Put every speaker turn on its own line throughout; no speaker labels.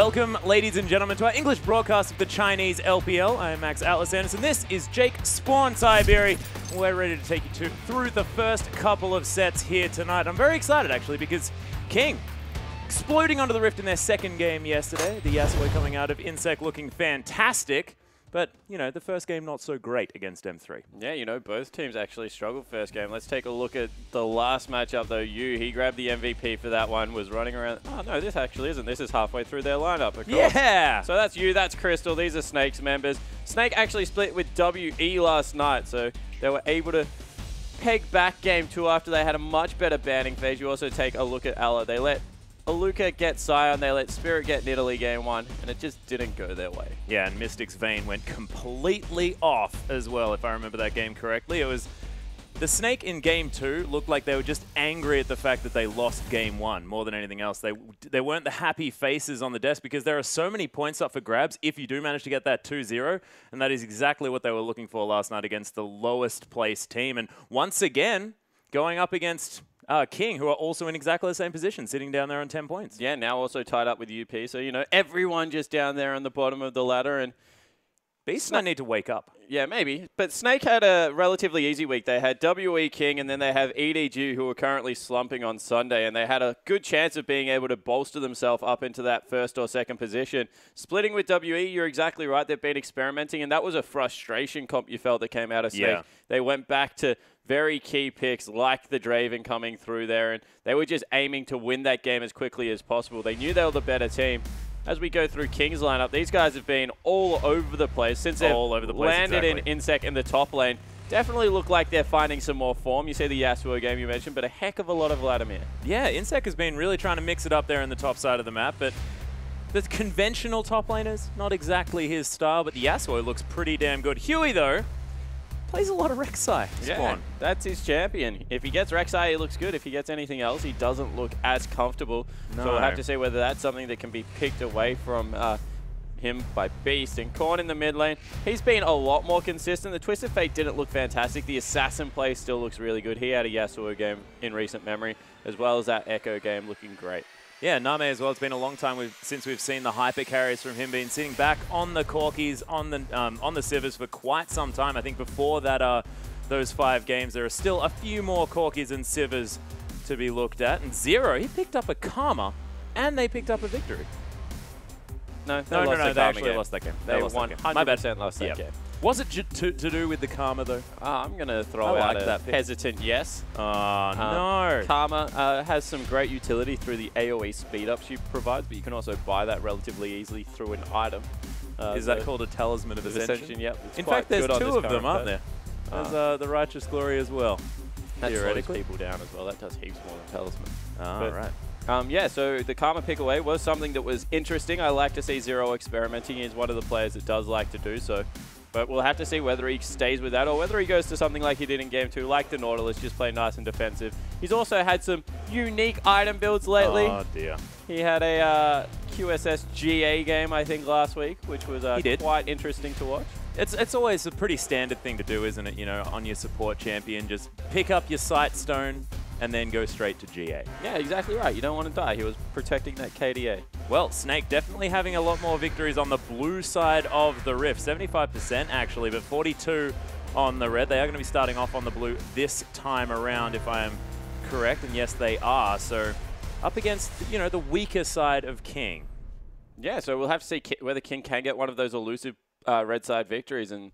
Welcome, ladies and gentlemen, to our English broadcast of the Chinese LPL. I am Max Atlas Anderson. This is Jake Spawn Tiberi. We're ready to take you through the first couple of sets here tonight. I'm very excited, actually, because King exploding onto the Rift in their second game yesterday. The Yasuo coming out of Insec looking fantastic. But, you know, the first game not so great against M3.
Yeah, you know, both teams actually struggled first game. Let's take a look at the last matchup, though. He grabbed the MVP for that one, was running around. Oh, no, this actually isn't. This is halfway through their lineup, of course.
Yeah!
So that's you, that's Crystal. These are Snake's members. Snake actually split with WE last night, so they were able to peg back game 2 after they had a much better banning phase. You also take a look at Ella. They let Aluka get Sion, they let Spirit get Nidalee game 1, and it just didn't go their way.
Yeah, and Mystic's Vayne went completely off as well, if I remember that game correctly. It was the Snake in game 2 looked like they were just angry at the fact that they lost game 1 more than anything else. They weren't the happy faces on the desk because there are so many points up for grabs if you do manage to get that 2-0, and that is exactly what they were looking for last night against the lowest placed team. And once again, going up against King, who are also in exactly the same position, sitting down there on 10 points.
Yeah, now also tied up with UP. So, you know, everyone just down there on the bottom of the ladder. And
Beast might need to wake up.
Yeah, maybe. But Snake had a relatively easy week. They had WE King, and then they have EDG, who are currently slumping on Sunday. And they had a good chance of being able to bolster themselves up into that first or second position. Splitting with WE, you're exactly right. They've been experimenting, and that was a frustration comp you felt that came out of Snake.
Yeah.
They went back to very key picks like the Draven coming through there, and they were just aiming to win that game as quickly as possible. They knew they were the better team. As we go through King's lineup, these guys have been all over the place since they've landed in Insec in the top lane. Definitely look like they're finding some more form. You see the Yasuo game you mentioned, but a heck of a lot of Vladimir.
Yeah, Insec has been really trying to mix it up there in the top side of the map, but the conventional top laners, not exactly his style, but the Yasuo looks pretty damn good. Huey, though, plays a lot of Rek'Sai.
Yeah, that's his champion. If he gets Rek'Sai, he looks good. If he gets anything else, he doesn't look as comfortable.
No.
So we'll have to see whether that's something that can be picked away from him by Beast. And Korn in the mid lane, he's been a lot more consistent. The Twisted Fate didn't look fantastic. The Assassin play still looks really good. He had a Yasuo game in recent memory, as well as that Echo game looking great.
Yeah, Name as well. It's been a long time since we've seen the hyper carries from him. Been sitting back on the Corkies, on the Sivers for quite some time. I think before that, those 5 games, there are still a few more Corkies and Sivers to be looked at. And Zero, he picked up a Karma, and they picked up a victory.
No,
they actually lost that game.
They won 100% lost that game.
Was it to do with the Karma, though?
I'm going to throw out a hesitant yes.
No.
Karma has some great utility through the AoE speed-up she provides, but you can also buy that relatively easily through an item.
Is that called a Talisman of Ascension?
Yep.
In fact, there's 2 of them, aren't there? There's the Righteous Glory as well.
That slows people down as well. That does heaps more than Talisman.
Right.
Yeah, so the Karma pick away was something that was interesting. I like to see Zero experimenting. He's one of the players that does like to do so. But we'll have to see whether he stays with that or whether he goes to something like he did in Game 2, like the Nautilus, just play nice and defensive. He's also had some unique item builds lately.
Oh, dear.
He had a QSS GA game, I think, last week, which was quite interesting to watch.
It's always a pretty standard thing to do, isn't it? You know, on your support champion, just pick up your Sight Stone and then go straight to GA.
Yeah, exactly right. You don't want to die. He was protecting that KDA.
Well, Snake definitely having a lot more victories on the blue side of the Rift. 75% actually, but 42 on the red. They are going to be starting off on the blue this time around, if I am correct. And yes, they are. So up against, you know, the weaker side of King.
Yeah, so we'll have to see whether King can get one of those elusive red side victories and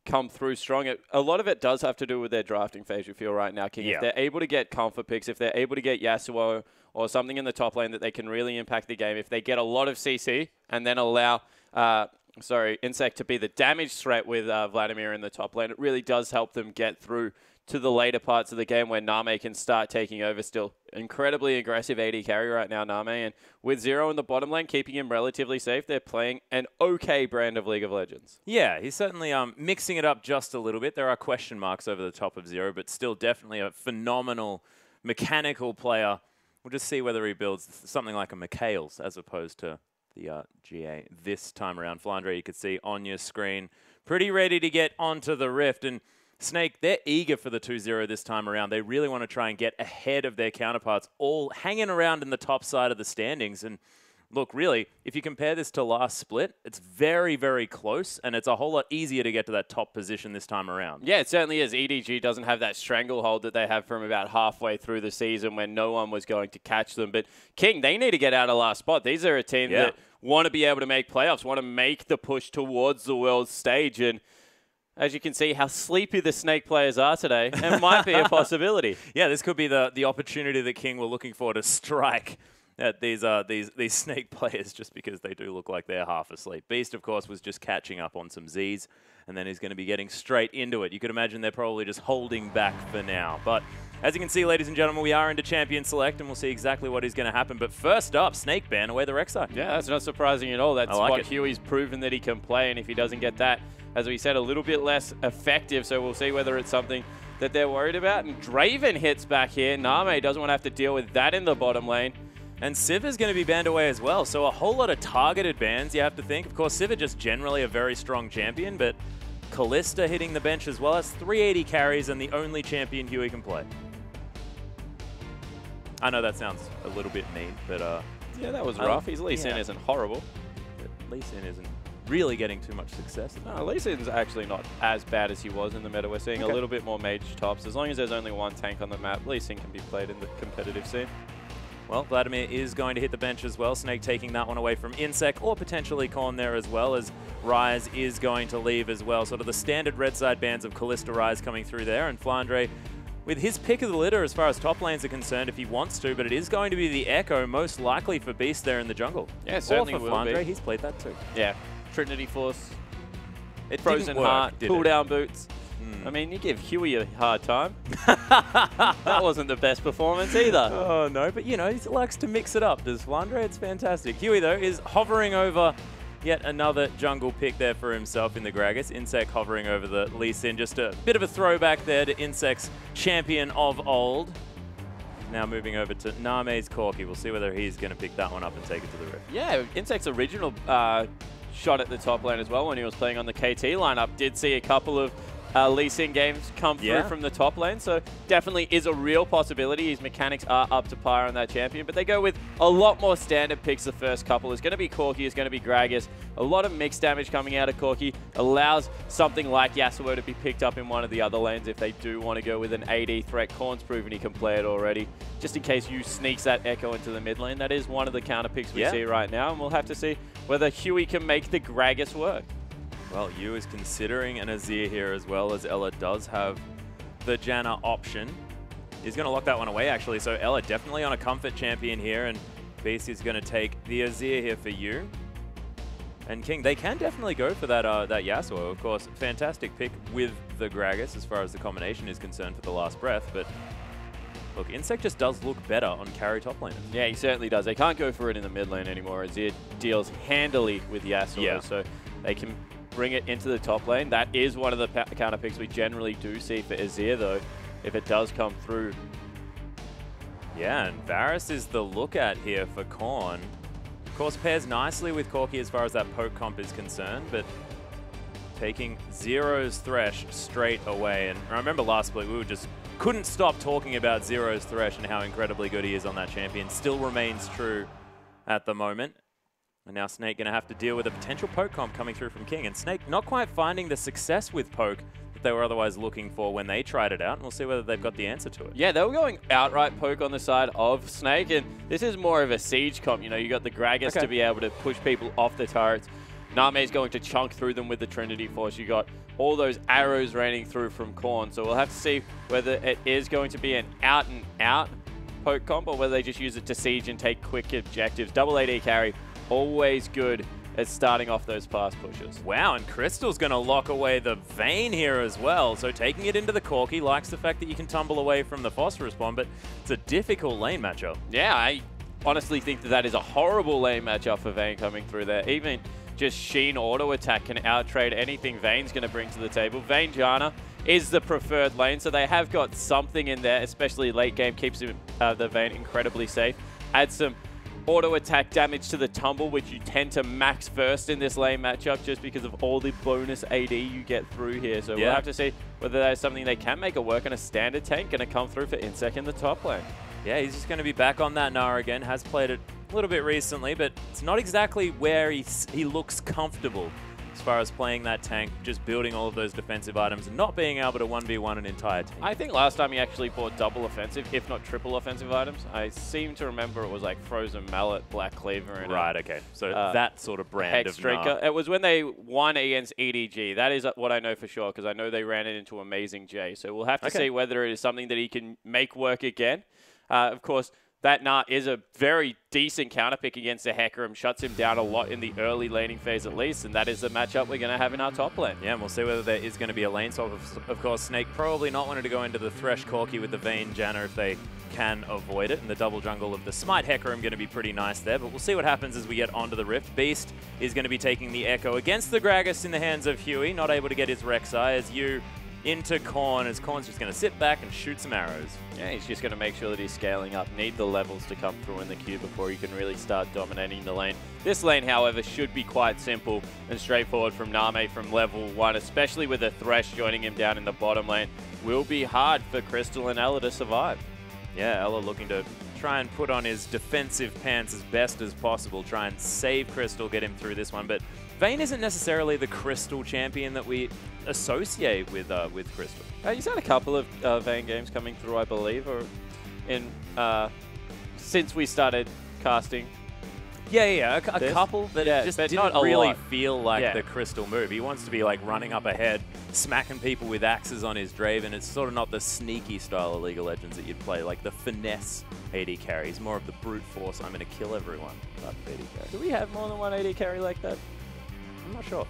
come through strong. A lot of it does have to do with their drafting phase, you feel right now, King.
Yeah.
If they're able to get comfort picks, if they're able to get Yasuo or something in the top lane that they can really impact the game, if they get a lot of CC and then allow Insec to be the damage threat with Vladimir in the top lane, it really does help them get through to the later parts of the game where Name can start taking over still. Incredibly aggressive AD carry right now, Name. And with Zero in the bottom lane, keeping him relatively safe, they're playing an okay brand of League of Legends.
Yeah, he's certainly mixing it up just a little bit. There are question marks over the top of Zero, but still definitely a phenomenal mechanical player. We'll just see whether he builds something like a Mikhail's as opposed to the GA this time around. Flandre, you could see on your screen, pretty ready to get onto the Rift. And Snake, they're eager for the 2-0 this time around. They really want to try and get ahead of their counterparts, all hanging around in the top side of the standings. And look, really, if you compare this to last split, it's very, very close, and it's a whole lot easier to get to that top position this time around.
Yeah, it certainly is. EDG doesn't have that stranglehold that they have from about halfway through the season when no one was going to catch them. But King, they need to get out of last spot. These are a team that want to be able to make playoffs, want to make the push towards the world stage. And as you can see how sleepy the Snake players are today, it might be a possibility.
Yeah, this could be the opportunity that King were looking for to strike at these Snake players, just because they do look like they're half asleep. Beast, of course, was just catching up on some Zs, and then he's going to be getting straight into it. You could imagine they're probably just holding back for now. But as you can see, ladies and gentlemen, we are into Champion Select, and we'll see exactly what is going to happen. But first up, Snake ban away the Rek'Sai.
Yeah, that's not surprising at all. That's what Huey's proven that he can play, and if he doesn't get that, as we said, a little bit less effective. So we'll see whether it's something that they're worried about. And Draven hits back here. Name doesn't want to have to deal with that in the bottom lane.
And Sivir is going to be banned away as well, so a whole lot of targeted bans, you have to think. Of course, Sivir just generally a very strong champion, but Kalista hitting the bench as well. As 380 carries and the only champion Huey can play. I know that sounds a little bit mean, but
yeah, that was rough. His Lee Sin isn't horrible.
Lee Sin isn't really getting too much success.
No, Lee Sin's actually not as bad as he was in the meta. We're seeing a little bit more mage tops. As long as there's only one tank on the map, Lee Sin can be played in the competitive scene.
Well, Vladimir is going to hit the bench as well. Snake taking that one away from Insec, or potentially Korn there as well, as Rise is going to leave as well. Sort of the standard red side bans of Kalista Rise coming through there, and Flandre with his pick of the litter as far as top lanes are concerned if he wants to, but it is going to be the Echo, most likely for Beast there in the jungle.
Yeah, certainly
or for Flandre, he's played that too.
Yeah, Trinity Force,
Frozen Heart,
pull-down boots. I mean, you give Huey a hard time. That wasn't the best performance either.
Oh, no, but, you know, he likes to mix it up. Does Flandre? It's fantastic. Huey, though, is hovering over yet another jungle pick there for himself in the Gragas. Insec hovering over the Lee Sin. Just a bit of a throwback there to Insec's champion of old. Now moving over to Name's Corki. We'll see whether he's going to pick that one up and take it to the Rift.
Yeah, Insec's original shot at the top lane as well when he was playing on the KT lineup. Did see a couple of Lee Sin games come through from the top lane, so definitely is a real possibility. His mechanics are up to par on that champion, but they go with a lot more standard picks the first couple. It's going to be Corki, it's going to be Gragas. A lot of mixed damage coming out of Corki allows something like Yasuo to be picked up in one of the other lanes if they do want to go with an AD threat. Korn's proven he can play it already. Just in case you sneaks that Echo into the mid lane, that is one of the counter picks we see right now, and we'll have to see whether Huey can make the Gragas work.
Well, Yu is considering an Azir here as well, as Ella does have the Janna option. He's going to lock that one away, actually. So Ella definitely on a comfort champion here, and Beast is going to take the Azir here for Yu. And King, they can definitely go for that that Yasuo, of course. Fantastic pick with the Gragas as far as the combination is concerned for the last breath, but look, Insect just does look better on carry top laners.
Yeah, he certainly does. They can't go for it in the mid lane anymore. Azir deals handily with Yasuo, so they can bring it into the top lane. That is one of the counter picks we generally do see for Azir, though, if it does come through.
Yeah, and Varus is the look at here for Korn. Of course, pairs nicely with Corki as far as that poke comp is concerned, but taking Zero's Thresh straight away. And I remember last split, we just couldn't stop talking about Zero's Thresh and how incredibly good he is on that champion. Still remains true at the moment. And now Snake going to have to deal with a potential poke comp coming through from King. And Snake not quite finding the success with poke that they were otherwise looking for when they tried it out. And we'll see whether they've got the answer to it.
Yeah, they were going outright poke on the side of Snake. And this is more of a siege comp. You know, you got the Gragas to be able to push people off the turrets. Name's going to chunk through them with the Trinity Force. You got all those arrows raining through from Korn. So we'll have to see whether it is going to be an out-and-out poke comp or whether they just use it to siege and take quick objectives. Double AD carry. Always good at starting off those fast pushes.
Wow, and Crystal's going to lock away the Vayne here as well. So taking it into the Corki, likes the fact that you can tumble away from the phosphorus bomb, but it's a difficult lane matchup.
Yeah, I honestly think that that is a horrible lane matchup for Vayne coming through there. Even just Sheen auto attack can outtrade anything Vayne's going to bring to the table. Vayne Janna is the preferred lane, so they have got something in there, especially late game, keeps the Vayne incredibly safe. Add some auto attack damage to the tumble, which you tend to max first in this lane matchup just because of all the bonus AD you get through here. So we'll have to see whether that is something they can make it work, and a standard tank going to come through for Insec in the top lane.
Yeah, he's just going to be back on that Nara again. Has played it a little bit recently, but it's not exactly where he looks comfortable as far as playing that tank, just building all of those defensive items and not being able to 1v1 an entire team.
I think last time he actually bought double offensive, if not triple offensive items. I seem to remember it was like Frozen Mallet, Black Cleaver, and
right, okay. So that sort of brand
Hex
of
Streaker. It was when they won against EDG. That is what I know for sure, because I know they ran it into Amazing J. So we'll have to see whether it is something that he can make work again. Of course, that Nah is a very decent counterpick against the Hecarim, shuts him down a lot in the early laning phase at least, and that is the matchup we're going to have in our top lane.
Yeah, and we'll see whether there is going to be a lane swap. Of course, Snake probably not wanting to go into the Thresh Corki with the Vayne Janna if they can avoid it, and the double jungle of the Smite Hecarim going to be pretty nice there, but we'll see what happens as we get onto the Rift. Beast is going to be taking the Echo against the Gragas in the hands of Huey, not able to get his Rek'Sai as you into Korn, as Korn's just going to sit back and shoot some arrows.
Yeah, he's just going to make sure that he's scaling up. Need the levels to come through in the queue before he can really start dominating the lane. This lane, however, should be quite simple and straightforward from Name from level 1, especially with a Thresh joining him down in the bottom lane. Will be hard for Crystal and Ella to survive.
Yeah, Ella looking to try and put on his defensive pants as best as possible, try and save Crystal, get him through this one, but Vayne isn't necessarily the Crystal champion that we associate with Crystal.
He's had a couple of Vayne games coming through, I believe, or in since we started casting.
Yeah, a couple, but it just didn't
not
really feel like the Crystal move. He wants to be like running up ahead, smacking people with axes on his Draven. It's sort of not the sneaky style of League of Legends that you'd play, like the finesse AD carry. He's more of the brute force, I'm going to kill everyone type of AD carry.
Do we have more than one AD carry like that?
I'm not sure.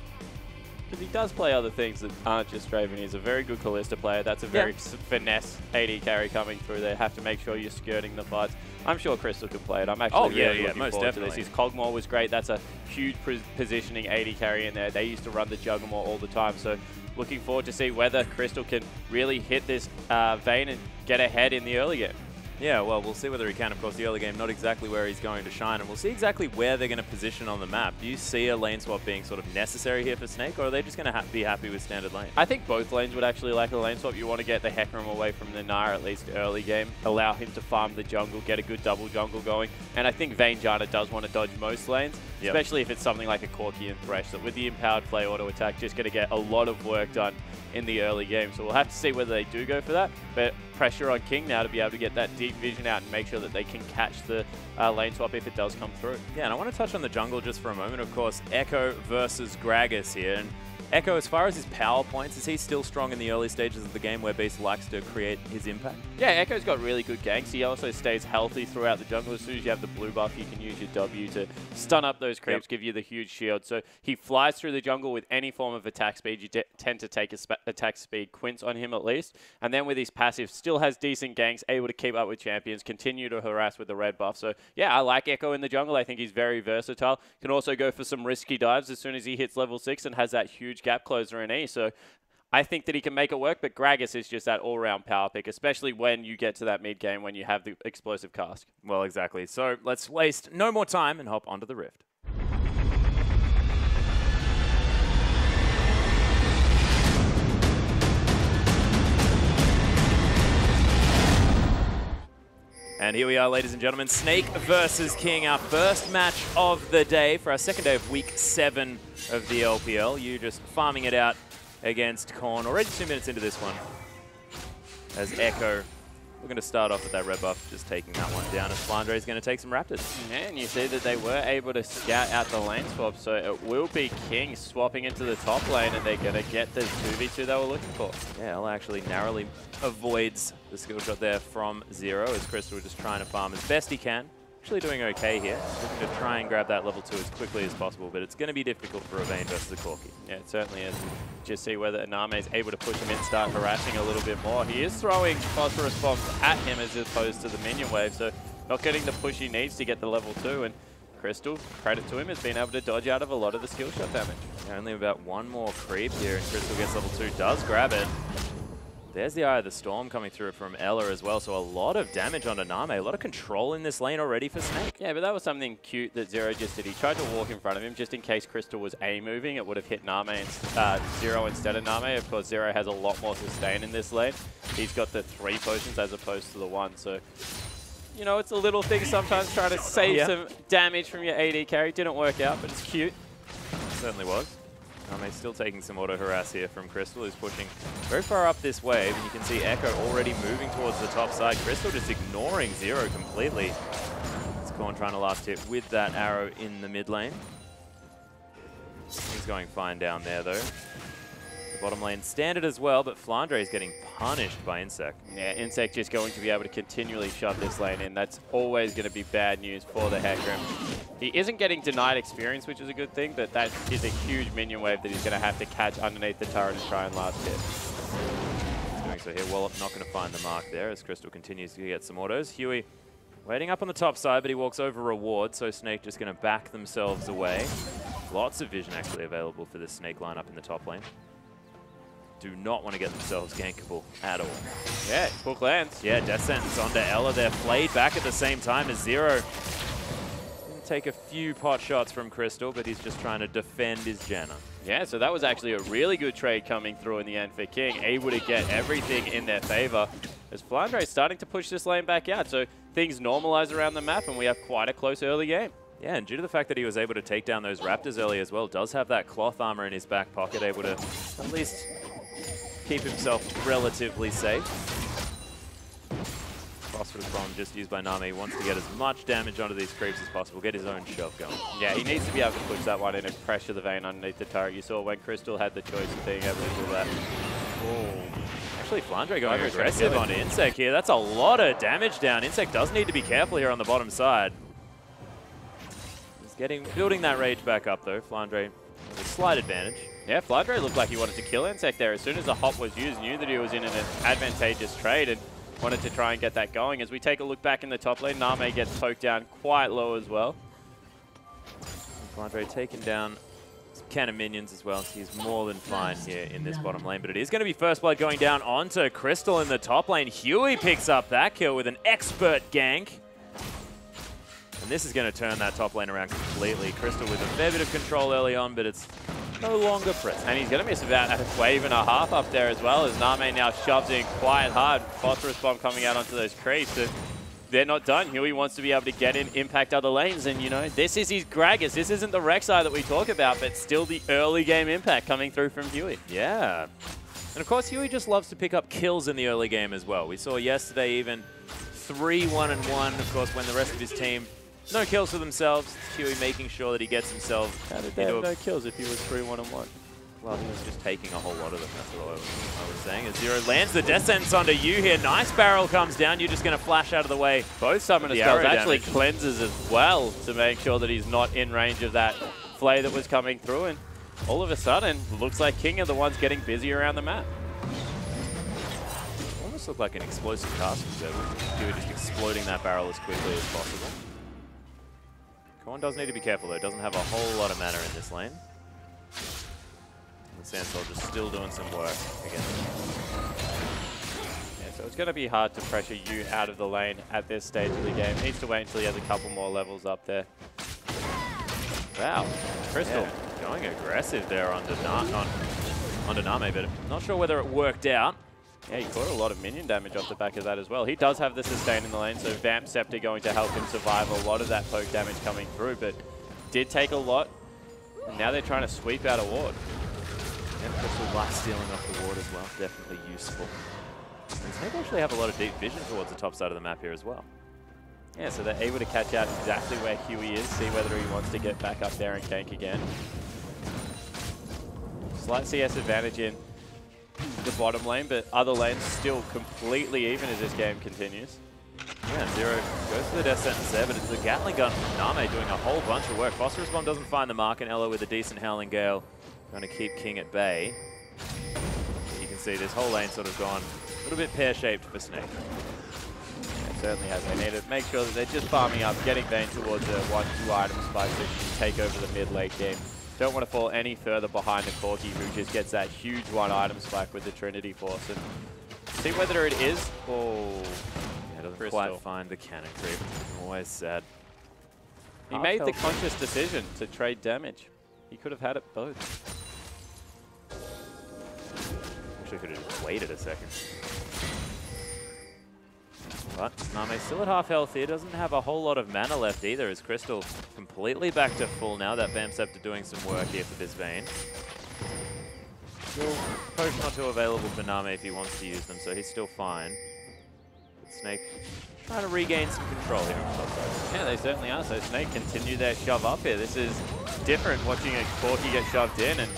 Because he does play other things that aren't just Draven. He's a very good Kalista player. That's a very finesse AD carry coming through there. Have to make sure you're skirting the fights. I'm sure Crystal can play it. I'm actually really looking forward to this. His Cogmore was great. That's a huge positioning AD carry in there. They used to run the Juggernaut all the time. So looking forward to see whether Crystal can really hit this Vayne and get ahead in the early game.
Yeah, well, we'll see whether he can. Of course, the early game, not exactly where he's going to shine, and we'll see exactly where they're going to position on the map. Do you see a lane swap being sort of necessary here for Snake, or are they just going to be happy with standard lane?
I think both lanes would actually like a lane swap. You want to get the Hecarim away from the Nara at least early game, allow him to farm the jungle, get a good double jungle going, and I think Vayne Janna does want to dodge most lanes, especially if it's something like a Corki and Thresh, that with the empowered play auto attack, just going to get a lot of work done in the early game. So we'll have to see whether they do go for that, but pressure on King now to be able to get that deep vision out and make sure that they can catch the lane swap if it does come through.
Yeah, and I want to touch on the jungle just for a moment. Of course, Echo versus Gragas here. And Echo, as far as his power points, is he still strong in the early stages of the game where Beast likes to create his impact?
Yeah, Echo's got really good ganks. He also stays healthy throughout the jungle. As soon as you have the blue buff, you can use your W to stun up those creeps, give you the huge shield. So he flies through the jungle with any form of attack speed. You tend to take attack speed quints on him at least. And then with his passive, still has decent ganks, able to keep up with champions, continue to harass with the red buff. So yeah, I like Echo in the jungle. I think he's very versatile. Can also go for some risky dives as soon as he hits level 6 and has that huge gap closer in E. So I think that he can make it work, but Gragas is just that all-round power pick, especially when you get to that mid-game when you have the explosive cast.
Well, exactly. So let's waste no more time and hop onto the Rift. And here we are, ladies and gentlemen, Snake versus King, our first match of the day for our second day of week 7 of the LPL. You just farming it out against Korn. Already 2 minutes into this one. As Echo, we're going to start off with that red buff, just taking that one down as Flandre is going to take some Raptors.
Yeah, and you see that they were able to scout out the lane swap, so it will be King swapping into the top lane, and they're going to get the 2v2 they were looking for.
Yeah, Ella actually narrowly avoids the skill shot there from Zero, as Crystal just trying to farm as best he can. Actually doing okay here. Looking to try and grab that level 2 as quickly as possible, but it's going to be difficult for a Vayne versus a Corki.
Yeah, it certainly is. Just see whether Name is able to push him in, start harassing a little bit more. He is throwing phosphorus bombs at him as opposed to the minion wave, so not getting the push he needs to get the level 2. And Crystal, credit to him, has been able to dodge out of a lot of the skill shot damage.
Yeah, only about one more creep here, and Crystal gets level 2, does grab it. There's the Eye of the Storm coming through from Ella as well, so a lot of damage onto Name, a lot of control in this lane already for Snake.
Yeah, but that was something cute that Zero just did. He tried to walk in front of him just in case Crystal was A-moving. It would have hit Name and Zero instead of Name. Of course, Zero has a lot more sustain in this lane. He's got the 3 potions as opposed to the 1, so you know, it's a little thing sometimes trying to save some damage from your AD carry. Didn't work out, but it's cute.
Certainly was. Name's still taking some auto harass here from Crystal, who's pushing very far up this wave, and you can see Echo already moving towards the top side. Crystal just ignoring Zero completely. It's Korn trying to last hit with that arrow in the mid lane. He's going fine down there, though. The bottom lane standard as well, but Flandre is getting punished by Insect.
Yeah, Insect just going to be able to continually shove this lane in. That's always going to be bad news for the Hecarim. He isn't getting denied experience, which is a good thing, but that is a huge minion wave that he's going to have to catch underneath the turret and try and last hit.
He's doing so here. Wallop not going to find the mark there as Crystal continues to get some autos. Huey waiting up on the top side, but he walks over Reward, so Snake just going to back themselves away. Lots of vision actually available for this Snake lineup in the top lane. Do not want to get themselves gankable at all.
Yeah, hook lands.
Yeah, Death Sentence onto Ella. They're flayed back at the same time as Zero. Gonna take a few pot shots from Crystal, but he's just trying to defend his Janna.
Yeah, so that was actually a really good trade coming through in the end for King. Able to get everything in their favor. As Flandre is starting to push this lane back out, so things normalize around the map and we have quite a close early game.
Yeah, and due to the fact that he was able to take down those Raptors early as well, does have that cloth armor in his back pocket, able to at least keep himself relatively safe. Phosphorus Bomb just used by Nami. He wants to get as much damage onto these creeps as possible, get his own shove going.
Yeah, he needs to be able to push that one in and pressure the Vayne underneath the turret. You saw when Crystal had the choice of being able to do that.
Oh. Actually, Flandre going aggressive on Insect here. That's a lot of damage down. Insect does need to be careful here on the bottom side. He's building that rage back up, though. Flandre with a slight advantage.
Yeah, Flandre looked like he wanted to kill Insect there. As soon as the hop was used, knew that he was in an advantageous trade and wanted to try and get that going. As we take a look back in the top lane, Name gets poked down quite low as well.
Flandre taking down some cannon minions as well, so he's more than fine here in this bottom lane. But it is going to be First Blood going down onto Crystal in the top lane. Huey picks up that kill with an expert gank. And this is going to turn that top lane around completely. Crystal with a fair bit of control early on, but it's no longer present.
And he's going to miss about a wave and a half up there as well, as Name now shoves in quite hard. Phosphorus Bomb coming out onto those creeps. And they're not done. Huey wants to be able to get in, impact other lanes. And, you know, this is his Gragas. This isn't the Rek'Sai that we talk about, but still the early game impact coming through from Huey.
Yeah. And, of course, Huey just loves to pick up kills in the early game as well. We saw yesterday even 3-1-1, of course, when the rest of his team no kills for themselves. Huey making sure that he gets himself
How did they have no kills if he was 3-1-1?
Well, he was just taking a whole lot of them. That's what I was saying. As Zero lands the Death Sentence onto you here. Nice barrel comes down. You're just going to flash out of the way.
Both Summoner Skulls actually cleanses as well to make sure that he's not in range of that flay that was coming through. And all of a sudden, looks like King are the ones getting busy around the map.
Almost looked like an explosive cast there. Huey just exploding that barrel as quickly as possible. Korn does need to be careful though. Doesn't have a whole lot of mana in this lane. And Sand Soldier still doing some work against him.
Yeah, so it's going to be hard to pressure you out of the lane at this stage of the game. Needs to wait until he has a couple more levels up there. Wow, Crystal.
Yeah, going aggressive there onto Name, but not sure whether it worked out.
Yeah, he caught a lot of minion damage off the back of that as well. He does have the sustain in the lane, so Vamp Scepter going to help him survive a lot of that poke damage coming through, but did take a lot. And now they're trying to sweep out a ward.
And Crystal life stealing off the ward as well. Definitely useful. And Snake actually have a lot of deep vision towards the top side of the map here as well.
Yeah, so they're able to catch out exactly where Huey is, see whether he wants to get back up there and gank again. Slight CS advantage in the bottom lane, but other lanes still completely even as this game continues.
Yeah, Zero goes for the Death Sentence there, but it's the Gatling gun from Name doing a whole bunch of work. Phosphorus Bomb doesn't find the mark, and Ella with a decent Howling Gale trying to keep King at bay. You can see this whole lane sort of gone a little bit pear-shaped for Snake.
It certainly has. They need to make sure that they're just farming up, getting Vayne towards a 1-2 item spike so she can take over the mid-late game. Don't want to fall any further behind the Corki, who just gets that huge 1 item spike with the Trinity Force. And see whether it is. Oh,
yeah, doesn't quite find the cannon creep. Always sad.
He made the conscious decision to trade damage. He could have had it both.
Actually, could have just waited a second. But Name still at half health here, doesn't have a whole lot of mana left either, as Crystal completely back to full now. That Vamp Scepter doing some work here for this Vayne. Still potion or two available for Name if he wants to use them, so he's still fine. But Snake trying to regain some control here on the top side.
Yeah, they certainly are. So Snake continue their shove up here. This is different, watching a Corki get shoved in, and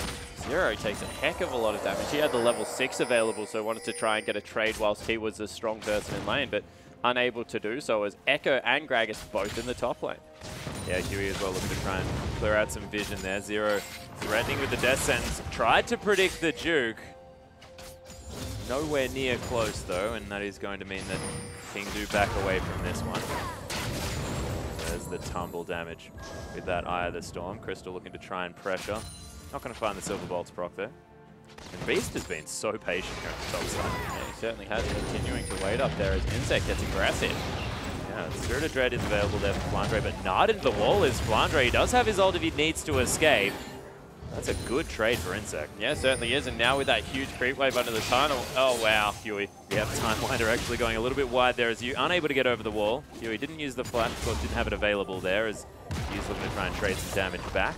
Zero takes a heck of a lot of damage. He had the level 6 available, so wanted to try and get a trade whilst he was a strong person in lane, but unable to do so as Echo and Gragas both in the top lane.
Yeah, Huey as well looking to try and clear out some vision there. Zero threatening with the Death Sentence. Tried to predict the Juke. Nowhere near close though, and that is going to mean that King do back away from this one. There's the tumble damage with that Eye of the Storm. Crystal looking to try and pressure. Not going to find the Silver Bolts proc there. And Beast has been so patient here on the top side.
Yeah, he certainly has, continuing to wait up there as Insect gets aggressive.
Yeah, Spirit of Dread is available there for Flandre, but not into the wall is Flandre. He does have his ult if he needs to escape. That's a good trade for Insect.
Yeah, certainly is, and now with that huge creep wave under the tunnel, oh wow, Huey.
Yeah, Time Winder actually going a little bit wide there as you unable to get over the wall. Huey didn't use the flash, of course didn't have it available there as he's looking to try and trade some damage back.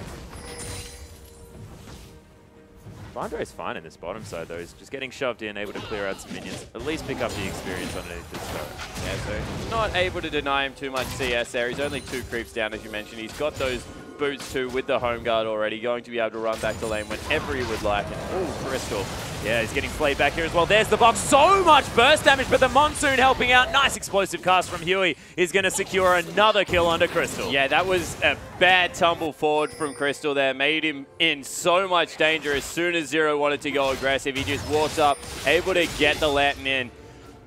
Flandre's fine in this bottom side though. He's just getting shoved in, able to clear out some minions, at least pick up the experience underneath this turret.
Yeah, so not able to deny him too much CS there. He's only 2 creeps down, as you mentioned. He's got those boots too with the home guard already, going to be able to run back to lane whenever he would like. And oh, Crystal.
Yeah, he's getting flayed back here as well. There's the box. So much burst damage, but the Monsoon helping out. Nice explosive cast from Huey is going to secure another kill under Crystal.
Yeah, that was a bad tumble forward from Crystal there. Made him in so much danger as soon as Zero wanted to go aggressive. He just walks up, able to get the Lantern in.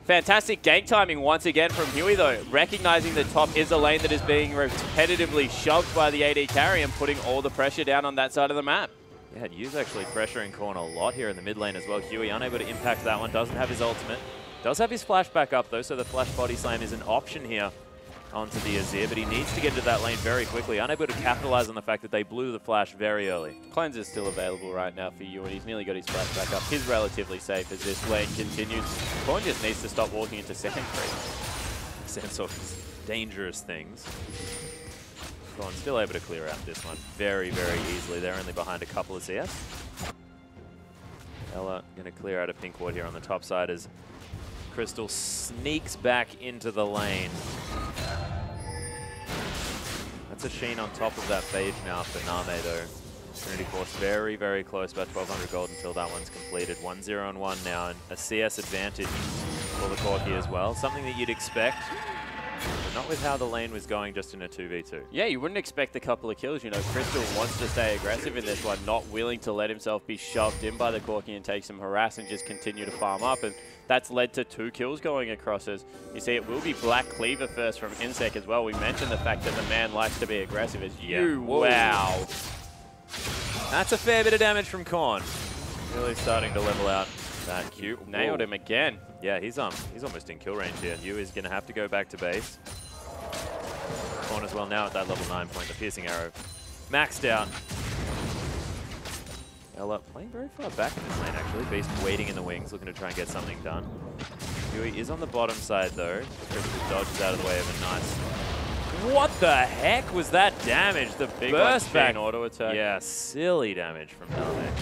Fantastic gank timing once again from Huey though, recognizing the top is a lane that is being repetitively shoved by the AD carry and putting all the pressure down on that side of the map.
Yeah, Yu's actually pressuring Korn a lot here in the mid lane as well. Huey unable to impact that one, doesn't have his ultimate. Does have his flash back up though, so the flash body slam is an option here onto the Azir, but he needs to get to that lane very quickly, unable to capitalize on the fact that they blew the flash very early.
Cleanse is still available right now for you, and he's nearly got his flash back up. He's relatively safe as this lane continues. Korn just needs to stop walking into second creep.
Sense of dangerous things. Korn still able to clear out this one very, very easily. They're only behind a couple of CS. Ella going to clear out a pink ward here on the top side as Crystal sneaks back into the lane. That's a Sheen on top of that Phage now for Name though. Trinity Force very, very close, about 1200 gold until that one's completed. 1-0-1 now, and a CS advantage for the Corki as well. Something that you'd expect, but not with how the lane was going just in a 2v2.
Yeah, you wouldn't expect a couple of kills. You know, Crystal wants to stay aggressive in this one, not willing to let himself be shoved in by the Corki and take some harass and just continue to farm up. And that's led to 2 kills going across as you see it will be Black Cleaver first from Insect as well. We mentioned the fact that the man likes to be aggressive as you. Wow.
That's a fair bit of damage from Korn. Really starting to level out that Q.
Nailed him again.
Yeah, he's almost in kill range here. Yu is going to have to go back to base. Korn as well now at that level 9 point. The piercing arrow maxed out. Ella playing very far back in this lane actually. Beast waiting in the wings, looking to try and get something done. Huey is on the bottom side though. Crystal dodges out of the way of a nice. What the heck was that damage? The
Big
burst back
auto attack.
Yeah, silly damage from Name.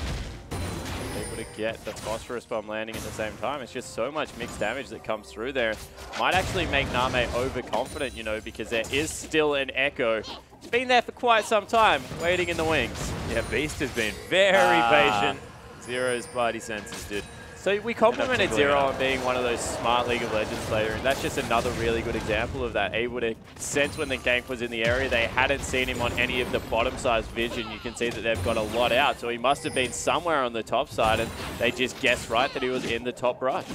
Able to get the Phosphorus Bomb landing at the same time. It's just so much mixed damage that comes through there. Might actually make Name overconfident, you know, because there is still an Echo. It's been there for quite some time, waiting in the wings.
Yeah, Beast has been very patient. Zero's body senses did.
So we complimented Zero on being one of those smart League of Legends players, and that's just another really good example of that. Able to sense when the gank was in the area. They hadn't seen him on any of the bottom side vision. You can see that they've got a lot out, so he must have been somewhere on the top side, and they just guessed right that he was in the top rush.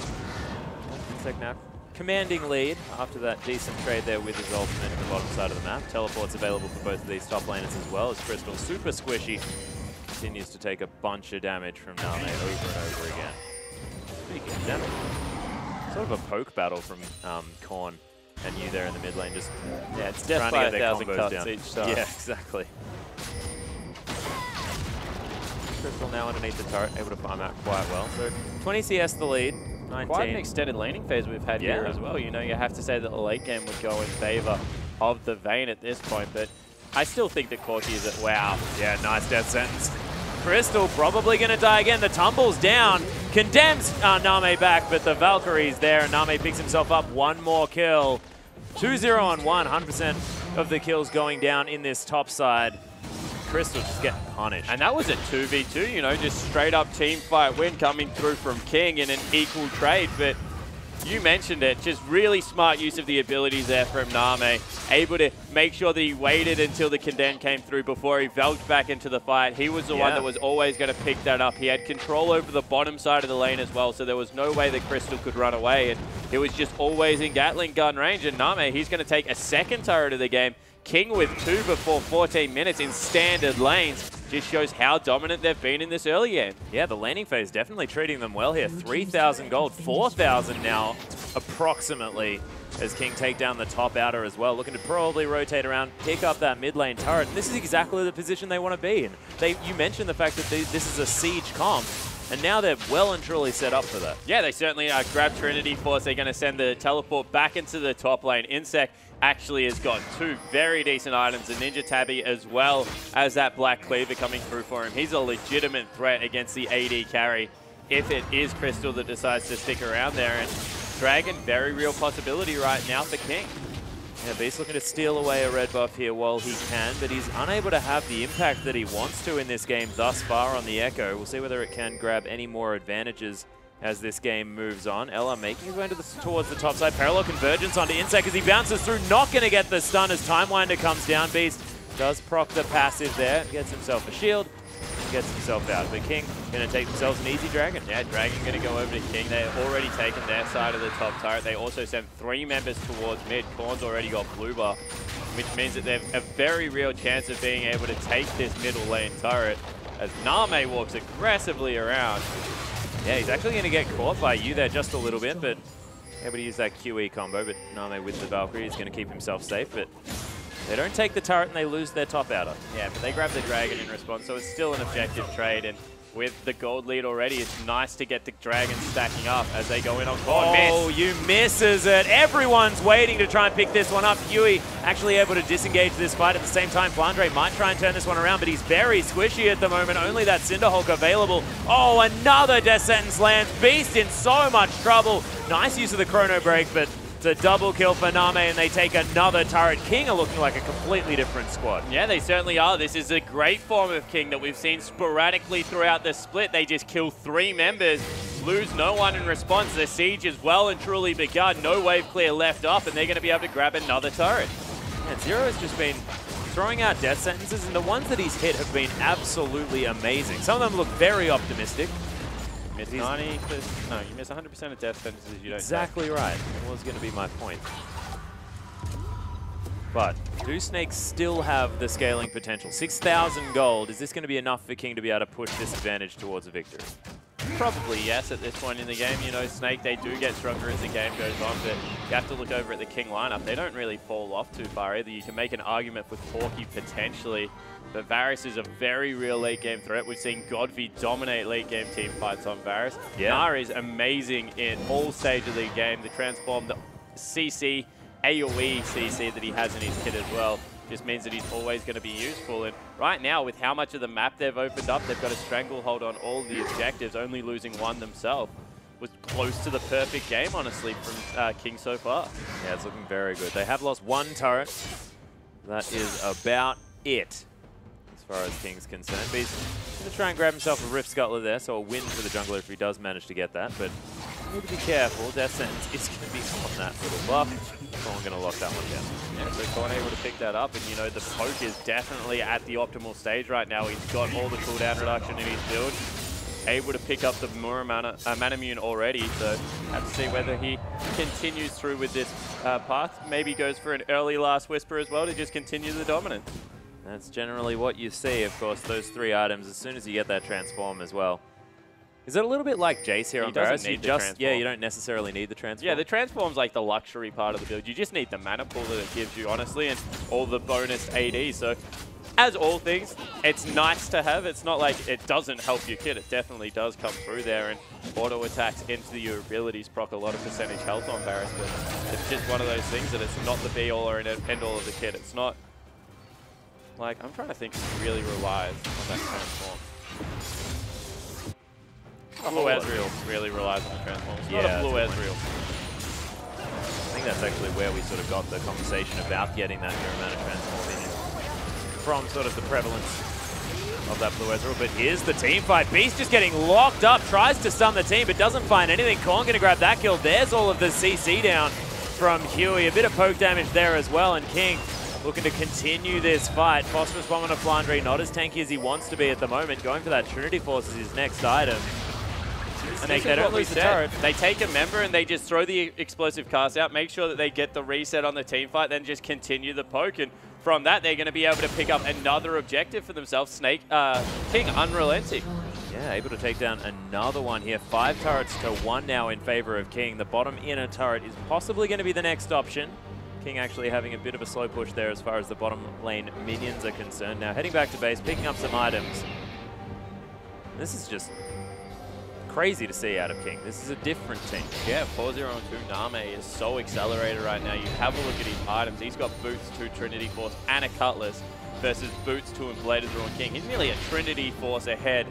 Insect now commanding lead after that decent trade there with his ultimate at the bottom side of the map. Teleport's available for both of these top laners as well, as Crystal super squishy continues to take a bunch of damage from Name over and over again. Speaking of damage, sort of a poke battle from Korn and Yu there in the mid lane, just
yeah, it's
trying to get their
1,000
combos
cuts
down.
each time.
Yeah, exactly. Crystal now underneath the turret, able to farm out quite well. So 20 CS the lead.
Quite an extended laning phase we've had here as well. You know, you have to say that the late game would go in favor of the Vayne at this point, but I still think that Corki is at wow.
Yeah, nice death sentence. Crystal probably going to die again. The tumble's down. Condemns Name back, but the Valkyrie's there, and Name picks himself up one more kill. 2-0 on 1, 100% of the kills going down in this top side. Crystal just getting punished.
And that was a 2v2, you know, just straight up team fight win coming through from King in an equal trade. But you mentioned it, just really smart use of the abilities there from Name. Able to make sure that he waited until the condemn came through before he velged back into the fight. He was the one that was always going to pick that up. He had control over the bottom side of the lane as well, so there was no way that Crystal could run away. And it was just always in Gatling gun range. And Name, he's going to take a second turret of the game. King with 2 before 14 minutes in standard lanes just shows how dominant they've been in this early game.
Yeah, the laning phase definitely treating them well here. 3,000 gold, 4,000 now approximately as King take down the top outer as well. Looking to probably rotate around, pick up that mid lane turret. And this is exactly the position they want to be in. You mentioned the fact that this is a siege comp, and now they're well and truly set up for that.
Yeah, they certainly grab Trinity Force. They're going to send the teleport back into the top lane. Insec actually has got 2 very decent items, a Ninja Tabby as well as that Black Cleaver coming through for him. He's a legitimate threat against the AD carry if it is Crystal that decides to stick around there. And Dragon, very real possibility right now for King.
Yeah, Beast looking to steal away a red buff here while he can, but he's unable to have the impact that he wants to in this game thus far on the Echo. We'll see whether it can grab any more advantages as this game moves on. Ella making his way towards the top side. Parallel convergence onto Insect as he bounces through. Not going to get the stun as Timewinder comes down. Beast does proc the passive there. Gets himself a shield. Gets himself out. But King going to take themselves an easy Dragon.
Yeah, Dragon going to go over to King. They've already taken their side of the top turret. They also sent 3 members towards mid. Korn's already got blue buff, which means that they've a very real chance of being able to take this middle lane turret as Name walks aggressively around.
Yeah, he's actually going to get caught by you there just a little bit, but able to use that QE combo. But Name with the Valkyrie is going to keep himself safe, but they don't take the turret and they lose their top outer.
Yeah, but they grab the Dragon in response, so it's still an objective trade. And with the gold lead already, it's nice to get the Dragon stacking up as they go in on Korn.
Oh, you misses it. Everyone's waiting to try and pick this one up. Huey actually able to disengage this fight at the same time. Flandre might try and turn this one around, but he's very squishy at the moment. Only that Cinderhulk available. Oh, another Death Sentence lands. Beast in so much trouble. Nice use of the Chrono Break, but it's a double kill for Name, and they take another turret. King are looking like a completely different squad.
Yeah, they certainly are. This is a great form of King that we've seen sporadically throughout the split. They just kill 3 members, lose no one in response. The siege is well and truly begun. No wave clear left up, and they're going to be able to grab another turret.
And Zero has just been throwing out death sentences, and the ones that he's hit have been absolutely amazing. Some of them look very optimistic.
Miss 90, no, you miss 100% of death sentences you don't
Exactly
take.
right. That was going to be my point. But do Snakes still have the scaling potential? 6,000 gold. Is this going to be enough for King to be able to push this advantage towards a victory?
Probably yes at this point in the game. You know, Snake, they do get stronger as the game goes on, but you have to look over at the King lineup. They don't really fall off too far either. You can make an argument for Corki potentially, but Varus is a very real late game threat. We've seen Godfrey dominate late game team fights on Varus.
Yeah.
Nara is amazing in all stages of the game. The transform, the CC, AoE CC that he has in his kit as well, just means that he's always going to be useful. And right now, with how much of the map they've opened up, they've got a stranglehold on all the objectives, only losing one themselves. Was close to the perfect game, honestly, from King so far.
Yeah, it's looking very good. They have lost 1 turret. That is about it as far as King's concerned. But he's going to try and grab himself a Rift Scuttler there, so a win for the jungler if he does manage to get that. But need to be careful. Death Sentence is going to be on that little buff. Someone going to lock that one down.
Yeah, so Korn able to pick that up, and you know, the poke is definitely at the optimal stage right now. He's got all the cooldown reduction in his build. Able to pick up the more Manamune already, so have to see whether he continues through with this path. Maybe goes for an early Last Whisper as well to just continue the dominance.
That's generally what you see, of course, those 3 items as soon as you get that transform as well. Is it a little bit like Jace here on Varus?
You
don't necessarily need the transform.
Yeah, the transform's like the luxury part of the build. You just need the mana pool that it gives you, honestly, and all the bonus AD. So as all things, it's nice to have. It's not like it doesn't help your kit. It definitely does come through there, and auto attacks into your abilities proc a lot of percentage health on Varus, but it's just one of those things that it's not the be-all or end-all of the kit. It's not like, I'm trying to think if it really relies on that transform. Blue Ezreal really relies on the transform. It's not a Blue Ezreal.
I think that's actually where we sort of got the conversation about getting that fair amount of transform in from sort of the prevalence of that Blue Ezreal. But here's the team fight. Beast just getting locked up, tries to stun the team, but doesn't find anything. Korn going to grab that kill. There's all of the CC down from Huey. A bit of poke damage there as well, and King looking to continue this fight. Phosphorus Bomb on a Flandre, not as tanky as he wants to be at the moment. Going for that Trinity Force as his next item. And they don't lose the turret.
They take a member and they just throw the explosive cast out, make sure that they get the reset on the team fight, then just continue the poke. And from that, they're going to be able to pick up another objective for themselves. King unrelenting.
Yeah, able to take down another one here. 5 turrets to 1 now in favor of King. The bottom inner turret is possibly going to be the next option. King actually having a bit of a slow push there as far as the bottom lane minions are concerned. Now heading back to base, picking up some items. This is just crazy to see out of King. This is a different team.
Yeah, 4-0-2 Name is so accelerated right now. You have a look at his items. He's got Boots, 2 Trinity Force, and a Cutlass versus Boots, 2 and Bladed Through and King. He's nearly a Trinity Force ahead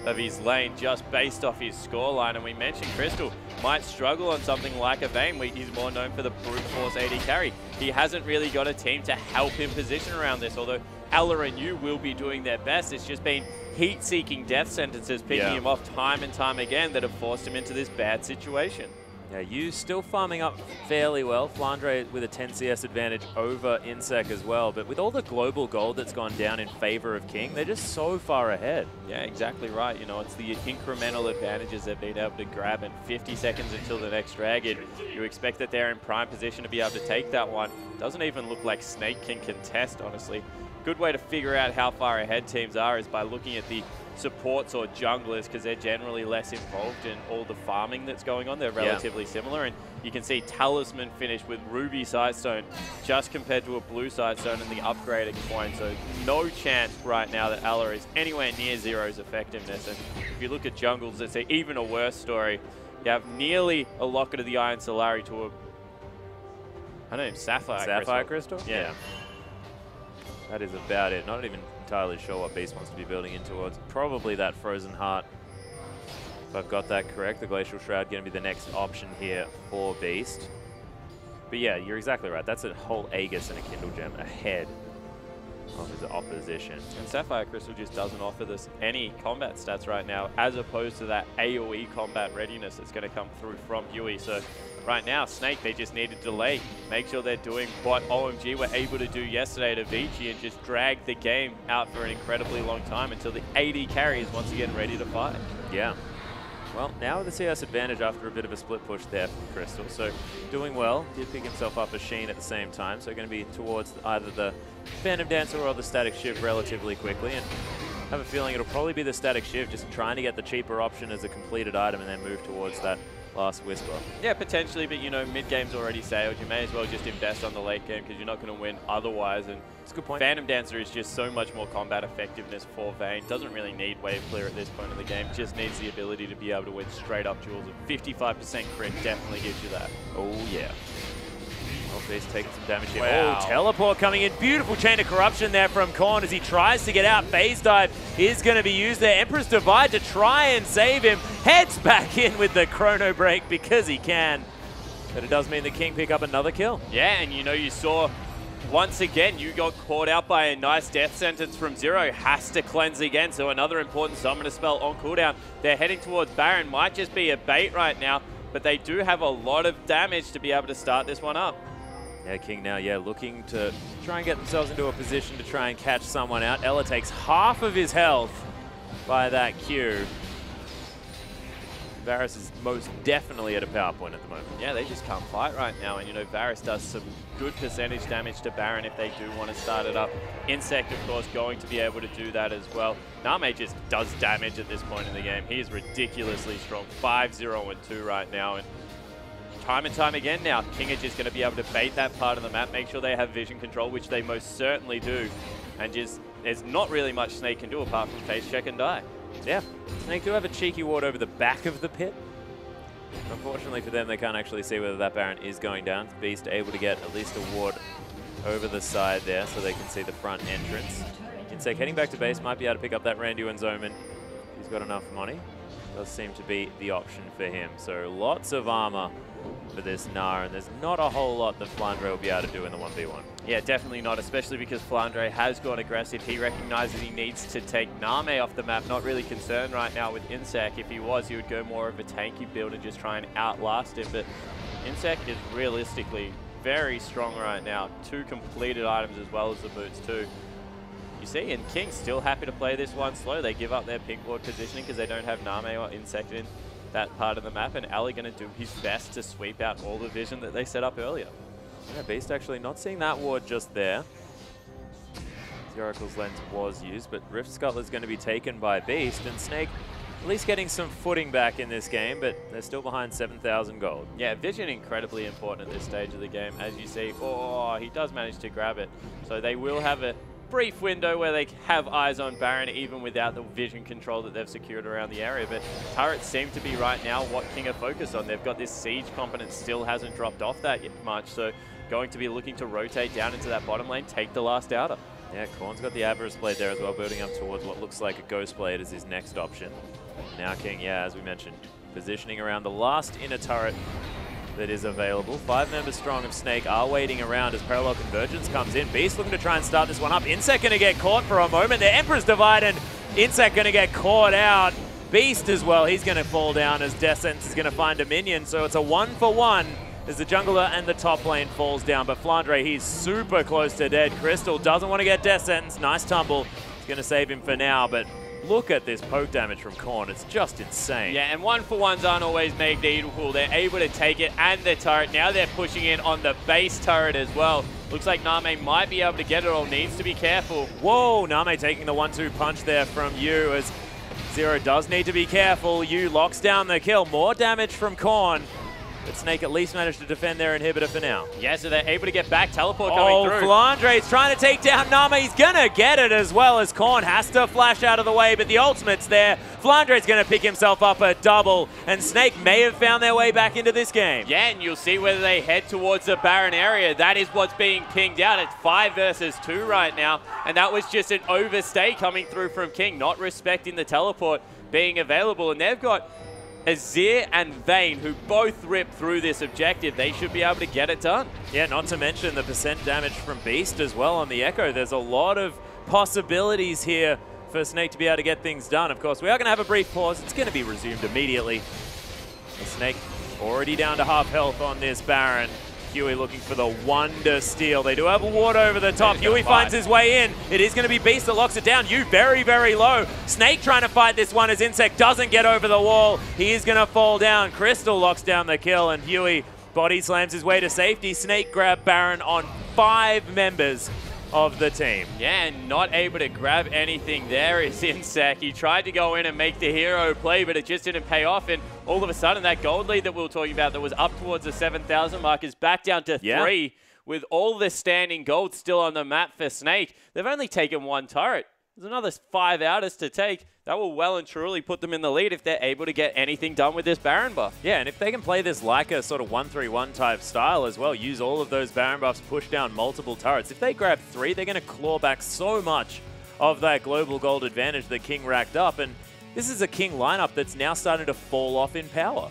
of his lane just based off his scoreline. And we mentioned Crystal might struggle on something like a Vayne where he's more known for the brute force AD carry. He hasn't really got a team to help him position around this, although Ella and you will be doing their best. It's just been heat-seeking death sentences picking him off time and time again that have forced him into this bad situation.
Yeah, you still farming up fairly well. Flandre with a 10 CS advantage over Insec as well. But with all the global gold that's gone down in favor of King, they're just so far ahead.
Yeah, exactly right. You know, it's the incremental advantages they've been able to grab in 50 seconds until the next dragon. You expect that they're in prime position to be able to take that one. Doesn't even look like Snake can contest, honestly. Good way to figure out how far ahead teams are is by looking at the supports or junglers, because they're generally less involved in all the farming that's going on. They're relatively similar, and you can see Talisman finish with Ruby Sidestone just compared to a Blue Sidestone and the upgrading point. So no chance right now that Ella is anywhere near Zero's effectiveness. And if you look at jungles, it's even a worse story. You have nearly a Locket of the Iron Solari to a, I don't know, Sapphire
Crystal?
Yeah.
That is about it. Not even entirely sure what Beast wants to be building in towards. Probably that Frozen Heart. If I've got that correct, the Glacial Shroud going to be the next option here for Beast. But yeah, you're exactly right. That's a whole Aegis and a Kindle Gem ahead of his opposition.
And Sapphire Crystal just doesn't offer this any combat stats right now, as opposed to that AoE combat readiness that's going to come through from Huey. So right now, Snake, they just need to delay, make sure they're doing what OMG were able to do yesterday to Vici and just drag the game out for an incredibly long time until the AD carry is once again ready to fight.
Yeah. Well, now with the CS advantage after a bit of a split push there from Crystal. So doing well, did pick himself up a Sheen at the same time. So going to be towards either the Phantom Dancer or the Static Shiv relatively quickly. And I have a feeling it'll probably be the Static Shiv, just trying to get the cheaper option as a completed item and then move towards that last Whisper.
Yeah, potentially, but you know, mid-game's already sailed. You may as well just invest on the late game because you're not going to win otherwise. And
it's a good point.
Phantom Dancer is just so much more combat effectiveness for Vayne. Doesn't really need wave clear at this point in the game. Just needs the ability to be able to win straight up duels. A 55% crit definitely gives you that.
Oh yeah. Beast taking some damage here.
Wow.
Oh, teleport coming in. Beautiful chain of corruption there from Korn as he tries to get out. Phase dive is going to be used there. Emperor's Divide to try and save him. Heads back in with the chrono break because he can. But it does mean the King pick up another kill.
Yeah, and you know, you saw once again, you got caught out by a nice death sentence from Zero. Has to cleanse again, so another important summoner spell on cooldown. They're heading towards Baron. Might just be a bait right now, but they do have a lot of damage to be able to start this one up.
Yeah, King now, looking to try and get themselves into a position to try and catch someone out. Ella takes half of his health by that Q. Varus is most definitely at a power point at the moment.
Yeah, they just can't fight right now. And, you know, Varus does some good percentage damage to Baron if they do want to start it up. Insect, of course, going to be able to do that as well. Name just does damage at this point in the game. He is ridiculously strong. 5-0-2 right now. And time again now, King are just going to be able to bait that part of the map, make sure they have vision control, which they most certainly do, and just there's not really much Snake can do apart from face check and die.
Yeah, Snake do have a cheeky ward over the back of the pit. Unfortunately for them, they can't actually see whether that Baron is going down. Beast able to get at least a ward over the side there so they can see the front entrance. Insec heading back to base, might be able to pick up that Randu and Zoman. He's got enough money. Does seem to be the option for him. So lots of armor for this Gnar, and there's not a whole lot that Flandre will be able to do in the 1v1.
Yeah, definitely not, especially because Flandre has gone aggressive. He recognizes he needs to take Name off the map. Not really concerned right now with Insec. If he was, he would go more of a tanky build and just try and outlast him. But Insec is realistically very strong right now. 2 completed items as well as the boots too. You see, and King's still happy to play this one slow. They give up their pink ward positioning because they don't have Name or Insect in that part of the map, and Ali going to do his best to sweep out all the vision that they set up earlier.
Yeah, Beast actually not seeing that ward just there. The Oracle's lens was used, but Rift Scuttle is going to be taken by Beast, and Snake at least getting some footing back in this game, but they're still behind 7,000 gold.
Yeah, vision incredibly important at this stage of the game. As you see, oh, he does manage to grab it. So they will have a brief window where they have eyes on Baron even without the vision control that they've secured around the area. But turrets seem to be right now what King are focused on. They've got this siege competence still hasn't dropped off that much. So going to be looking to rotate down into that bottom lane, take the last outer.
Yeah, Korn's got the Avarice Blade there as well, building up towards what looks like a Ghost Blade as his next option. Now King, yeah, as we mentioned, positioning around the last inner turret that is available. 5 members strong of Snake are waiting around as Parallel Convergence comes in. Beast looking to try and start this one up. Insect going to get caught for a moment. The Emperor's Divide and Insect going to get caught out. Beast as well, he's going to fall down as Death Sentence is going to find a minion. So it's a 1-for-1 as the jungler and the top lane falls down. But Flandre, he's super close to dead. Crystal doesn't want to get Death Sentence. Nice tumble. It's going to save him for now, but look at this poke damage from Korn. It's just insane.
Yeah, and 1-for-1s aren't always made equal. They're able to take it and the turret. Now they're pushing in on the base turret as well. Looks like Name might be able to get it or needs to be careful.
Whoa, Name taking the 1-2 punch there from Yu as Zero does need to be careful. Yu locks down the kill. More damage from Korn. But Snake at least managed to defend their inhibitor for now.
Yeah, so they're able to get back. Teleport coming through.
Flandre's trying to take down Name. He's going to get it as well as Korn has to flash out of the way, but the ultimate's there. Flandre's going to pick himself up a double, and Snake may have found their way back into this game.
Yeah, and you'll see whether they head towards the Baron area. That is what's being pinged out. It's 5 versus 2 right now, and that was just an overstay coming through from King, not respecting the teleport being available, and they've got Azir and Vayne, who both rip through this objective. They should be able to get it done.
Yeah, not to mention the percent damage from Beast as well on the Echo. There's a lot of possibilities here for Snake to be able to get things done. Of course, we are going to have a brief pause. It's going to be resumed immediately. The Snake already down to half health on this Baron. Huey looking for the wonder steal. They do have a ward over the top. Huey finds his way in. It is going to be Beast that locks it down. Yu very, very low. Snake trying to fight this one as Insect doesn't get over the wall. He is going to fall down. Crystal locks down the kill, and Huey body slams his way to safety. Snake grab Baron on 5 members of the team.
Yeah, and not able to grab anything there is Insect. He tried to go in and make the hero play, but it just didn't pay off, and all of a sudden that gold lead that we were talking about that was up towards the 7,000 mark is back down to 3 with all the standing gold still on the map for Snake. They've only taken 1 turret. There's another 5 outers to take. That will well and truly put them in the lead if they're able to get anything done with this Baron buff.
Yeah, and if they can play this like a sort of 1-3-1 type style as well, use all of those Baron buffs, push down multiple turrets. If they grab 3, they're going to claw back so much of that global gold advantage that King racked up. And this is a King lineup that's now starting to fall off in power.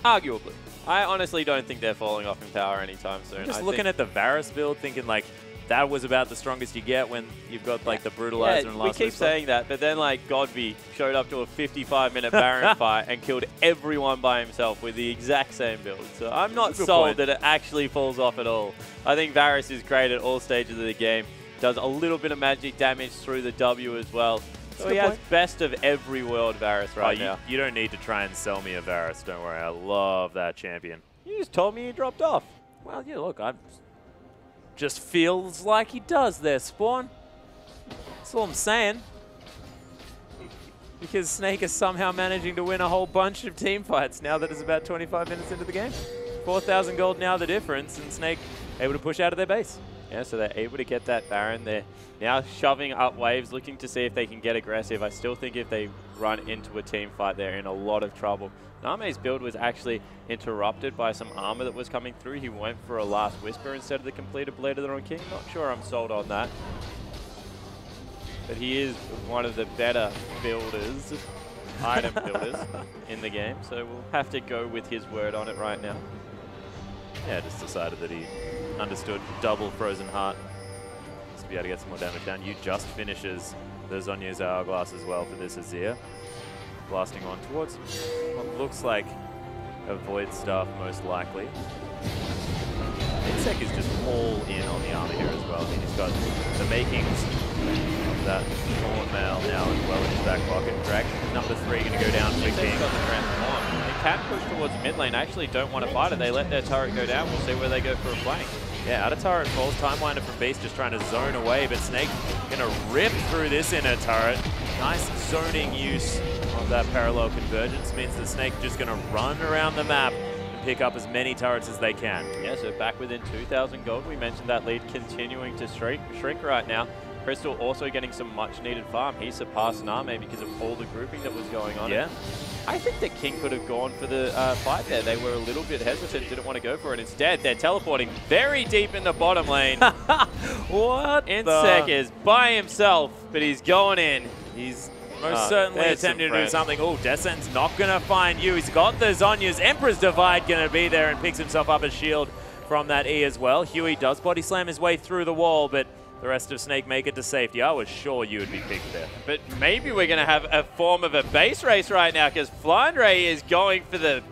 Arguably. I honestly don't think they're falling off in power anytime soon.
I'm just looking at the Varus build, thinking like, that was about the strongest you get when you've got like the Brutalizer and last.
We keep saying that, but then like Godby showed up to a 55-minute Baron fight and killed everyone by himself with the exact same build. So I'm not sold that it actually falls off at all. I think Varus is great at all stages of the game. Does a little bit of magic damage through the W as well. So he has best of every world Varus right now.
You don't need to try and sell me a Varus. Don't worry. I love that champion.
You just told me he dropped off.
Well, yeah, look, I'm just feels like he does there, Spawn. That's all I'm saying. Because Snake is somehow managing to win a whole bunch of team fights now that it's about 25 minutes into the game. 4,000 gold now the difference, and Snake able to push out of their base.
Yeah, so they're able to get that Baron. They're now shoving up waves, looking to see if they can get aggressive. I still think if they run into a team fight, they're in a lot of trouble. Name's build was actually interrupted by some armor that was coming through. He went for a last Whisper instead of the completed Blade of the Dawn King. Not sure I'm sold on that. But he is one of the better builders, item builders in the game. So we'll have to go with his word on it right now.
Yeah, just decided that he understood double Frozen Heart. Just to be able to get some more damage down. You just finishes the Zhonya's Hourglass as well for this Azir. Blasting on towards what looks like a Void Staff, most likely. Insec is just all in on the armor here as well. I mean, he's got the makings of that Thorn Mail now as well in his back pocket. Drag number 3 going to go down for King.
They can push towards mid lane. Actually don't want to fight it. They let their turret go down. We'll see where they go for a flank.
Yeah, out of turret falls. Time Winder from Beast just trying to zone away, but Snake going to rip through this inner turret. Nice zoning use of that parallel convergence means that Snake just going to run around the map and pick up as many turrets as they can.
Yeah, so back within 2,000 gold. We mentioned that lead continuing to shrink right now. Crystal also getting some much needed farm. He surpassed Name because of all the grouping that was going on.
Yeah.
I think that King could have gone for the fight there. They were a little bit hesitant, didn't want to go for it. Instead, they're teleporting very deep in the bottom lane.
What?
Insec is by himself, but he's going in.
He's most certainly attempting to do something. Oh, Descent's not going to find you. He's got the Zhonya's Emperor's Divide going to be there and picks himself up a shield from that E as well. Huey does body slam his way through the wall, but the rest of Snake make it to safety. I was sure you would be picked there.
But maybe we're going to have a form of a base race right now because Flandre is going for the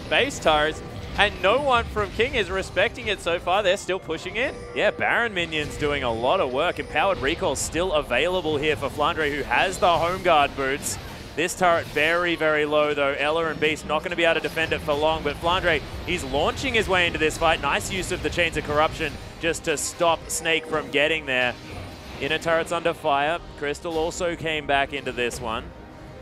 base turrets and no one from King is respecting it so far. They're still pushing in.
Yeah, Baron minions doing a lot of work. Empowered Recall still available here for Flandre, who has the Home Guard boots. This turret very, very low, though. Ella and Beast not going to be able to defend it for long, but Flandre, he's launching his way into this fight. Nice use of the Chains of Corruption just to stop Snake from getting there. Inner turret's under fire. Crystal also came back into this one.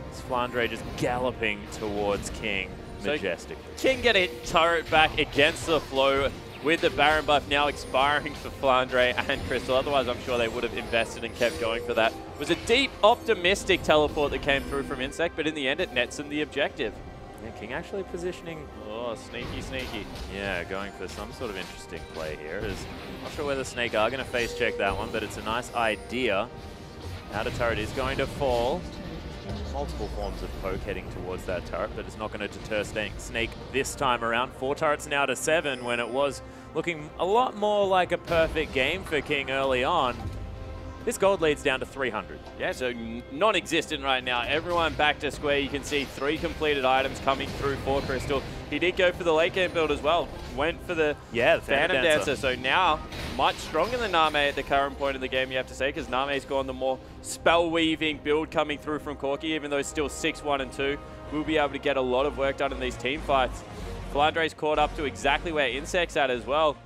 It's Flandre just galloping towards King majestically.
So King get a turret back against the flow with the Baron buff now expiring for Flandre and Crystal. Otherwise, I'm sure they would have invested and kept going for that. It was a deep, optimistic teleport that came through from Insect, but in the end, it nets them the objective.
Yeah, King actually positioning.
Oh, sneaky, sneaky.
Yeah, going for some sort of interesting play here. Not sure whether Snake are going to face check that one, but it's a nice idea. Outer turret is going to fall. Multiple forms of poke heading towards that turret, but it's not going to deter Snake this time around. 4 turrets now to 7 when it was looking a lot more like a perfect game for King early on. This gold lead's down to 300.
Yeah, so non-existent right now. Everyone back to square. You can see 3 completed items coming through for Crystal. He did go for the late game build as well. Went for the Phantom Dancer. So now, much stronger than Name at the current point in the game, you have to say, because Name's gone the more spell-weaving build coming through from Corki, even though it's still 6-1 and 2. We'll be able to get a lot of work done in these team fights. Flandre's caught up to exactly where Insect's at as well.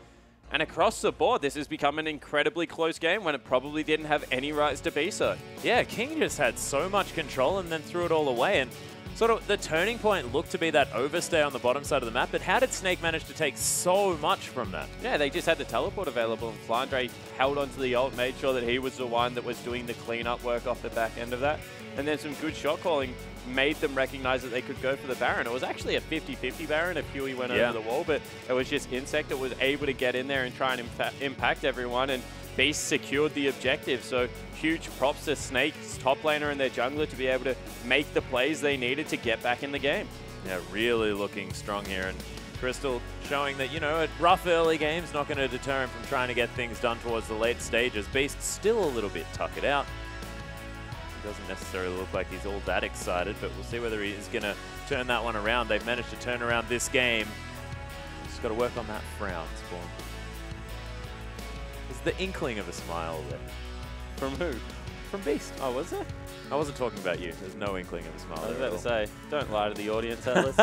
And across the board, this has become an incredibly close game when it probably didn't have any rights to be so.
Yeah, King just had so much control and then threw it all away. And sort of the turning point looked to be that overstay on the bottom side of the map. But how did Snake manage to take so much from that?
Yeah, they just had the teleport available. And Flandre held onto the ult, made sure that he was the one that was doing the cleanup work off the back end of that. And then some good shot calling made them recognize that they could go for the Baron. It was actually a 50-50 Baron if Huey went over the wall, but it was just Insect that was able to get in there and try and impact everyone, and Beast secured the objective. So huge props to Snake's top laner and their jungler to be able to make the plays they needed to get back in the game.
Yeah, really looking strong here, and Crystal showing that, you know, a rough early game's not going to deter him from trying to get things done towards the late stages. Beast still a little bit tuck it out. Doesn't necessarily look like he's all that excited, but we'll see whether he is going to turn that one around. They've managed to turn around this game. Just got to work on that frown, Spawn. There's the inkling of a smile there.
From who?
From Beast.
Oh, was there?
I wasn't talking about you. There's no inkling of a smile.
I was about to say, don't lie to the audience, Atlas.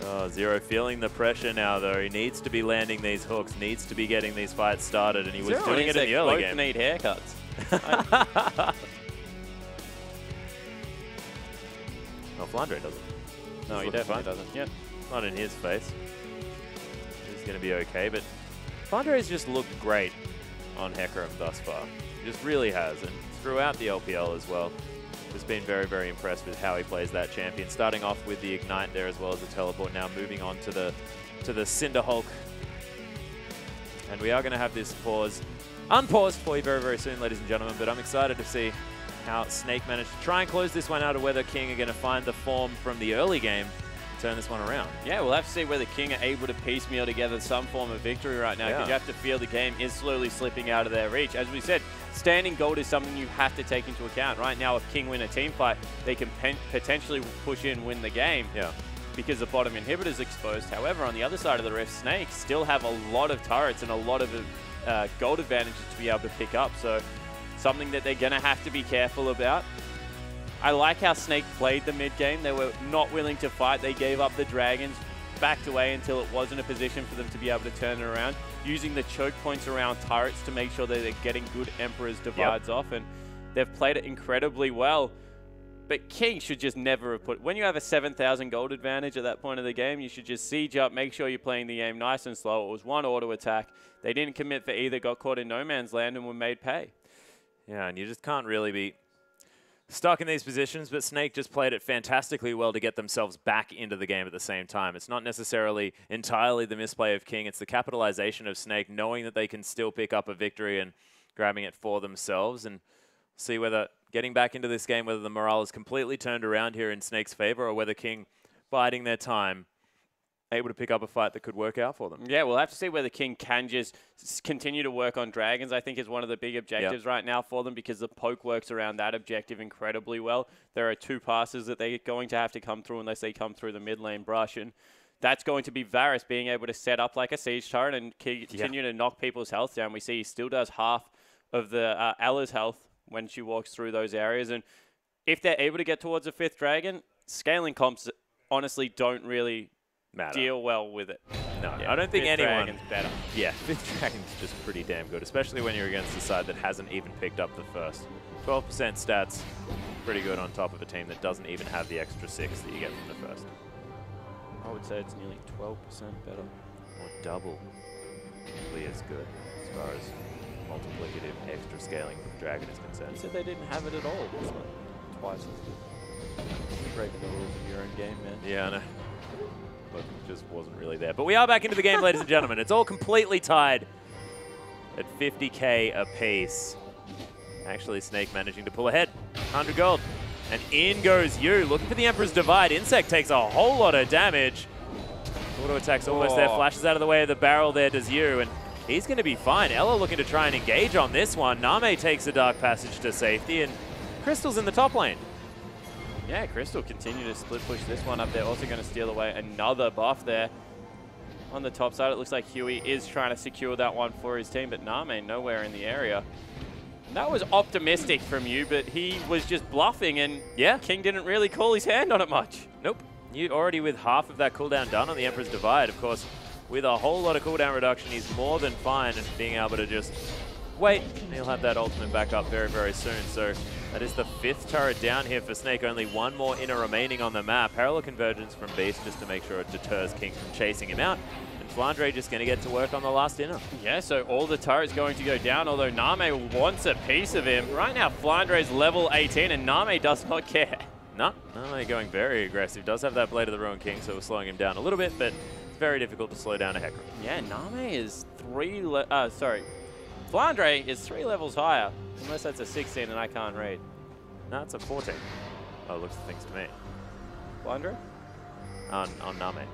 Oh, Zero feeling the pressure now, though. He needs to be landing these hooks, needs to be getting these fights started, and he was doing it in the early game.
Both need haircuts.
No, Flandre doesn't.
No, he definitely doesn't. Yep.
Not in his face. He's going to be okay, but Flandre has just looked great on Hecarim thus far. He just really has, and throughout the LPL as well. Just been very, very impressed with how he plays that champion. Starting off with the Ignite there as well as the Teleport, now moving on to the Cinderhulk. And we are going to have this unpaused for you very, very soon, ladies and gentlemen, but I'm excited to see how Snake managed to try and close this one out, or whether King are going to find the form from the early game and turn this one around. Yeah,
we'll have to see whether King are able to piecemeal together some form of victory right now, because you have to feel the game is slowly slipping out of their reach. As we said, standing gold is something you have to take into account. Right now, if King win a team fight, they can potentially push in, win the game.
Yeah.
Because the bottom inhibitor is exposed. However, on the other side of the rift, Snake still have a lot of turrets and a lot of gold advantages to be able to pick up. So something that they're going to have to be careful about. I like how Snake played the mid game. They were not willing to fight. They gave up the dragons, backed away until it wasn't a position for them to be able to turn it around, using the choke points around turrets to make sure that they're getting good Emperor's divides off. And they've played it incredibly well. But King should just never have put... When you have a 7,000 gold advantage at that point of the game, you should just siege up, make sure you're playing the game nice and slow. It was one auto attack. They didn't commit for either, got caught in no man's land and were made pay.
Yeah, and you just can't really be stuck in these positions, but Snake just played it fantastically well to get themselves back into the game at the same time. It's not necessarily entirely the misplay of King. It's the capitalization of Snake, knowing that they can still pick up a victory and grabbing it for themselves, and see whether... Getting back into this game, whether the morale is completely turned around here in Snake's favor, or whether King, biding their time, able to pick up a fight that could work out for them.
Yeah, we'll have to see whether King can just continue to work on dragons. I think is one of the big objectives right now for them, because the poke works around that objective incredibly well. There are 2 passes that they're going to have to come through unless they come through the mid lane brush, and that's going to be Varus being able to set up like a siege turret and continue to knock people's health down. We see he still does half of the Ella's health when she walks through those areas. And if they're able to get towards a 5th dragon, scaling comps honestly don't really deal well with it.
No, I don't think anyone...
Dragon's better.
Yeah, 5th dragon's just pretty damn good, especially when you're against the side that hasn't even picked up the first. 12% stats, pretty good on top of a team that doesn't even have the extra 6 that you get from the first.
I would say it's nearly 12% better.
Or double. Really is good as far as multiplicative extra scaling from Dragon is concerned.
You said they didn't have it at all. This one. Twice as good. Breaking the rules of your own game, man.
Yeah, I know. But it just wasn't really there. But we are back into the game, ladies and gentlemen. It's all completely tied at 50k apiece. Actually, Snake managing to pull ahead. 100 gold. And in goes Yu, looking for the Emperor's Divide. Insect takes a whole lot of damage. Auto attack's almost there. Flashes out of the way of the barrel there, does Yu. And he's going to be fine. Ella looking to try and engage on this one. Name takes a Dark Passage to safety, and Crystal's in the top lane.
Yeah, Crystal continue to split push this one up. They're also going to steal away another buff there. On the top side, it looks like Huey is trying to secure that one for his team, but Name nowhere in the area. And that was optimistic from you, but he was just bluffing, and King didn't really call his hand on it much.
Nope. You already with half of that cooldown done on the Emperor's Divide, of course. With a whole lot of cooldown reduction, he's more than fine and being able to just wait. He'll have that ultimate back up very, very soon. So that is the 5th turret down here for Snake. Only one more inner remaining on the map. Parallel convergence from Beast just to make sure it deters King from chasing him out. And Flandre just going to get to work on the last inner.
Yeah, so all the turrets going to go down, although Name wants a piece of him. Right now, Flandre's level 18 and Name does not care.
No, Name going very aggressive. Does have that Blade of the Ruined King, so we're slowing him down a little bit, but very difficult to slow down a Hecarim.
Yeah, Name is Flandre is 3 levels higher, unless that's a 16 and I can't read.
No, it's a 14. Oh, looks like things to me.
Flandre?
On Name.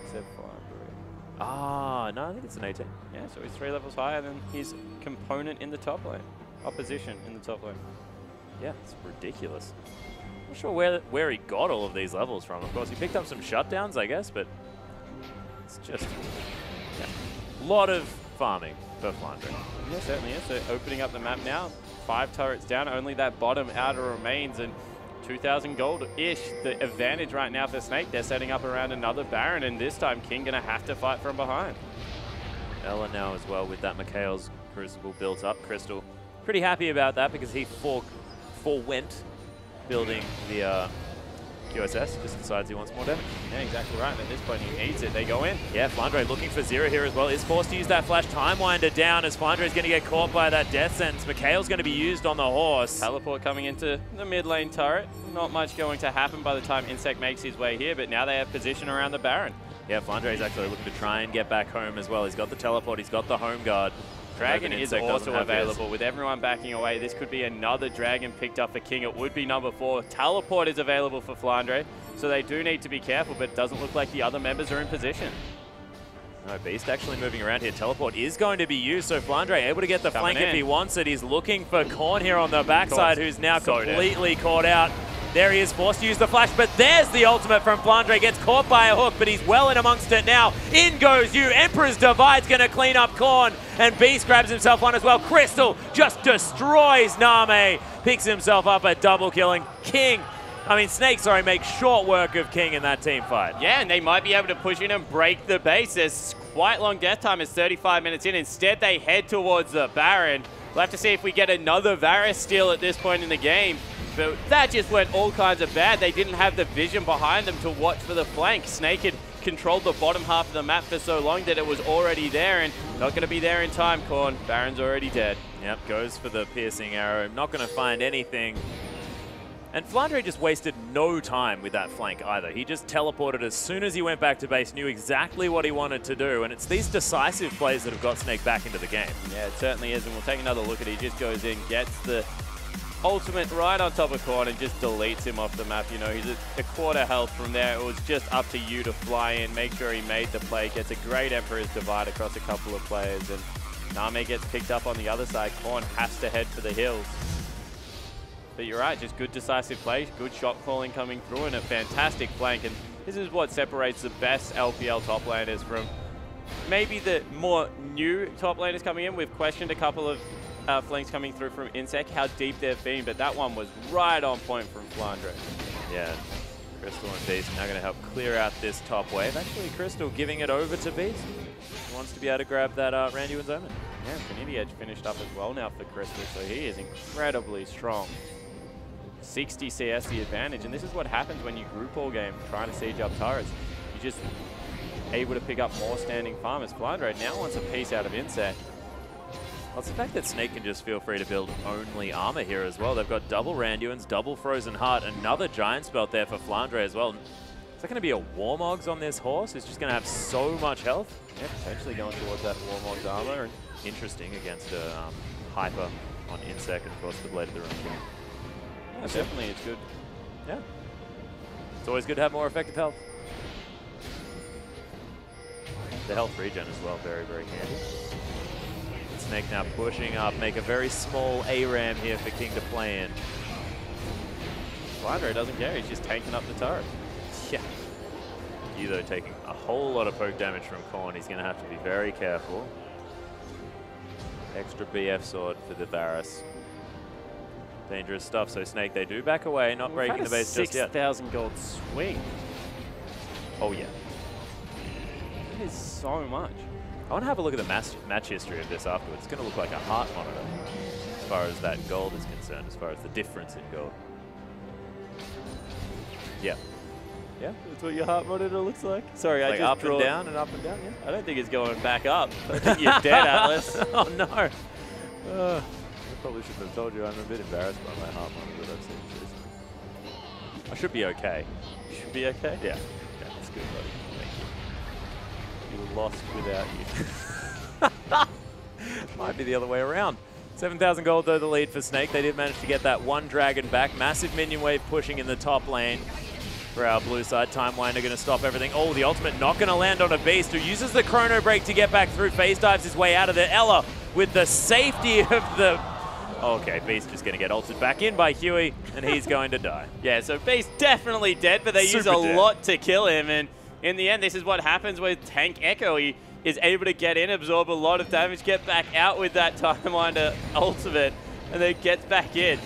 Except Flandre.
Ah, no, I think it's an 18.
Yeah, so he's 3 levels higher than his component in the top lane. Opposition in the top lane.
Yeah, it's ridiculous. Not sure where he got all of these levels from. Of course, he picked up some shutdowns, I guess, but it's just a lot of farming for Flandre.
Yeah, certainly is. So opening up the map now, 5 turrets down, only that bottom outer remains, and 2,000 gold-ish. The advantage right now for Snake, they're setting up around another Baron, and this time King going to have to fight from behind.
Ella now as well with that Mikhail's Crucible built up. Crystal pretty happy about that because he forewent building the QSS just decides he wants more damage.
Yeah, exactly right. And at this point, he needs it. They go in.
Yeah, Flandre looking for Zero here as well. Is forced to use that flash time winder down as Flandre is going to get caught by that death sentence. Mikhail's going to be used on the horse.
Teleport coming into the mid lane turret. Not much going to happen by the time Insect makes his way here, but now they have position around the Baron.
Yeah, Flandre is actually looking to try and get back home as well. He's got the teleport, he's got the home guard.
Dragon is also available. With everyone backing away, this could be another Dragon picked up for King. It would be number 4. Teleport is available for Flandre, so they do need to be careful, but it doesn't look like the other members are in position.
No, Beast actually moving around here. Teleport is going to be used, so Flandre able to get the flank if he wants it. He's looking for Korn here on the backside, who's now completely caught out. There he is, forced to use the flash, but there's the ultimate from Flandre. Gets caught by a hook, but he's well in amongst it now. In goes you. Emperor's Divide's going to clean up Korn, and Beast grabs himself one as well. Crystal just destroys Name. Picks himself up at double killing King. Snake, makes short work of King in that team fight.
Yeah, and they might be able to push in and break the base. There's quite long death time. It's 35 minutes in. Instead, they head towards the Baron. We'll have to see if we get another Varus steal at this point in the game. But that just went all kinds of bad. They didn't have the vision behind them to watch for the flank. Snake had controlled the bottom half of the map for so long that it was already there and not going to be there in time, Korn. Baron's already dead.
Yep, goes for the piercing arrow. Not going to find anything. And Flandre just wasted no time with that flank either. He just teleported as soon as he went back to base, knew exactly what he wanted to do. And it's these decisive plays that have got Snake back into the game.
Yeah, it certainly is. And we'll take another look at it. He just goes in, gets the ultimate right on top of Korn and just deletes him off the map. You know, he's a quarter health from there. It was just up to you to fly in, make sure he made the play. Gets a great Emperor's Divide across a couple of players. And Name gets picked up on the other side. Korn has to head for the hills. But you're right, just good decisive plays, good shot calling coming through, and a fantastic flank. And this is what separates the best LPL top laners from maybe the more new top laners coming in. We've questioned a couple of flanks coming through from Insect, how deep they've been, but that one was right on point from Flandre.
Yeah, Crystal and Beast now going to help clear out this top wave. Actually, Crystal giving it over to Beast. He wants to be able to grab that Randuin's Omen.
Yeah, Infinity Edge finished up as well now for Crystal, so he is incredibly strong. 60 CS the advantage, and this is what happens when you group all game trying to siege up turrets. You're just able to pick up more standing farmers. Flandre now wants a piece out of Insect.
Well, it's the fact that Snake can just feel free to build only armor here as well. They've got double Randuins, double Frozen Heart, another Giant Spell there for Flandre as well. Is that going to be a Warmogs on this horse? It's just going to have so much health.
Yeah, potentially going towards that Warmogs armor. And
interesting against a Hyper on Insect and of course the Blade of the Rune King.
Yeah, definitely, it's good.
Yeah. It's always good to have more effective health. The health regen as well, very, very handy. Snake now pushing up, make a very small ARAM here for King to play in.
Flandre doesn't care, he's just tanking up the turret.
Yeah. Yudo taking a whole lot of poke damage from Korn. He's going to have to be very careful. Extra BF sword for the Varus. Dangerous stuff. So Snake, they do back away, not breaking the base just yet.
6,000 gold swing.
Oh yeah.
That is so much.
I want to have a look at the match history of this afterwards. It's going to look like a heart monitor as far as that gold is concerned, as far as the difference in gold. Yeah. Yeah.
That's what your heart monitor looks like? Sorry,
like
I just
up and down and up and down, yeah.
I don't think it's going back up. I think you're dead, Atlas.
Oh no. I probably shouldn't have told you. I'm a bit embarrassed by my heart monitor that I've seen recently. I should be okay.
You should be okay?
Yeah.
Yeah, that's good, buddy. Thank you. You were lost without you.
Might be the other way around. 7,000 gold though the lead for Snake. They did manage to get that one dragon back. Massive minion wave pushing in the top lane. For our blue side, Time Winder going to stop everything. Oh, the ultimate not going to land on a Beast who uses the chrono break to get back through. Phase dives his way out of there. Ella with the safety of the... Okay, Beast just going to get ulted back in by Huey, and he's going to die.
Yeah, so Beast definitely dead, but they use a lot to kill him. And in the end, this is what happens with Tank Echo. He is able to get in, absorb a lot of damage, get back out with that Time Winder ultimate, and then gets back in.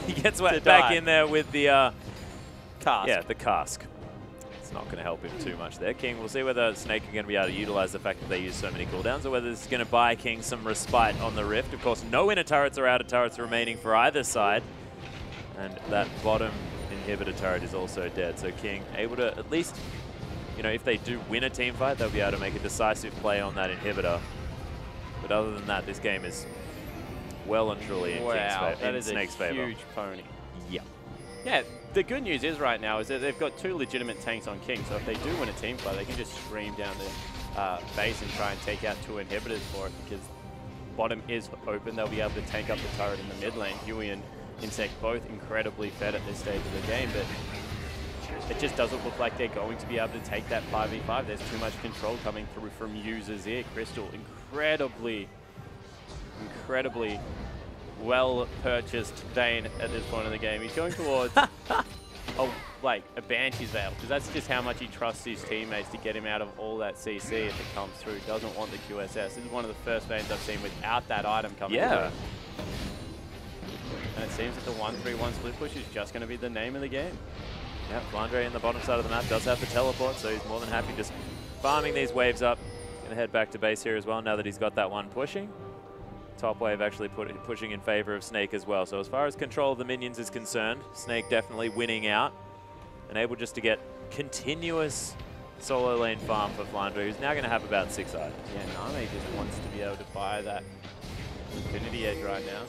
He gets back in there with the...
Cask.
Yeah, the cask. It's not going to help him too much there. King, we'll see whether Snake are going to be able to utilize the fact that they use so many cooldowns or whether this is going to buy King some respite on the Rift. Of course, no inner turrets or outer turrets remaining for either side. And that bottom inhibitor turret is also dead. So King able to at least, you know, if they do win a team fight, they'll be able to make a decisive play on that inhibitor. But other than that, this game is well and truly in King's favor.
That is
Snake's
a huge pony.
Yeah.
Yeah, the good news is right now is that they've got 2 legitimate tanks on King, so if they do win a team fight, they can just scream down the base and try and take out 2 inhibitors for it, because bottom is open. They'll be able to tank up the turret in the mid lane. Huey and Insect both incredibly fed at this stage of the game, but it just doesn't look like they're going to be able to take that 5v5. There's too much control coming through from User's ear. Crystal, incredibly well-purchased Vayne at this point in the game. He's going towards a Banshee's Veil, because that's just how much he trusts his teammates to get him out of all that CC if it comes through. Doesn't want the QSS. This is one of the first Vaynes I've seen without that item coming through. And it seems that the 1-3-1 split push is just going to be the name of the game.
Yeah, Flandre in the bottom side of the map does have the teleport, so he's more than happy just farming these waves up. Going to head back to base here as well now that he's got that one pushing. Top wave actually pushing in favor of Snake as well. So as far as control of the minions is concerned, Snake definitely winning out and able just to get continuous solo lane farm for Flandre, who's now going to have about 6 items.
Yeah, Name just wants to be able to buy that Infinity Edge right now.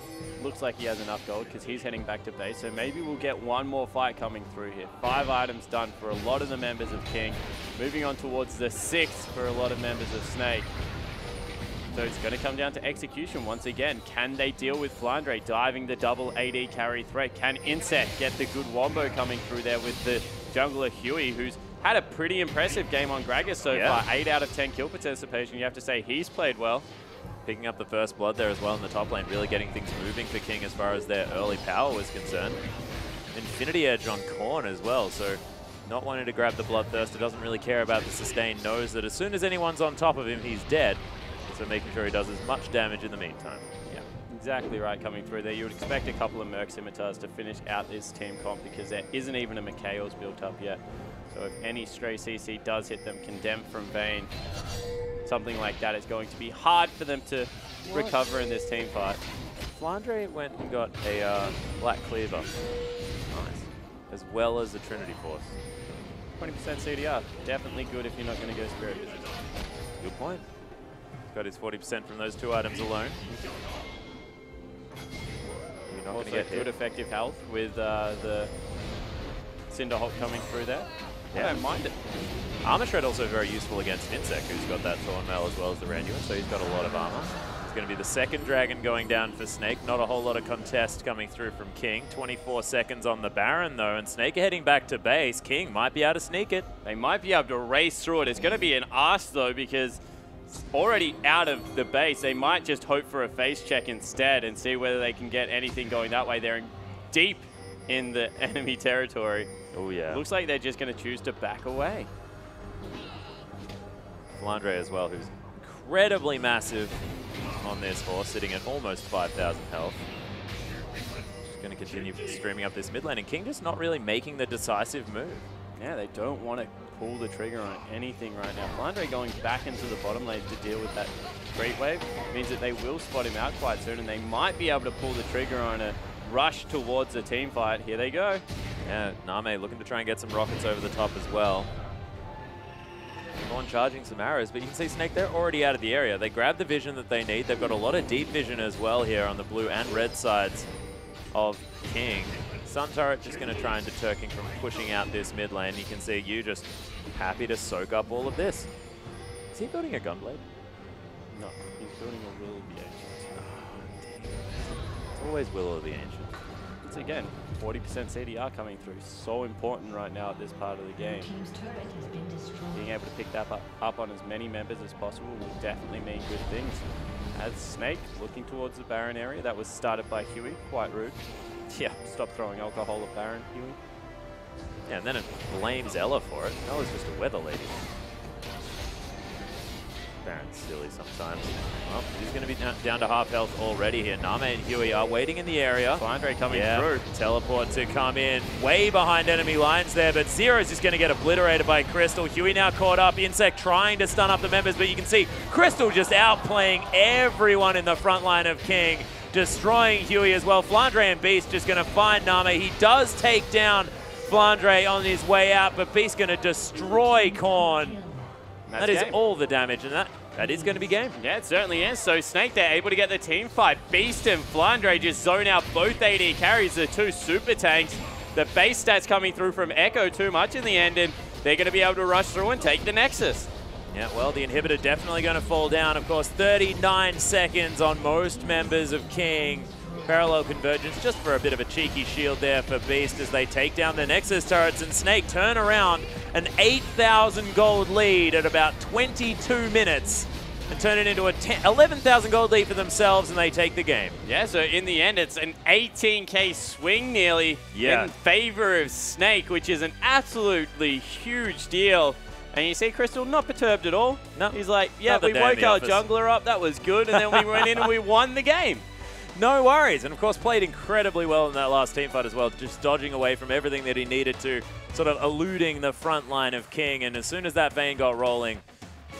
Looks like he has enough gold because he's heading back to base, so maybe we'll get one more fight coming through here. 5 items done for a lot of the members of King. Moving on towards the 6th for a lot of members of Snake. So it's going to come down to execution once again. Can they deal with Flandre diving the double AD carry threat? Can Insect get the good wombo coming through there with the jungler Huey, who's had a pretty impressive game on Gragas so far. 8 out of 10 kill participation. You have to say he's played well.
Picking up the first blood there as well in the top lane, really getting things moving for King as far as their early power was concerned. Infinity Edge on Korn as well, so not wanting to grab the Bloodthirster, doesn't really care about the sustain, knows that as soon as anyone's on top of him, he's dead. So making sure he does as much damage in the meantime.
Yeah, exactly right coming through there. You would expect a couple of Merc Scimitars to finish out this team comp because there isn't even a Mikhail's built up yet. So if any stray CC does hit them, condemned from Vayne, something like that is going to be hard for them to recover in this team fight.
Flandre went and got a Black Cleaver. Nice. As well as the Trinity Force.
20% CDR. Definitely good if you're not going to go Spirit Vision.
Good point. Got his 40% from those 2 items alone. You're not
also
get
good
hit.
Effective health with the Cinderhawk coming through there. Yeah. I don't mind it.
Armor Shred also very useful against Insect, who's got that Thornmail as well as the Randuin, so he's got a lot of armor. It's going to be the 2nd dragon going down for Snake. Not a whole lot of contest coming through from King. 24 seconds on the Baron though, and Snake are heading back to base. King might be able to sneak it.
They might be able to race through it. It's going to be an arse though, because it's already out of the base. They might just hope for a face check instead and see whether they can get anything going that way. They're deep in the enemy territory.
Oh yeah.
Looks like they're just going to choose to back away.
Flandre as well, who's incredibly massive on this horse, sitting at almost 5,000 health. Just going to continue streaming up this mid lane, and King just not really making the decisive move.
Yeah, they don't want to pull the trigger on anything right now. Flandre going back into the bottom lane to deal with that Great Wave means that they will spot him out quite soon, and they might be able to pull the trigger on a rush towards the team fight. Here they go.
Yeah, Name looking to try and get some rockets over the top as well. On charging some arrows, but you can see Snake, they're already out of the area. They grab the vision that they need. They've got a lot of deep vision as well here on the blue and red sides of King. Sun Turret just going to try and deter King from pushing out this mid lane. You can see you just happy to soak up all of this. Is he building a Gunblade?
No, he's building a Will of the Ancients.
Oh, dang. It's always Will of the Ancients.
It's again, 40% CDR coming through. So important right now at this part of the game. Being able to pick that up on as many members as possible will definitely mean good things. As Snake looking towards the Baron area, that was started by Huey, quite rude. Yeah, stop throwing alcohol at Baron, Huey.
Yeah, and then it blames Ella for it. Ella's just a weather lady. Baron's silly sometimes. Well, he's going to be down to half health already here. Name and Huey are waiting in the area.
Flandre coming through.
Teleport to come in. Way behind enemy lines there, but Zero's just going to get obliterated by Crystal. Huey now caught up. Insect trying to stun up the members, but you can see Crystal just outplaying everyone in the front line of King, destroying Huey as well. Flandre and Beast just going to find Name. He does take down Flandre on his way out, but Beast going to destroy Korn. That is all the damage, and that is going to be game.
Yeah, it certainly is. So Snake, they're able to get the team fight. Beast and Flandre just zone out both AD carries, the two super tanks. The base stats coming through from Echo too much in the end, and they're going to be able to rush through and take the Nexus.
Yeah, well, the inhibitor definitely going to fall down. Of course, 39 seconds on most members of King. Parallel convergence just for a bit of a cheeky shield there for Beast as they take down the Nexus turrets, and Snake turn around an 8,000 gold lead at about 22 minutes and turn it into a 11,000 gold lead for themselves, and they take the game.
Yeah, so in the end, it's an 18k swing nearly in favor of Snake, which is an absolutely huge deal. And you see Crystal not perturbed at all.
No.
He's like, yeah, we woke our jungler up, that was good, and then we went in and we won the game.
No worries, and of course played incredibly well in that last team fight as well, just dodging away from everything that he needed to, sort of eluding the front line of King, and as soon as that Vayne got rolling,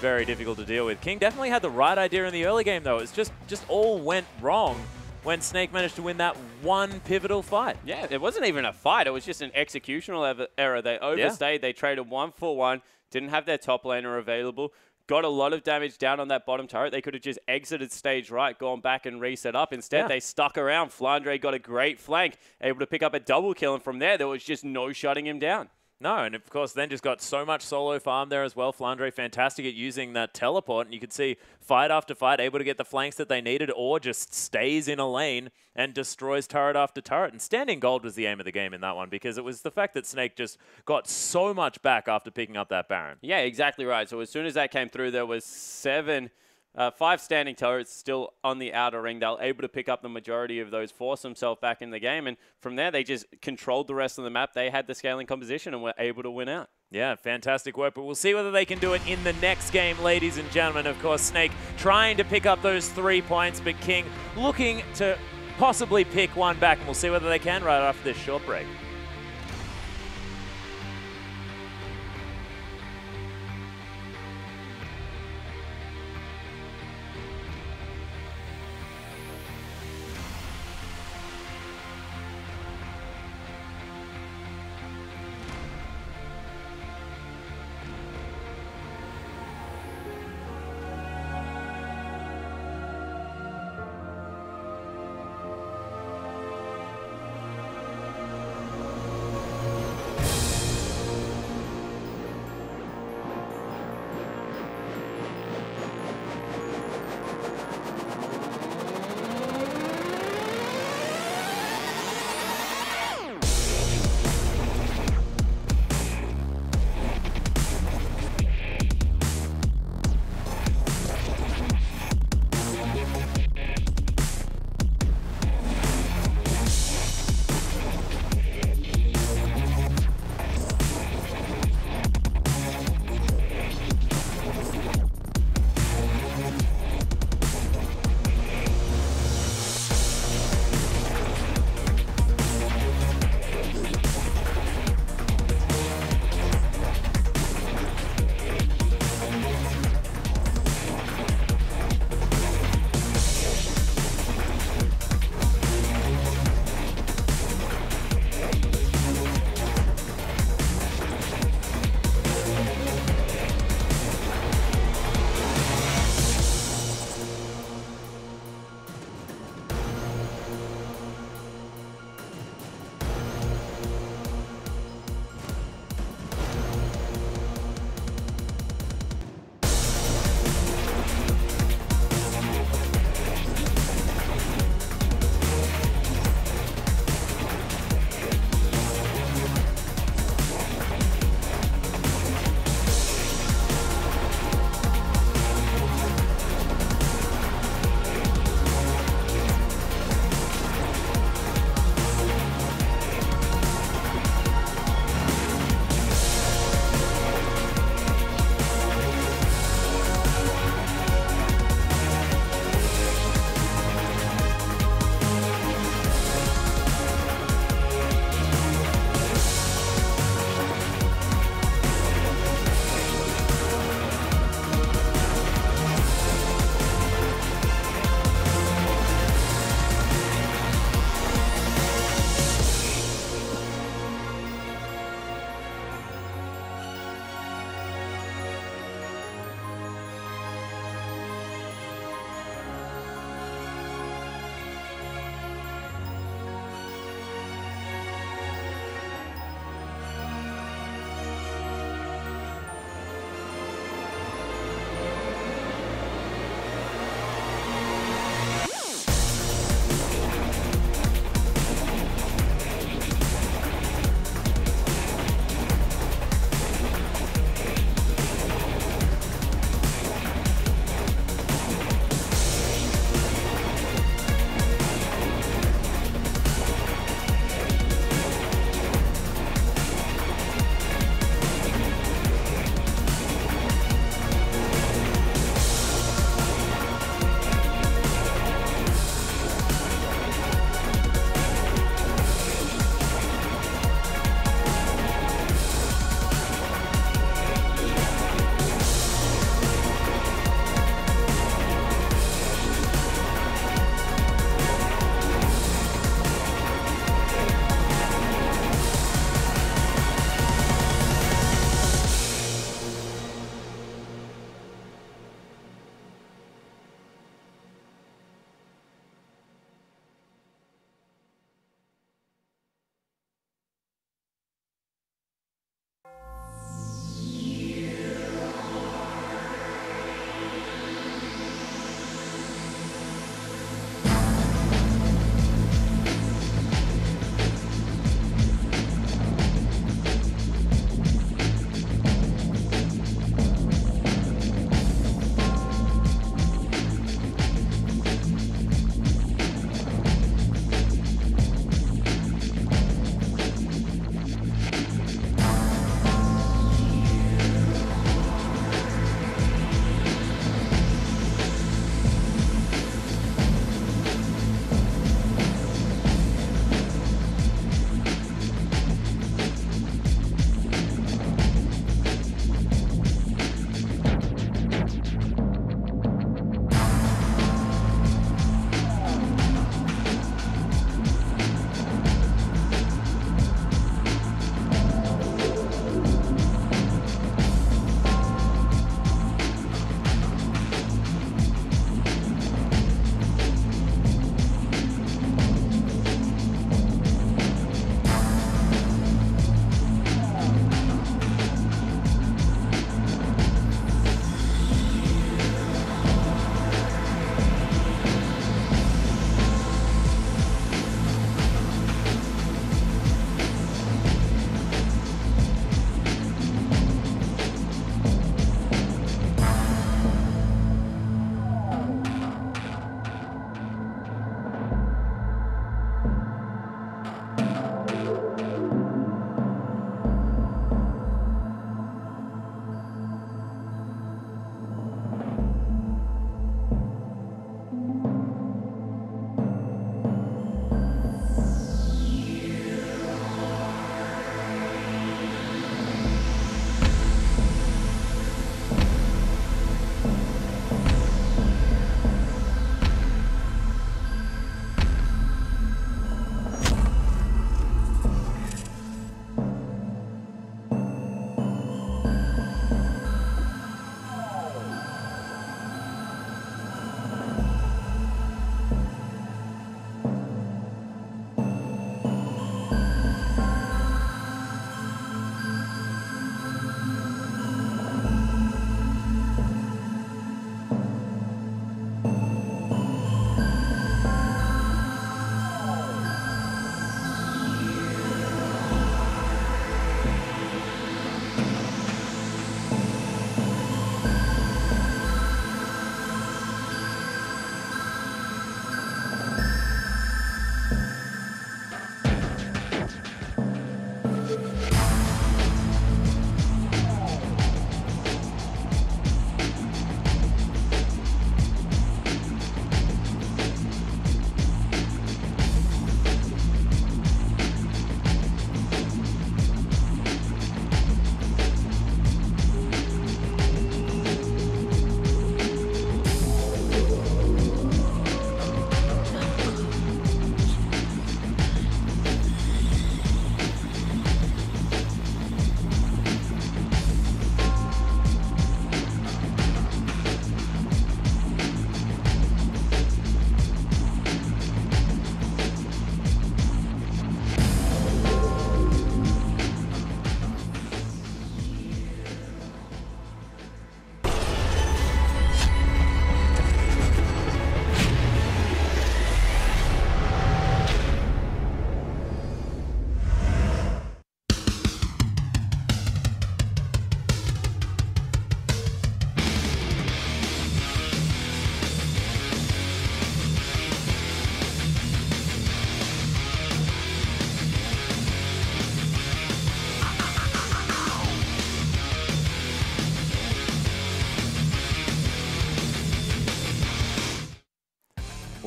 very difficult to deal with. King definitely had the right idea in the early game though. It's just all went wrong when Snake managed to win that one pivotal fight.
Yeah, it wasn't even a fight, it was just an executional error. They overstayed, they traded 1-for-1, didn't have their top laner available. Got a lot of damage down on that bottom turret. They could have just exited stage right, gone back and reset up. Instead, they stuck around. Flandre got a great flank, able to pick up a double kill, and from there was just no shutting him down.
No, and of course then just got so much solo farm there as well. Flandre fantastic at using that teleport, and you could see fight after fight able to get the flanks that they needed, or just stays in a lane and destroys turret after turret. And standing gold was the aim of the game in that one, because it was the fact that Snake just got so much back after picking up that Baron.
Yeah, exactly right. So as soon as that came through, there was 5 standing turrets still on the outer ring. They were able to pick up the majority of those, force themselves back in the game, and from there they just controlled the rest of the map. They had the scaling composition and were able to win out.
Yeah, fantastic work, but we'll see whether they can do it in the next game, ladies and gentlemen. Of course, Snake trying to pick up those 3 points, but King looking to possibly pick one back, and we'll see whether they can right after this short break.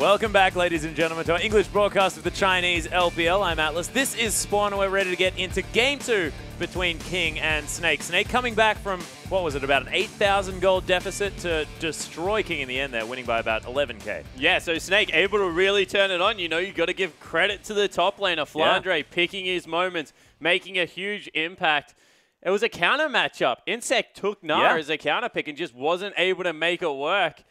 Welcome back, ladies and gentlemen, to our English broadcast of the Chinese LPL. I'm Atlas. This is Spawn, and we're ready to get into Game 2 between King and Snake. Snake coming back from, what was it, about an 8,000 gold deficit to destroy King in the end there, winning by about 11k.
Yeah, so Snake able to really turn it on. You know, you got to give credit to the top laner, Flandre, picking his moments, making a huge impact. It was a counter matchup. Insect took Nara as a counter pick and just wasn't able to make it work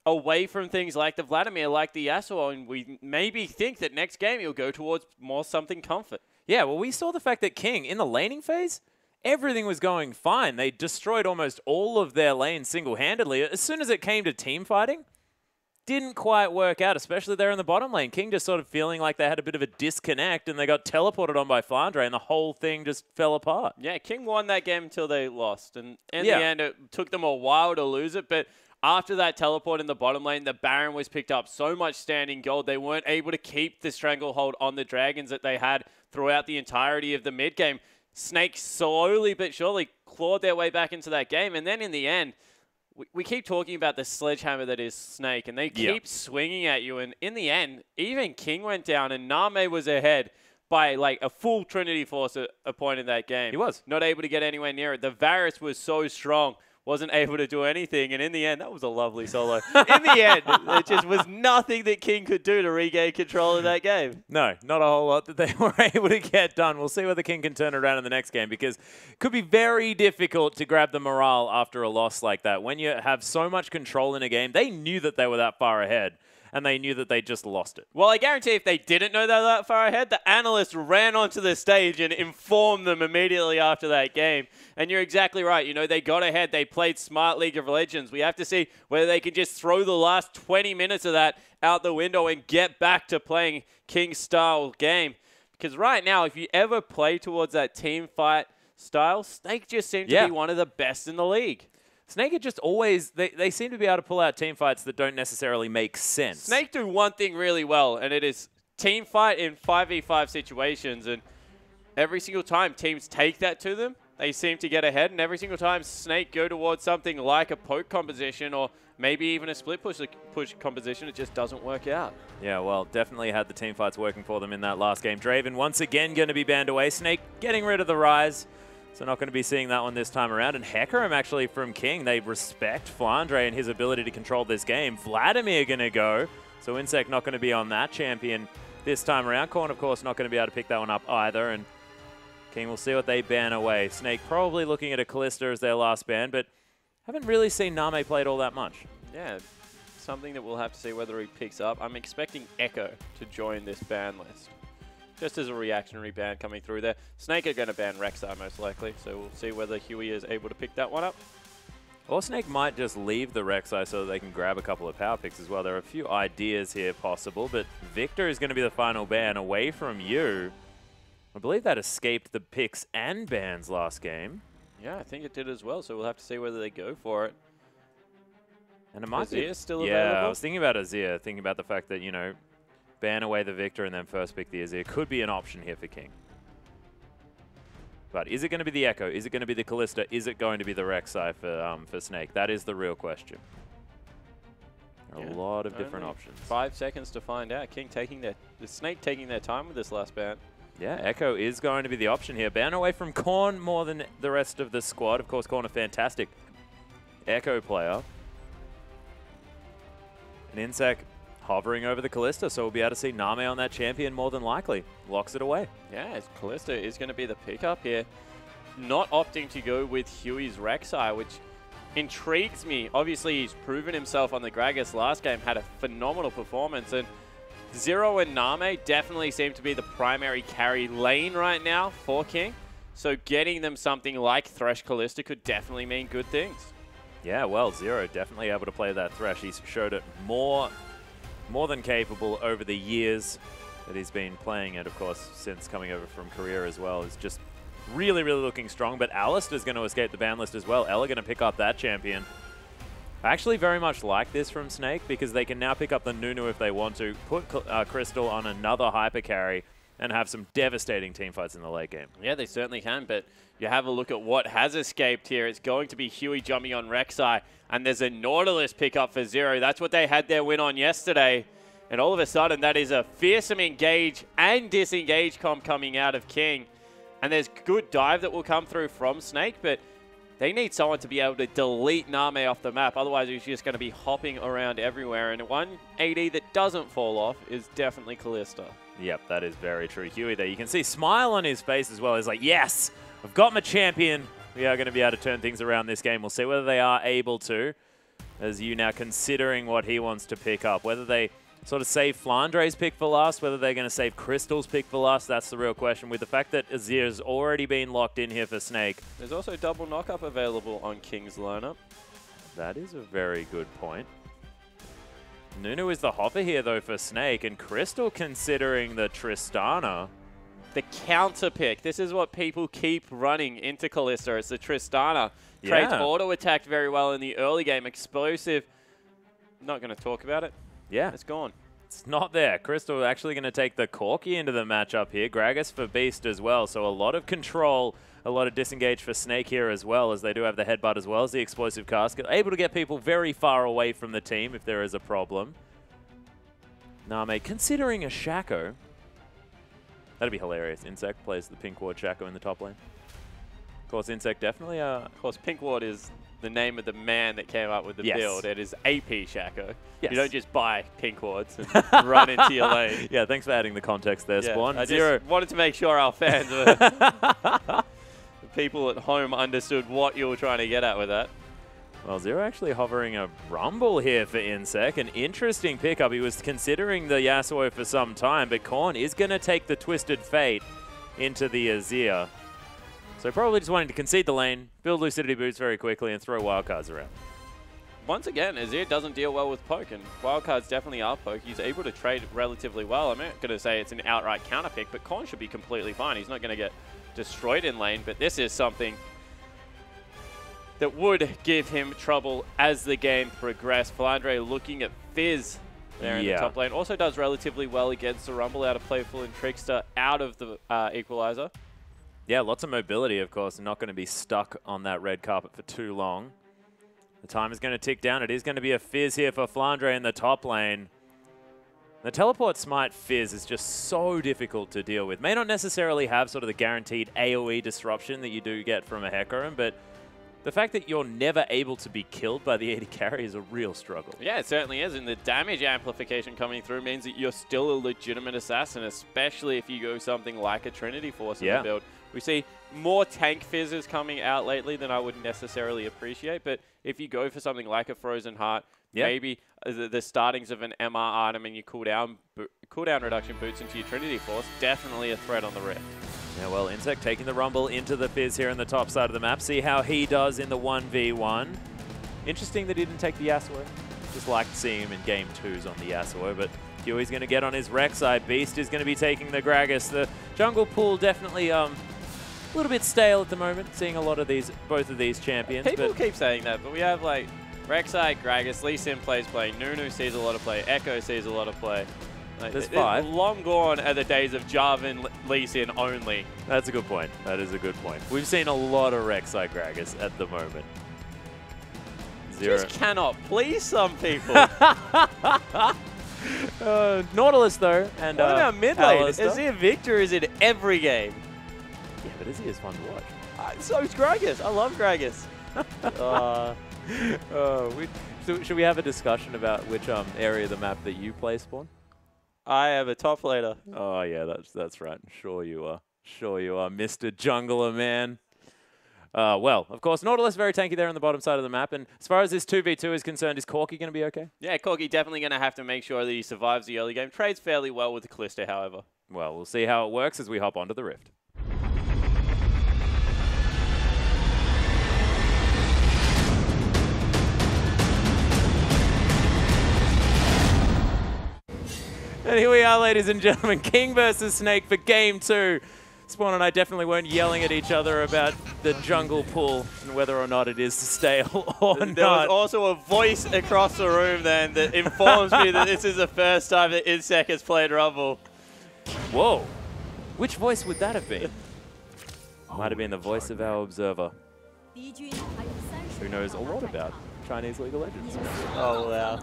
away from things like the Vladimir, like the Yasuo, and we maybe think that next game he'll go towards more something comfort.
Yeah, well, we saw the fact that King, in the laning phase, everything was going fine. They destroyed almost all of their lanes single-handedly. As soon as it came to team fighting, didn't quite work out, especially there in the bottom lane. King just sort of feeling like they had a bit of a disconnect, and they got teleported on by Flandre, and the whole thing just fell apart.
Yeah, King won that game until they lost, and in the end, it took them a while to lose it, but after that teleport in the bottom lane, the Baron was picked up so much standing gold, they weren't able to keep the stranglehold on the Dragons that they had throughout the entirety of the mid game. Snake slowly but surely clawed their way back into that game, and then in the end, we keep talking about the sledgehammer that is Snake, and they keep swinging at you, and in the end, even King went down, and Name was ahead by like a full Trinity Force at a point in that game.
He was.
Not able to get anywhere near it. The Varus was so strong, wasn't able to do anything, and in the end, that was a lovely solo. In the end, it just was nothing that King could do to regain control of that game.
No, not a whole lot that they were able to get done. We'll see whether King can turn it around in the next game, because it could be very difficult to grab the morale after a loss like that. When you have so much control in a game, they knew that they were that far ahead, and they knew that they just lost it.
Well, I guarantee if they didn't know they were that far ahead, the analyst ran onto the stage and informed them immediately after that game. And you're exactly right. You know, they got ahead. They played smart League of Legends. We have to see whether they can just throw the last 20 minutes of that out the window and get back to playing King-style game. Because right now, if you ever play towards that team fight style, Snake just seem to be one of the best in the league.
Snake are just always, they seem to be able to pull out team fights that don't necessarily make sense.
Snake do one thing really well, and it is team fight in 5v5 situations. And every single time teams take that to them, they seem to get ahead. And every single time Snake go towards something like a poke composition or maybe even a split push composition, it just doesn't work out.
Yeah, well, definitely had the team fights working for them in that last game. Draven once again going to be banned away. Snake getting rid of the Rise. So not going to be seeing that one this time around. And Hecarim actually from King, they respect Flandre and his ability to control this game. Vladimir going to go. So Insect not going to be on that champion this time around. Korn, of course, not going to be able to pick that one up either. And King will see what they ban away. Snake probably looking at a Callista as their last ban, but haven't really seen Name played all that much.
Yeah, something that we'll have to see whether he picks up. I'm expecting Echo to join this ban list, just as a reactionary ban coming through there. Snake are going to ban Rek'Sai most likely, so we'll see whether Huey is able to pick that one up.
Or Snake might just leave the Rek'Sai so that they can grab a couple of power picks as well. There are a few ideas here possible, but Victor is going to be the final ban away from you. I believe that escaped the picks and bans last game.
Yeah, I think it did as well, so we'll have to see whether they go for it.
And it might be
still available?
Yeah, I was thinking about Azir, thinking about the fact that, you know, ban away the Victor and then first pick the Azir could be an option here for King. But is it going to be the Echo? Is it going to be the Callista? Is it going to be the Rek'Sai for Snake? That is the real question. There are a lot of different options.
5 seconds to find out. King taking the Snake taking their time with this last ban.
Yeah, Echo is going to be the option here. Ban away from Korn more than the rest of the squad. Of course, Korn a fantastic Echo player. And Insect hovering over the Callista, so we'll be able to see Name on that champion more than likely. Locks it away.
Yeah, Callista is going to be the pickup here. Not opting to go with Huey's Rek'Sai, which intrigues me. Obviously, he's proven himself on the Gragas last game, had a phenomenal performance, and Zero and Name definitely seem to be the primary carry lane right now for King. So getting them something like Thresh Callista could definitely mean good things.
Yeah, well, Zero definitely able to play that Thresh. He's showed it more than capable over the years that he's been playing it, of course, since coming over from Korea as well. Is just really, really looking strong. But Alistair's going to escape the ban list as well. Ella going to pick up that champion. I actually very much like this from Snake because they can now pick up the Nunu if they want to, put Crystal on another hyper carry, and have some devastating teamfights in the late game.
Yeah, they certainly can, but you have a look at what has escaped here. It's going to be Huey jumping on Rek'Sai, and there's a Nautilus pickup for Zero. That's what they had their win on yesterday. And all of a sudden, that is a fearsome engage and disengage comp coming out of King. And there's good dive that will come through from Snake, but they need someone to be able to delete Name off the map. Otherwise, he's just going to be hopping around everywhere. And one AD that doesn't fall off is definitely Kalista.
Yep, that is very true. Huey there, you can see smile on his face as well. He's like, yes, I've got my champion. We are going to be able to turn things around this game. We'll see whether they are able to, as you now considering what he wants to pick up. Whether they sort of save Flandre's pick for last, whether they're going to save Crystal's pick for last, that's the real question. With the fact that Azir's already been locked in here for Snake.
There's also double knock-up available on King's lineup.
That is a very good point. Nunu is the hopper here, though, for Snake, and Crystal considering the Tristana.
The counter pick. This is what people keep running into Kalista. It's the Tristana. Trades auto-attacked very well in the early game. Explosive. Not going to talk about it.
Yeah.
It's gone.
It's not there. Crystal actually going to take the Corki into the matchup here. Gragas for Beast as well. So a lot of control, a lot of disengage for Snake here as well, as they do have the headbutt as well as the explosive casket. Able to get people very far away from the team if there is a problem. Name considering a Shaco. That'd be hilarious. Insect plays the pink ward Shaco in the top lane. Of course, Insect definitely...
Of course, pink ward is the name of the man that came up with the build. It is AP Shaco. Yes. You don't just buy pink wards and run into your lane.
Yeah, thanks for adding the context there, Spawn.
I just wanted to make sure our fans were... the people at home understood what you were trying to get at with that.
Well, Zero actually hovering a Rumble here for Insec. An interesting pickup. He was considering the Yasuo for some time, but Korn is going to take the Twisted Fate into the Azir. So probably just wanting to concede the lane, build Lucidity Boots very quickly, and throw wildcards around.
Once again, Azir doesn't deal well with poke, and wildcards definitely are poke. He's able to trade relatively well. I'm not going to say it's an outright counter pick, but Korn should be completely fine. He's not going to get destroyed in lane, but this is something that would give him trouble as the game progressed. Flandre looking at Fizz there in the top lane. Also does relatively well against the Rumble out of Playful and Trickster out of the Equalizer.
Yeah, lots of mobility, of course, and not going to be stuck on that red carpet for too long. The time is going to tick down. It is going to be a Fizz here for Flandre in the top lane. The Teleport Smite Fizz is just so difficult to deal with. May not necessarily have sort of the guaranteed AoE disruption that you do get from a Hecarim, but the fact that you're never able to be killed by the AD carry is a real struggle.
Yeah, it certainly is, and the damage amplification coming through means that you're still a legitimate assassin, especially if you go something like a Trinity Force in the build. We see more tank fizzes coming out lately than I would necessarily appreciate, but if you go for something like a Frozen Heart, maybe the startings of an MR item and your cooldown reduction boots into your Trinity Force, definitely a threat on the Rift.
Yeah, well, Insect taking the Rumble into the Fizz here on the top side of the map. See how he does in the 1v1. Interesting that he didn't take the Yasuo. Just liked seeing him in game 2s on the Yasuo, but Huey's going to get on his Rek'Sai. Beast is going to be taking the Gragas. The jungle pool definitely a little bit stale at the moment, seeing a lot of both of these champions.
People keep saying that, but we have like Rek'Sai, Gragas, Lee Sin plays play, Nunu sees a lot of play, Echo sees a lot of play. Like,
there's 5.
Long gone are the days of Jarvan, Lee Sin only.
That's a good point. That is a good point. We've seen a lot of Rek'Sai Gragas at the moment.
Just cannot please some people.
Nautilus, though. And,
what about mid lane? Azir Victor is in every game.
Yeah, but Azir is fun to watch.
So is Gragas. I love Gragas.
So should we have a discussion about which area of the map that you play, Spawn?
I am a top laner.
Oh, yeah, that's right. Sure you are. Sure you are, Mr. Jungler, man. Well, of course, Nautilus very tanky there on the bottom side of the map. And as far as this 2v2 is concerned, is Corki going to be okay?
Yeah, Corki definitely going to have to make sure that he survives the early game. Trades fairly well with the Kalista, however.
Well, we'll see how it works as we hop onto the Rift. And here we are, ladies and gentlemen, King versus Snake for Game 2. Spawn and I definitely weren't yelling at each other about the jungle pool and whether or not it is stale or not.
There was also a voice across the room then that informs me that this is the first time that Insec has played Rumble.
Whoa. Which voice would that have been? Might have been the voice of our observer, who knows a lot about Chinese League of Legends.
Oh, wow.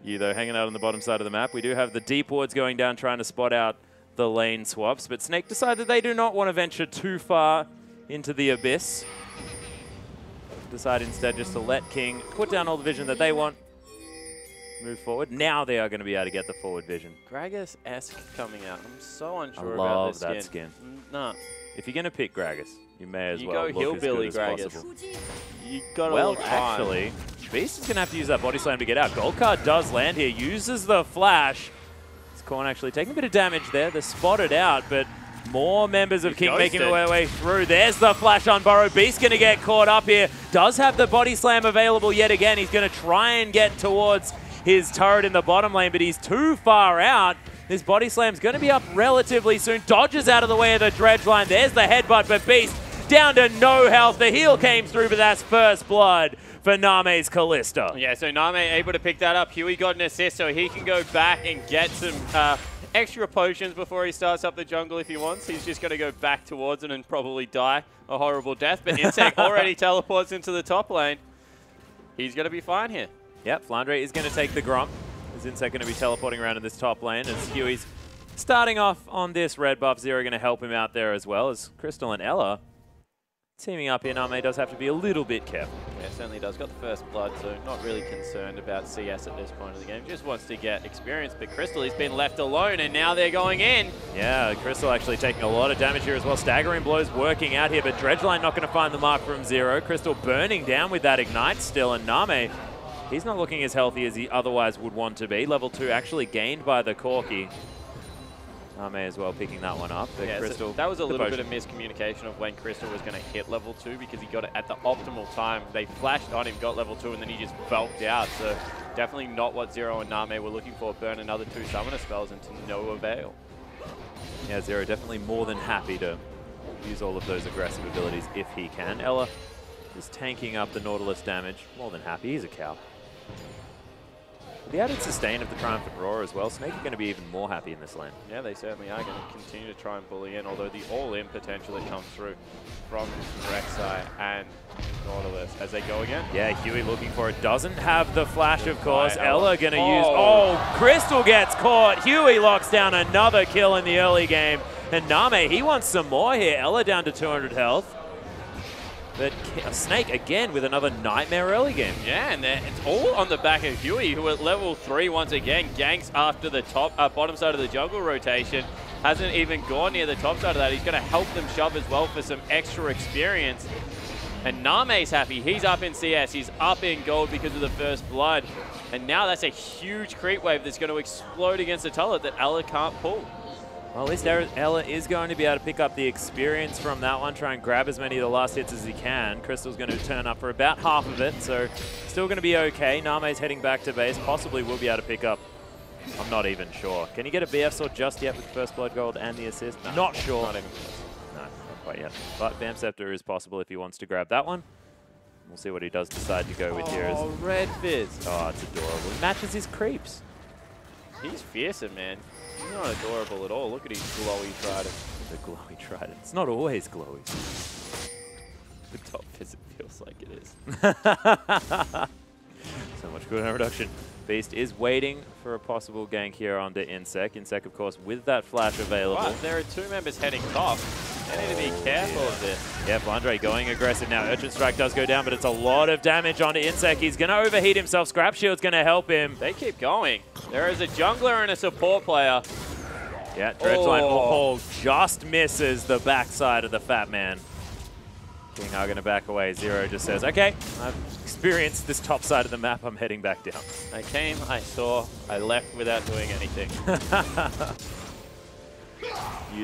Though hanging out on the bottom side of the map. We do have the deep wards going down trying to spot out the lane swaps, but Snake decided they do not want to venture too far into the abyss. Decide instead just to let King put down all the vision that they want, move forward. Now they are going to be able to get the forward vision.
Gragas-esque coming out. I'm so unsure
I love
about this
skin.
Nah.
If you're going to pick Gragas, you may as well
go
look
hillbilly
as good as
Gragas.
possible.
You got
Well, actually, Beast is going to have to use that body slam to get out. Gold card does land here, uses the flash. This Corn actually taking a bit of damage there. They're spotted out, but more members of King making their way through. There's the flash on Burrow. Beast going to get caught up here. Does have the body slam available yet again. He's going to try and get towards his turret in the bottom lane, but he's too far out. This body slam's going to be up relatively soon. Dodges out of the way of the dredge line. There's the headbutt, but Beast down to no health. The heal came through, but that's first blood for Name's Callista.
Yeah, so Name able to pick that up. Huey got an assist, so he can go back and get some extra potions before he starts up the jungle if he wants. He's just going to go back towards it and probably die a horrible death. But Insect already teleports into the top lane. He's going to be fine here.
Yep, Flandre is going to take the Gromp. Is Insect going to be teleporting around in this top lane as Huey's starting off on this red buff. Zero going to help him out there as well as Crystal and Ella teaming up here. Name does have to be a little bit careful.
Yeah, certainly does. Got the first blood, so not really concerned about CS at this point of the game. Just wants to get experience, but Crystal has been left alone, and now they're going in. Yeah,
Crystal actually taking a lot of damage here as well. Staggering blows working out here, but Dredgeline not going to find the mark from Zero. Crystal burning down with that Ignite still, and Name, he's not looking as healthy as he otherwise would want to be. Level 2 actually gained by the Corki. Name as well picking that one up.
Yeah,
Crystal,
so that was a little bit of miscommunication of when Crystal was going to hit level 2 because he got it at the optimal time. They flashed on him, got level 2, and then he just bulked out. So definitely not what Zero and Name were looking for. Burn another 2 summoner spells and to no avail.
Yeah, Zero definitely more than happy to use all of those aggressive abilities if he can. Ella just tanking up the Nautilus damage. More than happy. He's a cow. The added sustain of the Triumphant Roar as well, Snake are going to be even more happy in this lane.
Yeah, they certainly are going to continue to try and bully in, although the all-in potential that comes through from Rek'Sai and Nautilus as they go again.
Yeah, Huey looking for it. Doesn't have the flash, of course. Ella going to use... Oh, Crystal gets caught. Huey locks down another kill in the early game. And Name, he wants some more here. Ella down to 200 health. But Snake, again, with another nightmare early game.
Yeah, and it's all on the back of Huey, who at level 3, once again, ganks after the top bottom side of the jungle rotation. Hasn't even gone near the top side of that. He's going to help them shove as well for some extra experience. And Name's happy. He's up in CS. He's up in gold because of the first blood. And now that's a huge creep wave that's going to explode against the turret that Ella can't pull.
Well, at least Ella is going to be able to pick up the experience from that one, try and grab as many of the last hits as he can. Crystal's going to turn up for about half of it, so still going to be okay. Name's heading back to base, possibly will be able to pick up. I'm not even sure. Can he get a BF sword just yet with First Blood Gold and the assist?
No,
not sure.
Not even close.
No, not quite yet. But Bam Scepter is possible if he wants to grab that one. We'll see what he does decide to go with here.
Oh, Red Fizz.
Oh, it's adorable. He matches his creeps.
He's fearsome, man. He's not adorable at all. Look at his glowy trident.
The glowy trident. It's not always glowy.
The top fizz, it feels like it is.
So much cooldown reduction. Beast is waiting for a possible gank here onto Insect. Insect, of course, with that flash available.
But there are 2 members heading top. They need to be careful of this.
Yeah, Flandre going aggressive now. Urchin Strike does go down, but it's a lot of damage onto Insect. He's going to overheat himself. Scrap Shield's going to help him.
They keep going. There is a jungler and a support player.
Yeah, Dredgeline just misses the backside of the fat man. King are going to back away. Zero just says, okay, I've experienced this top side of the map. I'm heading back down.
I came, I saw, I left without doing anything.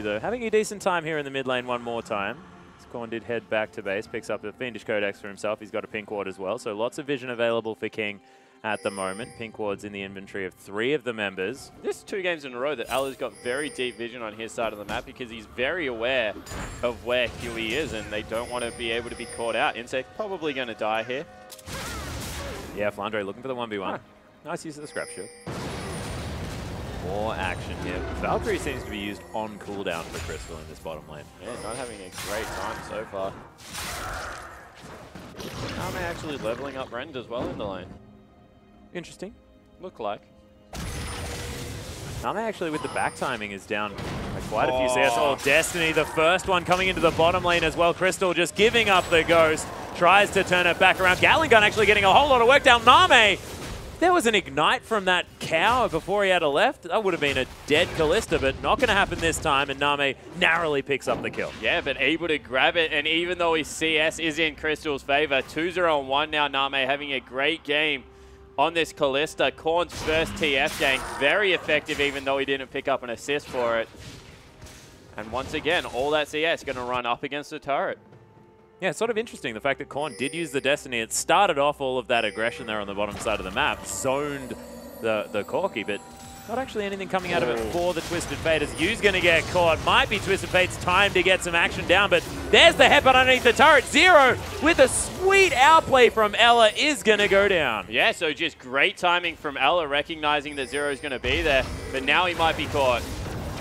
Though, having a decent time here in the mid lane one more time. Scorn did head back to base, picks up the Fiendish Codex for himself. He's got a Pink Ward as well, so lots of vision available for King at the moment. Pink Ward's in the inventory of 3 of the members.
This is 2 games in a row that Ella's got very deep vision on his side of the map because he's very aware of where Huey is and they don't want to be able to be caught out. Insect probably going to die here.
Yeah, Flandre looking for the 1v1.
Huh.
Nice use of the Scrap Shield. More action here. Valkyrie seems to be used on cooldown for Crystal in this bottom lane.
Yeah, not having a great time so far. Name actually leveling up Rend as well in the lane.
Interesting.
Look like.
Name actually with the back timing is down by quite a few CS. Oh, Destiny, the first one coming into the bottom lane as well. Crystal just giving up the ghost. Tries to turn it back around. Gun actually getting a whole lot of work down. Name! There was an ignite from that cow before he had a left. That would have been a dead Kalista, but not going to happen this time, and Name narrowly picks up the kill.
Yeah, but able to grab it, and even though his CS is in Crystal's favor, 2-0 on 1 now, Name having a great game on this Kalista. Korn's first TF gank, very effective even though he didn't pick up an assist for it. And once again, all that CS going to run up against the turret.
Yeah, it's sort of interesting, the fact that Korn did use the Destiny. It started off all of that aggression there on the bottom side of the map, zoned the Corki, but not actually anything coming out of it for the Twisted Fate, as Yu's going to get caught. Might be Twisted Fate's time to get some action down, but there's the headbutt underneath the turret. Zero with a sweet outplay from Ella is going to go down.
Yeah, so just great timing from Ella, recognizing that Zero is going to be there, but now he might be caught.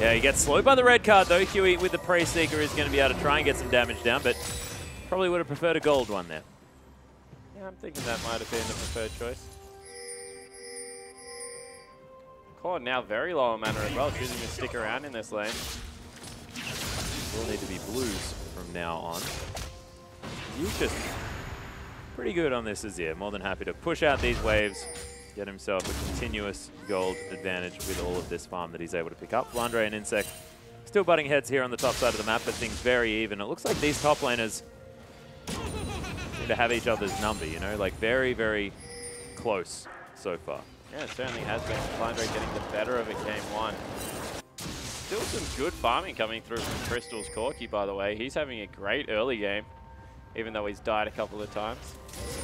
Yeah, he gets slowed by the red card, though. Huey with the Prey Seeker is going to be able to try and get some damage down, but probably would have preferred a gold one there.
Yeah, I'm thinking that might have been the preferred choice. Korn now very low on mana as well, choosing to stick around in this lane.
Will need to be blues from now on. He's just pretty good on this Azir. More than happy to push out these waves, get himself a continuous gold advantage with all of this farm that he's able to pick up. Flandre and Insect still butting heads here on the top side of the map, but things very even. It looks like these top laners seem to have each other's number, you know, like very, very close so far.
Yeah, it certainly has been. Flandre getting the better of it game one. Still some good farming coming through from Crystal's Corki, by the way. He's having a great early game, even though he's died a couple of times.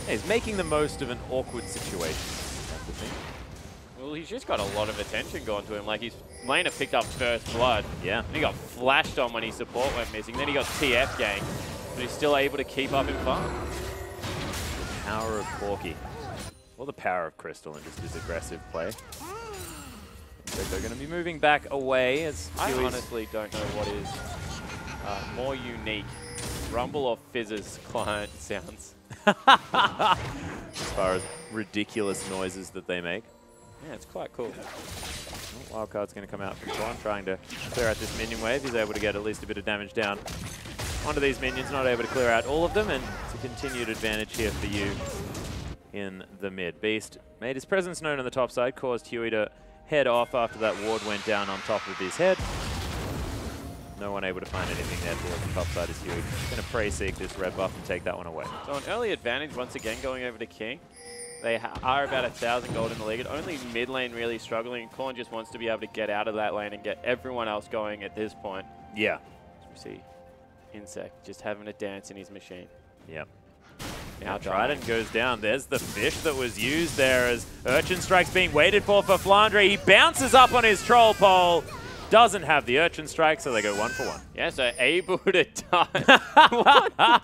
Yeah, he's making the most of an awkward situation, that's the thing.
Well, he's just got a lot of attention going to him. Like, his laner picked up first blood.
Yeah.
And he got flashed on when his support went missing. Then he got TF ganked, but he's still able to keep up in farm.
The power of Corki. Or the power of Crystal and just his aggressive play. They're going to be moving back away as
I honestly don't know what is more unique, Rumble or Fizz's client sounds.
As far as ridiculous noises that they make.
Yeah, it's quite cool.
Wildcard's going to come out from Korn, trying to clear out this minion wave. He's able to get at least a bit of damage down onto these minions, not able to clear out all of them, and it's a continued advantage here for you in the mid. Beast made his presence known on the top side, caused Huey to head off after that ward went down on top of his head. No one able to find anything there towards the top side is Huey. Going to Prey Seek this red buff and take that one away.
So an early advantage once again going over to King. They are about 1,000 gold in the league. Only mid lane really struggling. Korn just wants to be able to get out of that lane and get everyone else going at this point.
Yeah.
As we see Insect just having a dance in his machine.
Yep.
Now
Trident goes down. There's the fish that was used there as Urchin Strike's being waited for Flandre. He bounces up on his troll pole. Doesn't have the Urchin Strike, so they go 1 for 1.
Yeah, so able to die.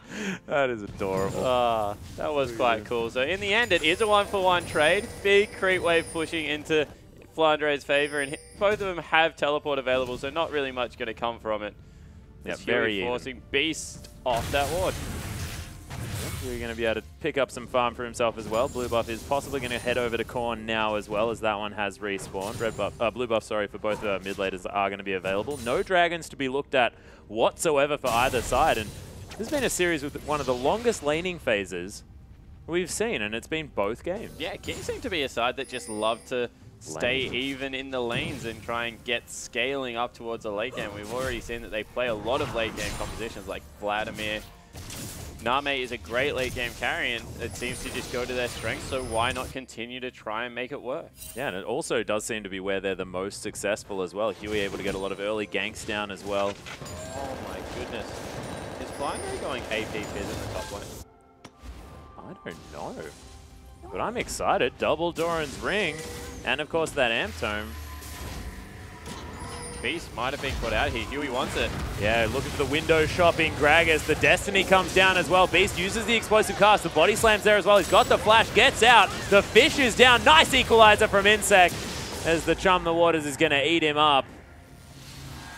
That is adorable.
That was quite cool. So in the end, it is a 1 for 1 trade. Big creep wave pushing into Flandre's favor, and both of them have teleport available, so not really much going to come from it.
Yeah,
very forcing Beast off that ward.
You're going to be able to pick up some farm for himself as well. Blue buff is possibly going to head over to Korn now as well, as that one has respawned. Red buff, blue buff, sorry, for both mid laners are going to be available. No dragons to be looked at whatsoever for either side. And this has been a series with one of the longest laning phases we've seen, and it's been both games.
Yeah, King seem to be a side that just love to stay even in the lanes and try and get scaling up towards the late game. We've already seen that they play a lot of late game compositions like Vladimir. Name is a great late game carry, and it seems to just go to their strengths, so why not continue to try and make it work? Yeah, and it also does seem to be where they're the most successful as well. Huey able to get a lot of early ganks down as well. Oh my goodness. Is Flandre going AP Fizz in the top lane?
I don't know. But I'm excited. Double Doran's Ring, and of course that Amp Tome.
Beast might have been put out here. Huey wants it.
Yeah, looking for the window shopping Gragas. The Destiny comes down as well. Beast uses the explosive cast. The body slams there as well. He's got the flash, gets out. The fish is down. Nice equalizer from Insect as the Chum the Waters is going to eat him up.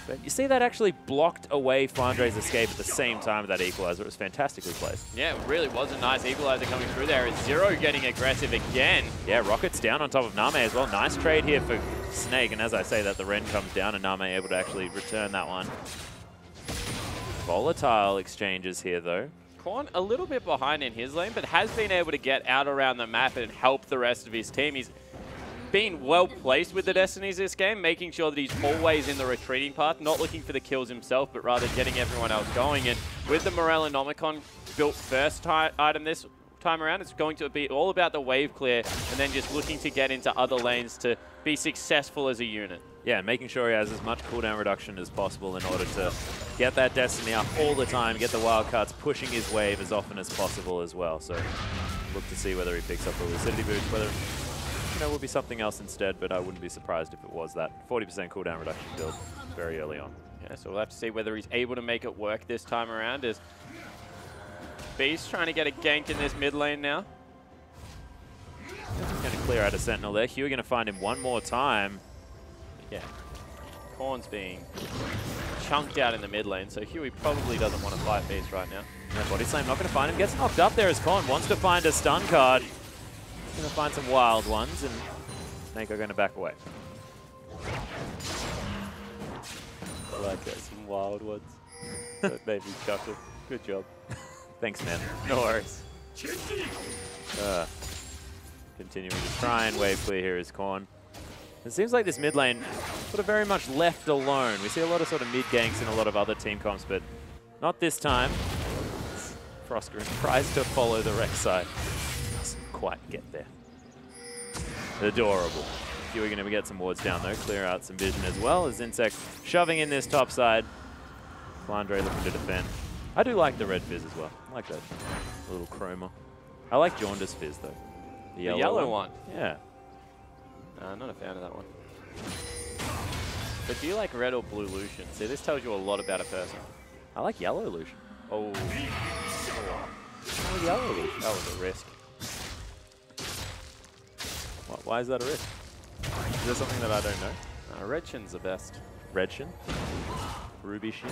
But you see that actually blocked away Flandre's escape at the same time of that equalizer. It was fantastically placed.
Yeah, it really was a nice equalizer coming through there. It's Zero getting aggressive again.
Yeah, Rocket's down on top of Name as well. Nice trade here for Snake. And as I say that, the Ren comes down and Name able to actually return that one. Volatile exchanges here, though.
Korn a little bit behind in his lane, but has been able to get out around the map and help the rest of his team. He's been well placed with the Destinies this game, making sure that he's always in the retreating path, not looking for the kills himself, but rather getting everyone else going. And with the Morellonomicon built first item this time around, it's going to be all about the wave clear and then just looking to get into other lanes to be successful as a unit.
Yeah, and making sure he has as much cooldown reduction as possible in order to get that Destiny up all the time, get the wild cards, pushing his wave as often as possible as well. So look to see whether he picks up the Lucidity boost, whether it will be something else instead, but I wouldn't be surprised if it was that 40% cooldown reduction build very early on.
Yeah, so we'll have to see whether he's able to make it work this time around, as Beast trying to get a gank in this mid lane now.
Going to clear out a Sentinel there. Huey going to find him one more time.
Yeah, Korn's being chunked out in the mid lane, so Huey probably doesn't want to fight Beast right now.
Yeah, Body Slam not going to find him. Gets knocked up there as Korn wants to find a stun card. Going to find some wild ones, and Snake are going to back away.
I like that, some wild ones. That made me chuckle. Good job.
Thanks, man.
No worries.
Continuing to try and wave clear here is Korn. It seems like this mid lane sort of very much left alone. We see a lot of sort of mid ganks in a lot of other team comps, but not this time. Frosker tries to follow the Rex side. Doesn't quite get there. Adorable. Huey going to get some wards down though, clear out some vision as well as Insect shoving in this top side. Flandre looking to defend. I do like the red fizz as well. I like that little chroma. I like Jaundice fizz though. The yellow
one?
Yeah.
I'm not a fan of that one. But do you like red or blue Lucian? See, this tells you a lot about a person.
I like yellow Lucian.
Oh.
Oh, yellow Lucian.
That was a risk.
Why is that a risk? Is there something that I don't know?
Red Shin's the best.
Red Shin? Ruby Shin?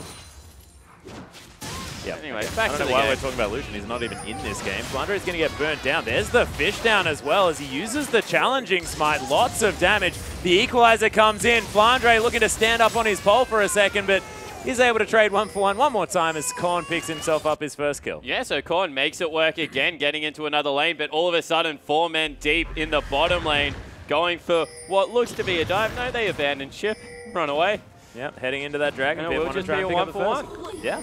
Yeah.
Anyway,
okay.
back
I
to
don't
the
know why
game.
we're talking about Lucian. He's not even in this game. Flandre is going to get burnt down. There's the fish down as well as he uses the challenging smite. Lots of damage. The equalizer comes in. Flandre looking to stand up on his pole for a second, but he's able to trade 1-for-1 one more time as Korn picks himself up his first kill.
Yeah, so Korn makes it work again, getting into another lane, but all of a sudden, 4 men deep in the bottom lane, going for what looks to be a dive. No, they abandoned ship, run away.
Yep, heading into that dragon
And
pit.
it will
Want to
just
try
be
and
a
pick up the
1-for-1.
first. Yeah.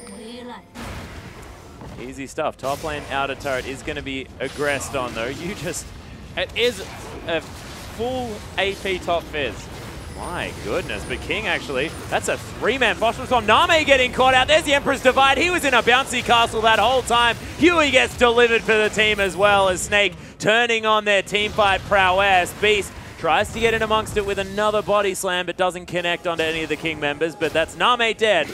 Easy stuff. Top lane outer turret is going to be aggressed on though. You just...
It is a full AP top fizz.
My goodness, but King actually, that's a 3-man phosphorus bomb. Name getting caught out. There's the Emperor's Divide. He was in a bouncy castle that whole time. Huey gets delivered for the team as well as Snake turning on their teamfight prowess. Beast tries to get in amongst it with another body slam, but doesn't connect onto any of the King members. But that's Name dead,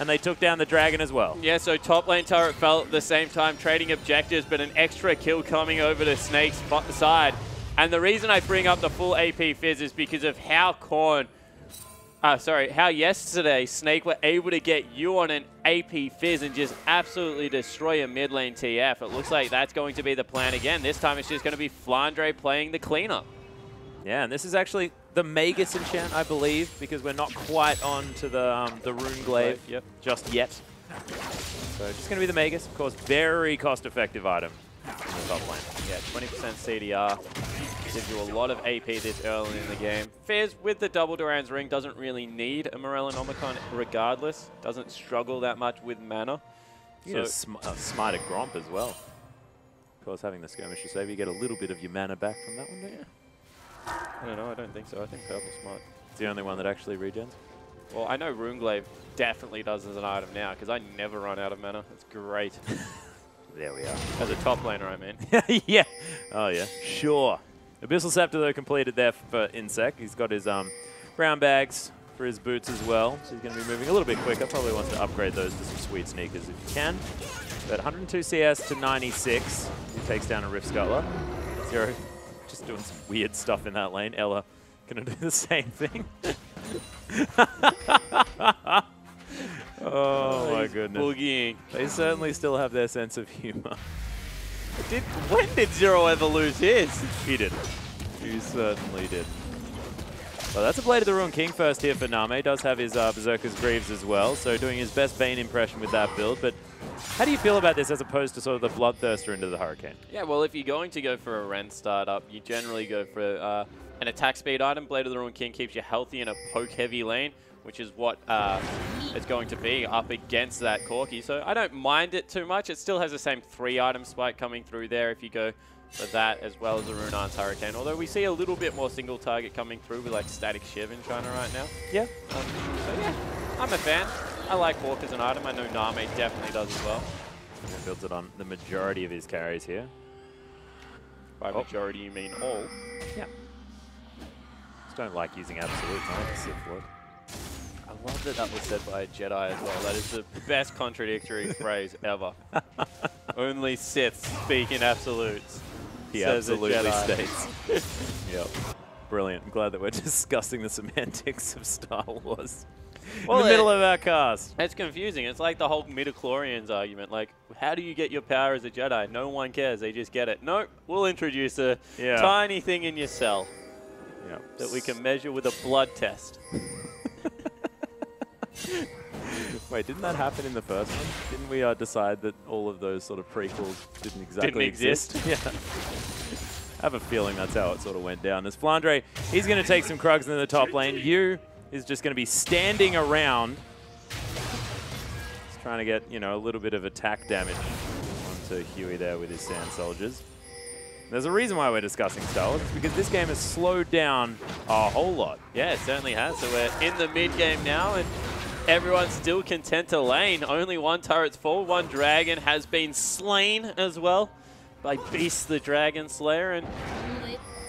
and they took down the dragon as well.
Yeah, so top lane turret fell at the same time, trading objectives, but an extra kill coming over to Snake's side. And the reason I bring up the full AP fizz is because of how how yesterday Snake were able to get you on an AP fizz and just absolutely destroy a mid lane TF. It looks like that's going to be the plan again. This time it's just going to be Flandre playing the cleanup.
Yeah, and this is actually the Magus enchant, I believe, because we're not quite on to the Rune Glaive just yet. So just going to be the Magus, of course, very cost-effective item in the top lane.
Yeah, 20% CDR. Gives you a lot of AP this early in the game. Fizz with the double Duran's Ring doesn't really need a Morellonomicon regardless. Doesn't struggle that much with mana.
You get a Smite at Gromp as well. Of course, having the Skirmisher save, you get a little bit of your mana back from that one, don't you?
I don't know, I don't think so. I think Purple Smite.
It's the only one that actually regens?
Well, I know Rune Glaive definitely does as an item now, because I never run out of mana. It's great.
There we are.
As a top laner, I mean.
Yeah. Oh, yeah. Sure. Abyssal Scepter, though, completed there for Insect. He's got his brown bags for his boots as well, so he's going to be moving a little bit quicker. Probably wants to upgrade those to some sweet sneakers if he can. But 102 CS to 96. He takes down a Rift Scuttler. Zero just doing some weird stuff in that lane. Ella going to do the same thing. Oh my goodness.
Boogieing.
They certainly still have their sense of humor.
When did Zero ever lose his?
He did. He certainly did. Well, that's a Blade of the Ruined King first here for Name. Does have his Berserker's Greaves as well, so doing his best Bane impression with that build. But how do you feel about this as opposed to sort of the Bloodthirster into the Hurricane?
Yeah, well, if you're going to go for a Ren startup, you generally go for an attack speed item. Blade of the Ruined King keeps you healthy in a poke-heavy lane, which is what it's going to be up against that Corki. So I don't mind it too much. It still has the same 3-item spike coming through there if you go for that, as well as the Runar's Hurricane. Although we see a little bit more single target coming through with like Static Shiv in China right now.
Yeah.
So yeah, I'm a fan. I like Hawk as an item. I know Name definitely does as well.
And builds it on the majority of his carries here.
By majority, you mean all.
Yeah. Just don't like using absolutes. I like the Sith Lord.
I love that that was said by a Jedi as well. That is the best contradictory phrase ever. Only Siths speak in absolutes.
He
says
absolutely states. Yep. Brilliant. I'm glad that we're discussing the semantics of Star Wars in the middle of our cast.
It's confusing. It's like the whole midichlorians argument. Like, how do you get your power as a Jedi? No one cares. They just get it. Nope. We'll introduce a tiny thing in your cell that we can measure with a blood test.
Wait, didn't that happen in the first one? Didn't we decide that all of those sort of prequels didn't exactly exist? Yeah. I have a feeling that's how it sort of went down. As Flandre, he's going to take some Krugs in the top lane. Yu is just going to be standing around. Just trying to get, you know, a little bit of attack damage onto Huey there with his Sand Soldiers. There's a reason why we're discussing Star Wars. It's because this game has slowed down a whole lot.
Yeah, it certainly has. So we're in the mid-game now, and everyone's still content to lane. Only one turret's full. One dragon has been slain as well by Beast the Dragon Slayer, and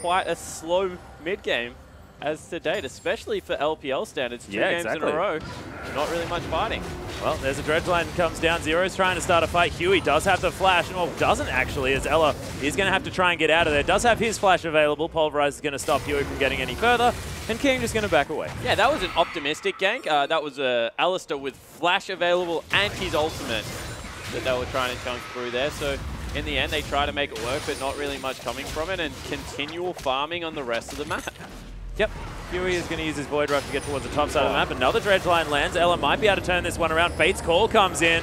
quite a slow mid-game as to date, especially for LPL standards. Two games in a row, not really much fighting.
Well, there's a dredge line that comes down. Zero's trying to start a fight. Huey does have the flash. Well, doesn't actually, as Ella is going to have to try and get out of there. Does have his flash available. Pulverize is going to stop Huey from getting any further. And King just going to back away.
Yeah, that was an optimistic gank. That was Alistair with flash available and his ultimate that they were trying to chunk through there. So in the end, they try to make it work, but not really much coming from it, and continual farming on the rest of the map.
Yep. Huey is going to use his Void Rush to get towards the top side of the map. Another dredge line lands. Ella might be able to turn this one around. Fate's Call comes in.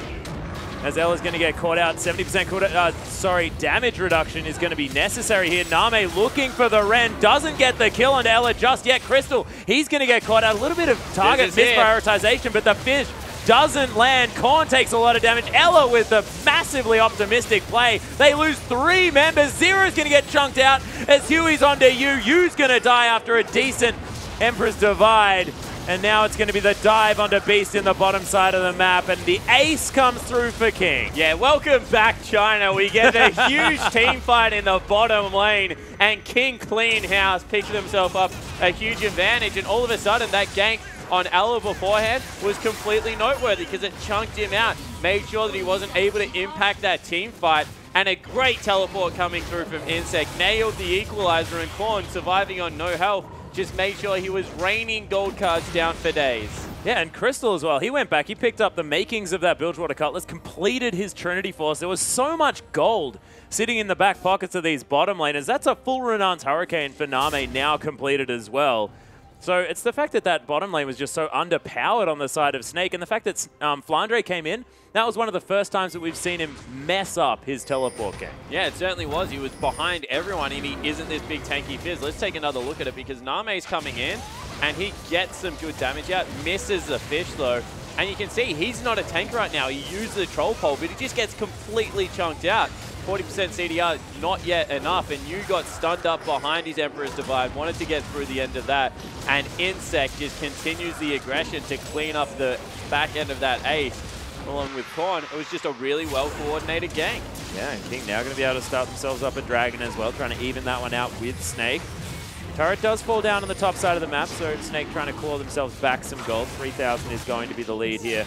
As Ella's going to get caught out. 70% damage reduction is going to be necessary here. Name looking for the Ren. Doesn't get the kill on Ella just yet. Crystal, he's going to get caught out. A little bit of target misprioritization, but the fish doesn't land. Korn takes a lot of damage. Ella with the massively optimistic play. They lose 3 members. Zero's going to get chunked out as Huey's onto Yu. Yu's going to die after a decent Emperor's Divide. And now it's going to be the dive onto Beast in the bottom side of the map. And the ace comes through for King.
Yeah, welcome back, China. We get a huge team fight in the bottom lane. And King clean house picking himself up a huge advantage. And all of a sudden, that gank on Ella beforehand was completely noteworthy because it chunked him out, made sure that he wasn't able to impact that team fight, and a great teleport coming through from Insect. Nailed the equalizer, and Korn, surviving on no health, just made sure he was raining gold cards down for days.
Yeah, and Crystal as well. He went back, he picked up the makings of that Bilgewater Cutlass, completed his Trinity Force. There was so much gold sitting in the back pockets of these bottom laners. That's a full Renan's Hurricane for Name now completed as well. So it's the fact that that bottom lane was just so underpowered on the side of Snake, and the fact that Flandre came in, that was one of the first times that we've seen him mess up his teleport game.
Yeah, it certainly was. He was behind everyone, and he isn't this big tanky fizz. Let's take another look at it, because Name's coming in, and he gets some good damage out, misses the fish though, and you can see he's not a tank right now. He used the troll pole, but he just gets completely chunked out. 40% CDR, not yet enough, and you got stunned up behind his Emperor's Divide, wanted to get through the end of that, and Insect just continues the aggression to clean up the back end of that ace, along with Korn. It was just a really well-coordinated gank.
Yeah, and King now going to be able to start themselves up a Dragon as well, trying to even that one out with Snake. Turret does fall down on the top side of the map, so Snake trying to claw themselves back some gold. 3,000 is going to be the lead here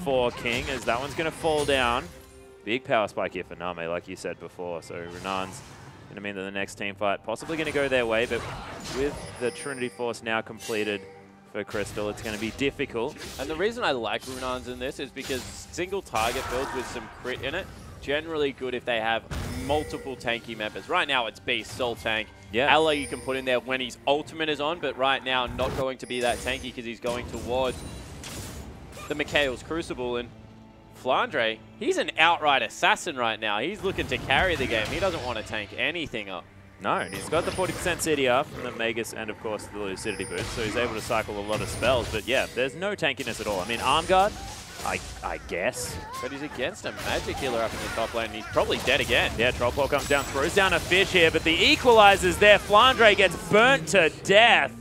for King, as that one's going to fall down. Big power spike here for Name, like you said before. So Renan's going to mean that the next team fight possibly going to go their way, but with the Trinity Force now completed for Crystal. It's going to be difficult.
And the reason I like Runans in this is because single target builds with some crit in it, generally good if they have multiple tanky members. Right now it's Beast, Soul Tank.
Yeah.
Ella you can put in there when his ultimate is on, but right now not going to be that tanky because he's going towards the Mikhail's Crucible. And Flandre, he's an outright assassin right now. He's looking to carry the game. He doesn't want to tank anything up.
No, and he's got the 40% CDR from the Magus and, of course, the Lucidity boost, so he's able to cycle a lot of spells. But, yeah, there's no tankiness at all. I mean, Arm Guard, I guess.
But he's against a magic healer up in the top lane. He's probably dead again.
Yeah, Trollpaw comes down, throws down a fish here, but the equalizer's there. Flandre gets burnt to death.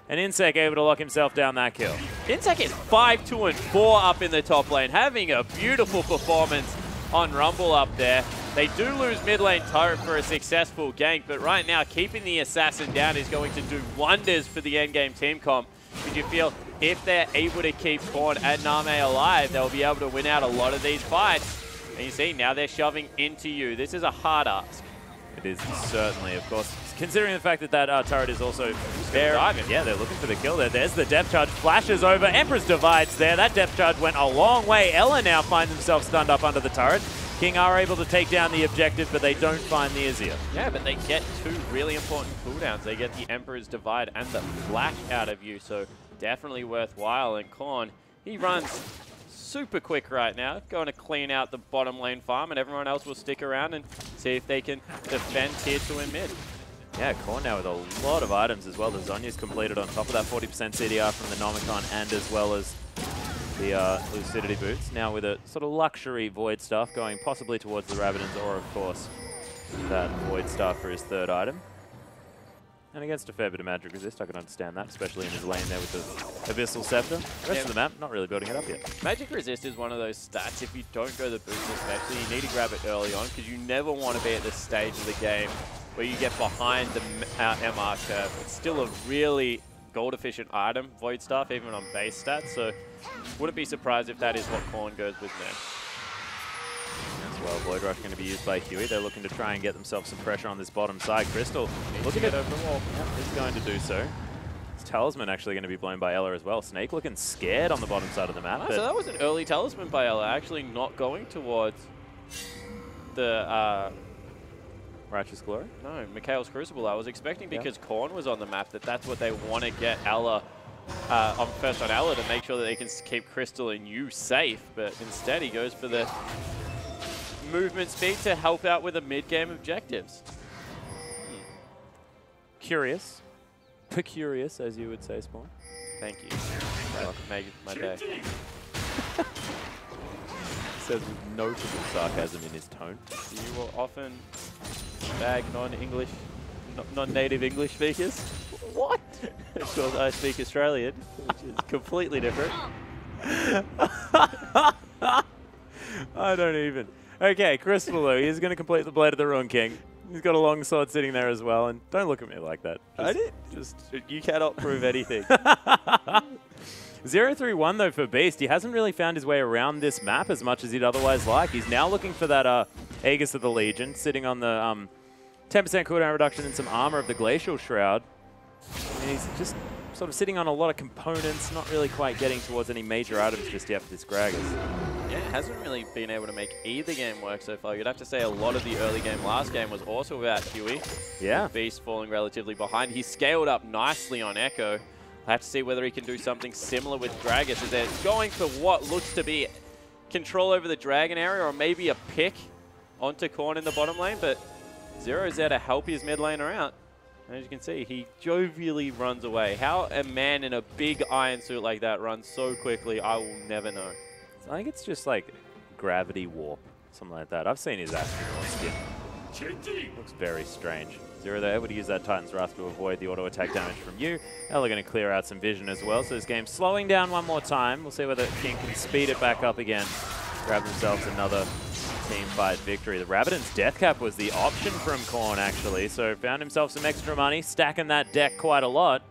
And Insec able to lock himself down that kill.
Insec is 5-2 and 4 up in the top lane, having a beautiful performance on Rumble up there. They do lose mid lane turret for a successful gank, but right now keeping the assassin down is going to do wonders for the endgame team comp. Because you feel if they're able to keep Korn and Name alive, they'll be able to win out a lot of these fights. And you see, now they're shoving into you. This is a hard ask.
It is certainly, of course. Considering the fact that that turret is also there. Yeah, they're looking for the kill there. There's the depth charge. Flashes over. Emperor's Divide's there. That depth charge went a long way. Ella now finds himself stunned up under the turret. King are able to take down the objective, but they don't find the Azir.
Yeah, but they get two really important cooldowns. They get the Emperor's Divide and the Flash out of you, so definitely worthwhile. And Korn, he runs super quick right now, going to clean out the bottom lane farm, and everyone else will stick around and see if they can defend tier 2 in mid.
Yeah, Korn now with a lot of items as well. The Zhonya's completed on top of that 40% CDR from the Nomicon and as well as the Lucidity boots. Now with a sort of luxury Void Staff going possibly towards the Rabadons or, of course, that Void Staff for his third item. And against a fair bit of magic resist, I can understand that, especially in his lane there with the Abyssal Scepter. The rest of the map, not really building it up yet.
Magic resist is one of those stats, if you don't go the boost especially, you need to grab it early on because you never want to be at this stage of the game where you get behind the MR curve. It's still a really gold efficient item, Void Staff, even on base stats, so wouldn't be surprised if that is what Korn goes with now.
As well, Void Rush going to be used by Huey. They're looking to try and get themselves some pressure on this bottom side. Crystal looking at over the wall. Yep, is going to do so. This Talisman actually going to be blown by Ella as well. Snake looking scared on the bottom side of the map.
So that was an early Talisman by Ella, actually not going towards the
Righteous Glory?
No, Mikhail's Crucible. I was expecting because Korn was on the map that's what they want to get Ella first on Ella to make sure that they can keep Crystal and you safe, but instead he goes for the movement speed to help out with the mid-game objectives.
Curious. Precurious, as you would say, Spawn.
Thank you. That made my day.
Says with notable sarcasm in his tone.
You will often bag non-English, non-native English speakers. What? Of course, I speak Australian, which is completely different.
I don't even. Okay, Crystal, though, he's going to complete the Blade of the Ruin King. He's got a long sword sitting there as well, and don't look at me like that.
You cannot prove anything.
0-3-1, though, for Beast. He hasn't really found his way around this map as much as he'd otherwise like. He's now looking for that Aegis of the Legion, sitting on the 10% cooldown reduction and some armor of the Glacial Shroud. And he's just sort of sitting on a lot of components, not really quite getting towards any major items just yet for this Gragas.
Yeah, hasn't really been able to make either game work so far. You'd have to say a lot of the early game last game was also about Huey.
Yeah.
Beast falling relatively behind. He scaled up nicely on Echo. I have to see whether he can do something similar with Gragas, as they're going for what looks to be control over the Dragon area or maybe a pick onto Korn in the bottom lane, but Zero's there to help his mid laner out. And as you can see, he jovially runs away. How a man in a big iron suit like that runs so quickly, I will never know.
I think it's just like gravity warp, something like that. I've seen his astronaut skin. Looks very strange. Zero, they're able to use that Titan's Wrath to avoid the auto attack damage from you. Ella going to clear out some vision as well, so this game's slowing down one more time. We'll see whether King can speed it back up again. Grab themselves another team fight victory. The Rabadon's Death Cap was the option from Korn, actually, so found himself some extra money, stacking that deck quite a lot.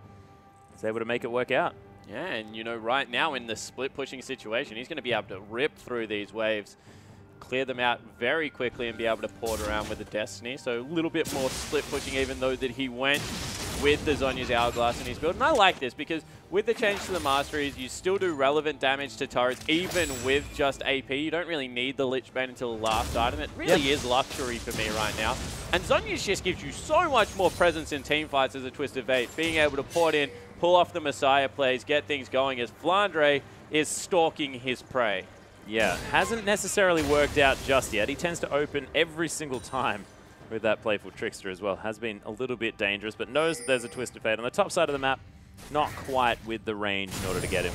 He's able to make it work out.
Yeah, and you know, right now in the split pushing situation, he's going to be able to rip through these waves. clear them out very quickly and be able to port around with the Destiny. So a little bit more split pushing, even though that he went with the Zhonya's Hourglass in his build. And I like this because with the change to the Masteries, you still do relevant damage to turrets, even with just AP. You don't really need the Lich Bane until the last item. It really is luxury for me right now. And Zhonya's just gives you so much more presence in teamfights as a Twisted Fate, being able to port in, pull off the Messiah plays, get things going as Flandre is stalking his prey.
Yeah, hasn't necessarily worked out just yet. He tends to open every single time with that Playful Trickster as well. Has been a little bit dangerous, but knows that there's a Twisted Fate on the top side of the map. Not quite with the range in order to get him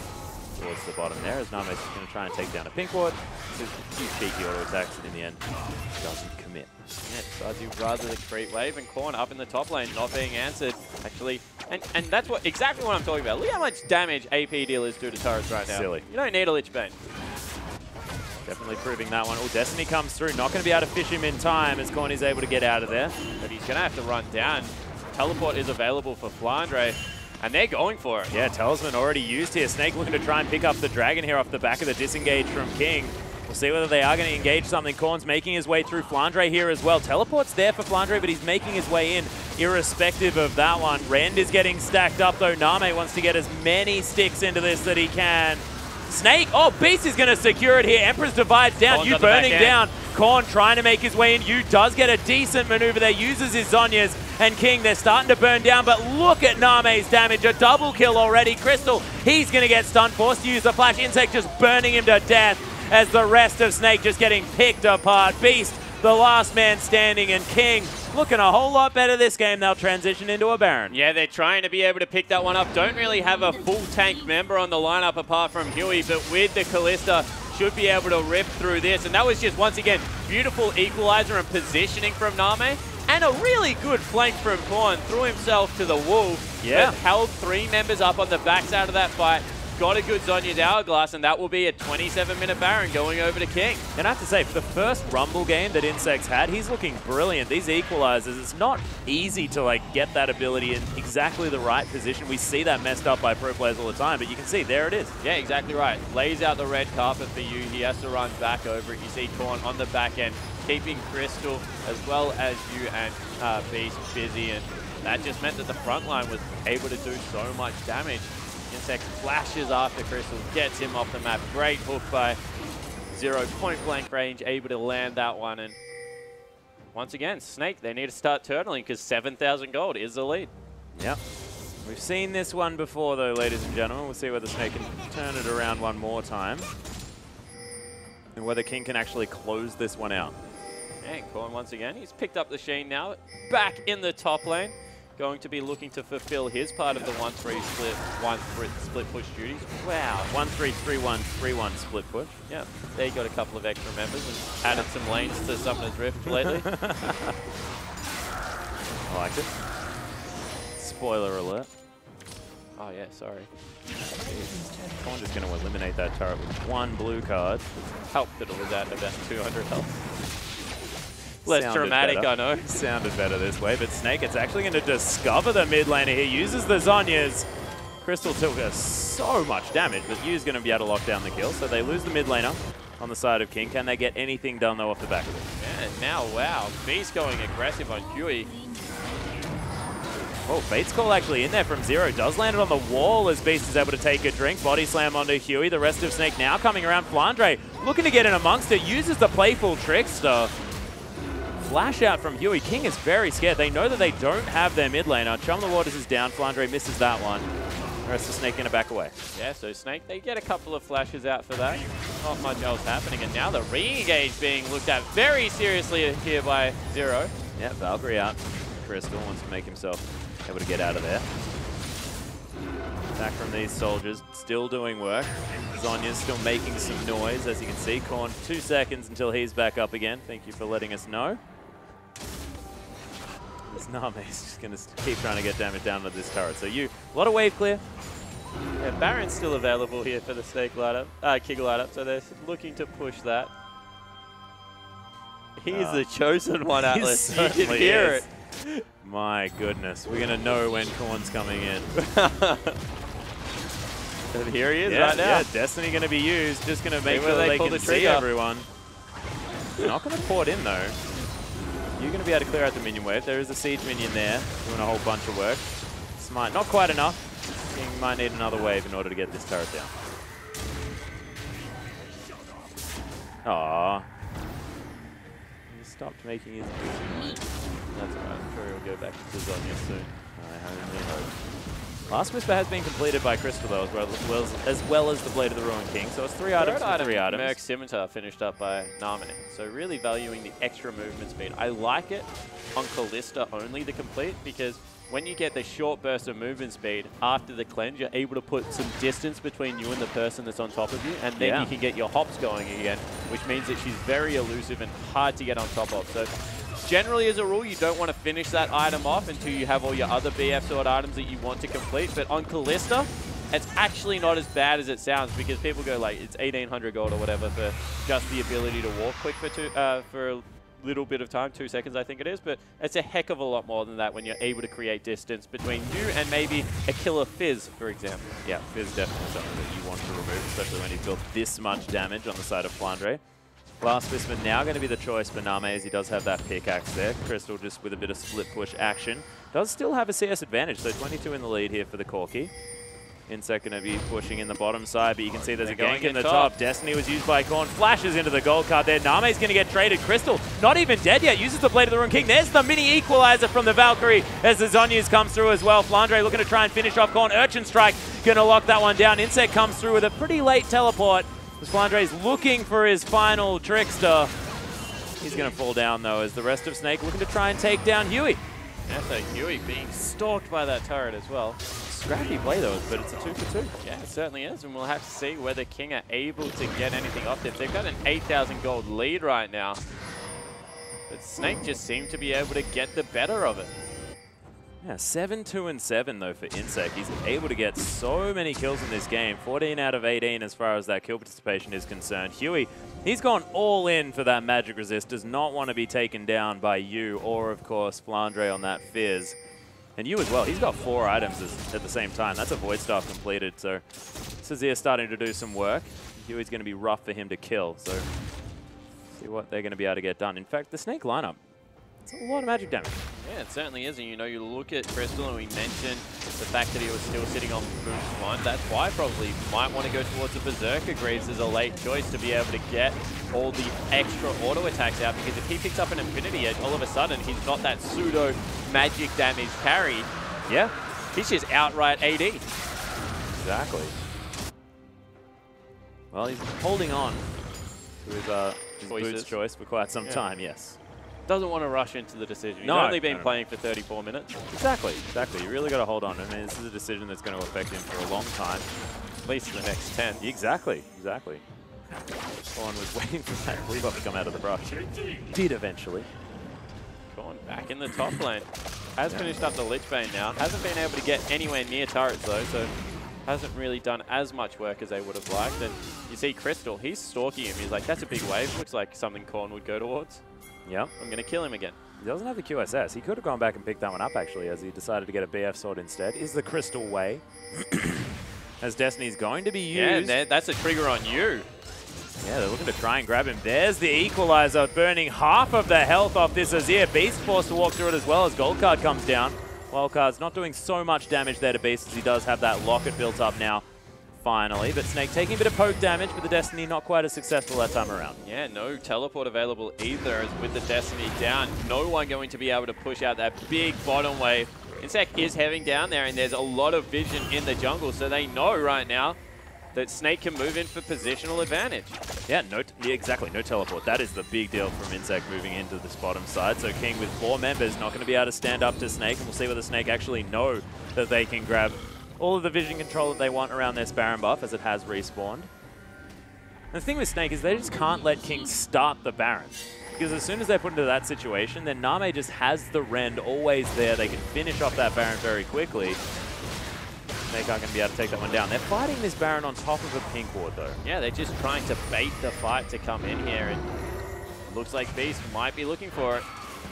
towards the bottom there, as Name's just going to try and take down a pink ward. So a few cheeky auto attacks, and in the end, doesn't commit.
Yeah, decides he'd rather the creep wave, and Korn up in the top lane, not being answered. Actually, and that's exactly what I'm talking about. Look how much damage AP dealers do to turrets right now.
Silly.
You don't need a Lich Bane.
Definitely proving that one. Oh, Destiny comes through. Not going to be able to fish him in time as Korn is able to get out of there.
But he's going to have to run down. Teleport is available for Flandre, and they're going for it.
Yeah, Talisman already used here. Snake looking to try and pick up the Dragon here off the back of the disengage from King. We'll see whether they are going to engage something. Korn's making his way through Flandre here as well. Teleport's there for Flandre, but he's making his way in irrespective of that one. Rend is getting stacked up, though. Name wants to get as many sticks into this that he can. Snake, oh, Beast is going to secure it here. Emperor's divides down.
Korn's
You burning down. Korn trying to make his way in. You does get a decent maneuver there. Uses his Zhonya's and King. They're starting to burn down, but look at Name's damage. A double kill already. Crystal, he's going to get stunned. Forced to use the flash. Insect just burning him to death as the rest of Snake just getting picked apart. Beast, the last man standing, and King looking a whole lot better this game. They'll transition into a Baron.
Yeah, they're trying to be able to pick that one up. Don't really have a full tank member on the lineup apart from Huey, but with the Callista, should be able to rip through this. And that was just, once again, beautiful equalizer and positioning from Name. And a really good flank from Korn. Threw himself to the wall.
Yeah.
But held 3 members up on the backside of that fight. Got a good Zhonya's Hourglass, and that will be a 27-minute Baron going over to King.
And I have to say, for the first Rumble game that Insect's had, he's looking brilliant. These equalizers, it's not easy to get that ability in exactly the right position. We see that messed up by pro players all the time, but you can see, there it is.
Yeah, exactly right. Lays out the red carpet for you. He has to run back over it. You see Korn on the back end, keeping Crystal as well as you and Beast busy, and that just meant that the front line was able to do so much damage. Insect flashes after Crystal, gets him off the map. Great hook by Zero, point blank range, able to land that one. And once again, Snake, they need to start turtling because 7,000 gold is the lead.
Yep. We've seen this one before, though, ladies and gentlemen. We'll see whether Snake can turn it around one more time and whether King can actually close this one out.
And Korn once again, he's picked up the Sheen now, back in the top lane. Going to be looking to fulfill his part of the 1-3 split push duties. Wow.
1-3-3-1-3-1 split push.
Yeah, they got a couple of extra members and added some lanes to Summoner's Rift lately.
I liked it. Spoiler alert.
Oh yeah, sorry.
Korn just going to eliminate that turret with 1 blue card.
Helped that it was at about 200 health. Less
Sounded
dramatic,
better.
I know.
Sounded better this way, but Snake, it's actually going to discover the mid laner here. Uses the Zhonya's. Crystal took us so much damage, but Yu's going to be able to lock down the kill. So they lose the mid laner on the side of King. Can they get anything done, though, off the back of it?
Yeah, and now, wow, Beast going aggressive on Huey.
Oh, Fate's Call actually in there from Zero. Does land it on the wall as Beast is able to take a drink. Body slam onto Huey. The rest of Snake now coming around. Flandre looking to get in amongst it. Uses the Playful Trickster. Flash out from Huey. King is very scared. They know that they don't have their mid laner. Chum the Waters is down. Flandre misses that one. The rest of Snake going to back away.
Yeah, so Snake, they get a couple of flashes out for that. Not much else happening. And now the re-engage being looked at very seriously here by Zero.
Yeah, Valkyrie out. Crystal wants to make himself able to get out of there. Back from these soldiers, still doing work. Zhonya's still making some noise, as you can see. Korn, 2 seconds until he's back up again. Thank you for letting us know. This Name's just going to keep trying to get damage down with this turret. So a lot of wave clear.
Yeah, Baron's still available here for the Snake lineup, King lineup, so they're looking to push that. He's the chosen one, Atlas. You can hear it.
My goodness, we're going to know when Korn's coming in.
And here he is
yeah,
right now.
Yeah, Destiny going to be used. Just going to make sure they can see everyone. Not going to port in, though. You're going to be able to clear out the minion wave. There is a siege minion there doing a whole bunch of work. Smite, not quite enough. King might need another wave in order to get this turret down. Aww. He stopped making his moves. That's alright. I'm sure he'll go back to Zonya soon. I only hope. Last Whisper has been completed by Crystal, though, as well as the Blade of the Ruined King. So it's 3 items for 3 items.
Merc Scimitar finished up by Naminé. So really valuing the extra movement speed. I like it on Callista only to complete, because when you get the short burst of movement speed after the cleanse, you're able to put some distance between you and the person that's on top of you, and then you can get your hops going again, which means that she's very elusive and hard to get on top of. So generally, as a rule, you don't want to finish that item off until you have all your other BF sword items that you want to complete. But on Callista, it's actually not as bad as it sounds, because people go like, it's 1800 gold or whatever for just the ability to walk quick for a little bit of time, 2 seconds I think it is, but it's a heck of a lot more than that when you're able to create distance between you and maybe a killer Fizz, for example.
Yeah, Fizz definitely something that you want to remove, especially when he's built this much damage on the side of Flandre. Last Whisper now going to be the choice for Name, as he does have that pickaxe there. Crystal just with a bit of split push action. Does still have a CS advantage, so 22 in the lead here for the Corki. Insect going to be pushing in the bottom side, but you can see there's a gank in the top. Destiny was used by Korn, flashes into the gold card there. Name's going to get traded. Crystal not even dead yet, uses the Blade of the Ruined King. There's the mini equalizer from the Valkyrie as the Zonyas comes through as well. Flandre looking to try and finish off Korn. Urchin Strike going to lock that one down. Insect comes through with a pretty late teleport as Flandre's looking for his final trickster. He's going to fall down though, as the rest of Snake looking to try and take down Huey.
Yeah, so Huey being stalked by that turret as well.
Scrappy play though, but it's a 2 for 2.
Yeah, it certainly is, and we'll have to see whether King are able to get anything off this. They've got an 8,000 gold lead right now, but Snake just seemed to be able to get the better of it.
Yeah, 7-2-7 though for Insect. He's able to get so many kills in this game. 14 out of 18 as far as that kill participation is concerned. Huey, he's gone all in for that magic resist. Does not want to be taken down by you or, of course, Flandre on that Fizz. And you as well. He's got 4 items at the same time. That's a Void Staff completed. So Sazir starting to do some work. Huey's going to be rough for him to kill. So see what they're going to be able to get done. In fact, the Snake lineup, it's a lot of magic damage.
Yeah, it certainly is. And you know, you look at Crystal and we mentioned the fact that he was still sitting on boost 1. That's why probably might want to go towards the Berserker Greaves as a late choice to be able to get all the extra auto attacks out, because if he picks up an Infinity Edge, all of a sudden he's got that pseudo magic damage carry.
Yeah.
He's just outright AD.
Exactly. Well, he's holding on to his boots choice for quite some time, yes.
Doesn't want to rush into the decision. He's only been playing for 34 minutes.
Exactly, exactly. You really got to hold on. I mean, this is a decision that's going to affect him for a long time.
At least the next 10.
Exactly, exactly. Korn was waiting for that blue buff to come out of the brush. Did eventually.
Korn back in the top lane. Has finished up the Lich Bane now. Hasn't been able to get anywhere near turrets though, so hasn't really done as much work as they would have liked. And you see Crystal, he's stalking him. He's like, that's a big wave. Looks like something Korn would go towards.
Yep.
I'm going to kill him again.
He doesn't have the QSS. He could have gone back and picked that one up, actually, as he decided to get a BF sword instead. Is the Crystal way. As Destiny's going to be used.
Yeah, that's a trigger on you.
Yeah, they're looking to try and grab him. There's the equalizer, burning half of the health off this Azir. Beast forced to walk through it as well as Gold Card comes down. Wildcard's not doing so much damage there to Beast, as he does have that locket built up now, finally. But Snake taking a bit of poke damage, but the Destiny not quite as successful that time around.
Yeah, no teleport available either, as with the Destiny down, no one going to be able to push out that big bottom wave. Insect is heading down there, and there's a lot of vision in the jungle, so they know right now that Snake can move in for positional advantage.
Yeah, exactly, no teleport. That is the big deal from Insect moving into this bottom side. So King with 4 members not going to be able to stand up to Snake, and we'll see whether Snake actually know that they can grab all of the vision control that they want around their Baron buff, as it has respawned. And the thing with Snake is they just can't let King start the Baron, because as soon as they're put into that situation, then Name just has the Rend always there. They can finish off that Baron very quickly. Snake aren't going to be able to take that one down. They're fighting this Baron on top of a pink ward, though.
Yeah, they're just trying to bait the fight to come in here, and looks like Beast might be looking for it.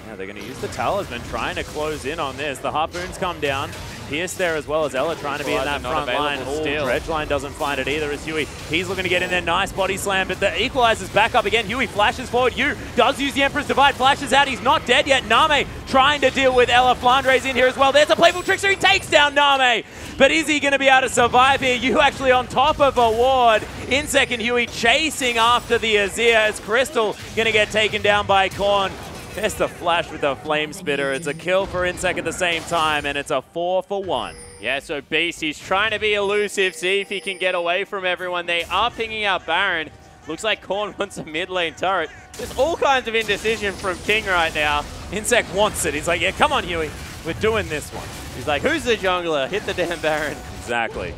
Yeah, they're going to use the Talisman, trying to close in on this. The Harpoons come down. pierced there as well as Ella trying to be in that front line. Dredgeline doesn't find it either as Huey. He's looking to get in there. Nice body slam, but the equalizer's back up again. Huey flashes forward. Yu does use the Emperor's Divide, flashes out. He's not dead yet. Name trying to deal with Ella. Flandre's in here as well. There's a playful trickster. He takes down Name. But is he going to be able to survive here? Yu actually on top of a ward. Insec and Huey chasing after the Azir as Crystal going to get taken down by Korn. There's the flash with the Flame Spitter. It's a kill for Insec at the same time, and it's a 4-for-1.
Yeah, so Beast, he's trying to be elusive, see if he can get away from everyone. They are pinging out Baron. Looks like Korn wants a mid lane turret. There's all kinds of indecision from King right now.
Insec wants it. He's like, yeah, come on, Huey. We're doing this one.
He's like, who's the jungler? Hit the damn Baron.
Exactly.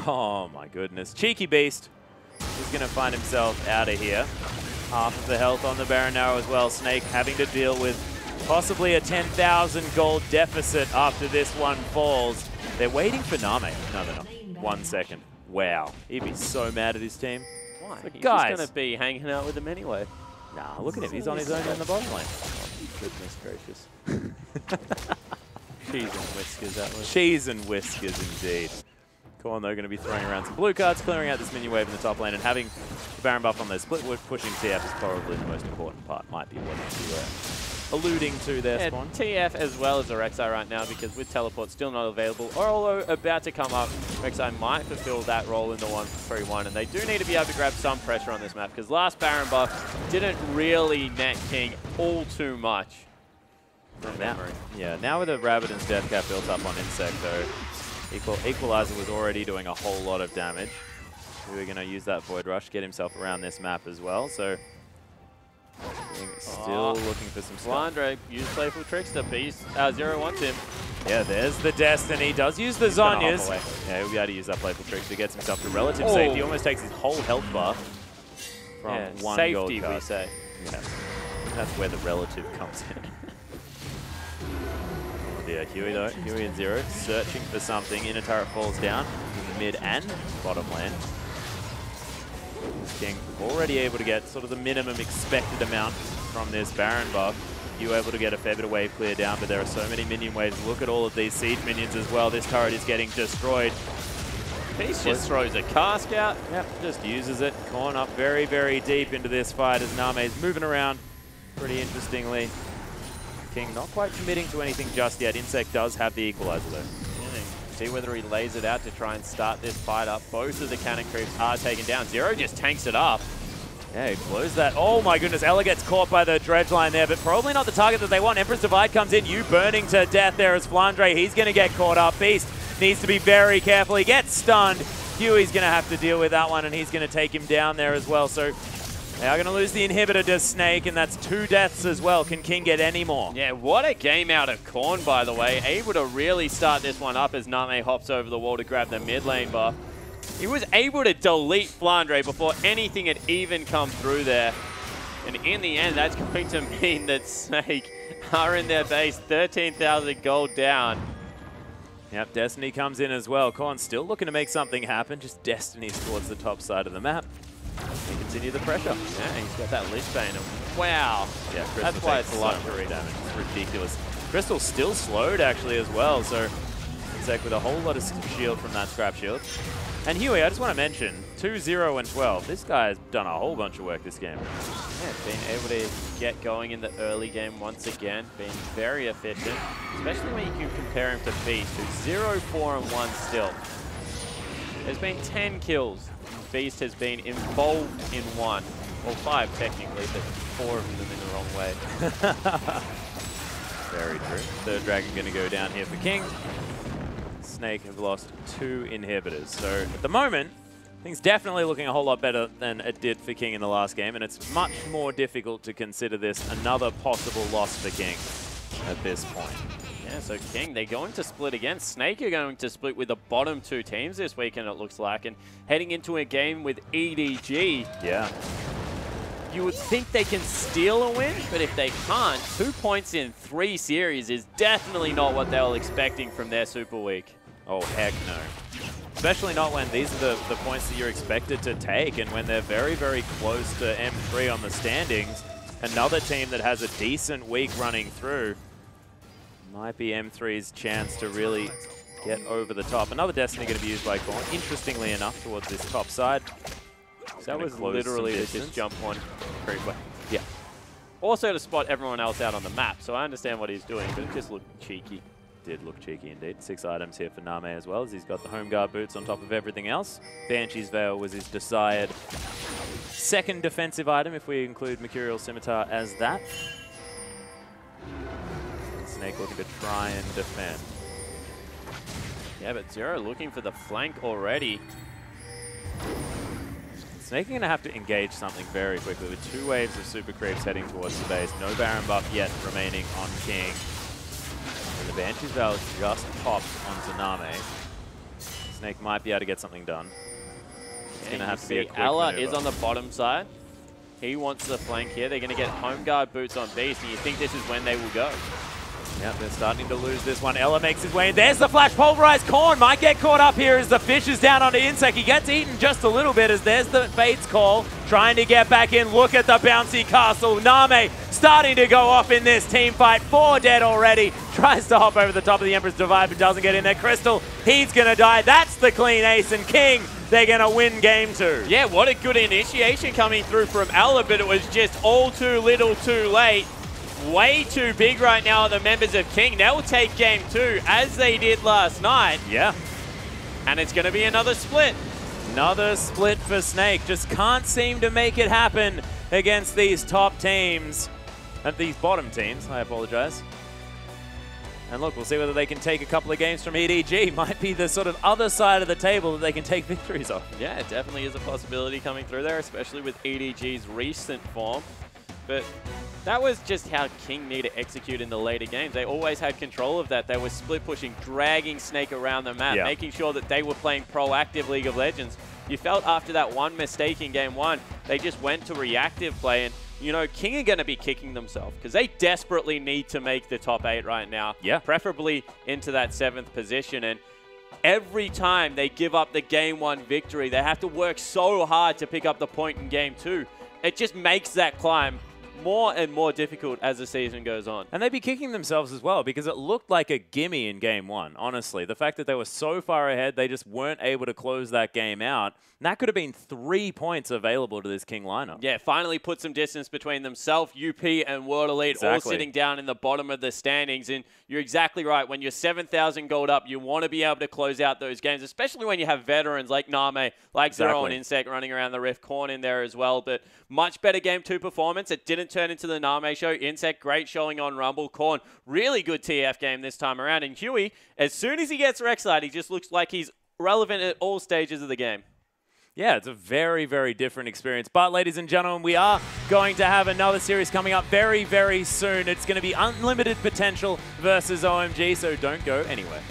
Oh, my goodness. Cheeky Beast is going to find himself out of here. Half of the health on the Baron now as well. Snake having to deal with possibly a 10,000 gold deficit after this one falls. They're waiting for Name. No, they're not. 1 second. Wow. He'd be so mad at his team.
Why?
But
He's
guys,
just going to be hanging out with them anyway.
Nah, look at him. He's on his own in the bottom lane.
Oh, goodness gracious. Cheese and whiskers, that was.
Cheese and whiskers, indeed. Korn, though, going to be throwing around some blue cards, clearing out this minion wave in the top lane, and having the Baron buff on their split wood, pushing TF is probably the most important part. Might be what you were alluding to there,
yeah,
Spawn.
TF as well as a Rek'Sai right now, because with teleport still not available, or although about to come up, Rek'Sai might fulfill that role in the 1-3-1, and they do need to be able to grab some pressure on this map, because last Baron buff didn't really net King all too much.
Now with the Rabbidan's death cap built up on Insect, though, Equalizer was already doing a whole lot of damage. We're going to use that Void Rush, get himself around this map as well, so still looking for some stuff.
Flandre, use Playful Trickster. Beast, Zero wants him.
Yeah, there's the Destiny. Does use the Zhonya's. Yeah, he'll be able to use that Playful Trickster. Gets himself to relative safety. Almost takes his whole health bar from one
safety,
gold card.
we say.
Yeah. That's where the relative comes in. Yeah, Huey though. Huey and Zero searching for something. Inner turret falls down in the mid and bottom lane. King already able to get sort of the minimum expected amount from this Baron buff. You able to get a fair bit of wave clear down, but there are so many minion waves. Look at all of these siege minions as well. This turret is getting destroyed.
Beast just throws a cask out.
Yep, just uses it. Korn up very, very deep into this fight as Name's moving around pretty interestingly. King not quite committing to anything just yet. Insect does have the equalizer though.
See whether he lays it out to try and start this fight up. Both of the cannon creeps are taken down. Zero just tanks it up.
Yeah, he blows that. Oh my goodness, Ella gets caught by the dredge line there, but probably not the target that they want. Emperor's Divide comes in. You burning to death there as Flandre. He's going to get caught up. Beast needs to be very careful. He gets stunned. Huey's going to have to deal with that one, and he's going to take him down there as well. So they are going to lose the inhibitor to Snake, and that's 2 deaths as well. Can King get any more?
Yeah, what a game out of Korn, by the way. Able to really start this one up as Name hops over the wall to grab the mid lane buff. He was able to delete Flandre before anything had even come through there. And in the end, that's going to mean that Snake are in their base, 13,000 gold down.
Yep, Destiny comes in as well. Korn still looking to make something happen, just Destiny's towards the top side of the map. And continue the pressure.
Yeah, he's got that Lich Bane. Wow.
Yeah, Crystal
that's why it's a luxury
damage. It's ridiculous. Crystal's still slowed actually as well, so Insect with a whole lot of shield from that scrap shield. And Huey, I just want to mention, 2-0 and 12. This guy's done a whole bunch of work this game.
Yeah, been able to get going in the early game once again. Been very efficient, especially when you can compare him to Beast, who's 0-4-1 still. There's been 10 kills. Beast has been involved in 1. Well, 5 technically, but 4 of them in the wrong way.
Very true. Third dragon going to go down here for King. Snake have lost 2 inhibitors. So at the moment, things definitely looking a whole lot better than it did for King in the last game, and it's much more difficult to consider this another possible loss for King at this point.
Yeah, so King, they're going to split again. Snake are going to split with the bottom 2 teams this weekend, it looks like, and heading into a game with EDG.
Yeah.
You would think they can steal a win, but if they can't, 2 points in 3 series is definitely not what they were expecting from their Super Week.
Oh, heck no. Especially not when these are the points that you're expected to take, and when they're very, very close to M3 on the standings. Another team that has a decent week running through. Might be M3's chance to really get over the top. Another Destiny going to be used by Korn, interestingly enough, towards this top side.
That was literally to just jump on very quick.
Yeah.
Also to spot everyone else out on the map, so I understand what he's doing, but it just looked cheeky.
Did look cheeky indeed. 6 items here for Name as well, as he's got the home guard boots on top of everything else. Banshee's Veil was his desired second defensive item, if we include Mercurial Scimitar as that. Snake looking to try and defend.
Yeah, but Zero looking for the flank already.
Snake going to have to engage something very quickly with 2 waves of super creeps heading towards the base. No Baron buff yet remaining on King. And the Banshee's Veil just popped onto Name. Snake might be able to get something done. It's going to have to be a quick
Ella
maneuver.
is on the bottom side. He wants the flank here. They're going to get home guard boots on Beast, and you think this is when they will go.
Yep, they're starting to lose this one. Ella makes his way in. There's the flash. Pulverized Korn might get caught up here as the fish is down onto Insect. He gets eaten just a little bit as there's the Fates call. Trying to get back in. Look at the bouncy castle. Name starting to go off in this team fight. 4 dead already. Tries to hop over the top of the Emperor's Divide but doesn't get in there. Crystal, he's going to die. That's the clean ace. And King, they're going to win game 2.
Yeah, what a good initiation coming through from Ella, but it was just all too little too late. Way too big right now are the members of King. They'll take game 2 as they did last night.
Yeah.
And it's going to be another split.
Another split for Snake. Just can't seem to make it happen against these top teams. These bottom teams, I apologize. And look, we'll see whether they can take a couple of games from EDG. Might be the sort of other side of the table that they can take victories off.
Yeah, it definitely is a possibility coming through there, especially with EDG's recent form. But that was just how King need to execute in the later games. They always had control of that. They were split pushing, dragging Snake around the map, making sure that they were playing proactive League of Legends. You felt after that one mistake in game 1, they just went to reactive play. And, you know, King are going to be kicking themselves because they desperately need to make the top 8 right now.
Yeah.
Preferably into that 7th position. And every time they give up the game 1 victory, they have to work so hard to pick up the point in game 2. It just makes that climb more and more difficult as the season goes on.
And they'd be kicking themselves as well because it looked like a gimme in game 1, honestly. The fact that they were so far ahead, they just weren't able to close that game out. And that could have been 3 points available to this King lineup.
Yeah, finally put some distance between themselves, UP and World Elite, all sitting down in the bottom of the standings. And you're exactly right. When you're 7,000 gold up, you want to be able to close out those games, especially when you have veterans like Name, like Zero and Insect running around the Rift, Korn in there as well. But much better game 2 performance. It didn't turn into the Name show. Insect, great showing on Rumble. Korn, really good TF game this time around. And Huey, as soon as he gets Rek'Sai, he just looks like he's relevant at all stages of the game.
Yeah, it's a very, very different experience. But, ladies and gentlemen, we are going to have another series coming up very, very soon. It's going to be Unlimited Potential versus OMG, so don't go anywhere.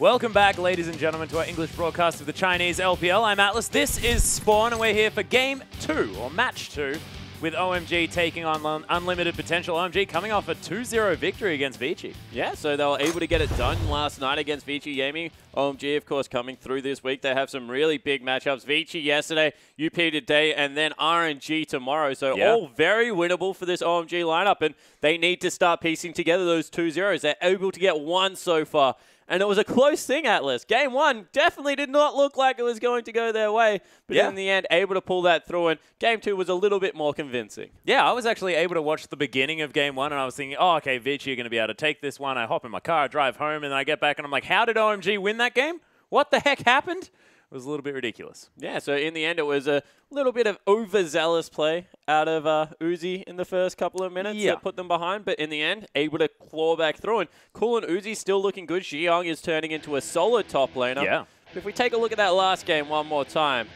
Welcome back, ladies and gentlemen, to our English broadcast of the Chinese LPL. I'm Atlas. This is Spawn, and we're here for Game 2, or Match 2, with OMG taking on Unlimited Potential. OMG coming off a 2-0 victory against Vici.
Yeah, so they were able to get it done last night against Vici Gaming. OMG, of course, coming through this week. They have some really big matchups. Vici yesterday, UP today, and then RNG tomorrow. So all very winnable for this OMG lineup, and they need to start piecing together those 2-0s. They're able to get one so far. And it was a close thing, Atlas. Game 1 definitely did not look like it was going to go their way. But in the end, able to pull that through. And Game 2 was a little bit more convincing.
Yeah, I was actually able to watch the beginning of Game 1. And I was thinking, oh, okay, Vici are going to be able to take this one. I hop in my car, drive home, and then I get back and I'm like, how did OMG win that game? What the heck happened? It was a little bit ridiculous.
Yeah, so in the end, it was a little bit of overzealous play out of Uzi in the first couple of minutes that put them behind. But in the end, able to claw back through. And Cool and Uzi still looking good. Xiong is turning into a solid top laner.
Yeah.
But if we take a look at that last game one more time,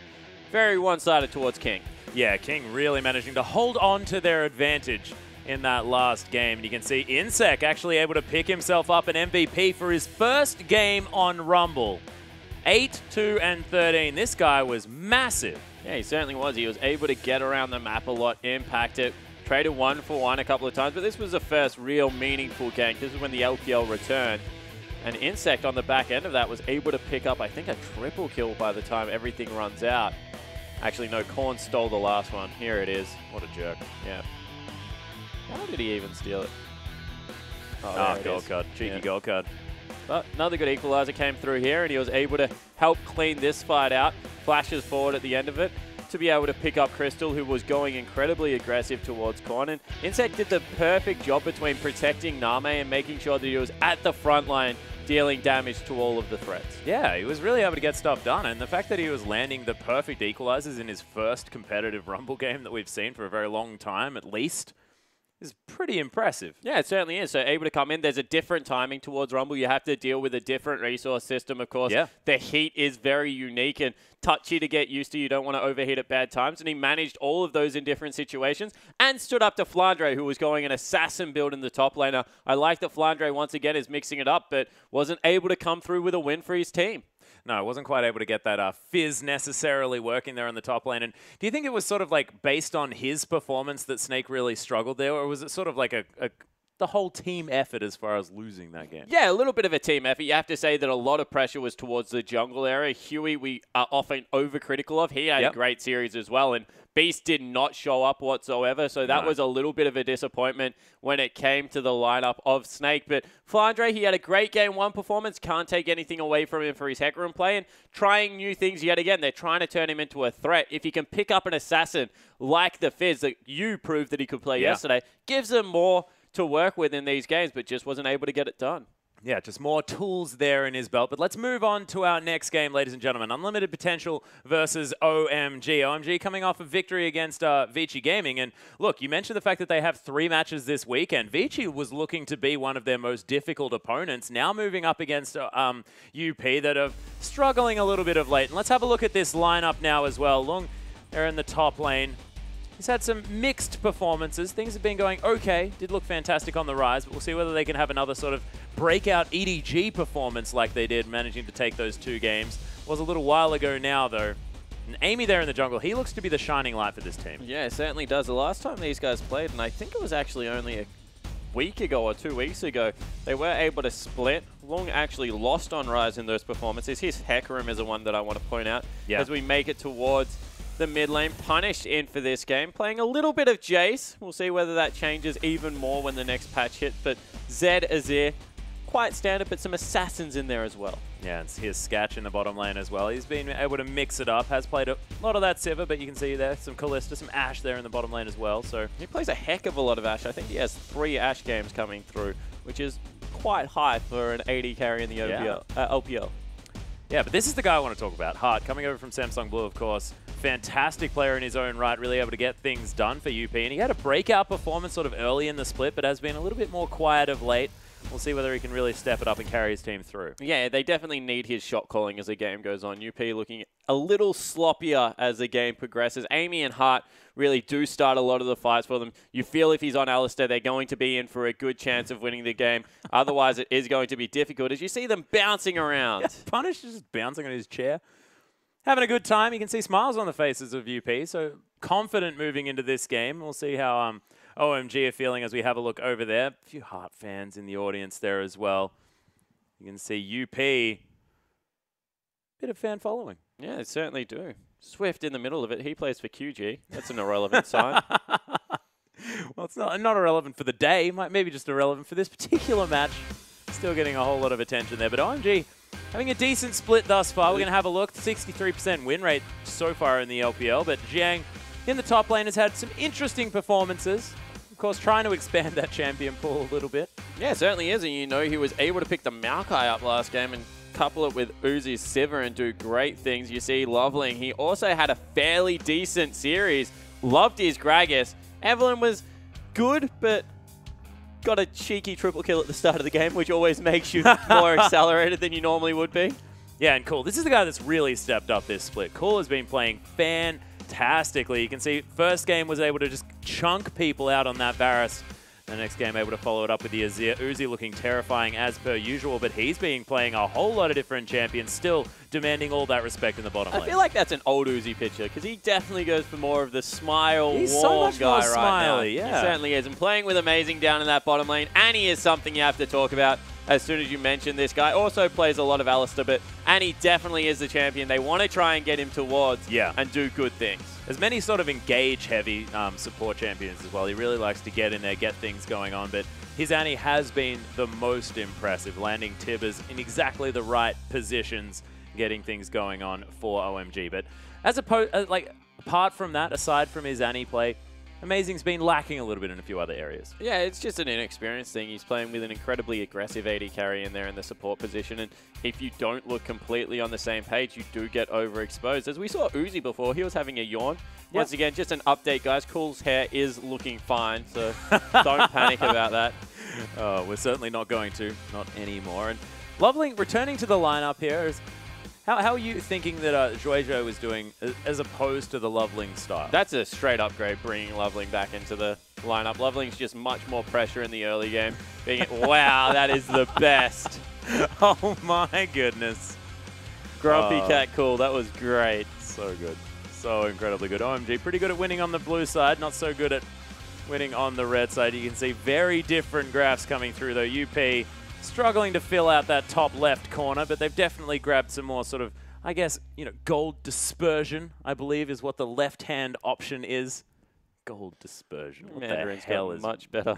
very one-sided towards King.
Yeah, King really managing to hold on to their advantage in that last game. And you can see Insec actually able to pick himself up an MVP for his first game on Rumble. 8-2-13. This guy was massive.
Yeah, he certainly was. He was able to get around the map a lot, impact it, traded 1-for-1 a couple of times, but this was the first real meaningful gank. This is when the LPL returned. And Insect on the back end of that was able to pick up, I think, a triple kill by the time everything runs out. Actually, no, Korn stole the last one. Here it is. What a jerk. Yeah. How did he even steal it?
Oh, gold card. Cheeky gold card.
But another good equalizer came through here, and he was able to help clean this fight out. Flashes forward at the end of it to be able to pick up Crystal, who was going incredibly aggressive towards Korn. And Insect did the perfect job between protecting Name and making sure that he was at the front line, dealing damage to all of the threats.
Yeah, he was really able to get stuff done. And the fact that he was landing the perfect equalizers in his first competitive Rumble game that we've seen for a very long time, at least, is pretty impressive.
Yeah, it certainly is. So able to come in. There's a different timing towards Rumble. You have to deal with a different resource system, of course.
Yeah.
The heat is very unique and touchy to get used to. You don't want to overheat at bad times. And he managed all of those in different situations and stood up to Flandre, who was going an assassin build in the top laner. I like that Flandre, once again, is mixing it up, but wasn't able to come through with a win for his team.
No, wasn't quite able to get that fizz necessarily working there in the top lane. And do you think it was sort of like based on his performance that Snake really struggled there, or was it sort of like the whole team effort as far as losing that game?
Yeah, a little bit of a team effort. You have to say that a lot of pressure was towards the jungle area. Huey, we are often overcritical of. He had a great series as well, and Beast did not show up whatsoever, so that was a little bit of a disappointment when it came to the lineup of Snake. But Flandre, he had a great Game 1 performance. Can't take anything away from him for his Heck Room play, and trying new things yet again. They're trying to turn him into a threat. If he can pick up an assassin like the Fizz that you proved that he could play yesterday, gives him more to work with in these games, but just wasn't able to get it done.
Yeah, just more tools there in his belt. But let's move on to our next game, ladies and gentlemen. Unlimited Potential versus OMG. OMG coming off a victory against Vici Gaming. And look, you mentioned the fact that they have 3 matches this weekend. Vici was looking to be one of their most difficult opponents, now moving up against UP that are struggling a little bit of late. And let's have a look at this lineup now as well. Lung, they're in the top lane. He's had some mixed performances. Things have been going okay. Did look fantastic on the rise, but we'll see whether they can have another sort of breakout EDG performance like they did, managing to take those 2 games. Was a little while ago now, though. And Amy there in the jungle, he looks to be the shining light for this team.
Yeah, it certainly does. The last time these guys played, and I think it was actually only a week ago or 2 weeks ago, they were able to split. Long actually lost on Rise in those performances. His Heck Room is the one that I want to point out as we make it towards the mid lane. Punished in for this game, playing a little bit of Jace. We'll see whether that changes even more when the next patch hits, but Zed, Azir, quite standard, but some assassins in there as well.
Yeah, and here's Sketch in the bottom lane as well. He's been able to mix it up, has played a lot of that Sivir, but you can see there some Kalista, some Ashe there in the bottom lane as well. So
he plays a heck of a lot of Ashe. I think he has 3 Ashe games coming through, which is quite high for an AD carry in the LPL.
Yeah, but this is the guy I want to talk about. Hart, coming over from Samsung Blue, of course. Fantastic player in his own right, really able to get things done for UP. And he had a breakout performance sort of early in the split, but has been a little bit more quiet of late. we'll see whether he can really step it up and carry his team through.
Yeah, they definitely need his shot calling as the game goes on. UP looking a little sloppier as the game progresses. Amy and Hart really do start a lot of the fights for them. You feel if he's on Alistair, they're going to be in for a good chance of winning the game. Otherwise, it is going to be difficult as you see them bouncing around.
Yeah, Punish is just bouncing on his chair. Having a good time. You can see smiles on the faces of UP, so confident moving into this game. We'll see how OMG are feeling as we have a look over there. A few Hart fans in the audience there as well. You can see UP, bit of fan following.
Yeah, they certainly do. Swift in the middle of it. He plays for QG. That's an irrelevant sign.
Well, it's not irrelevant for the day. Maybe just irrelevant for this particular match. Still getting a whole lot of attention there. But OMG having a decent split thus far. We're going to have a look. 63% win rate so far in the LPL. But Jiang in the top lane has had some interesting performances. Of course, trying to expand that champion pool a little bit.
Yeah, it certainly is. And you know, he was able to pick the Maokai up last game and couple it with Uzi's Sivir and do great things. You see Loveling, he also had a fairly decent series. Loved his Gragas. Evelyn was good, but got a cheeky triple kill at the start of the game, which always makes you more accelerated than you normally would be.
Yeah, and Cool. This is the guy that's really stepped up this split. Cool has been playing fantastically. You can see first game was able to just chunk people out on that Varus. The next game able to follow it up with the Azir. Uzi looking terrifying as per usual, but he's been playing a whole lot of different champions, still demanding all that respect in the bottom lane.
I feel like that's an old Uzi picture, because he definitely goes for more of the smile,
he's
warm
so much
guy
more
right
smiley,
now.
yeah.
He certainly is, and playing with amazing down in that bottom lane. Annie is something you have to talk about as soon as you mention this guy. Also plays a lot of Alistair, but Annie definitely is the champion they want to try and get him towards and do good things.
There's many sort of engage-heavy support champions as well. He really likes to get in there, get things going on, but his Annie has been the most impressive, landing Tibbers in exactly the right positions, getting things going on for OMG. But apart from that, aside from his Annie play, Amazing's been lacking a little bit in a few other areas.
Yeah, it's just an inexperienced thing. He's playing with an incredibly aggressive AD carry in there in the support position, and if you don't look completely on the same page, you do get overexposed. As we saw Uzi before, he was having a yawn. Once again, just an update, guys. Cool's hair is looking fine, so don't panic about that.
Oh, we're certainly not going to. Not anymore. And Loveling returning to the lineup here is... How are you thinking that Jojo was doing as opposed to the Loveling style?
That's a straight upgrade, bringing Loveling back into the lineup. Loveling's just much more pressure in the early game. Wow, that is the best.
Oh my goodness.
Grumpy Cat Cool, that was great.
So good. So incredibly good. OMG, pretty good at winning on the blue side, not so good at winning on the red side. You can see very different graphs coming through though. UP struggling to fill out that top left corner, but they've definitely grabbed some more sort of, I guess, you know, gold dispersion, I believe, is what the left-hand option is. Gold dispersion. What the hell is
much better?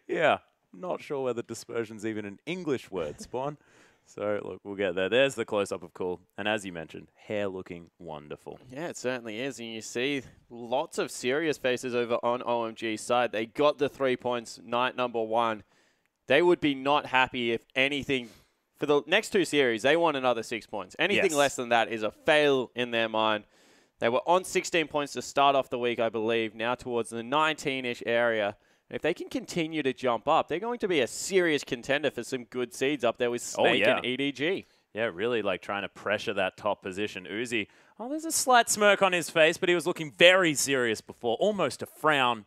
Yeah, not sure whether dispersion's even an English word, Spawn. So, look, we'll get there. There's the close-up of Cool. And as you mentioned, hair looking wonderful.
Yeah, it certainly is. And you see lots of serious faces over on OMG's side. They got the 3 points night number 1. They would be not happy if anything, for the next 2 series, they want another 6 points. Anything less than that is a fail in their mind. They were on 16 points to start off the week, I believe, now towards the 19-ish area. And if they can continue to jump up, they're going to be a serious contender for some good seeds up there with Snake and EDG.
Yeah, really like trying to pressure that top position. Uzi, there's a slight smirk on his face, but he was looking very serious before, almost a frown.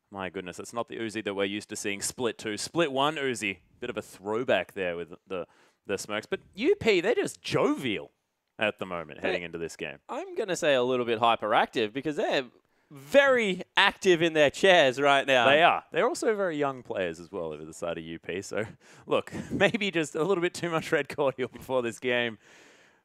My goodness, that's not the Uzi that we're used to seeing. Split 2. Split 1 Uzi. Bit of a throwback there with the smirks. But UP, they're just jovial at the moment heading into this game.
I'm going to say a little bit hyperactive because they're very active in their chairs right now.
They are. They're also very young players as well over the side of UP. So, look, maybe just a little bit too much red cordial before this game.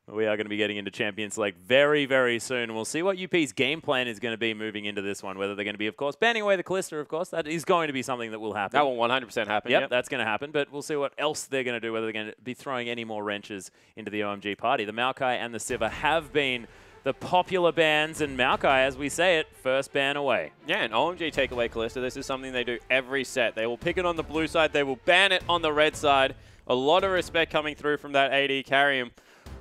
We are going to be getting into Champions League very, very soon. We'll see what UP's game plan is going to be moving into this one. Whether they're going to be, of course, banning away the Callista, of course. That is going to be something that will happen.
That will 100% happen.
Yep, that's going to happen. But we'll see what else they're going to do, whether they're going to be throwing any more wrenches into the OMG party. The Maokai and the Sivir have been the popular bans, and Maokai, as we say it, first ban away.
Yeah, and OMG take away Callista. This is something they do every set. They will pick it on the blue side. They will ban it on the red side. A lot of respect coming through from that AD carry.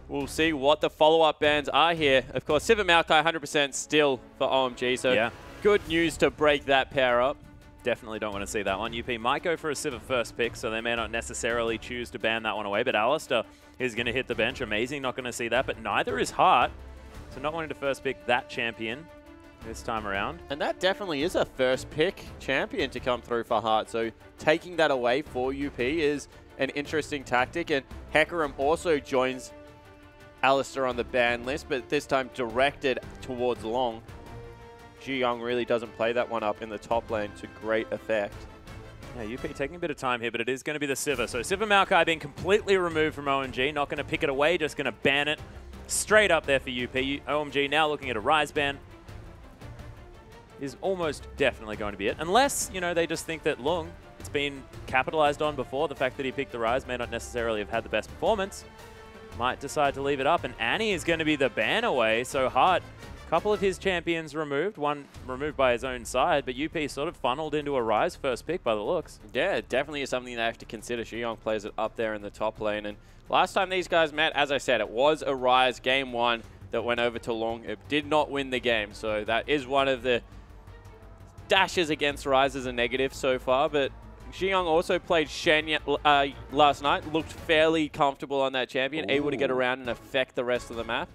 We'll see what the follow-up bans are here. Of course, Sivir Maokai 100% still for OMG, so good news to break that pair up.
Definitely don't want to see that one. UP might go for a Sivir first pick, so they may not necessarily choose to ban that one away, but Alistair is going to hit the bench. Amazing, not going to see that, but neither is Hart. So not wanting to first pick that champion this time around.
And that definitely is a first pick champion to come through for Hart. So taking that away for UP is an interesting tactic. And Hecarim also joins Alistair on the ban list, but this time directed towards Long. Jiyoung really doesn't play that one up in the top lane to great effect.
Yeah, UP taking a bit of time here, but it is going to be the Sivir. So Sivir Maokai being completely removed from OMG, not going to pick it away, just going to ban it straight up there for UP. OMG now looking at a Rise ban. Is almost definitely going to be it. Unless, you know, they just think that Lung, it's been capitalized on before. The fact that he picked the Rise may not necessarily have had the best performance. Might decide to leave it up. And Annie is going to be the ban away. So Hart, a couple of his champions removed. One removed by his own side. But UP sort of funneled into a Rise first pick by the looks.
Yeah, it definitely is something they have to consider. Jiyoung plays it up there in the top lane. And last time these guys met, as I said, it was a Rise game 1 that went over to Long. It did not win the game. So that is one of the dashes against Rise as a negative so far, but Jiyoung also played Shen last night, looked fairly comfortable on that champion, able to get around and affect the rest of the map.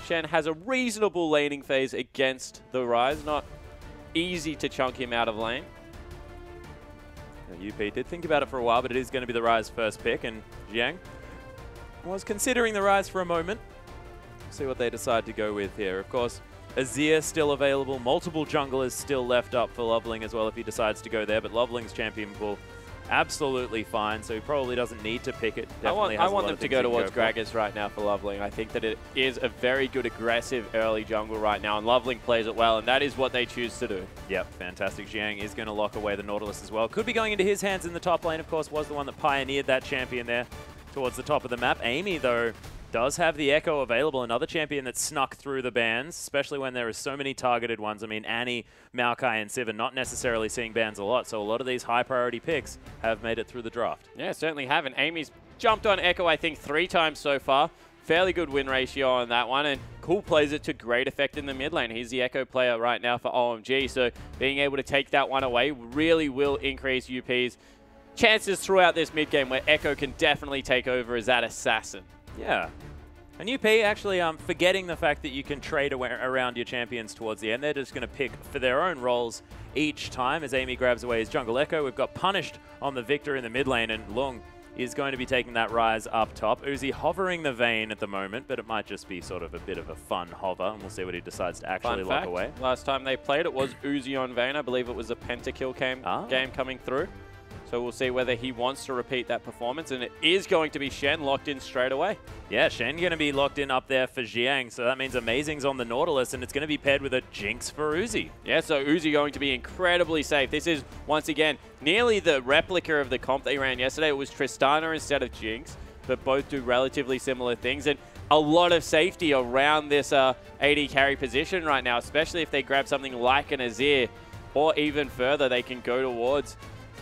Shen has a reasonable laning phase against the Rise, not easy to chunk him out of lane.
UP did think about it for a while, but it is going to be the Rise first pick, and Jiang was considering the Rise for a moment. See what they decide to go with here. Of course, Azir still available. Multiple junglers still left up for Loveling as well if he decides to go there. But Loveling's champion will absolutely fine, so he probably doesn't need to pick it.
I want them to go towards Gragas right now for Loveling. I think that it is a very good aggressive early jungle right now, and Loveling plays it well, and that is what they choose to do.
Yep, fantastic. Jiang is going to lock away the Nautilus as well. Could be going into his hands in the top lane, of course, was the one that pioneered that champion there towards the top of the map. Amy, though, does have the Echo available, another champion that snuck through the bans, especially when there are so many targeted ones. I mean, Annie, Maokai, and Sivir not necessarily seeing bans a lot, so a lot of these high-priority picks have made it through the draft.
Yeah, certainly haven't. Amy's jumped on Echo, I think, 3 times so far. Fairly good win ratio on that one, and Cool plays it to great effect in the mid lane. He's the Echo player right now for OMG, so being able to take that one away really will increase UP's chances throughout this mid game where Echo can definitely take over as that assassin.
Yeah. And UP actually forgetting the fact that you can trade around your champions towards the end. They're just going to pick for their own roles each time as Amy grabs away his jungle Echo. We've got Punished on the Victor in the mid lane, and Lung is going to be taking that Rise up top. Uzi hovering the Vayne at the moment, but it might just be sort of a bit of a fun hover, and we'll see what he decides to actually lock away.
Last time they played it was Uzi on Vayne. I believe it was a pentakill game coming through. So we'll see whether he wants to repeat that performance, and it is going to be Shen locked in straight away. Yeah, Shen going to be locked in up there for Jiang, so that means Amazing's on the Nautilus, and it's going to be paired with a Jinx for Uzi. Yeah, so Uzi going to be incredibly safe. This is, once again, nearly the replica of the comp they ran yesterday. It was Tristana instead of Jinx, but both do relatively similar things, and a lot of safety around this AD carry position right now, especially if they grab something like an Azir, or even further, they can go towards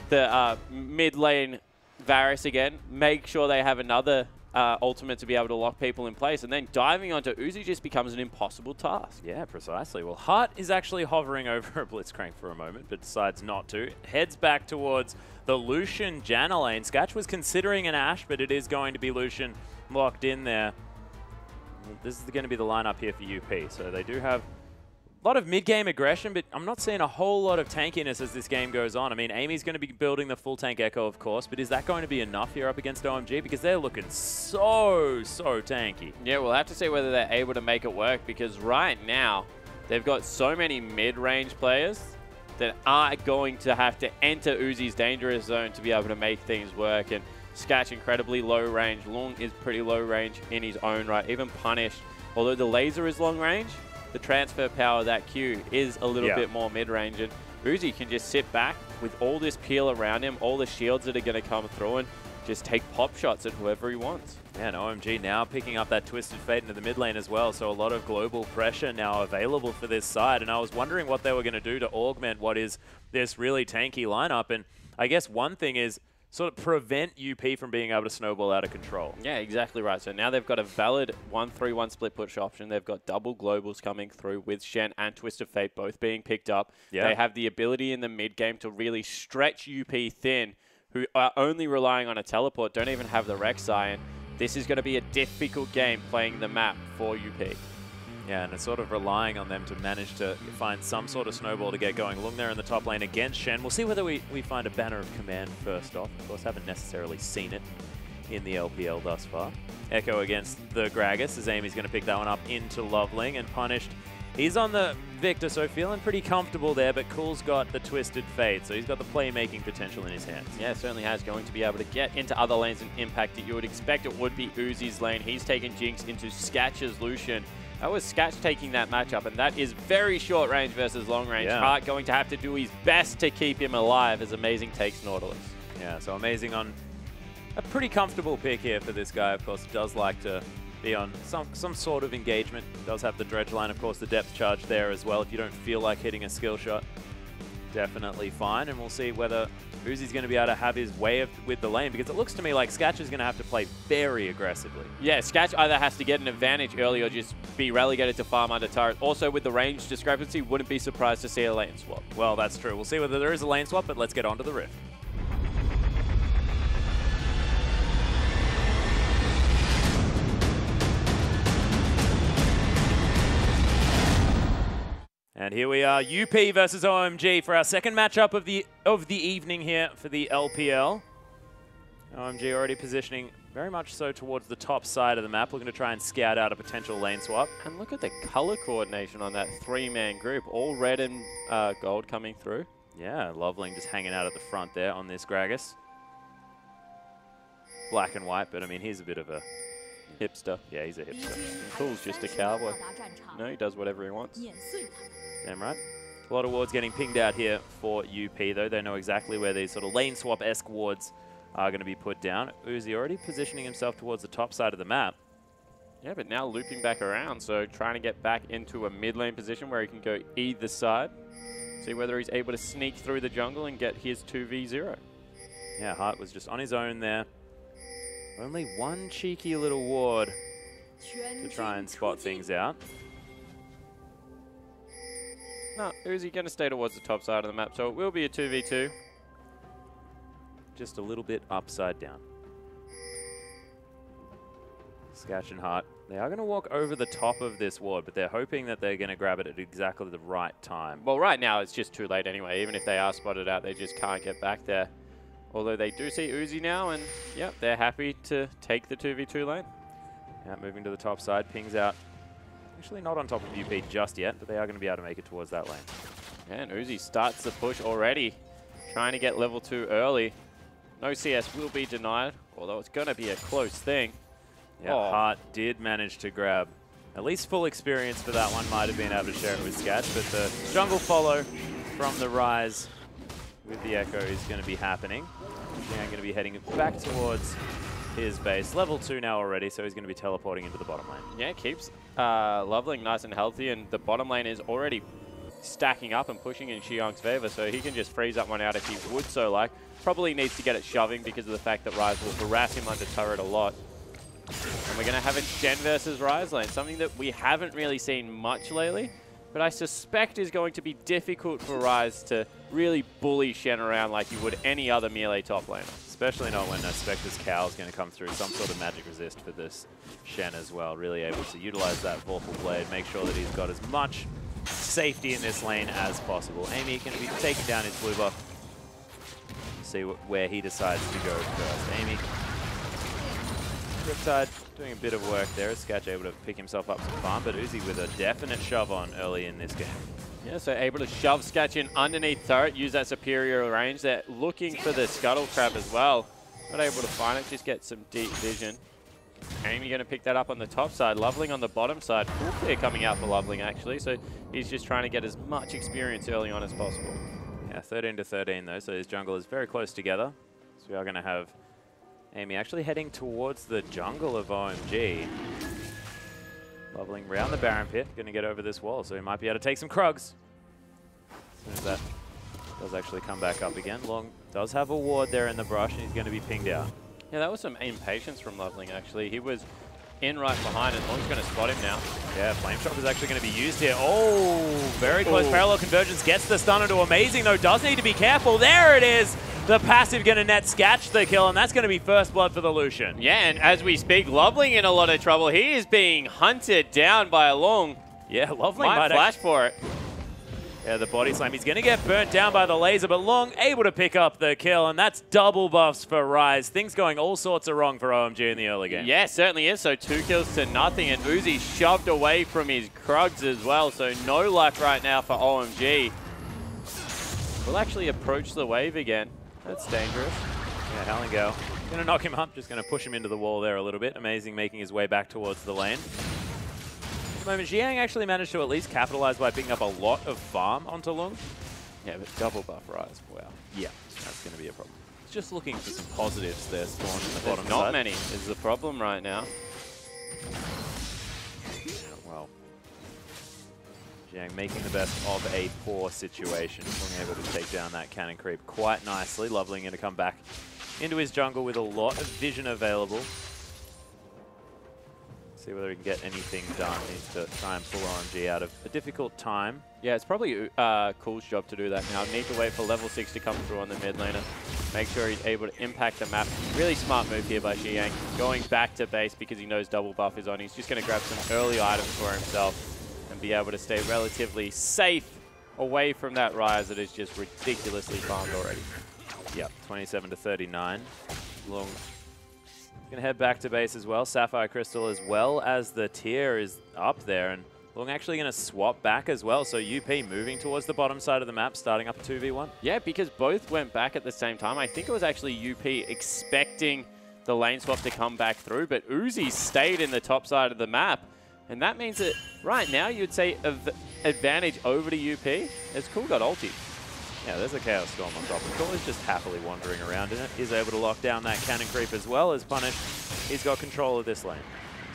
the mid lane Varus again, make sure they have another ultimate to be able to lock people in place, and then diving onto Uzi just becomes an impossible task. Yeah, precisely. Well, Hart is actually hovering over a Blitzcrank for a moment, but decides not to. Heads back towards the Lucian Janna lane. Sketch was considering an Ashe, but it is going to be Lucian locked in there. This is going to be the lineup here for UP, so they do have a lot of mid-game aggression, but I'm not seeing a whole lot of tankiness as this game goes on. I mean, Amy's going to be building the full tank Echo, of course, but is that going to be enough here up against OMG? Because they're looking so tanky. Yeah, we'll have to see whether they're able to make it work, because right now, they've got so many mid-range players that are going to have to enter Uzi's dangerous zone to be able to make things work. And Sketch incredibly low range. Lung is pretty low range in his own right. Even Punished, although the laser is long range, the transfer power of that Q is a little bit more mid-range, and Uzi can just sit back with all this peel around him, all the shields that are going to come through, and just take pop shots at whoever he wants. Yeah, and OMG now picking up that Twisted Fate into the mid lane as well, so a lot of global pressure now available for this side, and I was wondering what they were going to do to augment what is this really tanky lineup, and I guess one thing is
sort of prevent UP from being able to snowball out of control.
Yeah, exactly right. So now they've got a valid 1-3-1 split push option. They've got double globals coming through with Shen and Twist of Fate both being picked up.
Yeah.
They have the ability in the mid game to really stretch UP thin, who are only relying on a teleport, don't even have the Rek'Sai. And this is going to be a difficult game playing the map for UP.
Yeah, and it's sort of relying on them to manage to find some sort of snowball to get going. Lung there in the top lane against Shen. We'll see whether we find a Banner of Command first off. Of course, haven't necessarily seen it in the LPL thus far. Echo against the Gragas as Amy's going to pick that one up into Loveling and punished. He's on the Victor, so feeling pretty comfortable there, but Cool's got the Twisted Fate, so he's got the playmaking potential in his hands. Yeah,
certainly has. Going to be able to get into other lanes and impact it. You would expect it would be Uzi's lane. He's taken Jinx into Skatch's Lucian. That was Skatch taking that matchup, and that is very short range versus long range.
Yeah.
Hart going to have to do his best to keep him alive as Amazing takes Nautilus.
Yeah, so Amazing on a pretty comfortable pick here for this guy. Of course, does like to be on some sort of engagement. Does have the dredge line, of course, the depth charge there as well. If you don't feel like hitting a skill shot, definitely fine. And we'll see whether Uzi's going to be able to have his way with the lane, because it looks to me like Skatch is going to have to play very aggressively.
Yeah, Skatch either has to get an advantage early or just be relegated to farm under turret. Also, with the range discrepancy, wouldn't be surprised to see a lane swap.
Well, that's true. We'll see whether there is a lane swap, but let's get on to the Rift. And here we are, UP versus OMG for our second matchup of the evening here for the LPL. OMG already positioning very much so towards the top side of the map, looking to try and scout out a potential lane swap.
And look at the color coordination on that three-man group, all red and gold coming through.
Yeah, Loveling just hanging out at the front there on this Gragas. Black and white, but I mean, he's a bit of a
hipster.
Yeah, he's a hipster.
Cool's just a cowboy. No, he does whatever he wants.
Damn right. A lot of wards getting pinged out here for UP, though. They know exactly where these sort of lane swap-esque wards are going to be put down. Uzi already positioning himself towards the top side of the map.
Yeah, but now looping back around, so trying to get back into a mid lane position where he can go either side. See whether he's able to sneak through the jungle and get his 2v0.
Yeah, Hart was just on his own there. Only one cheeky little ward to try and spot things out.
No, Uzi going to stay towards the top side of the map, so it will be a 2v2.
Just a little bit upside down. Skatch and Hart, they are going to walk over the top of this ward, but they're hoping that they're going to grab it at exactly the right time.
Well, right now it's just too late anyway. Even if they are spotted out, they just can't get back there. Although they do see Uzi now, and yep, they're happy to take the 2v2 lane.
Yeah, moving to the top side, pings out. Actually not on top of UP just yet, but they are going to be able to make it towards that lane.
Yeah, and Uzi starts the push already, trying to get level 2 early. No CS will be denied, although it's going to be a close thing.
Yeah, Hart did manage to grab at least full experience for that one. Might have been able to share it with Skatch, but the jungle follow from the Rise with the Echo is going to be happening. He's going to be heading back towards his base. Level 2 now already, so he's going to be teleporting into the bottom lane.
Yeah, keeps Loveling nice and healthy, and the bottom lane is already stacking up and pushing in Xiong's favor, so he can just freeze that one out if he would so like. Probably needs to get it shoving because of the fact that Rise will harass him under turret a lot. And we're going to have a Shen versus Rise lane, something that we haven't really seen much lately, but I suspect is going to be difficult for Rise to really bully Shen around like you would any other melee top laner.
Especially not when Spectre's Cowl is going to come through, some sort of magic resist for this Shen as well. Really able to utilize that Vorpal Blade, make sure that he's got as much safety in this lane as possible. Amy going to be taking down his blue buff. See where he decides to go first. Amy, Riptide doing a bit of work there. Skatch able to pick himself up some farm, but Uzi with a definite shove on early in this game.
Yeah, so able to shove Skatch in underneath turret, use that superior range. They're looking for the Scuttle Crab as well. Not able to find it, just get some deep vision. Amy going to pick that up on the top side. Loveling on the bottom side. Full clear coming out for Loveling actually, so he's just trying to get as much experience early on as possible.
Yeah, 13 to 13 though, so his jungle is very close together. So we are going to have Amy actually heading towards the jungle of OMG. Loveling round the Baron Pit, going to get over this wall, so he might be able to take some Krugs. As soon as that Does actually come back up again. Long does have a ward there in the brush, and he's going to be pinged out.
Yeah, that was some impatience from Loveling, actually. He was in right behind, and Long's going to spot him now.
Yeah, Flame Shot is actually going to be used here. Oh, very close. Parallel Convergence gets the stun into Amazing, though. Does need to be careful. There it is. The passive going to net Scatch the kill, and that's going to be first blood for the Lucian.
Yeah, and as we speak, Loveling in a lot of trouble. He is being hunted down by Long.
Yeah, Loveling
might flash for it.
Yeah, the body slam. He's going to get burnt down by the laser, but Long able to pick up the kill, and that's double buffs for Rise. Things going all sorts of wrong for OMG in the early game.
Yeah, certainly is. So 2 kills to nothing, and Uzi shoved away from his Krugs as well, so no luck right now for OMG. We'll actually approach the wave again. That's dangerous.
Yeah, Hallingo going to knock him up, just going to push him into the wall there a little bit. Amazing making his way back towards the lane. At the moment, Xiang actually managed to at least capitalize by picking up a lot of farm onto Lung.
Yeah, but double buff Rise, wow.
Yeah, that's going to be a problem. Just looking for some positives there, Spawn in the bottom
not
side.
many is the problem right now.
Well, Xiang making the best of a poor situation. Lung able to take down that cannon creep quite nicely. Loveling going to come back into his jungle with a lot of vision available. See whether he can get anything done. Needs to try and pull OMG out of a difficult time.
Yeah, it's probably Cool's job to do that now. Need to wait for level 6 to come through on the mid laner. Make sure he's able to impact the map. Really smart move here by Xiang. Going back to base because he knows double buff is on. He's just going to grab some early items for himself and be able to stay relatively safe away from that Rise that is just ridiculously farmed already.
Yep, 27 to 39. Long going to head back to base as well. Sapphire Crystal as well as the tier is up there. And Long actually going to swap back as well. So UP moving towards the bottom side of the map, starting up a 2v1.
Yeah, because both went back at the same time. I think it was actually UP expecting the lane swap to come back through, but Uzi stayed in the top side of the map. And that means that right now you'd say advantage over to UP as Cool got ulti.
Yeah, there's a Chaos Storm on top. Cool is just happily wandering around in it. He's able to lock down that cannon creep as well as Punish. He's got control of this lane.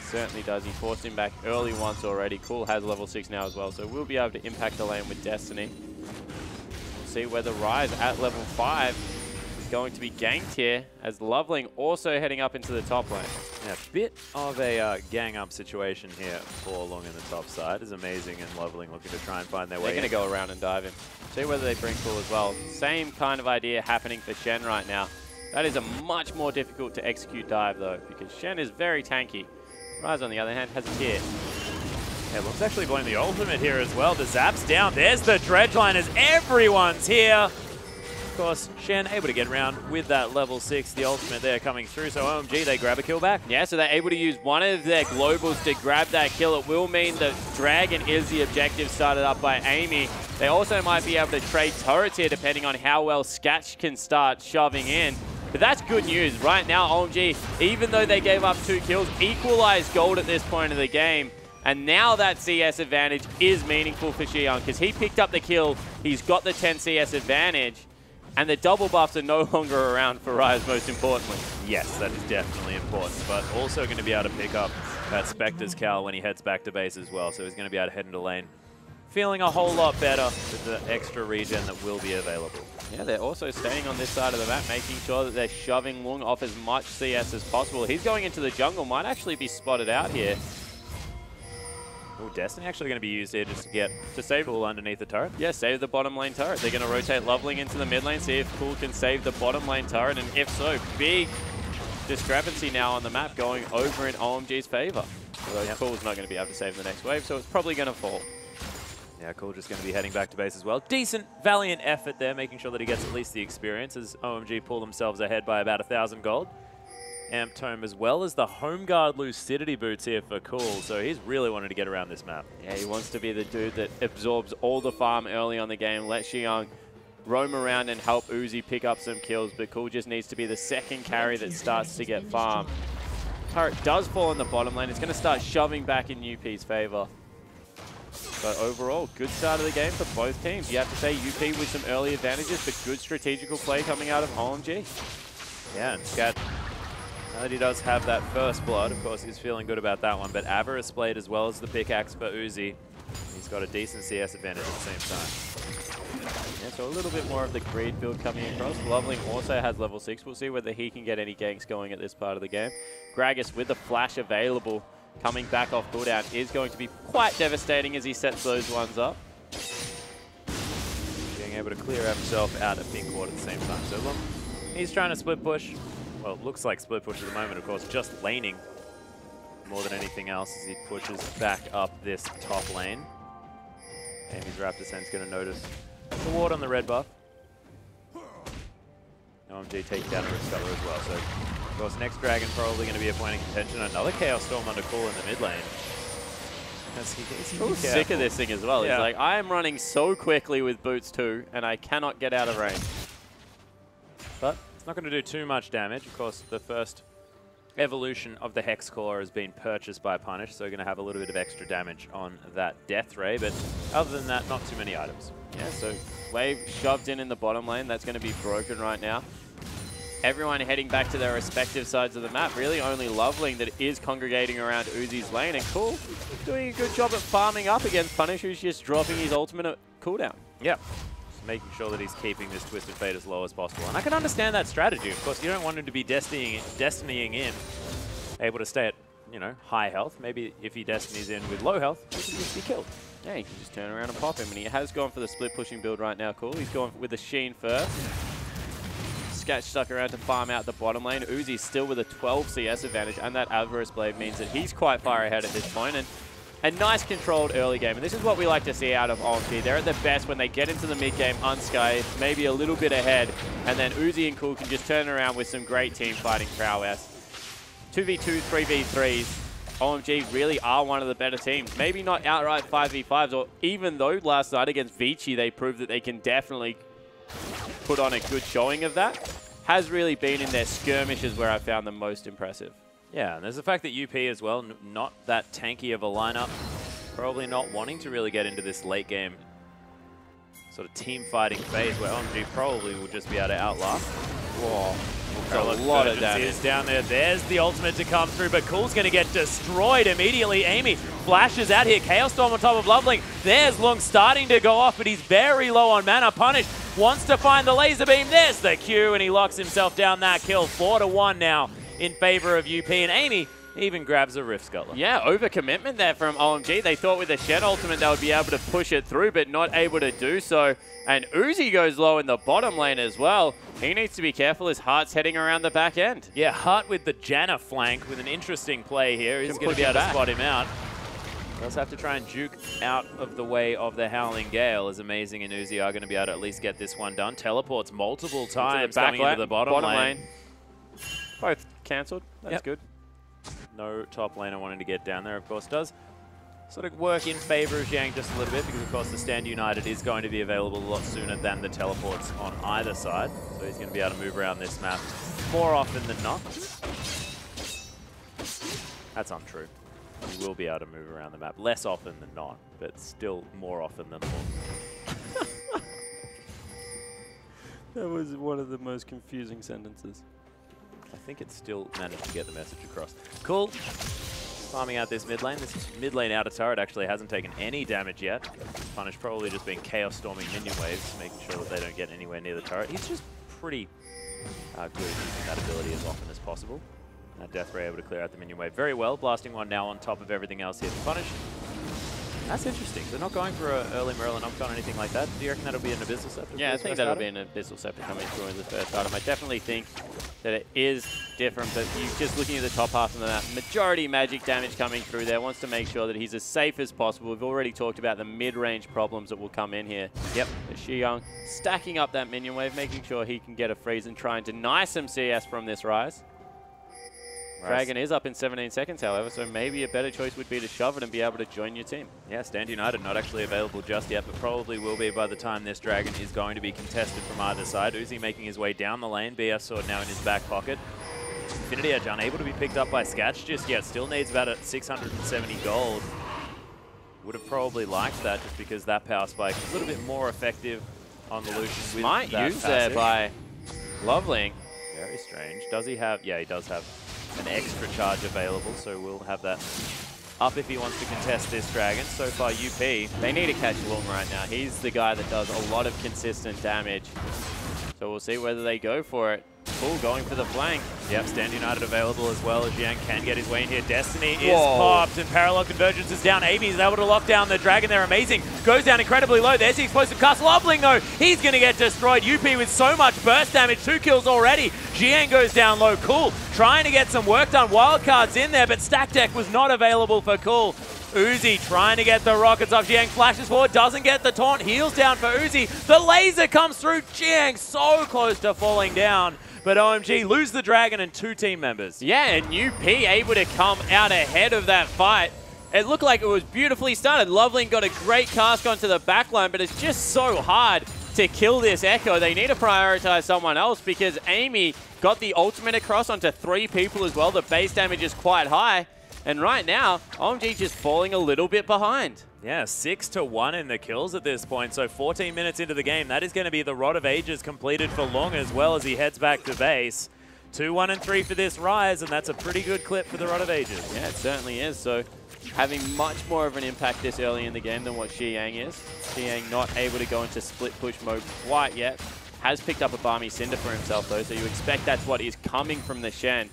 Certainly does. He forced him back early once already. Cool has level 6 now as well, so we'll be able to impact the lane with Destiny. We'll see whether Rise at level 5 is going to be ganked here, as Loveling also heading up into the top lane.
Yeah, a bit of a gang up situation here for Long in the top side. Is Amazing and Loveling looking to try and find their way in.
They're going to go around and dive in. See whether they bring Cool as well. Same kind of idea happening for Shen right now. That is a much more difficult to execute dive though, because Shen is very tanky. Rise, on the other hand, has a tier.
Yeah, Long's actually blowing the ultimate here as well. The zap's down. There's the dredge line as everyone's here. Of course, Shen able to get around with that level 6, the ultimate there coming through. So OMG, they grab a kill back.
Yeah, so they're able to use one of their globals to grab that kill. It will mean that Dragon is the objective started up by Amy. They also might be able to trade turrets here depending on how well Scatch can start shoving in. But that's good news. Right now, OMG, even though they gave up 2 kills, equalized gold at this point of the game. And now that CS advantage is meaningful for Xiang because he picked up the kill. He's got the 10 CS advantage. And the double buffs are no longer around for Rise, most importantly.
Yes, that is definitely important. But also going to be able to pick up that Spectre's Cal when he heads back to base as well. So he's going to be able to head into lane. Feeling a whole lot better with the extra regen that will be available.
Yeah, they're also staying on this side of the map, making sure that they're shoving Lung off as much CS as possible. He's going into the jungle, might actually be spotted out here.
Oh, Destiny actually going to be used here just to get to save Cool underneath the turret.
Yeah, save the bottom lane turret. They're going to rotate Loveling into the mid lane, see if Cool can save the bottom lane turret, and if so, big discrepancy now on the map going over in OMG's favor. Although Cool's not going to be able to save the next wave, so it's probably going to fall.
Yeah, Cool just going to be heading back to base as well. Decent, valiant effort there, making sure that he gets at least the experience as OMG pull themselves ahead by about 1,000 gold. Amp Tome as well as the Home Guard Lucidity boots here for Cool, so he's really wanted to get around this map.
Yeah, he wants to be the dude that absorbs all the farm early on the game, let Xiang roam around and help Uzi pick up some kills, but Cool just needs to be the second carry that starts to get farmed. Turret does fall in the bottom lane. It's going to start shoving back in UP's favor. But overall, good start of the game for both teams. You have to say UP with some early advantages, but good strategical play coming out of OMG.
Yeah, and Scat, now that he does have that first blood, of course he's feeling good about that one, but Avarice Blade as well as the pickaxe for Uzi. He's got a decent CS advantage at the same time.
Yeah, so a little bit more of the greed build coming across. Loveling also has level 6. We'll see whether he can get any ganks going at this part of the game. Gragas with the flash available, coming back off cooldown, is going to be quite devastating as he sets those ones up.
Being able to clear himself out at pink ward at the same time. So look, he's trying to split push. Well, it looks like split push at the moment, of course, just laning more than anything else as he pushes back up this top lane. Amy's Raptor Sense going to notice the ward on the red buff. OMG taking down a Rift Scuttler as well. So, of course, next Dragon probably going to be a point of contention. Another Chaos Storm under cool in the mid lane.
He's sick of this thing as well. Yeah. He's like, I am running so quickly with boots too, and I cannot get out of range.
But it's not going to do too much damage. Of course, the first evolution of the Hex Core has been purchased by Punish, so we're going to have a little bit of extra damage on that Death Ray, but other than that, not too many items.
Yeah, so Wave shoved in the bottom lane. That's going to be broken right now. Everyone heading back to their respective sides of the map. Really only Loveling that is congregating around Uzi's lane, and Cool doing a good job at farming up against Punish, who's just dropping his ultimate at cooldown.
Yep. Making sure that he's keeping this Twisted Fate as low as possible. And I can understand that strategy. Of course, you don't want him to be destinying in, able to stay at, you know, high health. Maybe if he destinies in with low health, he can just be killed.
Yeah, he can just turn around and pop him. And he has gone for the split pushing build right now, Cool. He's gone with the Sheen first. Sketch stuck around to farm out the bottom lane. Uzi's still with a 12 CS advantage, and that Avarice Blade means that he's quite far ahead at this point. And a nice controlled early game, and this is what we like to see out of OMG. They're at their best when they get into the mid-game unscathed, maybe a little bit ahead, and then Uzi and Cool can just turn around with some great team fighting prowess. 2v2, 3v3s, OMG really are one of the better teams. Maybe not outright 5v5s, or even though last night against Vici they proved that they can definitely put on a good showing of that, has really been in their skirmishes where I found them most impressive.
Yeah, and there's the fact that UP as well, not that tanky of a lineup, probably not wanting to really get into this late game sort of team fighting phase where OMG probably will just be able to outlast.
Whoa, a lot of damage
down there. There's the ultimate to come through, but Cool's going to get destroyed immediately. Amy flashes out here. Chaos Storm on top of Loveling. There's Lung starting to go off, but he's very low on mana. Punish wants to find the laser beam. There's the Q, and he locks himself down that kill. 4-1 now in favor of UP, and Amy even grabs a Rift Scuttler.
Yeah, overcommitment there from OMG. They thought with the Shed ultimate they would be able to push it through, but not able to do so. And Uzi goes low in the bottom lane as well. He needs to be careful. His Heart's heading around the back end.
Yeah, Heart with the Janna flank with an interesting play here. He's going to be able to spot him out. Does have to try and juke out of the way of the Howling Gale, as Amazing and Uzi are going to be able to at least get this one done. Teleports multiple times coming into the bottom lane.
Both cancelled. That's good.
No top laner wanting to get down there, of course. Does sort of work in favor of Zhang just a little bit because, of course, the Stand United is going to be available a lot sooner than the teleports on either side. So he's going to be able to move around this map more often than not. That's untrue. He will be able to move around the map less often than not, but still more often than not.
That was one of the most confusing sentences.
I think it still managed to get the message across. Cool. Farming out this mid lane. This mid lane outer turret actually hasn't taken any damage yet. Punish probably just been Chaos Storming minion waves, making sure that they don't get anywhere near the turret. He's just pretty good at using that ability as often as possible. Death Ray able to clear out the minion wave very well. Blasting one now on top of everything else here to Punish. That's interesting. They're not going for an early Merlin Opcon or anything like that. Do you reckon that'll be an Abyssal Scepter?
Yeah, I think that'll be an Abyssal Scepter coming through in the first item. I definitely think that it is different, but you just looking at the top half of the map, majority magic damage coming through there, wants to make sure that he's as safe as possible. We've already talked about the mid-range problems that will come in here. Yep. Shiyang stacking up that minion wave, making sure he can get a freeze and try and deny some CS from this Rise. Dragon is up in 17 seconds, however, so maybe a better choice would be to shove it and be able to join your team. Yeah, Stand United not actually available just yet, but probably will be by the time this Dragon is going to be contested from either side. Uzi making his way down the lane, BS Sword now in his back pocket. Infinity Edge unable to be picked up by Scatch just yet, still needs about 670 gold. Would have probably liked that just because that power spike is a little bit more effective on the Lucian. Might use there by Loveling. Very strange. Does he have? Yeah, he does have an extra charge available, so we'll have that
up if he wants to contest this dragon. So far, UP.
They need to catch Lung right now. He's the guy that does a lot of consistent damage. So we'll see whether they go for it. Cool, going for the flank.
Yep, Stand United available as well as Jiang can get his way in here. Destiny is popped and Parallel Convergence is down. Amy is able to lock down the dragon. They're amazing. Goes down incredibly low. There's the explosive cast. Loveling though, he's going to get destroyed. UP with so much burst damage. 2 kills already. Jiang goes down low. Cool, trying to get some work done. Wildcards in there, but Stack Deck was not available for Cool. Uzi trying to get the rockets off. Jiang flashes forward, doesn't get the taunt. Heals down for Uzi. The laser comes through. Jiang so close to falling down. But OMG lose the dragon and 2 team members.
Yeah, and UP able to come out ahead of that fight. It looked like it was beautifully started. Loveling got a great cast onto the backline, but it's just so hard to kill this Echo. They need to prioritize someone else because Amy got the ultimate across onto 3 people as well. The base damage is quite high. And right now, OMG just falling a little bit behind.
Yeah, 6-1 in the kills at this point. So 14 minutes into the game, that is going to be the Rod of Ages completed for Long as well as he heads back to base. 2-1 and 3 for this Rise, and that's a pretty good clip for the Rod of Ages.
Yeah, it certainly is. So having much more of an impact this early in the game than what Xiang is. Xiang not able to go into split push mode quite yet. Has picked up a Barmy Cinder for himself though, so you expect that's what is coming from the Shen.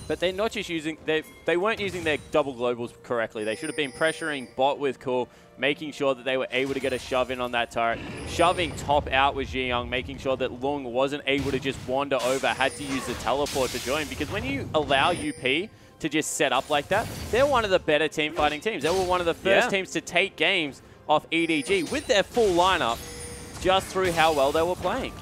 But they're not just using, they weren't using their double globals correctly. They should have been pressuring bot with Cool, making sure that they were able to get a shove in on that turret. Shoving top out with Jiang, making sure that Lung wasn't able to just wander over, had to use the teleport to join. Because when you allow UP to just set up like that, they're one of the better team fighting teams. They were one of the first teams to take games off EDG with their full lineup just through how well they were playing.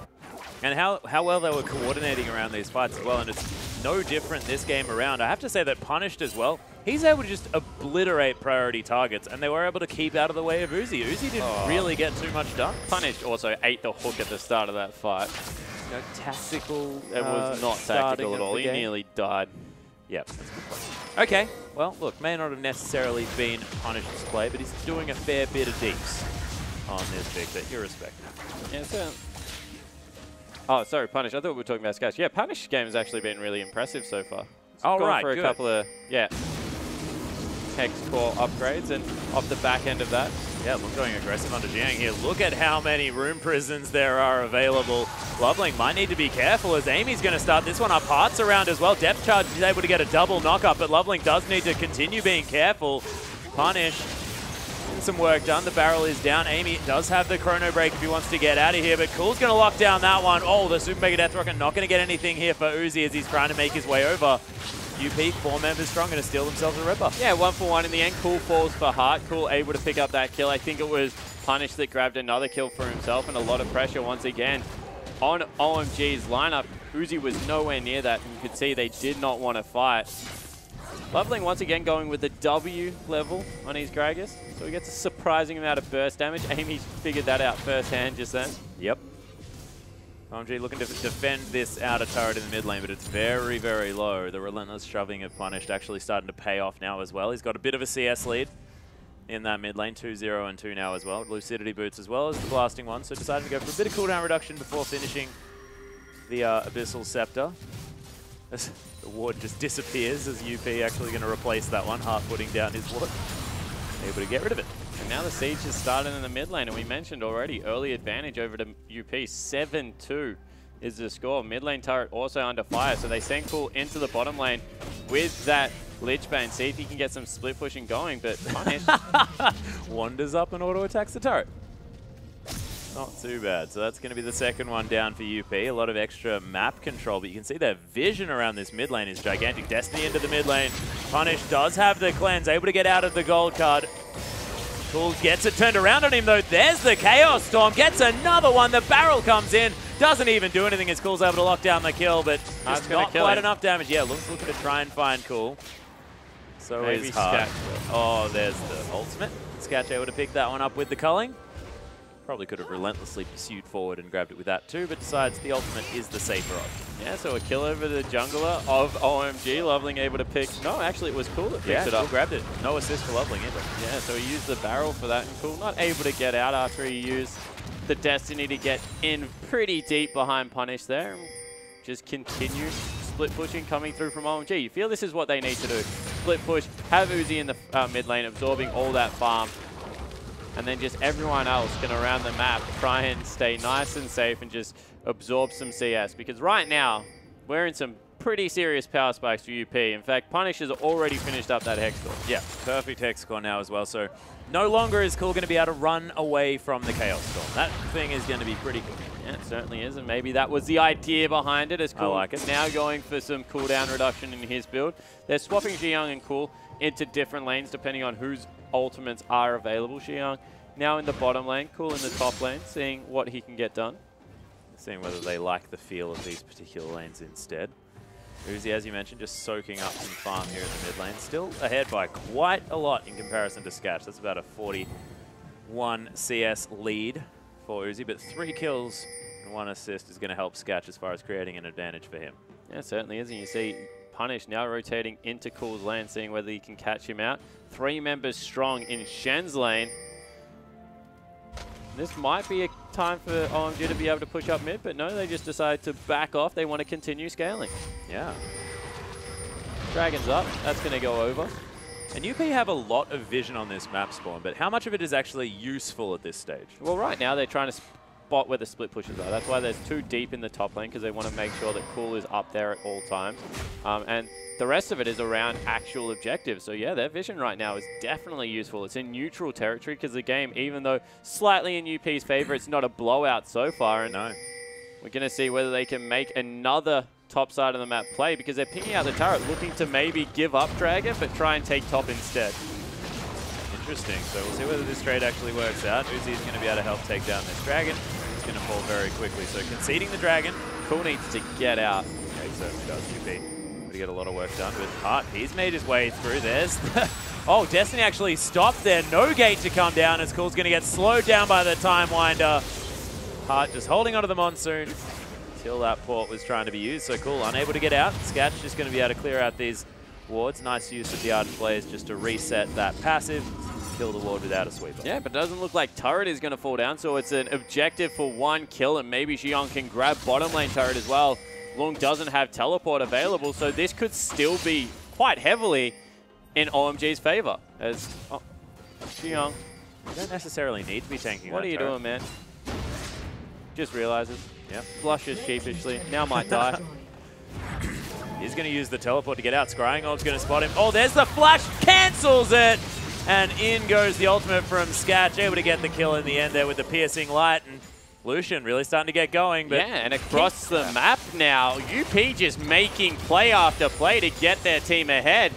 And how well they were coordinating around these fights as well. And it's no different this game around. I have to say that Punished as well, he's able to just obliterate priority targets, and they were able to keep out of the way of Uzi. Uzi didn't really get too much done.
Punished also ate the hook at the start of that fight.
No tactical.
It was not tactical at all. He nearly died.
Yep, that's a good point. Okay, well, look, may not have necessarily been Punished's play, but he's doing a fair bit of deeps on this Victor, irrespective.
Yeah, so. Oh, sorry, Punish. I thought we were talking about Scouts. Yeah, Punish game has actually been really impressive so far.
Oh, right,
for a couple of, Hex Core upgrades, and off the back end of that.
Yeah, look, going aggressive under Jiang here. Look at how many room prisons there are available. Loveling might need to be careful as Amy's going to start this one up. Hearts around as well. Depth Charge is able to get a double knock-up, but Loveling does need to continue being careful. Punish. Some work done. The barrel is down. Amy does have the chrono break if he wants to get out of here, but Cool's going to lock down that one. Oh, the Super Mega Death Rocket not going to get anything here for Uzi as he's trying to make his way over. UP, 4 members strong, going to steal themselves a red buff. Yeah,
1-for-1 in the end. Cool falls for Heart. Cool able to pick up that kill. I think it was Punish that grabbed another kill for himself, and a lot of pressure once again on OMG's lineup. Uzi was nowhere near that, and you could see they did not want to fight. Loveling once again going with the W level on his Gragas, so he gets a surprising amount of burst damage. Amy figured that out firsthand just then.
Yep. OMG looking to defend this outer turret in the mid lane, but it's very, very low. The relentless shoving of Punished actually starting to pay off now as well. He's got a bit of a CS lead in that mid lane, 2-0 and 2 now as well. Lucidity boots as well as the blasting one, so decided to go for a bit of cooldown reduction before finishing the Abyssal Scepter. The ward just disappears as UP actually going to replace that one. Heart putting down his ward. Able to get rid of it.
And now the siege has started in the mid lane, and we mentioned already early advantage over to UP. 7-2 is the score. Mid lane turret also under fire, so they send Cool into the bottom lane with that Lich Bane. See if he can get some split pushing going, but Punish
wanders up and auto attacks the turret. Not too bad. So that's going to be the second one down for UP. A lot of extra map control, but you can see their vision around this mid lane is gigantic. Destiny into the mid lane. Punish does have the cleanse, able to get out of the gold card. Cool gets it turned around on him though. There's the Chaos Storm. Gets another one. The barrel comes in. Doesn't even do anything as Cool's able to lock down the kill, but just not quite enough damage. Yeah, looking to try and find Cool. So
maybe
is Heart.
Sketch.
Oh, there's the ultimate. Sketch able to pick that one up with the culling. Probably could have relentlessly pursued forward and grabbed it with that too, but decides the ultimate is the safer option.
Yeah, so a kill over the jungler of OMG. Loveling able to pick... No, actually it was Cool that picked it up.
Cool grabbed it. No assist for Loveling either.
Yeah, so he used the barrel for that, and Cool not able to get out after he used the Destiny to get in pretty deep behind Punish there. Just continue split pushing coming through from OMG. You feel this is what they need to do. split push, have Uzi in the mid lane absorbing all that farm. And then just everyone else can around the map try and stay nice and safe and just absorb some CS. Because right now, we're in some pretty serious power spikes for UP. In fact, Punish has already finished up that Hex score.
Yeah, perfect Hex score now as well. So no longer is Cool going to be able to run away from the Chaos Storm. That thing is going to be pretty good.
Yeah, it certainly is, and maybe that was the idea behind it. As Cool
like it.
Now going for some cooldown reduction in his build. They're swapping Xiang and Cool into different lanes depending on whose ultimates are available. Xiang now in the bottom lane, Cool in the top lane, seeing what he can get done.
Seeing whether they like the feel of these particular lanes instead. Uzi, as you mentioned, just soaking up some farm here in the mid lane. Still ahead by quite a lot in comparison to Sketch. That's about a 41 CS lead for Uzi, but 3 kills and 1 assist is going to help Sketch as far as creating an advantage for him.
Yeah, it certainly is. And you see Punish now rotating into Cool's lane, seeing whether he can catch him out. 3 members strong in Shen's lane. This might be a time for OMG to be able to push up mid, but no, they just decide to back off. They want to continue scaling.
Yeah.
Dragon's up. That's going to go over.
And UP have a lot of vision on this map spawn, but how much of it is actually useful at this stage?
Well, right now they're trying to spot where the split pushes are. That's why there's 2 deep in the top lane, because they want to make sure that Cool is up there at all times. And the rest of it is around actual objectives. So yeah, their vision right now is definitely useful. It's in neutral territory because the game, even though slightly in UP's favor, it's not a blowout so far. And
no.
We're going to see whether they can make another top side of the map play, because they're picking out the turret, looking to maybe give up Dragon, but try and take top instead.
Interesting. So we'll see whether this trade actually works out. Uzi's going to be able to help take down this Dragon. It's going to fall very quickly. So conceding the Dragon.
Cool needs to get out.
Yeah, he certainly does, UP. To get a lot of work done with Hart. He's made his way through. There's oh, Destiny actually stopped there. No gate to come down as Cool's going to get slowed down by the Time Winder. Hart just holding onto the Monsoon till that port was trying to be used. So Cool unable to get out. Sketch just going to be able to clear out these wards. Nice use of the Ardent Blaze just to reset that passive. Kill the ward without a sweeper.
Yeah, but it doesn't look like turret is going to fall down, so it's an objective for 1 kill, and maybe Xiong can grab bottom lane turret as well. Lung doesn't have teleport available, so this could still be quite heavily in OMG's favor. As Xiong,
you don't necessarily need to be tanking
what
that
are you
turret.
doing, man? Just realizes.
Yep.
Blushes sheepishly. Now might die.
He's going to use the teleport to get out. Scrying Orb's going to spot him. Oh, there's the flash. Cancels it. And in goes the ultimate from Sketch. Able to get the kill in the end there with the piercing light. And Lucian really starting to get going. But
yeah, and across the map now, UP just making play after play to get their team ahead.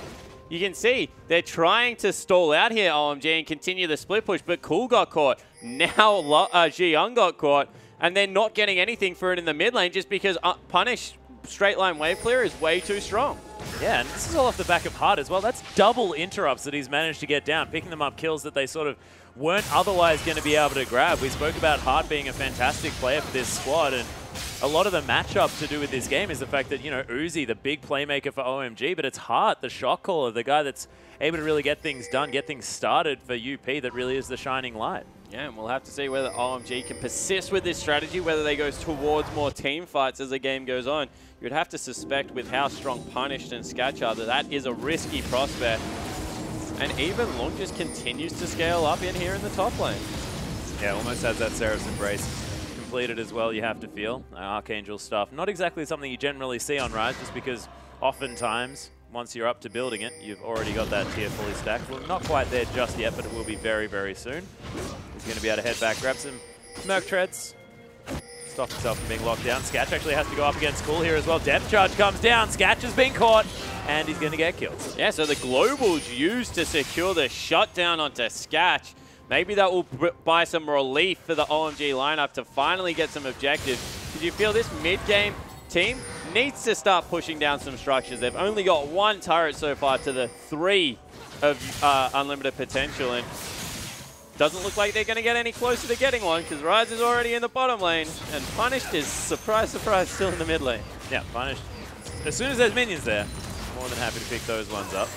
You can see they're trying to stall out here, OMG, and continue the split push, but Cool got caught. Now Jiyoung got caught, and they're not getting anything for it in the mid lane just because Punish straight line wave clear is way too strong.
Yeah, and this is all off the back of Hart as well. That's double interrupts that he's managed to get down, picking them up kills that they sort of weren't otherwise going to be able to grab. We spoke about Hart being a fantastic player for this squad, and a lot of the matchup to do with this game is the fact that, you know, Uzi, the big playmaker for OMG, but it's Hart, the shot caller, the guy that's able to really get things done, get things started for UP that really is the shining light.
Yeah, and we'll have to see whether OMG can persist with this strategy, whether they go towards more team fights as the game goes on. You'd have to suspect with how strong Punished and Sketch are that is a risky prospect. And even Lung just continues to scale up in here in the top lane.
Yeah, almost has that Seraph's Embrace completed as well, you have to feel. Archangel stuff. Not exactly something you generally see on Rise, just because oftentimes, once you're up to building it, you've already got that tier fully stacked. Well, not quite there just yet, but it will be very, very soon. He's going to be able to head back, grab some Merc Treads, stop himself from being locked down. Sketch actually has to go up against Cool here as well. Depth Charge comes down. Sketch has been caught, and he's going to get killed.
Yeah, so the Global's used to secure the shutdown onto Sketch. Maybe that will buy some relief for the OMG lineup to finally get some objectives. Did you feel this mid-game team needs to start pushing down some structures? They've only got 1 turret so far to the 3 of unlimited potential, and doesn't look like they're going to get any closer to getting one because Rise is already in the bottom lane, and Punished is, surprise, surprise, still in the mid lane.
Yeah, Punished. As soon as there's minions there, more than happy to pick those ones up.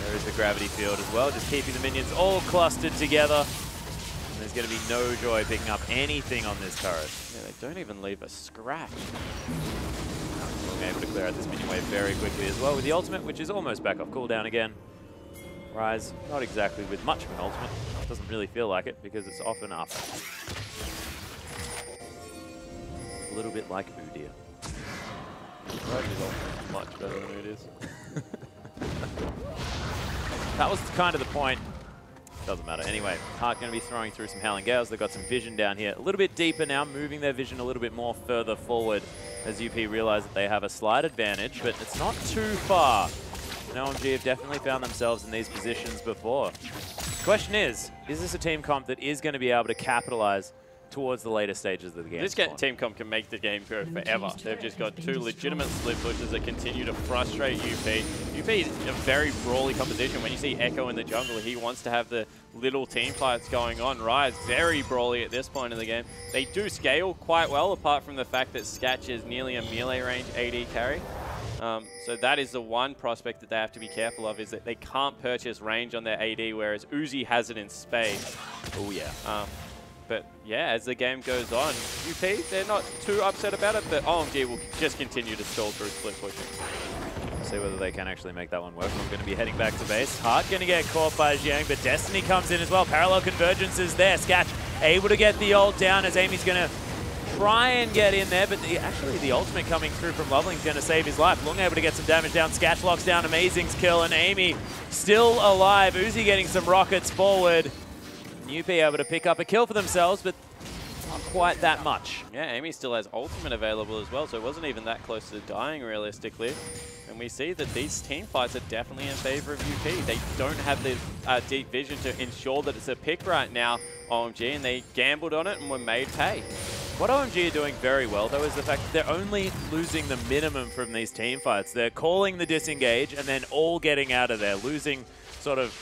There is the gravity field as well, just keeping the minions all clustered together. And there's going to be no joy picking up anything on this turret.
Yeah, they don't even leave a scratch.
able to clear out this minion wave very quickly as well with the ultimate, which is almost back off cooldown again. Rise, not exactly with much of an ultimate. Doesn't really feel like it because it's often up. A little bit like Udyr.
Rise's ultimate is much better than Udyr's.
That was kind of the point. Doesn't matter. Anyway, Heart going to be throwing through some Howling Gales. They've got some vision down here. A little bit deeper now, moving their vision a little bit more further forward as UP realize that they have a slight advantage, but it's not too far. And OMG have definitely found themselves in these positions before. The question is this a team comp that is going to be able to capitalize towards the later stages of the game?
This team comp can make the game go forever. They've just got two legitimate split pushes that continue to frustrate UP. UP is a very brawly composition. When you see Echo in the jungle, he wants to have the little team fights going on. Rise, very brawly at this point in the game. They do scale quite well, apart from the fact that Sketch is nearly a melee range AD carry. So that is the one prospect that they have to be careful of, is that they can't purchase range on their AD, whereas Uzi has it in spades.
Oh yeah.
But yeah, as the game goes on, UP, they're not too upset about it, but OMG will just continue to stall through split pushing.
See whether they can actually make that one work. I'm going to be heading back to base. Heart going to get caught by Jiang, but Destiny comes in as well. Parallel Convergence is there. Sketch able to get the ult down as Amy's going to try and get in there, but actually the ultimate coming through from Loveling's going to save his life. Lung able to get some damage down. Sketch locks down Amazing's kill, and Amy still alive. Uzi getting some rockets forward. UP able to pick up a kill for themselves, but not quite that much.
Yeah, Amy still has ultimate available as well, so it wasn't even that close to dying realistically. And we see that these team fights are definitely in favor of UP. They don't have the deep vision to ensure that it's a pick right now, OMG, and they gambled on it and were made pay.
What OMG are doing very well, though, is the fact that they're only losing the minimum from these team fights. They're calling the disengage and then all getting out of there, losing sort of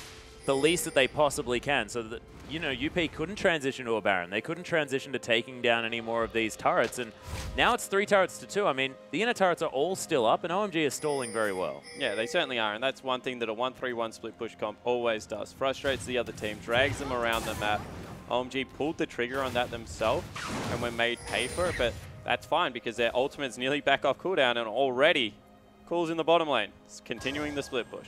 the least that they possibly can, so that, you know, UP couldn't transition to a Baron. They couldn't transition to taking down any more of these turrets, and now it's 3 turrets to 2. I mean, the inner turrets are all still up, and OMG is stalling very well.
Yeah, they certainly are, and that's one thing that a 1-3-1 split push comp always does. Frustrates the other team, drags them around the map. OMG pulled the trigger on that themselves, and were made pay for it, but that's fine, because their ultimate's nearly back off cooldown, and already Cool's in the bottom lane. It's continuing the split push.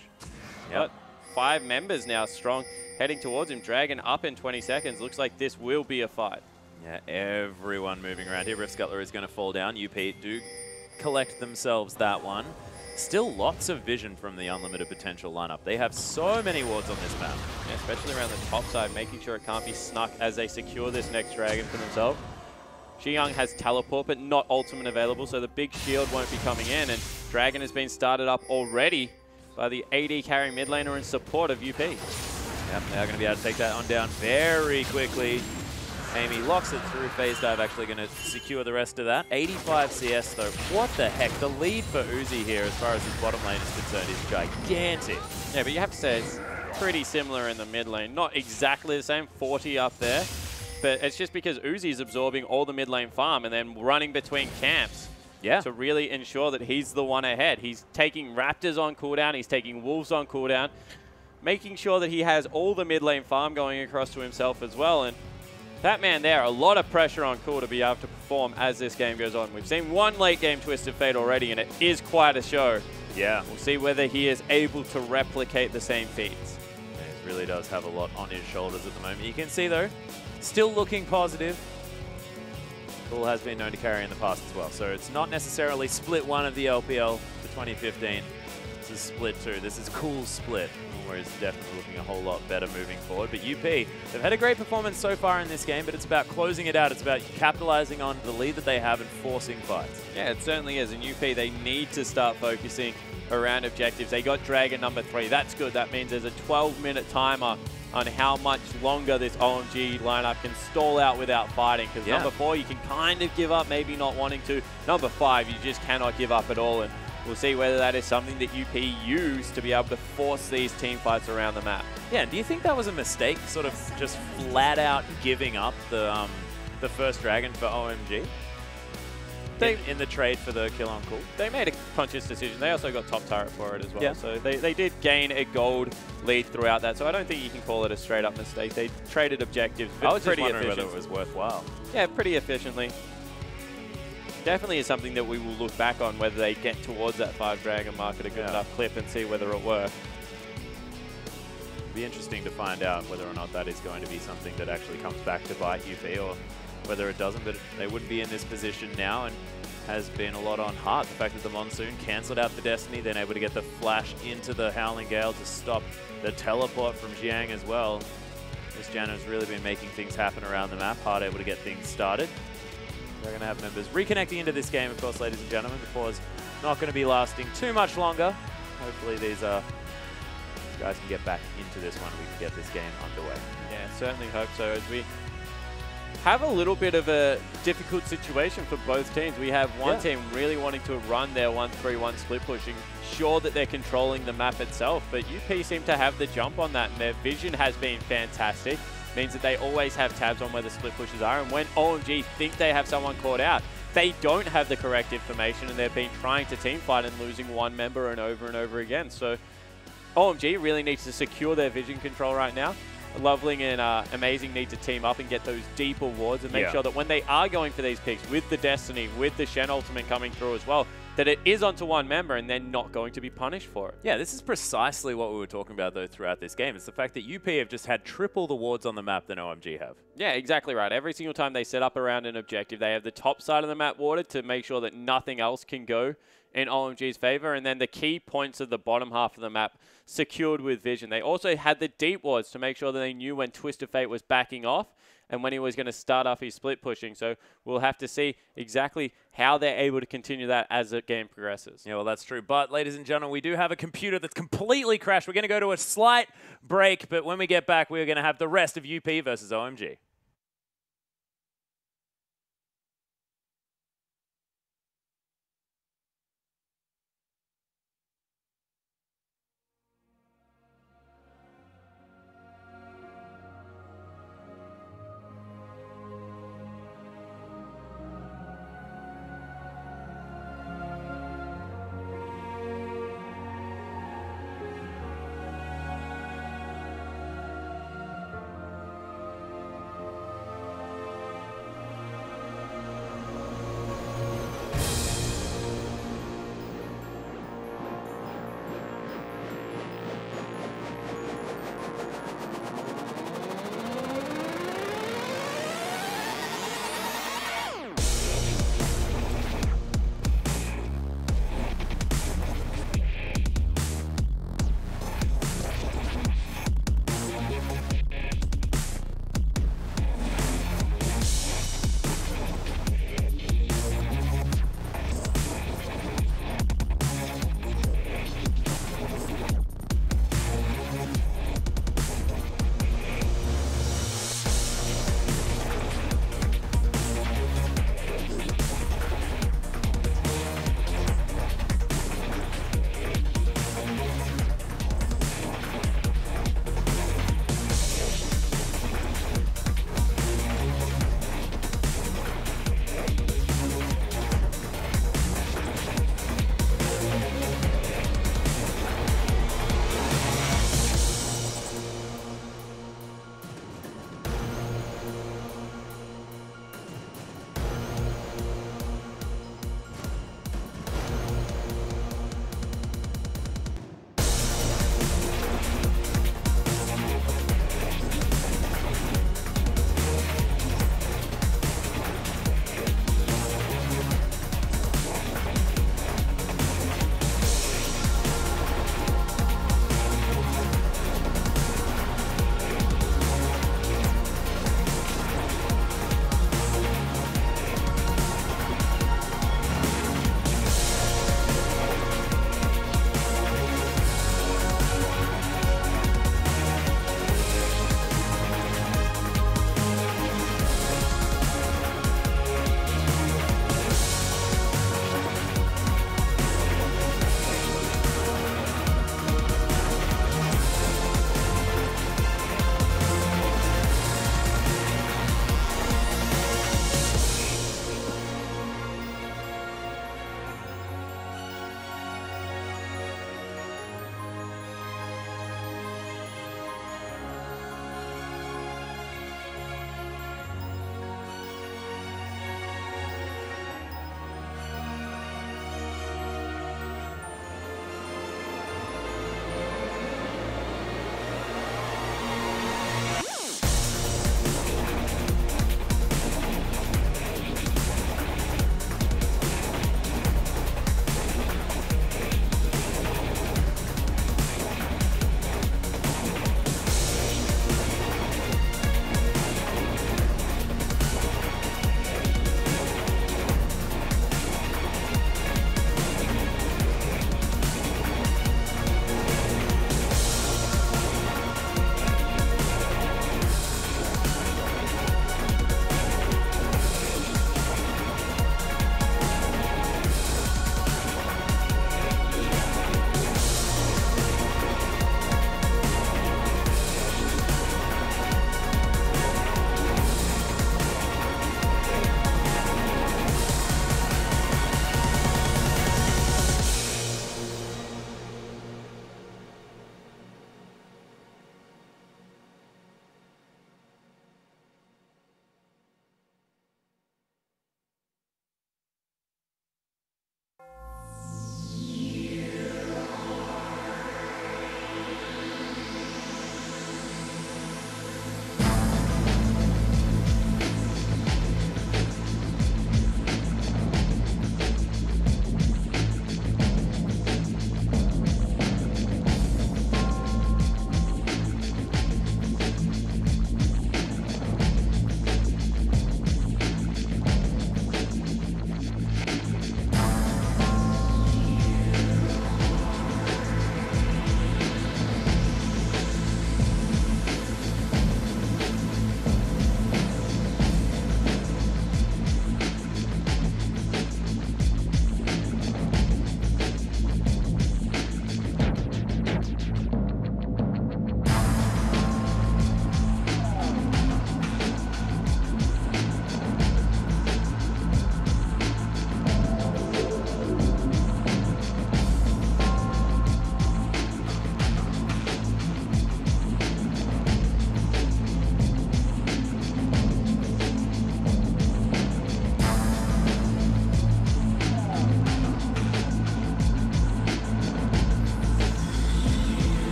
Yep.
But 5 members now strong, heading towards him. Dragon up in 20 seconds. Looks like this will be a fight.
Yeah, everyone moving around here. Rift Scuttler is going to fall down. UP do collect themselves that one. Still lots of vision from the Unlimited Potential lineup. They have so many wards on this map.
Yeah, especially around the top side, making sure it can't be snuck as they secure this next dragon for themselves. Xiyang has teleport, but not ultimate available, so the big shield won't be coming in, and Dragon has been started up already by the AD carry mid laner in support of UP.
Yep, they're going to be able to take that on down very quickly. Amy locks it through. Phase Dive actually going to secure the rest of that. 85 CS though. What the heck? The lead for Uzi here as far as his bottom lane is concerned is gigantic.
Yeah, but you have to say it's pretty similar in the mid lane. Not exactly the same, 40 up there. But it's just because Uzi's absorbing all the mid lane farm and then running between camps.
Yeah.
To really ensure that he's the one ahead. He's taking Raptors on cooldown. He's taking Wolves on cooldown. Making sure that he has all the mid lane farm going across to himself as well. And that man there, a lot of pressure on Cool to be able to perform as this game goes on. We've seen one late game Twisted Fate already, and it is quite a show.
Yeah.
We'll see whether he is able to replicate the same feats.
He really does have a lot on his shoulders at the moment. You can see, though, still looking positive. Cool has been known to carry in the past as well. So it's not necessarily split 1 of the LPL for 2015. This is split 2. This is Cool's split. Whereas definitely looking a whole lot better moving forward. But UP, they've had a great performance so far in this game, but it's about closing it out. It's about capitalizing on the lead that they have and forcing fights.
Yeah, it certainly is. And UP, they need to start focusing around objectives. They got Dragon number 3. That's good. That means there's a 12-minute timer on how much longer this OMG lineup can stall out without fighting. Because number 4, you can kind of give up, maybe not wanting to. Number 5, you just cannot give up at all. And we'll see whether that is something that UP use to be able to force these team fights around the map.
Yeah, do you think that was a mistake, sort of just flat out giving up the first dragon for OMG? In the trade for the kill on Cool?
They made a conscious decision. They also got top turret for it as well.
Yeah.
So they did gain a gold lead throughout that. So I don't think you can call it a straight up mistake. They traded objectives
I was
pretty
just wondering
efficient.
whether it was worthwhile.
Yeah, pretty efficiently. definitely is something that we will look back on, whether they get towards that 5 Dragon mark at a good enough clip and see whether it works.
It'll be interesting to find out whether or not that is going to be something that actually comes back to bite UP, or whether it doesn't, but they wouldn't be in this position now, and has been a lot on heart. The fact that the Monsoon cancelled out the Destiny, then able to get the flash into the Howling Gale to stop the teleport from Jiang as well. This Jan has really been making things happen around the map, hard able to get things started. They're going to have members reconnecting into this game, of course, ladies and gentlemen. The pause not going to be lasting too much longer. Hopefully these guys can get back into this one and we can get this game underway.
Yeah, certainly hope so. As we have a little bit of a difficult situation for both teams. We have one team really wanting to run their 1-3-1 split pushing, sure that they're controlling the map itself, but UP seem to have the jump on that, and their vision has been fantastic. Means that they always have tabs on where the split pushes are, and when OMG think they have someone caught out, they don't have the correct information, and they've been trying to team fight and losing one member and over again. So OMG really needs to secure their vision control right now. Loveling and Amazing need to team up and get those deeper wards and make sure that when they are going for these picks with the Destiny, with the Shen ultimate coming through as well, that it is onto one member and they're not going to be punished for it.
Yeah, this is precisely what we were talking about, though, throughout this game. It's the fact that UP have just had triple the wards on the map than OMG have.
Yeah, exactly right. Every single time they set up around an objective, they have the top side of the map warded to make sure that nothing else can go in OMG's favor, and then the key points of the bottom half of the map secured with vision. They also had the deep wards to make sure that they knew when Twisted Fate was backing off and when he was going to start off his split pushing. So we'll have to see exactly how they're able to continue that as the game progresses.
Yeah, well, that's true. But, ladies and gentlemen, we do have a computer that's completely crashed. We're going to go to a slight break, but when we get back, we're going to have the rest of UP versus OMG.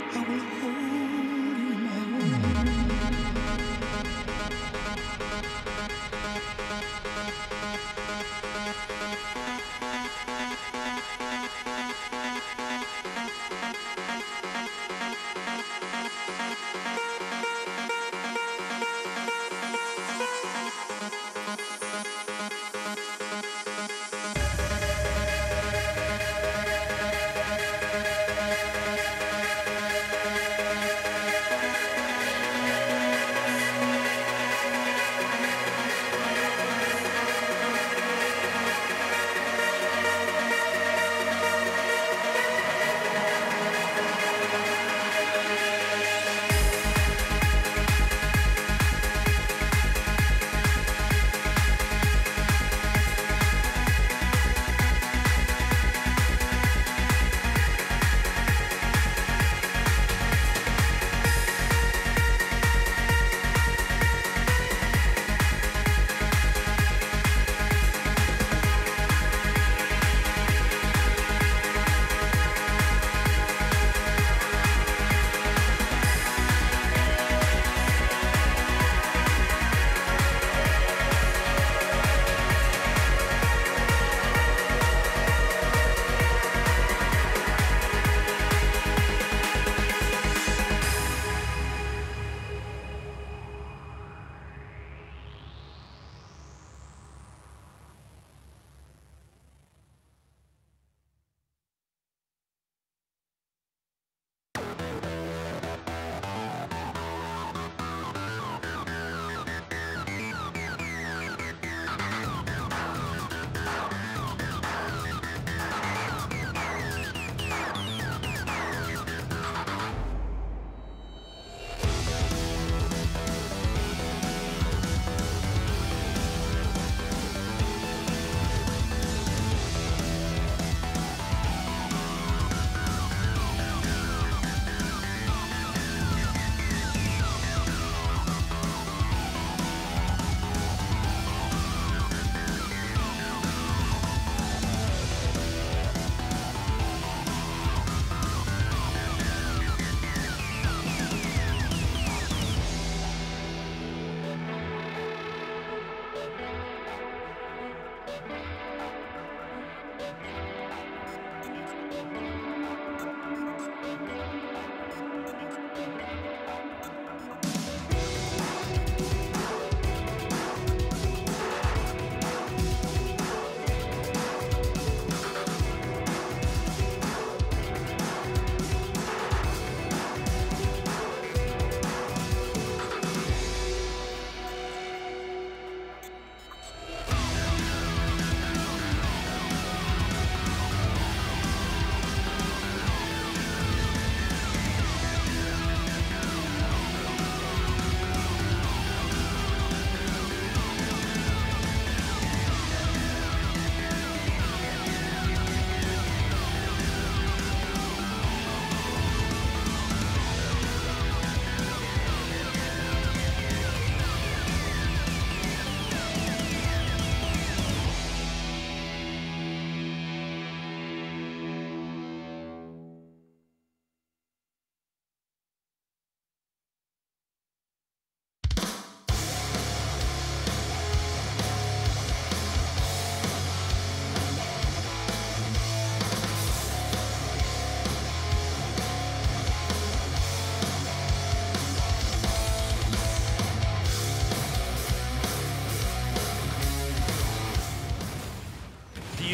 I will hold you in my arms.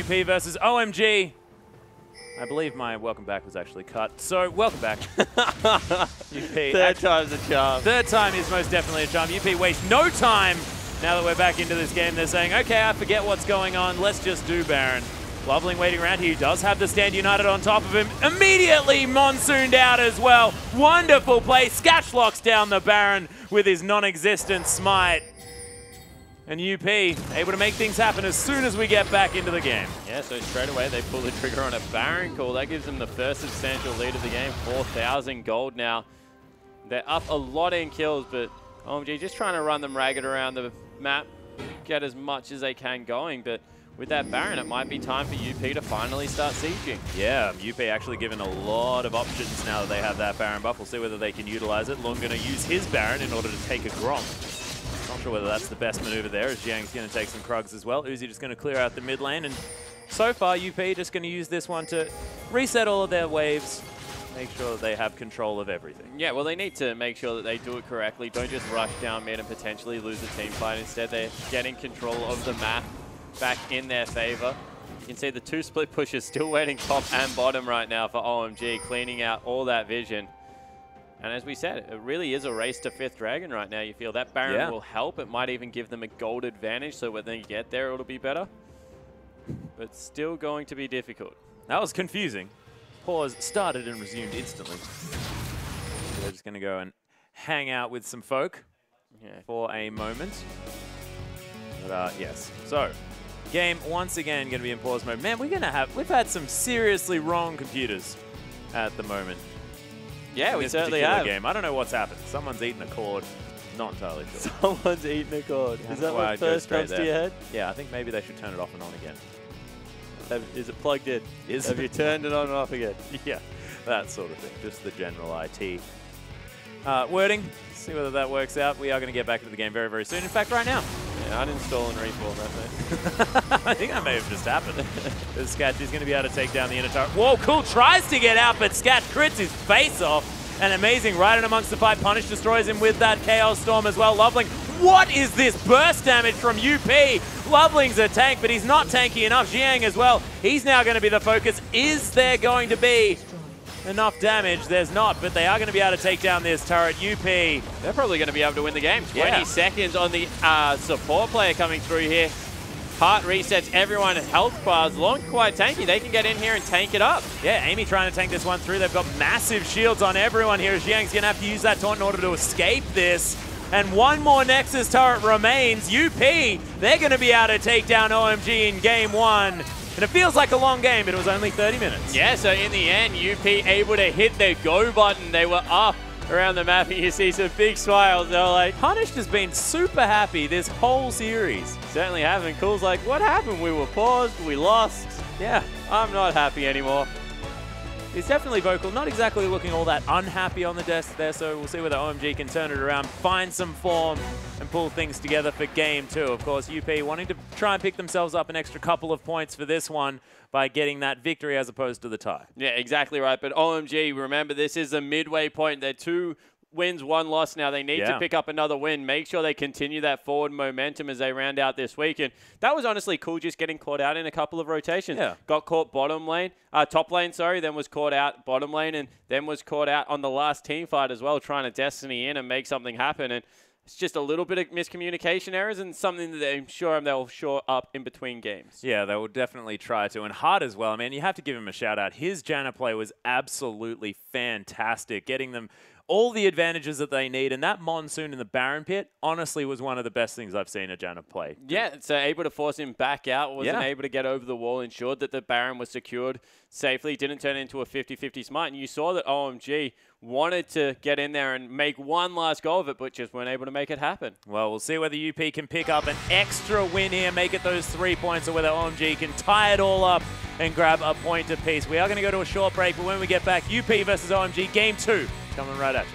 UP versus OMG. I believe my welcome back was actually cut. So, welcome back. UP.
Third time's a charm.
Third time is most definitely a charm. UP waste no time now that we're back into this game. They're saying, okay, I forget what's going on. Let's just do Baron. Loveling waiting around. He does have the Stand United on top of him. Immediately monsooned out as well. Wonderful play. Sketch locks down the Baron with his non-existent smite. And UP able to make things happen as soon as we get back into the game.
Yeah, so straight away they pull the trigger on a Baron call. That gives them the first substantial lead of the game, 4,000 gold now. They're up a lot in kills, but OMG just trying to run them ragged around the map, get as much as they can going. But with that Baron, it might be time for UP to finally start sieging.
Yeah, UP actually given a lot of options now that they have that Baron buff. We'll see whether they can utilize it. Lung going to use his Baron in order to take a Grom. Not sure whether that's the best maneuver there, as Jiang's going to take some Krugs as well. Uzi just going to clear out the mid lane, and so far UP just going to use this one to reset all of their waves, make sure that they have control of everything.
Yeah, well, they need to make sure that they do it correctly. Don't just rush down mid and potentially lose a team fight. Instead, they're getting control of the map back in their favor. You can see the two split pushes still waiting top and bottom right now for OMG, cleaning out all that vision. And as we said, it really is a race to 5th Dragon right now. You feel that Baron will help. It might even give them a gold advantage, so when they get there, it'll be better. But still going to be difficult.
That was confusing. Pause started and resumed instantly. They're just going to go and hang out with some folk for a moment. But yes, so game once again going to be in pause mode. Man, we've had some seriously wrong computers at the moment.
Yeah, we certainly have.
Game. I don't know what's happened. Someone's eaten a cord. Not entirely sure.
Someone's eaten a cord. Is that what first comes to your head?
Yeah, I think maybe they should turn it off and on again.
Is it plugged in? Have you turned it on and off again?
Yeah, that sort of thing. Just the general IT. Wording. See whether that works out. We are going to get back into the game very, very soon. In fact, right now.
Yeah, uninstall and reform that, mate.
I think that may have just happened. This Scat is going to be able to take down the inner turret. Whoa, cool. Tries to get out, but Scat crits his face off. And amazing right in amongst the fight. Punish destroys him with that Chaos Storm as well. Loveling. What is this burst damage from UP? Loveling's a tank, but he's not tanky enough. Jiang as well. He's now going to be the focus. Is there going to be enough damage? There's not, but they are going to be able to take down this turret. UP.
They're probably going to be able to win the game. 20 seconds on the support player coming through here. Heart resets everyone at health bars. Long quite tanky. They can get in here and tank it up.
Yeah, Amy trying to tank this one through. They've got massive shields on everyone here. Jiang's going to have to use that taunt in order to escape this. And one more Nexus turret remains. UP, they're going to be able to take down OMG in game one. And it feels like a long game, but it was only 30 minutes.
Yeah, so in the end, UP able to hit their go button. They were up around the map, and you see some big smiles. They're like,
Punished has been super happy this whole series.
Certainly have. And Cool's like, what happened? We were paused, we lost.
Yeah,
I'm not happy anymore.
He's definitely vocal, not exactly looking all that unhappy on the desk there, so we'll see whether OMG can turn it around, find some form, and pull things together for game two. Of course, UP wanting to try and pick themselves up an extra couple of points for this one by getting that victory as opposed to the tie.
Yeah, exactly right. But OMG, remember, this is a midway point. They're 2 wins, 1 loss now. They need to pick up another win, make sure they continue that forward momentum as they round out this week. And that was honestly cool, just getting caught out in a couple of rotations.
Yeah.
Got caught bottom lane, top lane, sorry, then was caught out bottom lane, and then was caught out on the last team fight as well, trying to Destiny in and make something happen. And it's just a little bit of miscommunication errors and something that I'm sure they'll shore up in between games.
Yeah, they will definitely try to. And Hart as well. I mean, you have to give him a shout out. His Janna play was absolutely fantastic, getting them all the advantages that they need. And that Monsoon in the Baron pit, honestly, was one of the best things I've seen a Janna play.
Yeah, so able to force him back out, wasn't able to get over the wall, ensured that the Baron was secured safely, didn't turn into a 50-50 smite. And you saw that OMG wanted to get in there and make one last go of it, but just weren't able to make it happen.
Well, we'll see whether UP can pick up an extra win here, make it those 3 points, or whether OMG can tie it all up and grab a point apiece. We are going to go to a short break, but when we get back, UP versus OMG, game 2, coming right at you.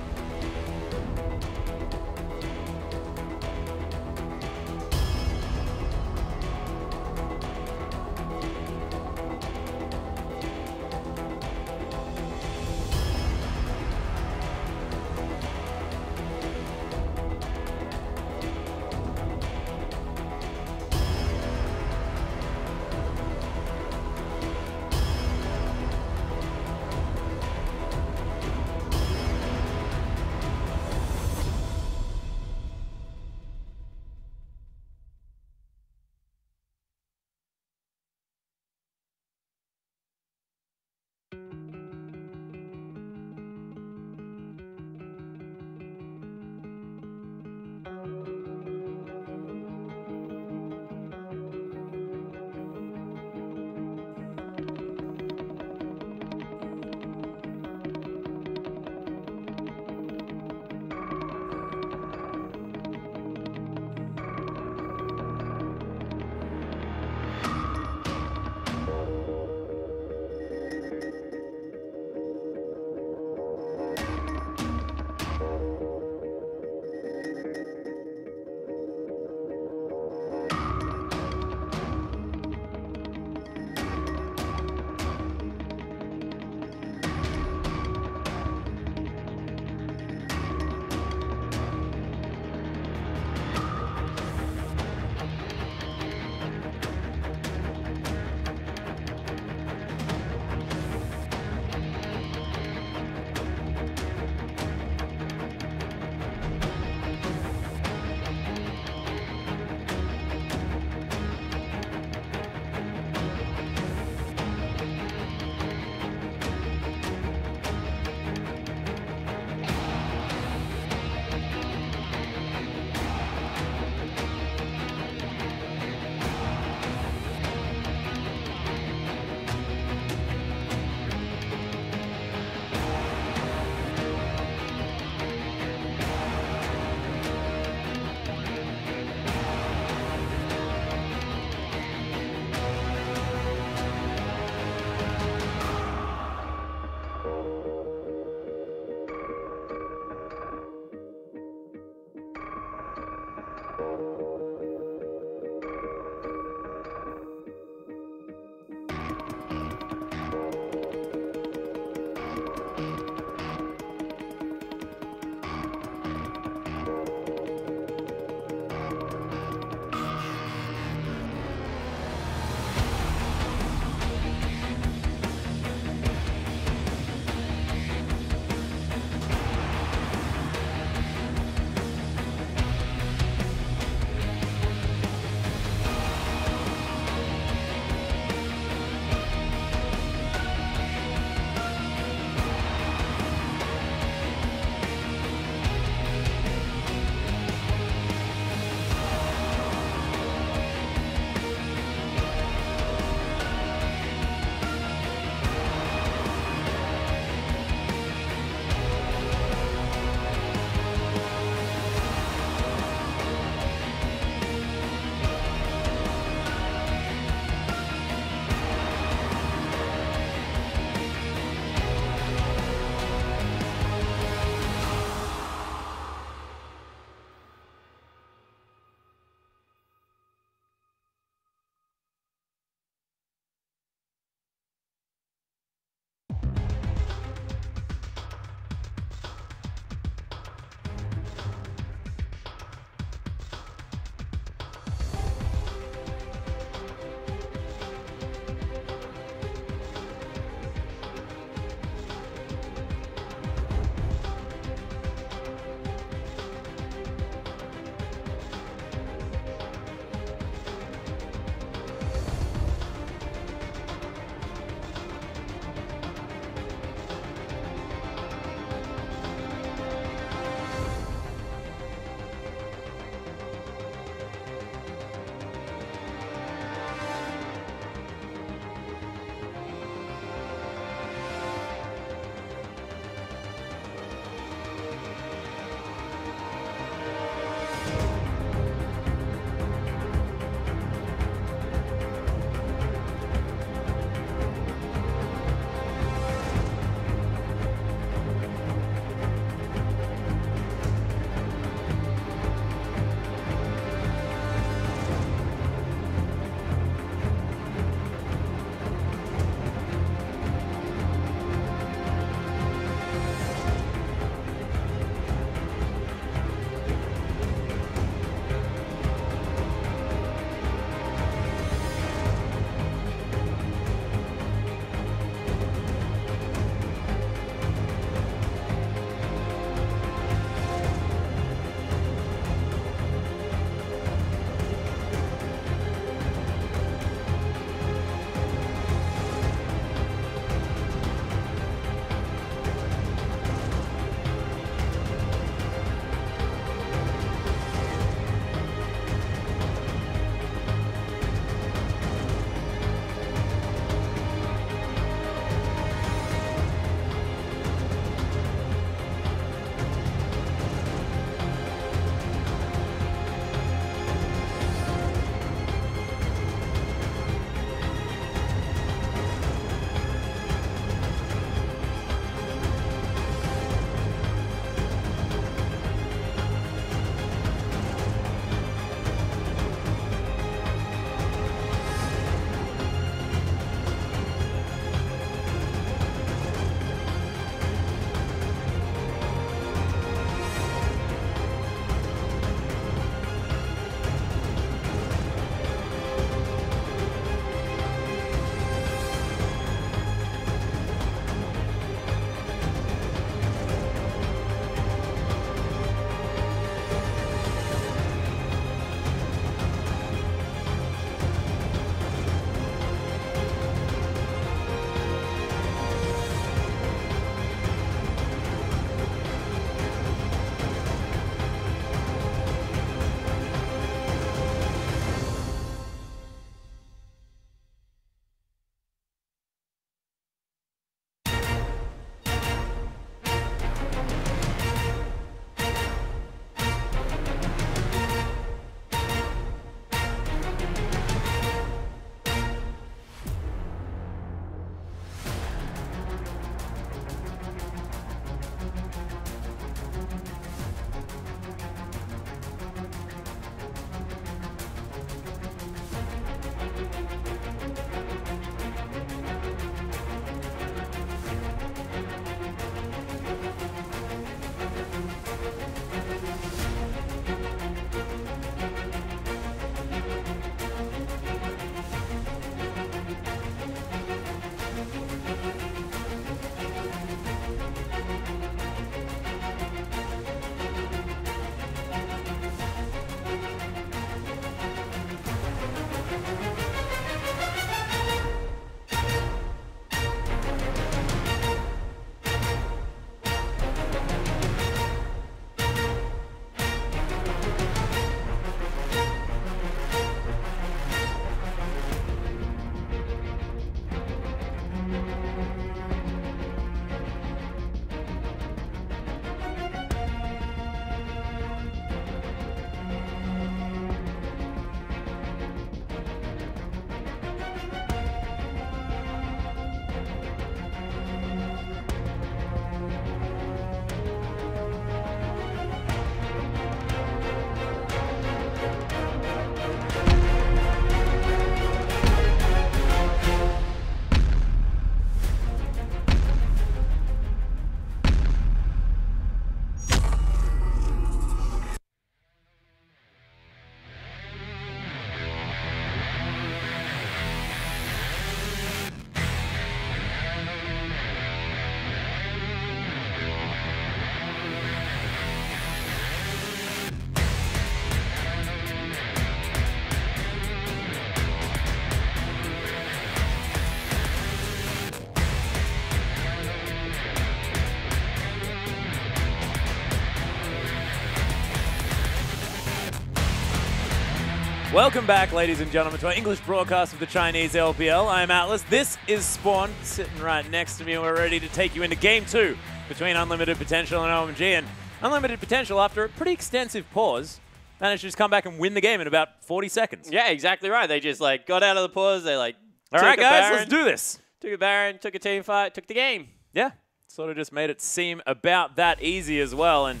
Welcome back, ladies and gentlemen, to our English broadcast of the Chinese LPL. I'm Atlas. This is Spawn, sitting right next to me. We're ready to take you into Game 2 between Unlimited Potential and OMG. And Unlimited Potential, after a pretty extensive pause, managed to just come back and win the game in about 40 seconds.
Yeah, exactly right. They just got out of the pause. They
all right, guys, let's do this.
Took a Baron, took a team fight, took the game.
Yeah, sort of just made it seem about that easy as well. And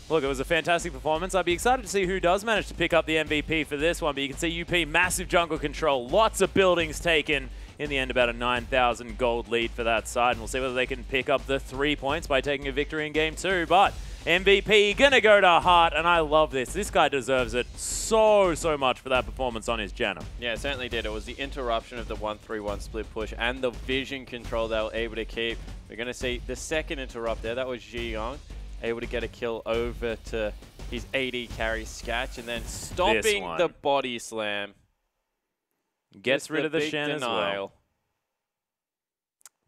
look, it was a fantastic performance. I'd be excited to see who does manage to pick up the MVP for this one, but you can see UP, massive jungle control, lots of buildings taken. In the end, about a 9,000 gold lead for that side, and we'll see whether they can pick up the 3 points by taking a victory in Game 2. But MVP gonna go to Heart, and I love this. This guy deserves it so much for that performance on his Janna.
Yeah, it certainly did. It was the interruption of the 1-3-1 split push and the vision control they were able to keep. We're going to see the second interrupt there. That was Ziyong, able to get a kill over to his AD carry Sketch, and then stopping the body slam.
Gets rid of the Shen as well.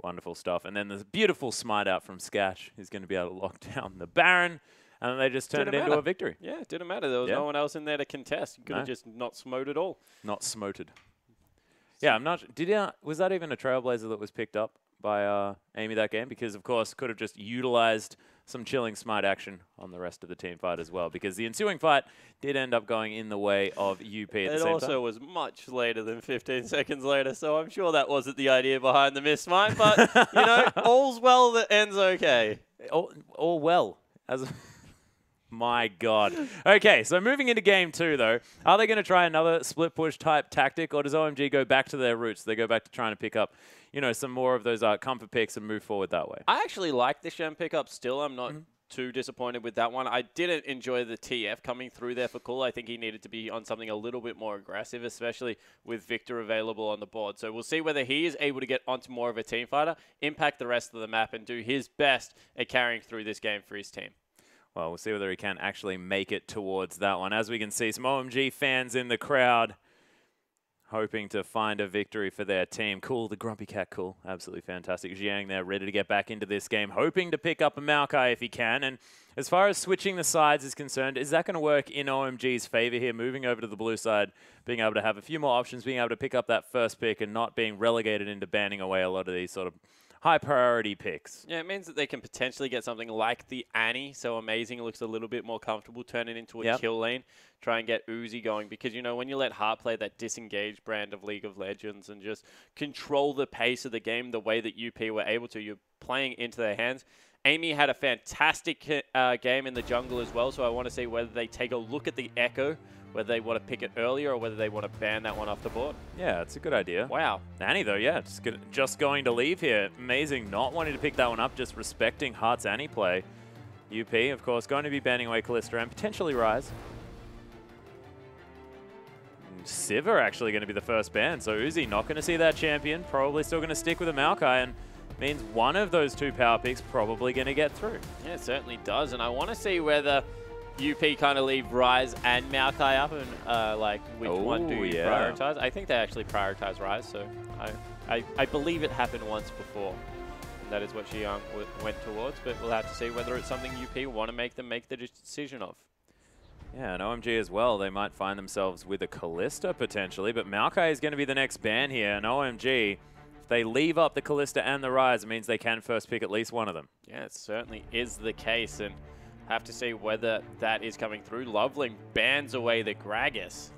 Wonderful stuff. And then there's a beautiful smite out from Sketch. He's going to be able to lock down the Baron. And then they just turned it into a victory.
Yeah, it didn't matter. There was no one else in there to contest. You could have just not smote at all.
Not smoted. Yeah, I'm not. Was that even a Trailblazer that was picked up by Amy that game? Because, of course, could have just utilized some chilling smite action on the rest of the team fight as well. Because the ensuing fight did end up going in the way of UP at the same time.
It also was much later than 15 seconds later, so I'm sure that wasn't the idea behind the miss smite. But, you know, all's well that ends okay.
All well. My God. Okay, so moving into Game 2, though, are they going to try another split push type tactic, or does OMG go back to their roots? They go back to trying to pick up, you know, some more of those comfort picks and move forward that way.
I actually like the Shen pickup still. I'm not too disappointed with that one. I didn't enjoy the TF coming through there for Cool. I think he needed to be on something a little bit more aggressive, especially with Victor available on the board. So we'll see whether he is able to get onto more of a team fighter, impact the rest of the map, and do his best at carrying through this game for his team.
Well, we'll see whether he can actually make it towards that one. As we can see, some OMG fans in the crowd hoping to find a victory for their team. Cool, the Grumpy Cat, cool. Absolutely fantastic. Jiang there, ready to get back into this game, hoping to pick up a Maokai if he can. And as far as switching the sides is concerned, is that going to work in OMG's favor here, moving over to the blue side, being able to have a few more options, being able to pick up that first pick and not being relegated into banning away a lot of these sort of high priority picks?
Yeah, it means that they can potentially get something like the Annie. So Amazing looks a little bit more comfortable, turn it into a kill lane, try and get Uzi going. Because, you know, when you let Heart play that disengaged brand of League of Legends and just control the pace of the game the way that UP were able to, you're playing into their hands. Amy had a fantastic game in the jungle as well. So I want to see whether they take a look at the Echo, whether they want to pick it earlier or whether they want to ban that one off the board.
Yeah, it's a good idea.
Wow.
Annie, though, yeah, just going to leave here. Amazing, not wanting to pick that one up, just respecting Heart's Annie play. UP, of course, going to be banning away Kalista and potentially Rise. Sivir actually going to be the first ban, so Uzi not going to see that champion. Probably still going to stick with a Maokai, and means one of those two power picks probably going to get through.
Yeah, it certainly does, and I want to see whether UP kind of leave Rise and Maokai up, and like which one do you prioritize? I think they actually prioritize Rise, so I believe it happened once before. And that is what Ziyong went towards, but we'll have to see whether it's something UP want to make the decision of.
Yeah, and OMG as well, they might find themselves with a Kalista potentially, but Maokai is going to be the next ban here, and OMG, if they leave up the Kalista and the Rise, it means they can first pick at least one of them.
Yeah, it certainly is the case, and have to see whether that is coming through. Loveling bans away the Gragas.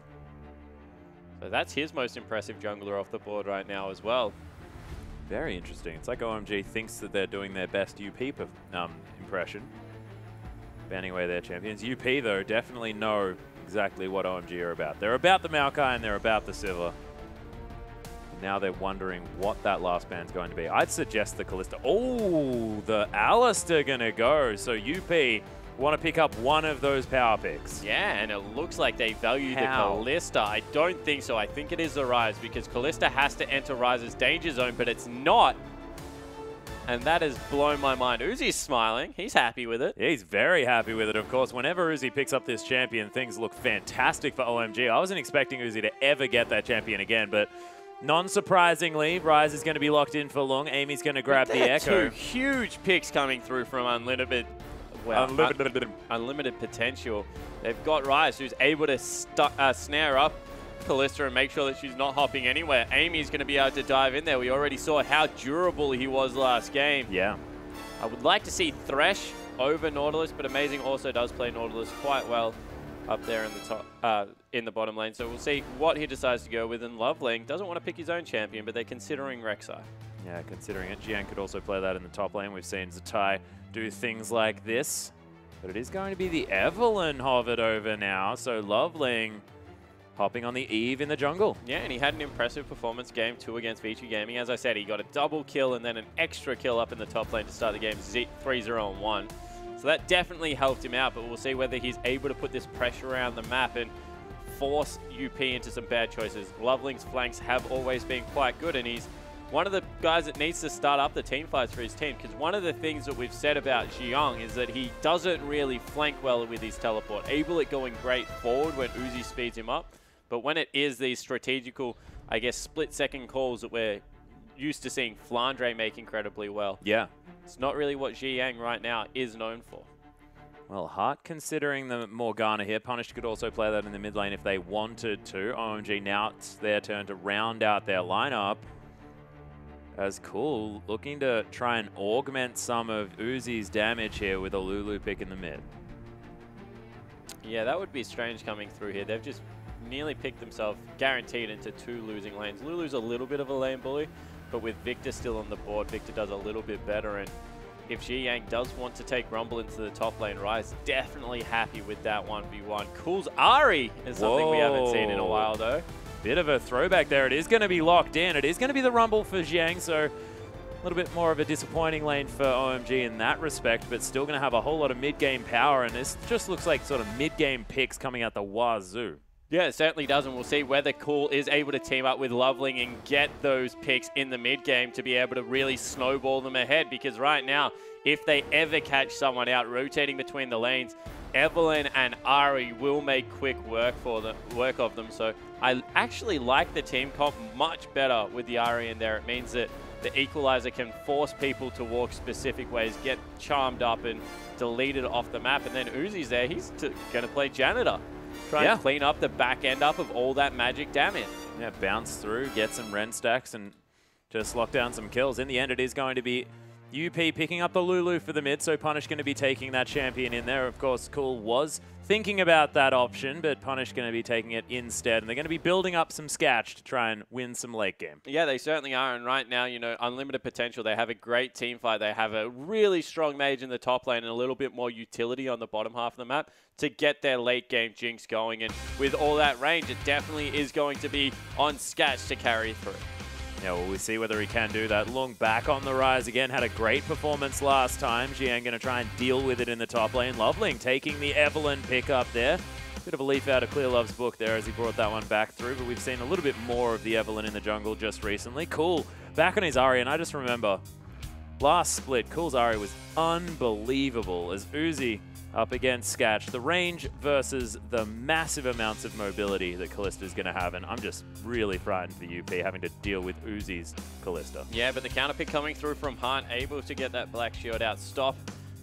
So that's his most impressive jungler off the board right now as well.
Very interesting. It's like OMG thinks that they're doing their best UP impression, banning away their champions. UP, though, definitely know exactly what OMG are about. They're about the Maokai and they're about the Sivir. Now they're wondering what that last ban's going to be. I'd suggest the Kalista. Oh, the Alistair gonna go. So UP want to pick up one of those power picks.
Yeah, and it looks like they value the Kalista. I don't think so. I think it is the Rise because Kalista has to enter Rise's danger zone, but it's not. And that has blown my mind. Uzi's smiling. He's happy with it.
Yeah, he's very happy with it, of course. Whenever Uzi picks up this champion, things look fantastic for OMG. I wasn't expecting Uzi to ever get that champion again, but non-surprisingly, Rise is going to be locked in for long. Amy's going to grab the Echo.
Two huge picks coming through from Unlimited. Well, Unlimited Potential. They've got Rise, who's able to snare up Kalista and make sure that she's not hopping anywhere. Amy's going to be able to dive in there. We already saw how durable he was last game.
Yeah.
I would like to see Thresh over Nautilus, but Amazing also does play Nautilus quite well up there in the top, in the bottom lane. So we'll see what he decides to go with. And Loveling doesn't want to pick his own champion, but they're considering Rek'Sai.
Yeah, considering it. Jiang could also play that in the top lane. We've seen Zatai do things like this. But it is going to be the Evelynn hovered over now. So Loveling hopping on the Eve in the jungle.
Yeah, and he had an impressive performance game 2 against V2 Gaming. As I said, he got a double kill and then an extra kill up in the top lane to start the game 3-0-1. So that definitely helped him out, but we'll see whether he's able to put this pressure around the map and force UP into some bad choices. Loveling's flanks have always been quite good, and he's one of the guys that needs to start up the team fights for his team, because one of the things that we've said about Jiang is that he doesn't really flank well with his teleport. Able at going great forward when Uzi speeds him up, but when it is these strategical, I guess, split-second calls that we're used to seeing Flandre make incredibly well.
Yeah.
It's not really what Jiang right now is known for.
Well, Hart considering the Morgana here. Punish could also play that in the mid lane if they wanted to. OMG, now it's their turn to round out their lineup. As Cool looking to try and augment some of Uzi's damage here with a Lulu pick in the mid.
Yeah, that would be strange coming through here. They've just nearly picked themselves guaranteed into 2 losing lanes. Lulu's a little bit of a lane bully, but with Victor still on the board, Victor does a little bit better. And if Jiang does want to take Rumble into the top lane, Rise definitely happy with that 1v1. Cool's Ari is something we haven't seen in a while, though.
Bit of a throwback there. It is going to be locked in. It is going to be the Rumble for Jiang, so a little bit more of a disappointing lane for OMG in that respect, but still going to have a whole lot of mid-game power, and this just looks like sort of mid-game picks coming out the wazoo.
Yeah, it certainly does, and we'll see whether Cool is able to team up with Loveling and get those picks in the mid-game to be able to really snowball them ahead, because right now, if they ever catch someone out rotating between the lanes, Evelynn and Ari will make quick work of them. So I actually like the team comp much better with the Ari in there. It means that the Equalizer can force people to walk specific ways, get charmed up and deleted off the map, and then Uzi's there. He's going to play Janitor. Try and clean up the back end up of all that magic damage.
Yeah, bounce through, get some Ren stacks, and just lock down some kills. In the end, it is going to be UP picking up the Lulu for the mid, so Punish going to be taking that champion in there. Of course, Cool was thinking about that option, but Punish going to be taking it instead, and they're going to be building up some scatch to try and win some late game.
Yeah, they certainly are, and right now, you know, unlimited potential. They have a great team fight. They have a really strong mage in the top lane and a little bit more utility on the bottom half of the map to get their late game jinx going, and with all that range, it definitely is going to be on Scatch to carry through.
Yeah, well, we'll see whether he can do that. Lung back on the rise again, had a great performance last time. Jiang going to try and deal with it in the top lane. Loveling taking the Evelynn pick up there. Bit of a leaf out of Clear Love's book there as he brought that one back through, but we've seen a little bit more of the Evelynn in the jungle just recently. Cool, back on his Ari, and I just remember last split, Cool's Ari was unbelievable as Uzi up against Scatch. The range versus the massive amounts of mobility that Kallista's going to have, and I'm just really frightened for UP having to deal with Uzi's Kallista.
Yeah, but the counter pick coming through from Hunt, able to get that Black Shield out, stop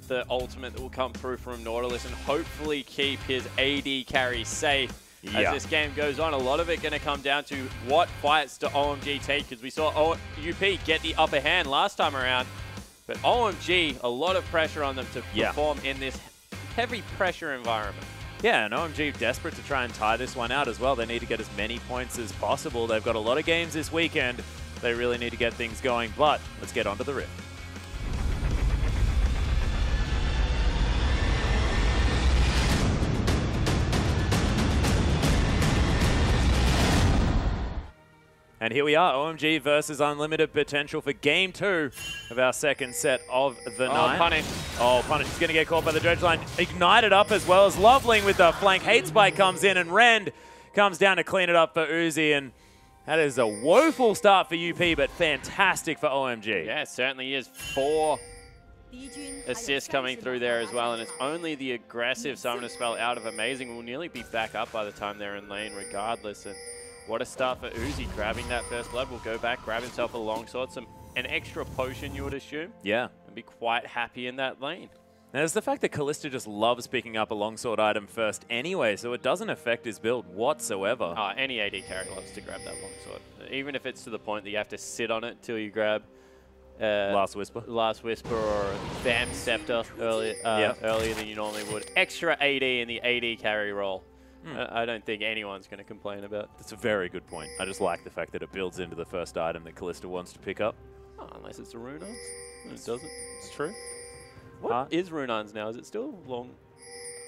the ultimate that will come through from Nautilus, and hopefully keep his AD carry safe. As this game goes on, a lot of it going to come down to what fights do OMG take, because we saw UP get the upper hand last time around, but OMG, a lot of pressure on them to perform in this heavy pressure environment.
Yeah, and OMG desperate to try and tie this one out as well. They need to get as many points as possible. They've got a lot of games this weekend. They really need to get things going, but let's get onto the Rift. And here we are, OMG versus Unlimited Potential for Game 2 of our second set of the night.
Punish.
Oh, Punish is going to get caught by the dredge line. Ignited up as well as Loveling with the flank. Hate Spike comes in and Rend comes down to clean it up for Uzi. And that is a woeful start for UP, but fantastic for OMG.
Yeah, it certainly is. 4 assists coming through there as well. And it's only the aggressive summoner spell out of Amazing. We'll nearly be back up by the time they're in lane regardless. And what a start for Uzi, grabbing that first blood. Will go back, grab himself a longsword, an extra potion you would assume.
Yeah.
And be quite happy in that lane.
And there's the fact that Callista just loves picking up a longsword item first anyway, so it doesn't affect his build whatsoever.
Any AD carry loves to grab that longsword. Even if it's to the point that you have to sit on it till you grab
Last Whisper.
Last Whisper or Vamp Scepter earlier than you normally would. Extra AD in the AD carry role. I don't think anyone's going to complain about.
That's a very good point. I just like the fact that it builds into the first item that Callista wants to pick up.
Oh, unless it's a Runans. It doesn't.
It's true.
What is Runans now? Is it still long?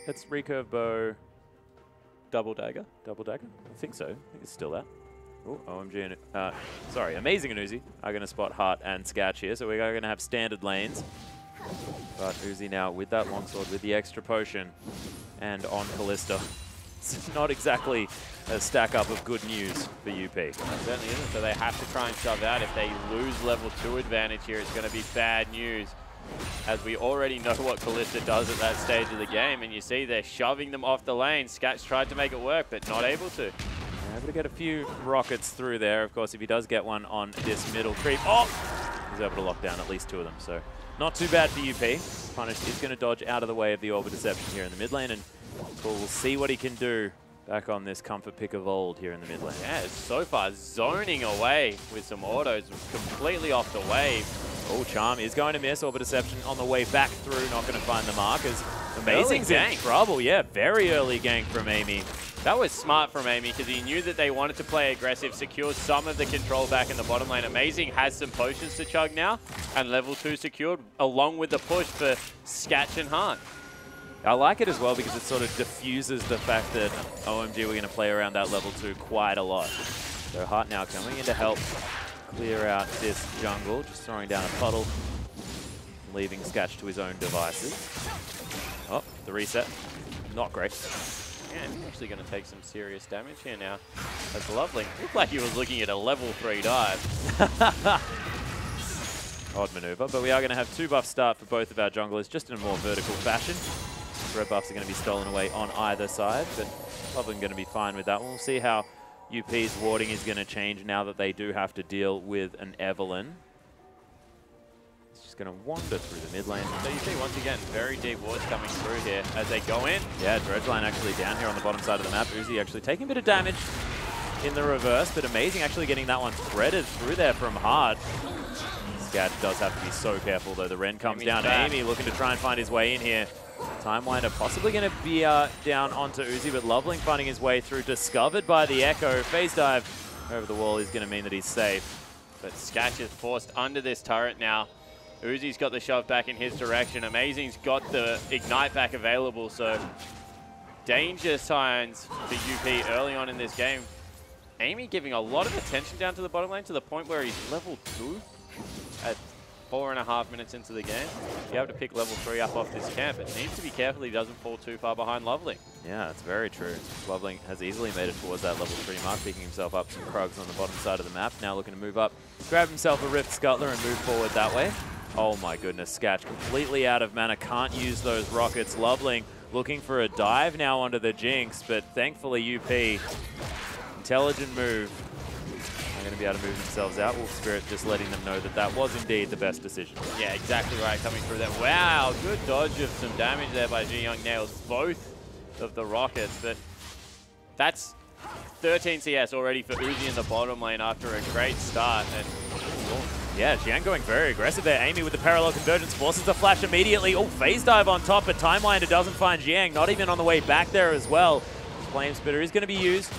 It's recurve bow,
Double dagger?
double dagger? I think so. I think it's still that. Oh, OMG and sorry, Amazing and Uzi are going to spot Heart and Scatch here, so we are going to have standard lanes. But Uzi now with that longsword, with the extra potion, and on Callista. It's not exactly a stack up of good news for UP.
It certainly isn't, so they have to try and shove out. If they lose level 2 advantage here, it's going to be bad news. As we already know what Callista does at that stage of the game, and you see they're shoving them off the lane. Scatch tried to make it work, but not able to.
Able to get a few rockets through there. Of course, if he does get one on this middle creep, he's able to lock down at least 2 of them. So not too bad for UP. Punished is going to dodge out of the way of the Orb of Deception here in the mid lane, and we'll see what he can do back on this comfort pick of old here in the mid lane.
Yeah, so far zoning away with some autos, completely off the wave.
Oh, Charm is going to miss. Orb of Deception on the way back through, not going to find the markers. Amazing's in trouble. Yeah, very early gank from Amy.
That was smart from Amy because he knew that they wanted to play aggressive, secure some of the control back in the bottom lane. Amazing has some potions to chug now, and level 2 secured along with the push for Scatch and Heart.
I like it as well because it sort of diffuses the fact that OMG we're going to play around that level 2 quite a lot. So Heart now coming in to help clear out this jungle, just throwing down a puddle, leaving Scatch to his own devices. Oh, the reset. Not great.
Yeah, he's actually going to take some serious damage here now. That's lovely. Looked like he was looking at a level 3 dive.
Odd maneuver, but we are going to have 2 buffs start for both of our junglers, just in a more vertical fashion. Red buffs are going to be stolen away on either side, but probably going to be fine with that one. We'll see how UP's warding is going to change now that they do have to deal with an Evelyn. It's just going to wander through the mid lane.
So you see, once again, very deep wards coming through here as they go in.
Yeah, Dredgeline actually down here on the bottom side of the map. Uzi actually taking a bit of damage in the reverse, but Amazing actually getting that one threaded through there from Hard. Scatch does have to be so careful, though. The Ren comes down to Amy, looking to try and find his way in here. Timewinder possibly going to be down onto Uzi, but Loveling finding his way through. Discovered by the Echo. Phase dive over the wall is going to mean that he's safe.
But Scatch is forced under this turret now. Uzi's got the shove back in his direction. Amazing's got the Ignite back available, so danger signs for UP early on in this game. Amy giving a lot of attention down to the bottom lane to the point where he's level 2 at 4.5 minutes into the game. You have to pick level 3 up off this camp. It needs to be careful he doesn't fall too far behind Lovely.
Yeah, that's very true. Loveling has easily made it towards that level 3 mark, picking himself up some Krugs on the bottom side of the map. Now looking to move up, grab himself a Rift Scuttler and move forward that way. Oh my goodness, Scatch completely out of mana, can't use those rockets. Loveling looking for a dive now onto the Jinx, but thankfully UP, intelligent move. They're going to be able to move themselves out. Wolf Spirit just letting them know that that was indeed the best decision.
Yeah, exactly right, coming through there. Wow, good dodge of some damage there by Ji Young. Nails both of the rockets, but that's 13 CS already for Uzi in the bottom lane after a great start. And
yeah, Jiang going very aggressive there. Amy with the parallel convergence forces the flash immediately. Oh, phase dive on top, but Timewinder doesn't find Jiang. Not even on the way back there as well. Flame Spitter is going to be used.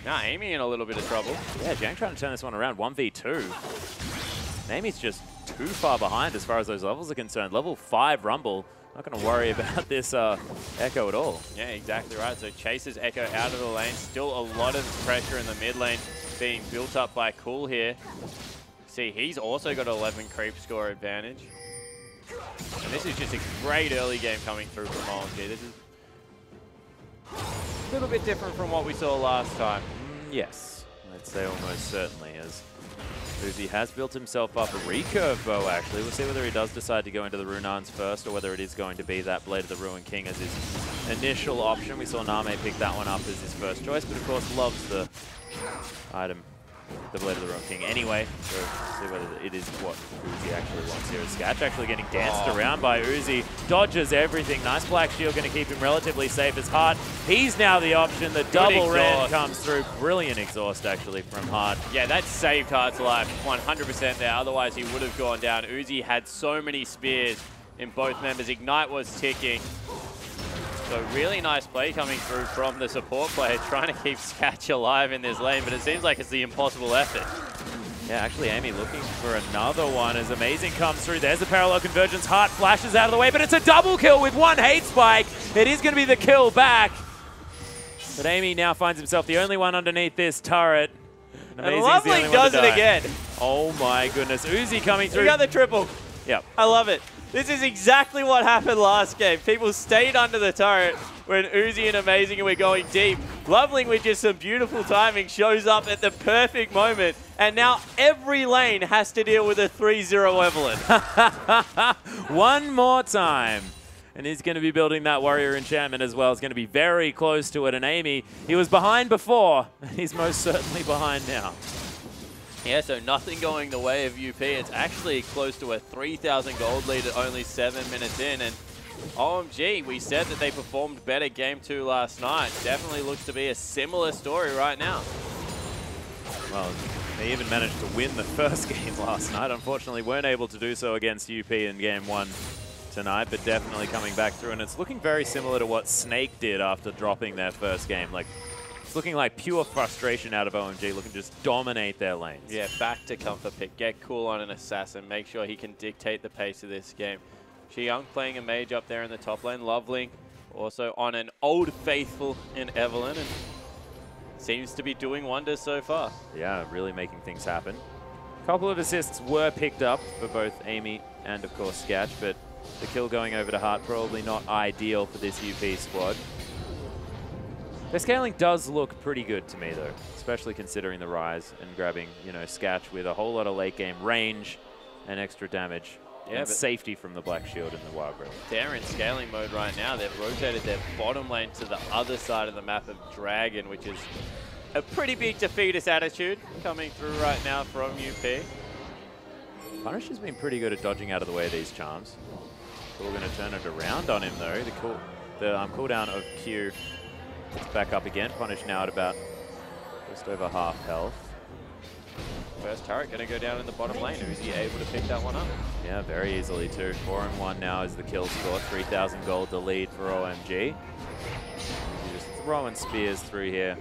Now Amy in a little bit of trouble.
Yeah, Jiang trying to turn this one around, 1v2. Amy's just too far behind as far as those levels are concerned. Level 5 Rumble, not going to worry about this Echo at all.
Yeah, exactly right. So chases Echo out of the lane. Still a lot of pressure in the mid lane being built up by Cool here. See, he's also got 11 creep score advantage. And this is just a great early game coming through from OMG. This is a little bit different from what we saw last time.
Yes, I'd say almost certainly, as Uzi has built himself up a recurve bow, actually. We'll see whether he does decide to go into the Runans first or whether it is going to be that Blade of the Ruin King as his initial option. We saw Name pick that one up as his first choice, but of course loves the item the Blade of the Ruin King anyway. So we'll see whether it is what Uzi actually wants here. Sketch actually getting danced around by Uzi. Dodges everything. Nice Black Shield, going to keep him relatively safe as Hart. He's now the option. The double red comes through. Brilliant exhaust actually from Hart.
Yeah, that saved Hart's life 100% there. Otherwise, he would have gone down. Uzi had so many spears in both members. Ignite was ticking. So really nice play coming through from the support player, trying to keep Sketch alive in this lane, but it seems like it's the impossible effort.
Yeah, actually Amy looking for another one as Amazing comes through. There's the parallel convergence. Hart flashes out of the way, but it's a double kill with one hate spike. It is going to be the kill back. But Amy now finds himself the only one underneath this turret.
And Lovely does it again.
Oh my goodness. Uzi coming through.
We got the triple.
Yep.
I love it. This is exactly what happened last game. People stayed under the turret when Uzi and Amazing and we're going deep. Loveling with just some beautiful timing shows up at the perfect moment. And now every lane has to deal with a 3-0 Evelyn.
One more time. And he's going to be building that Warrior Enchantment as well. It's going to be very close to it. And Amy, he was behind before. He's most certainly behind now.
Yeah, so nothing going the way of UP. It's actually close to a 3,000 gold lead at only 7 minutes in. And OMG, we said that they performed better game 2 last night. Definitely looks to be a similar story right now.
Well, they even managed to win the first game last night. Unfortunately, weren't able to do so against UP in game 1 tonight, but definitely coming back through. And it's looking very similar to what Snake did after dropping their first game. Like, looking like pure frustration out of OMG, looking to just dominate their lanes.
Yeah, back to comfort pick. Get cool on an assassin. Make sure he can dictate the pace of this game. Xiang playing a mage up there in the top lane. Lovely also on an old faithful in Evelyn. And seems to be doing wonders so far.
Yeah, really making things happen. A couple of assists were picked up for both Amy and, of course, Sketch, but the kill going over to Hart probably not ideal for this UP squad. Their scaling does look pretty good to me, though, especially considering the rise and grabbing, you know, Sketch with a whole lot of late game range and extra damage. Yeah, and safety from the Black Shield and the Wild Growth.
They're in scaling mode right now. They've rotated their bottom lane to the other side of the map of Dragon, which is a pretty big defeatist attitude coming through right now from UP.
Punish has been pretty good at dodging out of the way of these charms. We're going to turn it around on him, though. The cooldown of Q is back up again. Punish now at about just over half health.
First turret going to go down in the bottom lane. Uzi able to pick that one up?
Yeah, very easily too. 4-1 now is the kill score. 3,000 gold to lead for OMG. You're just throwing spears through here,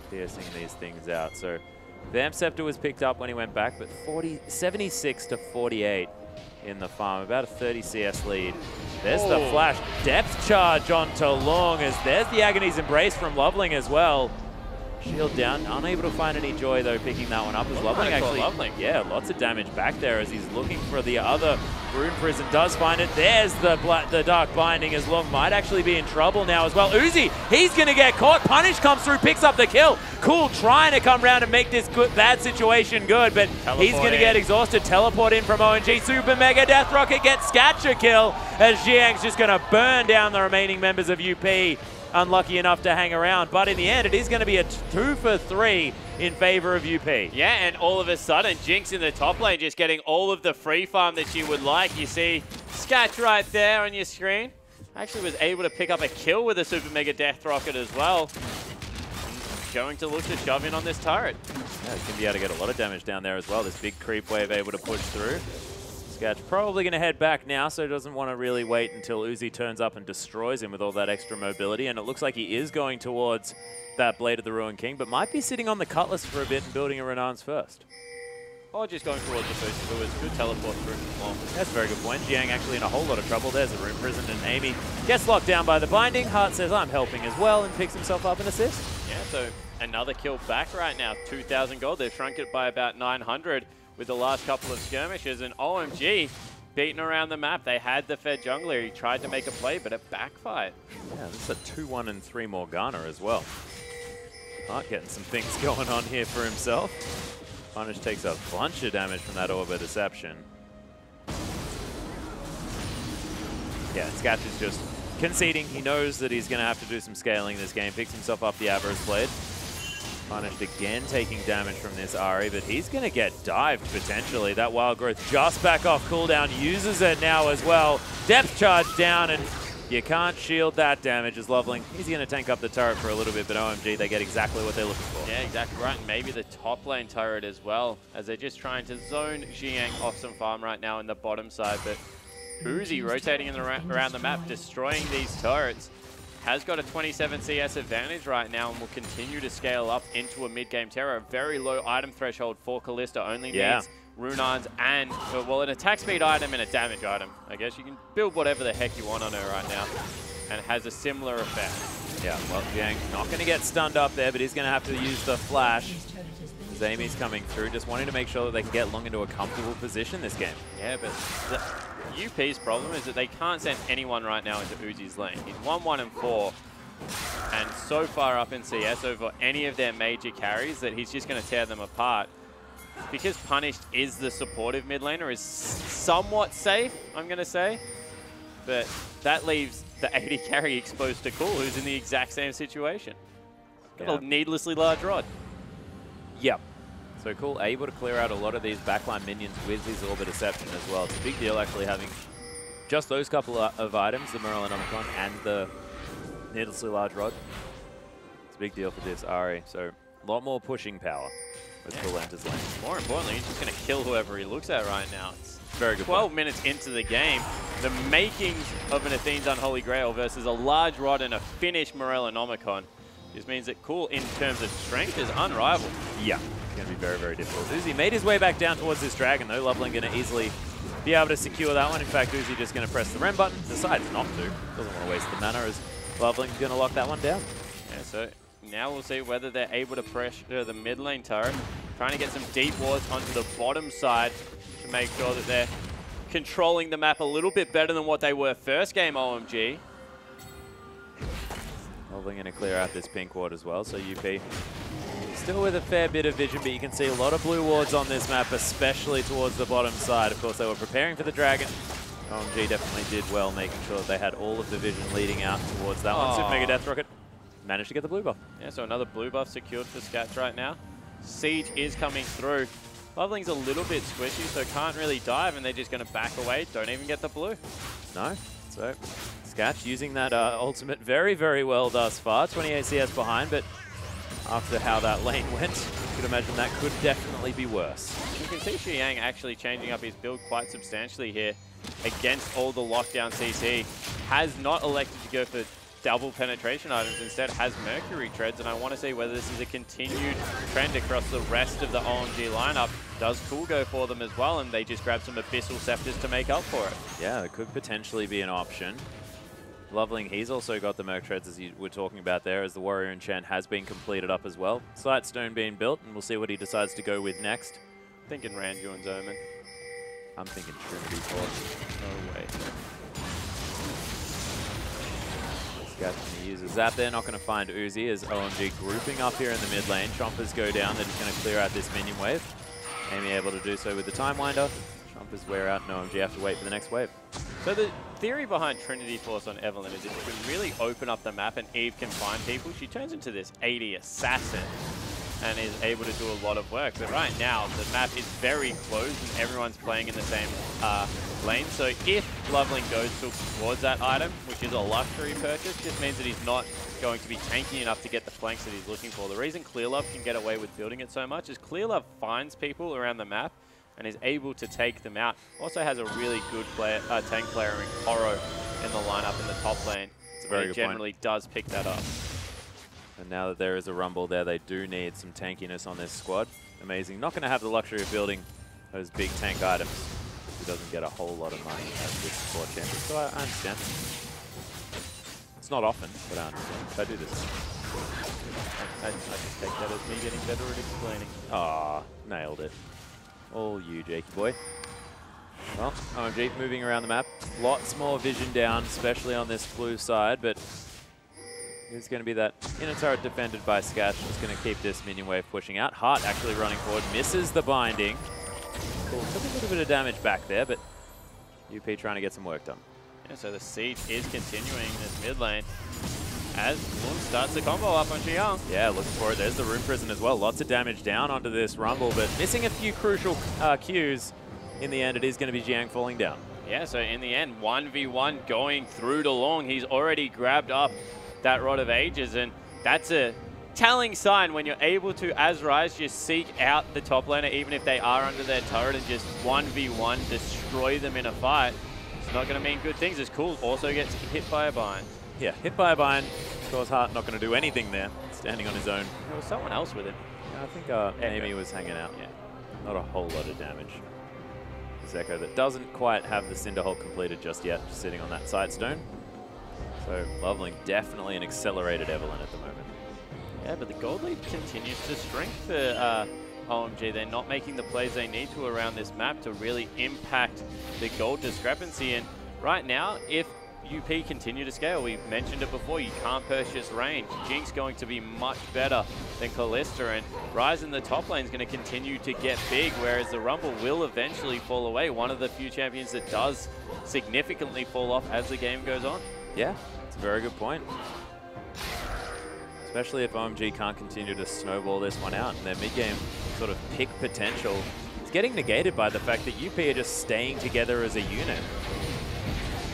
piercing these things out. So Vamp Scepter was picked up when he went back, but 76 to 48 in the farm. About a 30 CS lead. There's the flash depth charge onto Long as there's the Agony's Embrace from Loveling as well. Shield down, unable to find any joy though picking that one up as Loveling actually, yeah, lots of damage back there as he's looking for the other Rune Prison, does find it. There's the Dark Binding as Long might actually be in trouble now as well. Uzi, he's gonna get caught, Punish comes through, picks up the kill. Cool trying to come around and make this bad situation good, but he's gonna get exhausted. Teleport in from ONG, Super Mega Death Rocket gets Sketch a kill as Xiang's just gonna burn down the remaining members of UP. Unlucky enough to hang around, but in the end, it is going to be a 2 for 3 in favor of UP.
Yeah, and all of a sudden, Jinx in the top lane just getting all of the free farm that you would like. You see Sketch right there on your screen. Actually was able to pick up a kill with a Super Mega Death Rocket as well. Going to look to shove in on this turret.
Yeah, he's going to be able to get a lot of damage down there as well. This big creep wave able to push through. Sketch probably going to head back now, so doesn't want to really wait until Uzi turns up and destroys him with all that extra mobility. And it looks like he is going towards that Blade of the Ruin King, but might be sitting on the Cutlass for a bit and building a Renans first.
Or just going towards the first fluids. Good teleport through from Long.
That's a very good point. Xiang actually in a whole lot of trouble. There's a Rune Prison, and Amy gets locked down by the Binding. Hart says, I'm helping as well, and picks himself up an assist.
Yeah, so another kill back right now. 2,000 gold. They've shrunk it by about 900. With the last couple of skirmishes, and OMG beating around the map. They had the Fed jungler. He tried to make a play, but it backfired.
Yeah, this is a 2-1 and 3 Morgana as well. Hart getting some things going on here for himself. Punish takes a bunch of damage from that Orb of Deception. Yeah, Sketch is just conceding. He knows that he's going to have to do some scaling this game. Picks himself up the Avarice Blade. Punished again, taking damage from this Ari, but he's going to get dived potentially. That Wild Growth just back off cooldown, uses it now as well. Depth charge down, and you can't shield that damage as Loveling. He's going to tank up the turret for a little bit, but OMG, they get exactly what they're looking for.
Yeah, exactly right. And maybe the top lane turret as well, as they're just trying to zone Xiang off some farm right now in the bottom side. But Uzi rotating in around the map, destroying these turrets. Has got a 27 CS advantage right now and will continue to scale up into a mid-game terror. A very low item threshold for Kalista, only needs Runans and, well, an attack speed item and a damage item. I guess you can build whatever the heck you want on her right now, and it has a similar effect.
Yeah, well, Xiang not going to get stunned up there, but he's going to have to use the flash. As Amy's coming through, just wanting to make sure that they can get Long into a comfortable position this game.
Yeah, but the UP's problem is that they can't send anyone right now into Uzi's lane. He's 1-1 and 4, and so far up in CS over any of their major carries that he's just going to tear them apart. Because Punished is the supportive mid laner, is somewhat safe, I'm going to say, but that leaves the 80 carry exposed to Cool, who's in the exact same situation. Got a needlessly large rod.
Yep. So Cool able to clear out a lot of these backline minions with his Orbit Deception as well. It's a big deal actually having just those couple of items, the Morellonomicon and the needlessly large rod. It's a big deal for this Ari. So a lot more pushing power with Cool enters lane.
More importantly, he's just going to kill whoever he looks at right now. It's
very good
12 minutes into the game, the makings of an Athene's Unholy Grail versus a large rod and a finished Morellonomicon. Just means that Cool, in terms of strength, is unrivaled.
Yeah, it's going to be very, very difficult. Uzi made his way back down towards this dragon, though. Loveling going to easily be able to secure that one. In fact, Uzi just going to press the Rem button. Decides not to. Doesn't want to waste the mana as Loveling's going to lock that one down.
Yeah, so now we'll see whether they're able to pressure the mid lane turret. Trying to get some deep wards onto the bottom side to make sure that they're controlling the map a little bit better than what they were first game, OMG.
Loveling going to clear out this pink ward as well, so UP still with a fair bit of vision, but you can see a lot of blue wards on this map, especially towards the bottom side. Of course, they were preparing for the dragon. OMG definitely did well, making sure that they had all of the vision leading out towards that one. Super Mega Death Rocket managed to get the blue buff.
Yeah, so another blue buff secured for Scats right now. Siege is coming through. Loveling's a little bit squishy, so can't really dive, and they're just going to back away. Don't even get the blue.
No, so Scatch using that ultimate very, very well thus far. 28 CS behind, but after how that lane went, you could imagine that could definitely be worse.
You can see Xiang actually changing up his build quite substantially here against all the lockdown CC. Has not elected to go for double penetration items, instead has Mercury Treads, and I want to see whether this is a continued trend across the rest of the OMG lineup. Does Cool go for them as well, and they just grab some Abyssal Scepters to make up for it?
Yeah, it could potentially be an option. Loveling, he's also got the Merc Treads, as you were talking about there, as the Warrior Enchant has been completed up as well. Sightstone being built, and we'll see what he decides to go with next.
Thinking Randuin's Omen.
I'm thinking Trinity Force.
No way.
Scat's going to use a zap there, not going to find Uzi as OMG grouping up here in the mid lane. Chompers go down, they're just going to clear out this minion wave. Amy able to do so with the Time Winder. Chompers wear out, and OMG have to wait for the next wave.
So the theory behind Trinity Force on Evelynn is if you can really open up the map and Eve can find people, she turns into this 80 assassin and is able to do a lot of work. But right now, the map is very closed and everyone's playing in the same lane. So if Loveling goes towards that item, which is a luxury purchase, just means that he's not going to be tanky enough to get the flanks that he's looking for. The reason Clearlove can get away with building it so much is Clearlove finds people around the map and is able to take them out. Also has a really good player, tank player in Koro in the lineup in the top lane.
It's a very good
generally
point.
Does pick that up.
And now that there is a rumble there, they do need some tankiness on this squad. Amazing. Not going to have the luxury of building those big tank items. He doesn't get a whole lot of money as this squad champion, so I understand. It's not often, but I understand. I do this.
I just take that as me getting better at explaining.
Ah, nailed it. All you, Jakey boy. Well, OMG moving around the map. Lots more vision down, especially on this blue side, but there's going to be that inner turret defended by Scatch. Just going to keep this minion wave pushing out. Heart actually running forward, misses the binding. Cool, took a little bit of damage back there, but UP trying to get some work done.
Yeah, so the siege is continuing in this mid lane as Lund starts the combo up on Xiang.
Yeah, looking for it. There's the Rune Prison as well. Lots of damage down onto this Rumble, but missing a few crucial cues. In the end, it is going to be Xiang falling down.
Yeah, so in the end, 1v1 going through to Long. He's already grabbed up that Rod of Ages, and that's a telling sign when you're able to, as Rise, just seek out the top laner, even if they are under their turret, and just 1v1 destroy them in a fight. It's not going to mean good things, as Cool also gets hit by a bind.
Yeah, hit by a bind. Of course, Hart not going to do anything there, standing on his own.
There was someone else with him.
I think Amy was hanging out. Yeah, not a whole lot of damage. Echo that doesn't quite have the Cinder Hulk completed just yet, just sitting on that side stone. So Loveling definitely an accelerated Evelyn at the moment.
Yeah, but the gold lead continues to shrink for OMG. They're not making the plays they need to around this map to really impact the gold discrepancy. And right now, if UP continue to scale, we mentioned it before, you can't purchase range. Jinx going to be much better than Kalista, and Ryze in the top lane is going to continue to get big, whereas the Rumble will eventually fall away. One of the few champions that does significantly fall off as the game goes on.
Yeah, it's a very good point. Especially if OMG can't continue to snowball this one out and their mid-game sort of pick potential is getting negated by the fact that UP are just staying together as a unit.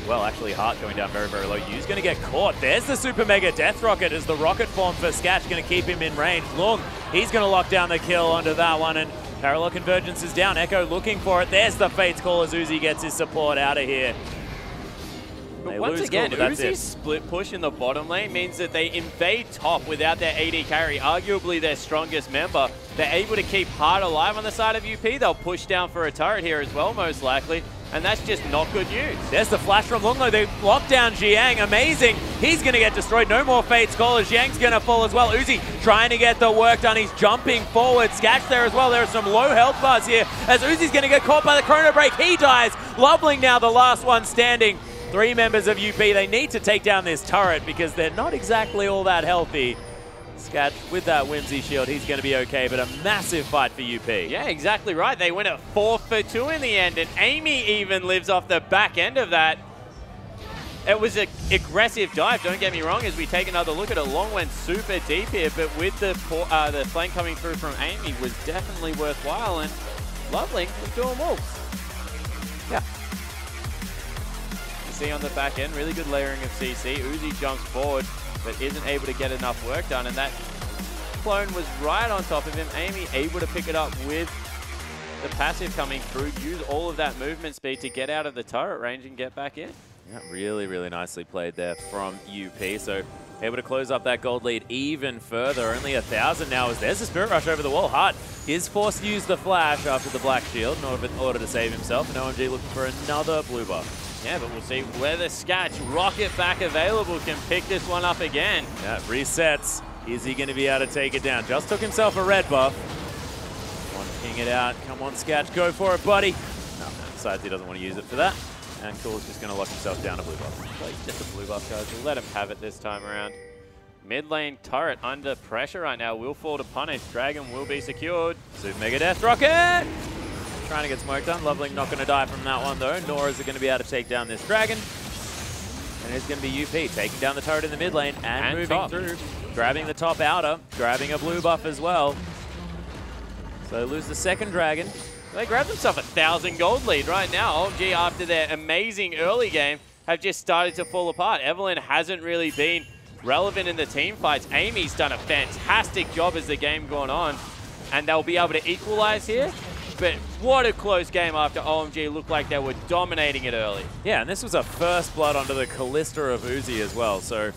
Well, actually, Hart going down very, very low. Yu's going to get caught. There's the Super Mega Death Rocket as the rocket form for Sketch going to keep him in range. Lung, he's going to lock down the kill onto that one, and Parallel Convergence is down. Echo looking for it. There's the Fate's Call as Uzi gets his support out of here.
But once again, Uzi's split push in the bottom lane means that they invade top without their AD carry, arguably their strongest member. They're able to keep Hart alive on the side of UP. They'll push down for a turret here as well, most likely. And that's just not good news.
There's the flash from Lunglo. They lock down Xiang. Amazing. He's going to get destroyed. No more Fate's Call as Xiang's going to fall as well. Uzi trying to get the work done. He's jumping forward. Sketch there as well. There are some low health bars here as Uzi's going to get caught by the Chrono Break. He dies. Loveling now the last one standing. 3 members of UP. They need to take down this turret because they're not exactly all that healthy. Sketch with that Whimsy shield, he's going to be okay, but a massive fight for UP.
Yeah, exactly right. They win it 4 for 2 in the end, and Amy even lives off the back end of that. It was an aggressive dive, don't get me wrong, as we take another look at it. Long went super deep here, but with the flank coming through from Amy was definitely worthwhile, and Loveling was doing wolves.
Yeah.
You see on the back end, really good layering of CC. Uzi jumps forward, but isn't able to get enough work done, and that clone was right on top of him. Amy able to pick it up with the passive coming through, use all of that movement speed to get out of the turret range and get back in.
Yeah, really, really nicely played there from UP. So able to close up that gold lead even further. Only 1,000 now as there's a Spirit Rush over the wall. Hart is forced to use the flash after the black shield in order to save himself, and OMG looking for another blue buff.
Yeah, but we'll see whether Sketch, rocket back available, can pick this one up again.
Yeah, resets. Is he going to be able to take it down? Just took himself a red buff. Want to king it out. Come on, Sketch, go for it, buddy. No, decides he doesn't want to use it for that. And Cool's just going to lock himself down a blue buff.
Well, he's just a blue buff, guys. We'll let him have it this time around. Mid lane turret under pressure right now. Will fall to punish. Dragon will be secured.
Super Mega Death Rocket! Trying to get smoke done. Loveling not going to die from that one though, nor is it going to be able to take down this dragon. And it's going to be UP taking down the turret in the mid lane and moving
top
through, grabbing the top outer, grabbing a blue buff as well. So they lose the second dragon.
They grabbed themselves 1,000 gold lead right now. OMG, after their amazing early game, have just started to fall apart. Evelyn hasn't really been relevant in the team fights. Amy's done a fantastic job as the game gone on, and they'll be able to equalize here. But what a close game after OMG looked like they were dominating it early.
Yeah, and this was a first blood onto the Kalista of Uzi as well. So,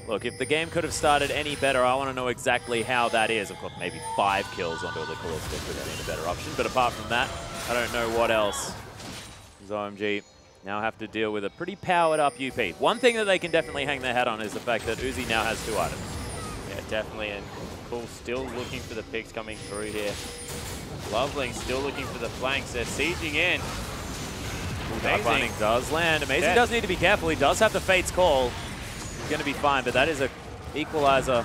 look, if the game could have started any better, I want to know exactly how that is. Of course, maybe 5 kills onto the Kalista could have been a better option. But apart from that, I don't know what else. Because OMG now have to deal with a pretty powered up UP. One thing that they can definitely hang their hat on is the fact that Uzi now has 2 items.
Yeah, definitely. And Cool still looking for the picks coming through here. Loveling still looking for the flanks. They're sieging in.
Amazing does land. Amazing does need to be careful. He does have the Fate's Call. He's going to be fine, but that is a equalizer.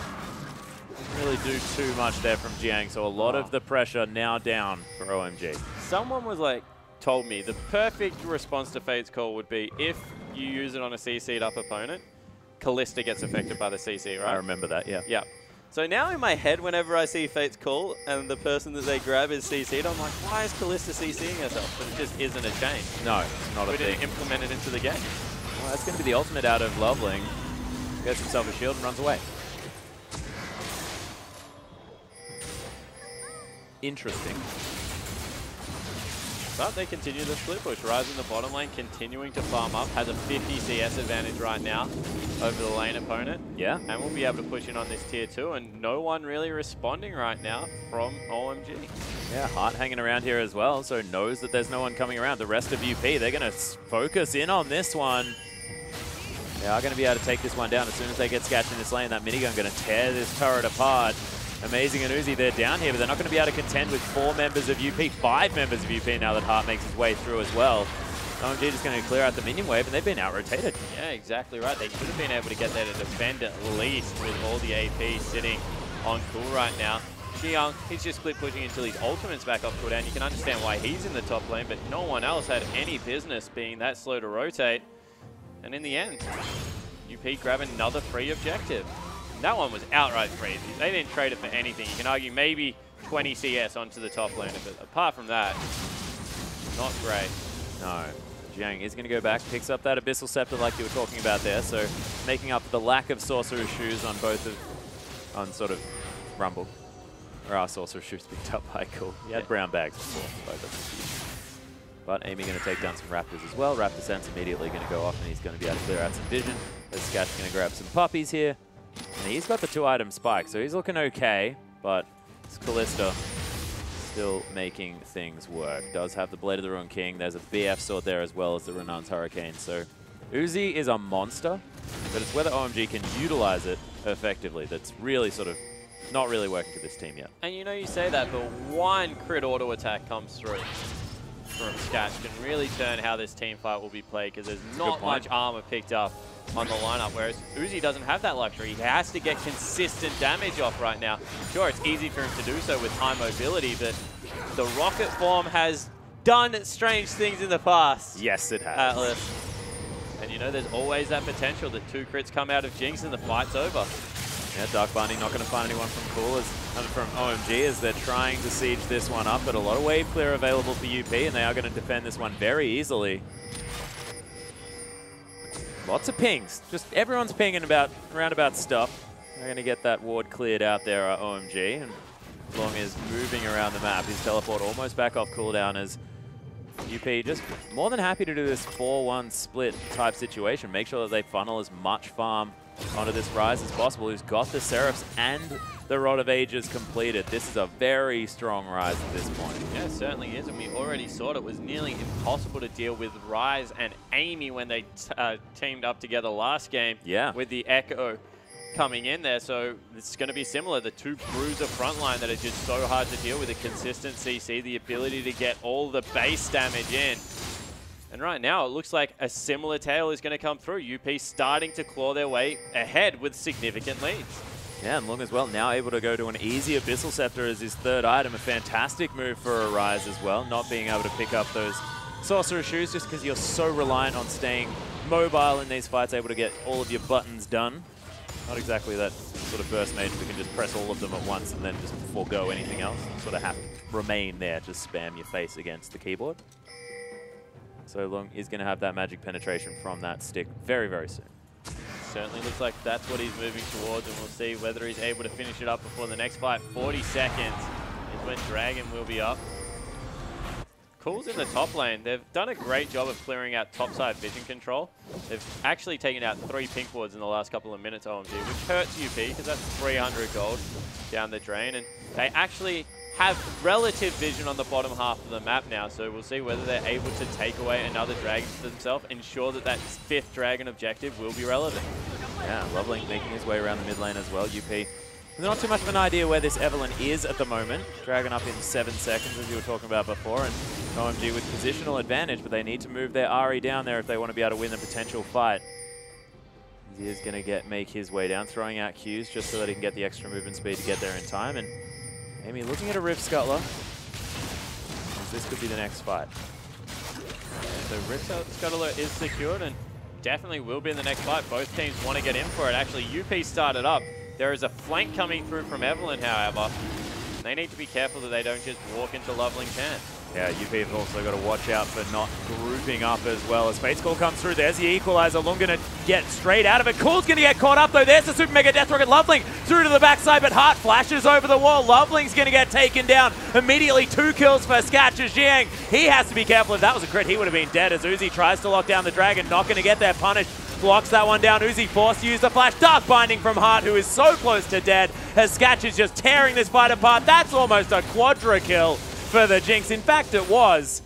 Doesn't really do too much there from Jiang, so a lot of the pressure now down for OMG.
Someone was like, told me the perfect response to Fate's Call would be if you use it on a CC'd up opponent, Callista gets affected by the CC, right?
I remember that, yeah.
Yeah. So now in my head, whenever I see Fate's call and the person that they grab is CC'd, I'm like, why is Callista CCing herself? But it just isn't a change.
No, it's not a
We
thing.
didn't implement it into the game.
Well, that's going to be the ultimate out of Loveling. Gets himself a shield and runs away. Interesting.
But they continue the split push. Rise in the bottom lane, continuing to farm up. Has a 50 CS advantage right now over the lane opponent.
Yeah.
And we'll be able to push in on this tier 2. And no one really responding right now from OMG.
Yeah, Heart hanging around here as well, so knows that there's no one coming around. The rest of UP, they're going to focus in on this one. They are going to be able to take this one down as soon as they get scatched in this lane. That minigun going to tear this turret apart. Amazing and Uzi, they're down here, but they're not going to be able to contend with 4 members of UP, 5 members of UP now that Hart makes his way through as well. OMG just going to clear out the minion wave, and they've been out-rotated.
Yeah, exactly right. They should have been able to get there to defend at least with all the AP sitting on cool right now. Xiang, he's just split pushing until his ultimate's back off cooldown. You can understand why he's in the top lane, but no one else had any business being that slow to rotate. And in the end, UP grab another free objective. That one was outright free. They didn't trade it for anything. You can argue maybe 20 CS onto the top lane, but apart from that, not great.
No. Jiang is going to go back, picks up that Abyssal Scepter like you were talking about there, so making up for the lack of Sorcerer's Shoes on both of, on sort of Rumble. Or our Sorcerer's Shoes picked up by Cool. He had brown bags before, both of them. But Amy going to take down some Raptors as well. Raptor Sense immediately going to go off, and he's going to be able to clear out some vision. As Scat's going to grab some puppies here. And he's got the 2-item spike, so he's looking okay, but it's Callista still making things work. Does have the Blade of the Ruin King. There's a BF sword there as well as the Renan's Hurricane. So Uzi is a monster, but it's whether OMG can utilize it effectively that's really sort of not really working for this team yet.
And you know you say that, but one crit auto attack comes through from Scatch can really turn how this team fight will be played, because there's not much armor picked up on the lineup, whereas Uzi doesn't have that luxury. He has to get consistent damage off right now. Sure, it's easy for him to do so with high mobility, but the rocket form has done strange things in the past.
Yes, it has.
Atlas. And you know, there's always that potential that 2 crits come out of Jinx and the fight's over.
Yeah, Dark Bunny not going to find anyone from Cool from OMG as they're trying to siege this one up, but a lot of wave clear available for UP, and they are going to defend this one very easily. Lots of pings. Just everyone's pinging around about stuff. They're going to get that ward cleared out there, OMG. And as long as moving around the map, his teleport almost back off cooldown as UP just more than happy to do this 4-1 split type situation. Make sure that they funnel as much farm onto this Rise as possible, who's got the Seraphs and the Rod of Ages completed. This is a very strong Rise at this point.
Yeah, it certainly is, and we already saw it was nearly impossible to deal with Rise and Amy when they teamed up together last game.
Yeah.
With the Echo coming in there, so it's going to be similar. The 2 bruiser frontline that are just so hard to deal with, a consistent CC, the ability to get all the base damage in. And right now, it looks like a similar tale is going to come through. UP starting to claw their way ahead with significant leads.
Yeah, and Lung as well, now able to go to an easy Abyssal Scepter as his 3rd item. A fantastic move for a Rise as well, not being able to pick up those Sorcerer's Shoes just because you're so reliant on staying mobile in these fights, able to get all of your buttons done. Not exactly that sort of burst mage who can just press all of them at once and then just forego anything else. You sort of have to remain there, just spam your face against the keyboard. So Lung is going to have that magic penetration from that stick very, very soon.
Certainly looks like that's what he's moving towards, and we'll see whether he's able to finish it up before the next fight. 40 seconds is when Dragon will be up. Cool's in the top lane. They've done a great job of clearing out topside vision control. They've actually taken out 3 pink wards in the last couple of minutes, OMG, which hurts UP because that's 300 gold down the drain. And they actually have relative vision on the bottom half of the map now, so we'll see whether they're able to take away another dragon for themselves, ensure that that 5th dragon objective will be relevant.
Yeah, Loveling making his way around the mid lane as well. UP, there's not too much of an idea where this Evelyn is at the moment. Dragon up in 7 seconds, as you were talking about before, and OMG with positional advantage, but they need to move their Ahri down there if they want to be able to win the potential fight. He is going to make his way down, throwing out Qs just so that he can get the extra movement speed to get there in time. And Amy looking at a Rift Scuttler. This could be the next fight.
So Rift Scuttler is secured, and definitely will be in the next fight. Both teams want to get in for it. Actually, UP started up. There is a flank coming through from Evelyn, however. They need to be careful that they don't just walk into Loveling's hand.
Yeah, UP have also got to watch out for not grouping up as well. As Fate's Call comes through, there's the equalizer. Lung going to get straight out of it. Cool's going to get caught up though. There's the Super Mega Death Rocket. Loveling through to the backside, but Hart flashes over the wall. Loveling's going to get taken down. Immediately 2 kills for Skatch Jiang. He has to be careful. If that was a crit, he would have been dead as Uzi tries to lock down the Dragon. Not going to get there punished. Blocks that one down. Uzi forced to use the flash. Dark Binding from Hart, who is so close to dead, as Skatch is just tearing this fight apart. That's almost a quadra kill for the Jinx. In fact, it was.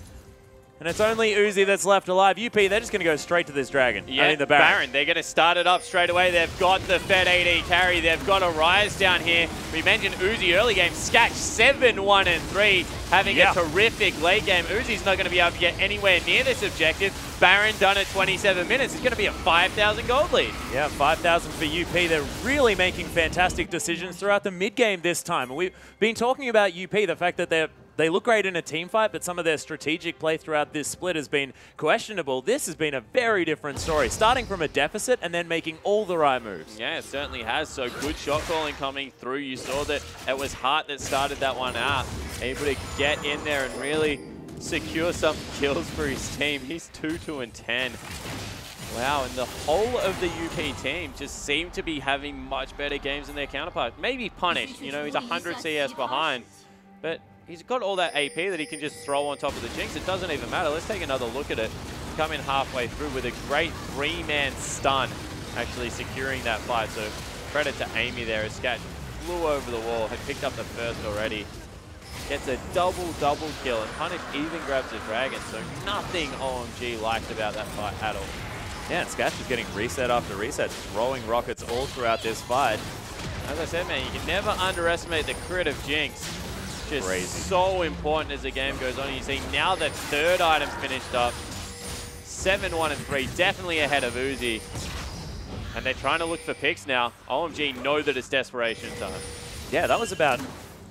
And it's only Uzi that's left alive. UP, they're just going to go straight to this Dragon.
Yeah,
I mean, the Baron.
They're going to start it up straight away. They've got the Fed AD carry. They've got a Rise down here. We mentioned Uzi early game. Skatch 7-1-3, having a terrific late game. Uzi's not going to be able to get anywhere near this objective. Baron done at 27 minutes. It's going to be a 5,000 gold lead. Yeah, 5,000 for UP. They're really making fantastic decisions throughout the mid-game this time. We've been talking about UP, the fact that they look great in a team fight, but some of their strategic play throughout this split has been questionable. This has been a very different story, starting from a deficit and then making all the right moves. Yeah, it certainly has. So good shot calling coming through. You saw that it was Hart that started that one out, able to get in there and really secure some kills for his team. He's 2-2-10. Wow, and the whole of the UP team just seem to be having much better games than their counterpart. Maybe Punish, you know, he's 100 CS behind, but he's got all that AP that he can just throw on top of the Jinx. It doesn't even matter. Let's take another look at it. Come in halfway through with a great 3-man stun, actually securing that fight. So credit to Amy there as Skatch flew over the wall, had picked up the first already. Gets a double kill, and Punish even grabs the Dragon. So nothing OMG liked about that fight at all. Yeah, and Skatch is getting reset after reset, throwing rockets all throughout this fight. As I said, man, you can never underestimate the crit of Jinx. Just crazy. So important as the game goes on. You see now the third item finished up. 7-1-3, definitely ahead of Uzi. And they're trying to look for picks now. OMG know that it's desperation time. Yeah, that was about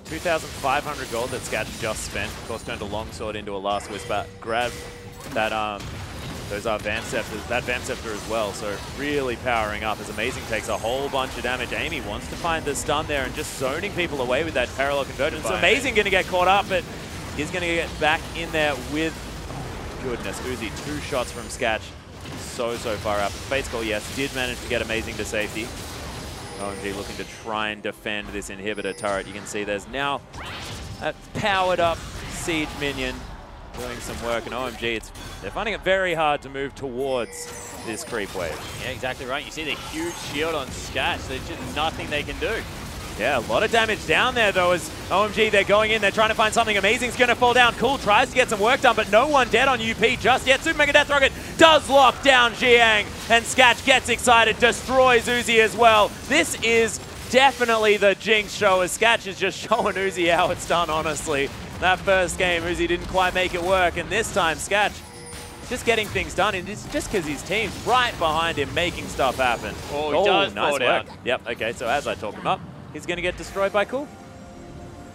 2,500 gold that Skatch just spent. Of course, turned a longsword into a last whisper. Grabbed that those are Van Scepters, that Van Scepter as well, so really powering up as Amazing takes a whole bunch of damage. Amy wants to find the stun there and just zoning people away with that parallel convergence. So Amazing going to get caught up, but he's going to get back in there with, oh, goodness, Uzi, 2 shots from Skatch. So far up. Fate's Call, yes, did manage to get Amazing to safety. OMG looking to try and defend this inhibitor turret. You can see there's now a powered up siege minion doing some work, and OMG, they're finding it very hard to move towards this creep wave. Yeah, exactly right. You see the huge shield on Skatch. There's just nothing they can do. Yeah, a lot of damage down there, though, as OMG, they're going in. They're trying to find something. Amazing's going to fall down. Cool tries to get some work done, but no one dead on UP just yet. Super Mega Death Rocket does lock down Jiang, and Skatch gets excited, destroys Uzi as well. This is definitely the Jinx show, as Skatch is just showing Uzi how it's done, honestly. That first game, Uzi didn't quite make it work, and this time, Skatch just getting things done, and it's just because his team's right behind him making stuff happen. Oh, he does nice work. Yep, okay, so as I talk him up, he's going to get destroyed by Cool.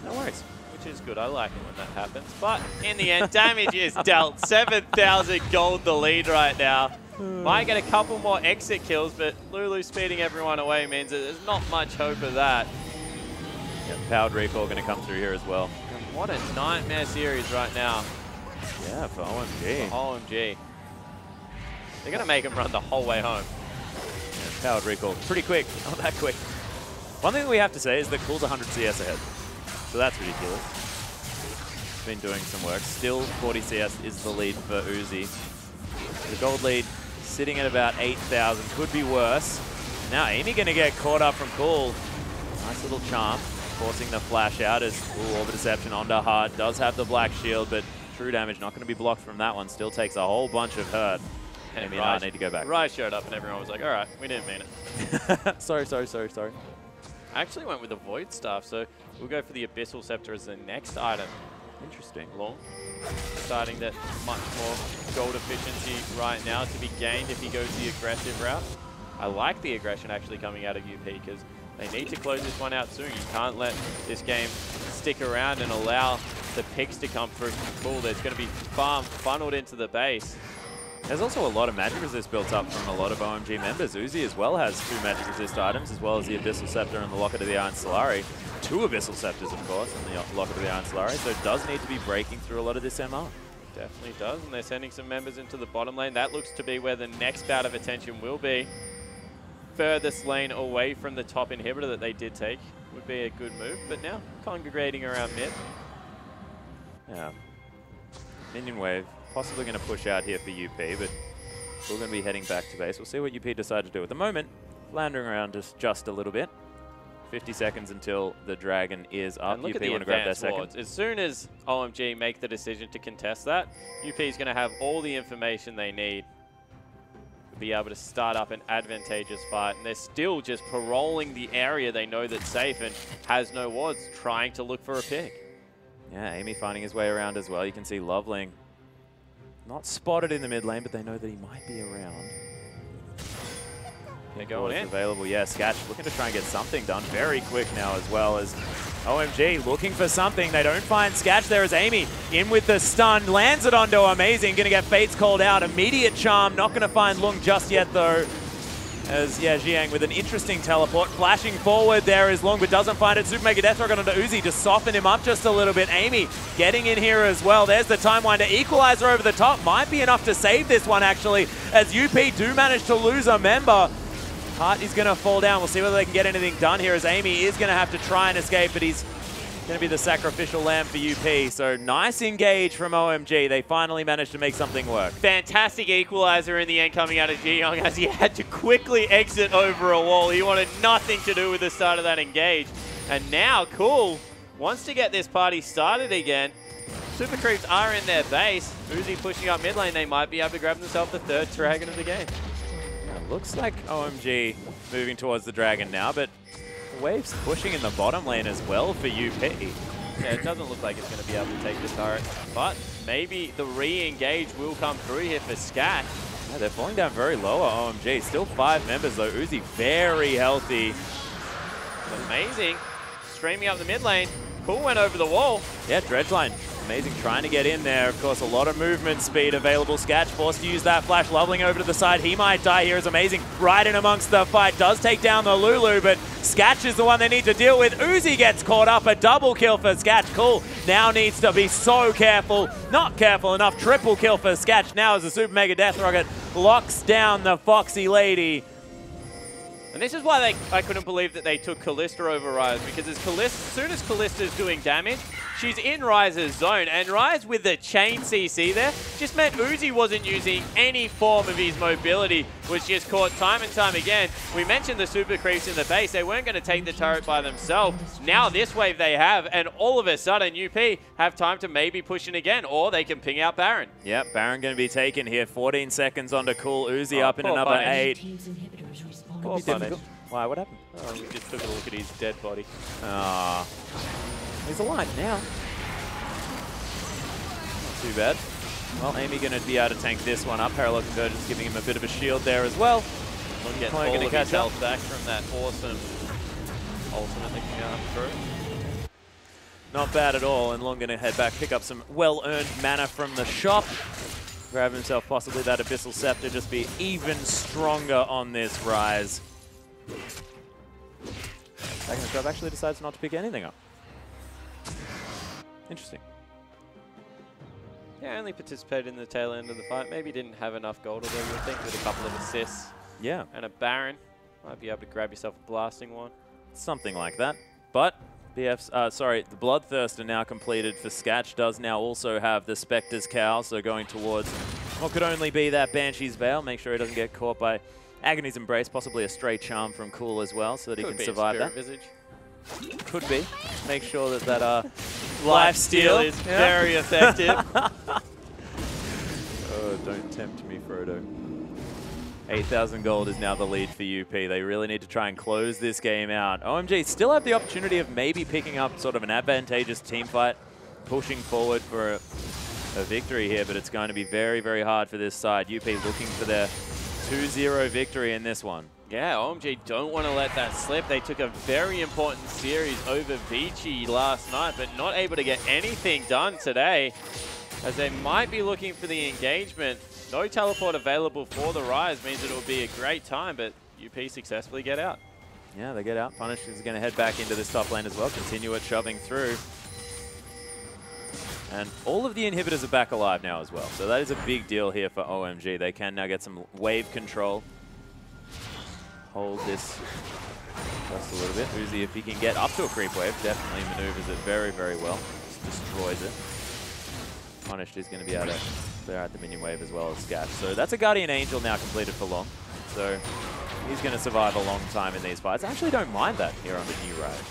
No worries. Which is good. I like it when that happens. But in the end, damage is dealt. 7,000 gold the lead right now. Might get a couple more exit kills, but Lulu speeding everyone away means that there's not much hope of that. Yep, powered recall going to come through here as well. And what a nightmare series right now. Yeah, for OMG. For OMG. They're going to make him run the whole way home. Yeah, powered recall. Pretty quick. Not that quick. One thing that we have to say is that Cool's 100 CS ahead. So that's ridiculous. Been doing some work. Still 40 CS is the lead for Uzi. The gold lead sitting at about 8,000. Could be worse. Now Amy going to get caught up from Cool. Nice little charm. Forcing the flash out as Orb Deception onto Hart. Does have the black shield, but true damage not going to be blocked from that one. Still takes a whole bunch of hurt. And Amy and Hart need to go back. Rise showed up and everyone was like, all right, we didn't mean it. Sorry. I actually went with the Void Staff, so we'll go for the Abyssal Scepter as the next item. Interesting. Long. Deciding that much more gold efficiency right now to be gained if he goes the aggressive route. I like the aggression actually coming out of UP because they need to close this one out soon. You can't let this game stick around and allow the picks to come through from Cool. There's going to be farm funneled into the base.
There's also a lot of magic resist built up from a lot of OMG members. Uzi as well has 2 magic resist items, as well as the Abyssal Scepter and the Locket of the Iron Solari. 2 Abyssal Scepters, of course, and the Locket of the Iron Solari, so it does need to be breaking through a lot of this MR.
Definitely does, and they're sending some members into the bottom lane. That looks to be where the next bout of attention will be. Furthest lane away from the top inhibitor that they did take would be a good move, but now congregating around mid.
Yeah. Minion wave, possibly going to push out here for UP, but we're going to be heading back to base. We'll see what UP decide to do. At the moment, floundering around just a little bit. 50 seconds until the Dragon is up.
And look
UP
at the
want to grab their
advanced
second.
wards. As soon as OMG make the decision to contest that, UP is going to have all the information they need to be able to start up an advantageous fight. And they're still just paroling the area they know that's safe and has no wards, trying to look for a pick.
Yeah, Amy finding his way around as well. You can see Loveling not spotted in the mid lane, but they know that he might be around.
They're going in.
Available, yeah. Sketch looking to try and get something done very quick now, as well as OMG looking for something. They don't find Sketch. There is Amy in with the stun, lands it onto Amazing. Going to get Fates called out. Immediate charm. Not going to find Lung just yet though. As yeah, Jiang with an interesting teleport, flashing forward. There is Lung, but doesn't find it. Super Mega Death Rocket onto Uzi to soften him up just a little bit. Amy getting in here as well. There's the Time Winder. Equalizer over the top might be enough to save this one actually, as UP do manage to lose a member. Hart is going to fall down. We'll see whether they can get anything done here, as Amy is going to have to try and escape, but he's going to be the sacrificial lamb for UP. So nice engage from OMG. They finally managed to make something work.
Fantastic equalizer in the end coming out of Jiyoung, as he had to quickly exit over a wall. He wanted nothing to do with the start of that engage. And now Cool wants to get this party started again. Super Creeps are in their base. Uzi pushing up mid lane. They might be able to grab themselves the 3rd Dragon of the game.
Looks like OMG moving towards the Dragon now, but the wave's pushing in the bottom lane as well for UP.
Yeah, it doesn't look like it's going to be able to take the turret, but maybe the re-engage will come through here for Scat.
Yeah, they're falling down very low at OMG. Still 5 members though. Uzi very healthy.
Amazing. Streaming up the mid lane. Cool went over the wall.
Yeah, Dredgeline. Amazing trying to get in there. Of course, a lot of movement speed available. Sketch forced to use that flash. Loveling over to the side. He might die here. Is Amazing right in amongst the fight. Does take down the Lulu, but Sketch is the one they need to deal with. Uzi gets caught up. A double kill for Sketch. Cool now needs to be so careful. Not careful enough. Triple kill for Sketch now as the Super Mega Death Rocket locks down the Foxy Lady.
And this is why I couldn't believe that they took Kalista over Ryze, because as soon as Kalista's doing damage, she's in Ryze's zone, and Ryze with the chain CC there just meant Uzi wasn't using any form of his mobility, was just caught time and time again. We mentioned the Super Creeps in the base. They weren't going to take the turret by themselves. Now this wave they have, and all of a sudden UP have time to maybe push in again, or they can ping out Baron.
Yep, Baron going to be taken here. 14 seconds onto Cool. Uzi up in another 8.
Poor Punish.
Why, what happened?
Oh, we just took a look at his dead body.
Ah, he's alive now. Not too bad. Well, Amy going to be able to tank this one up. Parallel Convergence giving him a bit of a shield there as well.
Look at all of his health back from that awesome ultimate that can come through.
Not bad at all, and Long going to head back, pick up some well-earned mana from the shop. Grab himself possibly that Abyssal Scepter, just be even stronger on this rise. Second Scrub actually decides not to pick anything up. Interesting.
Yeah, only participated in the tail end of the fight. Maybe didn't have enough gold, although you would think with a couple of assists.
Yeah.
And a Baron, might be able to grab yourself a blasting one.
Something like that. But BF's, the Bloodthirst are now completed for Sketch. Does now also have the Spectre's Cowl, so going towards what could only be that Banshee's Veil. Make sure he doesn't get caught by Agony's Embrace, possibly a Stray Charm from Cool as well, so that he can survive that.
Visage.
Could be. Make sure that
Life Steal is very effective.
Oh, don't tempt me, Frodo. 8,000 gold is now the lead for UP. They really need to try and close this game out. OMG still have the opportunity of maybe picking up sort of an advantageous team fight, pushing forward for a victory here, but it's going to be very, very hard for this side. UP looking for their 2-0 victory in this one.
Yeah, OMG don't want to let that slip. They took a very important series over Vici last night, but not able to get anything done today. as they might be looking for the engagement. No teleport available for the Rise means it will be a great time, but UP successfully get out.
Yeah, they get out. Punish is going to head back into this top lane as well. Continue it shoving through. And all of the inhibitors are back alive now as well. So that is a big deal here for OMG. They can now get some wave control. Hold this just a little bit. Uzi, if he can get up to a creep wave, definitely maneuvers it very, very well. Just destroys it. Punished is going to be able to clear out the minion wave as well as Scatch. So that's a Guardian Angel now completed for long. So he's going to survive a long time in these fights. I actually don't mind that here on the new Riot.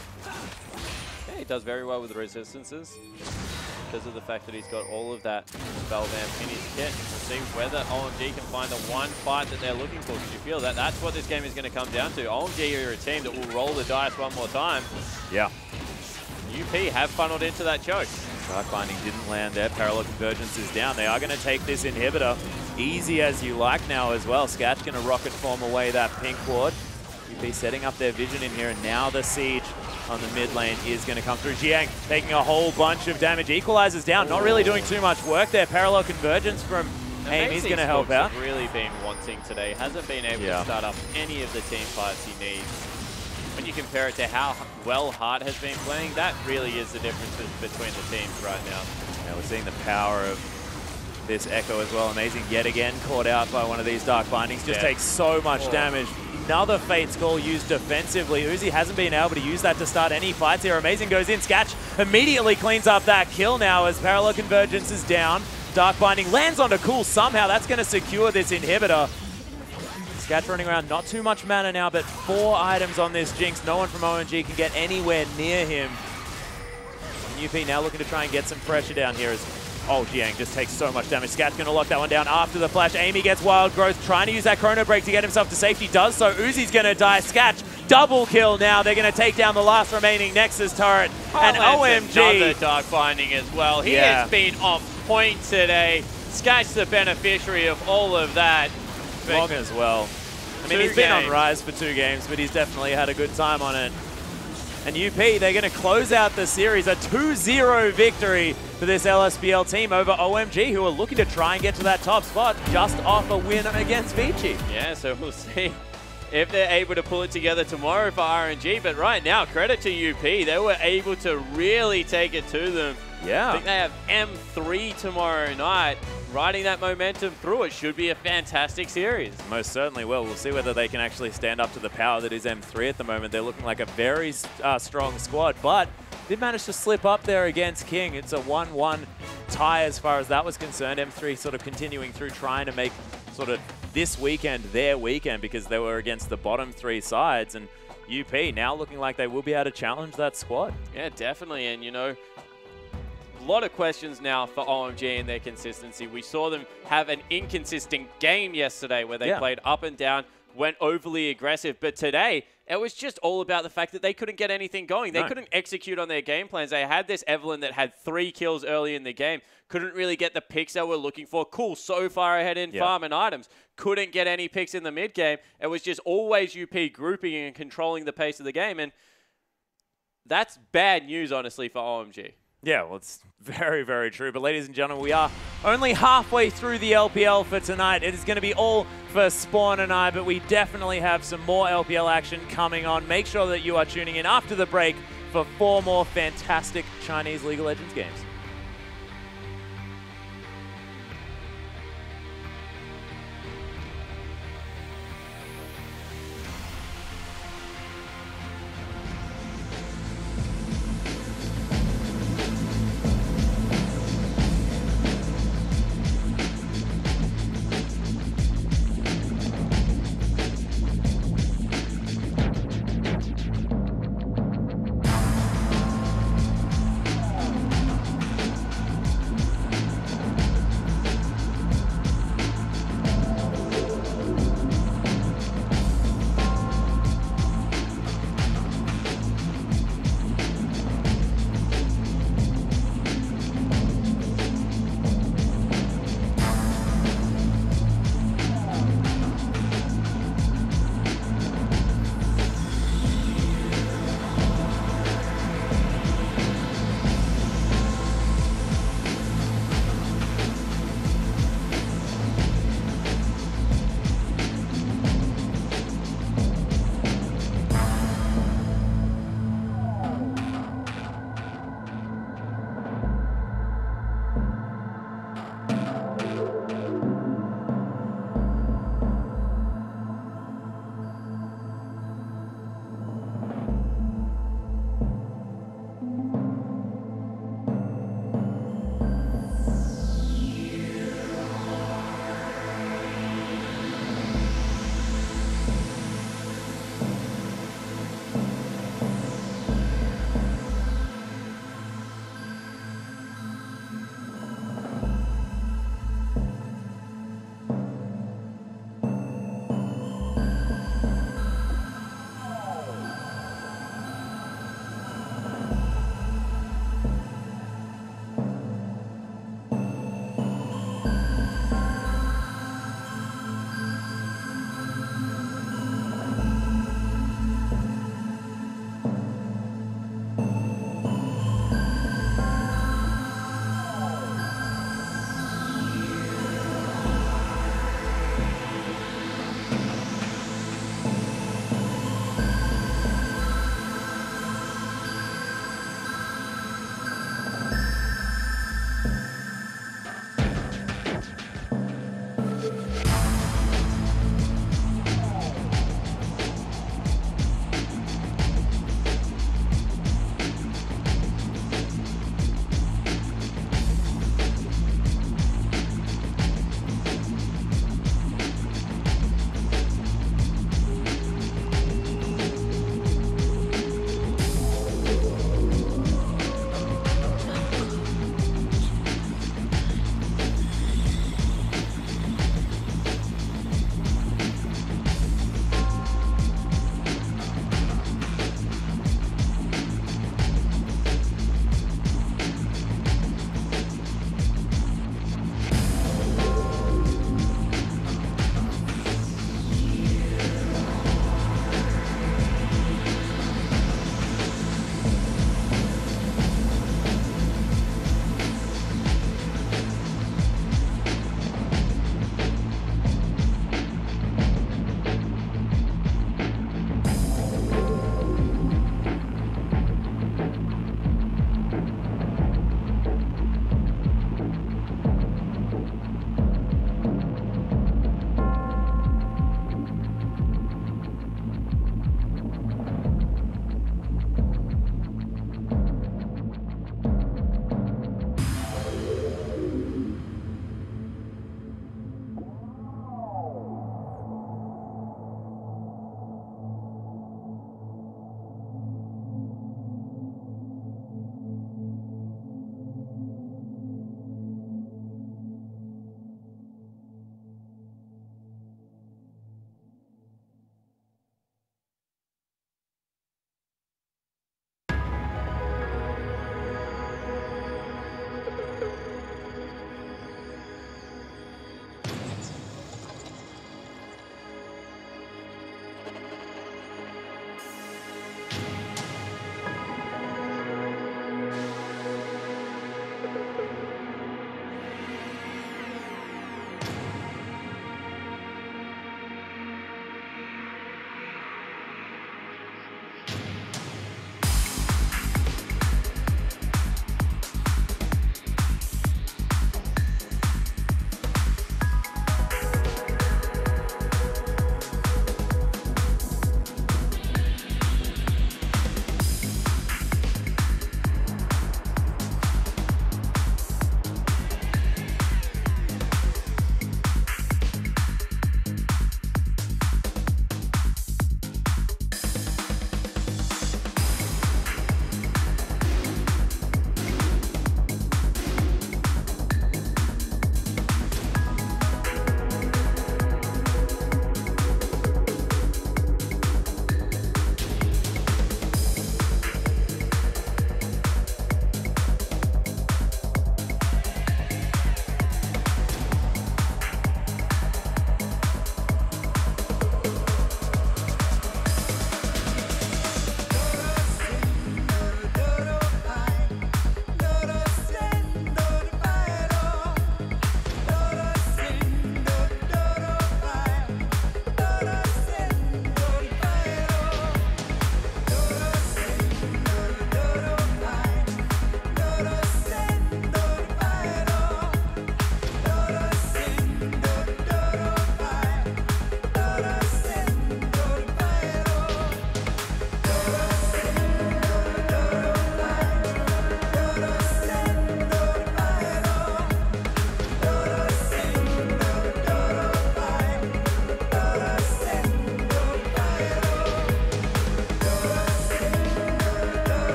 Yeah, he does very well with the resistances because of the fact that he's got all of that spell vamp in his kit. We'll see whether OMG can find the one fight that they're looking for, because you feel that that's what this game is going to come down to. OMG are a team that will roll the dice one more time.
Yeah.
UP have funneled into that choke.
Dark Binding didn't land there. Parallel Convergence is down. They are going to take this inhibitor easy as you like now as well. Scatch going to rocket form away that pink ward. UP setting up their vision in here, and now the siege on the mid lane is going to come through. Jiang taking a whole bunch of damage. Equalizes down, not really doing too much work there. Parallel Convergence from AIM is going to help out.
Really been wanting today. Hasn't been able to start up any of the team fights he needs. When you compare it to how well Hart has been playing, that really is the differences between the teams right now.
Yeah, we're seeing the power of this Echo as well. Amazing yet again, caught out by one of these Dark Bindings. Just takes so much damage. Another Fate Skull used defensively. Uzi hasn't been able to use that to start any fights here. Amazing goes in. Scatch immediately cleans up that kill now as Parallel Convergence is down. Dark Binding lands onto Cool somehow. That's going to secure this inhibitor. Scatch running around, not too much mana now, but 4 items on this Jinx. No one from OMG can get anywhere near him. And UP now looking to try and get some pressure down here as Jiang just takes so much damage. Scat's going to lock that one down after the flash. Amy gets Wild Growth, trying to use that Chrono Break to get himself to safety. Does so. Uzi's going to die. Scatch, double kill now. They're going to take down the last remaining Nexus turret. And OMG.
Another Dark Binding as well. He has been on point today. Scatch the beneficiary of all of that.
Long as well. I mean, he's been on Rise for 2 games, but he's definitely had a good time on it. And UP, they're going to close out the series, a 2-0 victory for this LSPL team over OMG, who are looking to try and get to that top spot just off a win against Vici.
Yeah, so we'll see if they're able to pull it together tomorrow for RNG. But right now, credit to UP. They were able to really take it to them.
Yeah.
I think they have M3 tomorrow night. Riding that momentum through, it should be a fantastic series.
Most certainly will. We'll see whether they can actually stand up to the power that is M3 at the moment. They're looking like a very strong squad, but did manage to slip up there against King. It's a 1-1 tie as far as that was concerned. M3 sort of continuing through, trying to make sort of this weekend their weekend, because they were against the bottom 3 sides, and UP now looking like they will be able to challenge that squad.
Yeah, definitely. And, you know, a lot of questions now for OMG and their consistency. We saw them have an inconsistent game yesterday where they played up and down, went overly aggressive. But today, it was just all about the fact that they couldn't get anything going. They couldn't execute on their game plans. They had this Evelyn that had 3 kills early in the game. Couldn't really get the picks they were looking for. Cool, so far ahead in farm and items. Couldn't get any picks in the mid game. It was just always UP grouping and controlling the pace of the game. And that's bad news, honestly, for OMG.
Yeah, well, it's very, very true. But ladies and gentlemen, we are only halfway through the LPL for tonight. It is going to be all for Spawn and I, but we definitely have some more LPL action coming on. Make sure that you are tuning in after the break for 4 more fantastic Chinese League of Legends games.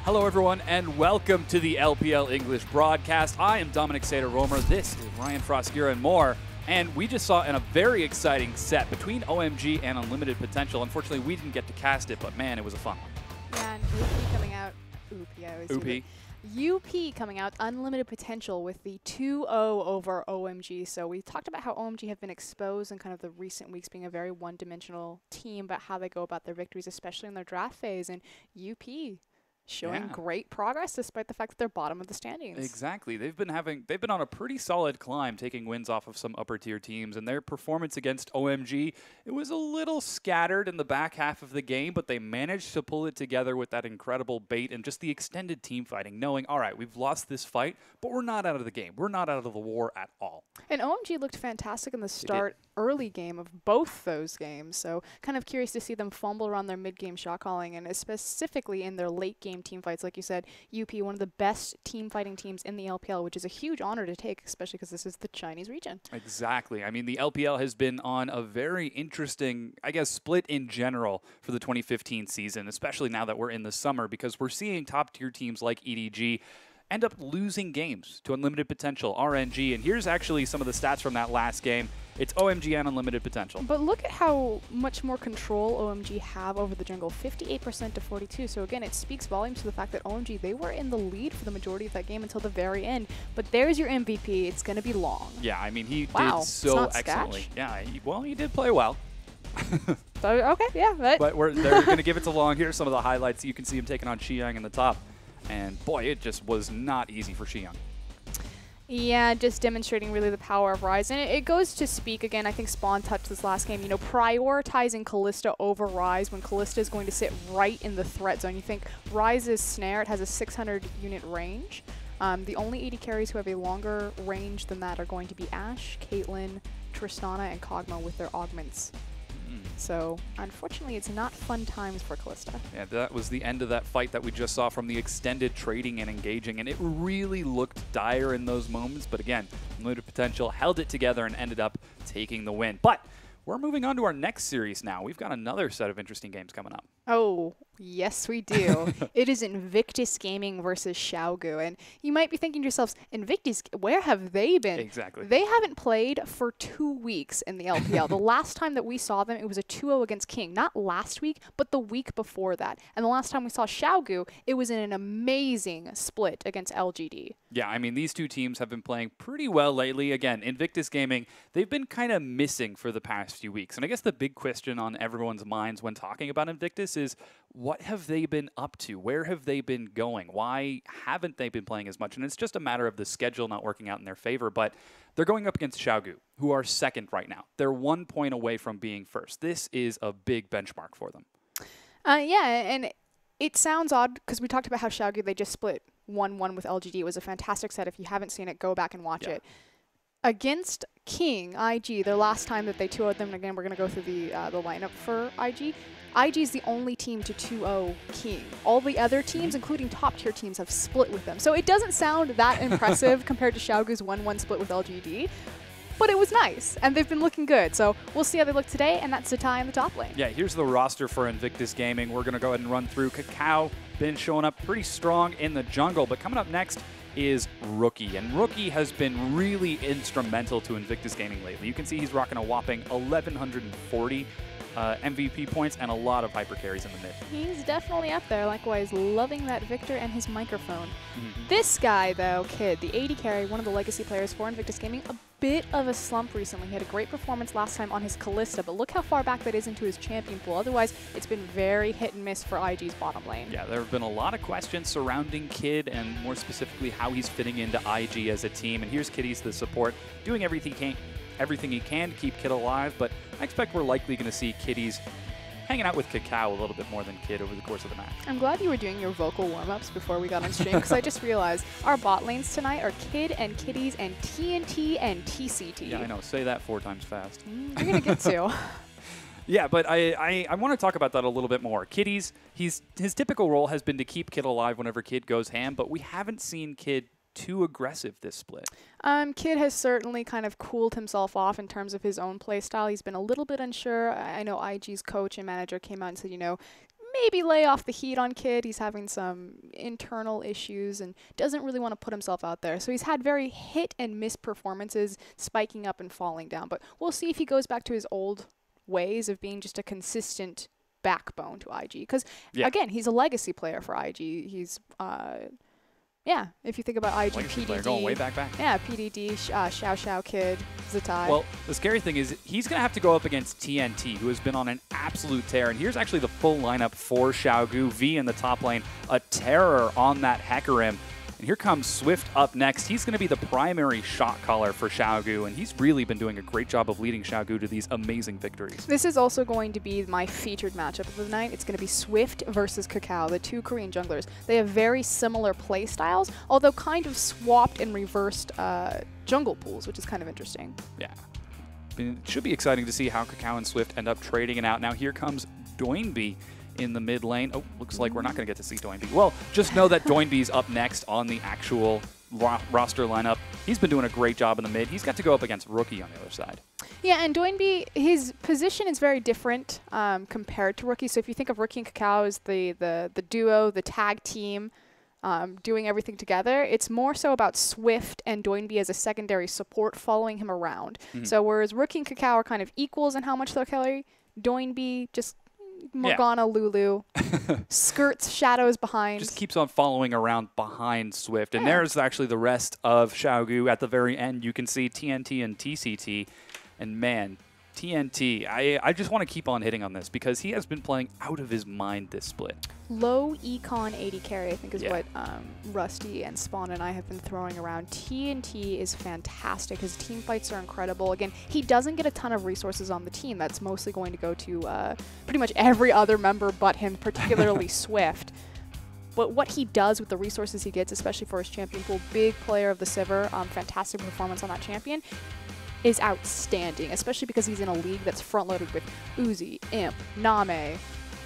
Hello, everyone, and welcome to the LPL English broadcast. I am Dominic Sater-Romer. This is Ryan Frosgira and more. And we just saw a very exciting set between OMG and Unlimited Potential. Unfortunately, we didn't get to cast it, but man, it was a fun one.
Yeah, and UP coming out. UP coming out, Unlimited Potential with the 2-0 over OMG. So we talked about how OMG have been exposed in kind of the recent weeks being a very one-dimensional team, but how they go about their victories, especially in their draft phase. And UP showing great progress despite the fact that they're bottom of the standings.
Exactly. They've been on a pretty solid climb, taking wins off of some upper tier teams, and their performance against OMG, it was a little scattered in the back half of the game, but they managed to pull it together with that incredible bait and just the extended team fighting, knowing, all right, we've lost this fight, but we're not out of the game. We're not out of the war at all.
And OMG looked fantastic in the early game of both those games, so kind of curious to see them fumble around their mid-game shot calling, and specifically in their late-game team fights. Like you said, UP, one of the best team fighting teams in the LPL, which is a huge honor to take, especially because this is the Chinese region.
Exactly. I mean, the LPL has been on a very interesting, I guess, split in general for the 2015 season, especially now that we're in the summer, because we're seeing top-tier teams like EDG end up losing games to Unlimited Potential, RNG, and here's actually some of the stats from that last game. It's OMG and Unlimited Potential.
But look at how much more control OMG have over the jungle, 58% to 42%. So again, it speaks volumes to the fact that OMG, they were in the lead for the majority of that game until the very end. But there's your MVP. It's going to be long.
Yeah, I mean, he did so excellently.
Sketch?
Yeah, he did play well.
So, okay, yeah.
But they're going to give it to Long. Here's some of the highlights. You can see him taking on Shiyang in the top. And boy, it just was not easy for Shiyang.
Yeah, just demonstrating really the power of Ryze. And it goes to speak, again, I think Spawn touched this last game, you know, prioritizing Kalista over Ryze when Kalista is going to sit right in the threat zone. You think Ryze's snare, it has a 600 unit range. The only AD carries who have a longer range than that are going to be Ashe, Caitlyn, Tristana, and Kog'Maw with their augments. So, unfortunately, it's not fun times for Kalista.
Yeah, that was the end of that fight that we just saw from the extended trading and engaging, and it really looked dire in those moments. But again, Unlimited Potential held it together and ended up taking the win. But we're moving on to our next series now. We've got another set of interesting games coming up.
Oh, yes, we do. It is Invictus Gaming versus Xiaogu. And you might be thinking to yourselves, Invictus, where have they been?
Exactly.
They haven't played for 2 weeks in the LPL. The last time that we saw them, it was a 2-0 against King. Not last week, but the week before that. And the last time we saw Xiaogu, it was in an amazing split against LGD.
Yeah, I mean, these two teams have been playing pretty well lately. Again, Invictus Gaming, they've been kind of missing for the past few weeks. And I guess the big question on everyone's minds when talking about Invictus is, what have they been up to? Where have they been going? Why haven't they been playing as much? And it's just a matter of the schedule not working out in their favor. But they're going up against Xiaogu, who are second right now. They're 1 point away from being first. This is a big benchmark for them.
Yeah, and it sounds odd because we talked about how Xiaogu, they just split 1-1 with LGD. It was a fantastic set. If you haven't seen it, go back and watch it. Against King, IG, their last time that they 2-0'd them, and again, we're going to go through the lineup for IG. IG is the only team to 2-0 King. All the other teams, including top-tier teams, have split with them. So it doesn't sound that impressive compared to Xiaogu's 1-1 split with LGD, but it was nice, and they've been looking good. So we'll see how they look today, and that's Zatai in the top lane.
Yeah, here's the roster for Invictus Gaming. We're going to go ahead and run through. Kakao been showing up pretty strong in the jungle, but coming up next is Rookie, and Rookie has been really instrumental to Invictus Gaming lately. You can see he's rocking a whopping 1,140 MVP points and a lot of hyper carries in the mid.
He's definitely up there. Likewise, loving that Victor and his microphone. This guy, though, Kid, the AD carry, one of the legacy players for Invictus Gaming, a bit of a slump recently. He had a great performance last time on his Kalista, but look how far back that is into his champion pool. Otherwise, it's been very hit and miss for IG's bottom lane.
Yeah, there have been a lot of questions surrounding Kid and more specifically how he's fitting into IG as a team. And here's Kiddies, the support, doing everything he can to keep Kid alive, but I expect we're likely going to see Kiddies hanging out with Kakao a little bit more than Kid over the course of the match.
I'm glad you were doing your vocal warm-ups before we got on stream, because I just realized our bot lanes tonight are Kid and Kiddies and TNT and TCT.
Yeah, I know. Say that 4 times fast.
You're going to get to.
Yeah, but I want to talk about that a little bit more. Kiddies, his typical role has been to keep Kid alive whenever Kid goes ham, but we haven't seen Kid too aggressive this split.
Kid has certainly kind of cooled himself off in terms of his own play style. He's been a little bit unsure. I know IG's coach and manager came out and said, you know, maybe lay off the heat on Kid. He's having some internal issues and doesn't really want to put himself out there. So he's had very hit and miss performances, spiking up and falling down. But we'll see if he goes back to his old ways of being just a consistent backbone to IG. Because, again, he's a legacy player for IG. He's... yeah, if you think about IG,
Legacy
PDD.
player going way back.
Yeah, PDD, Xiao Xiao Kid, Zatai.
Well, the scary thing is he's going to have to go up against TNT, who has been on an absolute tear. And here's actually the full lineup for Xiaogu. V in the top lane, a terror on that Hecarim. And here comes Swift up next. He's going to be the primary shot caller for Xiaogu, and he's really been doing a great job of leading Xiaogu to these amazing victories.
This is also going to be my featured matchup of the night. It's going to be Swift versus Kakao, the two Korean junglers. They have very similar play styles, although kind of swapped and reversed jungle pools, which is kind of interesting.
Yeah. It should be exciting to see how Kakao and Swift end up trading it out. Now here comes Doinby in the mid lane. Oh, looks like we're not going to get to see Doinby. Well, just know that Doinby's up next on the actual roster lineup. He's been doing a great job in the mid. He's got to go up against Rookie on the other side.
Yeah, and Doinby, his position is very different compared to Rookie. So if you think of Rookie and Kakao as the duo, the tag team, doing everything together, it's more so about Swift and Doinby as a secondary support following him around. So whereas Rookie and Kakao are kind of equals in how much they'll carry, Doinby just Morgana, Lulu, skirts, shadows behind.
Just keeps on following around behind Swift. And there's actually the rest of Xiaogu at the very end. You can see TNT and TCT. And man, TNT, I just want to keep on hitting on this because he has been playing out of his mind this split.
Low econ 80 carry, I think is what Rusty and Spawn and I have been throwing around. TNT is fantastic. His team fights are incredible. Again, he doesn't get a ton of resources on the team. That's mostly going to go to pretty much every other member but him, particularly Swift. But what he does with the resources he gets, especially for his champion pool, big player of the Sivir, fantastic performance on that champion, is outstanding, especially because he's in a league that's front-loaded with Uzi, Imp, Name.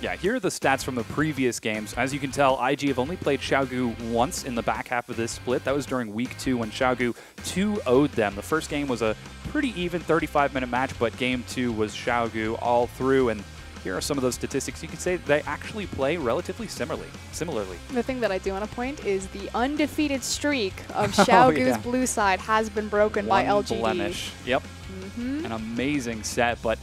Yeah, here are the stats from the previous games. As you can tell, IG have only played Xiaogu once in the back half of this split. That was during Week 2 when Xiaogu 2-0'd them. The first game was a pretty even 35-minute match, but Game 2 was Xiaogu all through, and here are some of those statistics. You could say they actually play relatively similarly. The
thing that I do want to point is the undefeated streak of Xiaogu's blue side has been broken by LGD.
Blemish. Yep. An amazing set, but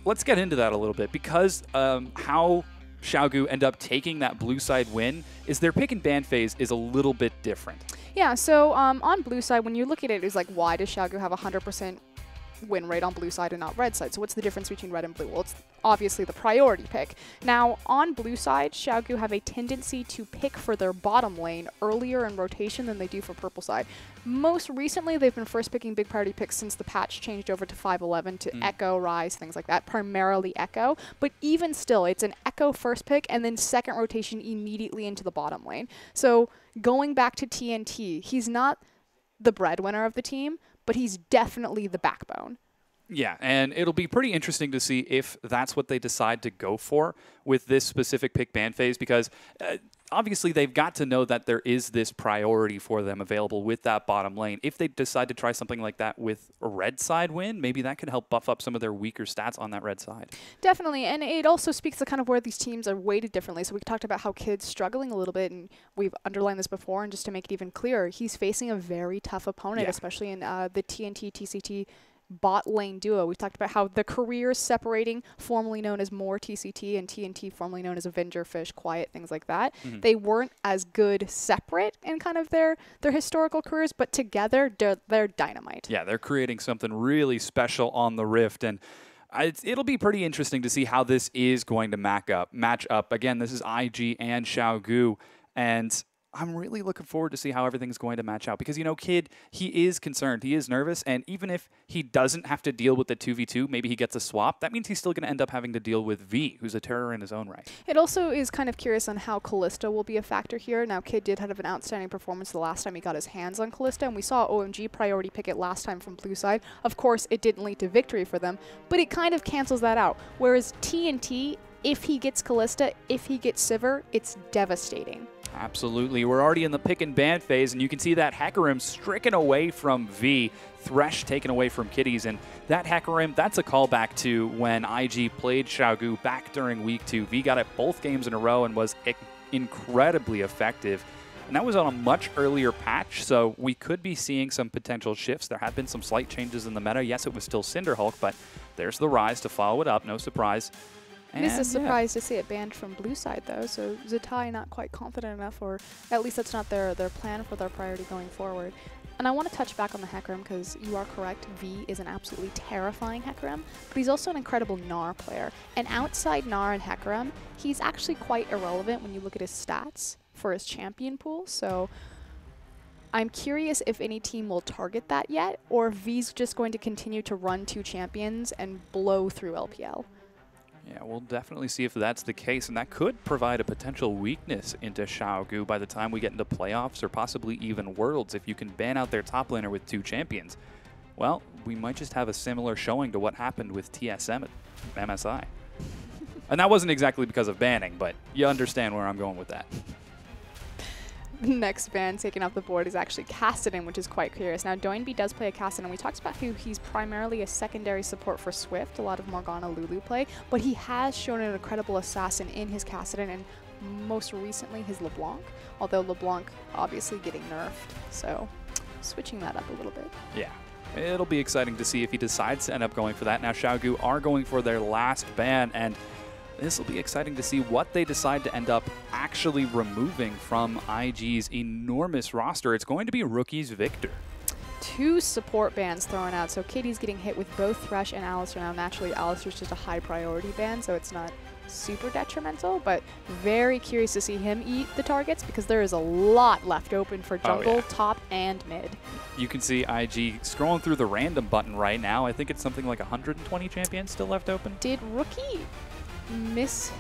let's get into that a little bit because how Xiaogu end up taking that blue side win is their pick and ban phase is a little bit different.
Yeah, so on blue side, when you look at it, it's like, why does Xiaogu have 100% win rate on blue side and not red side? So what's the difference between red and blue? Well, it's obviously the priority pick. Now, on blue side, Xiaogu have a tendency to pick for their bottom lane earlier in rotation than they do for purple side. Most recently, they've been first picking big priority picks since the patch changed over to 5.11 to Echo, Rise, things like that, primarily Echo. But even still, it's an Echo first pick and then second rotation immediately into the bottom lane. So going back to TNT, he's not the breadwinner of the team, but he's definitely the backbone.
Yeah, and it'll be pretty interesting to see if that's what they decide to go for with this specific pick ban phase because obviously they've got to know that there is this priority for them available with that bottom lane. If they decide to try something like that with a red side win, maybe that could help buff up some of their weaker stats on that red side.
Definitely, and it also speaks to kind of where these teams are weighted differently. So we talked about how Kid's struggling a little bit, and we've underlined this before, and just to make it even clearer, he's facing a very tough opponent, especially in the TNT-TCT bot lane duo. We talked about how the careers separating, formerly known as More TCT and TNT, formerly known as Avenger, Fish, Quiet, things like that. They weren't as good separate in kind of their historical careers, but together they're dynamite.
Yeah, they're creating something really special on the Rift, and it'll be pretty interesting to see how this is going to match up. Again, this is IG and Xiaogu, and I'm really looking forward to see how everything's going to match out because, you know, Kid, he is concerned. He is nervous. And even if he doesn't have to deal with the 2v2, maybe he gets a swap, that means he's still going to end up having to deal with V, who's a terror in his own right.
It also is kind of curious on how Kalista will be a factor here. Now, Kid did have an outstanding performance the last time he got his hands on Kalista, and we saw OMG priority pick it last time from blue side. Of course, it didn't lead to victory for them, but it kind of cancels that out. Whereas TNT, if he gets Kalista, if he gets Sivir, it's devastating.
Absolutely. We're already in the pick and ban phase, and you can see that Hecarim stricken away from V, Thresh taken away from Kitties, and that Hecarim, that's a callback to when IG played Xiaogu back during Week 2. V got it both games in a row and was incredibly effective. And that was on a much earlier patch, so we could be seeing some potential shifts. There have been some slight changes in the meta. Yes, it was still Cinderhulk, but there's the Rise to follow it up, no surprise.
It is a surprise to see it banned from blue side, though, so Zatai not quite confident enough, or at least that's not their plan for their priority going forward. And I want to touch back on the Hecarim, because you are correct, V is an absolutely terrifying Hecarim, but he's also an incredible Gnar player. And outside Gnar and Hecarim, he's actually quite irrelevant when you look at his stats for his champion pool, so I'm curious if any team will target that yet, or if V's just going to continue to run 2 champions and blow through LPL.
Yeah, we'll definitely see if that's the case, and that could provide a potential weakness into Xiaogu by the time we get into playoffs or possibly even Worlds. If you can ban out their top laner with 2 champions, well, we might just have a similar showing to what happened with TSM at MSI. And that wasn't exactly because of banning, but you understand where I'm going with that.
Next ban taken off the board is actually Kassadin, which is quite curious. Now, Doinby does play a Kassadin. We talked about how he's primarily a secondary support for Swift, a lot of Morgana Lulu play, but he has shown an incredible assassin in his Kassadin and most recently his LeBlanc, although LeBlanc obviously getting nerfed, so switching that up a little bit.
Yeah. It'll be exciting to see if he decides to end up going for that. Now, Xiaogu are going for their last ban, and this will be exciting to see what they decide to end up actually removing from IG's enormous roster. It's going to be Rookie's Victor.
2 support bans thrown out, so Kitty's getting hit with both Thresh and Alistar. Now, naturally, Alistar's just a high priority ban, so it's not super detrimental, but very curious to see him eat the targets because there is a lot left open for jungle, top, and mid.
You can see IG scrolling through the random button right now. I think it's something like 120 champions still left open.
Did Rookie miss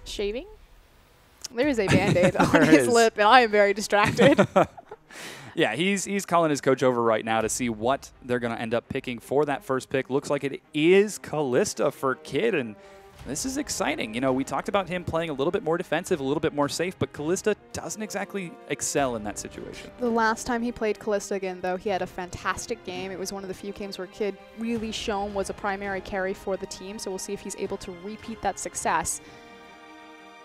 shaving? There is a band-aid on his lip, and I am very distracted.
Yeah, he's calling his coach over right now to see what they're going to end up picking for that first pick. Looks like it is Kalista for Kid, and this is exciting. You know, we talked about him playing a little bit more defensive, a little bit more safe, but Kalista doesn't exactly excel in that situation.
The last time he played Kalista again, though, he had a fantastic game. It was one of the few games where Kid really shown was a primary carry for the team, so we'll see if he's able to repeat that success.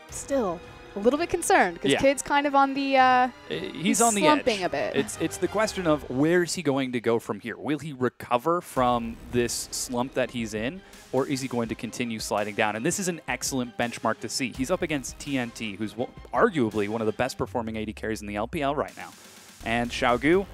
Still a little bit concerned because Kid's kind of on the
he's on the edge.
Slumping a bit.
It's the question of where is he going to go from here? Will he recover from this slump that he's in, or is he going to continue sliding down? And this is an excellent benchmark to see. He's up against TNT, who's arguably one of the best performing AD carries in the LPL right now. And Xiaogu,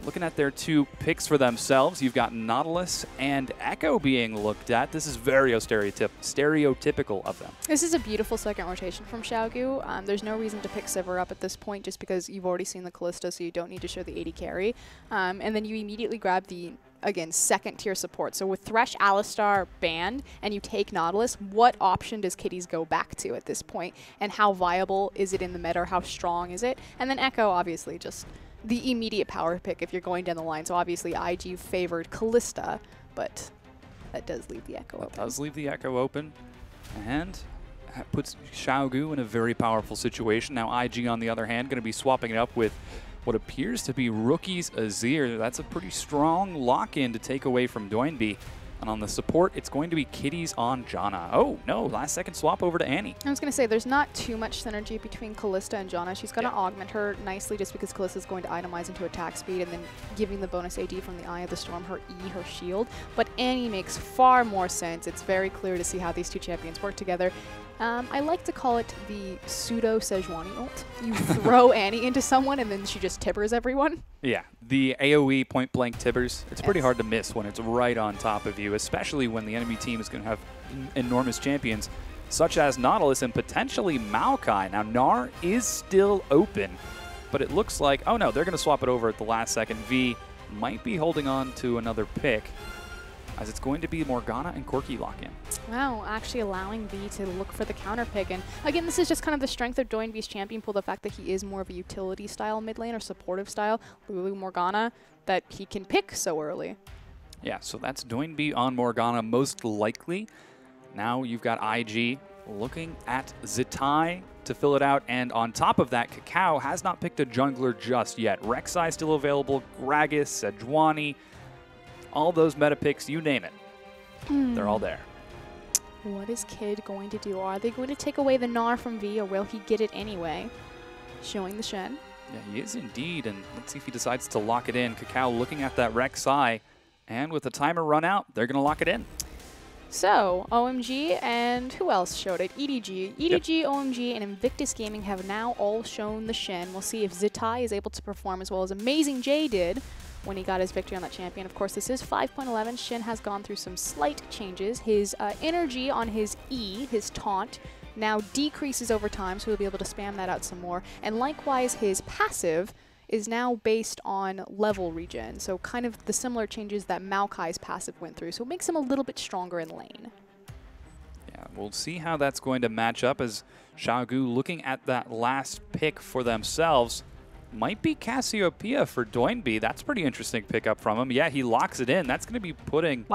looking at their 2 picks for themselves, you've got Nautilus and Echo being looked at. This is very stereotypical of them.
This is a beautiful second rotation from Xiaogu. There's no reason to pick Sivir up at this point just because you've already seen the Kalista, so you don't need to show the AD carry. And then you immediately grab the, again, second tier support. So with Thresh, Alistar banned, and you take Nautilus, what option does Kitties go back to at this point? And how viable is it in the meta, or how strong is it? And then Echo, obviously, just the immediate power pick if you're going down the line. So obviously IG favored Kalista, but that does leave the Echo open.
That does leave the Echo open, and that puts Xiaogu in a very powerful situation. Now IG, on the other hand, going to be swapping it up with what appears to be Rookie's Azir. That's a pretty strong lock-in to take away from Doinby. And on the support, it's going to be Kitties on Janna. Oh, no, last second swap over to Annie.
I was going to say, there's not too much synergy between Kalista and Janna. She's going to augment her nicely just because Kalista's going to itemize into attack speed and then giving the bonus AD from the Eye of the Storm, her E, her shield. But Annie makes far more sense. It's very clear to see how these 2 champions work together. I like to call it the pseudo Sejuani ult. You throw Annie into someone and then she just tibbers everyone.
Yeah, the AoE point blank tibbers. It's pretty hard to miss when it's right on top of you, especially when the enemy team is going to have enormous champions such as Nautilus and potentially Maokai. Now, Gnar is still open, but it looks like, oh no, they're going to swap it over at the last second. V might be holding on to another pick, as it's going to be Morgana and Corki lock-in.
Wow, actually allowing V to look for the counter pick. And again, this is just kind of the strength of Doinby's champion pool, the fact that he is more of a utility style mid lane or supportive style, Lulu Morgana, that he can pick so early.
Yeah, so that's Doinby on Morgana most likely. Now you've got IG looking at Zitai to fill it out, and on top of that, Kakao has not picked a jungler just yet. Rek'Sai still available, Gragas, Sejuani, all those meta picks, you name it. They're all there.
What is Kid going to do? Are they going to take away the Gnar from V, or will he get it anyway? Showing the Shen.
Yeah, he is indeed, and let's see if he decides to lock it in. Kakao looking at that Rek'Sai, and with the timer run out, they're going to lock it in.
So, OMG and who else showed it? EDG. EDG, OMG, and Invictus Gaming have now all shown the Shen. We'll see if Zitai is able to perform as well as Amazing J did when he got his victory on that champion. Of course, this is 5.11. Shen has gone through some slight changes. His energy on his E, his taunt, now decreases over time, so he'll be able to spam that out some more. And likewise, his passive is now based on level regen, so kind of the similar changes that Maokai's passive went through, so it makes him a little bit stronger in lane.
Yeah, we'll see how that's going to match up as Xiaogu looking at that last pick for themselves. Might be Cassiopeia for Doinby. That's pretty interesting pickup from him. Yeah, he locks it in. That's going to be putting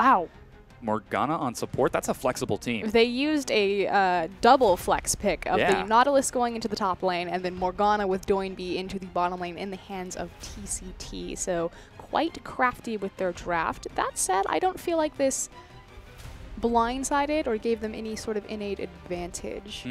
Morgana on support. That's a flexible team.
They used a double flex pick of the Nautilus going into the top lane and then Morgana with Doinby into the bottom lane in the hands of TCT. So quite crafty with their draft. That said, I don't feel like this blindsided or gave them any sort of innate advantage.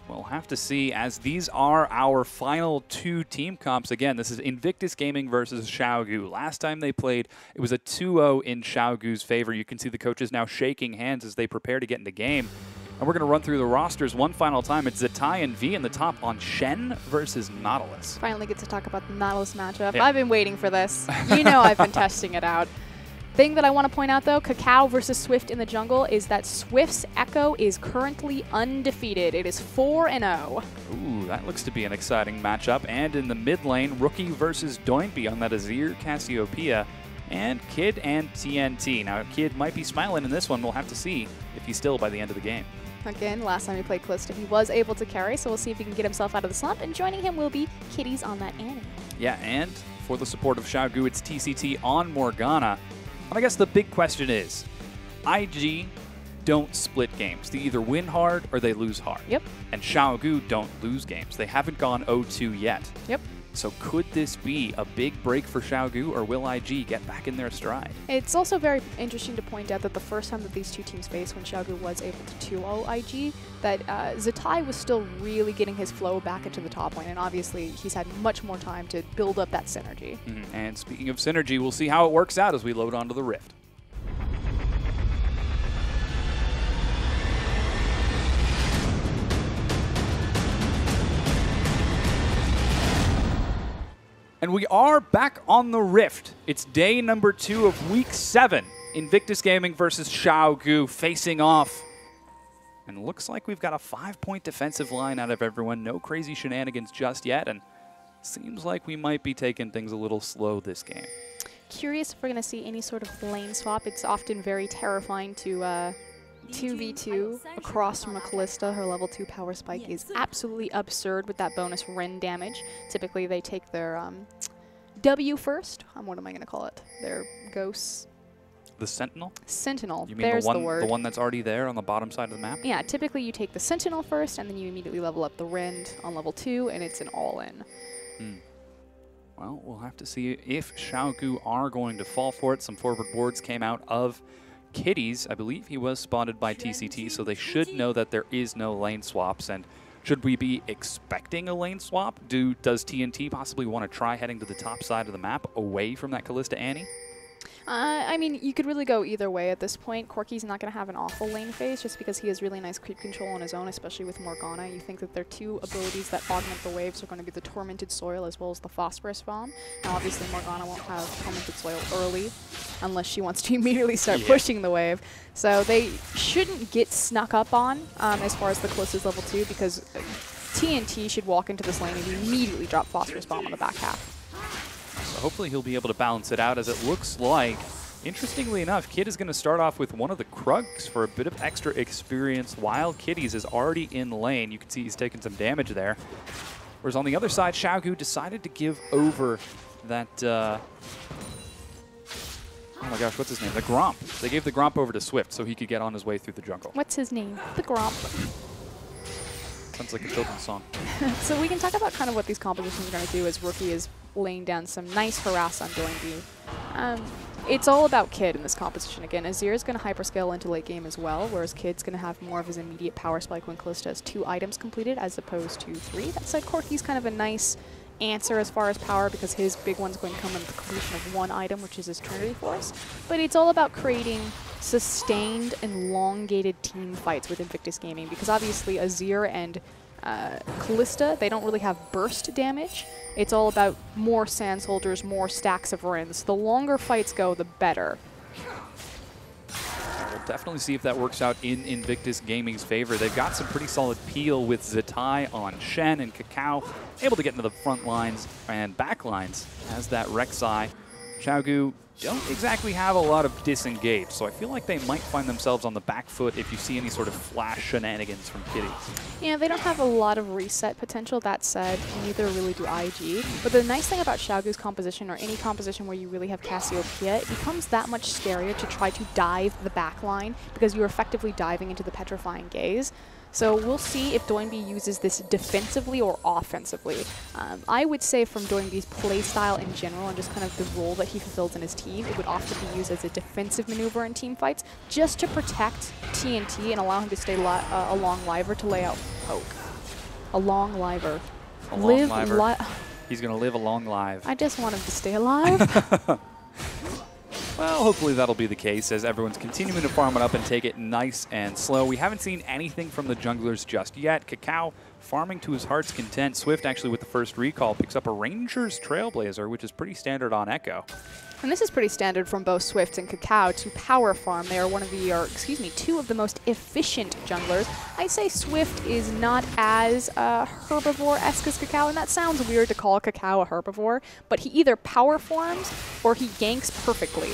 We'll have to see, as these are our final two team comps. Again, this is Invictus Gaming versus Xiaogu. Last time they played, it was a 2-0 in Xiaogu's favor. You can see the coaches now shaking hands as they prepare to get into game. And we're going to run through the rosters one final time. It's Zitai and V in the top on Shen versus Nautilus.
Finally get to talk about the Nautilus matchup. Yeah. I've been waiting for this. You know I've been testing it out. Thing that I want to point out, though, Kakao versus Swift in the jungle is that Swift's Echo is currently undefeated. It is 4-0.
Ooh, that looks to be an exciting matchup. And in the mid lane, Rookie versus Doinby on that Azir Cassiopeia, and Kid and TNT. Now, Kid might be smiling in this one. We'll have to see if he's still by the end of the game.
Again, last time he played Calista, he was able to carry, so we'll see if he can get himself out of the slump. And joining him will be Kitties on that Annie.
Yeah, and for the support of Xiaogu, it's TCT on Morgana. And I guess the big question is, IG don't split games. They either win hard or they lose hard.
Yep.
And Xiaogu don't lose games. They haven't gone 0-2 yet.
Yep.
So could this be a big break for Xiaogu, or will IG get back in their stride?
It's also very interesting to point out that the first time that these two teams faced, when Xiaogu was able to 2-0 IG, that Zitai was still really getting his flow back into the top lane, and obviously he's had much more time to build up that synergy.
And speaking of synergy, we'll see how it works out as we load onto the Rift. And we are back on the Rift. It's day number 2 of week 7. Invictus Gaming versus Xiaogu facing off. And it looks like we've got a 5-point defensive line out of everyone. No crazy shenanigans just yet. And seems like we might be taking things a little slow this game.
Curious if we're going to see any sort of lane swap. It's often very terrifying to 2v2 across from a Calista. Her level 2 power spike is absolutely absurd with that bonus Ren damage. Typically they take their W first. What am I going to call it? Their ghosts.
The Sentinel?
Sentinel.
You mean
There's
the
the word.
The one that's already there on the bottom side of the map?
Yeah, typically you take the Sentinel first and then you immediately level up the Rend on level 2 and it's an all-in.
Well, we'll have to see if Xiaogu are going to fall for it. Some forward boards came out of Kitties. I believe he was spotted by TCT, so they should know that there is no lane swaps. And should we be expecting a lane swap? Does TNT possibly want to try heading to the top side of the map away from that Calista Annie?
I mean, you could really go either way at this point. Corki's not going to have an awful lane phase just because he has really nice creep control on his own, especially with Morgana. You think that their two abilities that augment the waves are going to be the Tormented Soil as well as the Phosphorus Bomb. Now, obviously, Morgana won't have Tormented Soil early unless she wants to immediately start pushing the wave. So they shouldn't get snuck up on as far as the closest level 2 because TNT should walk into this lane and immediately drop Phosphorus Bomb on the back half.
So hopefully he'll be able to balance it out, as it looks like, interestingly enough, Kid is going to start off with one of the Krugs for a bit of extra experience while Kitties is already in lane. You can see he's taking some damage there. Whereas on the other side, Xiaogu decided to give over that Oh my gosh, what's his name? The Gromp. They gave the Gromp over to Swift so he could get on his way through the jungle.
What's his name? The Gromp.
Sounds like a children's song.
So we can talk about kind of what these compositions are going to do as Rookie is laying down some nice harass on Doinby. It's all about Kid in this composition. Again, Azir is going to hyperscale into late game as well, whereas Kid's going to have more of his immediate power spike when Kalista has 2 items completed as opposed to 3. That said, Corki's kind of a nice answer as far as power because his big one's going to come in the completion of 1 item, which is his Trinity Force. But it's all about creating sustained, elongated team fights with Invictus Gaming because obviously Azir and Kalista, they don't really have burst damage. It's all about more Sand Soldiers, more stacks of Rins. The longer fights go, the better.
We'll definitely see if that works out in Invictus Gaming's favor. They've got some pretty solid peel with Zatai on Shen and Kakao, able to get into the front lines and back lines as that Rek'Sai. Xiaogu don't exactly have a lot of disengage, so I feel like they might find themselves on the back foot if you see any sort of flash shenanigans from Kitty.
Yeah, they don't have a lot of reset potential. That said, neither really do IG. But the nice thing about Xiaogu's composition, or any composition where you really have Cassiopeia, it becomes that much scarier to try to dive the back line because you're effectively diving into the Petrifying Gaze. So we'll see if Doinby uses this defensively or offensively. I would say from Doinby's play style in general and just kind of the role that he fulfills in his team, it would often be used as a defensive maneuver in team fights just to protect TNT and allow him to stay a long liver to lay out poke. A long liver.
A long liver. He's going to live a long life.
I just want him to stay alive.
Well, hopefully that'll be the case as everyone's continuing to farm it up and take it nice and slow. We haven't seen anything from the junglers just yet. Kakao farming to his heart's content. Swift actually with the first recall picks up a Ranger's Trailblazer, which is pretty standard on Echo.
And this is pretty standard from both Swift and Kakao to power farm. They are one of the, or excuse me, 2 of the most efficient junglers. I'd say Swift is not as herbivore-esque as Kakao, and that sounds weird to call Kakao a herbivore, but he either power farms or he ganks perfectly.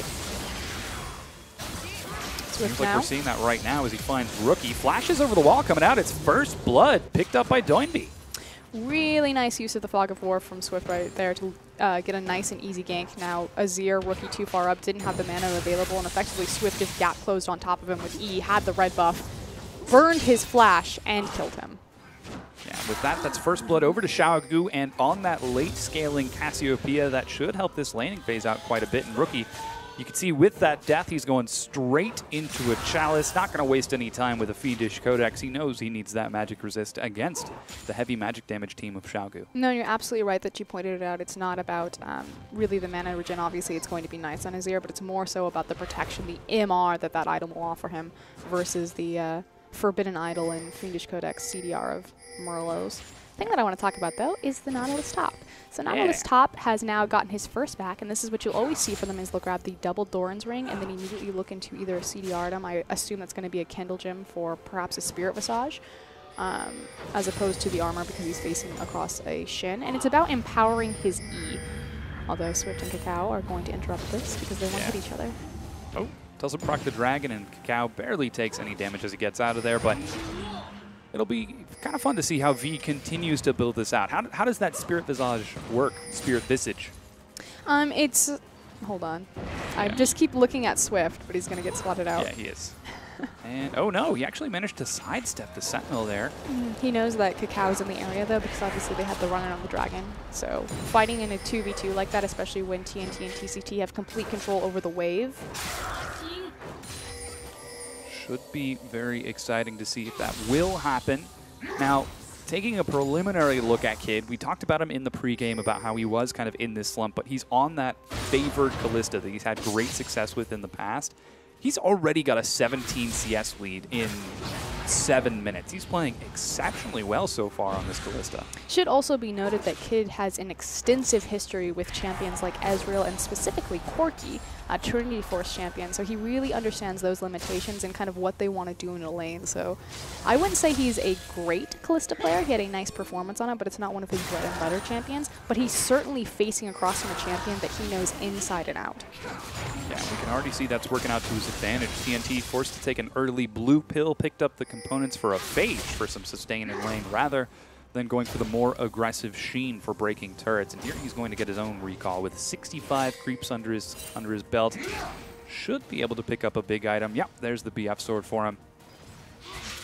Seems like we're seeing that right now as he finds Rookie. Flashes over the wall coming out. It's first blood picked up by Doinby.
Really nice use of the Fog of War from Swift right there to get a nice and easy gank. Now, Azir, Rookie too far up, didn't have the mana available, and effectively Swift just gap closed on top of him with E, had the red buff, burned his flash, and killed him.
Yeah, with that, that's first blood over to Xiaogu, and on that late scaling Cassiopeia, that should help this laning phase out quite a bit. And Rookie, you can see with that death, he's going straight into a Chalice. Not going to waste any time with a Fiendish Codex. He knows he needs that magic resist against the heavy magic damage team of Xiaogu.
No, you're absolutely right that you pointed it out. It's not about really the mana regen. Obviously, it's going to be nice on Azir, but it's more so about the protection, the MR that item will offer him versus the Forbidden Idol and Fiendish Codex CDR of Merlot's. The thing that I want to talk about, though, is the Nautilus Top. So Nautilus Top has now gotten his first back, and this is what you'll always see for them is they'll grab the double Doran's Ring and then immediately look into either a CDR item. I assume that's going to be a Kendall Gem for perhaps a Spirit Visage, as opposed to the armor because he's facing across a Shin. And it's about empowering his E. Although Swift and Kakao are going to interrupt this because they want to hit each other.
Oh, doesn't proc the dragon, and Kakao barely takes any damage as he gets out of there, but it'll be kind of fun to see how V continues to build this out. How does that Spirit Visage work, Spirit Visage?
It's... Hold on. I just keep looking at Swift, but he's going to get swatted out.
Yeah, he is. And, oh no, he actually managed to sidestep the Sentinel there.
He knows that Kakao's in the area, though, because obviously they had the run-in on the dragon. So fighting in a 2v2 like that, especially when TNT and TCT have complete control over the wave.
Should be very exciting to see if that will happen. Now, taking a preliminary look at Kid, we talked about him in the pregame about how he was kind of in this slump, but he's on that favored Kalista that he's had great success with in the past. He's already got a 17 CS lead in 7 minutes. He's playing exceptionally well so far on this Kalista.
Should also be noted that Kid has an extensive history with champions like Ezreal and specifically Corki, a Trinity Force champion, so he really understands those limitations and kind of what they want to do in a lane. So I wouldn't say he's a great Kalista player. He had a nice performance on it, but it's not one of his bread and butter champions. But he's certainly facing across from a champion that he knows inside and out.
Yeah, we can already see that's working out to his advantage. TNT forced to take an early blue pill, picked up the components for a Phage for some sustain in lane rather than going for the more aggressive Sheen for breaking turrets. And here he's going to get his own recall with 65 creeps under his belt. should be able to pick up a big item. Yep, there's the BF sword for him.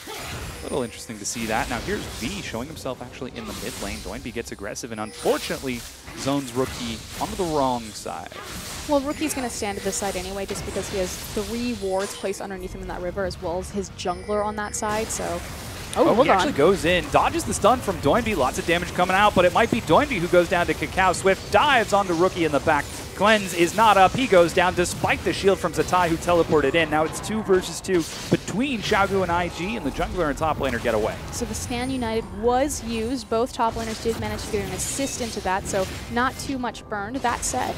A little interesting to see that. Now here's V showing himself actually in the mid lane. Doinby gets aggressive and unfortunately zones Rookie onto the wrong side.
Well, Rookie's going to stand at this side anyway just because he has 3 wards placed underneath him in that river as well as his jungler on that side, so...
Oh, he actually goes in, dodges the stun from Doinby. Lots of damage coming out, but it might be Doinby who goes down to Cacao. Swift dives onto Rookie in the back. Cleanse is not up. He goes down despite the shield from Zatai who teleported in. Now it's 2 versus 2 between Xiaogu and IG, and the jungler and top laner get away.
So the Stand United was used. Both top laners did manage to get an assist into that, so not too much burned. That said,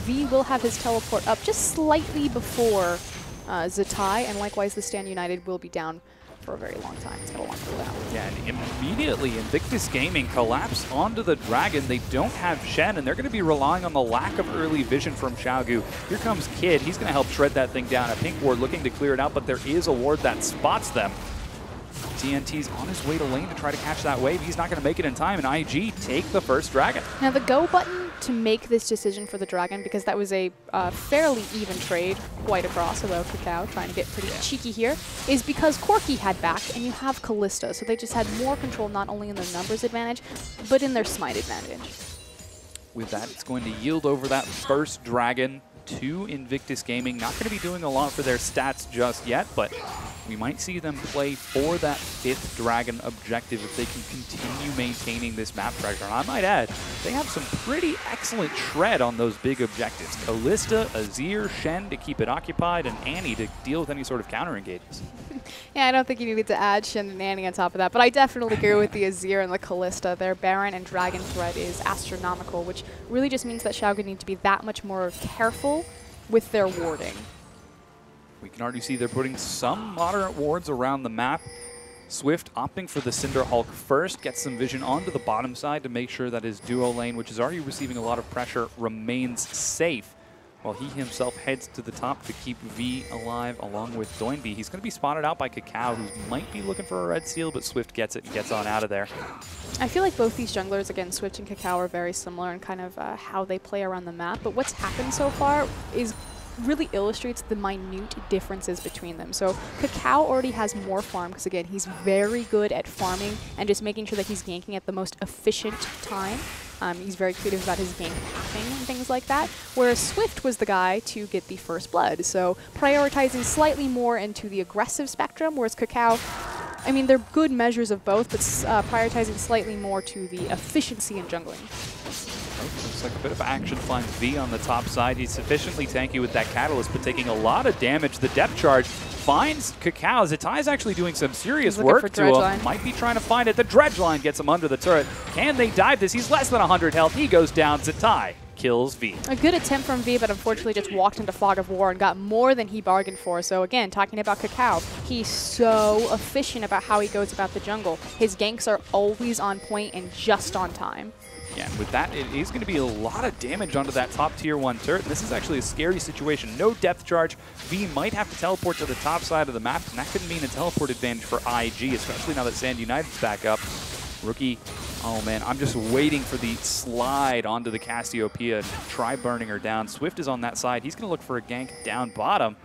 V will have his teleport up just slightly before Zatai, and likewise the Stand United will be down for a very long time. It's got a long cooldown.
Yeah, and immediately Invictus Gaming collapse onto the Dragon. They don't have Shen, and they're going to be relying on the lack of early vision from Xiaogu. Here comes Kid. He's going to help shred that thing down. A pink ward looking to clear it out, but there is a ward that spots them. TNT's on his way to lane to try to catch that wave. He's not going to make it in time, and IG take the first Dragon.
Now the go button to make this decision for the Dragon, because that was a fairly even trade quite across, although Cacao trying to get pretty cheeky here, is because Corki had back and you have Callista, so they just had more control not only in their numbers advantage, but in their smite advantage.
With that, it's going to yield over that first Dragon to Invictus Gaming. Not going to be doing a lot for their stats just yet, but we might see them play for that 5th Dragon objective if they can continue maintaining this map pressure. And I might add, they have some pretty excellent shred on those big objectives. Callista, Azir, Shen to keep it occupied, and Annie to deal with any sort of counter engages.
Yeah, I don't think you needed to add Shen and Annie on top of that, but I definitely agree with the Azir and the Callista. Their Baron and Dragon threat is astronomical, which really just means that Xiaogu need to be that much more careful with their warding.
We can already see they're putting some moderate wards around the map. Swift opting for the Cinder Hulk first, gets some vision onto the bottom side to make sure that his duo lane, which is already receiving a lot of pressure, remains safe, while he himself heads to the top to keep V alive along with Doinby. He's going to be spotted out by Cacao, who might be looking for a red seal, but Swift gets it and gets on out of there.
I feel like both these junglers, again, Swift and Cacao, are very similar in kind of how they play around the map, but what's happened so far is really illustrates the minute differences between them. So Cacao already has more farm because, again, he's very good at farming and just making sure that he's ganking at the most efficient time. He's very creative about his gank pathing and things like that, whereas Swift was the guy to get the first blood. So prioritizing slightly more into the aggressive spectrum, whereas Cacao, I mean, they're good measures of both, but prioritizing slightly more to the efficiency in jungling.
Looks like a bit of action finds V on the top side. He's sufficiently tanky with that Catalyst, but taking a lot of damage. The depth charge finds Cacao. Zatai's actually doing some serious work to him. Might be trying to find it. The Dredge Line gets him under the turret. Can they dive this? He's less than 100 health. He goes down. Zatai kills V.
A good attempt from V, but unfortunately just walked into Fog of War and got more than he bargained for. So again, talking about Cacao, he's so efficient about how he goes about the jungle. His ganks are always on point and just on time.
Yeah, and with that, it is going to be a lot of damage onto that top tier 1 turret. And this is actually a scary situation. No depth charge. V might have to teleport to the top side of the map, and that could mean a teleport advantage for IG, especially now that Sand United's back up. Rookie, oh man, I'm just waiting for the slide onto the Cassiopeia and try burning her down. Swift is on that side. He's going to look for a gank down bottom.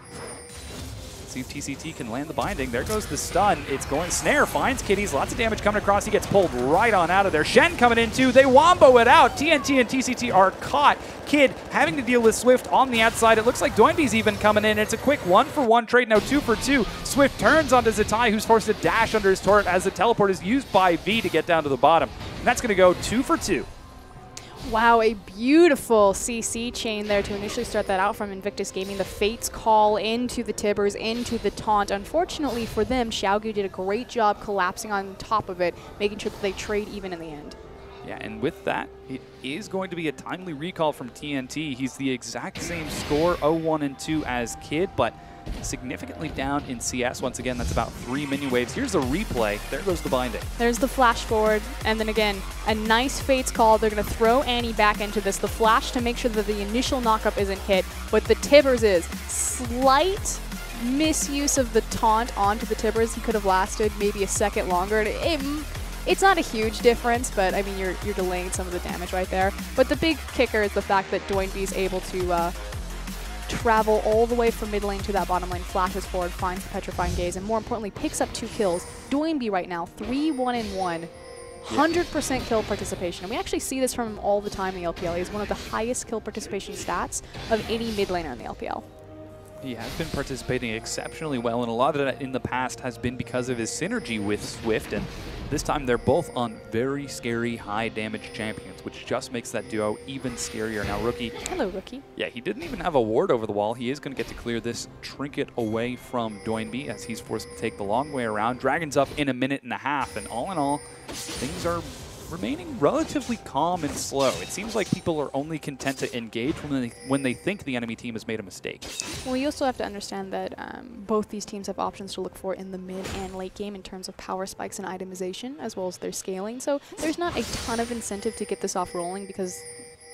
See if TCT can land the binding. There goes the stun. It's going. Snare finds Kitties. Lots of damage coming across. He gets pulled right on out of there. Shen coming in too. They wombo it out. TNT and TCT are caught. Kid having to deal with Swift on the outside. It looks like Doinby's even coming in. It's a quick 1-for-1 trade. Now 2-for-2. Swift turns onto Zatai, who's forced to dash under his turret as the teleport is used by V to get down to the bottom. And that's going to go 2-for-2.
Wow, a beautiful CC chain there to initially start that out from Invictus Gaming. The Fates call into the Tibbers, into the taunt. Unfortunately for them, Xiaogu did a great job collapsing on top of it, making sure that they trade even in the end.
Yeah, and with that, it is going to be a timely recall from TNT. He's the exact same score, 0-1 and 2 as Kid, but significantly down in CS. Once again, that's about 3 minion waves. Here's a replay. There goes the binding.
There's the flash forward, and then again, a nice Fates call. They're going to throw Annie back into this. The flash to make sure that the initial knockup isn't hit, but the Tibbers is slight misuse of the taunt onto the Tibbers. He could have lasted maybe a second longer. It's not a huge difference, but I mean, you're delaying some of the damage right there. But the big kicker is the fact that Doinby is able to travel all the way from mid lane to that bottom lane, flashes forward, finds the Petrifying Gaze, and more importantly, picks up 2 kills. Doinby right now, 3-1-1. 100% kill participation. And we actually see this from him all the time in the LPL. He has one of the highest kill participation stats of any mid laner in the LPL.
He has been participating exceptionally well, and a lot of that in the past has been because of his synergy with Swift, and this time they're both on very scary high damage champions, which just makes that duo even scarier. Now Rookie.
Hello, Rookie.
Yeah, he didn't even have a ward over the wall. He is going to get to clear this trinket away from Doinby as he's forced to take the long way around. Dragon's up in a minute and a half, and all in all, things are remaining relatively calm and slow. It seems like people are only content to engage when they think the enemy team has made a mistake.
Well, you also have to understand that both these teams have options to look for in the mid and late game in terms of power spikes and itemization, as well as their scaling. So there's not a ton of incentive to get this off rolling because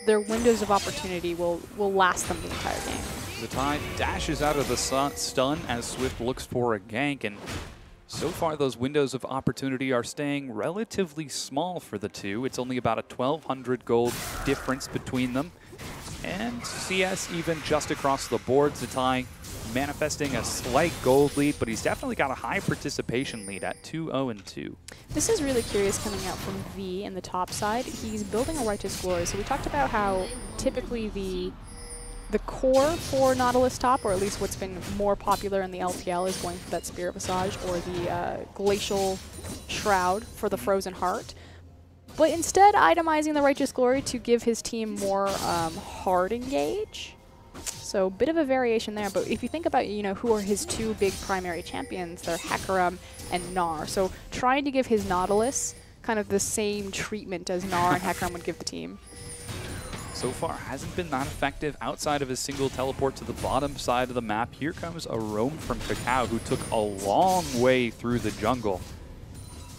their windows of opportunity will last them the entire game.
Zatai dashes out of the stun as Swift looks for a gank, and so far, those windows of opportunity are staying relatively small for the two. It's only about a 1,200 gold difference between them. And CS even just across the board. Zatai manifesting a slight gold lead, but he's definitely got a high participation lead at 2-0-2.
This is really curious coming out from V in the top side. He's building a Righteous Glory. So we talked about how typically the core for Nautilus top, or at least what's been more popular in the LPL, is going for that Spear of Visage or the Glacial Shroud for the Frozen Heart. But instead itemizing the Righteous Glory to give his team more hard engage. So a bit of a variation there, but if you think about, who are his 2 big primary champions, they're Hecarim and Gnar. So trying to give his Nautilus kind of the same treatment as Gnar and Hecarim would give the team.
So far, hasn't been that effective outside of his single teleport to the bottom side of the map. Here comes a roam from Kakao, who took a long way through the jungle.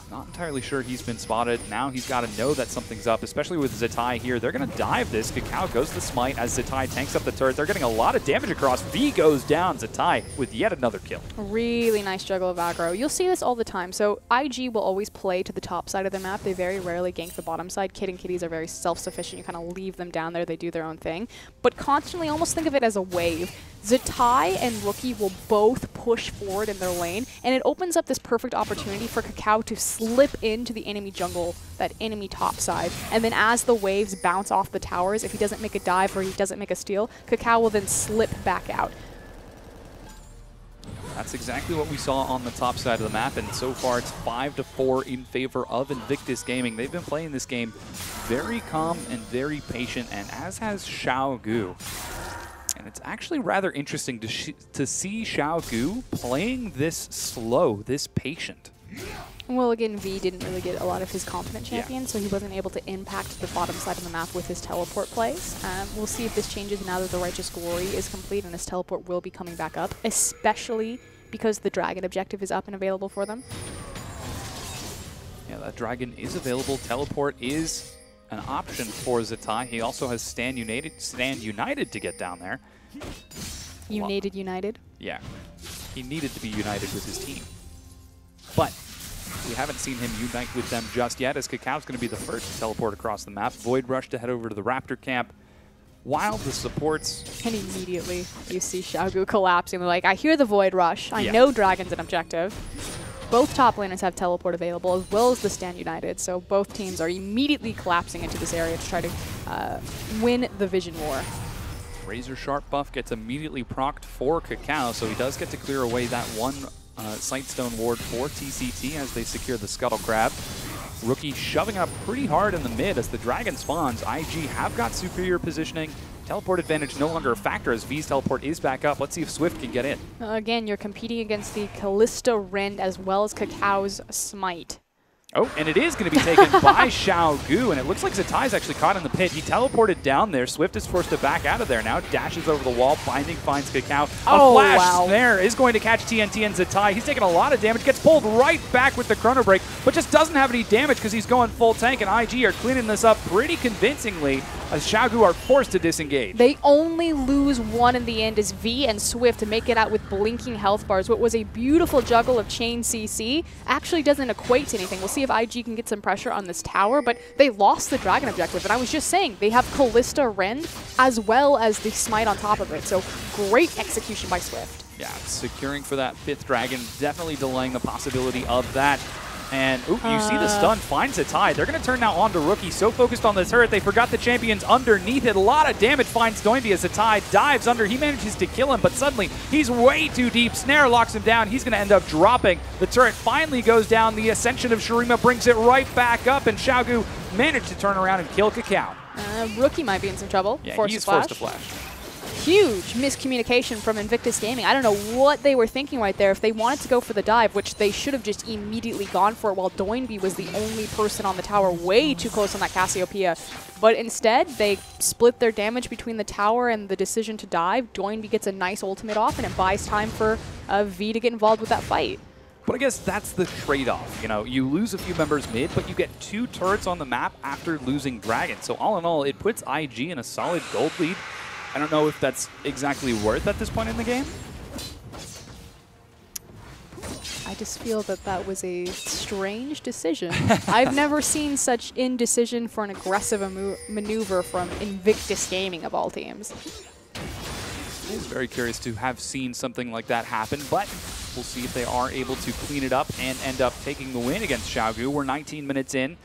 Not entirely sure he's been spotted. Now he's got to know that something's up, especially with Zatai here. They're going to dive this. Kakao goes the smite as Zatai tanks up the turret. They're getting a lot of damage across. V goes down. Zatai with yet another kill.
Really nice juggle of aggro. You'll see this all the time. So IG will always play to the top side of the map. They very rarely gank the bottom side. Kid and Kitties are very self-sufficient. You kind of leave them down there. They do their own thing. But constantly, almost think of it as a wave. Zatai and Rookie will both push forward in their lane, and it opens up this perfect opportunity for Kakao to slip into the enemy jungle, that enemy top side. And then as the waves bounce off the towers, if he doesn't make a dive or he doesn't make a steal, Kakao will then slip back out.
That's exactly what we saw on the top side of the map, and so far it's 5-4 in favor of Invictus Gaming. They've been playing this game very calm and very patient, and as has Xiaogu. And it's actually rather interesting to see Xiaogu playing this slow, this patient.
Well, again, V didn't really get a lot of his competent champions, so he wasn't able to impact the bottom side of the map with his teleport plays. We'll see if this changes now that the Righteous Glory is complete and his teleport will be coming back up, especially because the Dragon objective is up and available for them.
Yeah, that Dragon is available. Teleport is an option for Zatai. He also has Stand United to get down there. United? Yeah. He needed to be united with his team. But we haven't seen him unite with them just yet, as Kakao's going to be the first to teleport across the map. Void Rush to head over to the Raptor camp, while the supports...
And immediately you see Xiaogu collapsing. They're like, I hear the Void Rush. I know Dragon's an objective. Both top laners have teleport available, as well as the Stand United, so both teams are immediately collapsing into this area to try to win the Vision War.
Razor Sharp buff gets immediately procced for Kakao, so he does get to clear away that one Sightstone ward for TCT as they secure the Scuttle Crab. Rookie shoving up pretty hard in the mid as the Dragon spawns. IG have got superior positioning. Teleport advantage no longer a factor as V's teleport is back up. Let's see if Swift can get in.
Again, you're competing against the Callista Rend as well as Kakao's Smite.
Oh, and it is going to be taken by Xiaogu, and it looks like Zatai's actually caught in the pit. He teleported down there. Swift is forced to back out of there now. Dashes over the wall. Binding finds Kakao. A flash snare is going to catch TNT and Zatai. He's taking a lot of damage. Gets pulled right back with the Chrono Break, but just doesn't have any damage because he's going full tank, and IG are cleaning this up pretty convincingly as Xiaogu are forced to disengage.
They only lose one in the end as V and Swift to make it out with blinking health bars. What was a beautiful juggle of chain CC actually doesn't equate to anything. We'll see if IG can get some pressure on this tower, but they lost the Dragon objective. And I was just saying, they have Callista Rend as well as the Smite on top of it. So great execution by Swift.
Yeah, securing for that 5th Dragon, definitely delaying the possibility of that. And ooh, you see the stun finds a tie. They're going to turn now on to Rookie. So focused on the turret, they forgot the champions underneath it. A lot of damage finds Doinby as Zatai dives under. He manages to kill him, but suddenly he's way too deep. Snare locks him down. He's going to end up dropping. The turret finally goes down. The Ascension of Shurima brings it right back up, and Xiaogu managed to turn around and kill Kakao.
Rookie might be in some trouble.
Yeah,
Forced
he's
to flash.
forced to flash.
Huge miscommunication from Invictus Gaming. I don't know what they were thinking right there. If they wanted to go for the dive, which they should have just immediately gone for it, while Doinby was the only person on the tower way too close on that Cassiopeia. But instead, they split their damage between the tower and the decision to dive. Doinby gets a nice ultimate off, and it buys time for V to get involved with that fight.
But I guess that's the trade-off. You know, you lose a few members mid, but you get 2 turrets on the map after losing Dragon. So all in all, it puts IG in a solid gold lead. I don't know if that's exactly worth at this point in the game.
I just feel that that was a strange decision. I've never seen such indecision for an aggressive maneuver from Invictus Gaming of all teams.
I was very curious to have seen something like that happen, but we'll see if they are able to clean it up and end up taking the win against Xiaogu. We're 19 minutes in.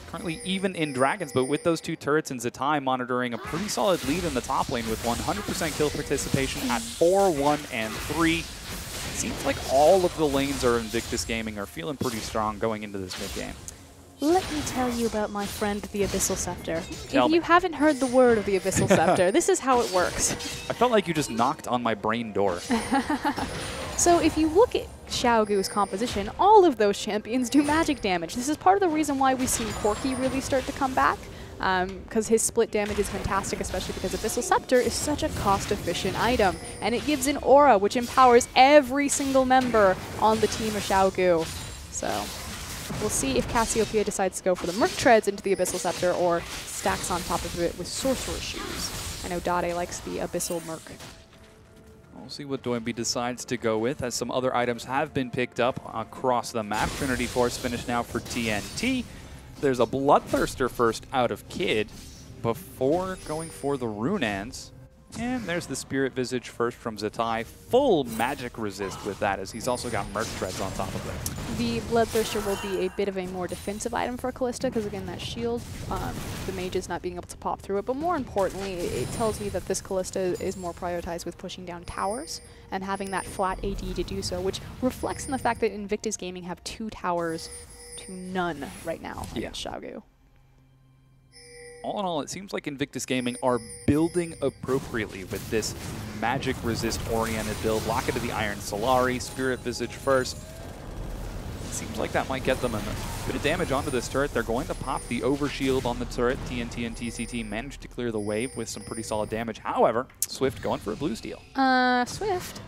Currently even in Dragons, but with those 2 turrets and Zatai monitoring a pretty solid lead in the top lane with 100% kill participation at 4, 1, and 3. Seems like all of the lanes are Invictus Gaming are feeling pretty strong going into this mid-game.
Let me tell you about my friend, the Abyssal Scepter.
Tell
if
me.
you haven't heard the word of the Abyssal Scepter, this is how it works.
I felt like you just knocked on my brain door.
So if you look at Xiaogu's composition, all of those champions do magic damage. This is part of the reason why we've seen Corki really start to come back, because his split damage is fantastic, especially because Abyssal Scepter is such a cost-efficient item, and it gives an aura which empowers every single member on the team of Xiaogu. So we'll see if Cassiopeia decides to go for the Merc Treads into the Abyssal Scepter or stacks on top of it with Sorcerer Shoes. I know Dade likes the Abyssal Merc.
We'll see what Doinby decides to go with, as some other items have been picked up across the map. Trinity Force finished now for TNT. There's a Bloodthirster first out of Kid before going for the Runans. And there's the Spirit Visage first from Zatai. Full magic resist with that, as he's also got Merc Treads on top of it.
The Bloodthirster will be a bit of a more defensive item for Callista, because again, that shield, the mages not being able to pop through it. But more importantly, it tells me that this Callista is more prioritized with pushing down towers and having that flat AD to do so, which reflects in the fact that Invictus Gaming have 2 towers to none right now against Xiaogu.
All in all, it seems like Invictus Gaming are building appropriately with this magic resist-oriented build. Locket of the Iron Solari, Spirit Visage first. Seems like that might get them a bit of damage onto this turret. They're going to pop the overshield on the turret. TNT and TCT managed to clear the wave with some pretty solid damage. However, Swift going for a blue steal.
Swift?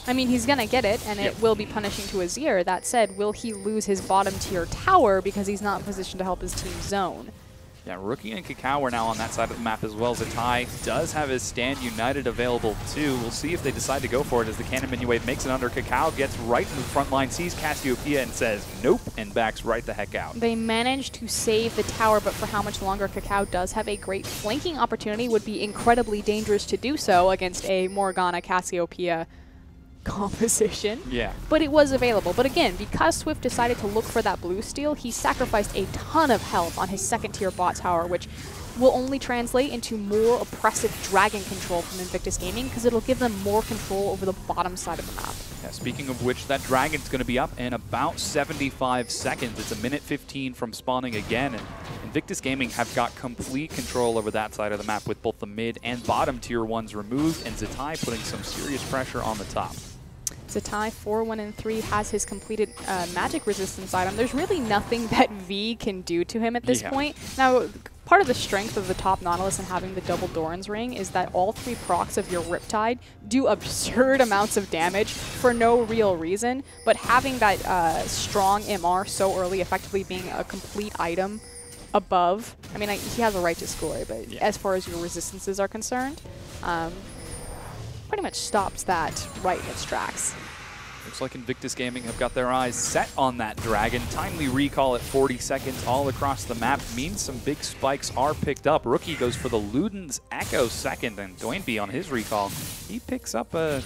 I mean, he's going to get it, and it will be punishing to Azir. That said, will he lose his bottom tier tower because he's not in position to help his team zone?
Yeah, Rookie and Kakao are now on that side of the map as well. Zatai does have his Stand United available too. We'll see if they decide to go for it as the Cannon Minion Wave makes it under. Kakao gets right in the front line, sees Cassiopeia and says nope, and backs right the heck out.
They managed to save the tower, but for how much longer? Kakao does have a great flanking opportunity. Would be incredibly dangerous to do so against a Morgana Cassiopeia composition.
Yeah.
But it was available. But again, because Swift decided to look for that blue steal, he sacrificed a ton of health on his 2nd tier bot tower, which will only translate into more oppressive dragon control from Invictus Gaming, because it'll give them more control over the bottom side of the map.
Yeah, speaking of which, that dragon's going to be up in about 75 seconds. It's a minute 15 from spawning again, and Invictus Gaming have got complete control over that side of the map with both the mid and bottom tier ones removed, and Zatai putting some serious pressure on the top.
Zatai, 4, 1, and 3, has his completed magic resistance item. There's really nothing that V can do to him at this point. Now, part of the strength of the top Nautilus and having the double Doran's ring is that all 3 procs of your Riptide do absurd amounts of damage for no real reason, but having that strong MR so early, effectively being a complete item above, I mean, he has a right to score, but as far as your resistances are concerned, pretty much stops that right in its tracks.
Looks like Invictus Gaming have got their eyes set on that dragon. Timely recall at 40 seconds all across the map means some big spikes are picked up. Rookie goes for the Luden's Echo second, and Doinby on his recall, he picks up a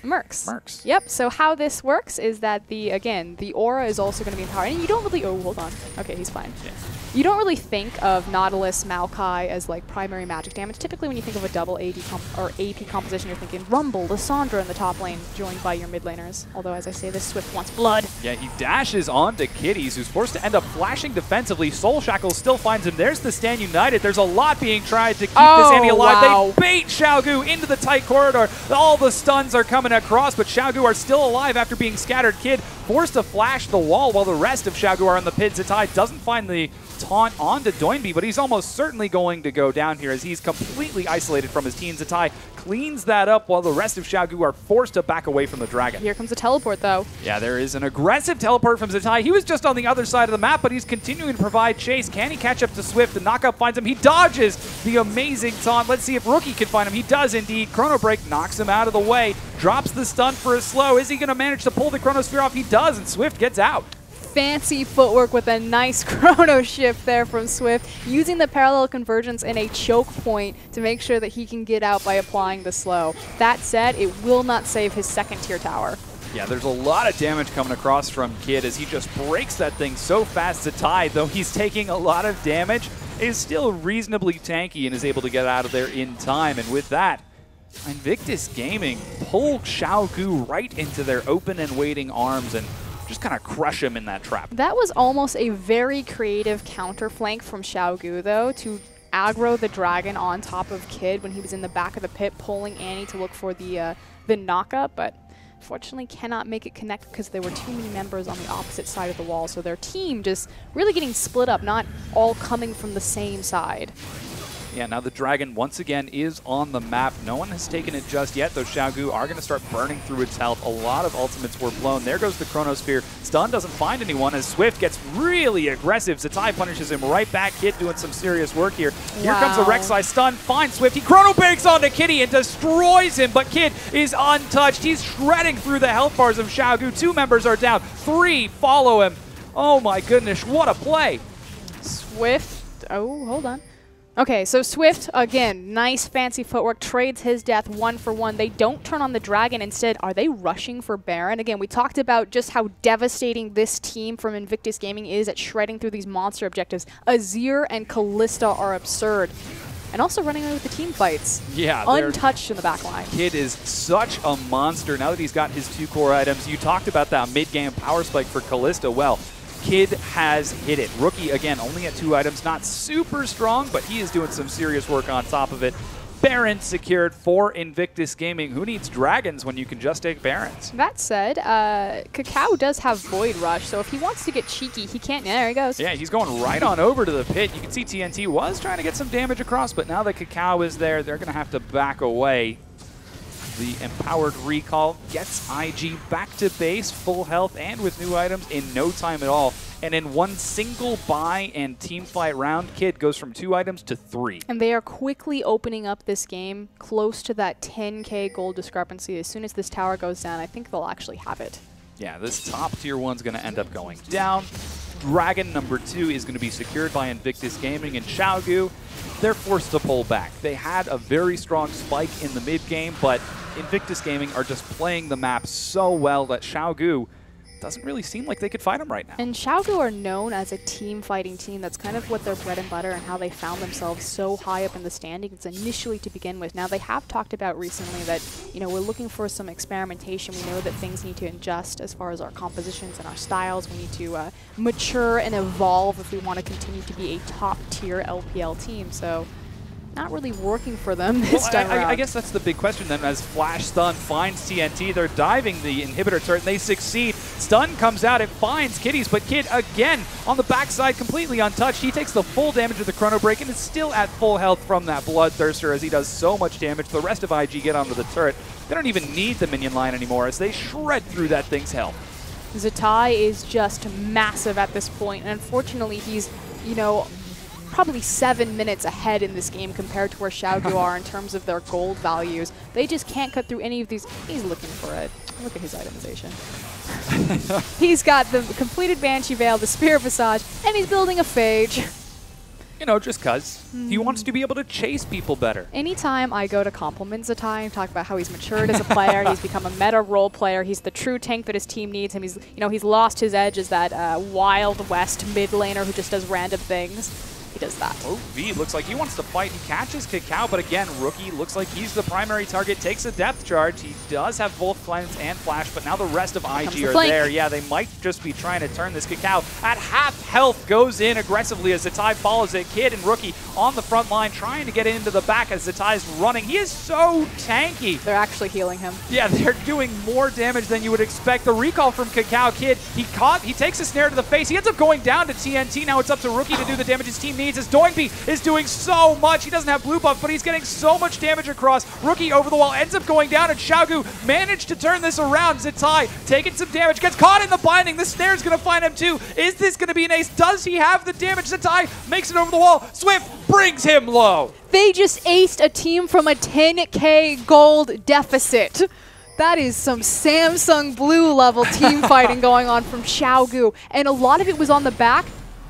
Mercs. Yep, so how this works is that the aura is also going to be empowered. And you don't really, oh, hold on. Okay, he's fine.
Yeah.
You don't really think of Nautilus, Maokai as like primary magic damage. Typically when you think of a double AP composition, you're thinking Rumble, Lissandra in the top lane, joined by your mid laners. Although as I say this, Swift wants blood.
Yeah, he dashes onto Kitties, who's forced to end up flashing defensively. Soul Shackle still finds him. There's the Stand United. There's a lot being tried to keep this Annie alive.
Wow.
They bait Xiaogu into the tight corridor. All the stuns are coming across, but Xiaogu are still alive after being scattered. Kid forced to flash the wall while the rest of Xiaogu are in the pit. Zatai doesn't find the taunt onto Doinby, but he's almost certainly going to go down here as he's completely isolated from his team. Zatai cleans that up while the rest of Xiaogu are forced to back away from the dragon.
Here comes a teleport though.
Yeah, there is an aggressive teleport from Zatai. He was just on the other side of the map, but he's continuing to provide chase. Can he catch up to Swift? The knockup finds him. He dodges the amazing taunt. Let's see if Rookie can find him. He does indeed. Chrono Break knocks him out of the way. Drops the stun for a slow. Is he going to manage to pull the Chronosphere off? He does, and Swift gets out.
Fancy footwork with a nice chrono shift there from Swift, using the parallel convergence in a choke point to make sure that he can get out by applying the slow. That said, it will not save his second tier tower.
Yeah, there's a lot of damage coming across from Kid as he just breaks that thing so fast. Zatai, though he's taking a lot of damage, is still reasonably tanky and is able to get out of there in time. And with that, Invictus Gaming pull Xiaogu right into their open and waiting arms and just kind of crush him in that trap.
That was almost a very creative counter flank from Xiaogu, though, to aggro the dragon on top of Kid when he was in the back of the pit, pulling Annie to look for the knockup, but unfortunately cannot make it connect because there were too many members on the opposite side of the wall. So their team just really getting split up, not all coming from the same side.
Yeah, now the dragon once again is on the map. No one has taken it just yet, though Xiaogu are going to start burning through its health. A lot of ultimates were blown. There goes the Chronosphere. Stun doesn't find anyone as Swift gets really aggressive. Zatai punishes him right back. Kid doing some serious work here. Here comes the Rek'Sai stun. Finds Swift. He Chrono Breaks onto Kitty and destroys him, but Kid is untouched. He's shredding through the health bars of Xiaogu. 2 members are down. 3 follow him. Oh my goodness, what a play.
Swift, oh, hold on. Okay, so Swift, again, nice fancy footwork, trades his death 1 for 1. They don't turn on the dragon. Instead, are they rushing for Baron? Again, we talked about just how devastating this team from Invictus Gaming is at shredding through these monster objectives. Azir and Callista are absurd. And also running away with the team fights.
Yeah.
Untouched in the back line.
Kid is such a monster now that he's got his 2 core items. You talked about that mid-game power spike for Callista. Well, Kid has hit it. Rookie, again, only at 2 items. Not super strong, but he is doing some serious work on top of it. Baron secured for Invictus Gaming. Who needs dragons when you can just take Barons?
That said, Cacao does have Void Rush, so if he wants to get cheeky, he can't. Yeah, there he goes.
Yeah, he's going right on over to the pit. You can see TNT was trying to get some damage across, but now that Cacao is there, they're going to have to back away. The Empowered Recall gets IG back to base, full health, and with new items in no time at all. And in one single buy and team fight round, Kid goes from 2 items to 3.
And they are quickly opening up this game close to that 10k gold discrepancy. As soon as this tower goes down, I think they'll actually have it.
Yeah, this top tier 1's going to end up going down. Dragon number 2 is going to be secured by Invictus Gaming, and Xiaogu, they're forced to pull back. They had a very strong spike in the mid game, but Invictus Gaming are just playing the map so well that Xiaogu doesn't really seem like they could fight him right now.
And Xiaogu are known as a team fighting team. That's kind of what their bread and butter and how they found themselves so high up in the standings initially to begin with. Now they have talked about recently that, you know, we're looking for some experimentation. We know that things need to adjust as far as our compositions and our styles. We need to mature and evolve if we want to continue to be a top tier LPL team. So not really working for them this time around.
I guess that's the big question then. As Flash Stun finds TNT, they're diving the inhibitor turret and they succeed. Stun comes out, it finds Kitties, but Kid again on the backside completely untouched. He takes the full damage of the Chrono Break and is still at full health from that Bloodthirster as he does so much damage. The rest of IG get onto the turret. They don't even need the minion line anymore as they shred through that thing's health.
Zatai is just massive at this point, and unfortunately he's, you know, probably 7 minutes ahead in this game compared to where Xiaogu are in terms of their gold values. They just can't cut through any of these. He's looking for it. Look at his itemization. He's got the completed Banshee Veil, the Spirit Visage, and he's building a Phage.
You know, just because. He wants to be able to chase people better.
Anytime I go to compliment Zatai and talk about how he's matured as a player, he's become a meta role player, he's the true tank that his team needs him, he's lost his edge as that Wild West mid laner who just does random things. He does that.
Oh, V looks like he wants to fight. He catches Cacao, but again, Rookie looks like he's the primary target, takes a depth charge. He does have both Cleanse and Flash, but now the rest of IG are there. Yeah, they might just be trying to turn this. Cacao at half health goes in aggressively as Zatai follows it. Kid and Rookie on the front line trying to get into the back as Zatai's running. He is so tanky.
They're actually healing him.
Yeah, they're doing more damage than you would expect. The recall from Cacao. Kid, he takes a snare to the face. He ends up going down to TNT. Now it's up to Rookie to do the damage his team needs as Doinby is doing so much. He doesn't have blue buff, but he's getting so much damage across. Rookie over the wall ends up going down, and Xiaogu managed to turn this around. Zatai taking some damage, gets caught in the binding. The snare's going to find him too. Is this going to be an ace? Does he have the damage? Zatai makes it over the wall. Swift brings him low.
They just aced a team from a 10k gold deficit. That is some Samsung Blue level team fighting going on from Xiaogu. And a lot of it was on the back.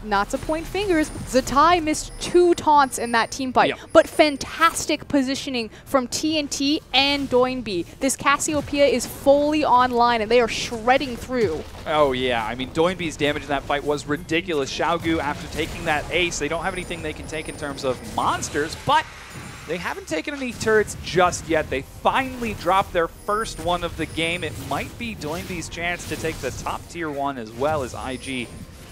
Not to point fingers, Zatai missed 2 taunts in that team fight, but fantastic positioning from TNT and Doinby. This Cassiopeia is fully online, and they are shredding through.
Oh, yeah. I mean, Doinby's damage in that fight was ridiculous. Xiaogu, after taking that ace, they don't have anything they can take in terms of monsters, but they haven't taken any turrets just yet. They finally dropped their first one of the game. It might be Doinby's chance to take the top tier one as well as IG.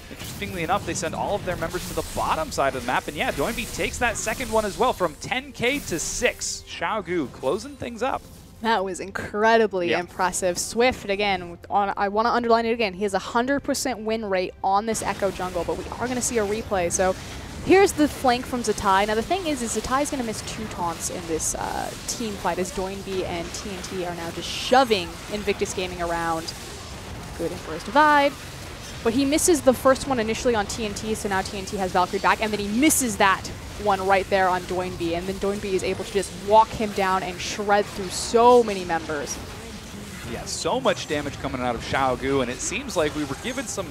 Interestingly enough, they send all of their members to the bottom side of the map, and yeah, Doinby takes that second one as well from 10k to 6. Xiaogu closing things up.
That was incredibly impressive. Swift, again, I want to underline it again, he has a 100% win rate on this Echo jungle, but we are going to see a replay, so here's the flank from Zatai. Now the thing is Zatai's going to miss 2 taunts in this team fight as Doinby and TNT are now just shoving Invictus Gaming around. Good Emperor's Divide. But he misses the first one initially on TNT, so now TNT has Valkyrie back, and then he misses that one right there on Doinby, and then Doinby is able to just walk him down and shred through so many members.
Yeah, so much damage coming out of Xiaogu, and it seems like we were given some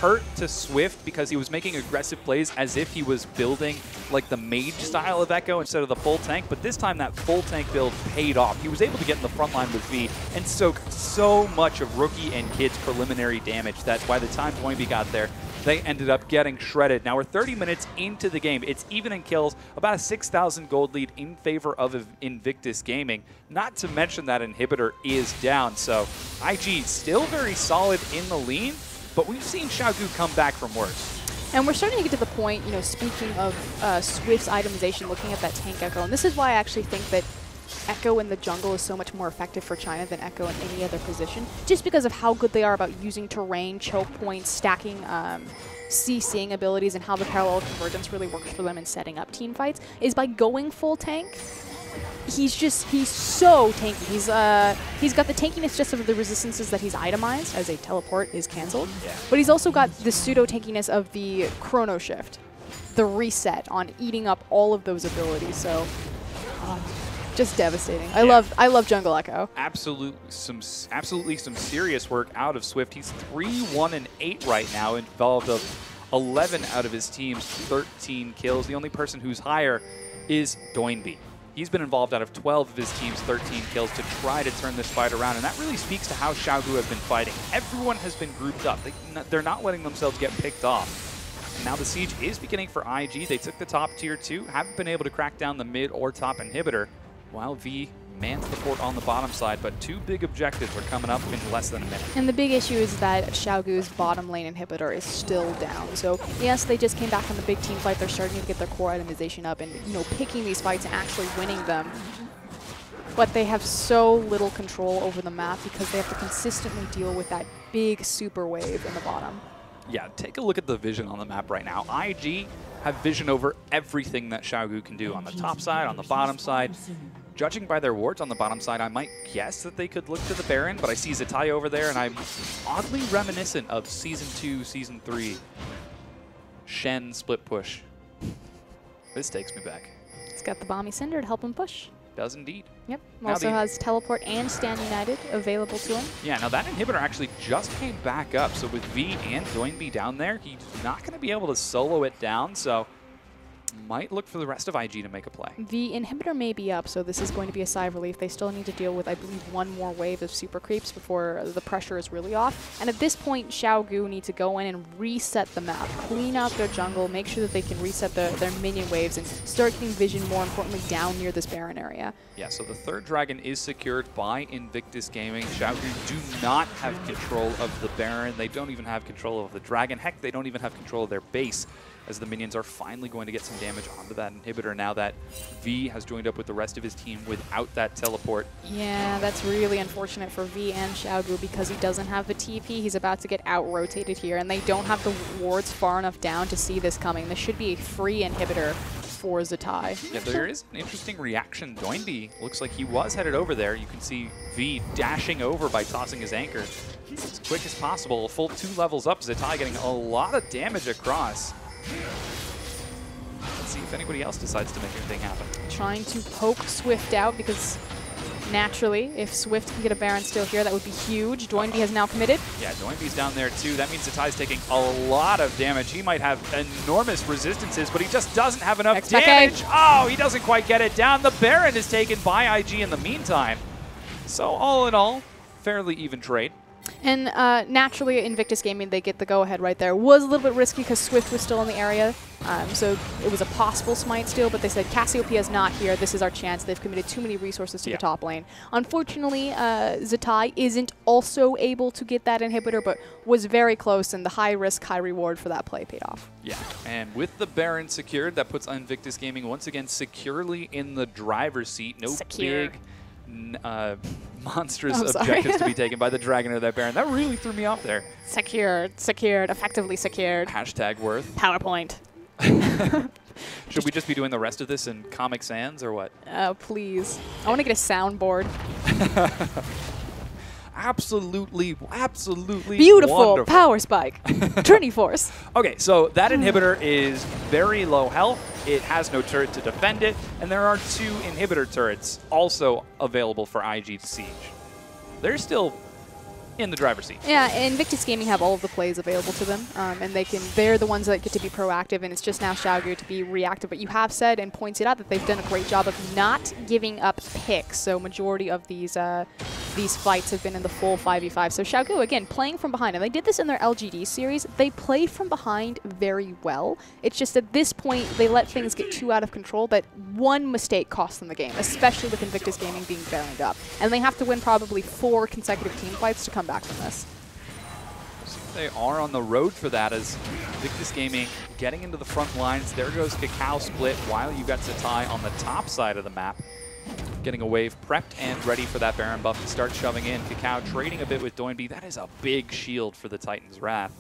hurt to Swift because he was making aggressive plays as if he was building like the mage style of Echo instead of the full tank, but this time that full tank build paid off. He was able to get in the front line with V and soak so much of Rookie and Kid's preliminary damage that by the time Doinby got there, they ended up getting shredded. Now we're 30 minutes into the game. It's even in kills, about a 6,000 gold lead in favor of Invictus Gaming. Not to mention that Inhibitor is down, so IG still very solid in the lead, but we've seen Xiaogu come back from worse.
And we're starting to get to the point, speaking of Swift's itemization, looking at that tank Echo, and this is why I actually think that Echo in the jungle is so much more effective for China than Echo in any other position, just because of how good they are about using terrain, choke points, stacking CCing abilities, and how the parallel convergence really works for them in setting up team fights, is by going full tank. He's so tanky. He's got the tankiness just of the resistances that he's itemized, as a teleport is cancelled. Yeah. But he's also got the pseudo tankiness of the chrono shift, the reset on eating up all of those abilities. So just devastating. I love Jungle Echo.
Absolutely some serious work out of Swift. He's 3-1-8 right now, involved of 11 out of his team's 13 kills. The only person who's higher is Doinby. He's been involved out of 12 of his team's 13 kills to try to turn this fight around, and that really speaks to how Xiaogu have been fighting. Everyone has been grouped up. They're not letting themselves get picked off. And now the siege is beginning for IG. They took the top tier 2, haven't been able to crack down the mid or top inhibitor, while V mans the fort on the bottom side, but 2 big objectives are coming up in less than a minute.
And the big issue is that Xiaogu's bottom lane inhibitor is still down. So yes, they just came back from the big team fight. They're starting to get their core itemization up and picking these fights and actually winning them. But they have so little control over the map because they have to consistently deal with that big super wave in the bottom.
Yeah, take a look at the vision on the map right now. IG have vision over everything that Xiaogu can do on the top side, on the bottom side. Judging by their wards on the bottom side, I might guess that they could look to the Baron, but I see Zatai over there, and I'm oddly reminiscent of Season 2, Season 3. Shen split push. This takes me back.
It's got the Bomby Cinder to help him push.
Does indeed.
Yep.
Now
Also
the-
has teleport and stand united available to him.
Yeah, now that inhibitor actually just came back up. So with V and Doinby down there, he's not going to be able to solo it down. So might look for the rest of IG to make a play.
The inhibitor may be up, so this is going to be a sigh of relief. They still need to deal with, I believe, one more wave of super creeps before the pressure is really off. And at this point, Xiaogu need to go in and reset the map, clean out their jungle, make sure that they can reset their minion waves and start getting vision, more importantly, down near this Baron area.
Yeah, so the third dragon is secured by Invictus Gaming. Xiaogu do not have control of the Baron. They don't even have control of the dragon. Heck, they don't even have control of their base, as the minions are finally going to get some damage onto that inhibitor now that V has joined up with the rest of his team without that teleport.
Yeah, that's really unfortunate for V and Xiaogu because he doesn't have the TP. He's about to get out-rotated here, and they don't have the wards far enough down to see this coming. This should be a free inhibitor for Zatai.
Yeah, there is an interesting reaction. Doinby looks like he was headed over there. You can see V dashing over by tossing his anchor as quick as possible. A full 2 levels up. Zatai getting a lot of damage across. Let's see if anybody else decides to make anything happen.
Trying to poke Swift out because naturally, if Swift can get a Baron still here, that would be huge. Doinby has now committed.
Yeah, Doinby's down there too. That means Zatai's taking a lot of damage. He might have enormous resistances, but he just doesn't have enough
XPK.
damage. Oh, he doesn't quite get it down. The Baron is taken by IG in the meantime. So all in all, fairly even trade.
And naturally, Invictus Gaming, they get the go-ahead right there. Was a little bit risky because Swift was still in the area, so it was a possible smite steal, but they said, Cassiopeia is not here. This is our chance. They've committed too many resources to the top lane. Unfortunately, Zatai isn't also able to get that inhibitor, but was very close, and the high risk, high reward for that play paid off.
Yeah, and with the Baron secured, that puts Invictus Gaming once again securely in the driver's seat. No
Secure.
big monstrous
Oh, sorry.
objectives to be taken by the Dragon or that Baron. That really threw me off there.
Secured, effectively secured.
Hashtag worth.
PowerPoint.
Should we just be doing the rest of this in Comic Sans or what?
Please. I want to get a soundboard.
Absolutely
Beautiful
wonderful.
power spike. Trinity Force.
Okay, so that inhibitor is very low health. It has no turret to defend it, and there are 2 inhibitor turrets also available for IG to siege. They're still in the driver's seat.
Yeah, Invictus Gaming have all of the plays available to them, and they're the ones that get to be proactive, and it's just now Xiaogu to be reactive. But you have said and pointed out that they've done a great job of not giving up picks, so majority of these fights have been in the full 5v5. So Xiaogu, again, playing from behind, and they did this in their LGD series. They play from behind very well. It's just at this point, they let things get too out of control that one mistake cost them the game, especially with Invictus Gaming being baroned up. And they have to win probably 4 consecutive team fights to come back from this.
They are on the road for that as Invictus Gaming getting into the front lines. There goes Cacao split while you got Zatai on the top side of the map. Getting a wave prepped and ready for that Baron buff to start shoving in. Cacao trading a bit with Doinby. That is a big shield for the Titan's Wrath.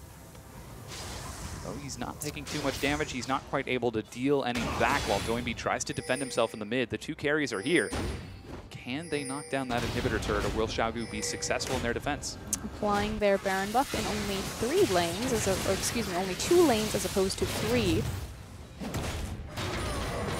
Though he's not taking too much damage, he's not quite able to deal any back while Doinby tries to defend himself in the mid. The 2 carries are here. Can they knock down that inhibitor turret, or will Xiaogu be successful in their defense?
Applying their Baron buff in only 3 lanes, only 2 lanes as opposed to 3.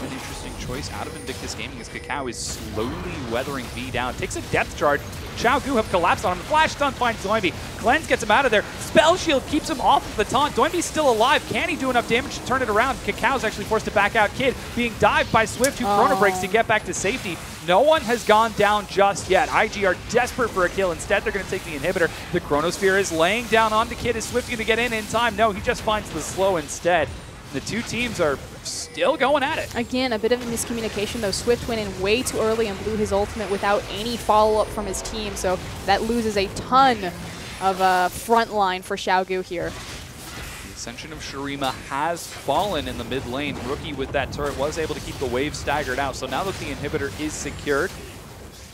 An interesting choice out of Invictus Gaming as Cacao is slowly weathering V down. Takes a depth charge. Xiaogu have collapsed on him. Flash stun finds Doinby. Cleanse gets him out of there. Spell Shield keeps him off of the taunt. Doinby's still alive. Can he do enough damage to turn it around? Cacao's actually forced to back out. Kid being dived by Swift, who chrono breaks to get back to safety. No one has gone down just yet. IG are desperate for a kill. Instead, they're going to take the inhibitor. The Chronosphere is laying down onto Kid. Is Swift going to get in time? No, he just finds the slow instead. The 2 teams are still going at it.
Again, a bit of a miscommunication, though. Swift went in way too early and blew his ultimate without any follow-up from his team, so that loses a ton of front line for Xiaogu here.
The Ascension of Shurima has fallen in the mid lane. Rookie with that turret was able to keep the wave staggered out, so now that the inhibitor is secured,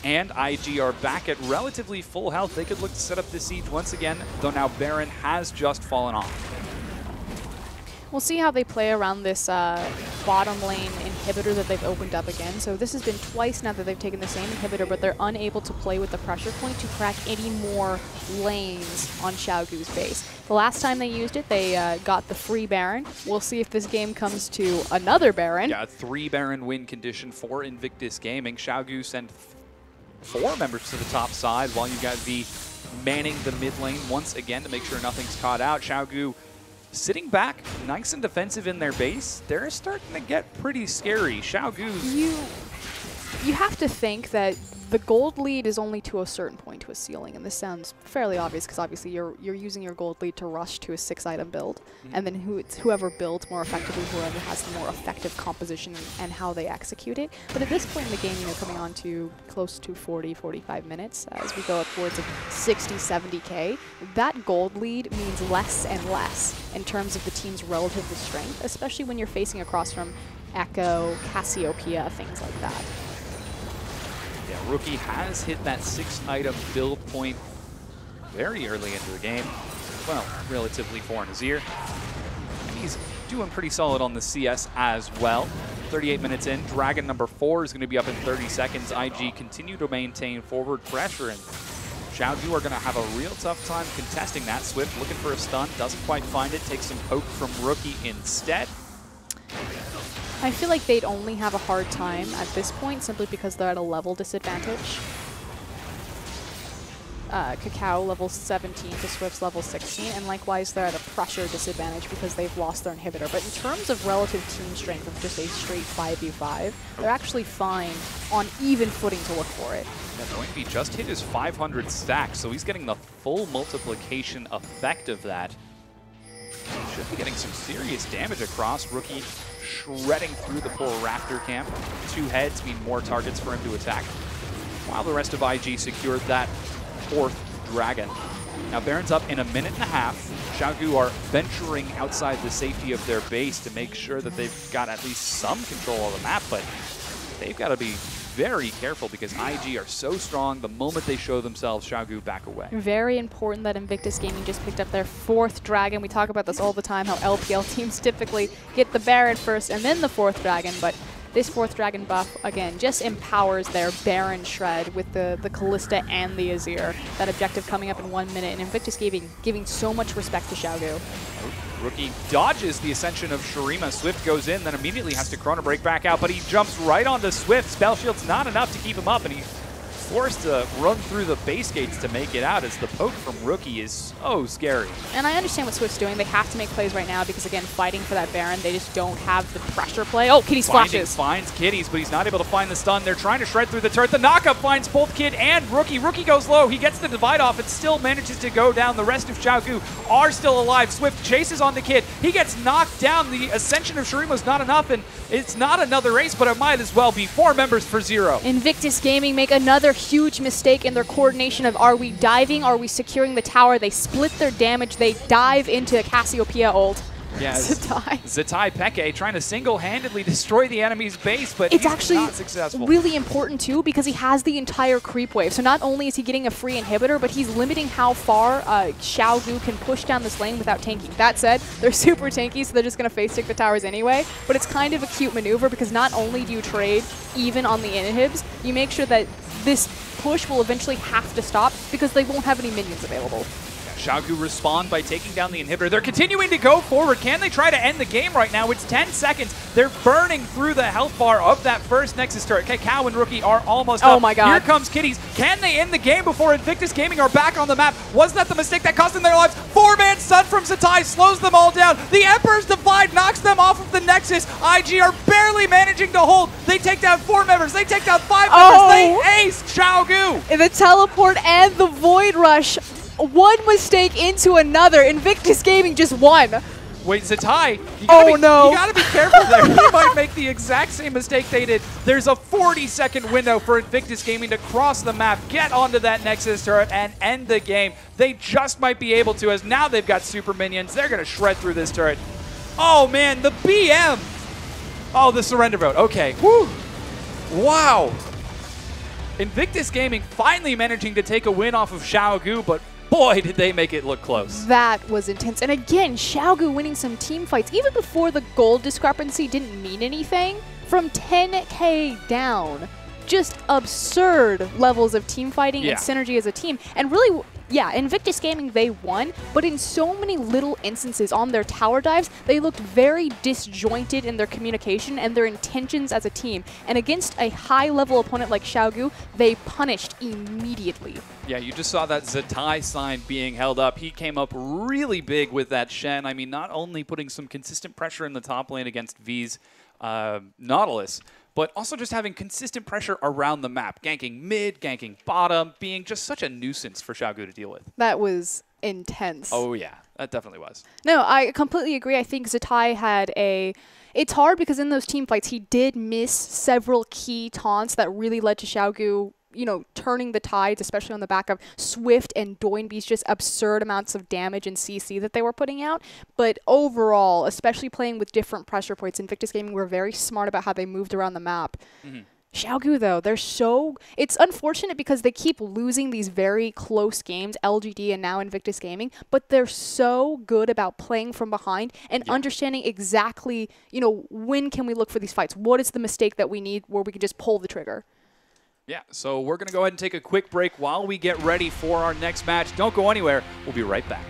and IG are back at relatively full health, they could look to set up this siege once again, though now Baron has just fallen off.
We'll see how they play around this bottom lane inhibitor that they've opened up again. So this has been twice now that they've taken the same inhibitor, but they're unable to play with the pressure point to crack any more lanes on Xiaogu's base. The last time they used it, they got the free Baron. We'll see if this game comes to another Baron.
Yeah, a 3 Baron win condition for Invictus Gaming. Xiaogu send 4 members to the top side while you got V manning the mid lane once again to make sure nothing's caught out. Xiaogu sitting back, nice and defensive in their base. They're starting to get pretty scary. Xiaogu's...
You have to think that the gold lead is only to a certain point, to a ceiling, and this sounds fairly obvious because obviously you're using your gold lead to rush to a 6-item build, and then whoever builds more effectively, whoever has the more effective composition and how they execute it. But at this point in the game, coming on to close to 40, 45 minutes, as we go upwards of 60, 70k, that gold lead means less and less in terms of the team's relative strength, especially when you're facing across from Echo, Cassiopeia, things like that.
Yeah, Rookie has hit that 6-item build point very early into the game. Well, relatively for Nazir. And he's doing pretty solid on the CS as well. 38 minutes in, Dragon number 4 is going to be up in 30 seconds. IG continue to maintain forward pressure, and Xiaogu are going to have a real tough time contesting that. Swift looking for a stun, doesn't quite find it, takes some poke from Rookie instead.
I feel like they'd only have a hard time at this point simply because they're at a level disadvantage. Cacao level 17 to Swift's level 16, and likewise they're at a pressure disadvantage because they've lost their inhibitor. But in terms of relative team strength of just a straight 5v5, they're actually fine on even footing to look for it.
Yeah, Point just hit his 500 stack, so he's getting the full multiplication effect of that. Should be getting some serious damage across. Rookie shredding through the poor Raptor camp. 2 heads mean more targets for him to attack, while the rest of IG secured that 4th Dragon. Now Baron's up in a minute and a half. Xiaogu are venturing outside the safety of their base to make sure that they've got at least some control of the map, but they've got to be very careful because IG are so strong. The moment they show themselves, Xiaogu back away.
Very important that Invictus Gaming just picked up their 4th Dragon. We talk about this all the time, how LPL teams typically get the Baron first and then the 4th Dragon, but this 4th Dragon buff, again, just empowers their Baron shred with the Callista and the Azir. That objective coming up in 1 minute, and Invictus Gaming giving so much respect to Xiaogu.
Rookie dodges the ascension of Shurima. Swift goes in, then immediately has to Chrono Break back out, but he jumps right onto Swift. Spell Shield's not enough to keep him up, and he's forced to run through the base gates to make it out as the poke from Rookie is so scary.
And I understand what Swift's doing. They have to make plays right now because, again, fighting for that Baron, they just don't have the pressure play. Oh, Kitty splashes.
Finds Kitties, but he's not able to find the stun. They're trying to shred through the turret. The knockup finds both Kid and Rookie. Rookie goes low. He gets the divide off and still manages to go down. The rest of Xiaogu are still alive. Swift chases on the Kid. He gets knocked down. The ascension of Shurima's not enough, and it's not another race, but it might as well be. 4 members for 0.
Invictus Gaming make another huge mistake in their coordination of are we diving, are we securing the tower? They split their damage, they dive into Cassiopeia ult.
Yeah,
Zatai.
Zatai Peke trying to single-handedly destroy the enemy's base, but
It's
he's
actually
not successful.
really important too because he has the entire creep wave. So not only is he getting a free inhibitor, but he's limiting how far Xiaogu can push down this lane without tanking. That said, they're super tanky, so they're just going to face stick the towers anyway. But it's kind of a cute maneuver because not only do you trade even on the inhibs, you make sure that this push will eventually have to stop because they won't have any minions available.
Xiaogu respond by taking down the inhibitor. They're continuing to go forward. Can they try to end the game right now? It's 10 seconds. They're burning through the health bar of that first Nexus turret. Cacao and Rookie are almost up.
Oh my god.
Here comes Kitties. Can they end the game before Invictus Gaming are back on the map? Was that the mistake that cost them their lives? 4-man stun from Zatai slows them all down. The Emperor's Divide knocks them off of the Nexus. IG are barely managing to hold. They take down 4 members. They take down 5 members. They ace Xiaogu.
The teleport and the Void Rush. One mistake into another. Invictus Gaming just won.
Wait, Zatai, you gotta be careful there. He might make the exact same mistake they did. There's a 40-second window for Invictus Gaming to cross the map, get onto that Nexus turret, and end the game. They just might be able to, as now they've got super minions. They're gonna shred through this turret. Oh man, the BM. Oh, the surrender vote. Okay. Woo. Wow. Invictus Gaming finally managing to take a win off of Xiaogu, but boy, did they make it look close.
That was intense. And again, Xiaogu winning some team fights. Even before the gold discrepancy didn't mean anything, from 10K down, just absurd levels of team fighting and synergy as a team. And really, yeah, Invictus Gaming, they won, but in so many little instances on their tower dives, they looked very disjointed in their communication and their intentions as a team. And against a high-level opponent like Xiaogu, they punished immediately.
Yeah, you just saw that Zatai sign being held up. He came up really big with that Shen. I mean, not only putting some consistent pressure in the top lane against V's Nautilus, but also just having consistent pressure around the map, ganking mid, ganking bottom, being just such a nuisance for Xiaogu to deal with.
That was intense.
Oh, yeah, that definitely was.
No, I completely agree. I think Zatai had a... It's hard because in those team fights, he did miss several key taunts that really led to Xiaogu, you know, turning the tides, especially on the back of Swift and Doinby's just absurd amounts of damage and CC that they were putting out. But overall, especially playing with different pressure points, Invictus Gaming were very smart about how they moved around the map. Xiaogu, though, they're so... It's unfortunate because they keep losing these very close games, LGD and now Invictus Gaming, but they're so good about playing from behind and understanding exactly, you know, when can we look for these fights? What is the mistake that we need where we can just pull the trigger?
Yeah, so we're going to go ahead and take a quick break while we get ready for our next match. Don't go anywhere. We'll be right back.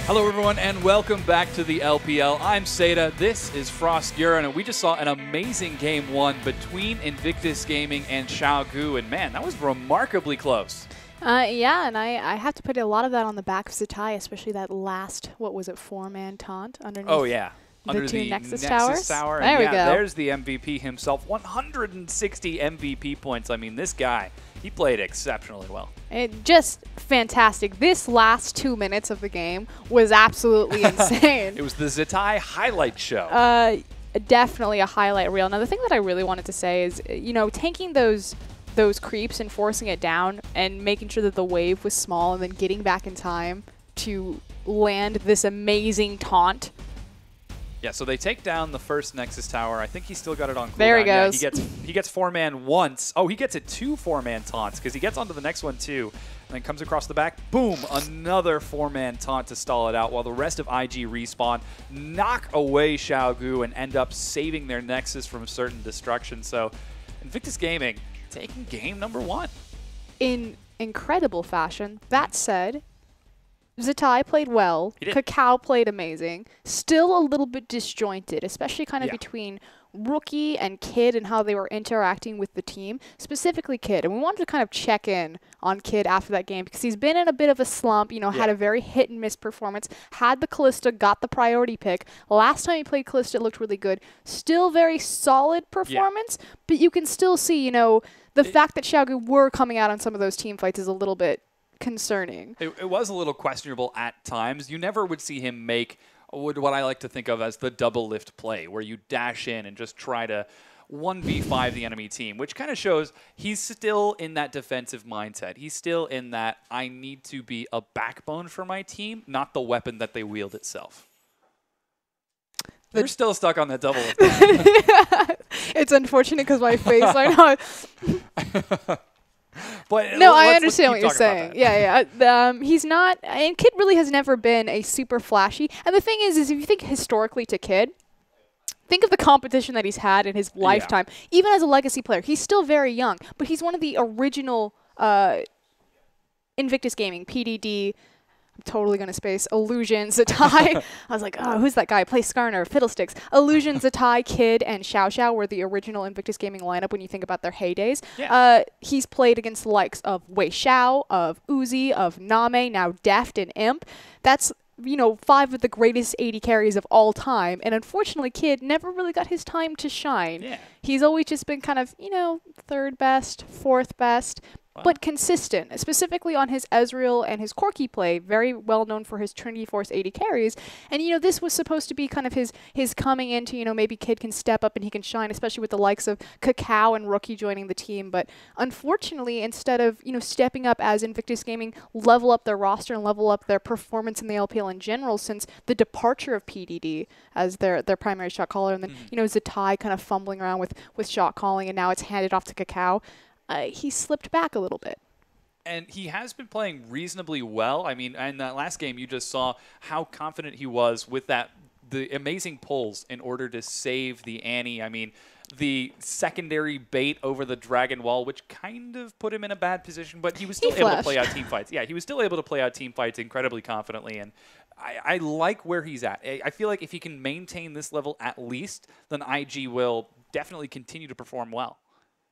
Hello, everyone, and welcome back to the LPL. I'm Seda. This is Frost Urin, and we just saw an amazing Game 1 between Invictus Gaming and Xiaogu, and man, that was remarkably close.
Yeah, and I have to put a lot of that on the back of Zatai, especially that last, what was it, 4-man taunt underneath.
Oh, yeah.
The
Under
two
the
Nexus
Tower.
Towers.
And
There we
yeah,
go.
There's the MVP himself. 160 MVP points. I mean, this guy, he played exceptionally well.
Just fantastic. This last 2 minutes of the game was absolutely insane.
It was the Zatai highlight show.
Definitely a highlight reel. Now, the thing that I really wanted to say is, you know, tanking those creeps and forcing it down and making sure that the wave was small and then getting back in time to land this amazing taunt.
Yeah, so they take down the first Nexus Tower. I think he's still got it on cooldown.
There he goes.
Yeah, he gets 4-man once. Oh, he gets it 2 4-man taunts because he gets onto the next one too. And then comes across the back. Boom, another 4-man taunt to stall it out while the rest of IG respawn, knock away Xiaogu, and end up saving their Nexus from certain destruction. So Invictus Gaming taking game number 1.
In incredible fashion. That said, Zatai played well.
He did.
Cacao played amazing. Still a little bit disjointed, especially kind of
Yeah.
between Rookie and Kid and how they were interacting with the team, specifically Kid. And we wanted to kind of check in on Kid after that game because he's been in a bit of a slump, you know, had
Yeah.
a very hit and miss performance, had the Callista, got the priority pick. Last time he played Callista, it looked really good. Still very solid performance, but you can still see, you know, the fact that Xiaogu were coming out on some of those team fights is a little bit concerning.
It was a little questionable at times. You never would see him make what I like to think of as the double lift play, where you dash in and just try to 1v5 the enemy team, which kind of shows he's still in that defensive mindset. He's still in that I need to be a backbone for my team, not the weapon that they wield itself. You're still stuck on that double lift.
It's unfortunate because my face, I know.
But
No, I
let's
understand
keep
what you're
talking about
saying.
that.
Yeah. He's not, and Kid really has never been a super flashy. And the thing is if you think historically to Kid, think of the competition that he's had in his lifetime. Even as a legacy player, he's still very young, but he's one of the original Invictus Gaming, PDD, I'm totally going to space, Illusion, Zatai. I was like, oh, who's that guy? Play Skarner, Fiddlesticks. Illusion, Zatai, Kid, and Xiao Xiao were the original Invictus Gaming lineup when you think about their heydays.
Yeah.
He's played against the likes of Wei Xiao, of Uzi, of Name, now Deft and Imp. That's, you know, 5 of the greatest 80 carries of all time. And unfortunately, Kid never really got his time to shine.
Yeah.
He's always just been kind of, you know, 3rd best, 4th best, but consistent, specifically on his Ezreal and his Corki play, very well known for his Trinity Force 80 carries. And, you know, this was supposed to be kind of his coming into, you know, maybe Kid can step up and he can shine, especially with the likes of Cacao and Rookie joining the team. But unfortunately, instead of, you know, stepping up as Invictus Gaming, level up their roster and level up their performance in the LPL in general since the departure of PDD as their primary shot caller. And then, you know, Zatai kind of fumbling around with shot calling, and now it's handed off to Cacao. He slipped back a little bit.
And he has been playing reasonably well. I mean, in that last game, you just saw how confident he was with the amazing pulls in order to save the Annie. I mean, the secondary bait over the Dragon Wall, which kind of put him in a bad position, but he was still able to play out team fights. Yeah, he was still able to play out team fights incredibly confidently, and I like where he's at. I feel like if he can maintain this level at least, then IG will definitely continue to perform well.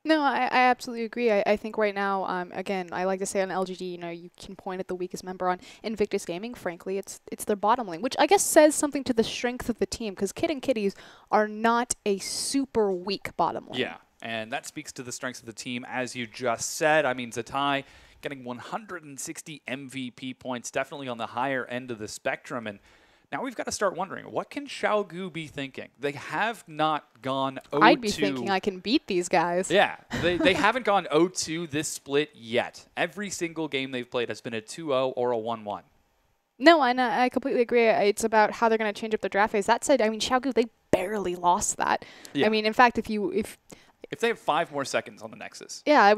No, I absolutely agree. I think right now, again, I like to say on LGD, you know, you can point at the weakest member on Invictus Gaming. Frankly, it's their bottom lane, which I guess says something to the strength of the team, because Kid and Kitties are not a super weak bottom lane.
Yeah, and that speaks to the strengths of the team, as you just said. I mean, Zatai getting 160 MVP points, definitely on the higher end of the spectrum, and now we've got to start wondering, what can Xiaogu be thinking? They have not gone 0-2.
I'd be thinking I can beat these guys.
Yeah, they haven't gone 0-2 this split yet. Every single game they've played has been a 2-0 or a 1-1.
No, and I completely agree. It's about how they're going to change up their draft phase. That said, I mean, Xiaogu, they barely lost that.
Yeah.
I mean, in fact, if
they have 5 more seconds on the Nexus,
yeah,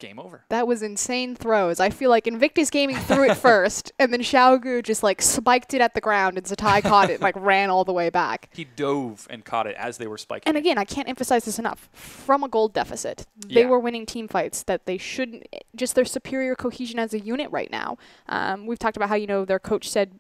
game over.
that was insane throws. I feel like Invictus Gaming threw it first, and then Xiaogu just like spiked it at the ground, and Zatai caught it and like ran all the way back.
He dove and caught it as they were spiking.
And again, I can't emphasize this enough. From a gold deficit, they
Yeah.
were winning team fights that they shouldn't. Just their superior cohesion as a unit right now. We've talked about how, you know, their coach said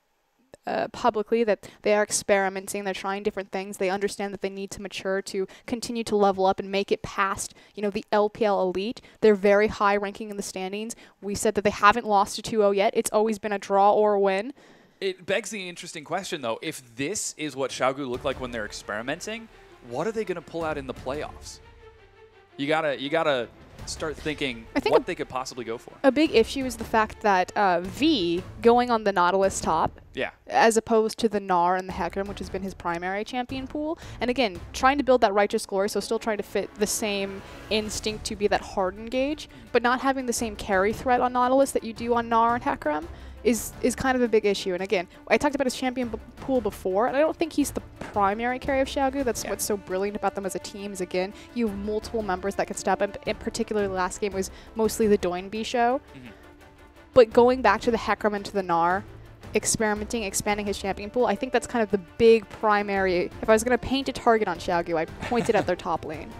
publicly that they are experimenting, they're trying different things. They understand that they need to mature to continue to level up and make it past, the LPL Elite. They're very high ranking in the standings. We said that they haven't lost to 2-0 yet. It's always been a draw or a win.
It begs the interesting question, though. If this is what Xiaogu look like when they're experimenting, what are they going to pull out in the playoffs? You gotta start thinking what they could possibly go for.
A big issue is the fact that V going on the Nautilus top, as opposed to the Gnar and the Hecarim, which has been his primary champion pool. And again, trying to build that Righteous Glory, so still trying to fit the same instinct to be that hard engage, but not having the same carry threat on Nautilus that you do on Gnar and Hecarim is kind of a big issue. And again, I talked about his champion pool before, and I don't think he's the primary carry of Xiaogu. That's what's so brilliant about them as a team is, again, you have multiple members that can step up. In particular, the last game was mostly the Doinby show. But going back to the Hecarim and to the Gnar, experimenting, expanding his champion pool, I think that's kind of the big primary. If I was going to paint a target on Xiaogu, I'd point it at their top lane.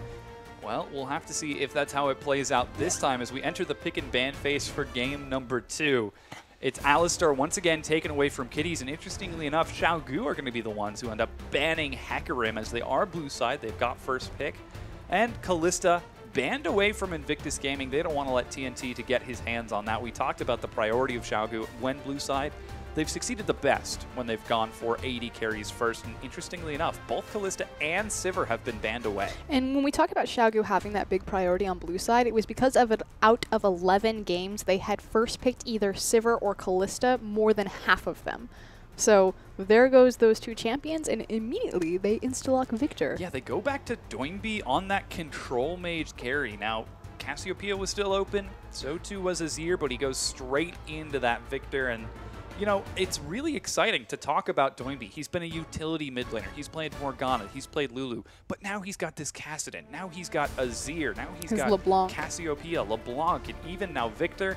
Well, we'll have to see if that's how it plays out this time as we enter the pick and ban phase for game number 2. It's Alistar once again taken away from Kitties, and interestingly enough, Xiaogu are going to be the ones who end up banning Hecarim as they are blue side. They've got first pick. And Kalista banned away from Invictus Gaming. They don't want to let TNT to get his hands on that. We talked about the priority of Xiaogu when blue side. They've succeeded the best when they've gone for 80 carries first, and interestingly enough, both Kalista and Sivir have been banned away.
And when we talk about Xiaogu having that big priority on blue side, it was because of out of 11 games, they had first picked either Sivir or Kalista, more than half of them. So there goes those two champions, and immediately they insta-lock Victor.
Yeah, they go back to Doinby on that control mage carry. Now, Cassiopeia was still open, so too was Azir, but he goes straight into that Victor, and it's really exciting to talk about Doinby. He's been a utility mid laner. He's played Morgana. He's played Lulu. But now he's got this Kassadin. Now he's got Azir. Now he's got
LeBlanc.
Cassiopeia, LeBlanc, and even now Victor.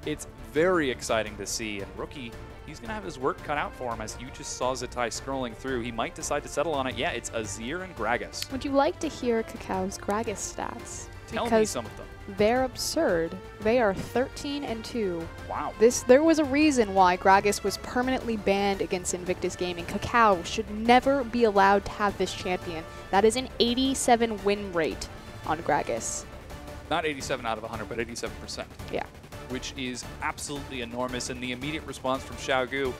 It's very exciting to see. And Rookie, he's going to have his work cut out for him, as you just saw Zatai scrolling through. He might decide to settle on it. Yeah, it's Azir and Gragas.
Would you like to hear Cacao Gragas stats?
Tell me some of them.
They're absurd. They are 13-2.
Wow.
There was a reason why Gragas was permanently banned against Invictus Gaming. Cacao should never be allowed to have this champion. That is an 87 win rate on Gragas.
Not 87 out of 100, but 87%.
Yeah.
Which is absolutely enormous. And the immediate response from Xiaogu,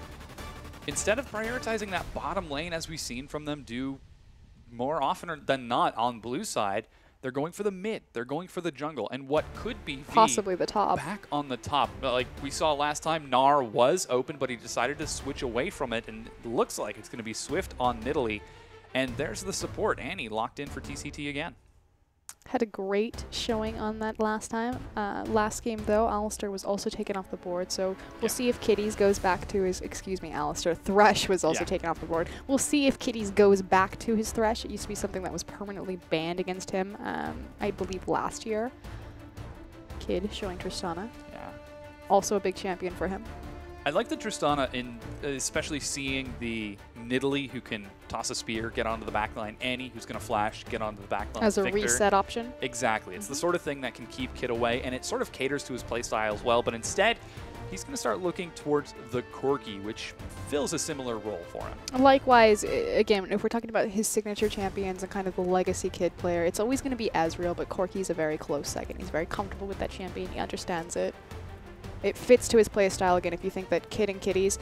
instead of prioritizing that bottom lane as we've seen from them do more often than not on blue side, they're going for the mid. They're going for the jungle. And what could be
possibly the top.
Back on the top. Like we saw last time, Gnar was open, but he decided to switch away from it. And it looks like it's going to be Swift on Nidalee. And there's the support. Annie locked in for TCT again.
Had a great showing on that last time. Last game, though, Alistar was also taken off the board, so we'll see if Kitties goes back to his, Alistar. Thresh was also taken off the board. We'll see if Kitties goes back to his Thresh. It used to be something that was permanently banned against him, I believe, last year. Kid showing Tristana.
Yeah.
Also a big champion for him.
I like the Tristana, especially seeing the Nidalee who can toss a spear, get onto the backline. Annie who's going to flash, get onto the backline.
As a
Victor.
reset option.
Exactly. It's the sort of thing that can keep Kid away, and it sort of caters to his playstyle as well. But instead, he's going to start looking towards the Corki, which fills a similar role for him.
Likewise, again, if we're talking about his signature champions and kind of the legacy Kid player, it's always going to be Ezreal, but Corki's a very close second. He's very comfortable with that champion. He understands it. It fits to his playstyle. Again, if you think that Kid and Kitties,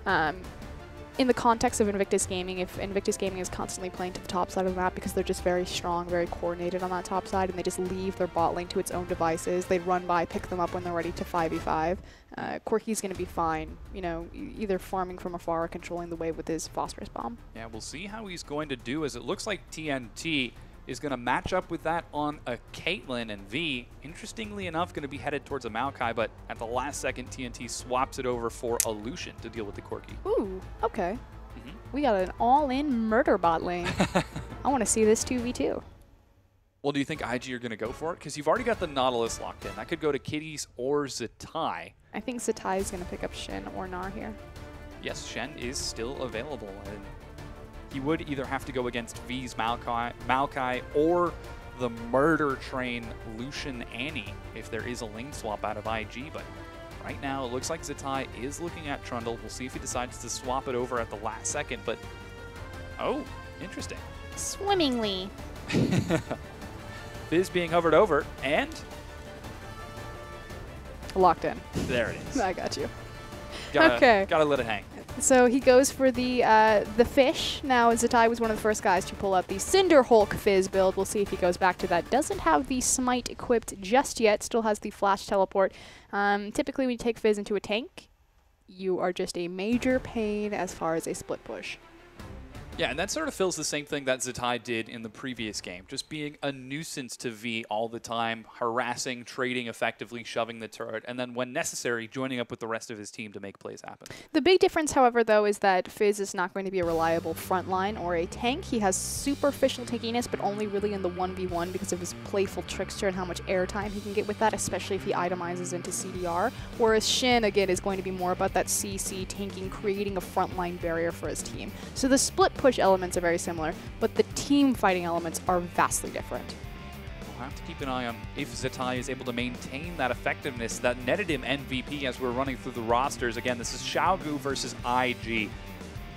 in the context of Invictus Gaming, if Invictus Gaming is constantly playing to the top side of the map because they're just very strong, very coordinated on that top side, and they just leave their bot lane to its own devices, they run by, pick them up when they're ready to 5v5, Corki's going to be fine, either farming from afar or controlling the wave with his Phosphorus Bomb.
Yeah, we'll see how he's going to do, as it looks like TNT is going to match up with that on a Caitlyn, and V, interestingly enough, going to be headed towards a Maokai, but at the last second, TNT swaps it over for a Lucian to deal with the Corki.
Ooh, okay. We got an all-in murder bot lane. I want to see this 2v2.
Well, do you think IG are going to go for it? Because you've already got the Nautilus locked in. That could go to Kitties or Zatai.
I think Zatai is going to pick up Shen or Gnar here.
Yes, Shen is still available. And he would either have to go against V's Maokai or the murder train Lucian Annie if there is a lane swap out of IG, but Right now, it looks like Zatai is looking at Trundle. We'll see if he decides to swap it over at the last second, but oh, interesting.
Swimmingly.
Fizz being hovered over, and
Locked in.
there it is.
I got you.
Gotta let it hang.
So he goes for the fish. Now Zatai was one of the first guys to pull out the Cinder Hulk Fizz build. We'll see if he goes back to that. Doesn't have the Smite equipped just yet. Still has the Flash Teleport. Typically when you take Fizz into a tank, you are just a major pain as far as a split push.
Yeah, and that sort of fills the same thing that Zatai did in the previous game, just being a nuisance to V all the time, harassing, trading effectively, shoving the turret, and then when necessary, joining up with the rest of his team to make plays happen.
The big difference, however, though, is that Fizz is not going to be a reliable frontline or a tank. He has superficial tankiness, but only really in the 1v1 because of his playful trickster and how much airtime he can get with that, especially if he itemizes into CDR. Whereas Shin, again, is going to be more about that CC tanking, creating a frontline barrier for his team. So the split push elements are very similar, but the team fighting elements are vastly different.
We'll have to keep an eye on if Zatai is able to maintain that effectiveness that netted him MVP as we're running through the rosters. Again, this is Xiaogu versus IG.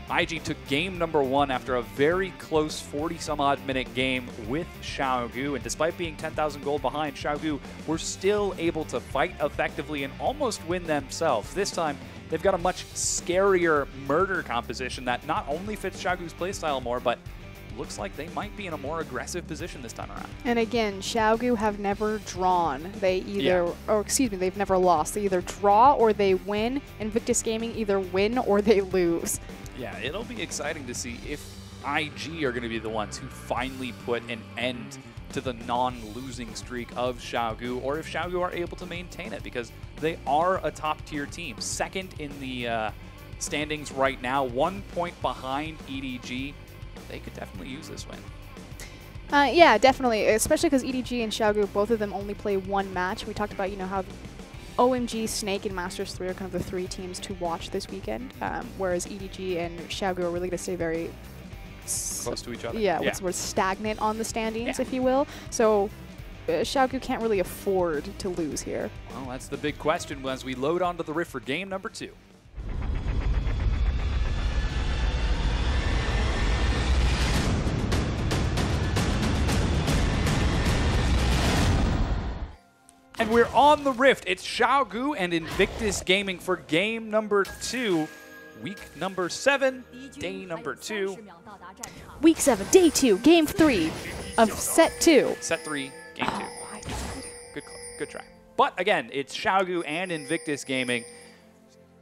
IG took game number 1 after a very close 40-some-odd minute game with Xiaogu, and despite being 10,000 gold behind, Xiaogu were still able to fight effectively and almost win themselves. This time, they've got a much scarier murder composition that not only fits Xiaogu's playstyle more, but looks like they might be in a more aggressive position this time around.
And again, Xiaogu have never drawn. They either, or excuse me, they've never lost. They either draw or they win. Invictus Gaming either win or they lose.
Yeah, it'll be exciting to see if IG are going to be the ones who finally put an end to the non-losing streak of Xiaogu, or if Xiaogu are able to maintain it, because they are a top-tier team. Second in the standings right now, 1 point behind EDG. They could definitely use this win.
Yeah, definitely, especially because EDG and Xiaogu, both of them only play one match. We talked about, you know, how OMG, Snake, and Masters 3 are kind of the 3 teams to watch this weekend, whereas EDG and Xiaogu are really going to stay very
close to each other.
Yeah, what's the word? Stagnant on the standings, if you will. So Xiaogu can't really afford to lose here.
Well, that's the big question as we load onto the Rift for game number 2. And we're on the Rift. It's Xiaogu and Invictus Gaming for game number 2. Week number 7, day number 2.
Week 7, day 2, game 3 of set 2.
Set 3, game 2. Good try. But again, it's Xiaogu and Invictus Gaming.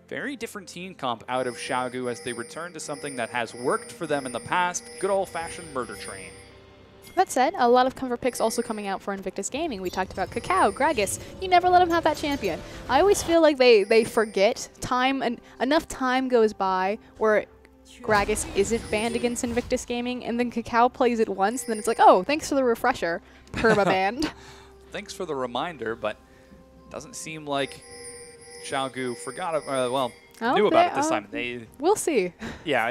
Very different team comp out of Xiaogu as they return to something that has worked for them in the past. Good old-fashioned murder train.
That said, a lot of cover picks also coming out for Invictus Gaming. We talked about Cacao, Gragas. You never let them have that champion. I always feel like they forget time, and enough time goes by where Gragas isn't banned against Invictus Gaming, and then Cacao plays it once, and then it's like, oh, thanks for the refresher, perma-banned.
Thanks for the reminder, but doesn't seem like Xiaogu forgot, knew about it this time.
We'll see.
Yeah,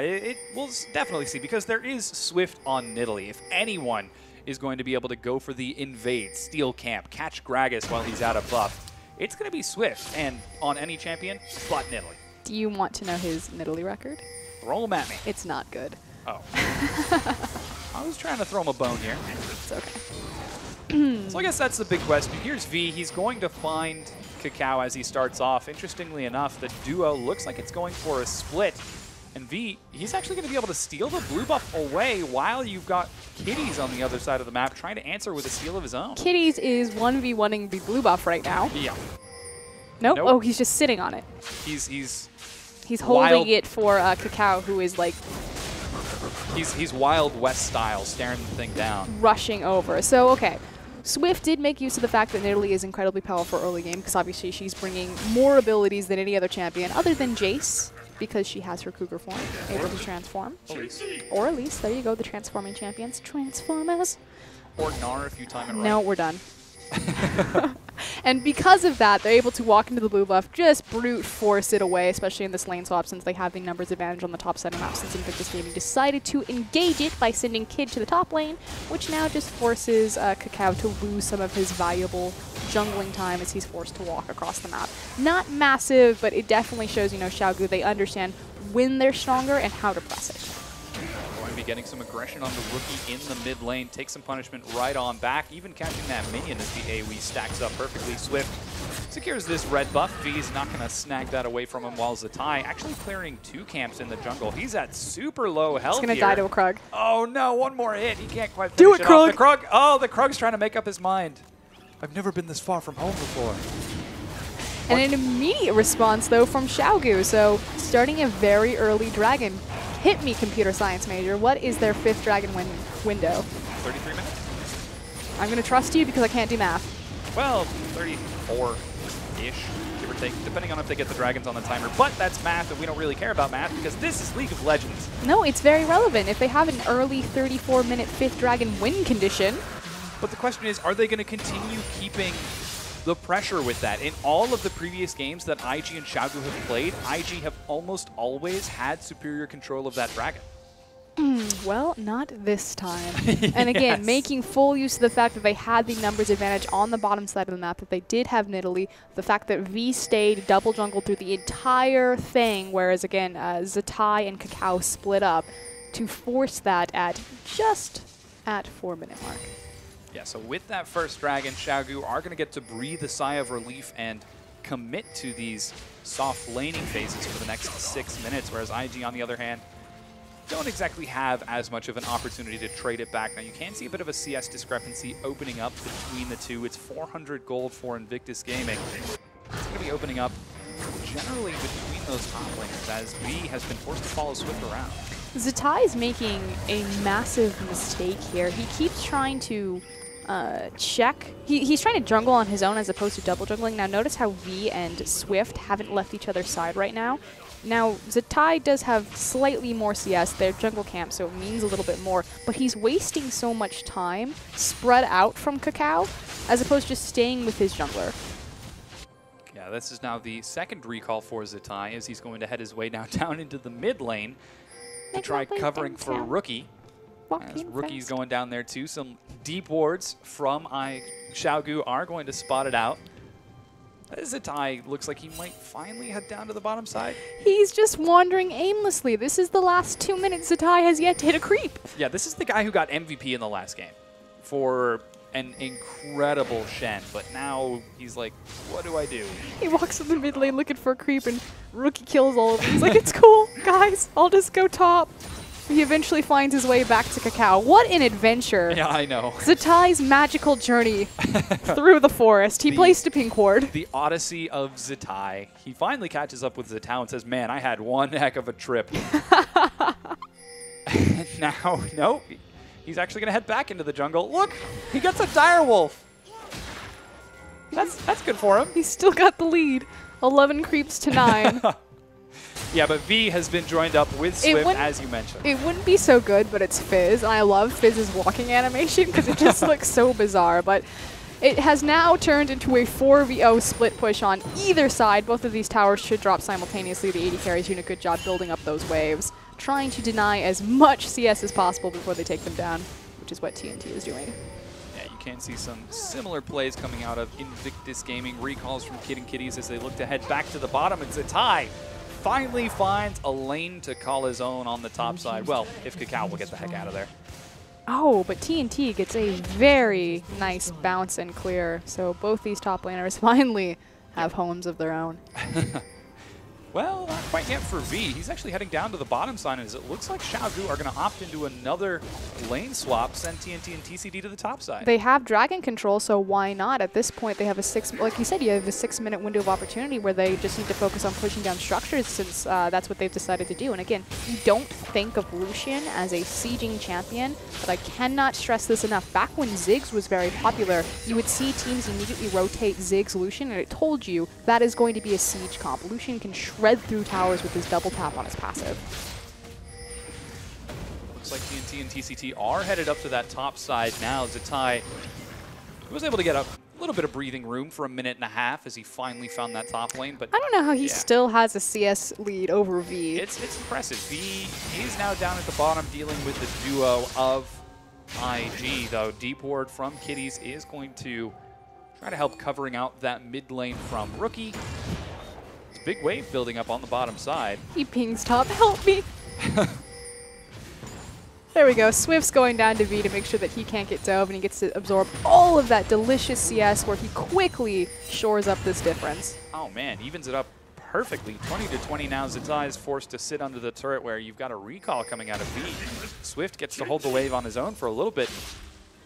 we'll definitely see, because there is Swift on Nidalee. If anyone is going to be able to go for the invade, steal camp, catch Gragas while he's out of buff, it's going to be Swift, and on any champion, but Nidalee.
Do you want to know his Nidalee record?
Throw him at me.
It's not good.
Oh. I was trying to throw him a bone here.
It's okay.
So I guess that's the big question. Here's V. He's going to find Cacao as he starts off. Interestingly enough, the duo looks like it's going for a split. And V, he's actually going to be able to steal the blue buff away while you've got Kitties on the other side of the map trying to answer with a steal of his own.
Kitties is 1v1ing the blue buff right now.
Yeah.
Nope.
Nope.
Oh, he's just sitting on it.
He's
holding it for Cacao, who is like...
He's Wild West style, staring the thing down.
Rushing over. So, okay. Swift did make use of the fact that Nidalee is incredibly powerful early game, because obviously she's bringing more abilities than any other champion, other than Jace, because she has her Cougar form, able to transform. Or Elise, there you go, the transforming champions. Transformers.
Or Gnar if you time it right.
No, we're done. And because of that, they're able to walk into the blue buff, just brute force it away, especially in this lane swap since they have the numbers advantage on the top side of the map since Invictus Gaming decided to engage it by sending Kid to the top lane, which now just forces Cacao to lose some of his valuable jungling time as he's forced to walk across the map. Not massive, but it definitely shows, you know, Xiaogu, they understand when they're stronger and how to press it.
Going to be getting some aggression on the rookie in the mid lane, take some punishment right on back, even catching that minion as the AoE stacks up perfectly. Swift secures this red buff. V's not going to snag that away from him, while Zatai actually clearing 2 camps in the jungle. He's at super low health.
He's going to die to a Krug.
Oh no, one more hit. He can't quite
Do
finish
it,
off.
Krug!
The Krug! Oh, the Krug's trying to make up his mind. I've never been this far from home before.
And an immediate response, though, from Xiaogu. So starting a very early dragon. Hit me, computer science major. What is their 5th dragon window?
33 minutes?
I'm going to trust you because I can't do math.
Well, 34-ish, give or take, depending on if they get the dragons on the timer. But that's math, and we don't really care about math because this is League of Legends.
No, it's very relevant. If they have an early 34-minute 5th dragon win condition.
But the question is, are they going to continue keeping the pressure with that? In all of the previous games that IG and Xiaogu have played, IG have almost always had superior control of that dragon.
Well, not this time. And again,
Yes.
making full use of the fact that they had the numbers advantage on the bottom side of the map, that they did have Nidalee, the fact that V stayed double jungle through the entire thing, whereas again, Zatai and Cacao split up to force that at just at 4-minute mark.
Yeah, so with that first dragon, Xiaogu are going to get to breathe a sigh of relief and commit to these soft laning phases for the next 6 minutes, whereas IG, on the other hand, don't exactly have as much of an opportunity to trade it back. Now, you can see a bit of a CS discrepancy opening up between the two. It's 400 gold for Invictus Gaming. It's going to be opening up generally between those top laners, as V has been forced to follow Swift around.
Zatai is making a massive mistake here. He keeps trying to check. He's trying to jungle on his own as opposed to double jungling. Now notice how V and Swift haven't left each other's side right now. Now Zatai does have slightly more CS, their jungle camp, so it means a little bit more, but he's wasting so much time spread out from Cacao as opposed to just staying with his jungler.
Yeah, this is now the second recall for Zatai as he's going to head his way now down into the mid lane to try covering for Rookie. As Rookie's going down there too. Some deep wards from Xiaogu are going to spot it out. Zatai looks like he might finally head down to the bottom side.
He's just wandering aimlessly. This is the last 2 minutes Zatai has yet to hit a creep.
Yeah, this is the guy who got MVP in the last game for an incredible Shen, but now he's like, what do I do?
He walks in the mid lane looking for a creep and Rookie kills all of them. He's like, it's cool, guys, I'll just go top. He eventually finds his way back to Cacao. What an adventure.
Yeah, I know.
Zatai's magical journey through the forest. He placed a pink ward.
The Odyssey of Zatai. He finally catches up with Zatai and says, man, I had one heck of a trip. And now, nope. He's actually going to head back into the jungle. Look, he gets a direwolf. That's good for him.
He's still got the lead. 11 creeps to 9.
Yeah, but V has been joined up with Swift, as you mentioned.
It wouldn't be so good, but it's Fizz. And I love Fizz's walking animation because it just looks so bizarre. But it has now turned into a 4v0 split push on either side. Both of these towers should drop simultaneously. The AD carries doing a good job building up those waves, trying to deny as much CS as possible before they take them down, which is what TNT is doing.
Yeah, you can see some similar plays coming out of Invictus Gaming. Recalls from Kid and Kitties as they look to head back to the bottom. And Zatai finally finds a lane to call his own on the top side. Well, if Cacao will get the heck out of there.
Oh, but TNT gets a very nice bounce and clear. So both these top laners finally have homes of their own.
Well, not quite yet for V. He's actually heading down to the bottom side as it looks like Xiaogu are going to opt into another lane swap, send TNT and TCD to the top side.
They have dragon control, so why not? At this point, they have a like you said, you have a 6-minute window of opportunity where they just need to focus on pushing down structures since that's what they've decided to do. And again, you don't think of Lucian as a sieging champion, but I cannot stress this enough. Back when Ziggs was very popular, you would see teams immediately rotate Ziggs Lucian, and it told you that is going to be a siege comp. Lucian can shred through towers with his double tap on his passive.
Looks like TNT and TCT are headed up to that top side now. Zatai was able to get up a little bit of breathing room for a minute and a half as he finally found that top lane. But
I don't know how he still has a CS lead over V.
It's impressive. V is now down at the bottom dealing with the duo of IG, though. Deep ward from Kitties is going to try to help covering out that mid lane from Rookie. It's a big wave building up on the bottom side.
He pings top, help me. There we go. Swift's going down to V to make sure that he can't get dove, and he gets to absorb all of that delicious CS where he quickly shores up this difference.
Oh man, evens it up perfectly. 20 to 20 now. Zatai is forced to sit under the turret where you've got a recall coming out of V. Swift gets to hold the wave on his own for a little bit.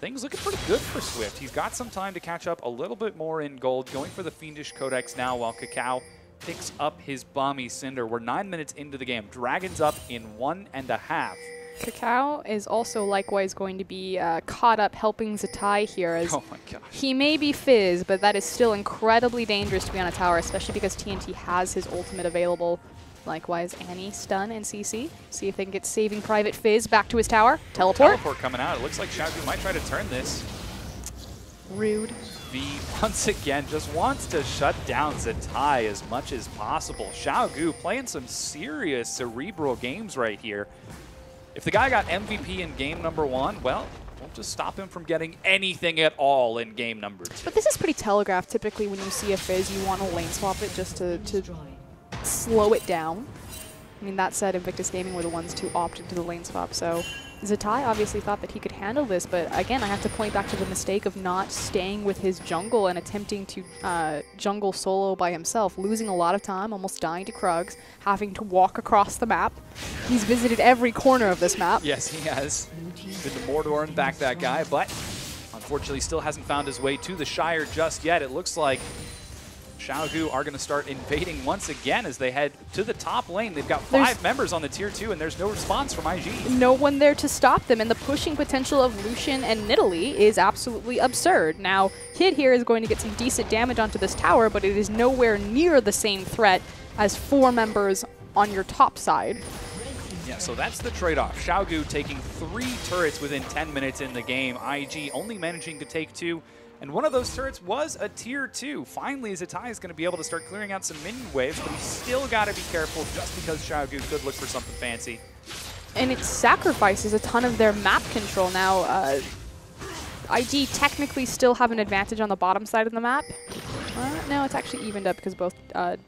Things looking pretty good for Swift. He's got some time to catch up a little bit more in gold, going for the Fiendish Codex now while Cacao picks up his Balmy Cinder. We're 9 minutes into the game. Dragon's up in 1.5.
Cacao is also likewise going to be caught up helping Zatai here. As
oh my gosh.
He may be Fizz, but that is still incredibly dangerous to be on a tower, especially because TNT has his ultimate available. Likewise, Annie, stun, and CC. See if they can get Saving Private Fizz back to his tower. Teleport.
Teleport coming out. It looks like Xiaogu might try to turn this.
Rude.
V once again just wants to shut down Zatai as much as possible. Xiaogu playing some serious cerebral games right here. If the guy got MVP in game number 1, well, won't just stop him from getting anything at all in game number 2.
But this is pretty telegraphed. Typically, when you see a Fizz, you want to lane swap it just to slow it down. I mean, that said, Invictus Gaming were the ones to opt into the lane swap, so Zatai obviously thought that he could handle this, but again, I have to point back to the mistake of not staying with his jungle and attempting to jungle solo by himself, losing a lot of time, almost dying to Krugs, having to walk across the map. He's visited every corner of this map.
Yes, he has. Been to Mordor and back that guy, but unfortunately still hasn't found his way to the Shire just yet. It looks like Xiaogu are going to start invading once again as they head to the top lane. They've got 5 members on the tier 2, and there's no response from IG.
No one there to stop them, and the pushing potential of Lucian and Nidalee is absolutely absurd. Now, Kid here is going to get some decent damage onto this tower, but it is nowhere near the same threat as 4 members on your top side.
Yeah, so that's the trade-off. Xiaogu taking 3 turrets within 10 minutes in the game. IG only managing to take 2. And one of those turrets was a tier 2. Finally, Zatai is going to be able to start clearing out some minion waves, but he's still got to be careful just because Xiaogu could look for something fancy.
And it sacrifices a ton of their map control. Now, IG technically still have an advantage on the bottom side of the map. No, it's actually evened up because both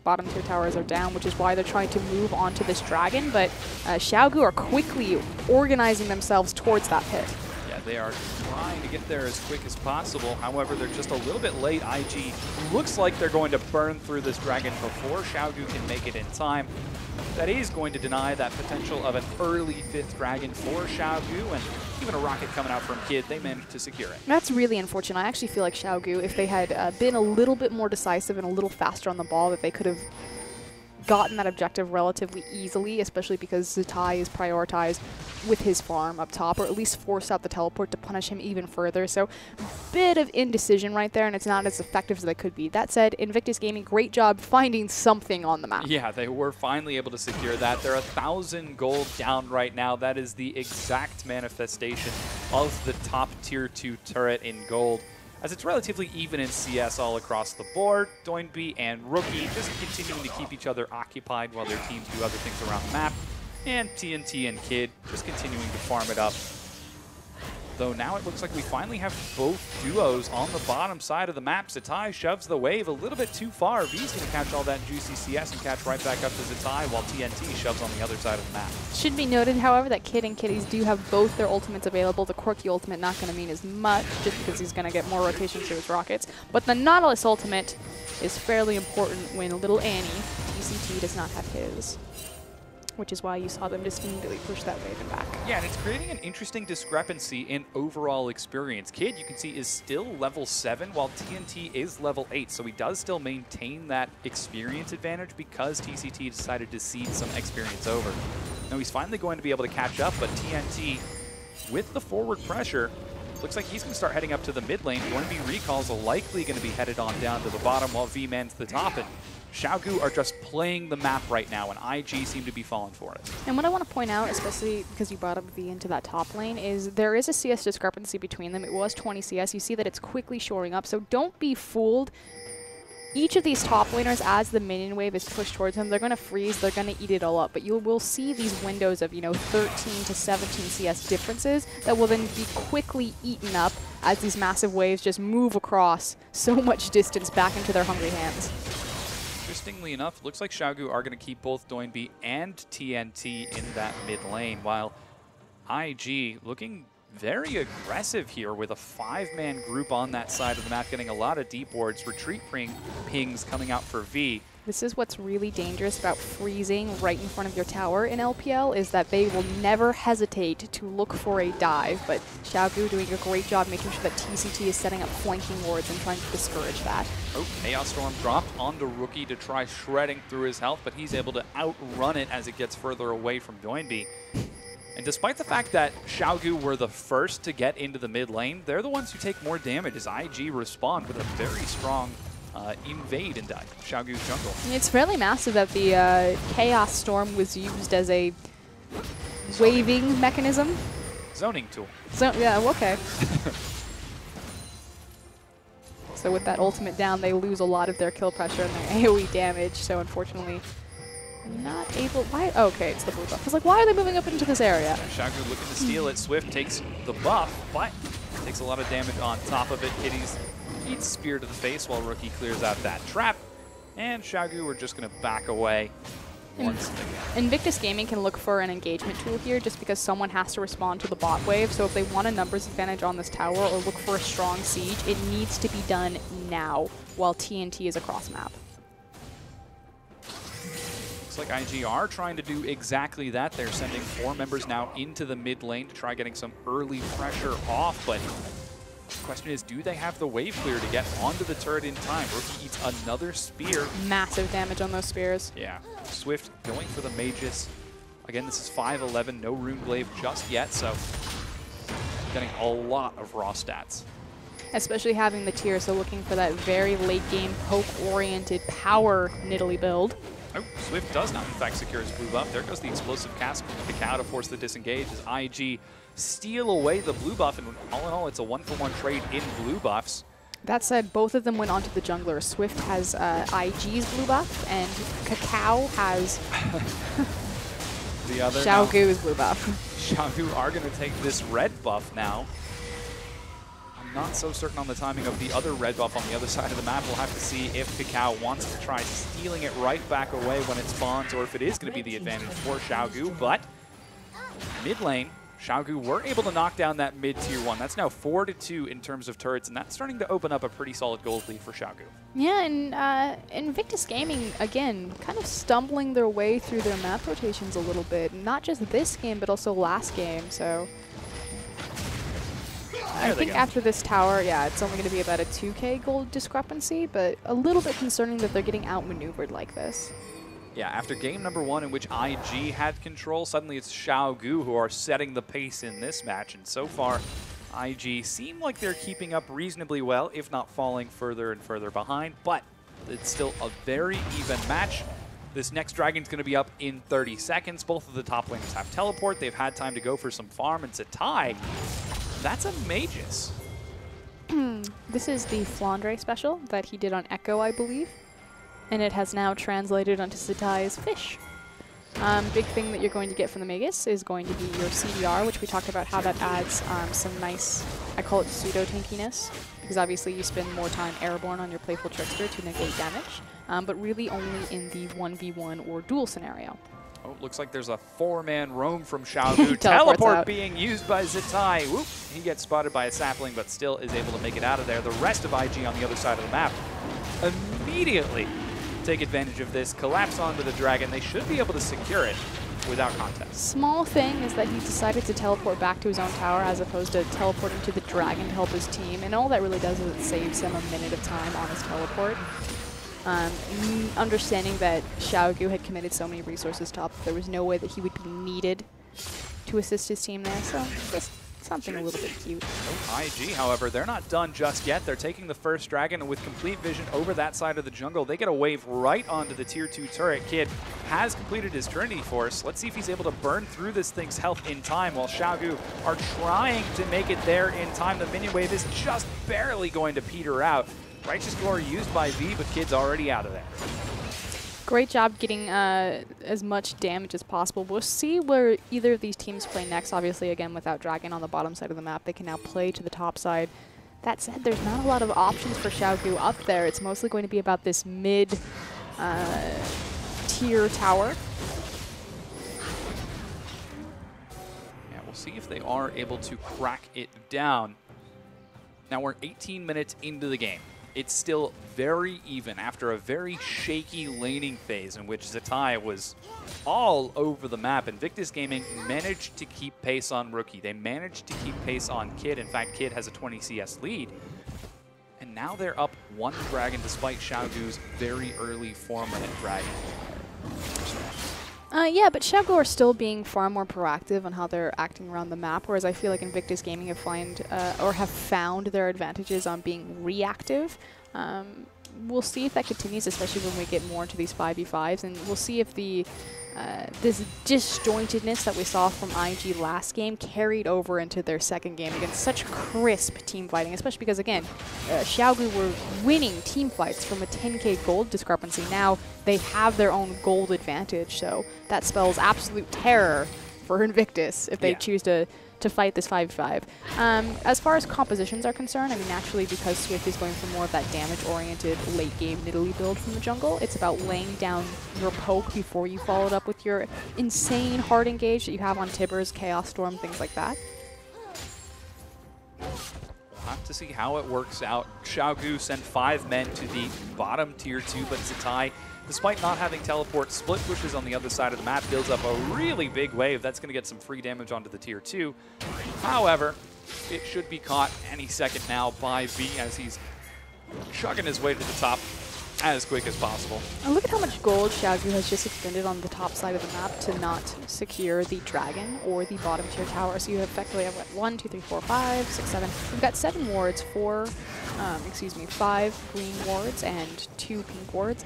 bottom tier towers are down, which is why they're trying to move onto this dragon. But Xiaogu are quickly organizing themselves towards that pit.
Yeah, they are trying to get there as quick as possible. However, they're just a little bit late. IG looks like they're going to burn through this dragon before Xiaogu can make it in time. That is going to deny that potential of an early 5th dragon for Xiaogu, and even a rocket coming out from Kid, they managed to secure it.
That's really unfortunate. I actually feel like Xiaogu, if they had been a little bit more decisive and a little faster on the ball, that they could have gotten that objective relatively easily, especially because Zatai is prioritized with his farm up top, or at least force out the teleport to punish him even further. So bit of indecision right there, and it's not as effective as they could be. That said, Invictus Gaming, great job finding something on the map.
Yeah, they were finally able to secure that. They're 1,000 gold down right now. That is the exact manifestation of the top tier 2 turret in gold, as it's relatively even in CS all across the board. Doinby and Rookie just continuing to keep each other occupied while their teams do other things around the map. And TNT and Kid just continuing to farm it up. Though now it looks like we finally have both duos on the bottom side of the map. Zatai shoves the wave a little bit too far. V's going to catch all that juicy CS and catch right back up to Zatai, while TNT shoves on the other side of the map.
Should be noted, however, that Kid and Kitties do have both their ultimates available. The Quirky ultimate not going to mean as much, just because he's going to get more rotation through his rockets. But the Nautilus ultimate is fairly important when little Annie, TCT, does not have his, which is why you saw them just immediately push that Raven back.
Yeah, and it's creating an interesting discrepancy in overall experience. Kid, you can see, is still level 7, while TNT is level 8, so he does still maintain that experience advantage because TCT decided to cede some experience over. Now he's finally going to be able to catch up, but TNT, with the forward pressure, looks like he's going to start heading up to the mid lane. Doinby recalls are likely going to be headed on down to the bottom, while V mans the top, and Xiaogu are just playing the map right now, and IG seem to be falling for it.
And what I want to point out, especially because you brought up V into that top lane, is there is a CS discrepancy between them. It was 20 CS. You see that it's quickly shoring up, so don't be fooled. Each of these top laners, as the minion wave is pushed towards them, they're going to freeze, they're going to eat it all up. But you will see these windows of, 13 to 17 CS differences that will then be quickly eaten up as these massive waves just move across so much distance back into their hungry hands.
Interestingly enough, looks like Xiaogu are going to keep both Doinby and TNT in that mid lane, while IG looking very aggressive here with a 5-man group on that side of the map, getting a lot of deep wards, retreat pings coming out for V.
This is what's really dangerous about freezing right in front of your tower in LPL, is that they will never hesitate to look for a dive, but Xiaogu doing a great job making sure that TCT is setting up flanking wards and trying to discourage that.
Oh, Chaos Storm dropped onto Rookie to try shredding through his health, but he's able to outrun it as it gets further away from Doinby. And despite the fact that Xiaogu were the first to get into the mid lane, they're the ones who take more damage as IG respond with a very strong invade into Xiaogu's jungle.
It's fairly massive that the Chaos Storm was used as a waving mechanism.
Zoning tool.
So, yeah, okay. So with that ultimate down, they lose a lot of their kill pressure and their AoE damage, so unfortunately not able. Why? Oh, okay, it's the blue buff. I was like, why are they moving up into this area?
Xiaogu looking to steal it. Swift takes the buff, but takes a lot of damage on top of it. Kitty's eats spear to the face while Rookie clears out that trap. And Xiaogu are just going to back away once again.
Invictus Gaming can look for an engagement tool here just because someone has to respond to the bot wave. So if they want a numbers advantage on this tower or look for a strong siege, it needs to be done now while TNT is across map.
Looks like IG are trying to do exactly that. They're sending 4 members now into the mid lane to try getting some early pressure off, but the question is, do they have the wave clear to get onto the turret in time? Rookie eats another spear.
Massive damage on those spears.
Yeah. Swift going for the Magus. Again, this is 5-11, no Rune Glaive just yet, so getting a lot of raw stats.
Especially having the tier, so looking for that very late game poke-oriented power Nidalee build.
Oh, Swift does not, in fact, secure his blue buff. There goes the explosive cast from Kakao to force the disengage as IG steal away the blue buff, and all in all, it's a 1-for-1 trade in blue buffs.
That said, both of them went onto the jungler. Swift has IG's blue buff, and Kakao has
the other
Xiaogu's blue buff.
Xiaogu are going to take this red buff now. I'm not so certain on the timing of the other red buff on the other side of the map. We'll have to see if Kakao wants to try stealing it right back away when it spawns, or if it is going to be the advantage for Xiaogu. But mid lane, Xiaogu were able to knock down that mid-tier 1. That's now 4-2 in terms of turrets, and that's starting to open up a pretty solid gold lead for Xiaogu.
Yeah, and Invictus Gaming, again, kind of stumbling their way through their map rotations a little bit. Not just this game, but also last game, so I think after this tower, yeah, it's only going to be about a 2k gold discrepancy, but a little bit concerning that they're getting outmaneuvered like this.
Yeah, after game number 1 in which IG had control, suddenly it's Xiaogu who are setting the pace in this match, and so far IG seem like they're keeping up reasonably well, if not falling further and further behind, but it's still a very even match. This next dragon's going to be up in 30 seconds. Both of the top laners have teleport. They've had time to go for some farm, and Zatai, that's a Magus.
This is the Flandre special that he did on Echo, I believe. And it has now translated onto Zatai's fish. Big thing that you're going to get from the Magus is going to be your CDR, which we talked about how that adds some nice, I call it pseudo-tankiness, because obviously you spend more time airborne on your Playful Trickster to negate damage, but really only in the 1v1 or duel scenario.
Oh, looks like there's a 4-man roam from Xiaogu.
Teleport out.
Being used by Zatai. Whoop, he gets spotted by a sapling, but still is able to make it out of there. The rest of IG on the other side of the map immediately take advantage of this, collapse onto the dragon. They should be able to secure it without contest.
Small thing is that he decided to teleport back to his own tower as opposed to teleporting to the dragon to help his team, and all that really does is it saves him a minute of time on his teleport. Understanding that Xiaogu had committed so many resources top, there was no way that he would be needed to assist his team there, so just Something a little bit cute.
IG, however, they're not done just yet. They're taking the first dragon, and with complete vision over that side of the jungle, they get a wave right onto the tier 2 turret. Kid has completed his Trinity Force. Let's see if he's able to burn through this thing's health in time, while Xiaogu are trying to make it there in time. The minion wave is just barely going to peter out. Righteous Glory used by V, but Kid's already out of there.
Great job getting as much damage as possible. We'll see where either of these teams play next. Obviously, again, without Dragon on the bottom side of the map, they can now play to the top side. That said, there's not a lot of options for Xiaogu up there. It's mostly going to be about this mid-tier tower.
Yeah, we'll see if they are able to crack it down. Now we're 18 minutes into the game. It's still very even after a very shaky laning phase in which Zatai was all over the map. Invictus Gaming managed to keep pace on Rookie. They managed to keep pace on Kid. In fact, Kid has a 20 CS lead. And now they're up 1 dragon despite Xiaogu's very early 4-minute dragon.
Yeah, but Xiaogu are still being far more proactive on how they're acting around the map, whereas I feel like Invictus Gaming have found their advantages on being reactive. We'll see if that continues, especially when we get more into these 5v5s, and we'll see if the this disjointedness that we saw from IG last game carried over into their second game against such crisp team fighting, especially because, again, Xiaogu were winning team fights from a 10k gold discrepancy. Now they have their own gold advantage, so that spells absolute terror for Invictus if they choose to fight this 5v5. As far as compositions are concerned, I mean, naturally, because Swift is going for more of that damage-oriented late-game Nidalee build from the jungle, it's about laying down your poke before you follow it up with your insane hard engage that you have on Tibbers, Chaos Storm, things like that.
We'll have to see how it works out. Xiaogu sent 5 men to the bottom tier 2, but Zatai, despite not having teleport, split pushes on the other side of the map, builds up a really big wave. That's going to get some free damage onto the tier 2. However, it should be caught any second now by V as he's chugging his way to the top as quick as possible.
And look at how much gold Xiaogu has just expended on the top side of the map to not secure the dragon or the bottom tier tower. So you effectively have, what, 1, 2, 3, 4, 5, 6, 7. We've got 7 wards, 5 green wards and 2 pink wards.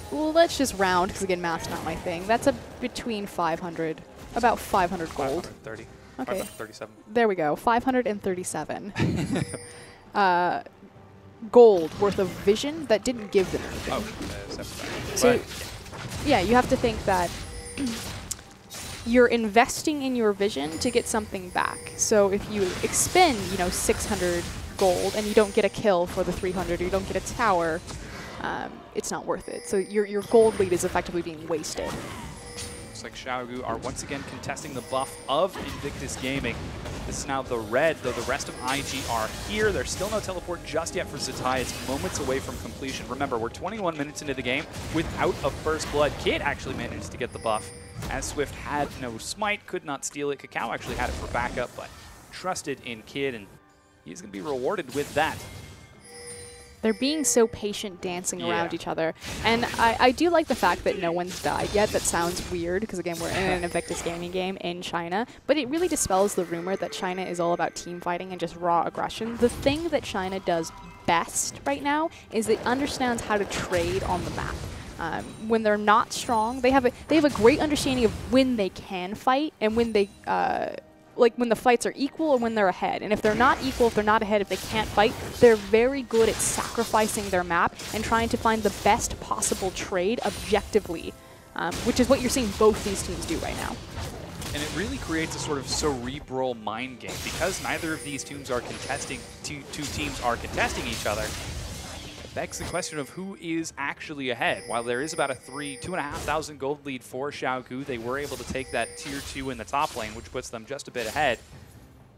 Well, let's just round, because again, math's not my thing. That's between 500, about 500 gold.
530.
Okay.
537.
There we go, 537. Gold worth of vision that didn't give them anything.
Oh, 75.
So,
Right.
yeah, you have to think that you're investing in your vision to get something back. So if you expend, 600 gold and you don't get a kill for the 300, or you don't get a tower, it's not worth it. So your gold lead is effectively being wasted.
Looks like Xiaogu are once again contesting the buff of Invictus Gaming. This is now the red, though the rest of IG are here. There's still no teleport just yet for Zatai. It's moments away from completion. Remember, we're 21 minutes into the game without a first blood. Kid actually managed to get the buff, as Swift had no smite, could not steal it. Cacao actually had it for backup, but trusted in Kid, and he's going to be rewarded with that.
They're being so patient dancing around each other. And I do like the fact that no one's died yet. That sounds weird because, again, we're in an Invictus Gaming game in China. But it really dispels the rumor that China is all about team fighting and just raw aggression. The thing that China does best right now is it understands how to trade on the map. When they're not strong, they have a great understanding of when they can fight and when they like when the fights are equal or when they're ahead. And if they're not equal, if they're not ahead, if they can't fight, they're very good at sacrificing their map and trying to find the best possible trade objectively, which is what you're seeing both these teams do right now.
And it really creates a sort of cerebral mind game because neither of these teams are contesting, two teams are contesting each other. It begs the question of who is actually ahead. While there is about a 2,500 gold lead for Xiaogu, they were able to take that tier 2 in the top lane, which puts them just a bit ahead.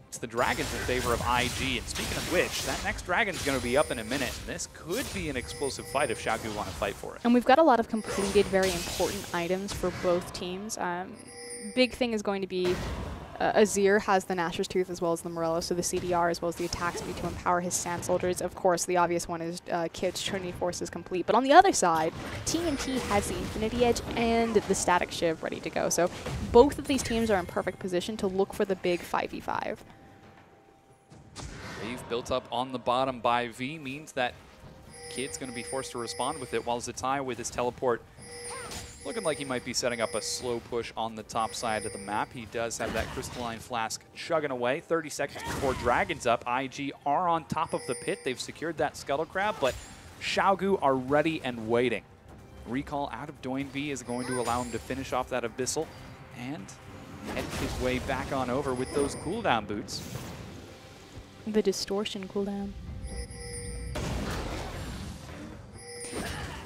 It's the dragons in favor of IG, and speaking of which, that next dragon's going to be up in a minute. And this could be an explosive fight if Xiaogu want to fight for it.
And we've got a lot of completed, very important items for both teams. Big thing is going to be Azir has the Nashor's Tooth as well as the Morello, so the CDR as well as the attack speed to empower his Sand Soldiers. Of course, the obvious one is Kid's Trinity Force is complete. But on the other side, TNT has the Infinity Edge and the Static Shiv ready to go. So both of these teams are in perfect position to look for the big 5v5.
wave built up on the bottom by V means that Kid's going to be forced to respond with it, while Zatai with his teleport looking like he might be setting up a slow push on the top side of the map. He does have that crystalline flask chugging away. 30 seconds before Dragon's up. IG are on top of the pit. They've secured that Scuttle Crab, but Xiaogu are ready and waiting. Recall out of Doinb is going to allow him to finish off that Abyssal and head his way back on over with those cooldown boots.
The distortion cooldown.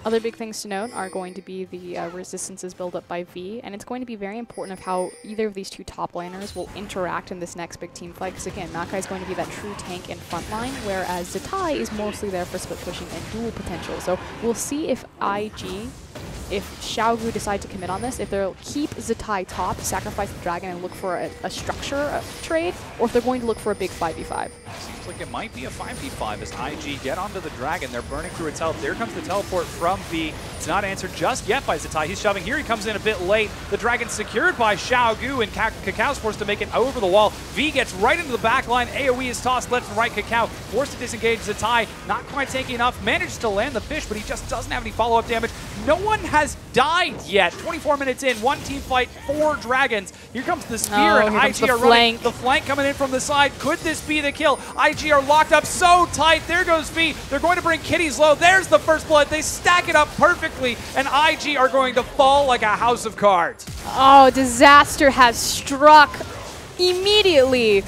Other big things to note are going to be the resistances built up by V, and it's going to be very important of how either of these two top laners will interact in this next big team fight, because again, Makai is going to be that true tank in front line, whereas Zatai is mostly there for split pushing and dual potential. So we'll see if Xiaogu decide to commit on this, if they'll keep Zatai top, sacrifice the dragon, and look for a structure trade, or if they're going to look for a big 5v5.
Seems like it might be a 5v5 as IG get onto the dragon. They're burning through its health. There comes the teleport from V. It's not answered just yet by Zatai. He's shoving here. He comes in a bit late. The dragon's secured by Xiaogu, and Kakao's forced to make it over the wall. V gets right into the back line. AoE is tossed left and right. Kakao forced to disengage Zatai. Not quite taking enough. Managed to land the fish, but he just doesn't have any follow-up damage. No one has died yet. 24 minutes in, one team fight, 4 dragons. Here comes the spear, and IG are running the flank coming in from the side. Could this be the kill? IG are locked up so tight. There goes V. They're going to bring Kitties low. There's the first blood. They stack it up perfectly, and IG are going to fall like a house of cards.
Oh, disaster has struck immediately.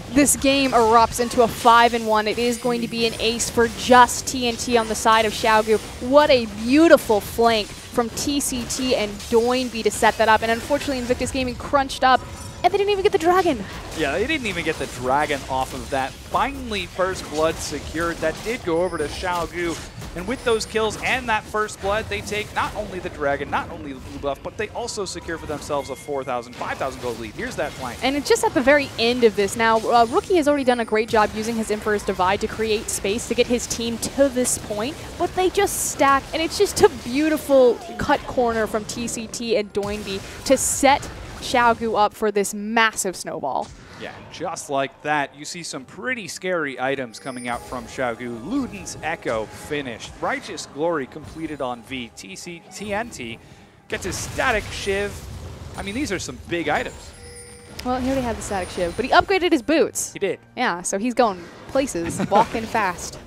This game erupts into a 5-1. It is going to be an ace for just TNT on the side of Xiaogu. What a beautiful flank from TCT and Doinb to set that up. And unfortunately, Invictus Gaming crunched up, and they didn't even get the dragon.
Yeah, they didn't even get the dragon off of that. Finally, first blood secured. That did go over to Xiaogu. And with those kills and that first blood, they take not only the dragon, not only the blue buff, but they also secure for themselves a 4,000, 5,000 gold lead. Here's that flank.
And it's just at the very end of this. Now, Rookie has already done a great job using his Emperor's Divide to create space to get his team to this point, but they just stack, and it's just a beautiful cut corner from TCT and Doinb to set Xiaogu up for this massive snowball.
Yeah, just like that, you see some pretty scary items coming out from Xiaogu. Luden's Echo finished. Righteous Glory completed on V. TNT gets his Static Shiv. I mean, these are some big items.
Well, he already had the Static Shiv, but he upgraded his boots.
He did.
Yeah, so he's going places, walking fast.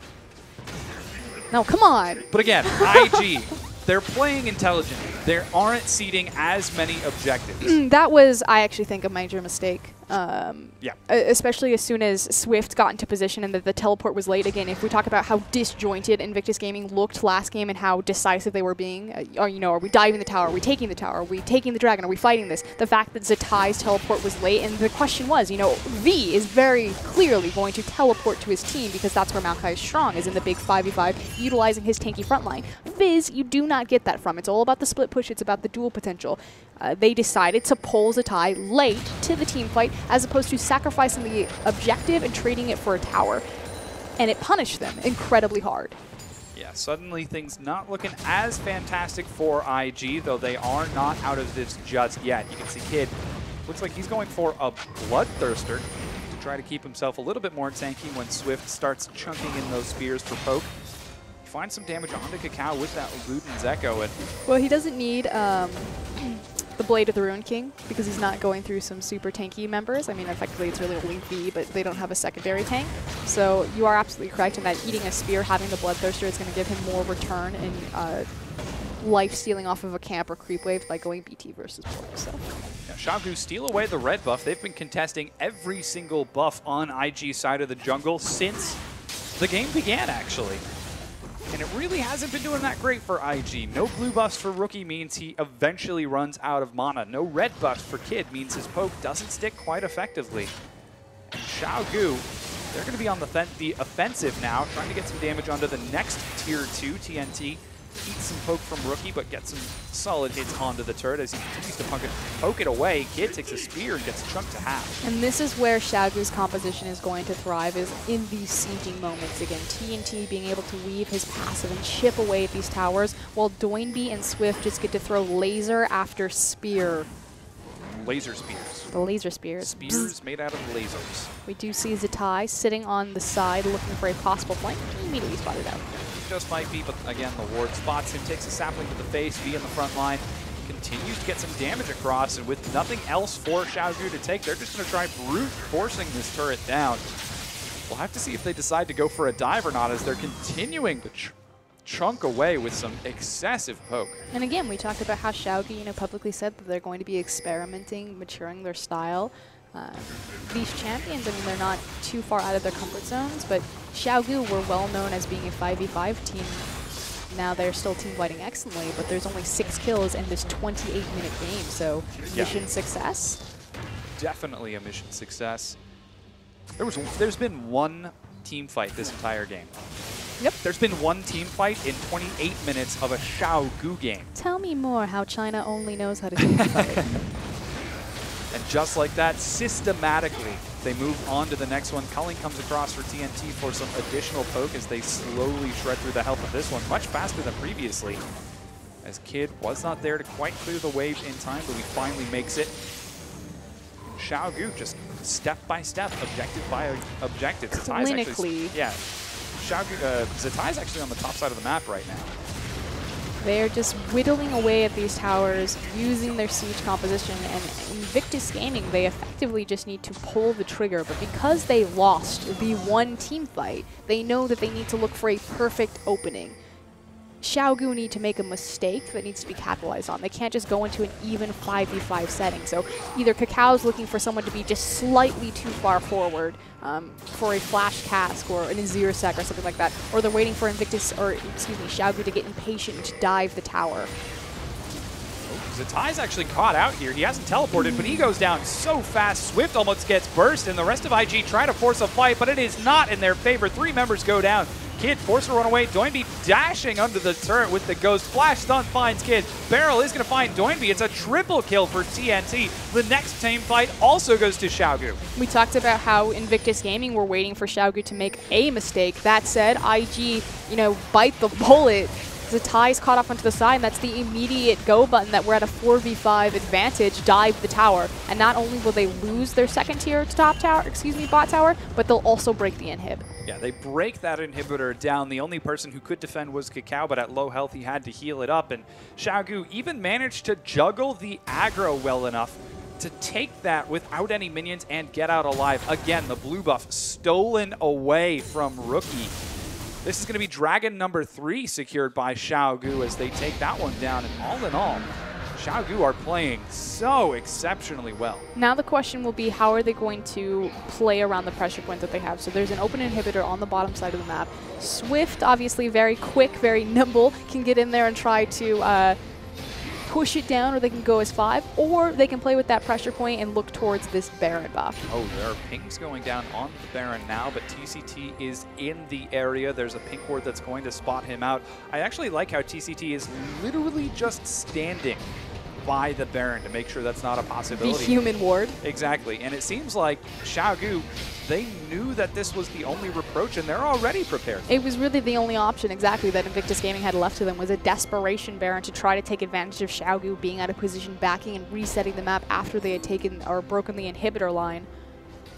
No, come on.
But again, IG, they're playing intelligent. They aren't seeding as many objectives.
That was, I actually think, a major mistake.
Yeah.
Especially as soon as Swift got into position and the teleport was late. Again, if we talk about how disjointed Invictus Gaming looked last game and how decisive they were being, are we diving the tower? Are we taking the tower? Are we taking the dragon? Are we fighting this? The fact that Zatai's teleport was late, and the question was, V is very clearly going to teleport to his team because that's where Maokai is strong, is in the big 5v5, utilizing his tanky front line. Fizz, you do not get that from. It's all about the split push. It's about the dual potential. They decided to pull Zatai late to the team fight as opposed to sacrificing the objective and trading it for a tower. And it punished them incredibly hard.
Yeah, suddenly things not looking as fantastic for IG, though they are not out of this just yet. You can see Kid looks like he's going for a Bloodthirster to try to keep himself a little bit more tanky when Swift starts chunking in those spears for poke. Find some damage onto Kakao with that Luden's Echo. And
well, he doesn't need the Blade of the Ruined King because he's not going through some super tanky members. I mean, effectively, it's really only V, but they don't have a secondary tank. So you are absolutely correct in that eating a spear, having the Bloodthirster is going to give him more return and life stealing off of a camp or creep wave by going BT versus Pork. So.
Yeah, Xiaogu steal away the red buff. They've been contesting every single buff on IG side of the jungle since the game began, actually. And it really hasn't been doing that great for IG. No blue buffs for Rookie means he eventually runs out of mana. No red buffs for Kid means his poke doesn't stick quite effectively. And Xiaogu, they're going to be on the offensive now, trying to get some damage onto the next tier 2 TNT. Eat some poke from Rookie, but get some solid hits onto the turret as he continues to poke it away. Kid takes a spear and gets chunked to half.
And this is where Xiaogu's composition is going to thrive, is in these sinking moments. Again, TNT being able to weave his passive and chip away at these towers, while Doinb and Swift just get to throw laser after spear.
laser spears.
The laser spears.
Spears made out of lasers.
We do see Zatai sitting on the side looking for a possible flank. Immediately spotted out.
Just might be, but again, the ward spots him, takes a sapling to the face, V in the front line, continues to get some damage across, and with nothing else for Xiaogu to take, they're just going to try brute forcing this turret down. We'll have to see if they decide to go for a dive or not as they're continuing to chunk away with some excessive poke.
And again, we talked about how Xiaogu, publicly said that they're going to be experimenting, maturing their style. These champions, I mean, they're not too far out of their comfort zones, but Xiaogu were well known as being a 5v5 team. Now they're still team fighting excellently, but there's only 6 kills in this 28-minute game, so mission success.
Definitely a mission success. There's been one team fight this entire game.
Yep.
There's been one team fight in 28 minutes of a Xiaogu game.
Tell me more how China only knows how to team fight.
And just like that, systematically, they move on to the next one. Culling comes across for TNT for some additional poke as they slowly shred through the health of this one, much faster than previously. As Kid was not there to quite clear the wave in time, but he finally makes it. Xiaogu just step by step, objective by objective.
Clinically.
Zatai's actually on the top side of the map right now.
They're just whittling away at these towers, using their siege composition, and Invictus Gaming, they effectively just need to pull the trigger, but because they lost the one team fight, they know that they need to look for a perfect opening. Xiaogu need to make a mistake that needs to be capitalized on. They can't just go into an even 5v5 setting. So either Cacao looking for someone to be just slightly too far forward for a flash cask or an Azir sec or something like that, or they're waiting for Xiaogu to get impatient and to dive the tower.
Zatai's actually caught out here. He hasn't teleported, but he goes down so fast. Swift almost gets burst, and the rest of IG try to force a fight, but it is not in their favor. 3 members go down. Kid forced to run away. Doinby dashing under the turret with the ghost. Flash stun finds Kid. Barrel is going to find Doinby. It's a triple kill for TNT. The next team fight also goes to Xiaogu.
We talked about how Invictus Gaming were waiting for Xiaogu to make a mistake. That said, IG, bite the bullet. Zatai's caught off onto the side, and that's the immediate go button that we're at a 4v5 advantage, dive the tower. And not only will they lose their second tier bot tower, but they'll also break the inhib.
Yeah, they break that inhibitor down. The only person who could defend was Cacao, but at low health he had to heal it up. And Xiaogu even managed to juggle the aggro well enough to take that without any minions and get out alive. Again, the blue buff stolen away from Rookie. This is going to be Dragon number 3 secured by Xiaogu as they take that one down. And all in all, Xiaogu are playing so exceptionally well.
Now the question will be, how are they going to play around the pressure point that they have? So there's an open inhibitor on the bottom side of the map. Swift, obviously very quick, very nimble, can get in there and try to push it down, or they can go as 5, or they can play with that pressure point and look towards this Baron buff.
Oh, there are pings going down on the Baron now, but TCT is in the area. There's a pink ward that's going to spot him out. I actually like how TCT is literally just standing by the Baron to make sure that's not a possibility.
The human ward.
Exactly, and it seems like Xiaogu, they knew that this was the only reproach, and they're already prepared.
It was really the only option, exactly, that Invictus Gaming had left to them, was a desperation Baron to try to take advantage of Xiaogu being out of position, backing and resetting the map after they had taken or broken the inhibitor line.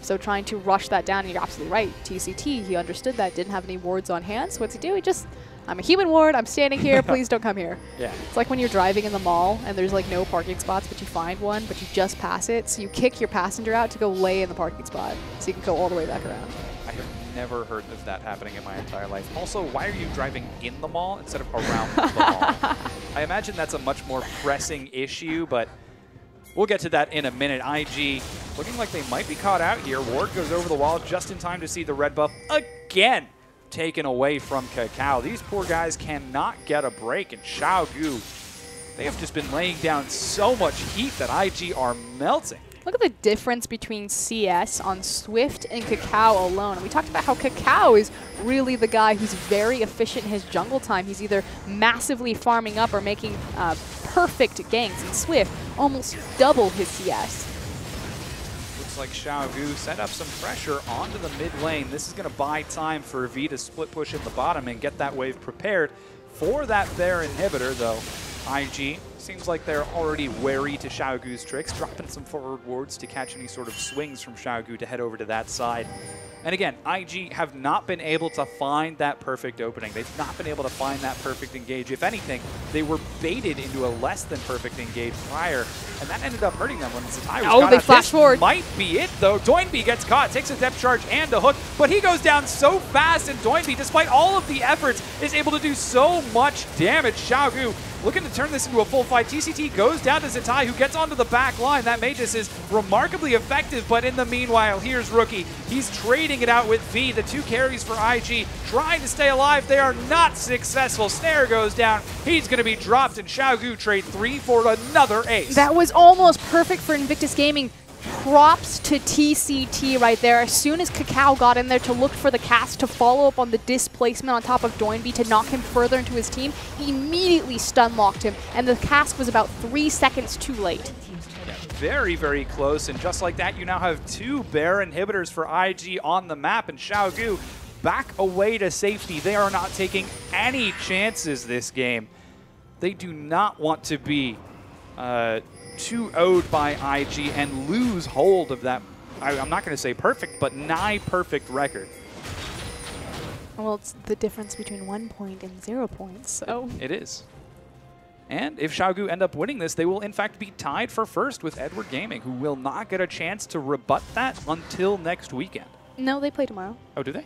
So trying to rush that down, and you're absolutely right. TCT, he understood that, didn't have any wards on hand, so what's he do? He just, I'm a human ward, I'm standing here, please don't come here.
Yeah.
It's like when you're driving in the mall and there's like no parking spots, but you find one, but you just pass it, so you kick your passenger out to go lay in the parking spot, so you can go all the way back around.
I have never heard of that happening in my entire life. Also, why are you driving in the mall instead of around the mall? I imagine that's a much more pressing issue, but we'll get to that in a minute. IG looking like they might be caught out here. Ward goes over the wall just in time to see the red buff again taken away from Cacao. These poor guys cannot get a break, and Xiaogu, they have just been laying down so much heat that IG are melting.
Look at the difference between CS on Swift and Cacao alone. And we talked about how Cacao is really the guy who's very efficient in his jungle time. He's either massively farming up or making perfect ganks, and Swift almost double his CS.
Looks like Xiaogu set up some pressure onto the mid lane. This is going to buy time for V to split push in the bottom and get that wave prepared for that Bear inhibitor, though. IG Seems like they're already wary to Xiaogu's tricks, dropping some forward wards to catch any sort of swings from Xiaogu to head over to that side. And again, IG have not been able to find that perfect opening. They've not been able to find that perfect engage. If anything, they were baited into a less than perfect engage prior, and that ended up hurting them when Zatai was caught
they
out.
flash forward.
Might be it, though. Doinby gets caught, takes a depth charge and a hook, but he goes down so fast, and Doinby, despite all of the efforts, is able to do so much damage. Xiaogu looking to turn this into a full fight. TCT goes down to Zatai, who gets onto the back line. That Magus is remarkably effective, but in the meanwhile, here's Rookie. He's trading it out with V, the two carries for IG, trying to stay alive. They are not successful. Snare goes down. He's going to be dropped, and Xiaogu trade 3 for another ace.
That was almost perfect for Invictus Gaming. Props to TCT right there. As soon as Cacao got in there to look for the cast to follow up on the displacement on top of Doinby to knock him further into his team, he immediately stun-locked him, and the cast was about 3 seconds too late.
Yeah, very, very close, and just like that, you now have 2 bear inhibitors for IG on the map, and Xiaogu back away to safety. They are not taking any chances this game. They do not want to be 2-0'd by IG and lose hold of that, I'm not going to say perfect, but nigh perfect record.
Well, it's the difference between 1 point and 0 points, so.
It is. And if Xiaogu end up winning this, they will in fact be tied for first with Edward Gaming, who will not get a chance to rebut that until next weekend.
No, they play tomorrow.
Oh, do they?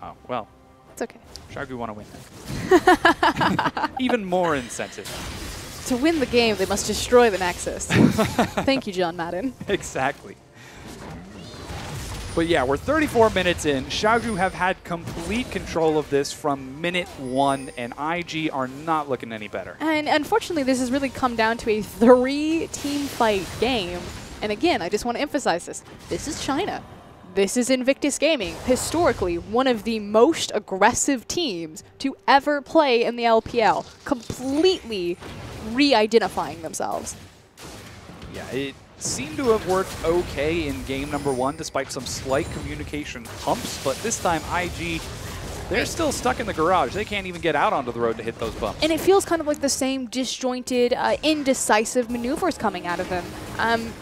Oh, well.
It's okay.
Xiaogu want to win then. Even more incentive.
To win the game, they must destroy the Nexus. Thank you, John Madden.
Exactly. But yeah, we're 34 minutes in. Xiaogu have had complete control of this from minute 1, and IG are not looking any better.
And unfortunately, this has really come down to a 3-team fight game. And again, I just want to emphasize this. This is China. This is Invictus Gaming, historically one of the most aggressive teams to ever play in the LPL, completely re-identifying themselves.
Yeah, it seemed to have worked okay in game number 1, despite some slight communication humps, but this time IG, they're still stuck in the garage. They can't even get out onto the road to hit those bumps.
And it feels kind of like the same disjointed, indecisive maneuvers coming out of them.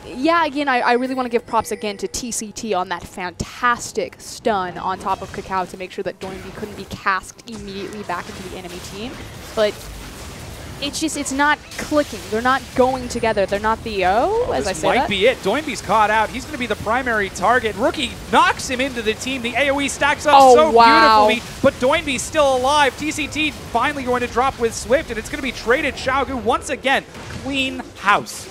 Yeah, again, I really want to give props again to TCT on that fantastic stun on top of Cacao to make sure that Doinby couldn't be cast immediately back into the enemy team. But it's not clicking. They're not going together. They're not the O, as I say that.
This might be it. Doinby's caught out. He's going to be the primary target. Rookie knocks him into the team. The AoE stacks up so beautifully, but Doinby's still alive. TCT finally going to drop with Swift, and it's going to be traded. Xiaogu once again. Clean house.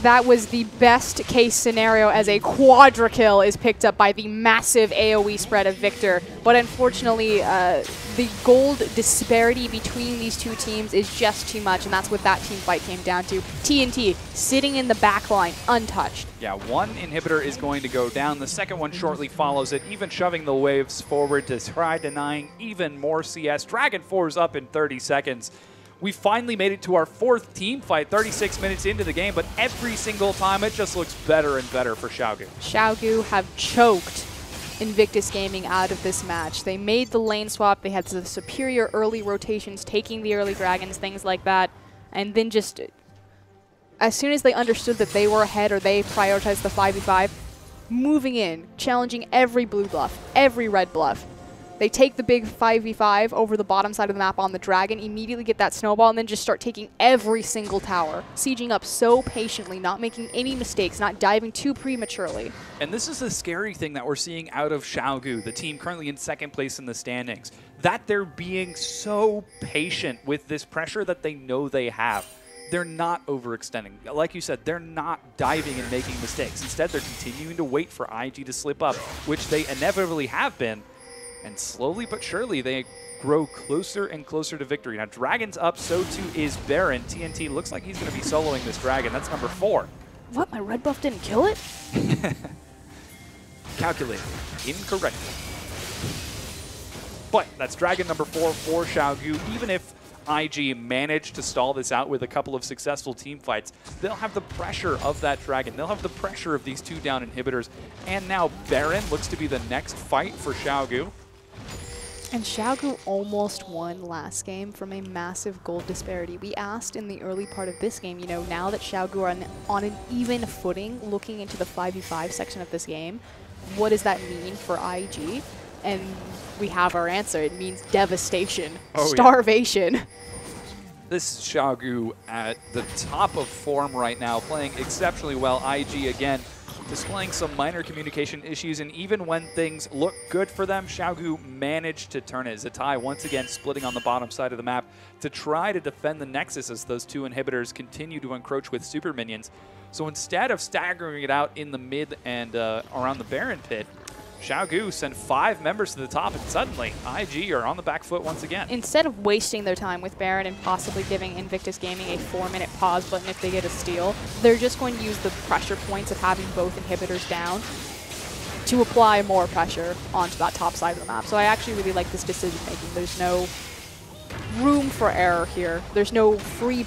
That was the best case scenario as a quadra kill is picked up by the massive AoE spread of Victor. But unfortunately, the gold disparity between these two teams is just too much, and that's what that team fight came down to. TNT sitting in the back line, untouched.
Yeah, one inhibitor is going to go down. The second one shortly follows it, even shoving the waves forward to try denying even more CS. Dragon 4's up in 30 seconds. We finally made it to our 4th team fight, 36 minutes into the game, but every single time it just looks better and better for Xiaogu.
Xiaogu have choked Invictus Gaming out of this match. They made the lane swap. They had the superior early rotations, taking the early dragons, things like that. And then just as soon as they understood that they were ahead or they prioritized the 5v5, moving in, challenging every blue bluff, every red bluff. They take the big 5v5 over the bottom side of the map on the dragon, immediately get that snowball, and then just start taking every single tower. Sieging up so patiently, not making any mistakes, not diving too prematurely.
And this is the scary thing that we're seeing out of Xiaogu, the team currently in 2nd place in the standings. That they're being so patient with this pressure that they know they have. They're not overextending. Like you said, they're not diving and making mistakes. Instead, they're continuing to wait for IG to slip up, which they inevitably have been. And slowly but surely, they grow closer and closer to victory. Now, Dragon's up, so too is Baron. TNT looks like he's going to be soloing this Dragon. That's number 4.
What, my red buff didn't kill it?
Calculated incorrectly. But that's Dragon number 4 for Xiaogu. Even if IG managed to stall this out with a couple of successful team fights, they'll have the pressure of that Dragon. They'll have the pressure of these 2 down inhibitors. And now Baron looks to be the next fight for Xiaogu.
And Xiaogu almost won last game from a massive gold disparity. We asked in the early part of this game, you know, now that Xiaogu are on an even footing looking into the 5v5 section of this game, what does that mean for IG? And we have our answer. It means devastation, starvation. Yeah.
This is Xiaogu at the top of form right now, playing exceptionally well. IG, again, displaying some minor communication issues, and even when things look good for them, Xiaogu managed to turn it. Zatai once again splitting on the bottom side of the map to try to defend the Nexus as those two inhibitors continue to encroach with super minions. So instead of staggering it out in the mid and around the Baron pit, Xiaogu sent 5 members to the top, and suddenly IG are on the back foot once again.
Instead of wasting their time with Baron and possibly giving Invictus Gaming a 4-minute pause button if they get a steal, they're just going to use the pressure points of having both inhibitors down to apply more pressure onto that top side of the map. So I actually really like this decision making. There's no room for error here. There's no free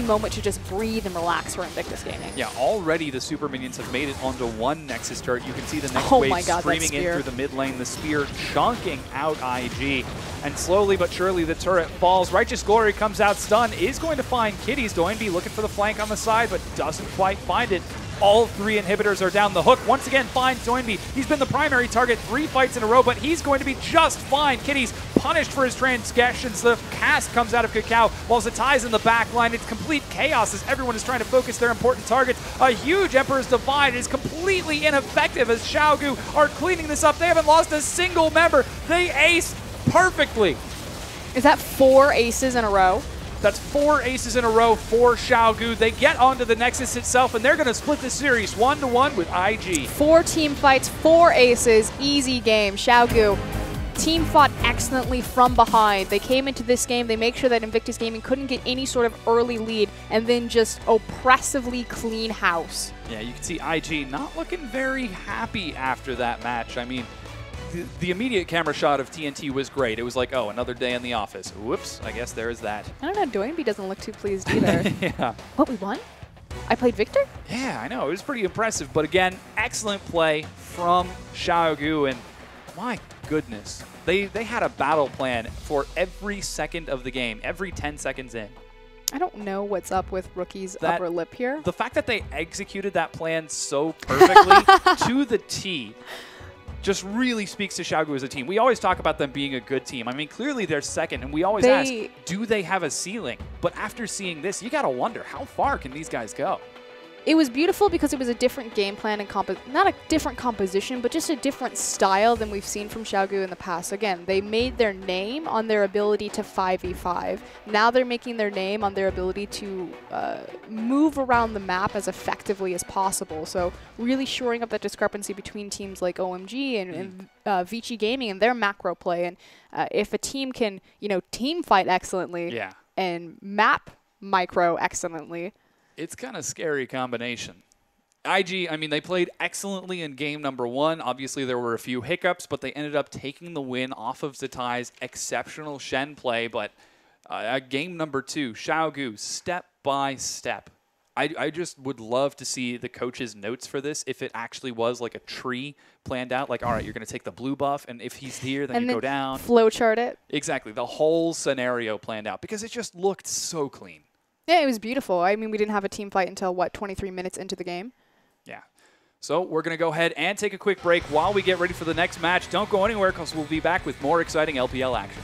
moment to just breathe and relax for Invictus Gaming.
Yeah, already the super minions have made it onto one Nexus turret. You can see the next wave streaming in through the mid lane, the spear chunking out IG. And slowly but surely the turret falls. Righteous Glory comes out stunned, is going to find Kitties. Doinby looking for the flank on the side, but doesn't quite find it. All 3 inhibitors are down. The hook once again finds Doinby. He's been the primary target 3 fights in a row, but he's going to be just fine. Kitties punished for his transgressions. The cast comes out of Kakao while Zatai's in the back line. It's complete chaos as everyone is trying to focus their important targets. A huge Emperor's Divide is completely ineffective as Xiaogu are cleaning this up. They haven't lost a single member. They ace perfectly.
Is that 4 aces in a row?
That's 4 aces in a row for Xiaogu. They get onto the Nexus itself, and they're going to split the series 1-1 with IG.
4 team fights, 4 aces, easy game. Xiaogu team fought excellently from behind. They came into this game, they make sure that Invictus Gaming couldn't get any sort of early lead, and then just oppressively clean house.
Yeah, you can see IG not looking very happy after that match. I mean, the immediate camera shot of TNT was great. It was like, oh, another day in the office. Whoops, I guess there is that.
I don't know, Doinby doesn't look too pleased either.
Yeah.
What, we won? I played Victor?
Yeah, I know. It was pretty impressive. But again, excellent play from Xiaogu. And my goodness, they had a battle plan for every second of the game, every 10 seconds in.
I don't know what's up with Rookie's upper lip here.
The fact that they executed that plan so perfectly to the T just really speaks to Xiaogu as a team. We always talk about them being a good team. I mean, clearly they're second, and we always ask, do they have a ceiling? But after seeing this, you got to wonder, how far can these guys go?
It was beautiful because it was a different game plan and not a different composition, but just a different style than we've seen from Xiaogu in the past. Again, they made their name on their ability to 5v5. Now they're making their name on their ability to move around the map as effectively as possible. So really shoring up that discrepancy between teams like OMG and Vici Gaming and their macro play. And if a team can, you know, team fight excellently and map micro excellently,
it's kind of scary combination. IG, I mean, they played excellently in game number 1. Obviously, there were a few hiccups, but they ended up taking the win off of Zatai's exceptional Shen play. But game number 2, Xiaogu, step by step. I just would love to see the coach's notes for this if it actually was like a tree planned out. Like, all right, you're going to take the blue buff, and if he's here, then you go down.
Flowchart it.
Exactly. The whole scenario planned out because it just looked so clean.
Yeah, it was beautiful. I mean, we didn't have a team fight until, what, 23 minutes into the game?
Yeah. So we're going to go ahead and take a quick break while we get ready for the next match. Don't go anywhere because we'll be back with more exciting LPL action.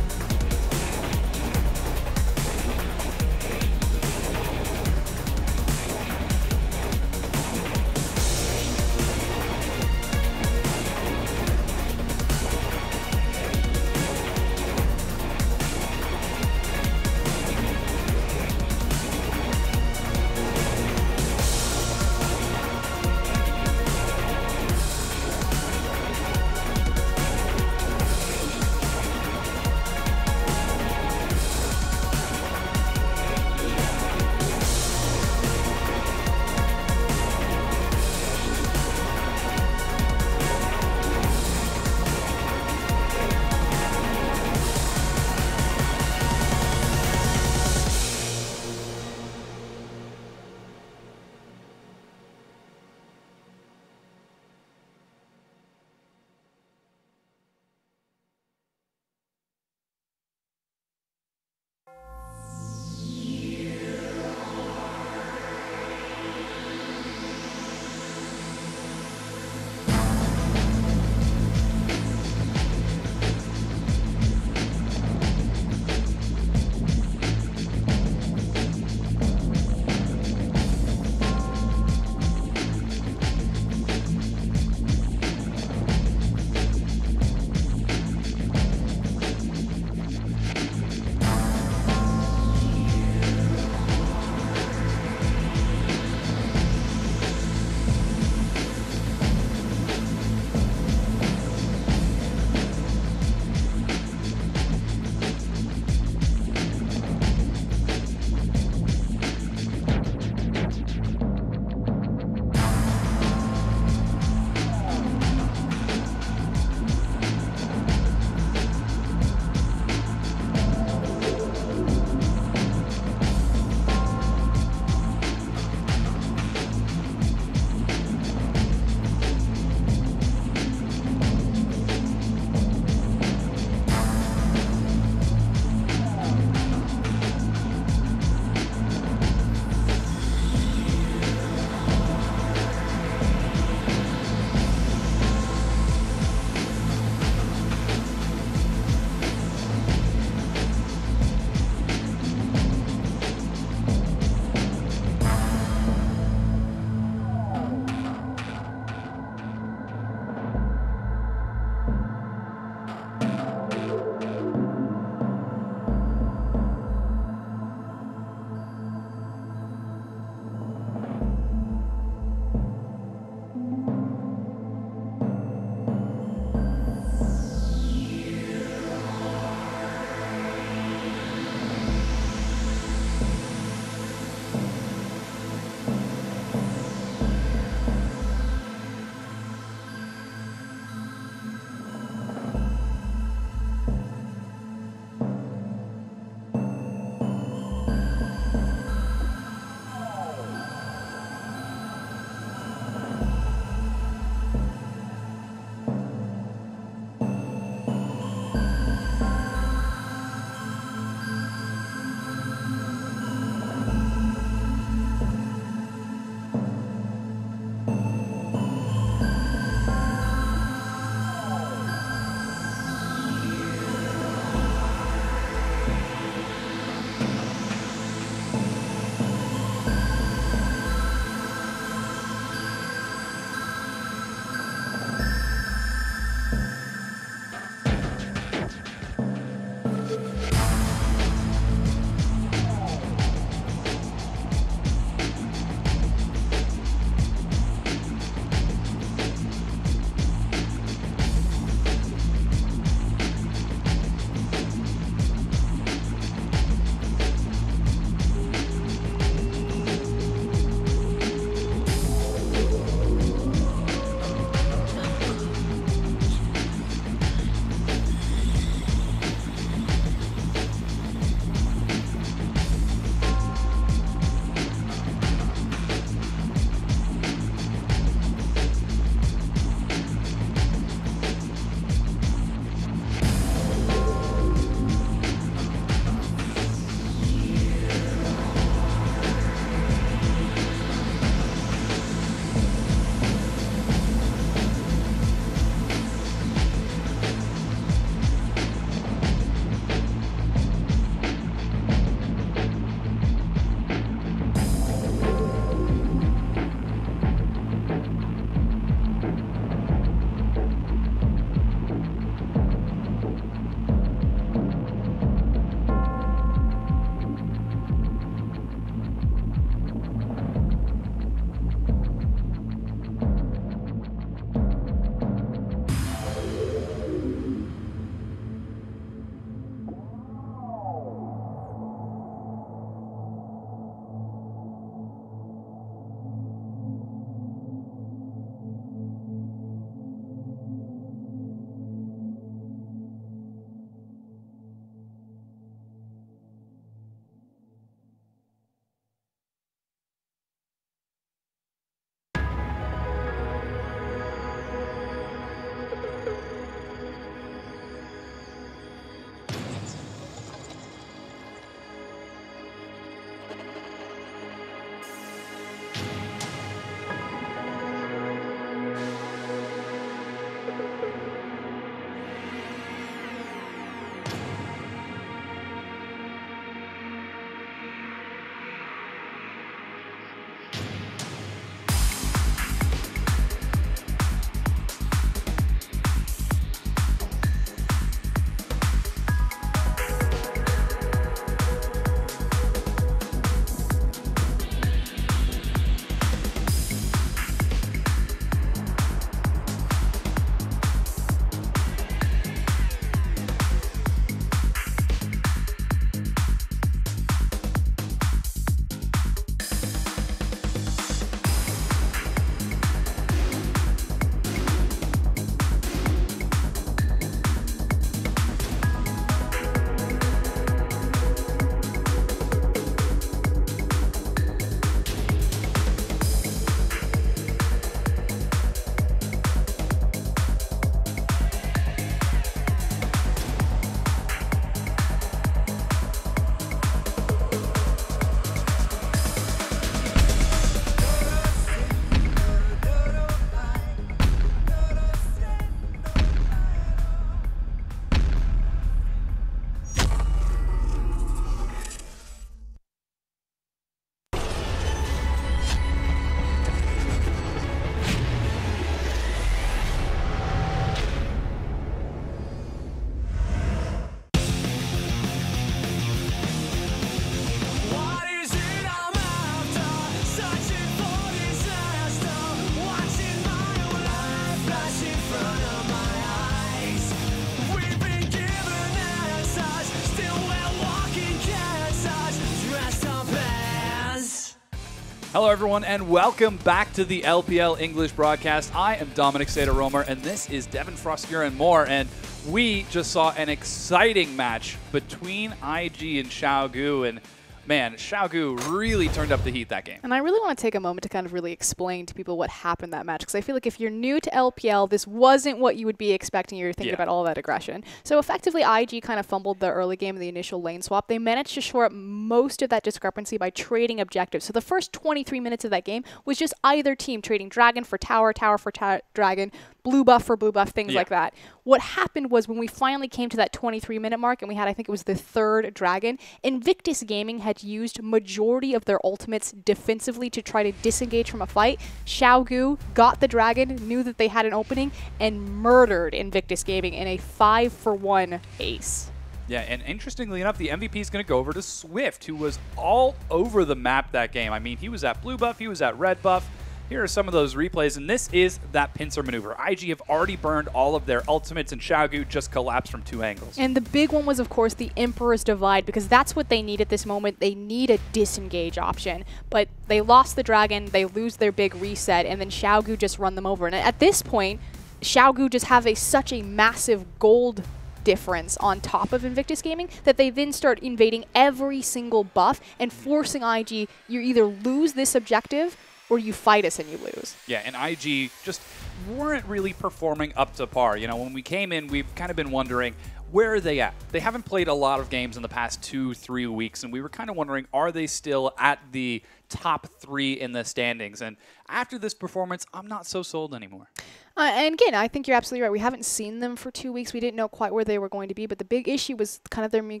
Hello, everyone, and welcome back to the LPL English broadcast. I am Dominic Seda-Romer, and this is Devin Froscure and more. And we just saw an exciting match between IG and Xiaogu, and man, Xiaogu really turned up the heat that game.
And I really want to take a moment to kind of really explain to people what happened that match, because I feel like if you're new to LPL, this wasn't what you would be expecting. You're thinking about all that aggression. So effectively, IG kind of fumbled the early game in the initial lane swap. They managed to shore up most of that discrepancy by trading objectives. So the first 23 minutes of that game was just either team trading dragon for tower, tower for dragon, blue buff for blue buff, things like that. What happened was when we finally came to that 23-minute mark and we had, I think it was the third dragon, Invictus Gaming had used majority of their ultimates defensively to try to disengage from a fight. Xiaogu got the dragon, knew that they had an opening, and murdered Invictus Gaming in a 5-for-1 ace.
Yeah, and interestingly enough, the MVP is going to go over to Swift, who was all over the map that game. I mean, he was at blue buff, he was at red buff. Here are some of those replays, and this is that pincer maneuver. IG have already burned all of their ultimates, and Xiaogu just collapsed from 2 angles.
And the big one was, of course, the Emperor's Divide, because that's what they need at this moment. They need a disengage option. But they lost the dragon, they lose their big reset, and then Xiaogu just run them over. And at this point, Xiaogu just have such a massive gold difference on top of Invictus Gaming that they then start invading every single buff and forcing IG, you either lose this objective or you fight us and you lose.
Yeah, and IG just weren't really performing up to par. You know, when we came in, we've kind of been wondering, where are they at? They haven't played a lot of games in the past 2-3 weeks, and we were kind of wondering, are they still at the top 3 in the standings? And after this performance, I'm not so sold anymore.
And again, I think you're absolutely right. We haven't seen them for 2 weeks. We didn't know quite where they were going to be, but the big issue was kind of their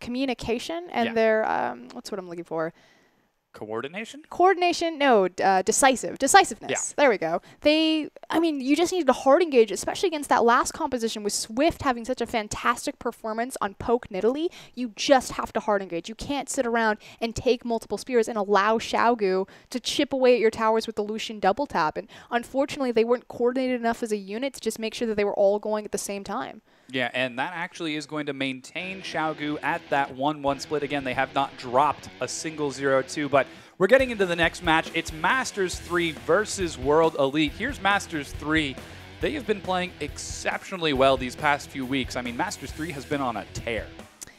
communication and their, what's what I'm looking for?
Coordination?
Coordination? No, decisiveness.
Yeah.
There we go. I mean, you just needed a hard engage, especially against that last composition with Swift having such a fantastic performance on Poke Nidalee. You just have to hard engage. You can't sit around and take multiple spears and allow Xiaogu to chip away at your towers with the Lucian double tap. And unfortunately, they weren't coordinated enough as a unit to just make sure that they were all going at the same time.
Yeah, and that actually is going to maintain Xiaogu at that 1-1 split. Again, they have not dropped a single 0-2, but we're getting into the next match. It's Masters 3 versus World Elite. Here's Masters 3. They have been playing exceptionally well these past few weeks. I mean, Masters 3 has been on a tear.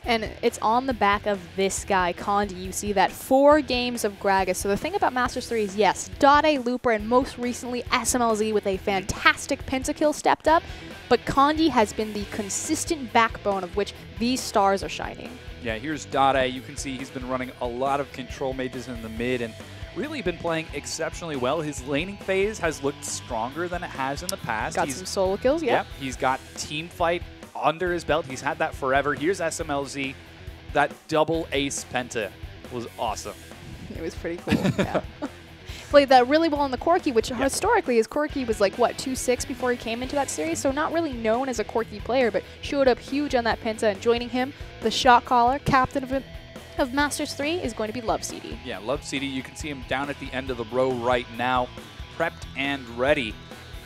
And it's on the back of this guy, Condi. You see that 4 games of Gragas. So the thing about Masters 3 is, yes, Dade, Looper, and most recently SMLZ with a fantastic pentakill stepped up. But Condi has been the consistent backbone of which these stars are shining.
Yeah, here's Dade. You can see he's been running a lot of control mages in the mid, and really been playing exceptionally well. His laning phase has looked stronger than it has in the past.
Got some solo kills, yeah.
Yep, he's got team fight under his belt. He's had that forever. Here's SMLZ. That double ace penta was awesome.
It was pretty cool, yeah. Played that really well in the Corki, which historically his Corki was like, what, 2-6 before he came into that series? So not really known as a Corki player, but showed up huge on that Penta. And joining him, the shot caller, captain of Masters 3, is going to be Love CD.
Yeah, Love CD, you can see him down at the end of the row right now, prepped and ready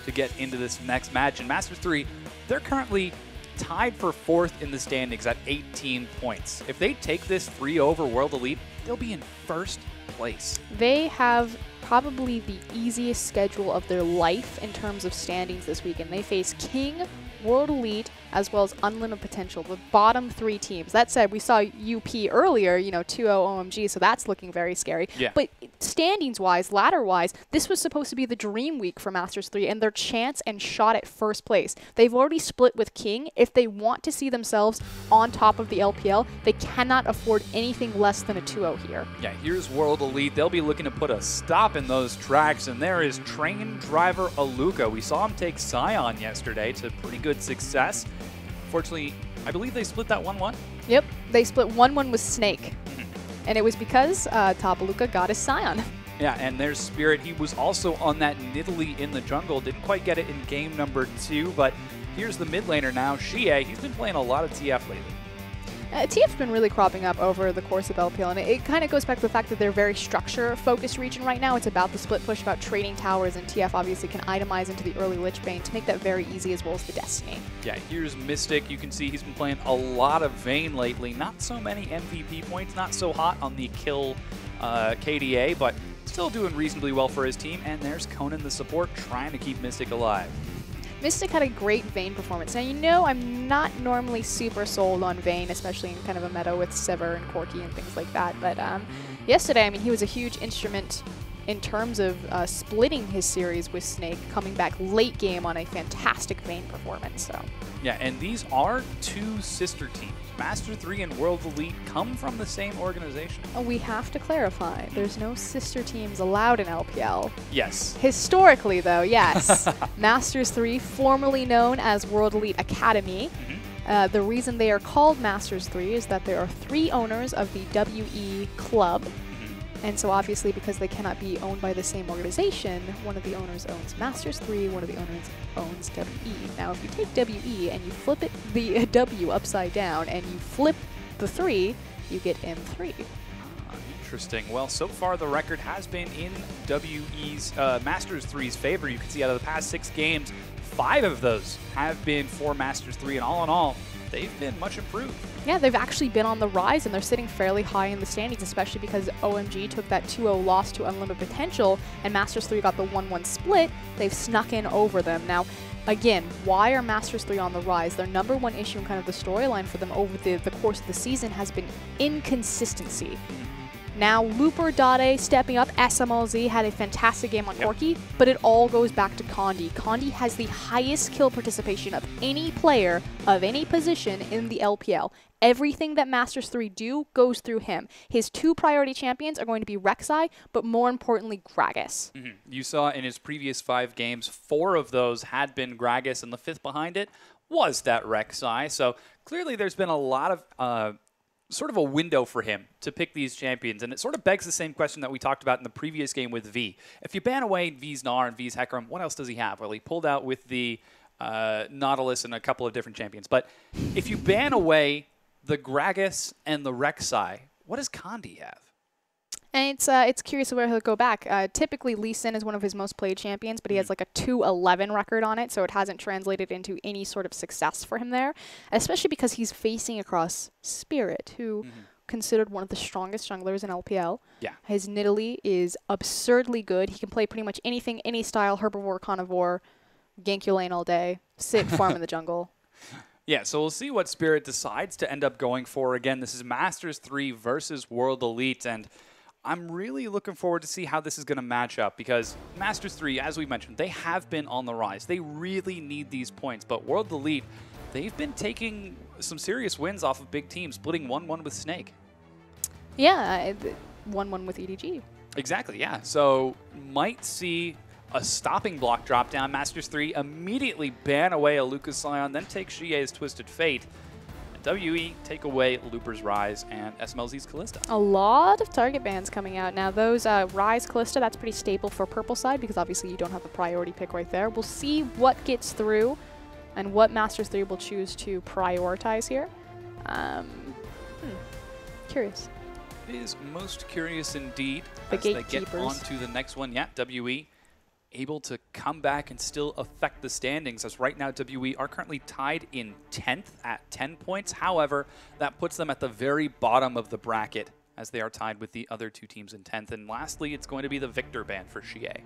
to get into this next match. And Masters 3, they're currently tied for 4th in the standings at 18 points. If they take this 3 over World Elite, they'll be in 1st place.
They have probably the easiest schedule of their life in terms of standings this weekend. They face King, World Elite, as well as Unlimited Potential, the bottom 3 teams. That said, we saw UP earlier, 2-0 OMG, so that's looking very scary.
Yeah.
But standings-wise, ladder-wise, this was supposed to be the dream week for Masters 3 and their chance and shot at 1st place. They've already split with King. If they want to see themselves on top of the LPL, they cannot afford anything less than a 2-0 here.
Yeah, here's World Elite. They'll be looking to put a stop in those tracks, and there is train driver Aluka. We saw him take Scion yesterday to pretty good success. Unfortunately, I believe they split that 1-1.
Yep, they split 1-1 with Snake. And it was because Tabaluka got his Scion.
Yeah, and there's Spirit. He was also on that Nidalee in the jungle. Didn't quite get it in game number 2, but here's the mid laner now, Xie. He's been playing a lot of TF lately.
TF's been really cropping up over the course of LPL, and it kind of goes back to the fact that they're a very structure-focused region right now. It's about the split push, about trading towers, and TF obviously can itemize into the early Lich Bane to make that very easy, as well as the Destiny.
Yeah, here's Mystic. You can see he's been playing a lot of Vayne lately. Not so many MVP points, not so hot on the kill KDA, but still doing reasonably well for his team. And there's Conan, the support, trying to keep Mystic alive.
Mystic had a great Vayne performance. Now, I'm not normally super sold on Vayne, especially in kind of a meta with Sever and Corki and things like that. But yesterday, I mean, he was a huge instrument in terms of splitting his series with Snake, coming back late game on a fantastic Vayne performance. So.
Yeah, and these are 2 sister teams. Master 3 and World Elite come from the same organization.
We have to clarify, there's no sister teams allowed in LPL.
Yes.
Historically, though, yes. Masters 3, formerly known as World Elite Academy. The reason they are called Masters 3 is that there are 3 owners of the WE club. And so obviously, because they cannot be owned by the same organization, one of the owners owns Masters 3, one of the owners owns WE. Now, if you take WE and you flip it, the W upside down, and you flip the 3, you get M3.
Interesting. Well, so far the record has been in WE's Masters 3's favor. You can see out of the past 6 games, 5 of those have been for Masters 3, and all in all, they've been much improved.
Yeah, they've actually been on the rise, and they're sitting fairly high in the standings, especially because OMG took that 2-0 loss to Unlimited Potential, and Masters 3 got the 1-1 split. They've snuck in over them. Now, again, why are Masters 3 on the rise? Their #1 issue and kind of the storyline for them over the course of the season has been inconsistency. Now, Looper, Dade stepping up. SMLZ had a fantastic game on Corki, but it all goes back to Condi. Condi has the highest kill participation of any player of any position in the LPL. Everything that Masters 3 do goes through him. His 2 priority champions are going to be Rek'Sai, but more importantly, Gragas.
You saw in his previous 5 games, 4 of those had been Gragas, and the 5th behind it was that Rek'Sai. So clearly there's been a lot of sort of a window for him to pick these champions, and it sort of begs the same question that we talked about in the previous game with V. If you ban away V's Gnar and V's Hecarim, what else does he have? Well, he pulled out with the Nautilus and a couple of different champions. But if you ban away the Gragas and the Rek'Sai, what does Condi have?
And it's curious where he'll go back. Typically, Lee Sin is one of his most played champions, but he has like a 2-11 record on it, so it hasn't translated into any sort of success for him there, especially because he's facing across Spirit, who considered one of the strongest junglers in LPL.
Yeah.
His Nidalee is absurdly good. He can play pretty much anything, any style, herbivore, carnivore, gank your lane all day, sit, farm in the jungle.
Yeah, so we'll see what Spirit decides to end up going for. Again, this is Masters 3 versus World Elite, and I'm really looking forward to see how this is going to match up, because Masters 3, as we mentioned, they have been on the rise. They really need these points, but World Elite, they've been taking some serious wins off of big teams, splitting 1-1 with Snake.
Yeah, 1-1 with EDG.
Exactly, yeah. So might see a stopping block drop down. Masters 3 immediately ban away a Lucas Scion, then take Xie's Twisted Fate. And WE take away Looper's Rise and SMLZ's Callista.
A lot of target bans coming out. Now those Rise Callista, that's pretty stable for purple side because obviously you don't have a priority pick right there. We'll see what gets through and what Masters 3 will choose to prioritize here. Curious.
It is most curious indeed
The
as they get
gatekeepers.
on to the next one. Yeah, WE able to come back and still affect the standings, as right now WE are currently tied in 10th at 10 points. However, that puts them at the very bottom of the bracket as they are tied with the other two teams in 10th. And lastly, it's going to be the Victor ban for Xie.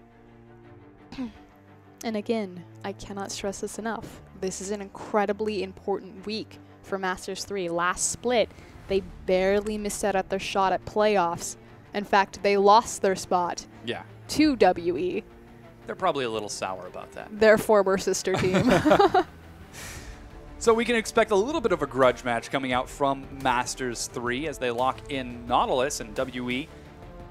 And again, I cannot stress this enough. This is an incredibly important week for Masters 3. Last split, they barely missed out at their shot at playoffs. In fact, they lost their spot
Yeah,
to WE,
they're probably a little sour about that.
their former sister team.
So we can expect a little bit of a grudge match coming out from Masters 3 as they lock in Nautilus, and WE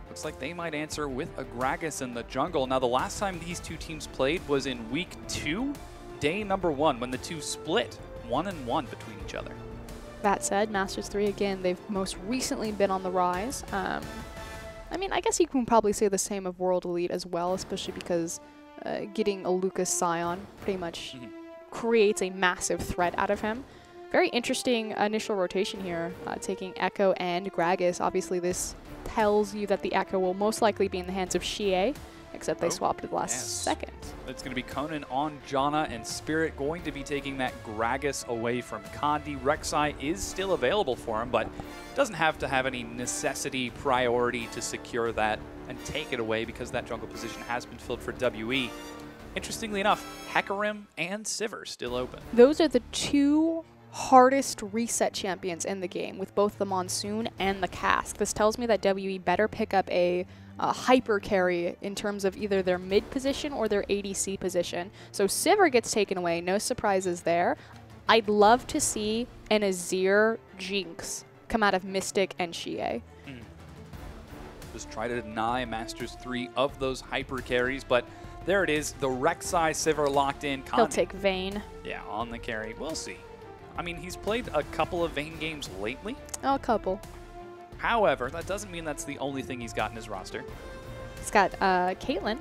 looks like they might answer with a Gragas in the jungle. Now, the last time these two teams played was in week 2, day number 1, when the two split 1-1 between each other.
That said, Masters 3, again, they've most recently been on the rise. I mean, I guess you can probably say the same of World Elite as well, especially because getting a Lucas Scion pretty much creates a massive threat out of him. Very interesting initial rotation here, taking Echo and Gragas. Obviously, this tells you that the Echo will most likely be in the hands of Xie, except they swapped it last second.
It's going to be Conan on Janna, and Spirit going to be taking that Gragas away from Kandi. Rek'Sai is still available for him, but doesn't have to have any necessity priority to secure that and take it away because that jungle position has been filled for WE. Interestingly enough, Hecarim and Sivir still open.
Those are the two hardest reset champions in the game, with both the Monsoon and the Cask. This tells me that WE better pick up a hyper carry in terms of either their mid position or their ADC position. So Sivir gets taken away, no surprises there. I'd love to see an Azir Jinx come out of Mystic and Xie.
Just try to deny Masters 3 of those hyper carries, but there it is. The Rek'Sai Sivir locked in.
He'll
Kandi,
take Vayne.
yeah, on the carry. We'll see. I mean, he's played a couple of Vayne games lately.
Oh, a couple.
However, that doesn't mean that's the only thing he's got in his roster.
He's got Caitlyn.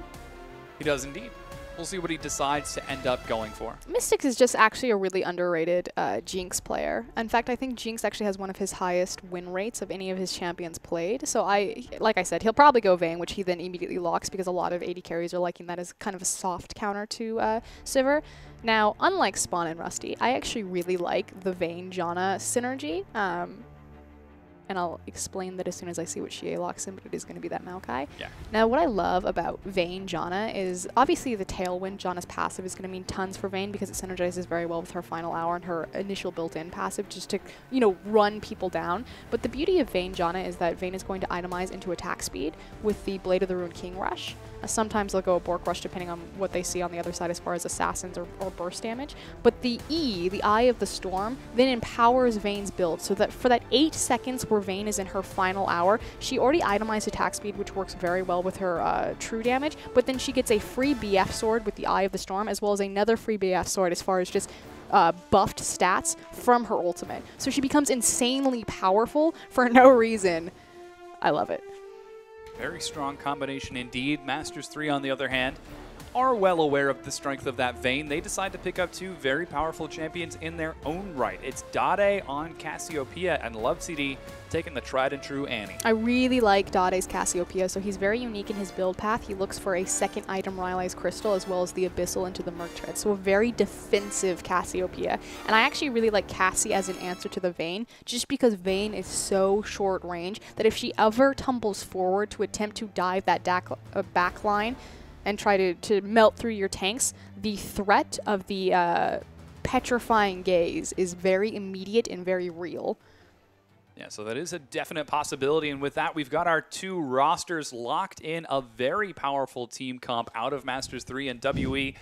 He does indeed. We'll see what he decides to end up going for.
Mystics is just actually a really underrated Jinx player. In fact, I think Jinx actually has one of his highest win rates of any of his champions played. So like I said, he'll probably go Vayne, which he then immediately locks because a lot of AD carries are liking that as kind of a soft counter to Sivir. Now, unlike Spawn and Rusty, I actually really like the Vayne Janna synergy. And I'll explain that as soon as I see what Xie locks in, but it is going to be that Maokai.
Yeah.
Now, what I love about Vayne Janna is obviously the Tailwind Janna's passive is going to mean tons for Vayne because it synergizes very well with her final hour and her initial built-in passive just to, you know, run people down. But the beauty of Vayne Janna is that Vayne is going to itemize into attack speed with the Blade of the Ruined King rush. Sometimes they'll go a Bork rush depending on what they see on the other side as far as assassins or burst damage. But the E, the Eye of the Storm, then empowers Vayne's build so that for that 8 seconds where Vayne is in her final hour, she already itemized attack speed, which works very well with her true damage, but then she gets a free BF sword with the Eye of the Storm, as well as another free BF sword as far as just buffed stats from her ultimate. So she becomes insanely powerful for no reason. I love it.
Very strong combination indeed. Masters 3, on the other hand, are well aware of the strength of that Vayne. They decide to pick up two very powerful champions in their own right. It's Dade on Cassiopeia and LoveCD taking the tried and true Annie.
I really like Dade's Cassiopeia, so he's very unique in his build path. He looks for a second item Rylai's Crystal as well as the Abyssal into the Merc Tread, so a very defensive Cassiopeia. And I actually really like Cassie as an answer to the Vayne, just because Vayne is so short range that if she ever tumbles forward to attempt to dive that back line and try to melt through your tanks, the threat of the petrifying gaze is very immediate and very real.
Yeah, so that is a definite possibility, and with that, we've got our two rosters locked in. A very powerful team comp out of Masters 3 and WE.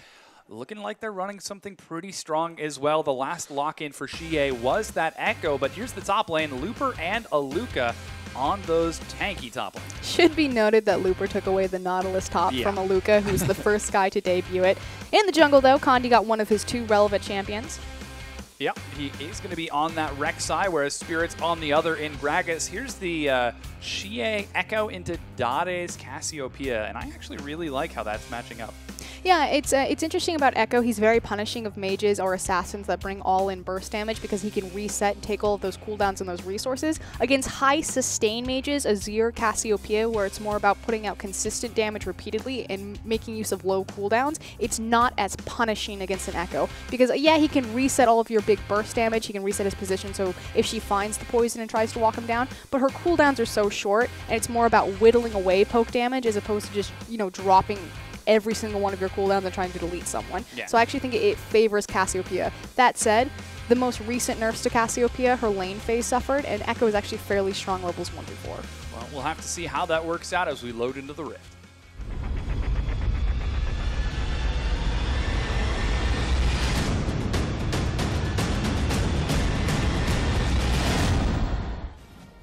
Looking like they're running something pretty strong as well. The last lock-in for Xie was that Echo, but here's the top lane, Looper and Aluka. on those tanky top lanes.
Should be noted that Looper took away the Nautilus top from Aluka, who's the first guy to debut it. In the jungle, though, Condi got one of his 2 relevant champions.
Yep, he is going to be on that Rek'Sai, whereas Spirit's on the other in Gragas. Here's the Xie Echo into Dade's Cassiopeia, and I actually really like how that's matching up.
Yeah, it's interesting about Echo. He's very punishing of mages or assassins that bring all-in burst damage because he can reset and take all of those cooldowns and those resources. Against high sustain mages, Azir, Cassiopeia, where it's more about putting out consistent damage repeatedly and making use of low cooldowns, it's not as punishing against an Echo. Because, yeah, he can reset all of your big burst damage, he can reset his position, so if she finds the poison and tries to walk him down, but her cooldowns are so short, and it's more about whittling away poke damage as opposed to just, you know, dropping every single one of your cooldowns and trying to delete someone. Yeah. So I actually think it favors Cassiopeia. That said, the most recent nerfs to Cassiopeia, her lane phase suffered, and Echo is actually fairly strong levels 1 through 4.
Well, we'll have to see how that works out as we load into the Rift.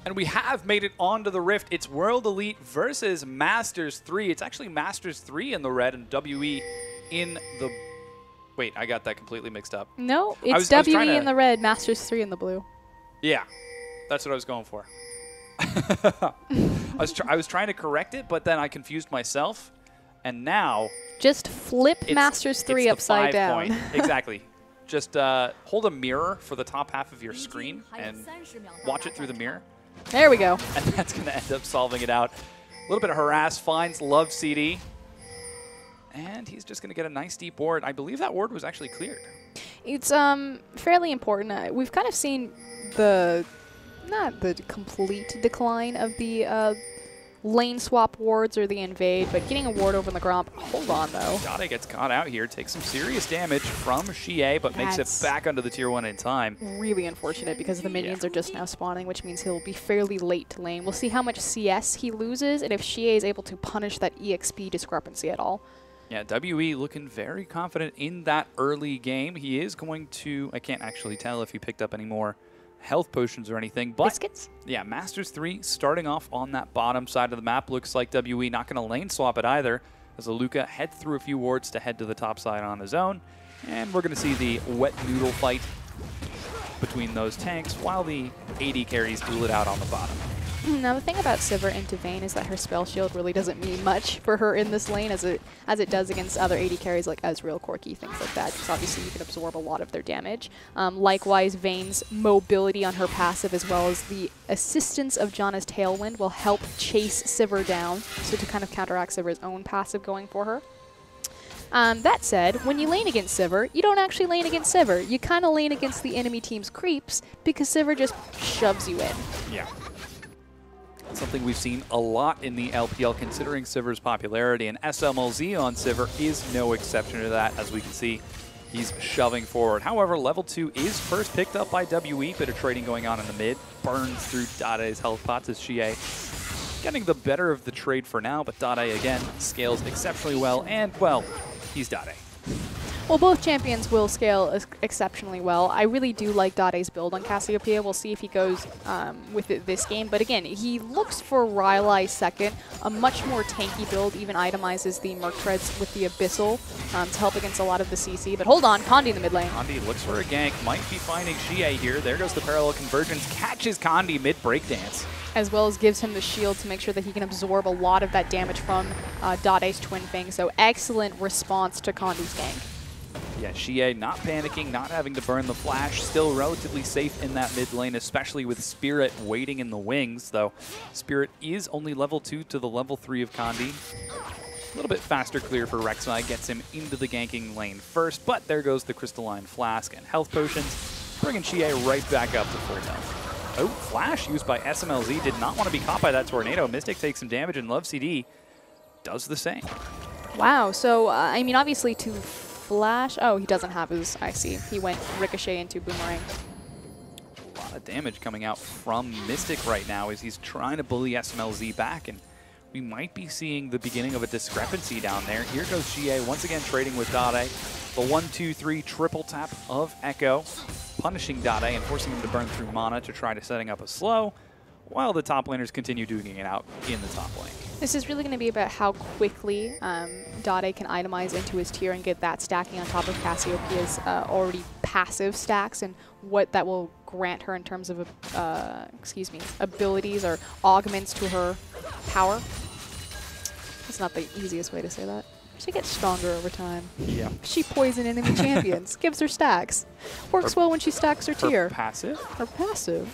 And we have made it onto the Rift. It's World Elite versus Masters 3. It's actually Masters 3 in the red and WE in the... Wait, I got that completely mixed up.
No, it's WE in the red, Masters 3 in the blue.
Yeah, that's what I was going for. I was trying to correct it, but then I confused myself. And now...
Just flip Masters 3 upside down.
Exactly. Just hold a mirror for the top half of your screen and watch it through the mirror.
There we go.
And that's going to end up solving it out. A little bit of harass, finds Love CD. And he's just going to get a nice deep ward. I believe that ward was actually cleared.
It's fairly important. We've kind of seen not the complete decline of the lane swap wards or the invade, but getting a ward over in the Gromp. Hold on, though.
Dade gets caught out here, takes some serious damage from Xie, but makes it back onto the tier 1 in time.
Really unfortunate because the minions are just now spawning, which means he'll be fairly late to lane. We'll see how much CS he loses and if Xie is able to punish that EXP discrepancy at all.
Yeah, WE looking very confident in that early game. He is going to, I can't actually tell if he picked up any more health potions or anything, but
biscuits.
Yeah, Masters 3 starting off on that bottom side of the map. Looks like WE not going to lane swap it either, as Aluka heads through a few wards to head to the top side on his own. And we're going to see the wet noodle fight between those tanks while the AD carries duel it out on the bottom.
Now the thing about Sivir into Vayne is that her spell shield really doesn't mean much for her in this lane as it does against other AD carries like Ezreal, Corki, things like that, because obviously you can absorb a lot of their damage. Likewise, Vayne's mobility on her passive as well as the assistance of Janna's Tailwind will help chase Sivir down, so to kind of counteract Sivir's own passive going for her. That said, when you lane against Sivir, you don't actually lane against Sivir. You kind of lane against the enemy team's creeps because Sivir just shoves you in.
Yeah. Something we've seen a lot in the LPL considering Sivir's popularity, and SMLZ on Sivir is no exception to that. As we can see, he's shoving forward. However, level 2 is first picked up by WE. Bit of trading going on in the mid. Burns through Dade's health pots as Xie getting the better of the trade for now, but Dade again scales exceptionally well, and well, he's Dade.
Well, both champions will scale exceptionally well. I really do like Dade's build on Cassiopeia. We'll see if he goes with it this game. But again, he looks for Rylai second. A much more tanky build even itemizes the Merc Treads with the Abyssal to help against a lot of the CC. But hold on, Condi in the mid lane.
Condi looks for a gank. Might be finding Xie here. There goes the parallel convergence. Catches Condi mid-breakdance.
As well as gives him the shield to make sure that he can absorb a lot of that damage from Dade's Twin Fang. So excellent response to Condi's gank.
Yeah, Xie not panicking, not having to burn the flash, still relatively safe in that mid lane, especially with Spirit waiting in the wings, though Spirit is only level 2 to the level 3 of Condi. A little bit faster clear for Rek'Sai, gets him into the ganking lane first, but there goes the Crystalline Flask and health potions, bringing Xie right back up to full health. Oh, flash used by SMLZ, did not want to be caught by that tornado. Mystic takes some damage, and Love CD does the same.
Wow, so, I mean, obviously to flash. Oh, he doesn't have his, I see. He went Ricochet into Boomerang.
A lot of damage coming out from Mystic right now as he's trying to bully SMLZ back, and we might be seeing the beginning of a discrepancy down there. Here goes Xie once again trading with Dade. The 1-2-3 triple tap of Echo, punishing Dade and forcing him to burn through mana to try to setting up a slow. while the top laners continue duking it out in the top lane.
This is really going to be about how quickly Dade can itemize into his tier and get that stacking on top of Cassiopeia's already passive stacks, and what that will grant her in terms of abilities or augments to her power. That's not the easiest way to say that. She gets stronger over time.
Yeah.
She poison enemy champions, gives her stacks. Works well when she stacks her tier.
Passive?
Her passive.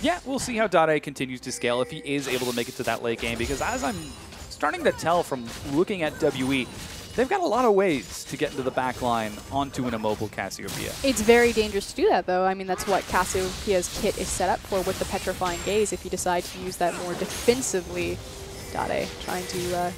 Yeah, we'll see how Dade continues to scale if he is able to make it to that late game, because as I'm starting to tell from looking at WE, they've got a lot of ways to get into the back line onto an immobile Cassiopeia.
It's very dangerous to do that, though. I mean, that's what Cassiopeia's kit is set up for with the Petrifying Gaze. If you decide to use that more defensively, Dade trying to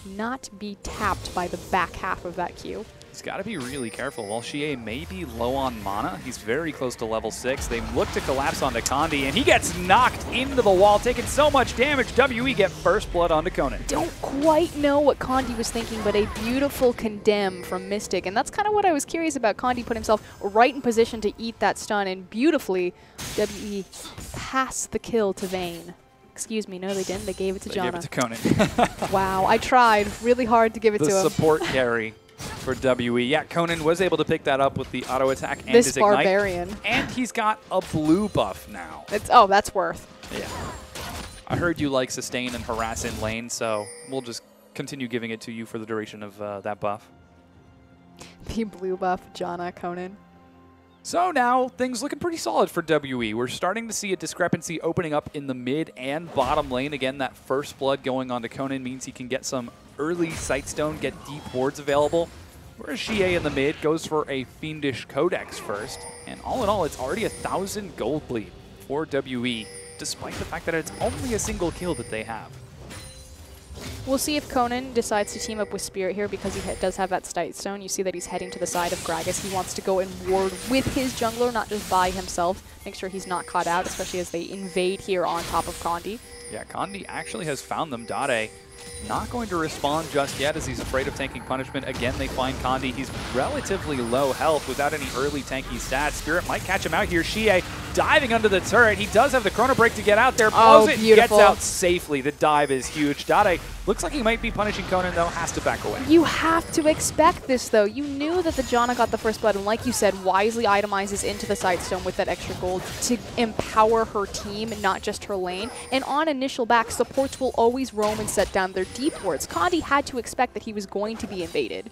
not be tapped by the back half of that Q.
He's got to be really careful. While Xie may be low on mana, he's very close to level 6. They look to collapse onto Kandi, and he gets knocked into the wall, taking so much damage. WE get first blood onto Conan.
Don't quite know what Kandi was thinking, but a beautiful condemn from Mystic, and that's kind of what I was curious about. Kandi put himself right in position to eat that stun, and beautifully, WE passed the kill to Vayne. Excuse me, no they didn't. They gave it to Janna.
They gave it to Conan.
Wow, I tried really hard to give it to him.
The support carry for WE. Yeah, Conan was able to pick that up with the auto attack and
This
his Ignite.
barbarian.
And he's got a blue buff now.
Oh, that's worth.
Yeah. I heard you like sustain and harass in lane, so we'll just continue giving it to you for the duration of that buff.
The blue buff, Janna, Conan.
So now things looking pretty solid for WE. We're starting to see a discrepancy opening up in the mid and bottom lane. Again, that first blood going on to Conan means he can get some early Sightstone, get deep wards available. Whereas Xie in the mid goes for a Fiendish Codex first. And all in all, it's already 1,000 gold bleed for WE, despite the fact that it's only a single kill that they have.
We'll see if Conan decides to team up with Spirit here, because he does have that Sightstone. You see that he's heading to the side of Gragas. He wants to go and ward with his jungler, not just by himself. Make sure he's not caught out, especially as they invade here on top of Kandi.
Yeah, Kandi actually has found them. Dade not going to respond just yet as he's afraid of taking punishment. Again, they find Kandi. He's relatively low health without any early tanky stats. Spirit might catch him out here. Xie diving under the turret. He does have the chrono break to get out there. Blows it,
beautiful.
gets out safely. The dive is huge. Dade looks like he might be punishing Conan, though. Has to back away.
You have to expect this, though. You knew that the Janna got the first blood, and like you said, wisely itemizes into the Sightstone with that extra gold to empower her team, not just her lane. And on initial back, supports will always roam and set down their deep wards. Kandi had to expect that he was going to be invaded.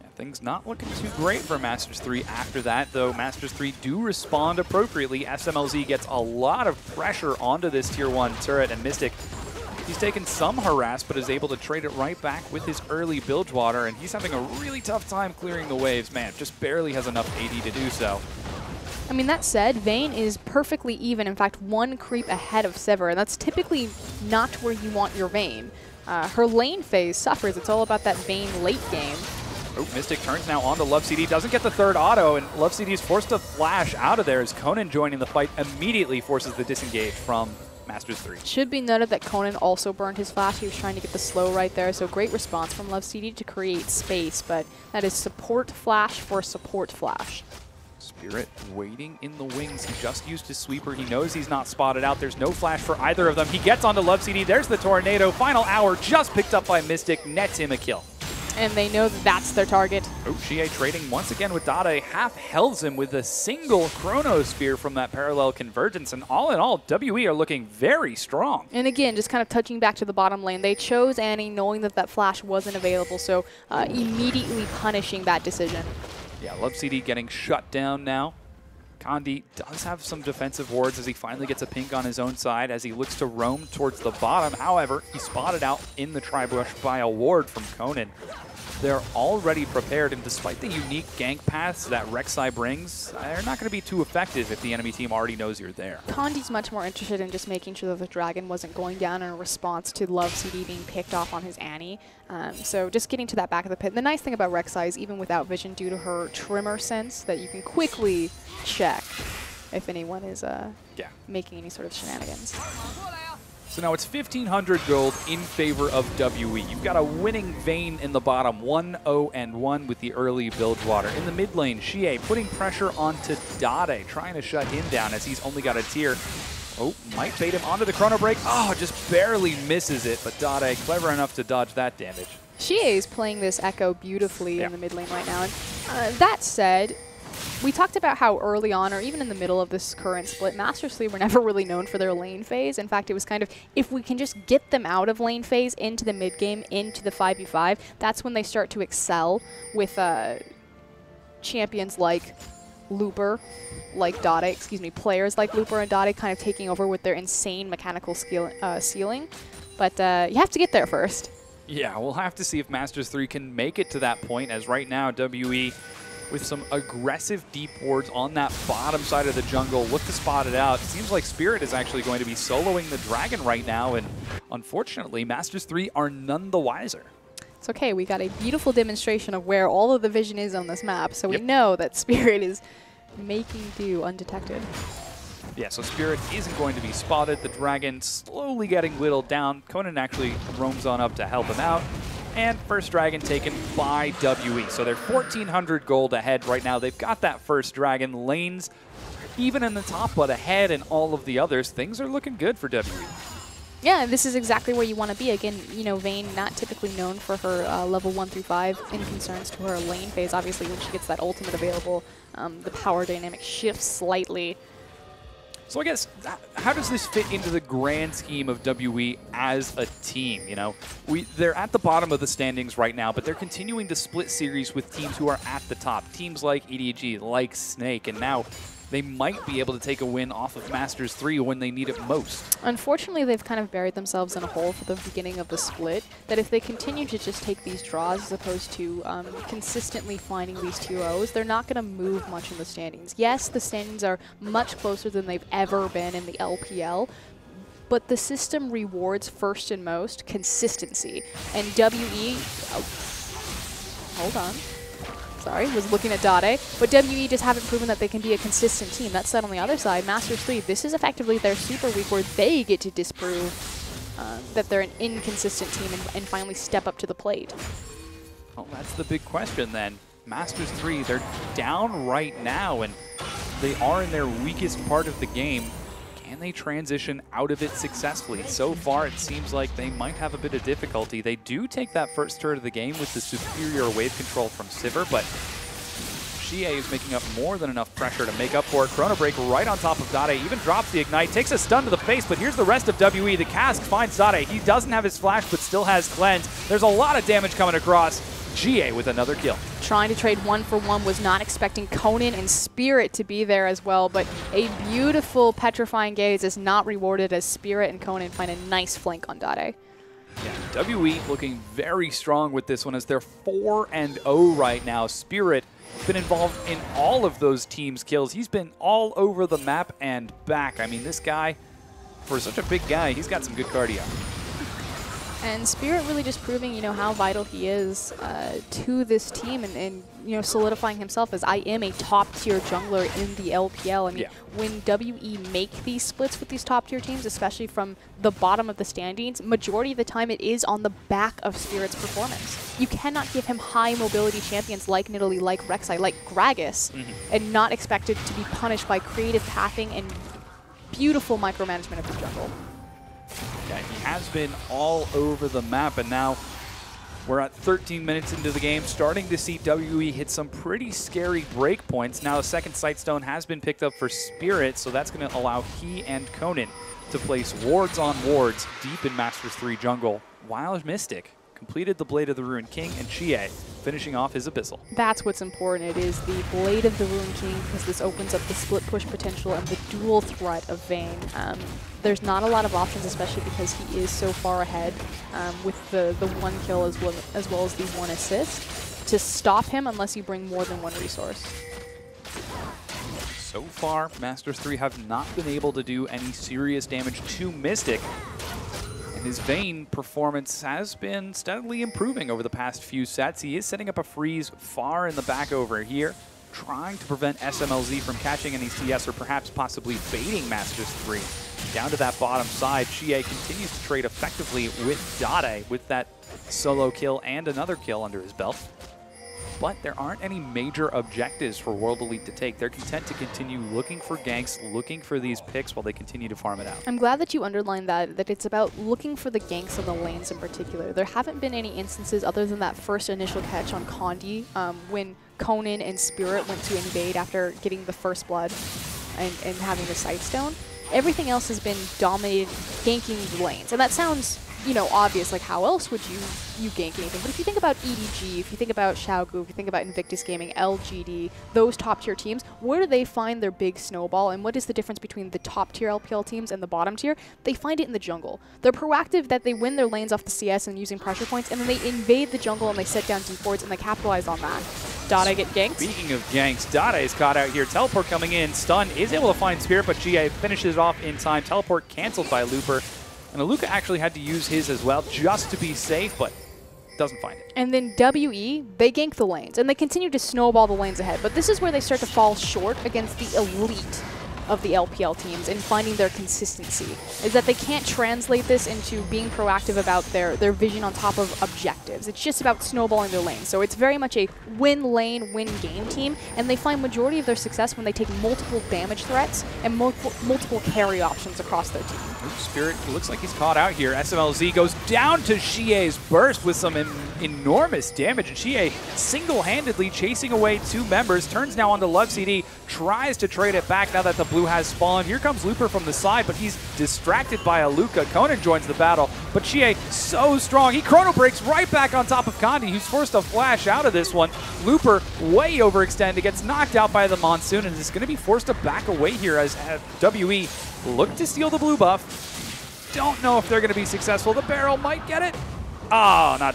Yeah, things not looking too great for Masters 3 after that, though Masters 3 do respond appropriately. SMLZ gets a lot of pressure onto this Tier 1 turret, and Mystic, he's taken some harass, but is able to trade it right back with his early Bilgewater, and he's having a really tough time clearing the waves. Man, just barely has enough AD to do so.
I mean, that said, Vayne is perfectly even. In fact, one creep ahead of Sever, and that's typically not where you want your Vayne. Her lane phase suffers. It's all about that Vayne late game.
Oh, Mystic turns now onto Love CD, doesn't get the third auto, and Love CD is forced to flash out of there as Conan joining the fight immediately forces the disengage from Masters 3.
Should be noted that Conan also burned his flash. He was trying to get the slow right there, so great response from Love CD to create space, but that is support flash for support flash.
Spirit waiting in the wings. He just used his sweeper. He knows he's not spotted out. There's no flash for either of them. He gets onto Love CD. There's the tornado. Final hour just picked up by Mystic. Nets him a kill.
And they know that that's their target.
Oh, Xie trading once again with Dade. Half-healths him with a single Chrono Spear from that parallel convergence. And all in all, WE are looking very strong.
And again, just kind of touching back to the bottom lane, they chose Annie knowing that that flash wasn't available, so immediately punishing that decision.
Yeah, Love CD getting shut down now. Kandi does have some defensive wards as he finally gets a pink on his own side as he looks to roam towards the bottom. However, he's spotted out in the tri-brush by a ward from Conan. They're already prepared, and despite the unique gank paths that Rek'Sai brings, they're not going to be too effective if the enemy team already knows you're there.
Kandi's much more interested in just making sure that the dragon wasn't going down in response to Love CD being picked off on his Annie. So just getting to that back of the pit. The nice thing about Rek'Sai is even without vision, due to her trimmer sense, that you can quickly check if anyone is making any sort of shenanigans.
So now it's 1,500 gold in favor of WE. You've got a winning Vayne in the bottom, 1-0-1 with the early Bilgewater. In the mid lane, Xie putting pressure onto Dade, trying to shut him down as he's only got a tier. Oh, might bait him onto the Chrono Break. Oh, just barely misses it, but Dade clever enough to dodge that damage.
Xie is playing this Echo beautifully in the mid lane right now. And that said, we talked about how early on, or even in the middle of this current split, Masters 3 were never really known for their lane phase. In fact, it was kind of, if we can just get them out of lane phase into the mid game, into the 5v5, that's when they start to excel with champions like Looper, like Dade, players like Looper and Dade kind of taking over with their insane mechanical ceiling. But you have to get there first.
Yeah, we'll have to see if Masters 3 can make it to that point, as right now WE with some aggressive deep wards on that bottom side of the jungle. Look to spot it out. It seems like Spirit is actually going to be soloing the dragon right now, and unfortunately, Masters 3 are none the wiser.
It's okay, we got a beautiful demonstration of where all of the vision is on this map, so we know that Spirit is making do undetected.
Yeah, so Spirit isn't going to be spotted. The dragon slowly getting whittled down. Conan actually roams on up to help him out. And first dragon taken by WE. So they're 1,400 gold ahead right now. They've got that first dragon. Lanes even in the top, but ahead in all of the others. Things are looking good for WE.
Yeah, and this is exactly where you want to be. Again, you know, Vayne not typically known for her level 1 through 5 in concerns to her lane phase. Obviously, when she gets that ultimate available, the power dynamic shifts slightly.
So I guess, how does this fit into the grand scheme of WE as a team? You know, they're at the bottom of the standings right now, but they're continuing to split series with teams who are at the top. Teams like EDG, like Snake, and now they might be able to take a win off of Masters 3 when they need it most.
Unfortunately, they've kind of buried themselves in a hole for the beginning of the split, that if they continue to just take these draws as opposed to consistently finding these 2-0s, they're not going to move much in the standings. Yes, the standings are much closer than they've ever been in the LPL, but the system rewards first and most consistency. And WE... hold on. Sorry, was looking at Dade, but WE just haven't proven that they can be a consistent team. That said, on the other side, Masters 3, this is effectively their super week where they get to disprove that they're an inconsistent team and finally step up to the plate.
Well, that's the big question then. Masters 3, they're down right now, and they are in their weakest part of the game. Can they transition out of it successfully? So far, it seems like they might have a bit of difficulty. They do take that first turret of the game with the superior wave control from Sivir, but Xie is making up more than enough pressure to make up for it. Chrono Break right on top of Dade, even drops the Ignite, takes a stun to the face, but here's the rest of WE. The Cask finds Dade. He doesn't have his flash, but still has Cleanse. There's a lot of damage coming across. Xie with another kill.
Trying to trade 1-for-1, was not expecting Conan and Spirit to be there as well, but a beautiful Petrifying Gaze is not rewarded as Spirit and Conan find a nice flank on Dade.
Yeah, WE looking very strong with this one as they're 4-0 right now. Spirit been involved in all of those teams' kills. He's been all over the map and back. I mean, this guy, for such a big guy, he's got some good cardio.
And Spirit really just proving, you know, how vital he is to this team and, you know, solidifying himself as I am a top-tier jungler in the LPL. I mean, when WE make these splits with these top-tier teams, especially from the bottom of the standings, majority of the time it is on the back of Spirit's performance. You cannot give him high-mobility champions like Nidalee, like Rek'Sai, like Gragas, and not expect it to be punished by creative pathing and beautiful micromanagement of the jungle.
Yeah, he has been all over the map, and now we're at 13 minutes into the game, starting to see WE hit some pretty scary breakpoints. Now the second Sightstone has been picked up for Spirit, so that's going to allow he and Conan to place wards on wards deep in Masters 3 jungle, while Mystic completed the Blade of the Ruined King, and Xie finishing off his Abyssal.
That's what's important. It is the Blade of the Ruined King, because this opens up the split push potential and the dual threat of Vayne. There's not a lot of options, especially because he is so far ahead with the one kill as well as the one assist, to stop him unless you bring more than one resource.
So far, Masters 3 have not been able to do any serious damage to Mystic. His Vayne performance has been steadily improving over the past few sets. He is setting up a freeze far in the back over here, trying to prevent SMLZ from catching any CS or perhaps possibly baiting Masters 3 down to that bottom side. Xie continues to trade effectively with Dade with that solo kill and another kill under his belt. But there aren't any major objectives for World Elite to take. They're content to continue looking for ganks, looking for these picks while they continue to farm it out.
I'm glad that you underlined that it's about looking for the ganks on the lanes in particular. There haven't been any instances other than that first initial catch on Condi when Conan and Spirit went to invade after getting the first blood and having the Sightstone. Everything else has been dominated, ganking the lanes. And that sounds, you know, obvious, like how else would you gank anything? But if you think about EDG, if you think about Xiaogu, if you think about Invictus Gaming, LGD, those top tier teams, where do they find their big snowball? And what is the difference between the top tier LPL teams and the bottom tier? They find it in the jungle. They're proactive that they win their lanes off the CS and using pressure points, and then they invade the jungle and they set down deep wards and they capitalize on that. Dade get ganked.
Speaking of ganks, Dade is caught out here. Teleport coming in. Stun is able to find Spirit, but Xie finishes it off in time. Teleport canceled by Looper. And Aluka actually had to use his as well just to be safe, but doesn't find it.
And then WE, they gank the lanes, and they continue to snowball the lanes ahead. But this is where they start to fall short against the elite of the LPL teams in finding their consistency, is that they can't translate this into being proactive about their vision on top of objectives. It's just about snowballing their lane. So it's very much a win lane, win game team, and they find majority of their success when they take multiple damage threats and multiple carry options across their team.
Spirit, it looks like he's caught out here. SMLZ goes down to Xie's burst with some enormous damage, and Xie single-handedly chasing away two members, turns now onto Love CD, tries to trade it back now that the blue has spawned. Here comes Looper from the side, but he's distracted by Aluka. Conan joins the battle, but Xie so strong. He chrono breaks right back on top of Condi, who's forced to flash out of this one. Looper way overextended, gets knocked out by the Monsoon, and is going to be forced to back away here as WE look to steal the blue buff. Don't know if they're going to be successful. The barrel might get it. Oh, not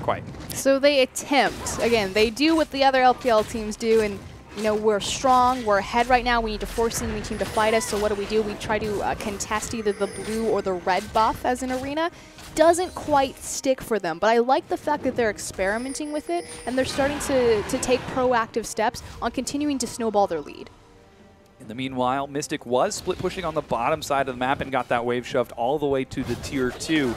quite.
So they attempt. Again, they do what the other LPL teams do, and you know, we're strong, we're ahead right now, we need to force the enemy team to fight us, so what do? We try to contest either the blue or the red buff as an arena. Doesn't quite stick for them, but I like the fact that they're experimenting with it, and they're starting to take proactive steps on continuing to snowball their lead.
In the meanwhile, Mystic was split pushing on the bottom side of the map and got that wave shoved all the way to the tier 2.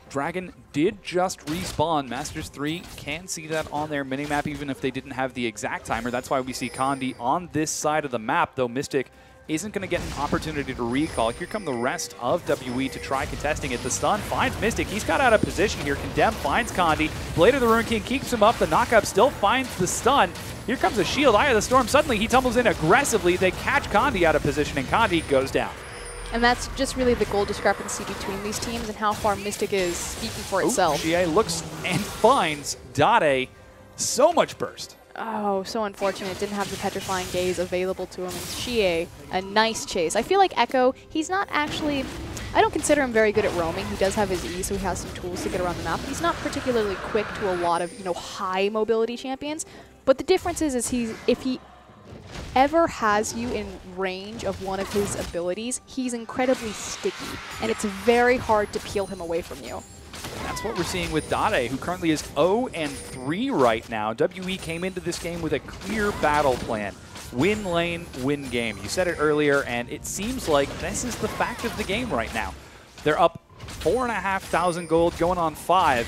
Dragon did just respawn. Masters 3 can see that on their minimap even if they didn't have the exact timer. That's why we see Condi on this side of the map, though Mystic isn't going to get an opportunity to recall. Here come the rest of WE to try contesting it. The stun finds Mystic. He's got out of position here. Condemn finds Condi. Blade of the Ruin King keeps him up. The knockup still finds the stun. Here comes a shield. Eye of the Storm. Suddenly he tumbles in aggressively. They catch Condi out of position, and Condi goes down.
And that's just really the goal discrepancy between these teams and how far Mystic is speaking for itself.
Xie looks and finds Dade. So much burst.
Oh, so unfortunate. Didn't have the Petrifying Gaze available to him. And Xie, a nice chase. I feel like Echo, he's not actually... I don't consider him very good at roaming. He does have his E, so he has some tools to get around the map. He's not particularly quick to a lot of, you know, high mobility champions. But the difference is if he ever has you in range of one of his abilities, he's incredibly sticky, and it's very hard to peel him away from you.
That's what we're seeing with Dade, who currently is 0-3 right now. WE came into this game with a clear battle plan. Win lane, win game. You said it earlier, and it seems like this is the fact of the game right now. They're up 4,500 gold, going on 5.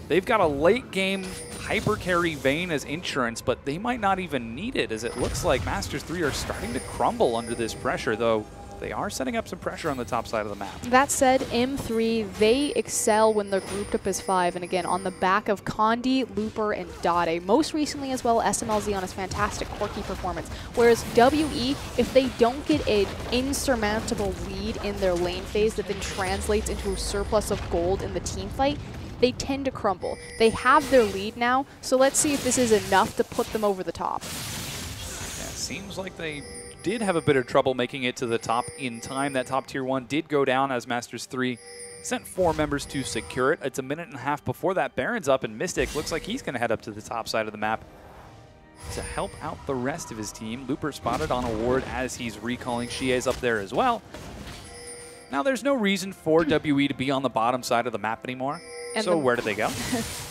They've got a late game hyper carry Vayne as insurance, but they might not even need it, as it looks like Masters 3 are starting to crumble under this pressure, though they are setting up some pressure on the top side of the map.
That said, M3, they excel when they're grouped up as 5, and again, on the back of Condi, Looper, and Dade. Most recently as well, SMLZ on his fantastic Corki performance. Whereas WE, if they don't get an insurmountable lead in their lane phase that then translates into a surplus of gold in the team fight, they tend to crumble. They have their lead now, so let's see if this is enough to put them over the top.
Yeah, seems like they did have a bit of trouble making it to the top in time. That top tier 1 did go down as Masters 3 sent 4 members to secure it. It's a minute and a half before that. Baron's up, and Mystic looks like he's going to head up to the top side of the map to help out the rest of his team. Looper spotted on a ward as he's recalling. Xie's up there as well. Now, there's no reason for WE to be on the bottom side of the map anymore.
And
So where do they go?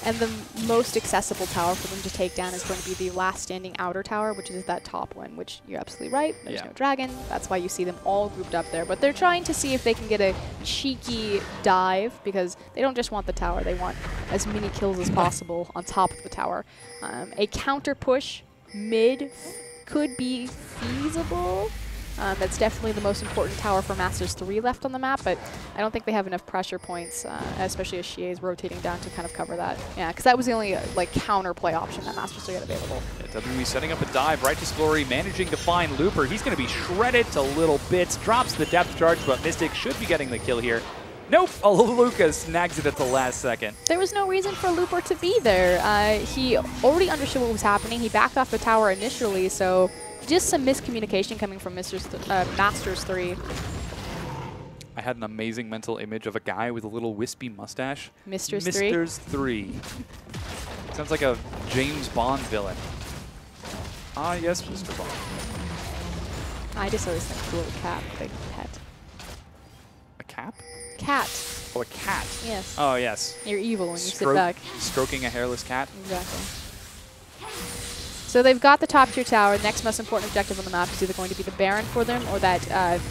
And the most accessible tower for them to take down is going to be the last standing outer tower, which is that top one, which you're absolutely right. There's no dragon. That's why you see them all grouped up there. But they're trying to see if they can get a cheeky dive, because they don't just want the tower. They want as many kills as possible on top of the tower. A counter push mid could be feasible. That's definitely the most important tower for Masters 3 left on the map, but I don't think they have enough pressure points, especially as Xie is rotating down to kind of cover that. Yeah, because that was the only like counterplay option that Masters 3 had available.
Yeah, WWE setting up a dive. Righteous Glory managing to find Looper. He's going to be shredded to little bits. Drops the depth charge, but Mystic should be getting the kill here. Nope, Luca snags it at the last second.
There was no reason for Looper to be there. He already understood what was happening. He backed off the tower initially, so just some miscommunication coming from Masters 3.
I had an amazing mental image of a guy with a little wispy mustache.
Misters 3?
Misters 3. Sounds like a James Bond villain. Ah, yes, Mr. Bond.
I just always think of a little cat, big pet.
A cap?
Cat.
Oh, a cat.
Yes.
Oh, yes.
You're evil when you sit back.
Stroking a hairless cat.
Exactly. So they've got the top tier tower. The next most important objective on the map is either going to be the Baron for them or that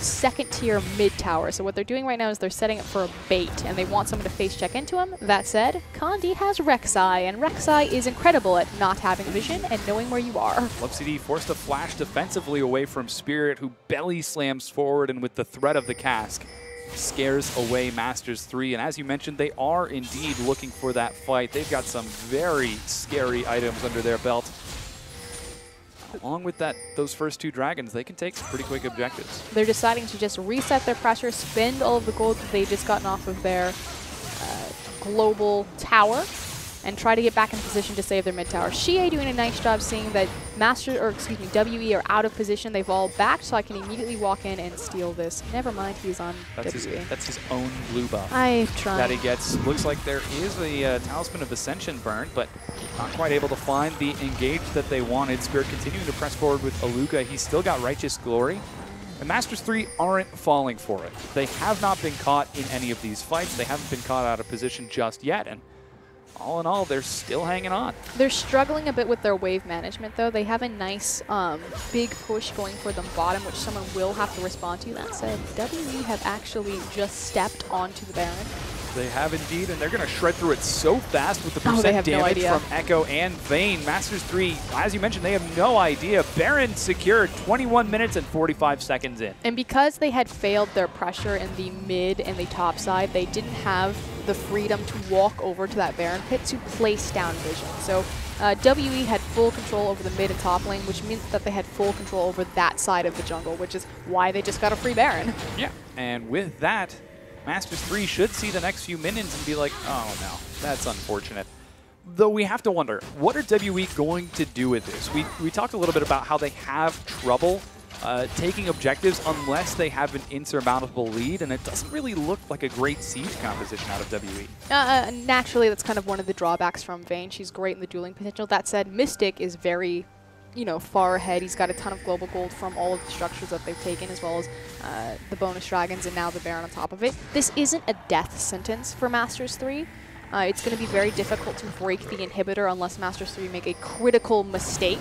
second tier mid tower. So what they're doing right now is they're setting up for a bait, and they want someone to face check into him. That said, Condi has Rek'Sai, and Rek'Sai is incredible at not having vision and knowing where you are.
Love CD forced to flash defensively away from Spirit, who belly slams forward, and with the threat of the cask, scares away Masters 3. And as you mentioned, they are indeed looking for that fight. They've got some very scary items under their belt. Along with that, those first two dragons, they can take some pretty quick objectives.
They're deciding to just reset their pressure, spend all of the gold that they've just gotten off of their global tower, and try to get back in position to save their mid tower. Xie doing a nice job seeing that WE are out of position. They've all backed, so I can immediately walk in and steal this. Never mind, he's on WE.
That's his own blue buff.
I've tried.
That he gets. Looks like there is a Talisman of Ascension burn, but not quite able to find the engage that they wanted. Spirit continuing to press forward with Aluka. He's still got Righteous Glory. And Masters 3 aren't falling for it. They have not been caught in any of these fights. They haven't been caught out of position just yet. And all in all, they're still hanging on.
They're struggling a bit with their wave management, though. They have a nice big push going for them bottom, which someone will have to respond to. That said, WE have actually just stepped onto the Baron.
They have indeed, and they're going to shred through it so fast with the percent
they have no
damage
idea.
from Echo and Vayne. Masters 3, as you mentioned, they have no idea. Baron secured 21 minutes and 45 seconds in.
And because they had failed their pressure in the mid and the top side, they didn't have the freedom to walk over to that Baron pit to place down vision. So WE had full control over the mid and top lane, which means that they had full control over that side of the jungle, which is why they just got a free Baron.
Yeah, and with that, Masters 3 should see the next few minions and be like, oh no, that's unfortunate. Though we have to wonder, what are WE going to do with this? We talked a little bit about how they have trouble taking objectives unless they have an insurmountable lead, and it doesn't really look like a great siege composition out of WE.
Naturally, that's kind of one of the drawbacks from Vayne. She's great in the dueling potential. That said, Mystic is very, far ahead. He's got a ton of global gold from all of the structures that they've taken, as well as the bonus dragons and now the Baron on top of it. This isn't a death sentence for Masters 3. It's going to be very difficult to break the inhibitor unless Masters 3 make a critical mistake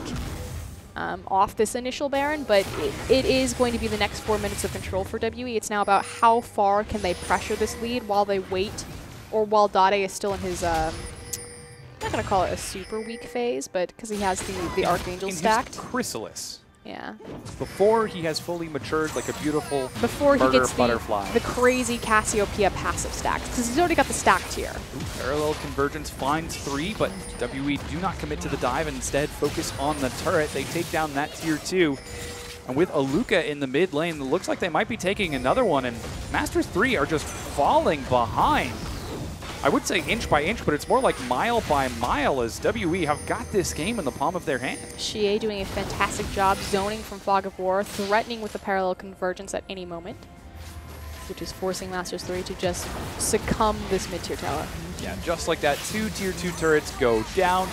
off this initial Baron, but it is going to be the next 4 minutes of control for WE. It's now about how far can they pressure this lead while they wait, or while Dade is still in his, I'm not going to call it a super weak phase, but because he has the Archangel stacked.
His Chrysalis.
Yeah.
Before he has fully matured like a beautiful
Before he gets
butterfly.
the crazy Cassiopeia passive stacks, because he's already got the stack tier.
Parallel Convergence finds 3, but WE do not commit to the dive and instead focus on the turret. They take down that tier 2. And with Aluka in the mid lane, it looks like they might be taking another one, and Masters 3 are just falling behind. I would say inch by inch, but it's more like mile by mile as WE have got this game in the palm of their hand.
Xie doing a fantastic job zoning from Fog of War, threatening with the Parallel Convergence at any moment, which is forcing Masters 3 to just succumb this mid-tier tower.
Yeah, just like that, 2 tier 2 turrets go down.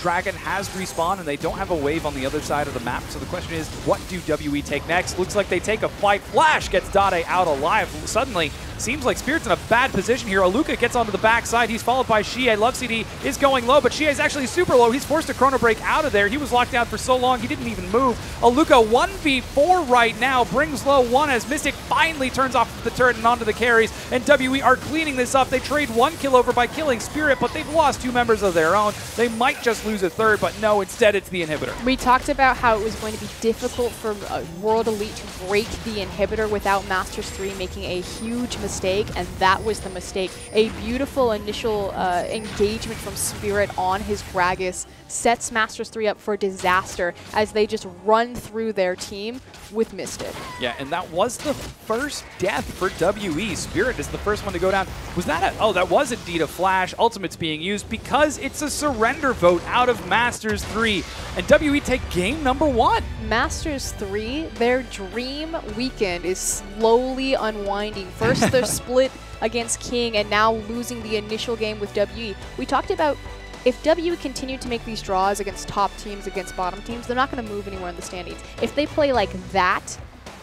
Dragon has respawned, and they don't have a wave on the other side of the map. So the question is, what do WE take next? Looks like they take a fight. Flash gets Dade out alive. Suddenly, seems like Spirit's in a bad position here. Aluka gets onto the backside. He's followed by Shie. Love CD is going low, but Shie is actually super low. He's forced a Chrono Break out of there. He was locked down for so long, he didn't even move. Aluka 1v4 right now, brings low one as Mystic finally turns off the turret and onto the carries, and WE are cleaning this up. They trade 1 kill over by killing Spirit, but they've lost 2 members of their own. They might just lose a third, but no, instead it's the inhibitor.
We talked about how it was going to be difficult for World Elite to break the inhibitor without Masters 3 making a huge mistake, and that was the mistake. A beautiful initial engagement from Spirit on his Gragas sets Masters 3 up for disaster as they just run through their team with Mystic.
Yeah, and that was the first death for WE. Spirit is the first one to go down. Was that oh, that was indeed a flash. Ultimate's being used because it's a surrender vote out of Masters 3, and WE take game number 1.
Masters 3, their dream weekend is slowly unwinding. First, they're split against King, and now losing the initial game with WE. We talked about if WE continued to make these draws against top teams, against bottom teams, they're not going to move anywhere in the standings. If they play like that,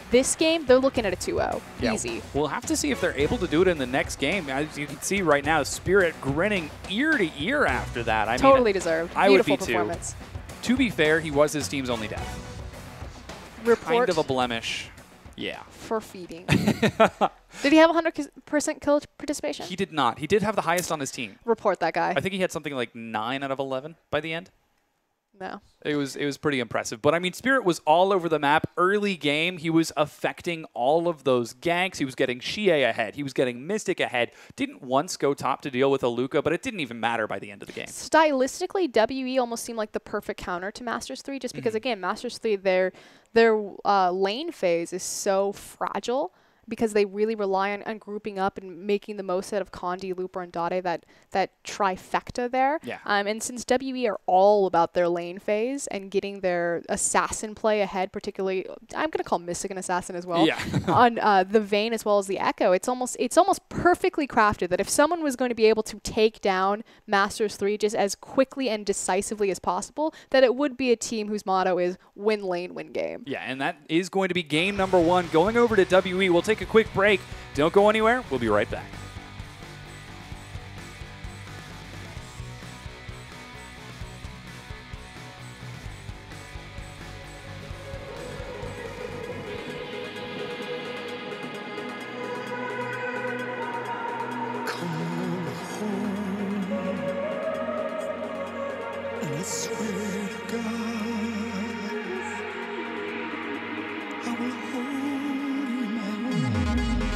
this game, they're looking at a 2-0.
Yeah,
easy.
We'll have to see if they're able to do it in the next game. As you can see right now, Spirit grinning ear to ear after that. I
Totally
mean,
deserved.
I
Beautiful
would be
performance.
too. To be fair, he was his team's only death.
Report
Kind of a blemish. Yeah.
for feeding. Did he have 100% kill participation?
He did not. He did have the highest on his team.
Report that guy.
I think he had something like 9 out of 11 by the end.
No.
It was pretty impressive. But I mean, Spirit was all over the map. Early game, he was affecting all of those ganks. He was getting Shie ahead. He was getting Mystic ahead. Didn't once go top to deal with Aluka, but it didn't even matter by the end of the game.
Stylistically, WE almost seemed like the perfect counter to Masters 3, just because, again, Masters 3, their lane phase is so fragile because they really rely on grouping up and making the most out of Condi, Looper, and Dade, that trifecta there.
Yeah.
And since WE are all about their lane phase and getting their assassin play ahead, particularly, I'm going to call Mystic an assassin as well,
Yeah.
on the Vayne as well as the Echo, it's almost perfectly crafted that if someone was going to be able to take down Masters 3 just as quickly and decisively as possible, that it would be a team whose motto is win lane, win game.
Yeah, and that is going to be game number 1. Going over to WE, we'll take a quick break. Don't go anywhere. We'll be right back.
Come home, and I swear to God, I will hold you, my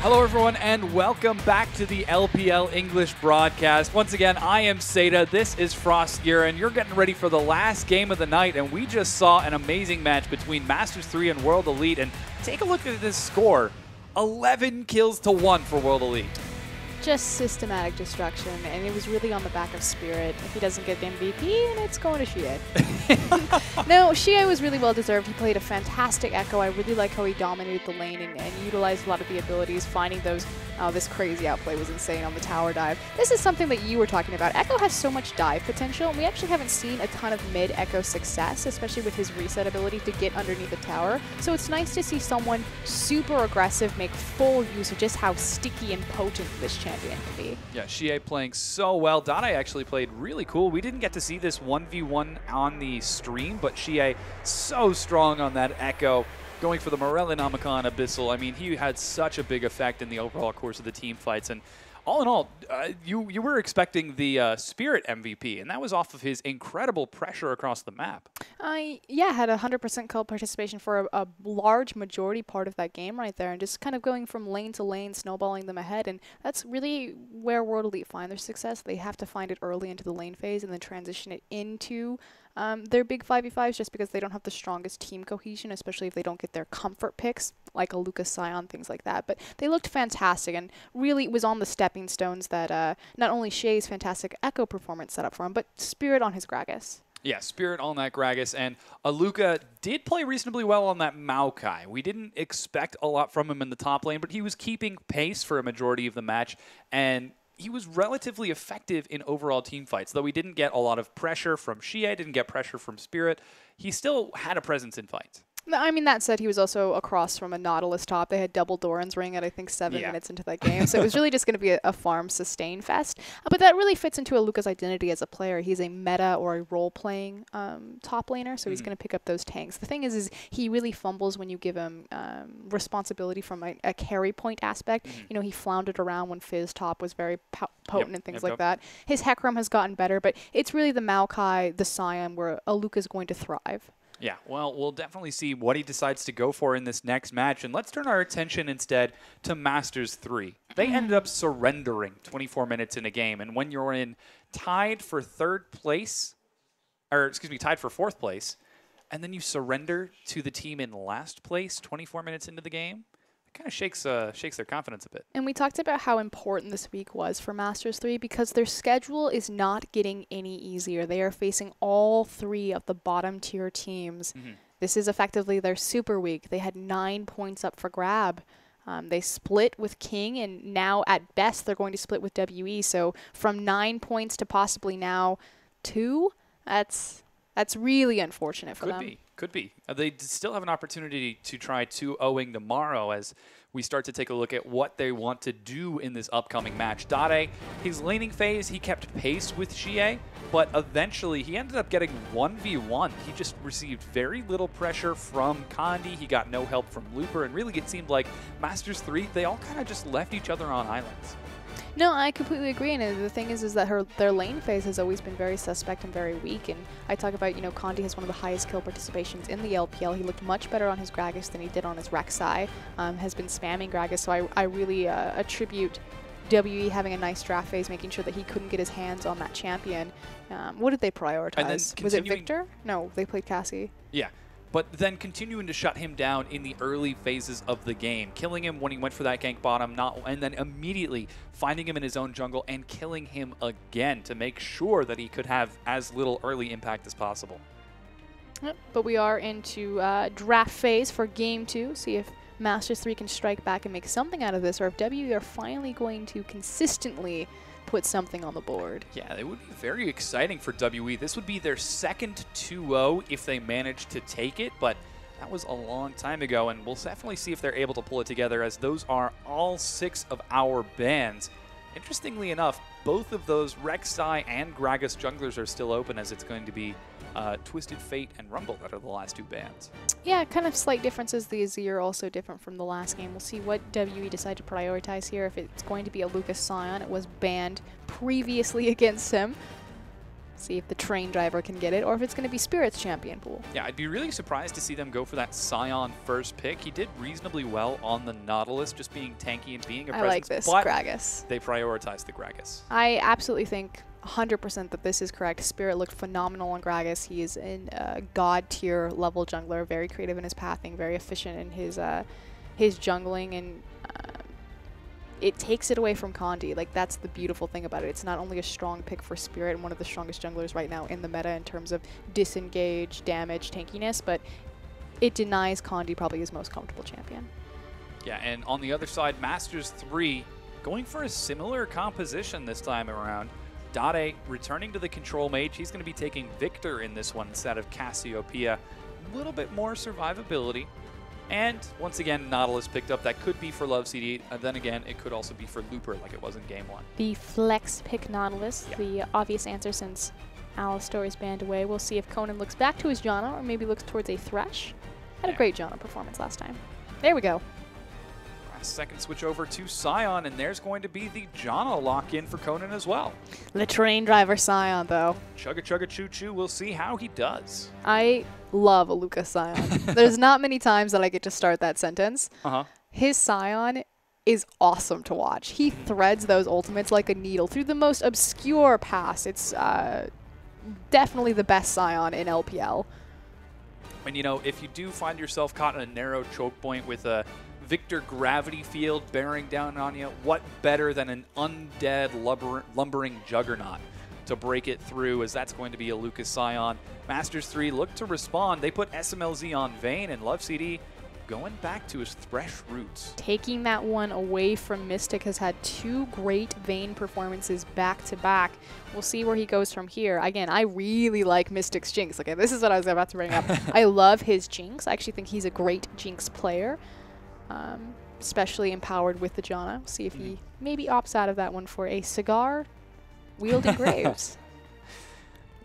Hello, everyone, and welcome back to the LPL English broadcast. Once again, I am Seda. This is Frostgear, and you're getting ready for the last game of the night. And we just saw an amazing match between Masters 3 and World Elite. And take a look at this score: 11 kills to 1 for World Elite.
Just systematic destruction, and it was really on the back of Spirit. If he doesn't get the MVP, and it's going to Shie. No, Shie was really well deserved. He played a fantastic Echo. I really like how he dominated the lane and utilized a lot of the abilities, finding those. Oh, this crazy outplay was insane on the tower dive. This is something that you were talking about. Echo has so much dive potential, and we actually haven't seen a ton of mid-Echo success, especially with his reset ability to get underneath the tower. So it's nice to see someone super aggressive make full use of just how sticky and potent this champion can be.
Yeah, Shie playing so well. Dade actually played really cool. We didn't get to see this 1v1 on the stream, but Shie so strong on that Echo. Going for the Morelli-Namaka Abyssal. I mean, he had such a big effect in the overall course of the team fights. And all in all, you were expecting the Spirit MVP, and that was off of his incredible pressure across the map.
Yeah, had 100% kill participation for a large majority part of that game right there, and just kind of going from lane to lane, snowballing them ahead. And that's really where World Elite find their success. They have to find it early into the lane phase and then transition it into their big 5v5s, just because they don't have the strongest team cohesion, especially if they don't get their comfort picks, like a Lucas Scion, things like that. But they looked fantastic, and really it was on the stepping stones that not only Shie's fantastic Echo performance set up for him, but Spirit on his Gragas.
Yeah, Spirit on that Gragas, and Aluka did play reasonably well on that Maokai. We didn't expect a lot from him in the top lane, but he was keeping pace for a majority of the match, and he was relatively effective in overall team fights. Though he didn't get a lot of pressure from Shie, didn't get pressure from Spirit, he still had a presence in fights.
I mean, that said, he was also across from a Nautilus top. They had double Doran's ring at, I think, 7 minutes into that game. So it was really just going to be a farm sustain fest. But that really fits into Aluka's identity as a player. He's a meta or a role-playing top laner, so he's going to pick up those tanks. The thing is he really fumbles when you give him responsibility from a carry point aspect. You know, he floundered around when Fizz top was very potent and things like that. His Hecarim has gotten better, but it's really the Maokai, the Scion, where Aluka's going to thrive.
Yeah, well, we'll definitely see what he decides to go for in this next match. And let's turn our attention instead to Masters 3. They ended up surrendering 24 minutes in a game. And when you're tied for fourth place, and then you surrender to the team in last place 24 minutes into the game, it kind of shakes their confidence a bit.
And we talked about how important this week was for Masters 3 because their schedule is not getting any easier. They are facing all 3 of the bottom tier teams. This is effectively their super week. They had 9 points up for grab. They split with King, and now at best they're going to split with WE. So from 9 points to possibly now 2, that's really unfortunate for them.
Could be. They still have an opportunity to try 2-0ing tomorrow as we start to take a look at what they want to do in this upcoming match. Dade, his laning phase, he kept pace with Shie, but eventually he ended up getting 1v1. He just received very little pressure from Kandi. He got no help from Looper, and really it seemed like Masters 3, they all kind of just left each other on islands.
No, I completely agree, and the thing is that their lane phase has always been very suspect and very weak, and I talk about, you know, Kandi has one of the highest kill participations in the LPL. He looked much better on his Gragas than he did on his Rek'Sai, has been spamming Gragas, so I really attribute WE having a nice draft phase, making sure that he couldn't get his hands on that champion. What did they prioritize? Was it Victor? No, they played Cassie.
Yeah. But then continuing to shut him down in the early phases of the game, killing him when he went for that gank bottom, and then immediately finding him in his own jungle and killing him again to make sure that he could have as little early impact as possible.
Yep, but we are into draft phase for Game 2. See if Masters 3 can strike back and make something out of this, or if WE are finally going to consistently put something on the board.
Yeah, it would be very exciting for WE. This would be their second 2-0 if they managed to take it, but that was a long time ago, and we'll definitely see if they're able to pull it together, as those are all 6 of our bans. Interestingly enough, both of those Rek'Sai and Gragas junglers are still open, as it's going to be Twisted Fate and Rumble that are the last 2 bans.
Yeah, kind of slight differences. The Azir are also different from the last game. We'll see what WE decide to prioritize here. If it's going to be a Lucas Scion, it was banned previously against him. See if the train driver can get it, or if it's going to be Spirit's champion pool.
Yeah, I'd be really surprised to see them go for that Scion first pick. He did reasonably well on the Nautilus, just being tanky and being a presence.
I like this,
but
Gragas.
they prioritized the Gragas.
I absolutely think 100% that this is correct. Spirit looked phenomenal on Gragas. He is a god tier level jungler, very creative in his pathing, very efficient in his jungling, and it takes it away from Condi. Like, that's the beautiful thing about it. It's not only a strong pick for Spirit and one of the strongest junglers right now in the meta in terms of disengage, damage, tankiness, but it denies Condi probably his most comfortable champion.
Yeah, and on the other side, Masters 3 going for a similar composition this time around. Dade returning to the control mage. He's going to be taking Victor in this one instead of Cassiopeia. A little bit more survivability. And once again, Nautilus picked up. That could be for Love CD. And then again, it could also be for Looper like it was in game 1.
The flex pick Nautilus,
Yeah.
the obvious answer since Alistar is banned away. We'll see if Conan looks back to his Janna or maybe looks towards a Thresh. Had a
Yeah.
great Janna performance last time. There we go.
Second switch over to Scion, and there's going to be the Janna lock-in for Conan as well.
The train driver Scion, though.
Chugga chugga choo choo, we'll see how he does.
I love a Lucas Scion. There's not many times that I get to start that sentence.
Uh-huh.
His Scion is awesome to watch. He threads those ultimates like a needle through the most obscure paths. It's definitely the best Scion in LPL.
And you know, if you do find yourself caught in a narrow choke point with a Victor gravity field bearing down on you, what better than an undead lumbering juggernaut to break it through, as that's going to be a Lucas Scion. Masters 3 look to respond. They put SMLZ on Vayne, and Love CD going back to his Thresh roots.
Taking that one away from Mystic has had 2 great Vayne performances back to back. We'll see where he goes from here. Again, I really like Mystic's Jinx. Okay, this is what I was about to bring up. I love his Jinx. I actually think he's a great Jinx player. Especially empowered with the Janna. See if he maybe opts out of that one for a cigar wielding Graves.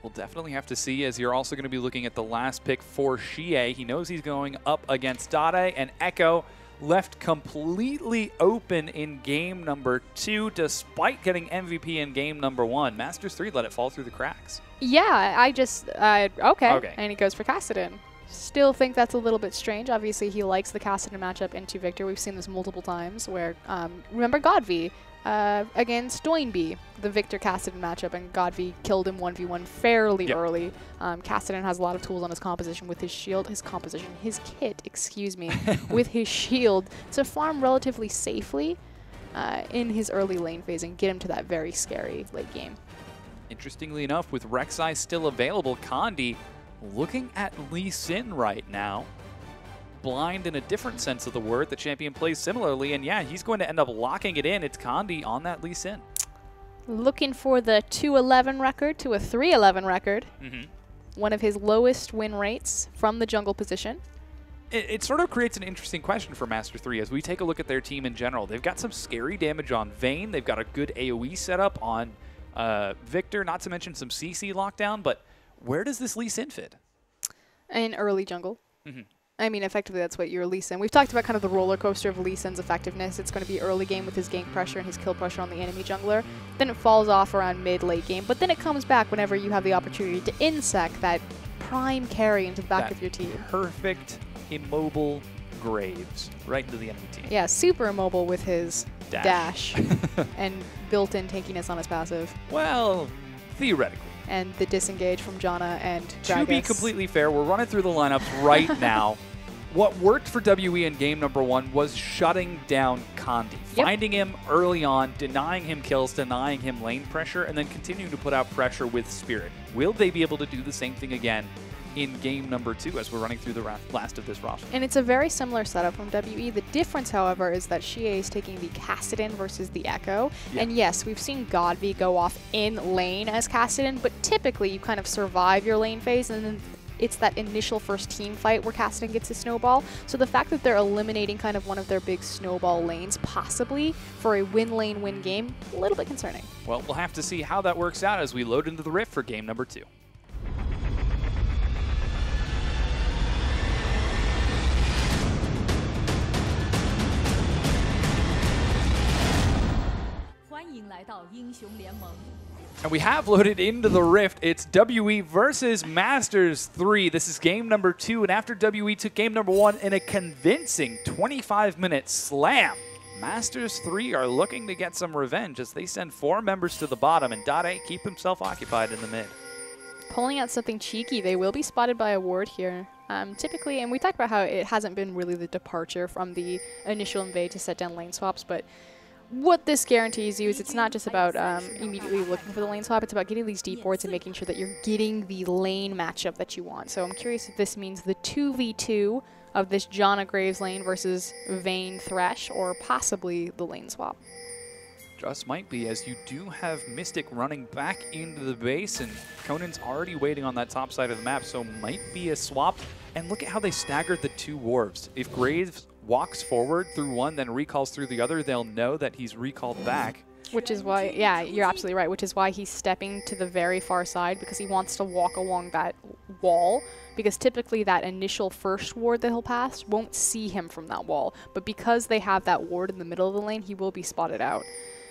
We'll definitely have to see, as you're also going to be looking at the last pick for Xie. He knows he's going up against Dade, and Echo left completely open in game number 2, despite getting MVP in game number 1. Masters 3 let it fall through the cracks.
Yeah, I just,
Okay.
And he goes for Kassadin. Still think that's a little bit strange. Obviously, he likes the Kassadin matchup into Victor. We've seen this multiple times where, remember Godv against Doinby, the Victor Kassadin matchup, and Godv killed him 1v1 fairly early. Kassadin has a lot of tools on his composition with his shield, his kit, excuse me, with his shield to farm relatively safely in his early lane phase and get him to that very scary late game.
Interestingly enough, with Rek'Sai still available, Condi looking at Lee Sin right now. Blind in a different sense of the word. The champion plays similarly, and yeah, he's going to end up locking it in. It's Condi on that Lee Sin.
Looking for the 2-11 record to a 3-11 record. One of his lowest win rates from the jungle position.
It sort of creates an interesting question for Master 3 as we take a look at their team in general. They've got some scary damage on Vayne. They've got a good AoE setup on Victor, not to mention some CC lockdown, but where does this Lee Sin fit?
In early jungle. I mean, effectively, that's what you're Lee Sin. We've talked about kind of the roller coaster of Lee Sin's effectiveness. It's going to be early game with his gank pressure and his kill pressure on the enemy jungler. Then it falls off around mid-late game, but then it comes back whenever you have the opportunity to insect that prime carry into the back of your team.
Perfect, immobile Graves right into the enemy team.
Yeah, super immobile with his dash and built-in tankiness on his passive.
Well, theoretically.
And the disengage from Janna and Gragas.
To be completely fair, we're running through the lineups right now. What worked for WE in game number 1 was shutting down Condi. Finding him early on, denying him kills, denying him lane pressure, and then continuing to put out pressure with Spirit. Will they be able to do the same thing again in game number 2 as we're running through the last of this roster?
And it's a very similar setup from WE. The difference, however, is that Xie is taking the Kassadin versus the Echo. And yes, we've seen Godv go off in lane as Kassadin, but typically you kind of survive your lane phase, and then it's that initial first team fight where Kassadin gets a snowball. So the fact that they're eliminating kind of one of their big snowball lanes, possibly for a win lane win game, a little bit concerning.
Well, we'll have to see how that works out as we load into the Rift for game number 2. And we have loaded into the Rift. It's WE versus Masters 3. This is game number 2, and after WE took game number 1 in a convincing 25-minute slam, Masters 3 are looking to get some revenge as they send 4 members to the bottom, and Dade keep himself occupied in the mid.
Pulling out something cheeky, they will be spotted by a ward here. Typically, and we talked about how it hasn't been really the departure from the initial invade to set down lane swaps, but what this guarantees you is it's not just about immediately looking for the lane swap, it's about getting these deep wards and making sure that you're getting the lane matchup that you want. So I'm curious if this means the 2v2 of this Jana Graves lane versus Vayne Thresh, or possibly the lane swap.
Just might be, as you do have Mystic running back into the base, and Conan's already waiting on that top side of the map, so might be a swap. And look at how they staggered the 2 Warves. If Graves walks forward through one, then recalls through the other, they'll know that he's recalled back.
Which is why, yeah, you're absolutely right, which is why he's stepping to the very far side, because he wants to walk along that wall, because typically that initial first ward that he'll pass won't see him from that wall. But because they have that ward in the middle of the lane, he will be spotted out.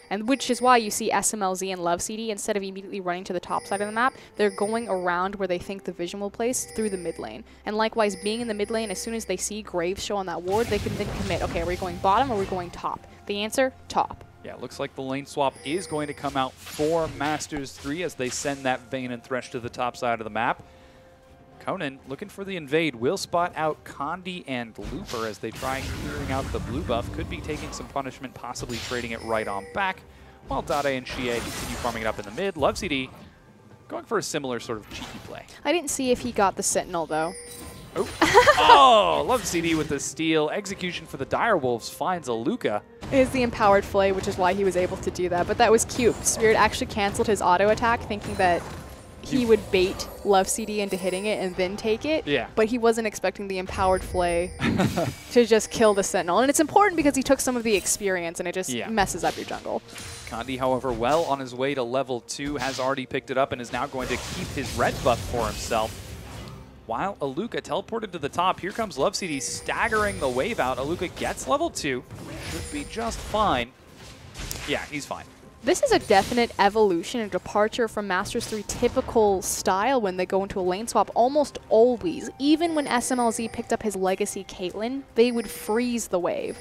And which is why you see SMLZ and Love CD, instead of immediately running to the top side of the map, they're going around where they think the vision will place through the mid lane. And likewise, being in the mid lane, as soon as they see Graves show on that ward, they can then commit, okay, are we going bottom or are we going top? The answer, top.
Yeah, looks like the lane swap is going to come out for Masters 3 as they send that Vayne and Thresh to the top side of the map. Conan, looking for the invade, will spot out Condi and Looper as they try clearing out the blue buff. Could be taking some punishment, possibly trading it right on back, while Dade and Xie continue farming it up in the mid. Love CD going for a similar sort of cheeky play.
I didn't see if he got the Sentinel, though.
Oh, oh, Love CD with the steal. Execution for the Direwolves finds a Luca.
It is the empowered flay, which is why he was able to do that. But that was cute. Spirit actually canceled his auto attack, thinking that he would bait Love CD into hitting it and then take it.
Yeah.
But he wasn't expecting the empowered flay to just kill the Sentinel. And it's important because he took some of the experience and it just messes up your jungle.
Condi, however, well on his way to level 2, has already picked it up and is now going to keep his red buff for himself. While Aluka teleported to the top, here comes Love CD staggering the wave out. Aluka gets level 2, should be just fine. Yeah, he's fine.
This is a definite evolution and departure from Masters 3 typical style when they go into a lane swap. Almost always, even when SMLZ picked up his legacy Caitlyn, they would freeze the wave.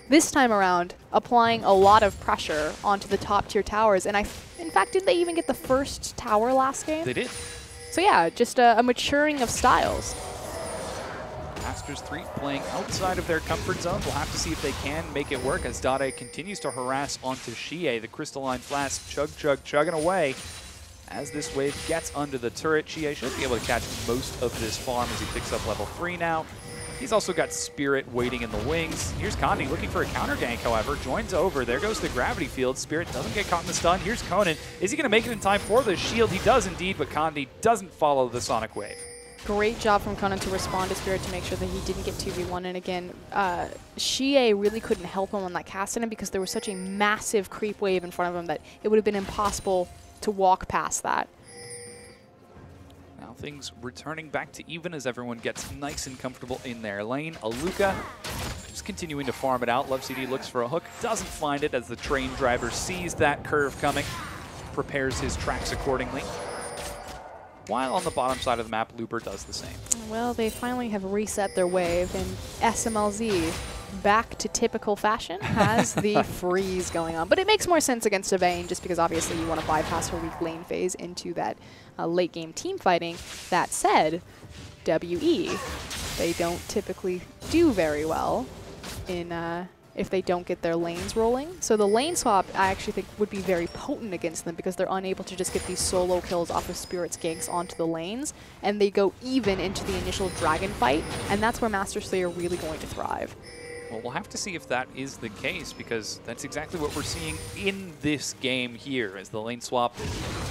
This time around, applying a lot of pressure onto the top tier towers, and in fact, did they even get the first tower last game?
They did.
So yeah, just a maturing of styles.
Masters 3 playing outside of their comfort zone. We'll have to see if they can make it work as Dade continues to harass onto Xie. The Crystalline Flask chugging away. As this wave gets under the turret, Xie should be able to catch most of this farm as he picks up level 3 now. He's also got Spirit waiting in the wings. Here's Condi looking for a counter gank, however. Joins over. There goes the gravity field. Spirit doesn't get caught in the stun. Here's Conan. Is he going to make it in time for the shield? He does indeed, but Condi doesn't follow the Sonic Wave.
Great job from Conan to respond to Spirit to make sure that he didn't get 2v1. And again, Xie really couldn't help him on that cast in him because there was such a massive creep wave in front of him that it would have been impossible to walk past that.
Now things returning back to even as everyone gets nice and comfortable in their lane. Aluka just continuing to farm it out. Love CD looks for a hook, doesn't find it as the train driver sees that curve coming, prepares his tracks accordingly. While on the bottom side of the map, Looper does the same.
Well, they finally have reset their wave, and SMLZ, back to typical fashion, has the freeze going on. But it makes more sense against a Vayne, just because obviously you want to bypass her weak lane phase into that late game team fighting. That said, WE, they don't typically do very well in if they don't get their lanes rolling. So the lane swap, I actually think, would be very potent against them because they're unable to just get these solo kills off of Spirit's ganks onto the lanes, and they go even into the initial dragon fight, and that's where Masters 3 are really going to thrive.
Well, we'll have to see if that is the case, because that's exactly what we're seeing in this game here, as the lane swap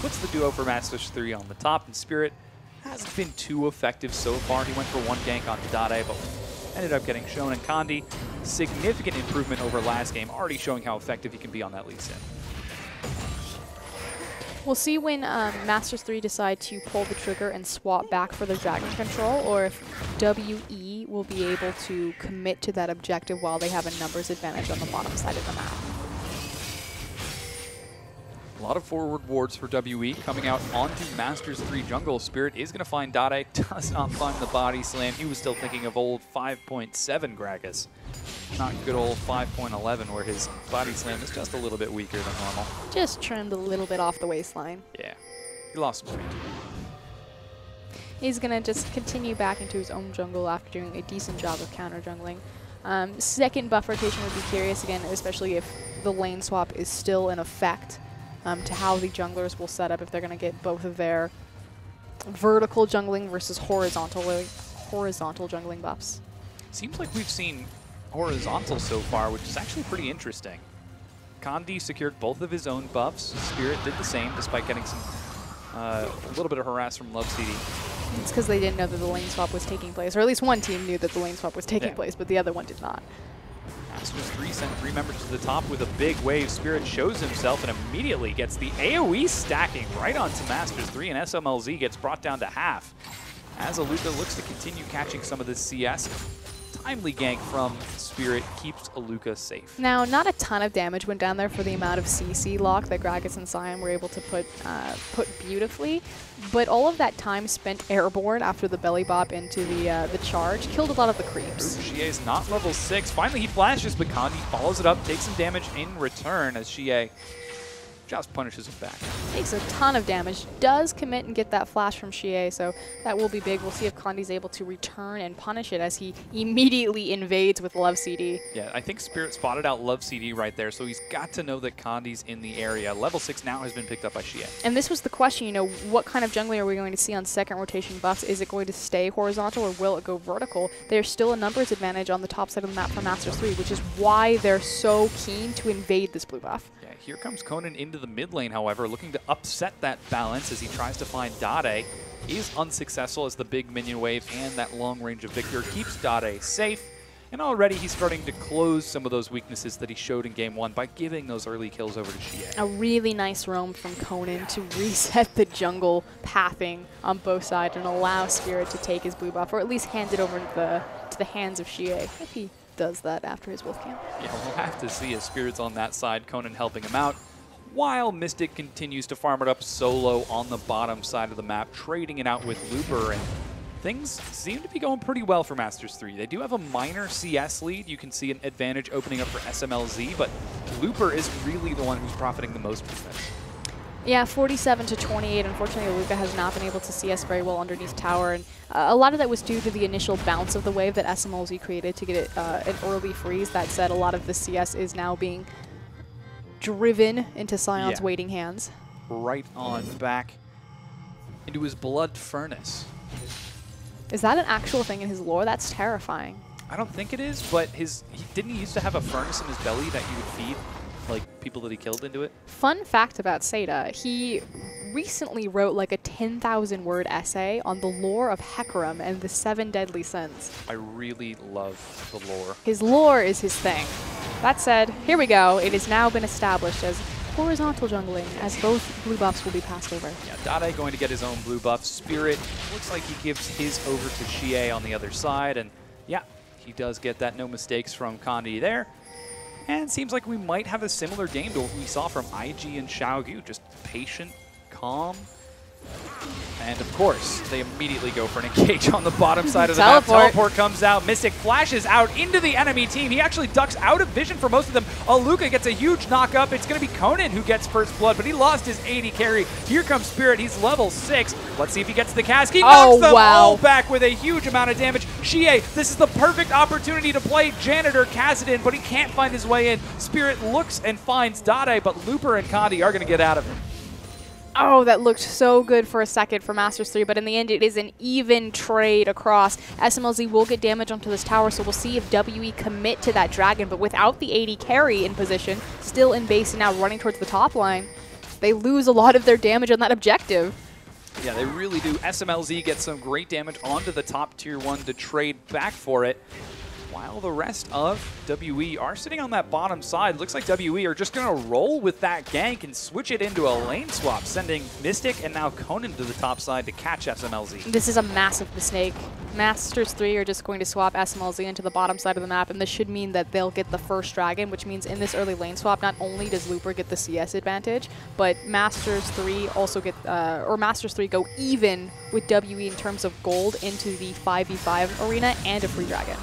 puts the duo for Masters 3 on the top, and Spirit hasn't been too effective so far. He went for one gank onto Dade, but ended up getting shown. And Condi, significant improvement over last game, already showing how effective he can be on that Lee Sin.
We'll see when Masters 3 decide to pull the trigger and swap back for their dragon control, or if WE will be able to commit to that objective while they have a numbers advantage on the bottom side of the map.
A lot of forward wards for WE coming out onto Masters 3 jungle. Spirit is going to find Dade, does not find the body slam. He was still thinking of old 5.7 Gragas, not good old 5.11 where his body slam is just a little bit weaker than normal.
Just trimmed a little bit off the waistline.
Yeah, he lost some weight.
He's going to just continue back into his own jungle after doing a decent job of counter jungling. Second buff rotation would be curious again, especially if the lane swap is still in effect, to how the junglers will set up if they're going to get both of their vertical jungling versus horizontal jungling buffs.
Seems like we've seen horizontal so far, which is actually pretty interesting. Kandi secured both of his own buffs. Spirit did the same, despite getting some a little bit of harass from Love CD.
It's because they didn't know that the lane swap was taking place, or at least one team knew that the lane swap was taking place, but the other one did not.
Masters 3 sent 3 members to the top with a big wave. Spirit shows himself and immediately gets the AoE stacking right onto Masters 3, and SMLZ gets brought down to half. As Aluka looks to continue catching some of this CS, timely gank from Spirit keeps Aluka safe.
Now, not a ton of damage went down there for the amount of CC lock that Gragas and Sion were able to put beautifully, but all of that time spent airborne after the belly bop into the charge killed a lot of the creeps.
Shie's not level 6. Finally, he flashes, but Kandi follows it up, takes some damage in return as Shie just punishes him back.
Takes a ton of damage, does commit and get that flash from Shie, so that will be big. We'll see if Kandi's able to return and punish it as he immediately invades with Love CD.
Yeah, I think Spirit spotted out Love CD right there, so he's got to know that Kandi's in the area. Level 6 now has been picked up by Shie.
And this was the question, you know, what kind of jungler are we going to see on second rotation buffs? Is it going to stay horizontal or will it go vertical? There's still a numbers advantage on the top side of the map for Masters 3, which is why they're so keen to invade this blue buff.
Yeah, here comes Conan into the mid lane, however, looking to upset that balance as he tries to find Dade. He's unsuccessful as the big minion wave and that long range of Victor keeps Dade safe. And already he's starting to close some of those weaknesses that he showed in Game 1 by giving those early kills over to Shie.
A really nice roam from Conan to reset the jungle pathing on both sides and allow Spirit to take his blue buff, or at least hand it over to the hands of Shie, if he does that after his wolf camp.
Yeah, we'll have to see as Spirit's on that side, Conan helping him out, while Mystic continues to farm it up solo on the bottom side of the map, trading it out with Looper, and things seem to be going pretty well for Masters 3. They do have a minor CS lead. You can see an advantage opening up for SMLZ, but Looper is really the one who's profiting the most from this.
Yeah, 47 to 28. Unfortunately, Aluka has not been able to CS very well underneath tower, and a lot of that was due to the initial bounce of the wave that SMLZ created to get it an early freeze. That said, a lot of the CS is now being driven into Sion's waiting hands.
Right on back into his blood furnace.
Is that an actual thing in his lore? That's terrifying.
I don't think it is, but didn't he used to have a furnace in his belly that he would feed like people that he killed into it?
Fun fact about Seda, he recently wrote like a 10,000 word essay on the lore of Hecarim and the 7 deadly sins.
I really love the lore.
His lore is his thing. That said, here we go. It has now been established as horizontal jungling, as both blue buffs will be passed over.
Yeah, Dade going to get his own blue buff. Spirit looks like he gives his over to Shie on the other side, and yeah, he does get that no mistakes from Kandi there. And seems like we might have a similar game to what we saw from IG and Xiaogu, just patient, calm. And of course, they immediately go for an engage on the bottom side of the map. Teleport comes out. Mystic flashes out into the enemy team. He actually ducks out of vision for most of them. Aluka gets a huge knock up. It's going to be Conan who gets first blood, but he lost his 80 carry. Here comes Spirit. He's level 6. Let's see if he gets the cask. He knocks them all back with a huge amount of damage. Shie, this is the perfect opportunity to play Janitor Kassadin, but he can't find his way in. Spirit looks and finds Dade, but Looper and Kandi are going to get out of him.
Oh, that looked so good for a second for Masters 3, but in the end it is an even trade across. SMLZ will get damage onto this tower, so we'll see if WE commit to that dragon, but without the 80 carry in position, still in base and now running towards the top line, they lose a lot of their damage on that objective.
Yeah, they really do. SMLZ gets some great damage onto the top tier 1 to trade back for it, while the rest of WE are sitting on that bottom side. Looks like WE are just going to roll with that gank and switch it into a lane swap, sending Mystic and now Conan to the top side to catch SMLZ.
This is a massive mistake. Masters 3 are just going to swap SMLZ into the bottom side of the map, and this should mean that they'll get the first dragon, which means in this early lane swap, not only does Looper get the CS advantage, but Masters 3 also get, or Masters 3 go even with WE in terms of gold into the 5v5 arena and a free dragon.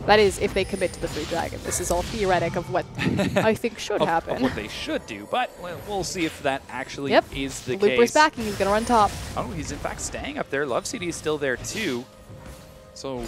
That is, if they commit to the free dragon. This is all theoretic of what I think should happen.
Of what they should do, but we'll see if that actually is the case.
Looper's backing. He's going to run top.
Oh, he's in fact staying up there. Love CD is still there too. So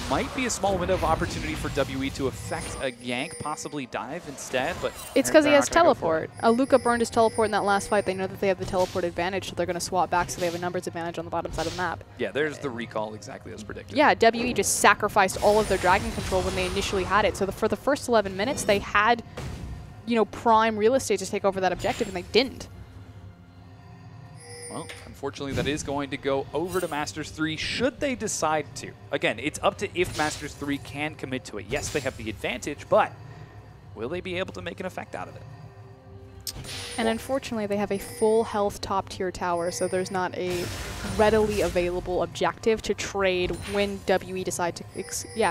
might be a small window of opportunity for WE to affect a gank, possibly dive instead, but
it's because he has teleport. Luca burned his teleport in that last fight. They know that they have the teleport advantage, so they're going to swap back so they have a numbers advantage on the bottom side of the map.
Yeah, there's the recall exactly as predicted.
Yeah, WE just sacrificed all of their dragon control when they initially had it. So for the first 11 minutes, they had, you know, prime real estate to take over that objective, and they didn't.
Well, unfortunately, that is going to go over to Masters 3 should they decide to. Again, it's up to if Masters 3 can commit to it. Yes, they have the advantage, but will they be able to make an effect out of it?
And unfortunately, they have a full health top tier tower, so there's not a readily available objective to trade when WE decide to,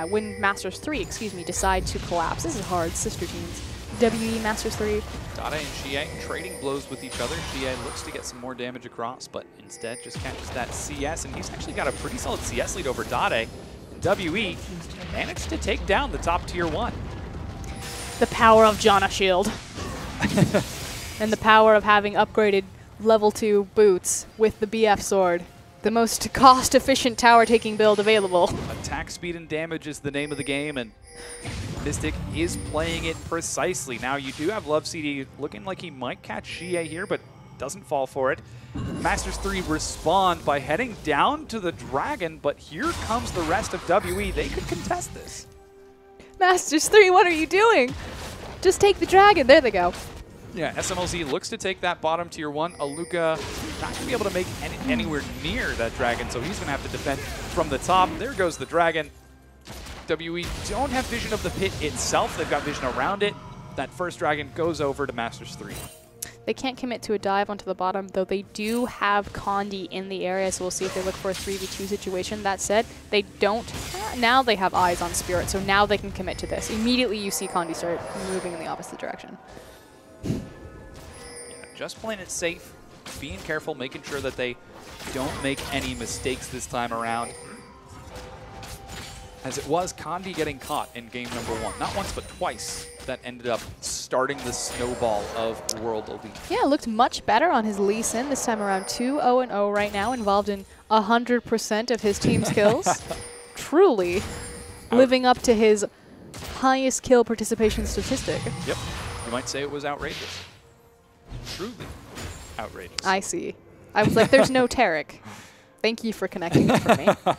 when Masters 3, decide to collapse. This is hard, sister teams. WE Masters 3.
Dada and Xie trading blows with each other. Xie looks to get some more damage across, but instead just catches that CS, and he's actually got a pretty solid CS lead over Dada. WE managed to take down the top tier 1.
The power of Janna Shield. And the power of having upgraded level 2 boots with the BF sword. The most cost-efficient tower-taking build available.
Attack speed and damage is the name of the game, and Mystic is playing it precisely. Now, you do have Love CD looking like he might catch Xie here, but doesn't fall for it. Masters 3 respond by heading down to the dragon, but here comes the rest of WE. They could contest this.
Masters 3, what are you doing? Just take the dragon. There they go.
Yeah, SMLZ looks to take that bottom tier 1. Aluka not going to be able to make anywhere near that dragon, so he's going to have to defend from the top. There goes the dragon. WE don't have vision of the pit itself. They've got vision around it. That first dragon goes over to Masters 3.
They can't commit to a dive onto the bottom, though they do have Condi in the area, so we'll see if they look for a 3v2 situation. That said, they don't. Now they have eyes on Spirit, so now they can commit to this. Immediately you see Condi start moving in the opposite direction.
Yeah, just playing it safe, being careful, making sure that they don't make any mistakes this time around. As it was Condi getting caught in game number 1. Not once, but twice. That ended up starting the snowball of World Elite.
Yeah, it looked much better on his Lee Sin this time around. 2-0-0 right now, involved in 100% of his team's kills. Truly living up to his highest kill participation statistic.
Yep. You might say it was outrageous. Truly outrageous.
I see. I was like, there's no Tarek. Thank you for connecting that for me.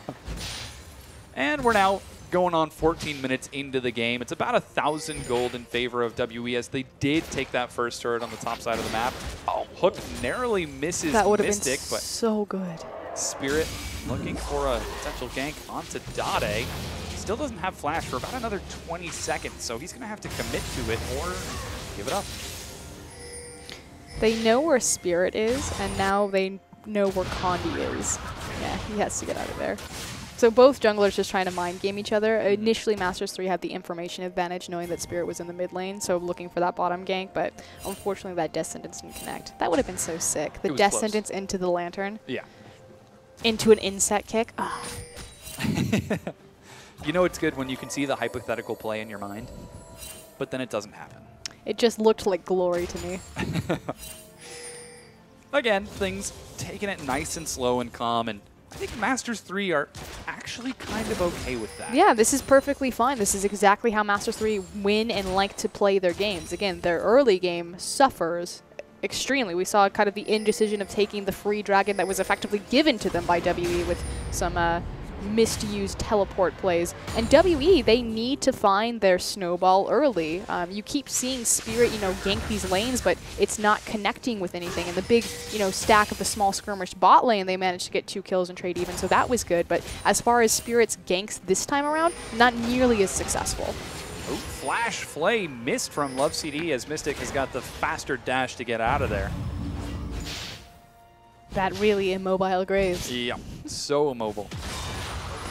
And we're now going on 14 minutes into the game. It's about 1,000 gold in favor of WE as they did take that first turret on the top side of the map. Oh, Hook narrowly misses
that would have
Mystic,
been
but
so good.
Spirit looking for a potential gank onto Dade. Still doesn't have flash for about another 20 seconds, so he's going to have to commit to it or give it up.
They know where Spirit is, and now they know where Condi is. Yeah, he has to get out of there. So both junglers just trying to mind game each other. Initially, Masters 3 had the information advantage, knowing that Spirit was in the mid lane, so looking for that bottom gank, but unfortunately that Death Sentence didn't connect. That would have been so sick. The Death Sentence into the Lantern.
Yeah.
Into an inset kick. Ah.
You know it's good when you can see the hypothetical play in your mind, but then it doesn't happen.
It just looked like glory to me.
Again, things taking it nice and slow and calm, and I think Masters 3 are actually kind of okay with that.
Yeah, this is perfectly fine. This is exactly how Masters 3 win and like to play their games. Again, their early game suffers extremely. We saw kind of the indecision of taking the free dragon that was effectively given to them by WE with some misused teleport plays. And WE, they need to find their snowball early. You keep seeing Spirit, gank these lanes, but it's not connecting with anything. And the big, stack of the small skirmish bot lane, they managed to get 2 kills and trade even, so that was good. But as far as Spirit's ganks this time around, not nearly as successful.
Oh, Flash Flay missed from Love CD as Mystic has got the faster dash to get out of there.
That really immobile Graves.
Yeah, so immobile.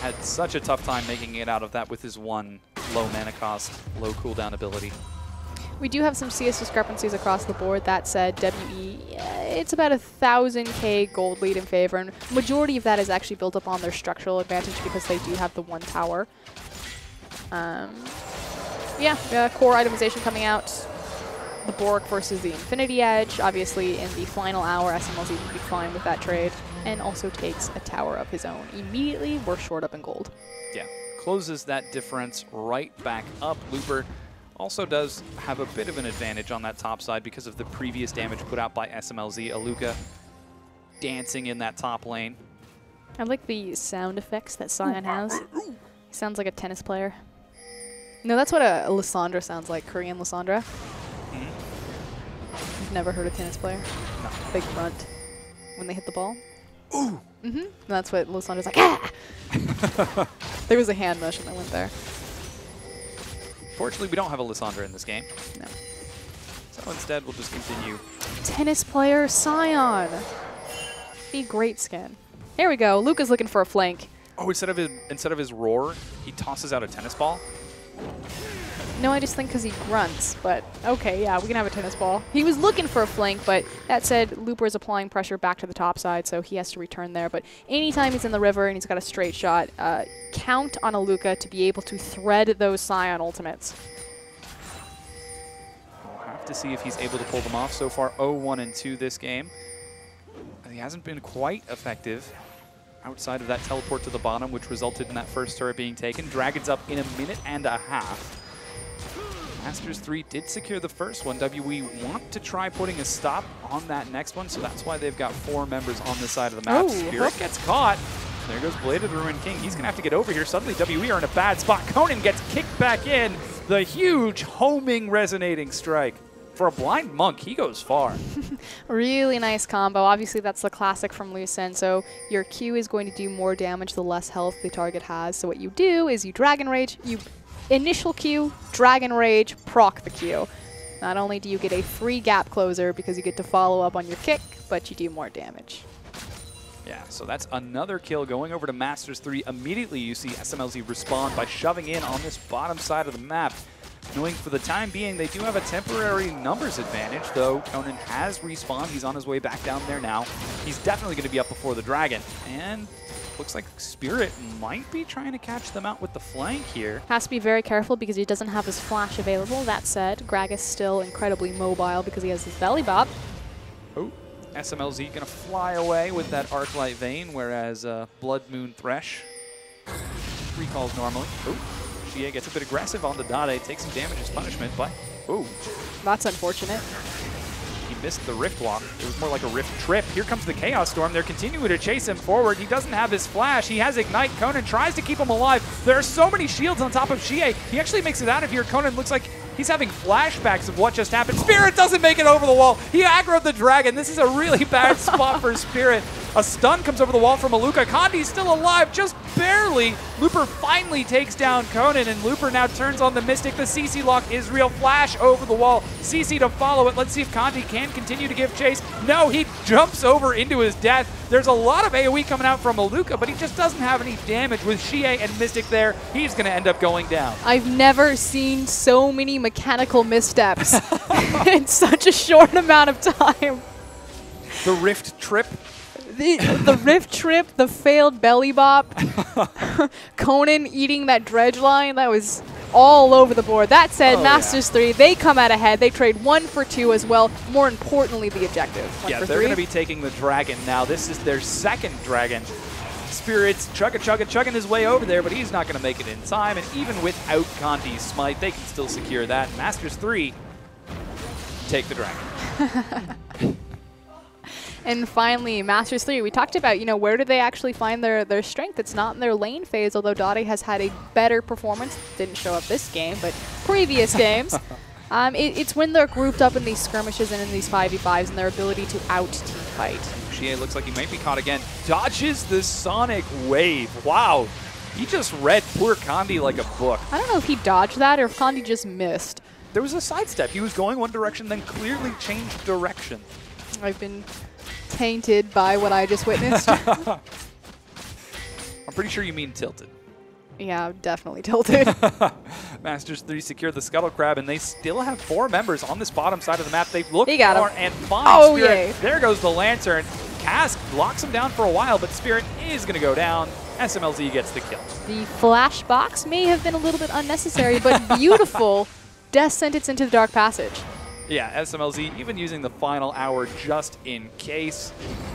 had such a tough time making it out of that with his one low mana cost, low cooldown ability.
We do have some CS discrepancies across the board. That said, WE, it's about 1,000k gold lead in favor, and majority of that is actually built up on their structural advantage because they do have the one tower. Core itemization coming out. The Borg versus the Infinity Edge. Obviously, in the final hour, SMLZ would be fine with that trade, and also takes a tower of his own. Immediately, we're short up in gold.
Yeah, closes that difference right back up. Looper also does have a bit of an advantage on that top side because of the previous damage put out by SMLZ. Aluka dancing in that top lane.
I like the sound effects that Sion has. He sounds like a tennis player. No, that's what a Lysandra sounds like, Korean Lysandra. You've never heard a tennis player?
No.
Big grunt when they hit the ball. Ooh! That's what Lysandra's like, ah! There was a hand motion that went there.
Fortunately, we don't have a Lysandra in this game.
No.
So instead, we'll just continue.
Tennis player Sion. Be great skin. Here we go. Luca's looking for a flank.
Oh, instead of his roar, he tosses out a tennis ball.
No, I just think because he grunts, but okay, yeah, we can have a tennis ball. He was looking for a flank, but that said, Looper is applying pressure back to the top side, so he has to return there. But anytime he's in the river and he's got a straight shot, count on Aluka to be able to thread those Sion ultimates.
We'll have to see if he's able to pull them off. So far, 0-1 and 2 this game. He hasn't been quite effective outside of that teleport to the bottom, which resulted in that first turret being taken. Dragon's up in 1.5 minutes. Masters 3 did secure the first one. WE want to try putting a stop on that next one, so that's why they've got 4 members on this side of the map.
Oh,
Spirit gets caught. There goes Blade of the Ruined King. He's going to have to get over here. Suddenly, WE are in a bad spot. Conan gets kicked back in. The huge homing resonating strike. For a blind monk, he goes far.
Really nice combo. Obviously, that's the classic from Lucen. So your Q is going to do more damage the less health the target has. So what you do is you Dragon Rage, you initial Q, Dragon Rage, proc the Q. Not only do you get a free gap closer because you get to follow up on your kick, but you do more damage.
Yeah, so that's another kill going over to Masters 3. Immediately you see SMLZ respond by shoving in on this bottom side of the map. Knowing for the time being they do have a temporary numbers advantage, though Conan has respawned. He's on his way back down there now. He's definitely going to be up before the Dragon. And looks like Spirit might be trying to catch them out with the flank here.
Has to be very careful because he doesn't have his flash available. That said, Grag is still incredibly mobile because he has his belly bop.
Oh, SMLZ going to fly away with that Arclight Vein, whereas Blood Moon Thresh recalls normally. Oh, Shie gets a bit aggressive on the Dade, takes some damage as punishment, but oh.
That's unfortunate.
He missed the Rift Walk. It was more like a Rift Trip. Here comes the Chaos Storm. They're continuing to chase him forward. He doesn't have his flash. He has Ignite. Conan tries to keep him alive. There are so many shields on top of Shie. He actually makes it out of here. Conan looks like he's having flashbacks of what just happened. Spirit doesn't make it over the wall. He aggroed the Dragon. This is a really bad spot for Spirit. A stun comes over the wall from Aluka. Kandi's still alive, just barely. Looper finally takes down Conan, and Looper now turns on the Mystic. The CC lock is real. Flash over the wall. CC to follow it. Let's see if Kandi can continue to give chase. No, he jumps over into his death. There's a lot of AoE coming out from Aluka, but he just doesn't have any damage. With Shie and Mystic there, he's going to end up going down.
I've never seen so many mechanical missteps in such a short amount of time.
The Rift Trip.
The Rift Trip, the failed belly bop, Conan eating that dredge line, that was all over the board. That said, Masters 3, they come out ahead. They trade 1 for 2 as well. More importantly, the objective.
Yeah, they're going to be taking the Dragon now. This is their second Dragon. Spirit's chugging his way over there, but he's not going to make it in time. And even without Kandi's Smite, they can still secure that. Masters 3 take the Dragon.
And finally, Masters 3, we talked about, where do they actually find their strength? It's not in their lane phase, although Dade has had a better performance. Didn't show up this game, but previous games. It's when they're grouped up in these skirmishes and in these 5v5s and their ability to out-team fight.
Shie looks like he might be caught again. Dodges the Sonic Wave. Wow. He just read poor Kandi like a book.
I don't know if he dodged that or if Kandi just missed.
There was a sidestep. He was going one direction, then clearly changed direction.
I've been tainted by what I just witnessed.
I'm pretty sure you mean tilted.
Yeah, definitely tilted.
Masters 3 secure the Scuttle Crab, and they still have 4 members on this bottom side of the map. They look
He got
for
him.
and find
Oh,
Spirit.
yay.
There goes the Lantern. Cask locks him down for a while, but Spirit is going to go down. SMLZ gets the kill.
The flash box may have been a little bit unnecessary, but beautiful. Death sentence into the Dark Passage.
Yeah, SMLZ even using the final hour just in case.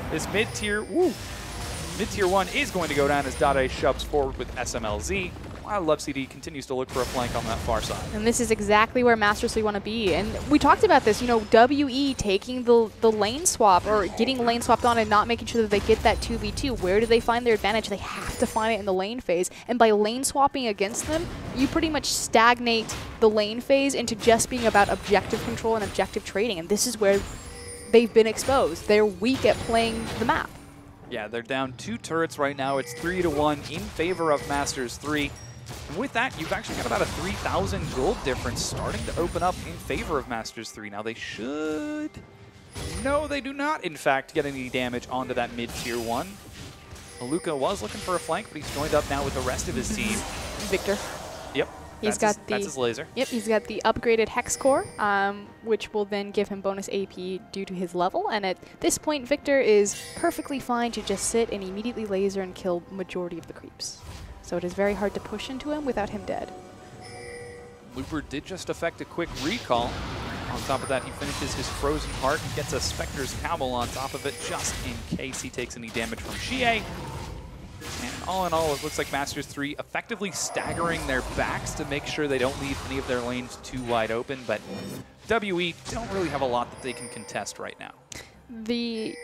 This mid-tier 1 is going to go down as Dade shoves forward with SMLZ, while Love CD continues to look for a flank on that far side.
And this is exactly where Masters 3 want to be. And we talked about this, you know, WE taking the lane swap or getting lane swapped on and not making sure that they get that 2v2. Where do they find their advantage? They have to find it in the lane phase. And by lane swapping against them, you pretty much stagnate the lane phase into just being about objective control and objective trading. And this is where they've been exposed. They're weak at playing the map.
Yeah, they're down 2 turrets right now. It's 3-1 in favor of Masters 3. And with that, you've actually got about a 3,000 gold difference starting to open up in favor of Masters 3. Now they should... No, they do not, in fact, get any damage onto that mid-tier 1. Aluka was looking for a flank, but he's joined up now with the rest of his team.
Victor.
Yep. That's his laser.
Yep, he's got the upgraded Hex Core, which will then give him bonus AP due to his level. And at this point, Victor is perfectly fine to just sit and immediately laser and kill majority of the creeps. So it is very hard to push into him without him dead.
Looper did just effect a quick recall. On top of that, he finishes his Frozen Heart and gets a Spectre's Camel on top of it, just in case he takes any damage from Xie. And all in all, it looks like Masters 3 effectively staggering their backs to make sure they don't leave any of their lanes too wide open, but WE don't really have a lot that they can contest right now.
The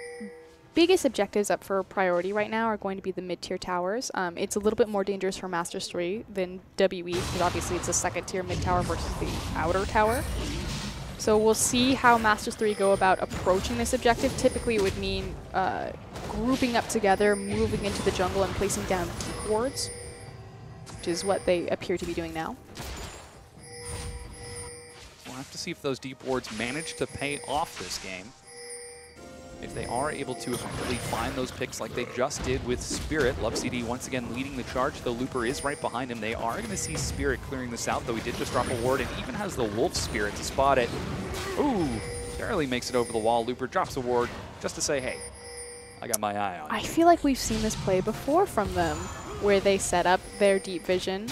biggest objectives up for priority right now are going to be the mid-tier towers. It's a little bit more dangerous for Masters 3 than WE, because obviously it's a second-tier mid-tower versus the outer tower. So we'll see how Masters 3 go about approaching this objective. Typically it would mean grouping up together, moving into the jungle, and placing down deep wards, which is what they appear to be doing now.
We'll have to see if those deep wards manage to pay off this game. If they are able to effectively find those picks like they just did with Spirit. Love CD once again leading the charge, though Looper is right behind him. They are going to see Spirit clearing this out, though he did just drop a ward and even has the Wolf Spirit to spot it. Ooh, barely makes it over the wall. Looper drops a ward just to say, hey, I got my eye on you.
I feel like we've seen this play before from them, where they set up their deep vision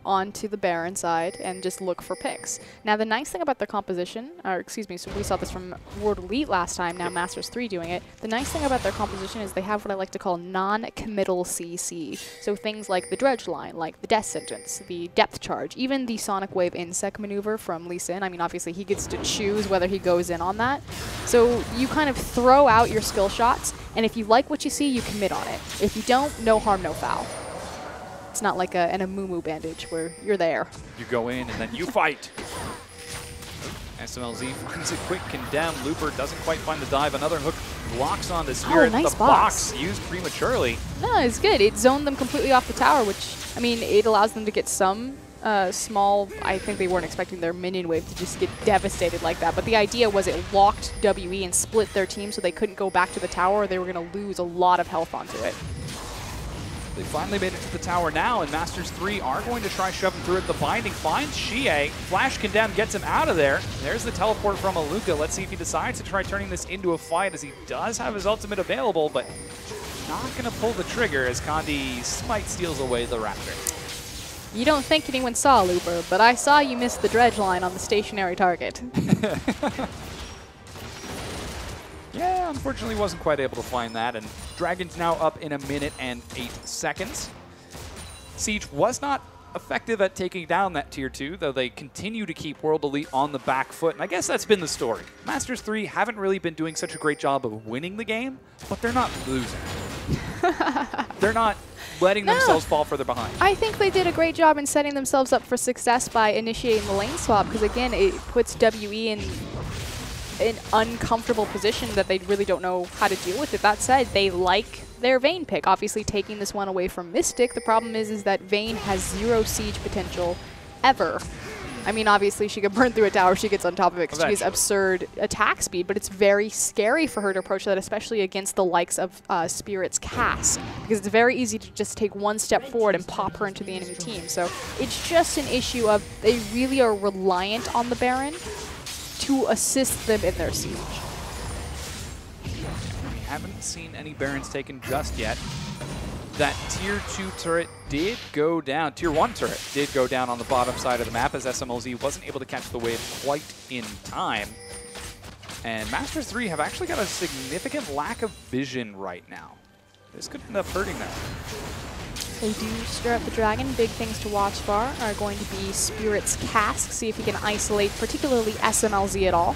onto the Baron side and just look for picks. Now the nice thing about their composition, or excuse me, so we saw this from World Elite last time, now Masters 3 doing it. The nice thing about their composition is they have what I like to call non-committal CC. So things like the Dredge Line, like the Death Sentence, the Depth Charge, even the Sonic Wave Insect maneuver from Lee Sin. I mean, obviously he gets to choose whether he goes in on that. So you kind of throw out your skill shots, and if you like what you see, you commit on it. If you don't, no harm, no foul. It's not like an Amumu bandage where you're there.
You go in and then you fight. SMLZ finds a quick condemn. Looper doesn't quite find the dive. Another hook locks on the Spirit.
Oh, nice
the
box.
used prematurely.
No, it's good. It zoned them completely off the tower, which, I mean, it allows them to get some small, I think they weren't expecting their minion wave to just get devastated like that. But the idea was it locked WE and split their team so they couldn't go back to the tower or they were going to lose a lot of health onto it.
They finally made it to the tower now, and Masters 3 are going to try shoving through it. The Binding finds Xie. Flash Condemn gets him out of there. There's the teleport from Aluka. Let's see if he decides to try turning this into a fight, as he does have his ultimate available, but not going to pull the trigger as Kandi Smite steals away the Raptor.
You don't think anyone saw Looper, but I saw you miss the Dredge Line on the stationary target.
Yeah, unfortunately wasn't quite able to find that, and Dragon's now up in 1 minute and 8 seconds. Siege was not effective at taking down that Tier 2, though they continue to keep World Elite on the back foot, and I guess that's been the story. Masters 3 haven't really been doing such a great job of winning the game, but they're not losing. They're not letting themselves fall further behind.
I think they did a great job in setting themselves up for success by initiating the lane swap, because again, it puts WE in an uncomfortable position that they really don't know how to deal with it. That said, they like their Vayne pick. Obviously, taking this one away from Mystic, the problem is that Vayne has 0 siege potential ever. I mean, obviously she could burn through a tower if she gets on top of it because she has
Eventually.
absurd attack speed, but it's very scary for her to approach that, especially against the likes of Spirit's Cass, because it's very easy to just take one step forward and pop her into the enemy team. So it's just an issue of they really are reliant on the Baron to assist them in their siege.
We haven't seen any Barons taken just yet. That Tier 2 turret did go down. Tier 1 turret did go down on the bottom side of the map as SMLZ wasn't able to catch the wave quite in time. And Masters 3 have actually got a significant lack of vision right now. This could end up hurting them.
They do stir up the dragon. Big things to watch for are going to be Spirit's Cask, see if he can isolate particularly SMLZ at all.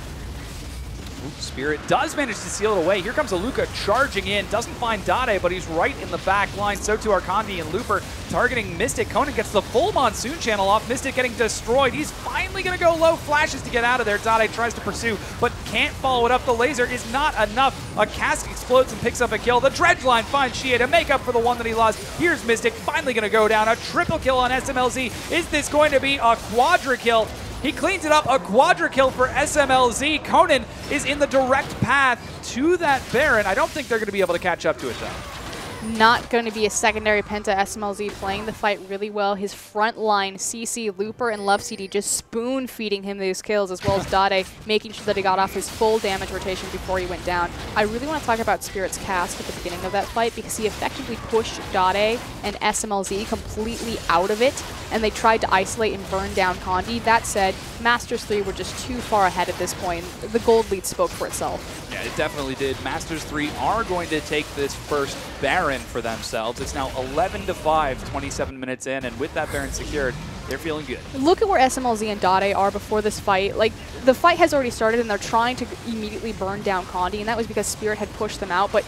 Ooh, Spirit does manage to seal it away. Here comes Aluka charging in. Doesn't find Dade, but he's right in the back line. So too are Kandi and Looper targeting Mystic. Conan gets the full Monsoon channel off. Mystic getting destroyed. He's finally going to go low. Flashes to get out of there. Dade tries to pursue, but can't follow it up. The laser is not enough. A Cask explodes and picks up a kill. The Dredge line finds Shia to make up for the one that he lost. Here's Mystic finally going to go down. A triple kill on SMLZ. Is this going to be a quadra kill? He cleans it up, a quadra kill for SMLZ. Conan is in the direct path to that Baron. I don't think they're going to be able to catch up to it, though.
Not going to be a secondary Penta. SMLZ playing the fight really well. His front line, CC, Looper, and Love CD just spoon-feeding him these kills, as well as Dade making sure that he got off his full damage rotation before he went down. I really want to talk about Spirit's Cask at the beginning of that fight because he effectively pushed Dade and SMLZ completely out of it, and they tried to isolate and burn down Kandi. That said, Masters 3 were just too far ahead at this point. The gold lead spoke for itself.
Yeah, it definitely did. Masters 3 are going to take this first Baron for themselves. It's now 11-5, 27 minutes in, and with that Baron secured, they're feeling good.
Look at where SMLZ and Dade are before this fight. Like, the fight has already started, and they're trying to immediately burn down Kandi, and that was because Spirit had pushed them out, but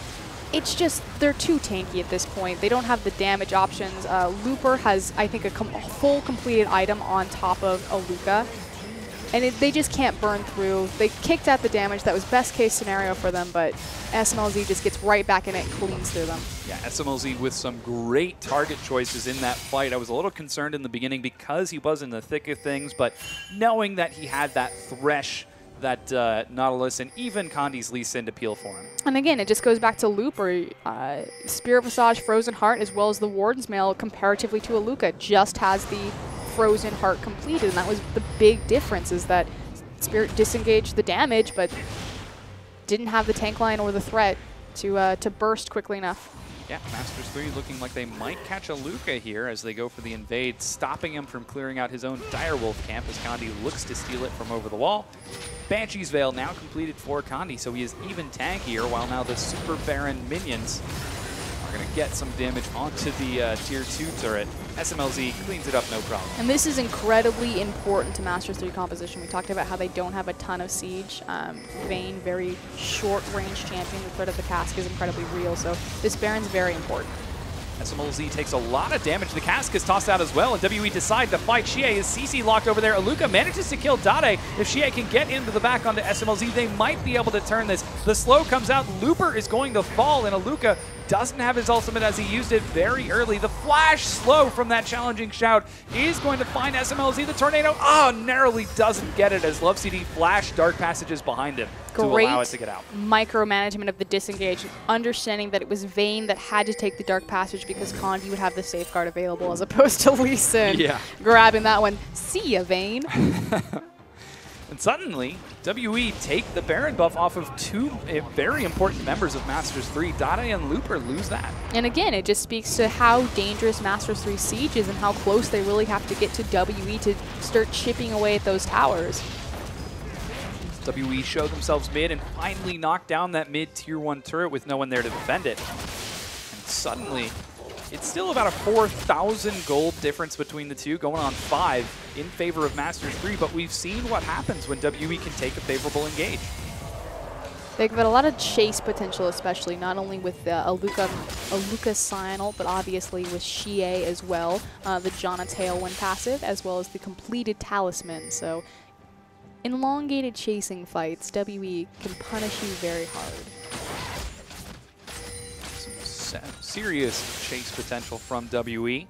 it's just, they're too tanky at this point. They don't have the damage options. Looper has, I think, a full completed item on top of Aluka, and they just can't burn through. They kicked out the damage. That was best case scenario for them, but SMLZ just gets right back in it and cleans through them.
Yeah, SMLZ with some great target choices in that fight. I was a little concerned in the beginning because he was in the thick of things, but knowing that he had that Thresh, that Nautilus, and even Kandi's Lee Sin to peel for him.
And again, it just goes back to Looper. Spirit Visage, Frozen Heart, as well as the Warden's Mail, comparatively to Aluka, just has the Frozen Heart completed, and that was the big difference, is that Spirit disengaged the damage, but didn't have the tank line or the threat to burst quickly enough.
Yeah, Masters 3 looking like they might catch Aluka here as they go for the invade, stopping him from clearing out his own Direwolf camp as Kandi looks to steal it from over the wall. Banshee's Veil now completed for Kandi, so he is even tankier, while now the Super Baron minions are going to get some damage onto the Tier 2 turret. SMLZ cleans it up no problem.
And this is incredibly important to Masters 3 composition. We talked about how they don't have a ton of siege. Vayne, very short-range champion. The threat of the Cask is incredibly real, so this Baron's very important.
SMLZ takes a lot of damage. The Cask is tossed out as well, and WE decide to fight. Shie is CC locked over there. Aluka manages to kill Dade. If Shie can get into the back onto SMLZ, they might be able to turn this. The slow comes out. Looper is going to fall, and Aluka doesn't have his ultimate as he used it very early. The flash slow from that challenging shout is going to find SMLZ. The tornado, narrowly doesn't get it as Love CD flashed Dark Passages behind him to allow it to get out.
Micromanagement of the disengage, understanding that it was Vayne that had to take the Dark Passage because Kandi would have the safeguard available as opposed to Lee Sin grabbing that one. See ya, Vayne.
And suddenly, WE take the Baron buff off of two very important members of Masters 3. Dade and Looper lose that.
And again, it just speaks to how dangerous Masters 3 Siege is and how close they really have to get to WE to start chipping away at those towers.
WE show themselves mid and finally knock down that mid Tier 1 turret with no one there to defend it. And suddenly, it's still about a 4,000 gold difference between the two, going on 5 in favor of Masters 3, but we've seen what happens when WE can take a favorable engage.
They've got a lot of chase potential, especially not only with the Aluka Signal, but obviously with Shie as well, the Janna Tailwind passive, as well as the completed Talisman. So in elongated chasing fights, WE can punish you very hard.
Some serious chase potential from WE.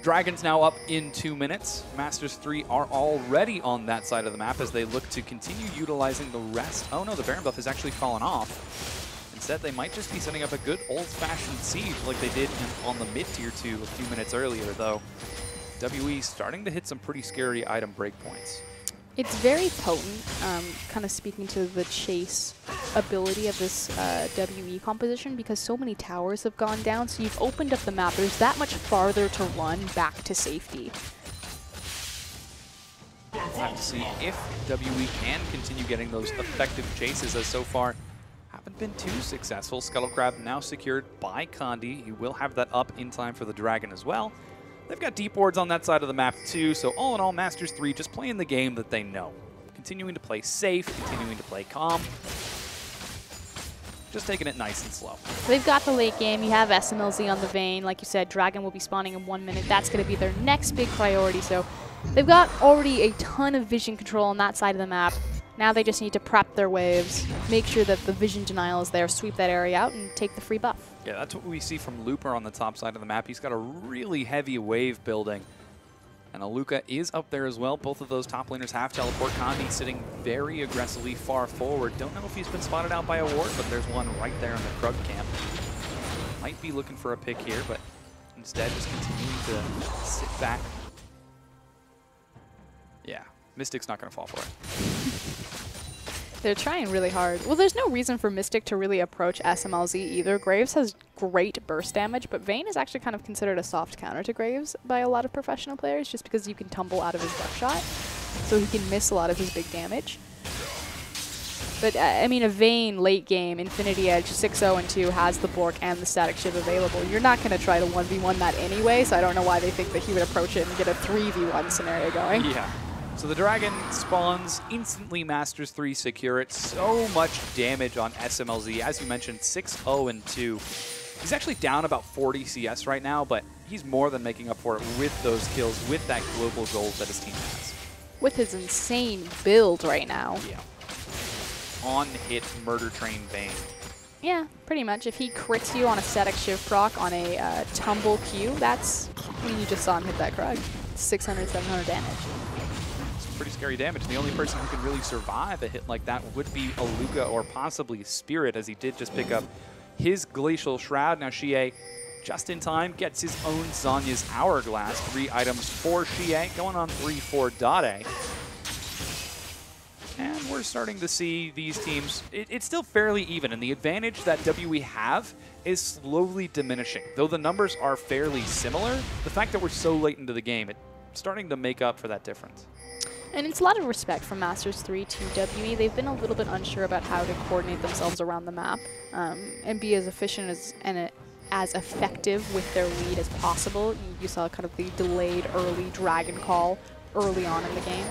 Dragons now up in 2 minutes. Masters 3 are already on that side of the map as they look to continue utilizing the rest. Oh no, the Baron buff has actually fallen off. Instead, they might just be setting up a good old-fashioned siege like they did on the mid-tier 2 a few minutes earlier, though. WE starting to hit some pretty scary item breakpoints.
It's very potent, kind of speaking to the chase ability of this WE composition, because so many towers have gone down, so you've opened up the map. There's that much farther to run back to safety.
We'll have to see if WE can continue getting those effective chases, as so far haven't been too successful. Scuttle Crab now secured by Condi. He will have that up in time for the Dragon as well. They've got deep wards on that side of the map too, so all in all, Masters 3 just playing the game that they know. Continuing to play safe, continuing to play calm. Just taking it nice and slow.
They've got the late game. You have SMLZ on the Vayne. Like you said, Dragon will be spawning in 1 minute. That's going to be their next big priority, so they've got already a ton of vision control on that side of the map. Now they just need to prep their waves, make sure that the vision denial is there, sweep that area out, and take the free buff.
Yeah, that's what we see from Looper on the top side of the map. He's got a really heavy wave building. And Aluka is up there as well. Both of those top laners have teleport. Condi sitting very aggressively far forward. Don't know if he's been spotted out by a ward, but there's one right there in the Krug camp. Might be looking for a pick here, but instead just continuing to sit back. Yeah, Mystic's not going to fall for it.
They're trying really hard. Well, there's no reason for Mystic to really approach SMLZ either. Graves has great burst damage, but Vayne is actually kind of considered a soft counter to Graves by a lot of professional players, just because you can tumble out of his buckshot, so he can miss a lot of his big damage. But, I mean, a Vayne late game, Infinity Edge, 6-0 and 2 has the Bork and the Static Shiv available. You're not going to try to 1v1 that anyway, so I don't know why they think that he would approach it and get a 3v1 scenario going.
Yeah. So the Dragon spawns, instantly Masters 3 secure it. So much damage on SMLZ. As you mentioned, 6-0 and 2. He's actually down about 40 CS right now, but he's more than making up for it with those kills, with that global gold that his team has.
With his insane build right now.
Yeah. On-hit Murder Train Vayne.
Yeah, pretty much. If he crits you on a Static Shiv proc on a tumble Q, that's when you just saw him hit that Krug. 600, 700 damage.
Pretty scary damage. The only person who can really survive a hit like that would be Aluka or possibly Spirit, as he did just pick up his Glacial Shroud. Now Xie, just in time, gets his own Zhonya's Hourglass. 3 items for Xie, going on 3 for Dade. And we're starting to see these teams, it's still fairly even, and the advantage that WE have is slowly diminishing. Though the numbers are fairly similar, the fact that we're so late into the game, it's starting to make up for that difference.
And it's a lot of respect from Masters 3 to WE. They've been a little bit unsure about how to coordinate themselves around the map and be as efficient and as effective with their lead as possible. You saw kind of the delayed early Dragon call early on in the game.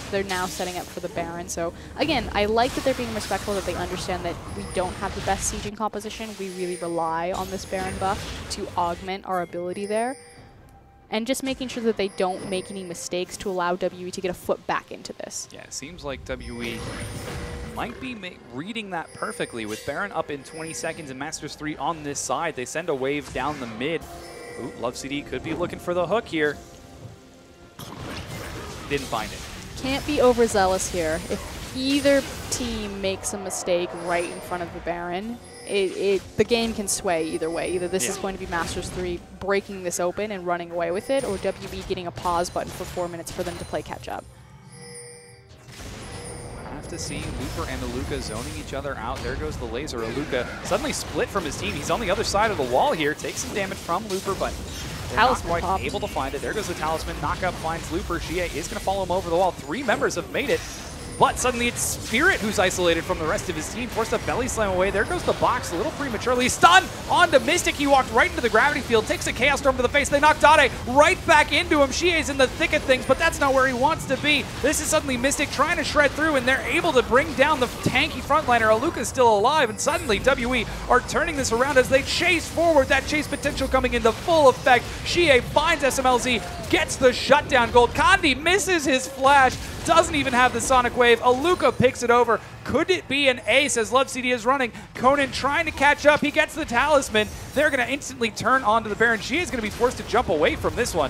They're now setting up for the Baron. So again, I like that they're being respectful, that they understand that we don't have the best sieging composition. We really rely on this Baron buff to augment our ability there. And just making sure that they don't make any mistakes to allow WE to get a foot back into this.
Yeah, it seems like WE might be reading that perfectly. With Baron up in 20 seconds and Masters 3 on this side, they send a wave down the mid. Ooh, Love CD could be looking for the hook here. Didn't find it.
Can't be overzealous here. If either team makes a mistake right in front of the Baron, the game can sway either way. Either this is going to be Masters 3 breaking this open and running away with it, or WE getting a pause button for 4 minutes for them to play catch up.
I have to see Looper and Aluka zoning each other out. There goes the laser. Aluka suddenly split from his team. He's on the other side of the wall here. Takes some damage from Looper, but they're not quite able to find it. There goes the Talisman. Knockup finds Looper. Xie is going to follow him over the wall. 3 members have made it. But suddenly it's Spirit who's isolated from the rest of his team. Forced a belly slam away. There goes the box a little prematurely. Stun onto Mystic. He walked right into the gravity field. Takes a Chaos Storm to the face. They knock Dade right back into him. Xie's in the thick of things, but that's not where he wants to be. This is suddenly Mystic trying to shred through, and they're able to bring down the tanky frontliner. Aluka's still alive, and suddenly WE are turning this around as they chase forward. That chase potential coming into full effect. Xie finds SMLZ, gets the shutdown gold. Condi misses his flash. Doesn't even have the Sonic Wave. Aluka picks it over. Could it be an ace as Love CD is running? Conan trying to catch up. He gets the Talisman. They're going to instantly turn onto the Baron. She is going to be forced to jump away from this one.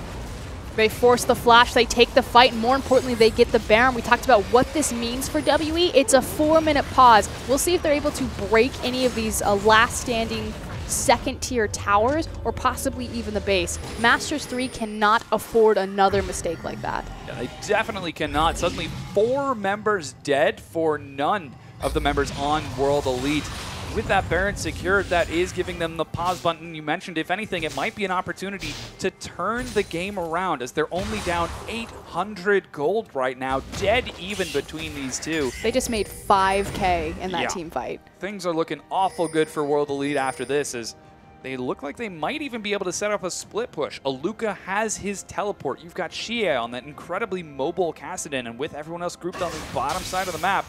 They force the flash, they take the fight, and more importantly, they get the Baron. We talked about what this means for WE. It's a 4-minute pause. We'll see if they're able to break any of these last standing second-tier towers or possibly even the base. Masters 3 cannot afford another mistake like that.
Yeah, they definitely cannot. Suddenly 4 members dead for none of the members on World Elite. With that Baron secured, that is giving them the pause button you mentioned. If anything, it might be an opportunity to turn the game around as they're only down 800 gold right now, dead even between these two.
They just made 5K in that team fight.
Things are looking awful good for World Elite after this, as they look like they might even be able to set up a split push. Aluka has his teleport. You've got Shie on that incredibly mobile Kassadin, and with everyone else grouped on the bottom side of the map,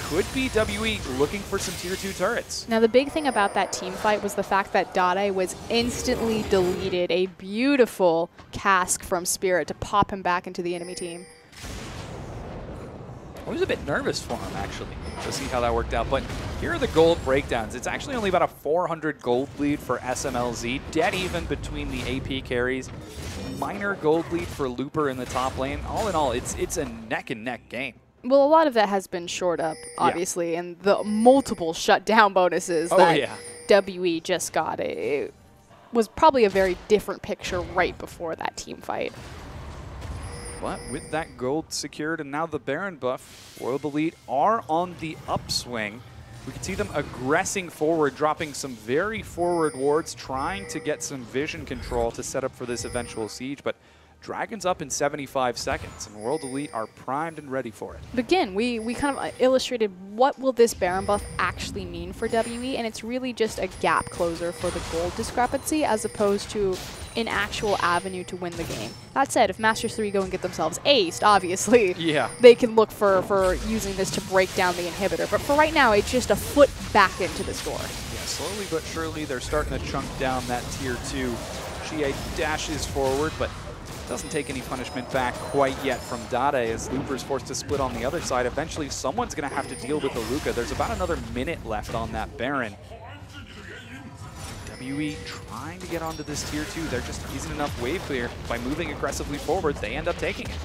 could be WE looking for some tier 2 turrets.
Now the big thing about that team fight was the fact that Dade was instantly deleted. A beautiful cask from Spirit to pop him back into the enemy team.
I was a bit nervous for him, actually, to see how that worked out. But here are the gold breakdowns. It's actually only about a 400 gold lead for SMLZ. Dead even between the AP carries. Minor gold lead for Looper in the top lane. All in all, it's a neck-and-neck game.
Well, a lot of that has been shored up, obviously, and the multiple shutdown bonuses that WE just got. It was probably a very different picture right before that team fight.
But with that gold secured and now the Baron buff, World Elite are on the upswing. We can see them aggressing forward, dropping some very forward wards, trying to get some vision control to set up for this eventual siege. But Dragon's up in 75 seconds, and World Elite are primed and ready for it.
But again, we kind of illustrated what will this Baron buff actually mean for WE, and it's really just a gap closer for the gold discrepancy as opposed to an actual avenue to win the game. That said, if Masters 3 go and get themselves aced, obviously, they can look for using this to break down the inhibitor. But for right now, it's just a foot back into this door.
Yeah, slowly but surely, they're starting to chunk down that tier 2. Shie dashes forward, but doesn't take any punishment back quite yet from Dade as Looper's forced to split on the other side. Eventually, someone's going to have to deal with the Luka. There's about another minute left on that Baron. WE trying to get onto this tier 2. There just isn't enough wave clear. By moving aggressively forward, they end up taking it.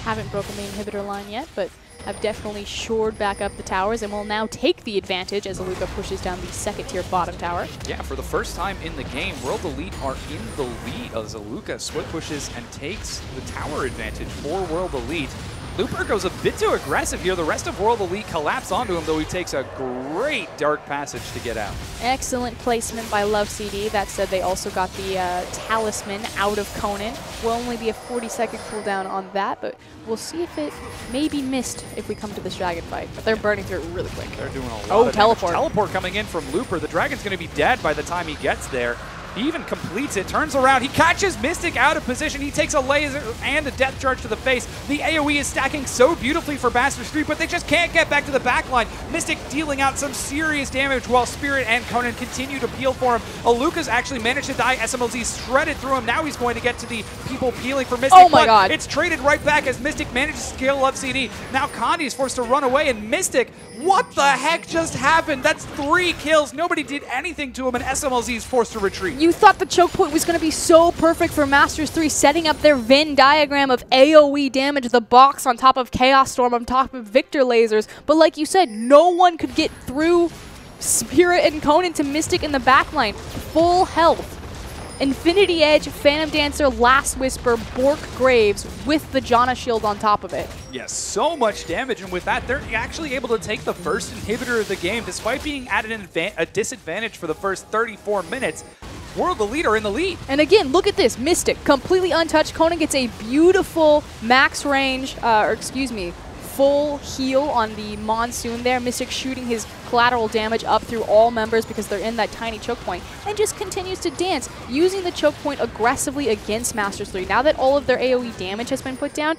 Haven't broken the inhibitor line yet, but have definitely shored back up the towers and will now take the advantage as Aluka pushes down the second tier bottom tower.
Yeah, for the first time in the game, World Elite are in the lead as Aluka split pushes and takes the tower advantage for World Elite. Looper goes a bit too aggressive here. The rest of World Elite collapse onto him, though he takes a great dark passage to get out.
Excellent placement by Love CD. That said, they also got the Talisman out of Conan. Will only be a 40-second cooldown on that, but we'll see if it may be missed if we come to this dragon fight. But they're burning through it really quick.
They're doing a lot of
teleport.
Damage. Teleport coming in from Looper. The dragon's going to be dead by the time he gets there. He even completes it, turns around, he catches Mystic out of position, he takes a laser and a death charge to the face. The AoE is stacking so beautifully for Masters 3, but they just can't get back to the back line. Mystic dealing out some serious damage while Spirit and Conan continue to peel for him. Aluka's actually managed to die, SMLZ shredded through him, now he's going to get to the people peeling for Mystic.
Oh my god.
It's traded right back as Mystic manages to kill Love CD. Now Condi is forced to run away, and Mystic, what the heck just happened? That's 3 kills, nobody did anything to him, and SMLZ is forced to retreat.
You thought the choke point was going to be so perfect for Masters 3, setting up their Venn diagram of AoE damage, the box on top of Chaos Storm, on top of Victor lasers. But like you said, no one could get through Spirit and Conan to Mystic in the backline. Full health. Infinity Edge, Phantom Dancer, Last Whisper, Bork Graves with the Janna shield on top of it.
Yes, so much damage, and with that, they're actually able to take the first inhibitor of the game, despite being at a disadvantage for the first 34 minutes. World Elite are in the lead.
And again, look at this. Mystic, completely untouched. Conan gets a beautiful max range, full heal on the Monsoon there. Mystic shooting his collateral damage up through all members because they're in that tiny choke point, and just continues to dance, using the choke point aggressively against Masters 3. Now that all of their AoE damage has been put down,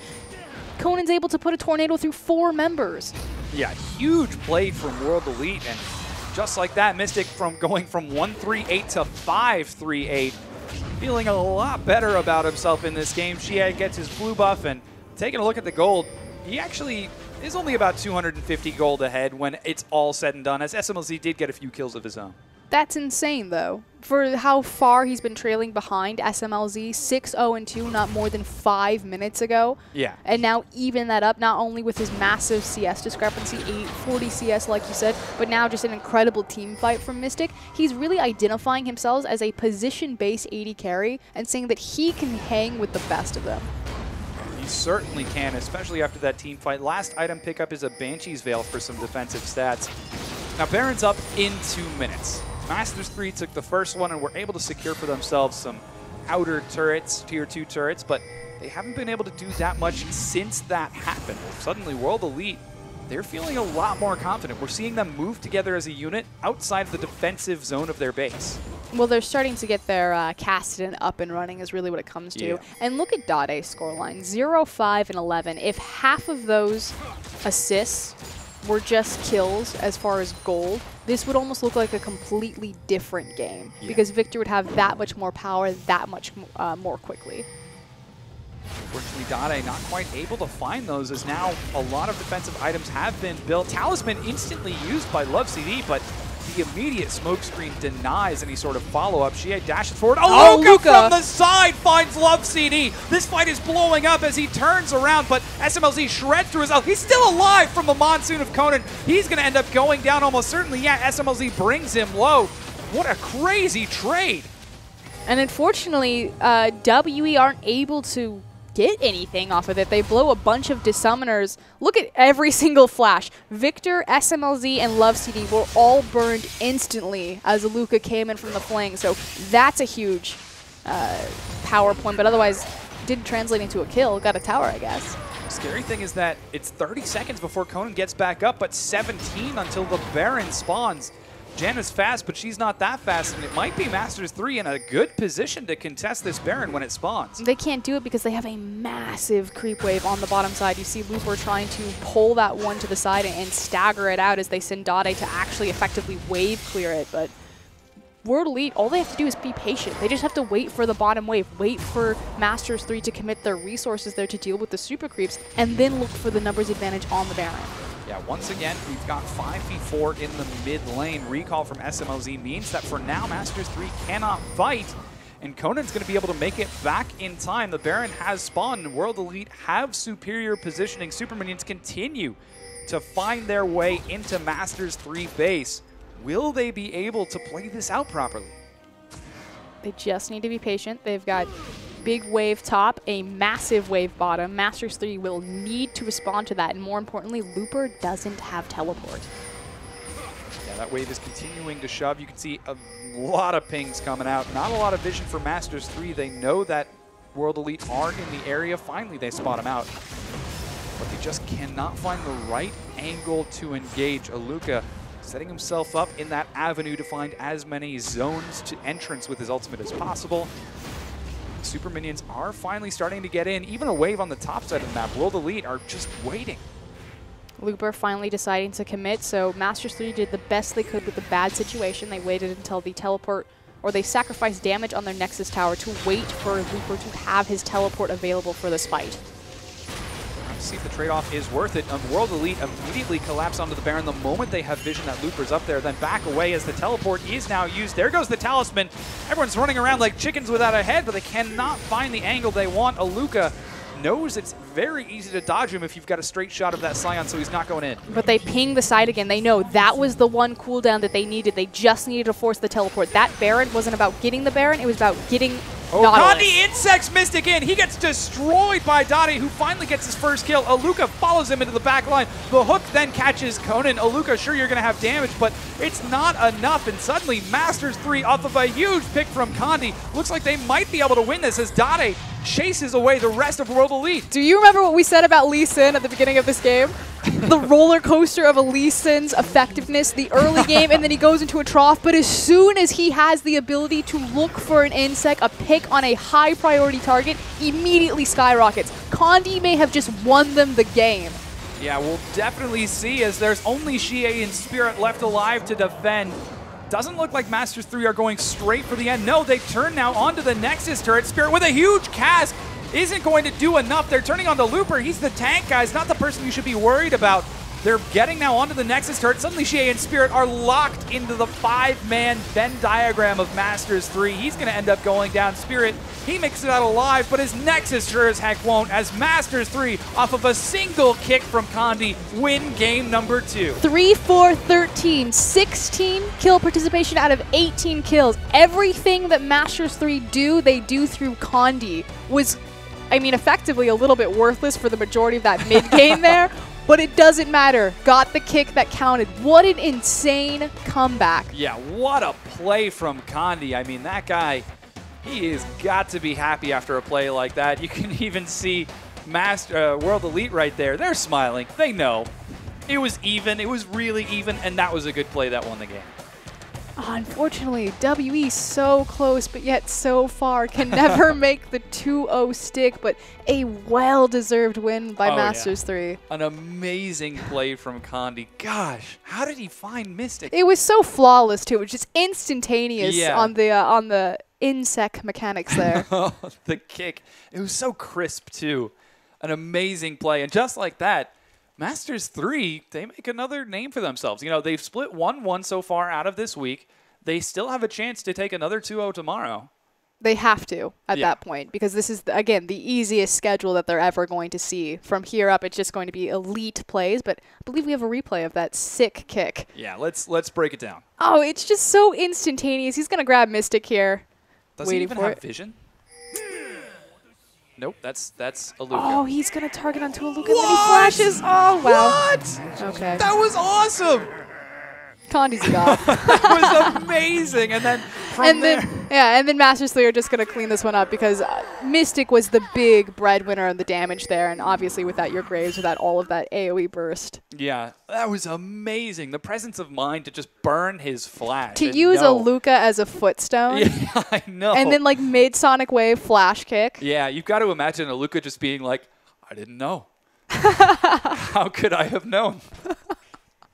Conan's able to put a tornado through 4 members.
Yeah, huge play from World Elite, and just like that, Mystic going from 1-3-8 to 5-3-8, feeling a lot better about himself in this game. Shie gets his blue buff, and taking a look at the gold, he actually is only about 250 gold ahead when it's all said and done, as SMLZ did get a few kills of his own.
That's insane, though. for how far he's been trailing behind SMLZ, 6-0-2 not more than 5 minutes ago.
Yeah.
And now even that up, not only with his massive CS discrepancy, 840 CS like you said, but now just an incredible team fight from Mystic. He's really identifying himself as a position-based AD carry and saying that he can hang with the best of them.
He certainly can, especially after that team fight. Last item pickup is a Banshee's Veil for some defensive stats. Now Baron's up in 2 minutes. Masters 3 took the first one and were able to secure for themselves some outer turrets, tier 2 turrets, but they haven't been able to do that much since that happened. Suddenly, World Elite, they're feeling a lot more confident. We're seeing them move together as a unit outside of the defensive zone of their base.
Well, they're starting to get their Cassidy up and running is really what it comes to.
Yeah.
And look at Dade's scoreline, 0, 5, and 11. If half of those assists were just kills as far as gold, this would almost look like a completely different game because Victor would have that much more power that much more quickly.
Unfortunately, Dade not quite able to find those as now a lot of defensive items have been built. Talisman instantly used by Love CD, but the immediate smoke screen denies any sort of follow-up. Shie dashes forward. Oh, Luka from the side finds Love CD. This fight is blowing up as he turns around, but SMLZ shreds through his health. He's still alive from the monsoon of Conan. He's going to end up going down almost certainly. Yeah, SMLZ brings him low. What a crazy trade.
And unfortunately, WE aren't able to get anything off of it. They blow a bunch of Dissummoners. Look at every single flash. Victor, SMLZ, and Love CD were all burned instantly as Luka came in from the flank. So that's a huge power point, but otherwise didn't translate into a kill. Got a tower, I guess.
Scary thing is that it's 30 seconds before Conan gets back up, but 17 until the Baron spawns. Jan is fast, but she's not that fast, and it might be Masters 3 in a good position to contest this Baron when it spawns.
They can't do it because they have a massive creep wave on the bottom side. You see Looper trying to pull that one to the side and stagger it out as they send Dade to actually effectively wave clear it, but World Elite, all they have to do is be patient. They just have to wait for the bottom wave, wait for Masters 3 to commit their resources there to deal with the super creeps, and then look for the numbers advantage on the Baron.
Yeah, once again, we've got 5v4 in the mid lane. Recall from SMLZ means that for now, Masters 3 cannot fight, and Conan's going to be able to make it back in time. The Baron has spawned, and World Elite have superior positioning. Super Minions continue to find their way into Masters 3 base. Will they be able to play this out properly?
They just need to be patient. They've got big wave top, a massive wave bottom. Masters 3 will need to respond to that, and more importantly, Looper doesn't have teleport.
Yeah, that wave is continuing to shove. You can see a lot of pings coming out. Not a lot of vision for Masters 3. They know that World Elite are in the area. Finally, they spot him out. But they just cannot find the right angle to engage. Aluka setting himself up in that avenue to find as many zones to entrance with his ultimate as possible. Super Minions are finally starting to get in. Even a wave on the top side of the map. World Elite are just waiting.
Looper finally deciding to commit, so Masters 3 did the best they could with the bad situation. They waited until the teleport, or they sacrificed damage on their Nexus tower to wait for Looper to have his teleport available for this fight.
Let's see if the trade-off is worth it. World Elite immediately collapse onto the Baron the moment they have vision that Looper's up there, then back away as the teleport is now used. There goes the Talisman. Everyone's running around like chickens without a head, but they cannot find the angle they want. Aluka knows it's very easy to dodge him if you've got a straight shot of that Scion, so he's not going in.
But they ping the side again. They know that was the one cooldown that they needed. They just needed to force the teleport. That Baron wasn't about getting the Baron, it was about getting Nautilus.
Kandi insects Mystic in. He gets destroyed by Dade, who finally gets his first kill. Aluka follows him into the back line. The hook then catches Conan. Aluka, sure, you're going to have damage, but it's not enough. And suddenly, Masters 3 off of a huge pick from Kandi. Looks like they might be able to win this as Dade chases away the rest of World Elite.
Do you remember what we said about Lee Sin at the beginning of this game? The roller coaster of a Lee Sin's effectiveness, the early game, and then he goes into a trough. But as soon as he has the ability to look for an insect, a pick on a high priority target, immediately skyrockets. Kandi may have just won them the game.
Yeah, we'll definitely see as there's only Shie and Spirit left alive to defend. Doesn't look like Masters 3 are going straight for the end. No, they turn now onto the Nexus turret. Spirit with a huge cast isn't going to do enough. They're turning on the Looper. He's the tank, guys, not the person you should be worried about. They're getting now onto the Nexus turret. Suddenly Shea and Spirit are locked into the 5-man Venn diagram of Masters 3. He's going to end up going down. Spirit, he makes it out alive, but his Nexus sure as heck won't, as Masters 3, off of a single kick from Condi, win game number 2.
3-4-13, 16 kill participation out of 18 kills. Everything that Masters 3 do, they do through Condi. Was, I mean, effectively a little bit worthless for the majority of that mid-game there. But it doesn't matter. Got the kick that counted. What an insane comeback.
Yeah, what a play from Condi. I mean, that guy, he has got to be happy after a play like that. You can even see World Elite right there. They're smiling. They know. It was even. It was really even, and that was a good play that won the game.
Unfortunately, WE so close, but yet so far. Can never make the 2-0 stick, but a well-deserved win by Masters 3.
An amazing play from Condi. Gosh, how did he find Mystic?
It was so flawless, too. It was just instantaneous on the insec mechanics there.
The kick. It was so crisp, too. An amazing play. And just like that, Masters 3, they make another name for themselves. You know, they've split 1-1 so far out of this week. They still have a chance to take another 2-0 tomorrow.
They have to at that point, because this is, again, the easiest schedule that they're ever going to see. From here up, it's just going to be elite plays, but I believe we have a replay of that sick kick.
Yeah, let's break it down.
Oh, it's just so instantaneous. He's going to grab Mystic here.
Does he even have vision? Nope, that's a Luca.
Oh, he's going to target onto a Luca, and then he flashes. Oh, wow.
What?
Okay.
That was awesome.
Condi's a god.
That was amazing. And then from there.
And then Masters 3 are just going to clean this one up, because Mystic was the big breadwinner of the damage there, and obviously without your Graves, without all of that AoE burst.
Yeah, that was amazing. The presence of mind to just burn his flash.
To use a Luca as a footstone.
Yeah, I know.
And then like mid-Sonic Wave flash kick.
Yeah, you've got to imagine a Luca just being like, I didn't know. How could I have known?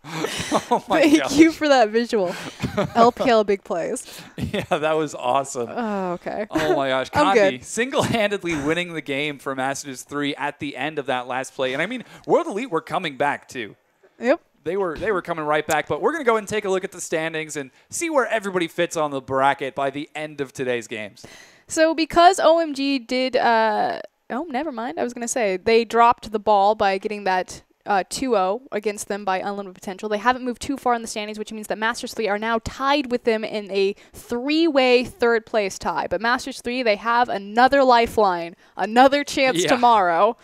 Oh my
Thank you for that visual. LPL big plays.
Yeah, that was awesome.
Oh, okay.
Oh my gosh.
I'm
Condi
good.
single-handedly winning the game for Masters 3 at the end of that last play. And I mean, World Elite were coming back too.
Yep.
They were coming right back. But we're going to go and take a look at the standings and see where everybody fits on the bracket by the end of today's games.
So because OMG did, oh, never mind. I was going to say, they dropped the ball by getting that 2-0 against them by Unlimited Potential. They haven't moved too far in the standings, which means that Masters 3 are now tied with them in a 3-way third-place tie. But Masters 3, they have another lifeline, another chance tomorrow.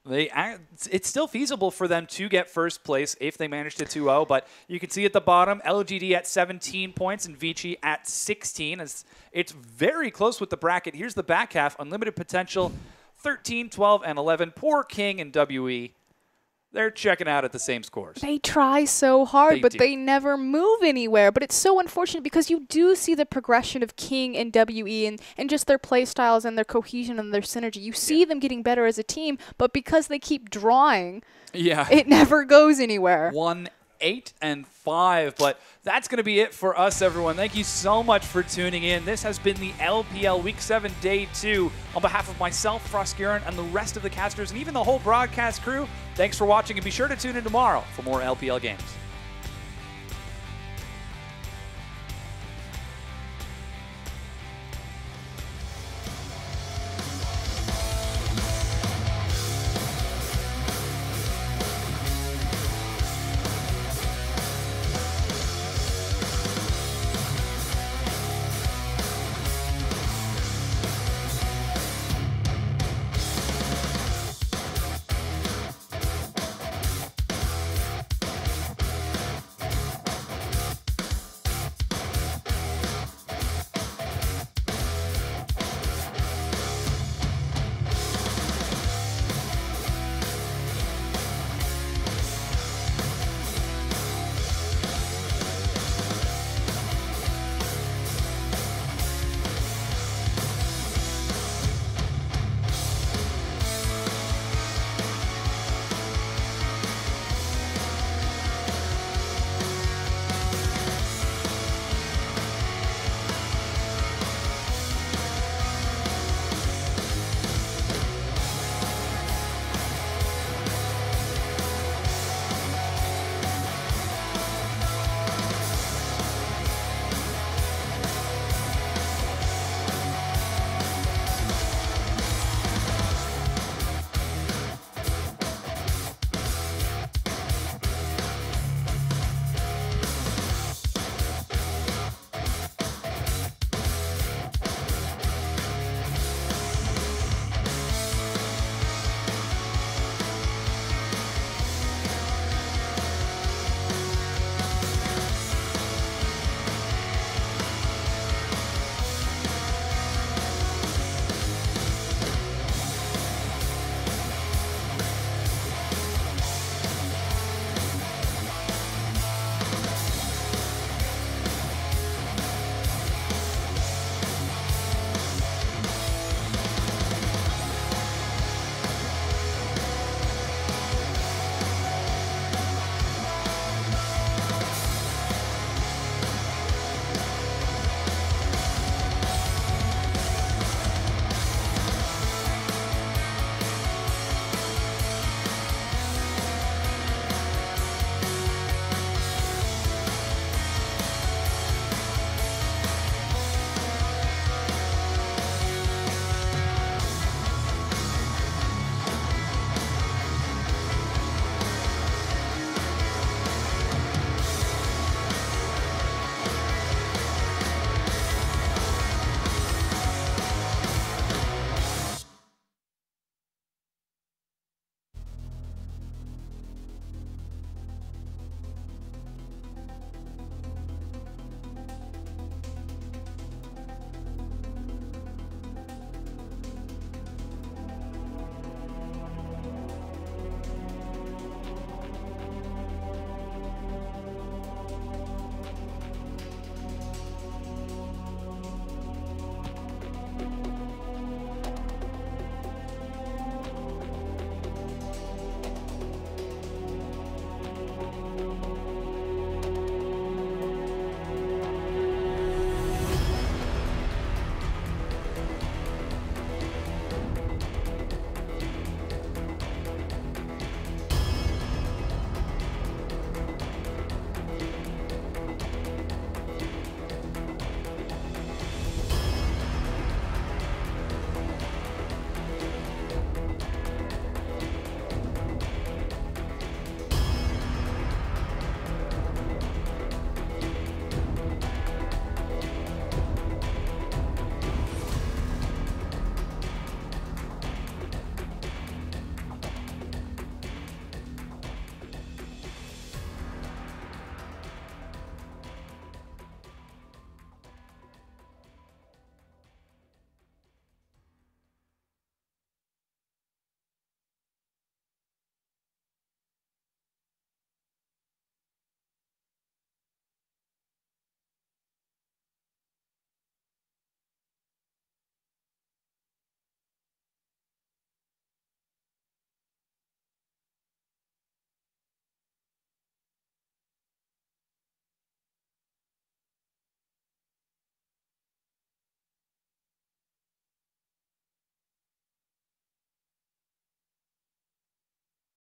It's still feasible for them to get first place if they manage to 2-0, but you can see at the bottom, LGD at 17 points and Vici at 16. It's very close with the bracket. Here's the back half. Unlimited Potential, 13, 12, and 11. Poor King and WE. They're checking out at the same scores.
They try so hard, but they never move anywhere. But it's so unfortunate, because you do see the progression of King and WE and just their play styles and their cohesion and their synergy. You see them getting better as a team, but because they keep drawing, it never goes anywhere.
1-8 and 5, but that's going to be it for us, everyone. Thank you so much for tuning in. This has been the LPL Week 7 Day 2. On behalf of myself, Froskuren, and the rest of the casters, and even the whole broadcast crew, thanks for watching, and be sure to tune in tomorrow for more LPL games.